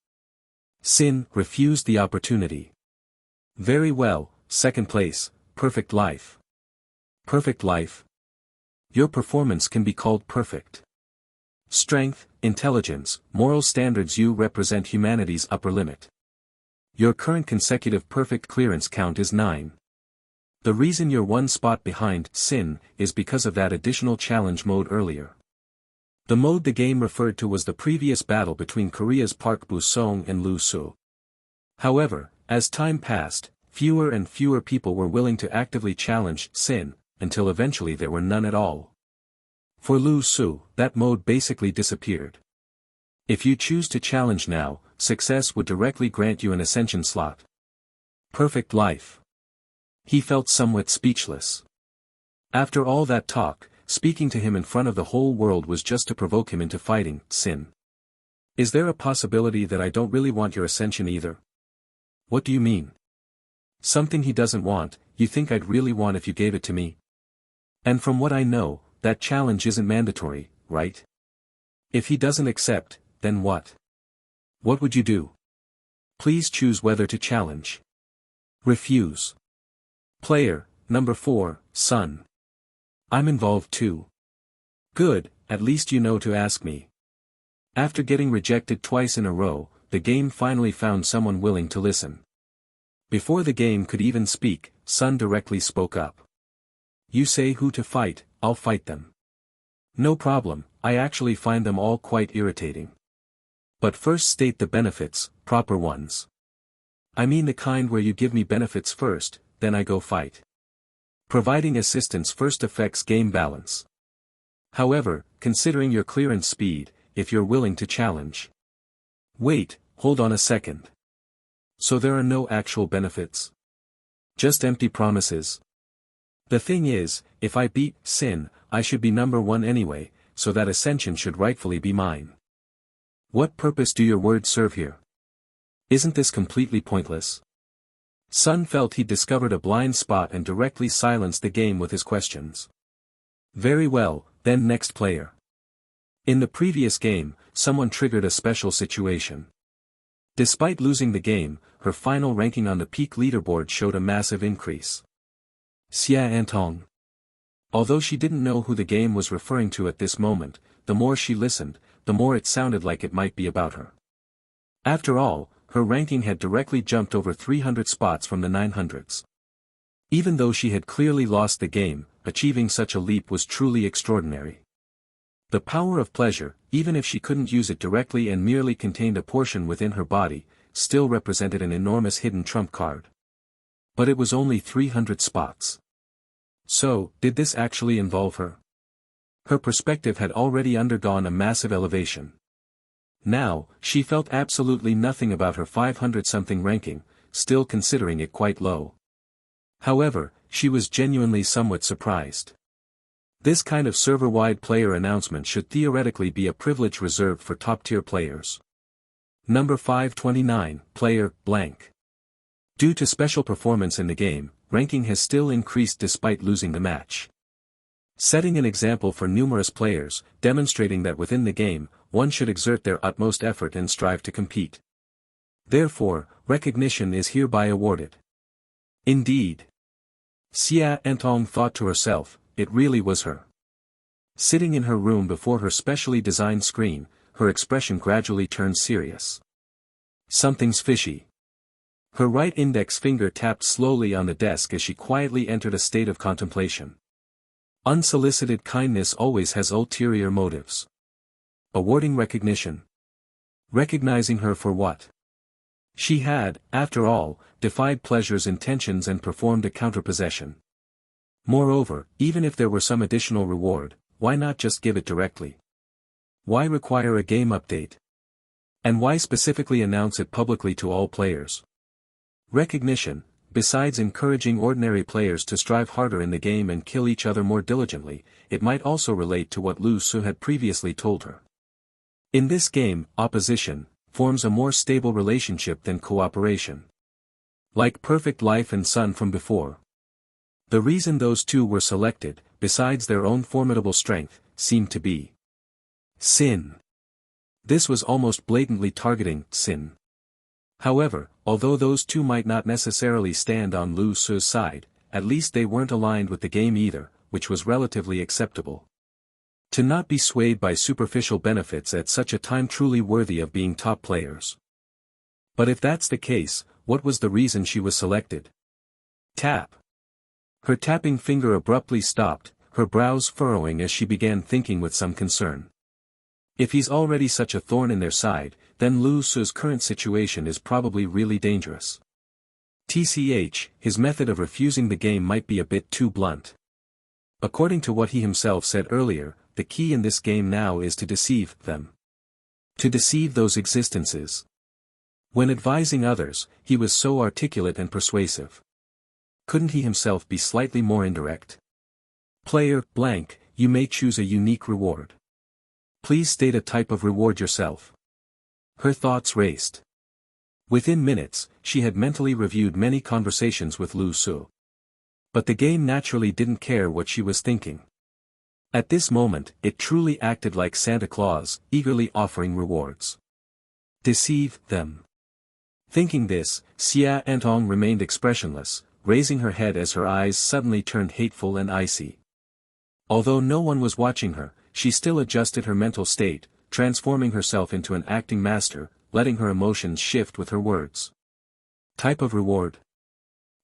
Sin refused the opportunity. Very well, second place, perfect life. Perfect life? Your performance can be called perfect. Strength, intelligence, moral standards, you represent humanity's upper limit. Your current consecutive perfect clearance count is 9. The reason you're one spot behind Sin is because of that additional challenge mode earlier. The mode the game referred to was the previous battle between Korea's Park Bu-sung and Lu Su. However, as time passed, fewer and fewer people were willing to actively challenge Sin, until eventually there were none at all. For Lu Su, that mode basically disappeared. If you choose to challenge now, success would directly grant you an ascension slot. Perfect life. He felt somewhat speechless. After all that talk, speaking to him in front of the whole world was just to provoke him into fighting Sin. Is there a possibility that I don't really want your ascension either? What do you mean? Something he doesn't want, you think I'd really want if you gave it to me? And from what I know, that challenge isn't mandatory, right? If he doesn't accept, then what? What would you do? Please choose whether to challenge. Refuse. Player, number 4, Sun. I'm involved too. Good, at least you know to ask me. After getting rejected twice in a row, the game finally found someone willing to listen. Before the game could even speak, Sun directly spoke up. You say who to fight, I'll fight them. No problem, I actually find them all quite irritating. But first state the benefits, proper ones. I mean the kind where you give me benefits first, then I go fight. Providing assistance first affects game balance. However, considering your clearance speed, if you're willing to challenge. Wait, hold on a second. So there are no actual benefits? Just empty promises? The thing is, if I beat Sin, I should be number one anyway, so that ascension should rightfully be mine. What purpose do your words serve here? Isn't this completely pointless? Sun felt he'd discovered a blind spot and directly silenced the game with his questions. Very well, then next player. In the previous game, someone triggered a special situation. Despite losing the game, her final ranking on the peak leaderboard showed a massive increase. Xia Antong. Although she didn't know who the game was referring to at this moment, the more she listened, the more it sounded like it might be about her. After all, her ranking had directly jumped over 300 spots from the 900s. Even though she had clearly lost the game, achieving such a leap was truly extraordinary. The power of pleasure, even if she couldn't use it directly and merely contained a portion within her body, still represented an enormous hidden trump card. But it was only 300 spots. So, did this actually involve her? Her perspective had already undergone a massive elevation. Now, she felt absolutely nothing about her 500-something ranking, still considering it quite low. However, she was genuinely somewhat surprised. This kind of server-wide player announcement should theoretically be a privilege reserved for top-tier players. Number 529, Player, blank. Due to special performance in the game, ranking has still increased despite losing the match. Setting an example for numerous players, demonstrating that within the game, one should exert their utmost effort and strive to compete. Therefore, recognition is hereby awarded. Indeed. Xia Antong thought to herself, it really was her. Sitting in her room before her specially designed screen, her expression gradually turned serious. Something's fishy. Her right index finger tapped slowly on the desk as she quietly entered a state of contemplation. Unsolicited kindness always has ulterior motives. Awarding recognition. Recognizing her for what? She had, after all, defied pleasure's intentions and performed a counterpossession. Moreover, even if there were some additional reward, why not just give it directly? Why require a game update? And why specifically announce it publicly to all players? Recognition, besides encouraging ordinary players to strive harder in the game and kill each other more diligently, it might also relate to what Lu Su had previously told her. In this game, opposition forms a more stable relationship than cooperation. Like Perfect Life and Sun from before. The reason those two were selected, besides their own formidable strength, seemed to be Sin. This was almost blatantly targeting Sin. However, although those two might not necessarily stand on Lu Su's side, at least they weren't aligned with the game either, which was relatively acceptable. To not be swayed by superficial benefits at such a time truly worthy of being top players. But if that's the case, what was the reason she was selected? Tap. Her tapping finger abruptly stopped, her brows furrowing as she began thinking with some concern. If he's already such a thorn in their side, then Lu Su's current situation is probably really dangerous. TCH, his method of refusing the game might be a bit too blunt. According to what he himself said earlier, the key in this game now is to deceive them. To deceive those existences. When advising others, he was so articulate and persuasive. Couldn't he himself be slightly more indirect? Player, blank, you may choose a unique reward. Please state a type of reward yourself. Her thoughts raced. Within minutes, she had mentally reviewed many conversations with Lu Su. But the game naturally didn't care what she was thinking. At this moment, it truly acted like Santa Claus, eagerly offering rewards. Deceive them. Thinking this, Xia Antong remained expressionless, raising her head as her eyes suddenly turned hateful and icy. Although no one was watching her, she still adjusted her mental state, transforming herself into an acting master, letting her emotions shift with her words. Type of reward.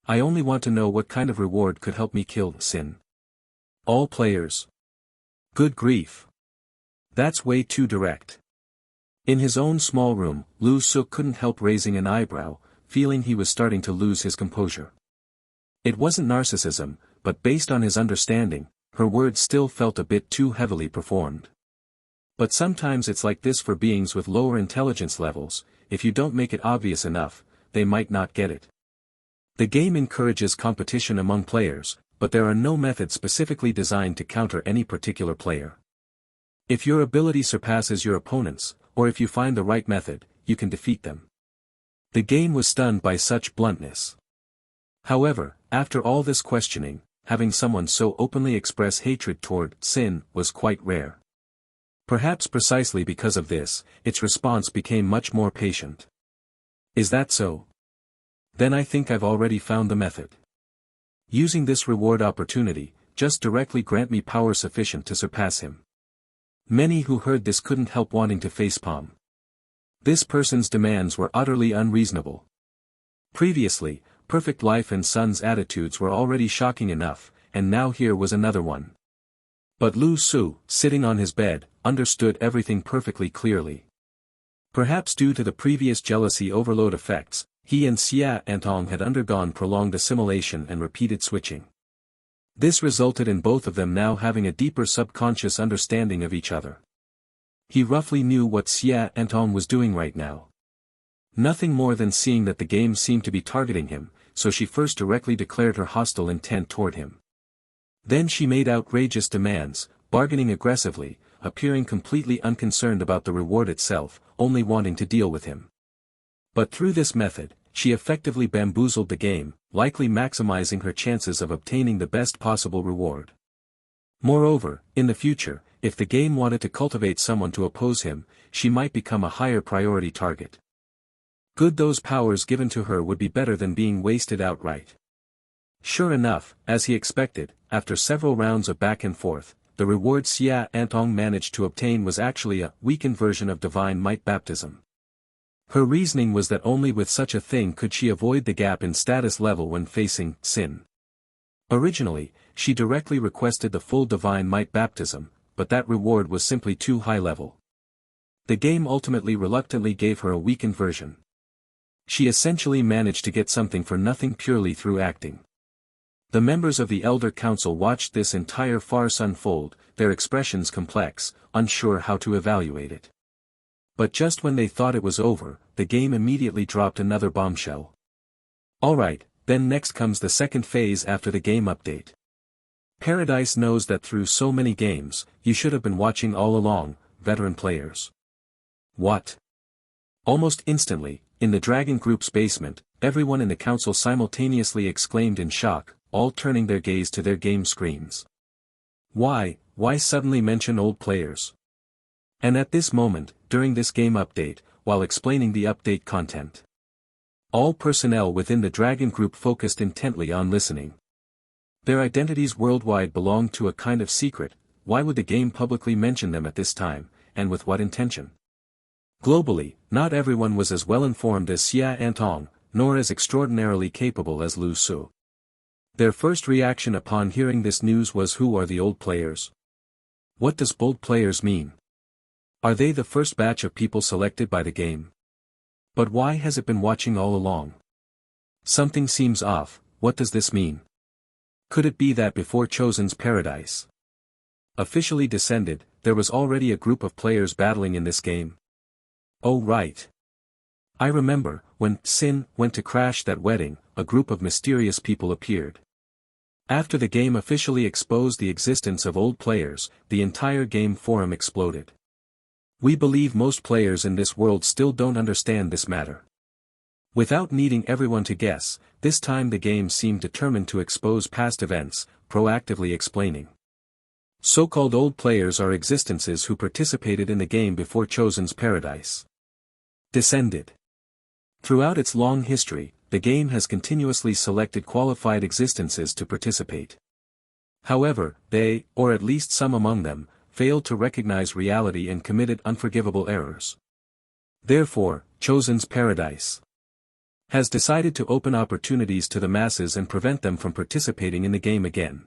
I only want to know what kind of reward could help me kill Sin. All players. Good grief. That's way too direct. In his own small room, Lu Su couldn't help raising an eyebrow, feeling he was starting to lose his composure. It wasn't narcissism, but based on his understanding, her words still felt a bit too heavily performed. But sometimes it's like this for beings with lower intelligence levels, if you don't make it obvious enough, they might not get it. The game encourages competition among players, but there are no methods specifically designed to counter any particular player. If your ability surpasses your opponent's, or if you find the right method, you can defeat them. The game was stunned by such bluntness. However, after all this questioning, having someone so openly express hatred toward sin was quite rare. Perhaps precisely because of this, its response became much more patient. Is that so? Then I think I've already found the method. Using this reward opportunity, just directly grant me power sufficient to surpass him. Many who heard this couldn't help wanting to facepalm. This person's demands were utterly unreasonable. Previously, Perfect Life and Son's attitudes were already shocking enough, and now here was another one. But Lu Su, sitting on his bed, understood everything perfectly clearly. Perhaps due to the previous jealousy overload effects, he and Xia Antong had undergone prolonged assimilation and repeated switching. This resulted in both of them now having a deeper subconscious understanding of each other. He roughly knew what Xia Antong was doing right now. Nothing more than seeing that the game seemed to be targeting him, so she first directly declared her hostile intent toward him. Then she made outrageous demands, bargaining aggressively, appearing completely unconcerned about the reward itself, only wanting to deal with him. But through this method, she effectively bamboozled the game, likely maximizing her chances of obtaining the best possible reward. Moreover, in the future, if the game wanted to cultivate someone to oppose him, she might become a higher priority target. Good, those powers given to her would be better than being wasted outright. Sure enough, as he expected, after several rounds of back and forth, the reward Xia Antong managed to obtain was actually a weakened version of Divine Might Baptism. Her reasoning was that only with such a thing could she avoid the gap in status level when facing sin. Originally, she directly requested the full Divine Might Baptism, but that reward was simply too high level. The game ultimately reluctantly gave her a weakened version. She essentially managed to get something for nothing purely through acting. The members of the Elder Council watched this entire farce unfold, their expressions complex, unsure how to evaluate it. But just when they thought it was over, the game immediately dropped another bombshell. Alright, then next comes the second phase after the game update. Paradise knows that through so many games, you should have been watching all along, veteran players. What? Almost instantly, in the Dragon Group's basement, everyone in the council simultaneously exclaimed in shock, all turning their gaze to their game screens. Why suddenly mention old players? And at this moment, during this game update, while explaining the update content, all personnel within the Dragon Group focused intently on listening. Their identities worldwide belonged to a kind of secret. Why would the game publicly mention them at this time, and with what intention? Globally, not everyone was as well informed as Xia Antong, nor as extraordinarily capable as Lu Su. Their first reaction upon hearing this news was, who are the old players? What does bold players mean? Are they the first batch of people selected by the game? But why has it been watching all along? Something seems off. What does this mean? Could it be that before Chosen's Paradise officially descended, there was already a group of players battling in this game? Oh right. I remember, when Sin went to crash that wedding, a group of mysterious people appeared. After the game officially exposed the existence of old players, the entire game forum exploded. We believe most players in this world still don't understand this matter. Without needing everyone to guess, this time the game seemed determined to expose past events, proactively explaining. So-called old players are existences who participated in the game before Chosen's Paradise descended. Throughout its long history, the game has continuously selected qualified existences to participate. However, they, or at least some among them, failed to recognize reality and committed unforgivable errors. Therefore, Chosen's Paradise has decided to open opportunities to the masses and prevent them from participating in the game again.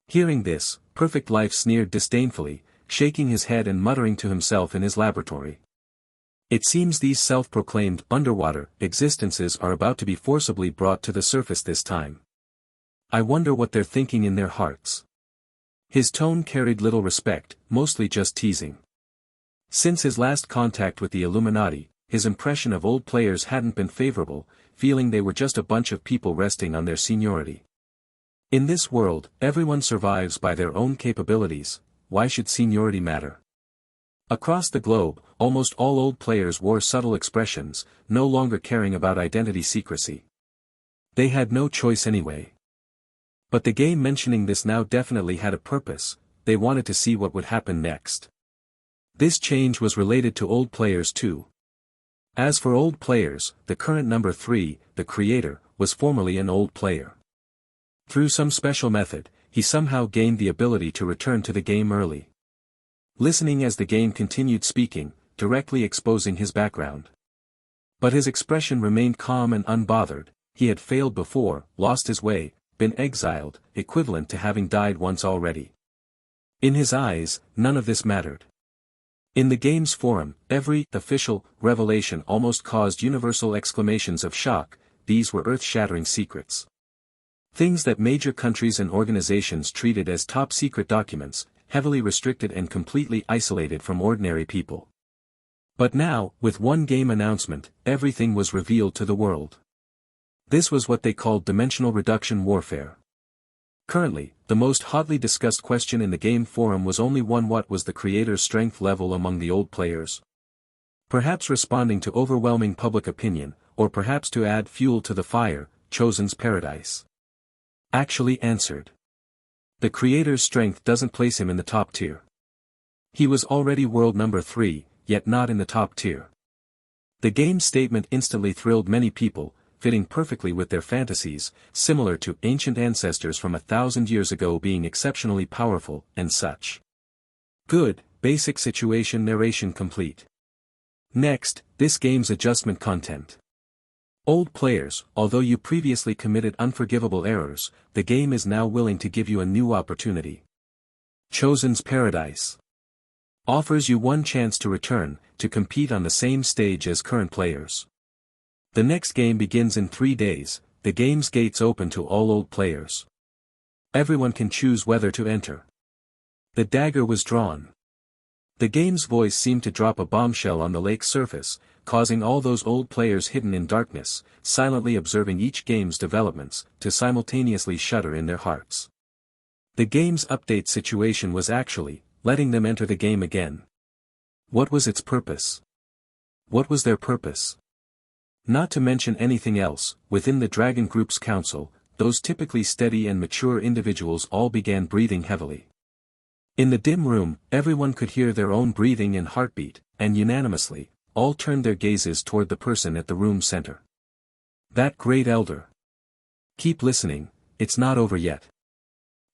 Hearing this, Perfect Life sneered disdainfully, shaking his head and muttering to himself in his laboratory. It seems these self-proclaimed underwater existences are about to be forcibly brought to the surface this time. I wonder what they're thinking in their hearts. His tone carried little respect, mostly just teasing. Since his last contact with the Illuminati, his impression of old players hadn't been favorable, feeling they were just a bunch of people resting on their seniority. In this world, everyone survives by their own capabilities. Why should seniority matter? Across the globe, almost all old players wore subtle expressions, no longer caring about identity secrecy. They had no choice anyway. But the game mentioning this now definitely had a purpose. They wanted to see what would happen next. This change was related to old players too. As for old players, the current number 3, the creator, was formerly an old player. Through some special method, he somehow gained the ability to return to the game early. Listening as the game continued speaking, directly exposing his background. But his expression remained calm and unbothered. He had failed before, lost his way, been exiled, equivalent to having died once already. In his eyes, none of this mattered. In the game's forum, every official revelation almost caused universal exclamations of shock. These were earth-shattering secrets. Things that major countries and organizations treated as top-secret documents, heavily restricted and completely isolated from ordinary people. But now, with one game announcement, everything was revealed to the world. This was what they called dimensional reduction warfare. Currently, the most hotly discussed question in the game forum was only one: what was the creator's strength level among the old players? Perhaps responding to overwhelming public opinion, or perhaps to add fuel to the fire, Chosen's Paradise actually answered. The creator's strength doesn't place him in the top tier. He was already world number 3, yet not in the top tier. The game's statement instantly thrilled many people, fitting perfectly with their fantasies, similar to ancient ancestors from 1,000 years ago being exceptionally powerful, and such. Good, basic situation narration complete. Next, this game's adjustment content. Old players, although you previously committed unforgivable errors, the game is now willing to give you a new opportunity. Chosen's Paradise offers you one chance to return, to compete on the same stage as current players. The next game begins in 3 days. The game's gates open to all old players. Everyone can choose whether to enter. The dagger was drawn. The game's voice seemed to drop a bombshell on the lake's surface, causing all those old players hidden in darkness, silently observing each game's developments, to simultaneously shudder in their hearts. The game's update situation was actually letting them enter the game again. What was its purpose? What was their purpose? Not to mention anything else, within the Dragon Group's council, those typically steady and mature individuals all began breathing heavily. In the dim room, everyone could hear their own breathing and heartbeat, and unanimously, all turned their gazes toward the person at the room's center. That Great Elder. Keep listening, it's not over yet.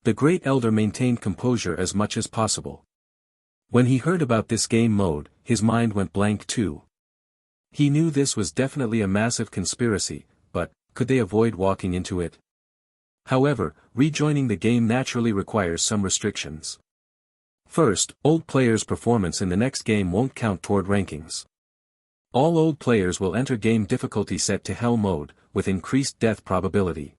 The Great Elder maintained composure as much as possible. When he heard about this game mode, his mind went blank too. He knew this was definitely a massive conspiracy, but, could they avoid walking into it? However, rejoining the game naturally requires some restrictions. First, old players' performance in the next game won't count toward rankings. All old players will enter game difficulty set to Hell mode, with increased death probability.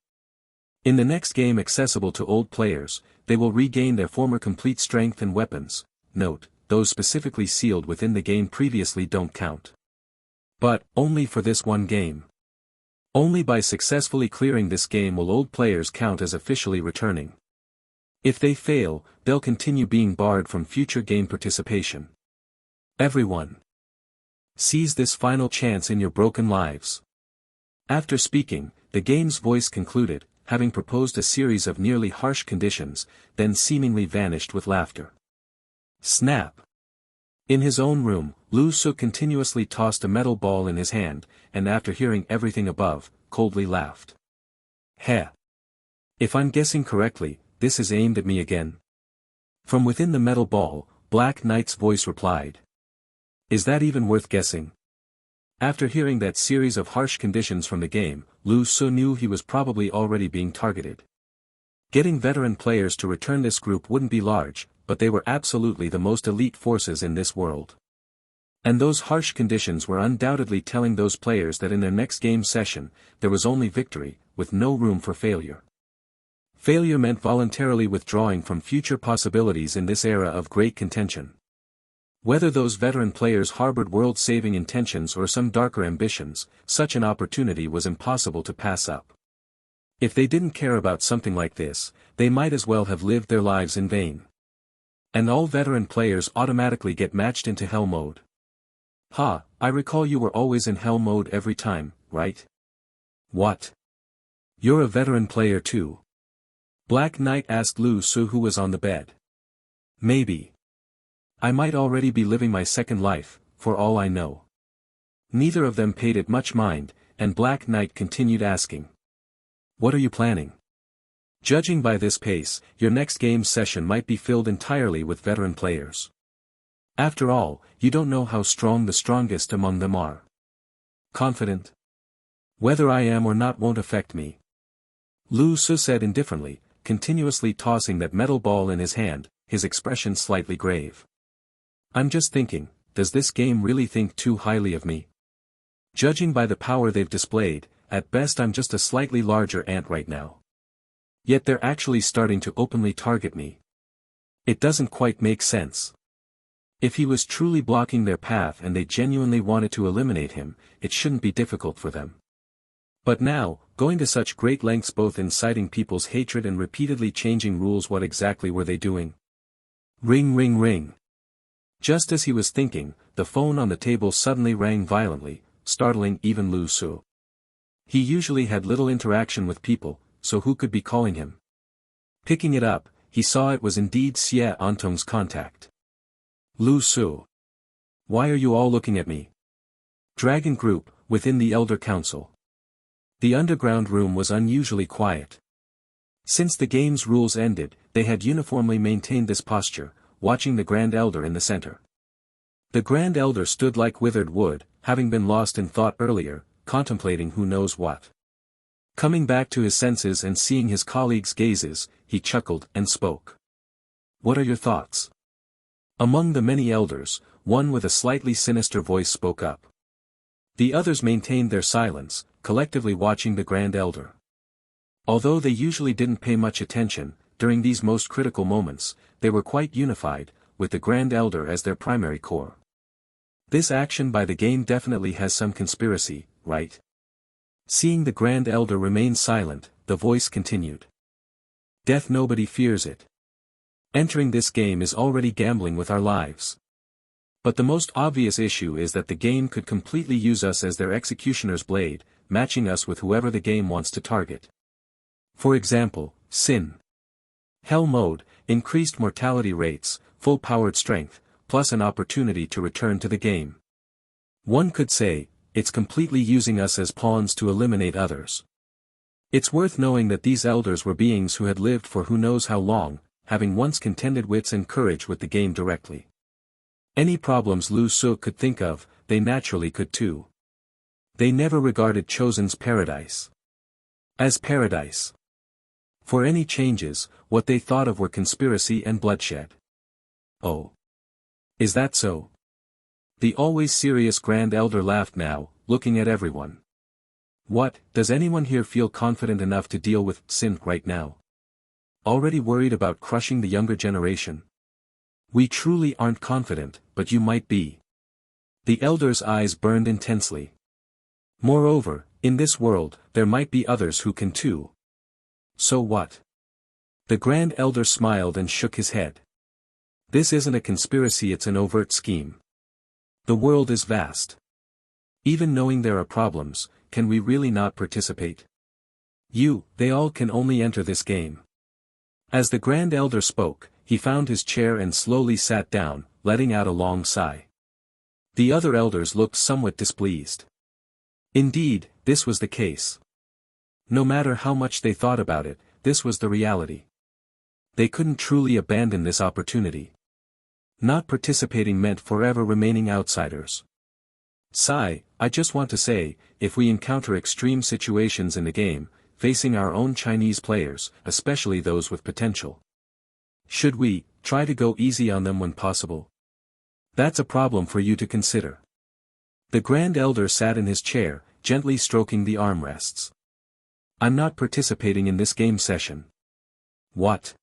In the next game accessible to old players, they will regain their former complete strength and weapons. Note, those specifically sealed within the game previously don't count. But, only for this one game. Only by successfully clearing this game will old players count as officially returning. If they fail, they'll continue being barred from future game participation. Everyone, seize this final chance in your broken lives. After speaking, the game's voice concluded, having proposed a series of nearly harsh conditions, then seemingly vanished with laughter. Snap! In his own room, Lu Su continuously tossed a metal ball in his hand, and after hearing everything above, coldly laughed. Heh! If I'm guessing correctly, this is aimed at me again. From within the metal ball, Black Knight's voice replied. Is that even worth guessing? After hearing that series of harsh conditions from the game, Lu Su knew he was probably already being targeted. Getting veteran players to return this group wouldn't be large, but they were absolutely the most elite forces in this world. And those harsh conditions were undoubtedly telling those players that in their next game session, there was only victory, with no room for failure. Failure meant voluntarily withdrawing from future possibilities in this era of great contention. Whether those veteran players harbored world-saving intentions or some darker ambitions, such an opportunity was impossible to pass up. If they didn't care about something like this, they might as well have lived their lives in vain. And all veteran players automatically get matched into hell mode. Ha, I recall you were always in hell mode every time, right? What? You're a veteran player too? Black Knight asked Lu Su, who was on the bed. Maybe. I might already be living my second life, for all I know. Neither of them paid it much mind, and Black Knight continued asking. What are you planning? Judging by this pace, your next game session might be filled entirely with veteran players. After all, you don't know how strong the strongest among them are. Confident? Whether I am or not won't affect me. Lu Su said indifferently, continuously tossing that metal ball in his hand, his expression slightly grave. I'm just thinking, does this game really think too highly of me? Judging by the power they've displayed, at best I'm just a slightly larger ant right now. Yet they're actually starting to openly target me. It doesn't quite make sense. If he was truly blocking their path and they genuinely wanted to eliminate him, it shouldn't be difficult for them. But now, going to such great lengths, both inciting people's hatred and repeatedly changing rules, what exactly were they doing? Ring ring ring. Just as he was thinking, the phone on the table suddenly rang violently, startling even Lu Su. He usually had little interaction with people, so who could be calling him? Picking it up, he saw it was indeed Xie Antong's contact. Lu Su. Why are you all looking at me? Dragon Group, within the Elder Council. The underground room was unusually quiet. Since the game's rules ended, they had uniformly maintained this posture, watching the Grand Elder in the center. The Grand Elder stood like withered wood, having been lost in thought earlier, contemplating who knows what. Coming back to his senses and seeing his colleagues' gazes, he chuckled and spoke. What are your thoughts? Among the many elders, one with a slightly sinister voice spoke up. The others maintained their silence, collectively watching the Grand Elder. Although they usually didn't pay much attention, during these most critical moments, they were quite unified, with the Grand Elder as their primary core. This action by the game definitely has some conspiracy, right? Seeing the Grand Elder remain silent, the voice continued. Death, nobody fears it. Entering this game is already gambling with our lives. But the most obvious issue is that the game could completely use us as their executioner's blade, matching us with whoever the game wants to target. For example, Sin. Hell mode, increased mortality rates, full-powered strength, plus an opportunity to return to the game. One could say, it's completely using us as pawns to eliminate others. It's worth knowing that these elders were beings who had lived for who knows how long, having once contended wits and courage with the game directly. Any problems Lu Su could think of, they naturally could too. They never regarded Chosen's paradise as paradise. For any changes, what they thought of were conspiracy and bloodshed. Oh. Is that so? The always serious Grand Elder laughed now, looking at everyone. What, does anyone here feel confident enough to deal with Sin right now? Already worried about crushing the younger generation? We truly aren't confident, but you might be. The Elder's eyes burned intensely. Moreover, in this world, there might be others who can too. So what? The Grand Elder smiled and shook his head. This isn't a conspiracy, it's an overt scheme. The world is vast. Even knowing there are problems, can we really not participate? They all can only enter this game. As the Grand Elder spoke, he found his chair and slowly sat down, letting out a long sigh. The other elders looked somewhat displeased. Indeed, this was the case. No matter how much they thought about it, this was the reality. They couldn't truly abandon this opportunity. Not participating meant forever remaining outsiders. Sigh, I just want to say, if we encounter extreme situations in the game, facing our own Chinese players, especially those with potential, should we try to go easy on them when possible? That's a problem for you to consider. The Grand Elder sat in his chair, gently stroking the armrests. I'm not participating in this game session. What?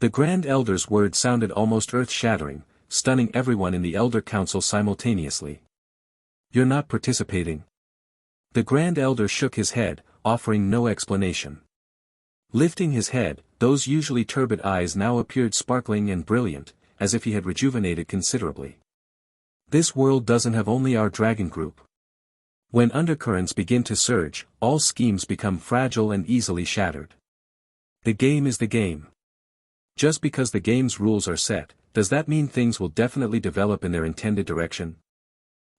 The Grand Elder's words sounded almost earth-shattering, stunning everyone in the Elder Council simultaneously. You're not participating? The Grand Elder shook his head, offering no explanation. Lifting his head, those usually turbid eyes now appeared sparkling and brilliant, as if he had rejuvenated considerably. This world doesn't have only our dragon group. When undercurrents begin to surge, all schemes become fragile and easily shattered. The game is the game. Just because the game's rules are set, does that mean things will definitely develop in their intended direction?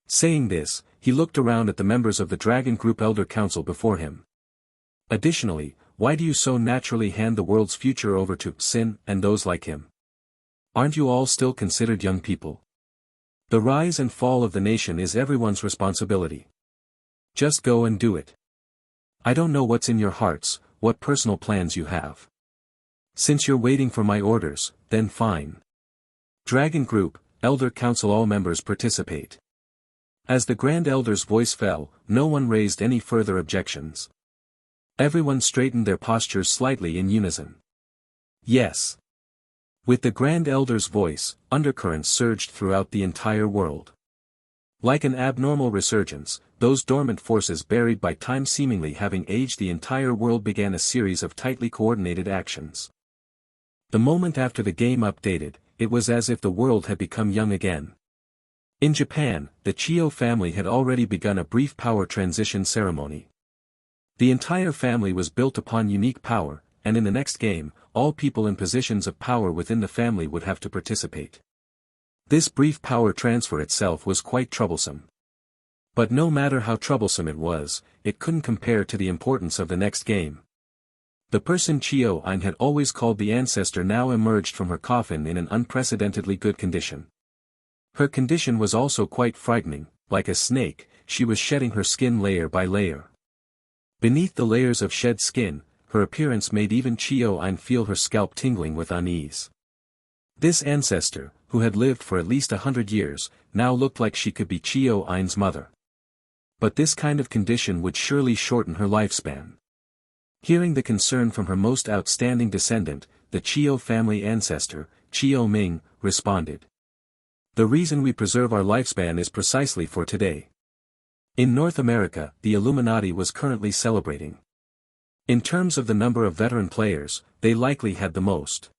Saying this, he looked around at the members of the Dragon Group Elder Council before him. Additionally, why do you so naturally hand the world's future over to Sin and those like him? Aren't you all still considered young people? The rise and fall of the nation is everyone's responsibility. Just go and do it. I don't know what's in your hearts, what personal plans you have. Since you're waiting for my orders, then fine. Dragon Group, Elder Council, all members participate. As the Grand Elder's voice fell, no one raised any further objections. Everyone straightened their postures slightly in unison. Yes. With the Grand Elder's voice, undercurrents surged throughout the entire world. Like an abnormal resurgence, those dormant forces buried by time seemingly having aged, the entire world began a series of tightly coordinated actions. The moment after the game updated, it was as if the world had become young again. In Japan, the Chiyo family had already begun a brief power transition ceremony. The entire family was built upon unique power, and in the next game, all people in positions of power within the family would have to participate. This brief power transfer itself was quite troublesome. But no matter how troublesome it was, it couldn't compare to the importance of the next game. The person Chiyo Ein had always called the ancestor now emerged from her coffin in an unprecedentedly good condition. Her condition was also quite frightening. Like a snake, she was shedding her skin layer by layer. Beneath the layers of shed skin, her appearance made even Chiyo Ein feel her scalp tingling with unease. This ancestor, who had lived for at least 100 years, now looked like she could be Chiyo Ein's mother. But this kind of condition would surely shorten her lifespan. Hearing the concern from her most outstanding descendant, the Chiyo family ancestor, Chiyo Ming, responded. The reason we preserve our lifespan is precisely for today. In North America, the Illuminati was currently celebrating. In terms of the number of veteran players, they likely had the most.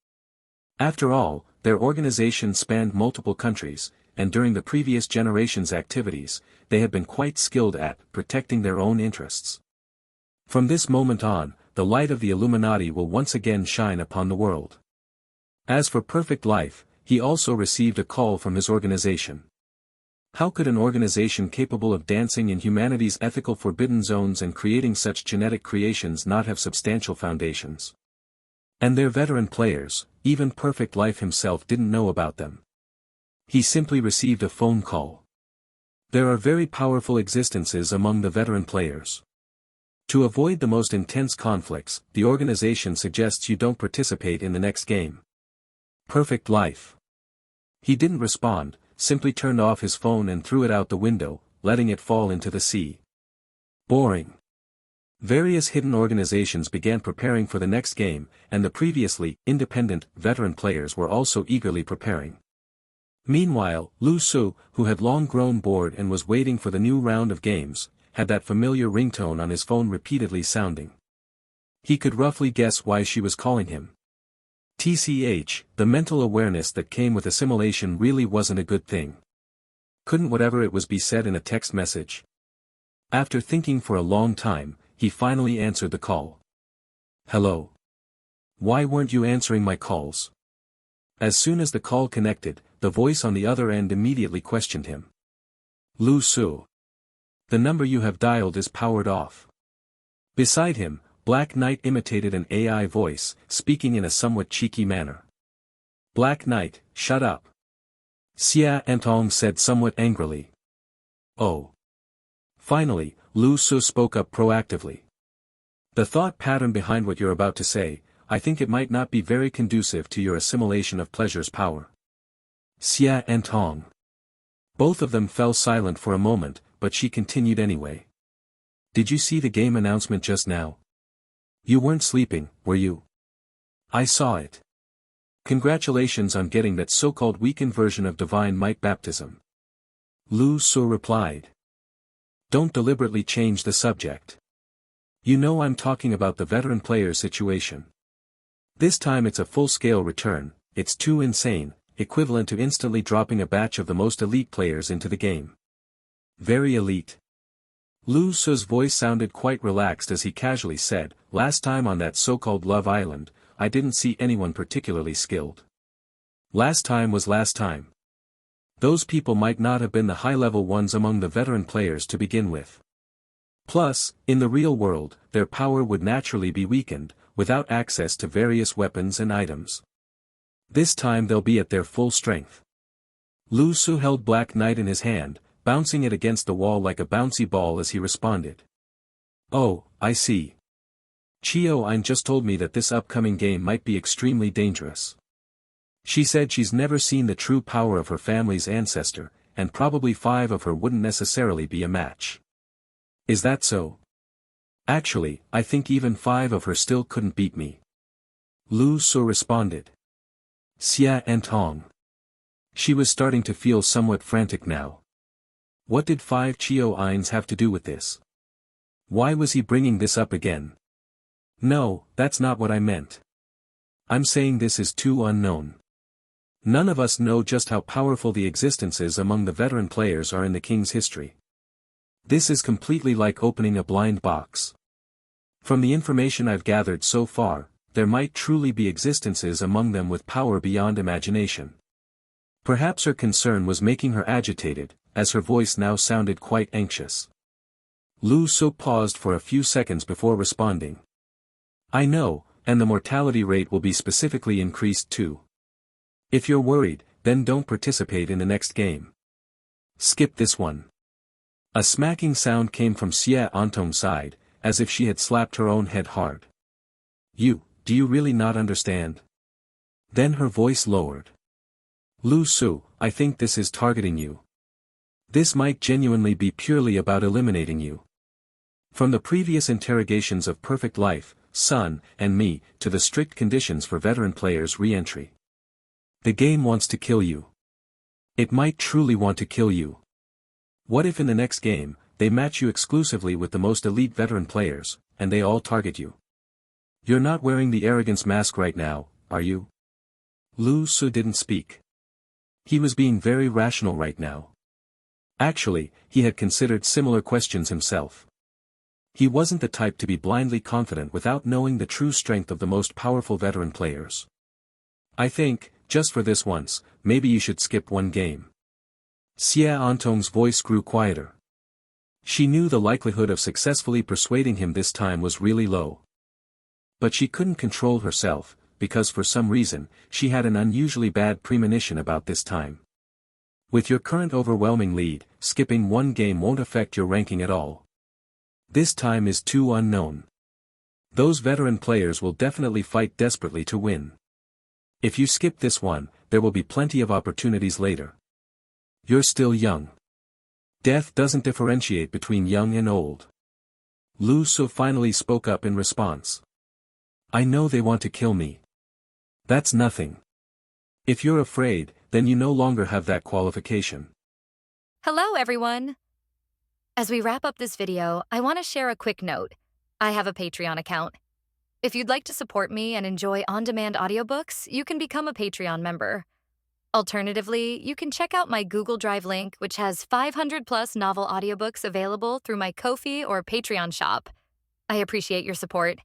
After all, their organization spanned multiple countries, and during the previous generation's activities, they had been quite skilled at protecting their own interests. From this moment on, the light of the Illuminati will once again shine upon the world. As for Perfect Life, he also received a call from his organization. How could an organization capable of dancing in humanity's ethical forbidden zones and creating such genetic creations not have substantial foundations? And their veteran players, even Perfect Life himself didn't know about them. He simply received a phone call. There are very powerful existences among the veteran players. To avoid the most intense conflicts, the organization suggests you don't participate in the next game. Perfect Life. He didn't respond, simply turned off his phone and threw it out the window, letting it fall into the sea. Boring. Various hidden organizations began preparing for the next game, and the previously independent veteran players were also eagerly preparing. Meanwhile, Lu Su, who had long grown bored and was waiting for the new round of games, had that familiar ringtone on his phone repeatedly sounding. He could roughly guess why she was calling him. TCH, the mental awareness that came with assimilation really wasn't a good thing. Couldn't whatever it was be said in a text message? After thinking for a long time, he finally answered the call. Hello. Why weren't you answering my calls? As soon as the call connected, the voice on the other end immediately questioned him. Lu Su. The number you have dialed is powered off. Beside him, Black Knight imitated an AI voice, speaking in a somewhat cheeky manner. Black Knight, shut up. Xia Entong said somewhat angrily. Oh. Finally, Lu Su spoke up proactively. The thought pattern behind what you're about to say, I think it might not be very conducive to your assimilation of pleasure's power. Xia Entong. Both of them fell silent for a moment, but she continued anyway. Did you see the game announcement just now? You weren't sleeping, were you? I saw it. Congratulations on getting that so-called weakened version of Divine Might baptism. Lu Su replied. Don't deliberately change the subject. You know I'm talking about the veteran player situation. This time it's a full-scale return, it's too insane, equivalent to instantly dropping a batch of the most elite players into the game. Very elite. Lu Su's voice sounded quite relaxed as he casually said, last time on that so-called Love Island, I didn't see anyone particularly skilled. Last time was last time. Those people might not have been the high-level ones among the veteran players to begin with. Plus, in the real world, their power would naturally be weakened, without access to various weapons and items. This time they'll be at their full strength. Lu Su held Black Knight in his hand, bouncing it against the wall like a bouncy ball as he responded. Oh, I see. Chio-Ein just told me that this upcoming game might be extremely dangerous. She said she's never seen the true power of her family's ancestor, and probably 5 of her wouldn't necessarily be a match. Is that so? Actually, I think even 5 of her still couldn't beat me. Lu Su responded. Xia and Tong. She was starting to feel somewhat frantic now. What did 5 Chio-Eins have to do with this? Why was he bringing this up again? No, that's not what I meant. I'm saying this is too unknown. None of us know just how powerful the existences among the veteran players are in the king's history. This is completely like opening a blind box. From the information I've gathered so far, there might truly be existences among them with power beyond imagination. Perhaps her concern was making her agitated, as her voice now sounded quite anxious. Lu Su paused for a few seconds before responding. I know, and the mortality rate will be specifically increased too. If you're worried, then don't participate in the next game. Skip this one. A smacking sound came from Xia Antong's side, as if she had slapped her own head hard. Do you really not understand? Then her voice lowered. Lu Su, I think this is targeting you. This might genuinely be purely about eliminating you. From the previous interrogations of Perfect Life, Sun, and me, to the strict conditions for veteran players' re-entry. The game wants to kill you. It might truly want to kill you. What if in the next game, they match you exclusively with the most elite veteran players, and they all target you? You're not wearing the arrogance mask right now, are you? Lu Su didn't speak. He was being very rational right now. Actually, he had considered similar questions himself. He wasn't the type to be blindly confident without knowing the true strength of the most powerful veteran players. I think, just for this once, maybe you should skip one game. Xia Antong's voice grew quieter. She knew the likelihood of successfully persuading him this time was really low. But she couldn't control herself, because for some reason, she had an unusually bad premonition about this time. With your current overwhelming lead, skipping one game won't affect your ranking at all. This time is too unknown. Those veteran players will definitely fight desperately to win. If you skip this one, there will be plenty of opportunities later. You're still young. Death doesn't differentiate between young and old. Lu Su finally spoke up in response. I know they want to kill me. That's nothing. If you're afraid, then you no longer have that qualification. Hello everyone! As we wrap up this video, I want to share a quick note. I have a Patreon account. If you'd like to support me and enjoy on-demand audiobooks, you can become a Patreon member. Alternatively, you can check out my Google Drive link, which has 500+ novel audiobooks available through my Ko-fi or Patreon shop. I appreciate your support.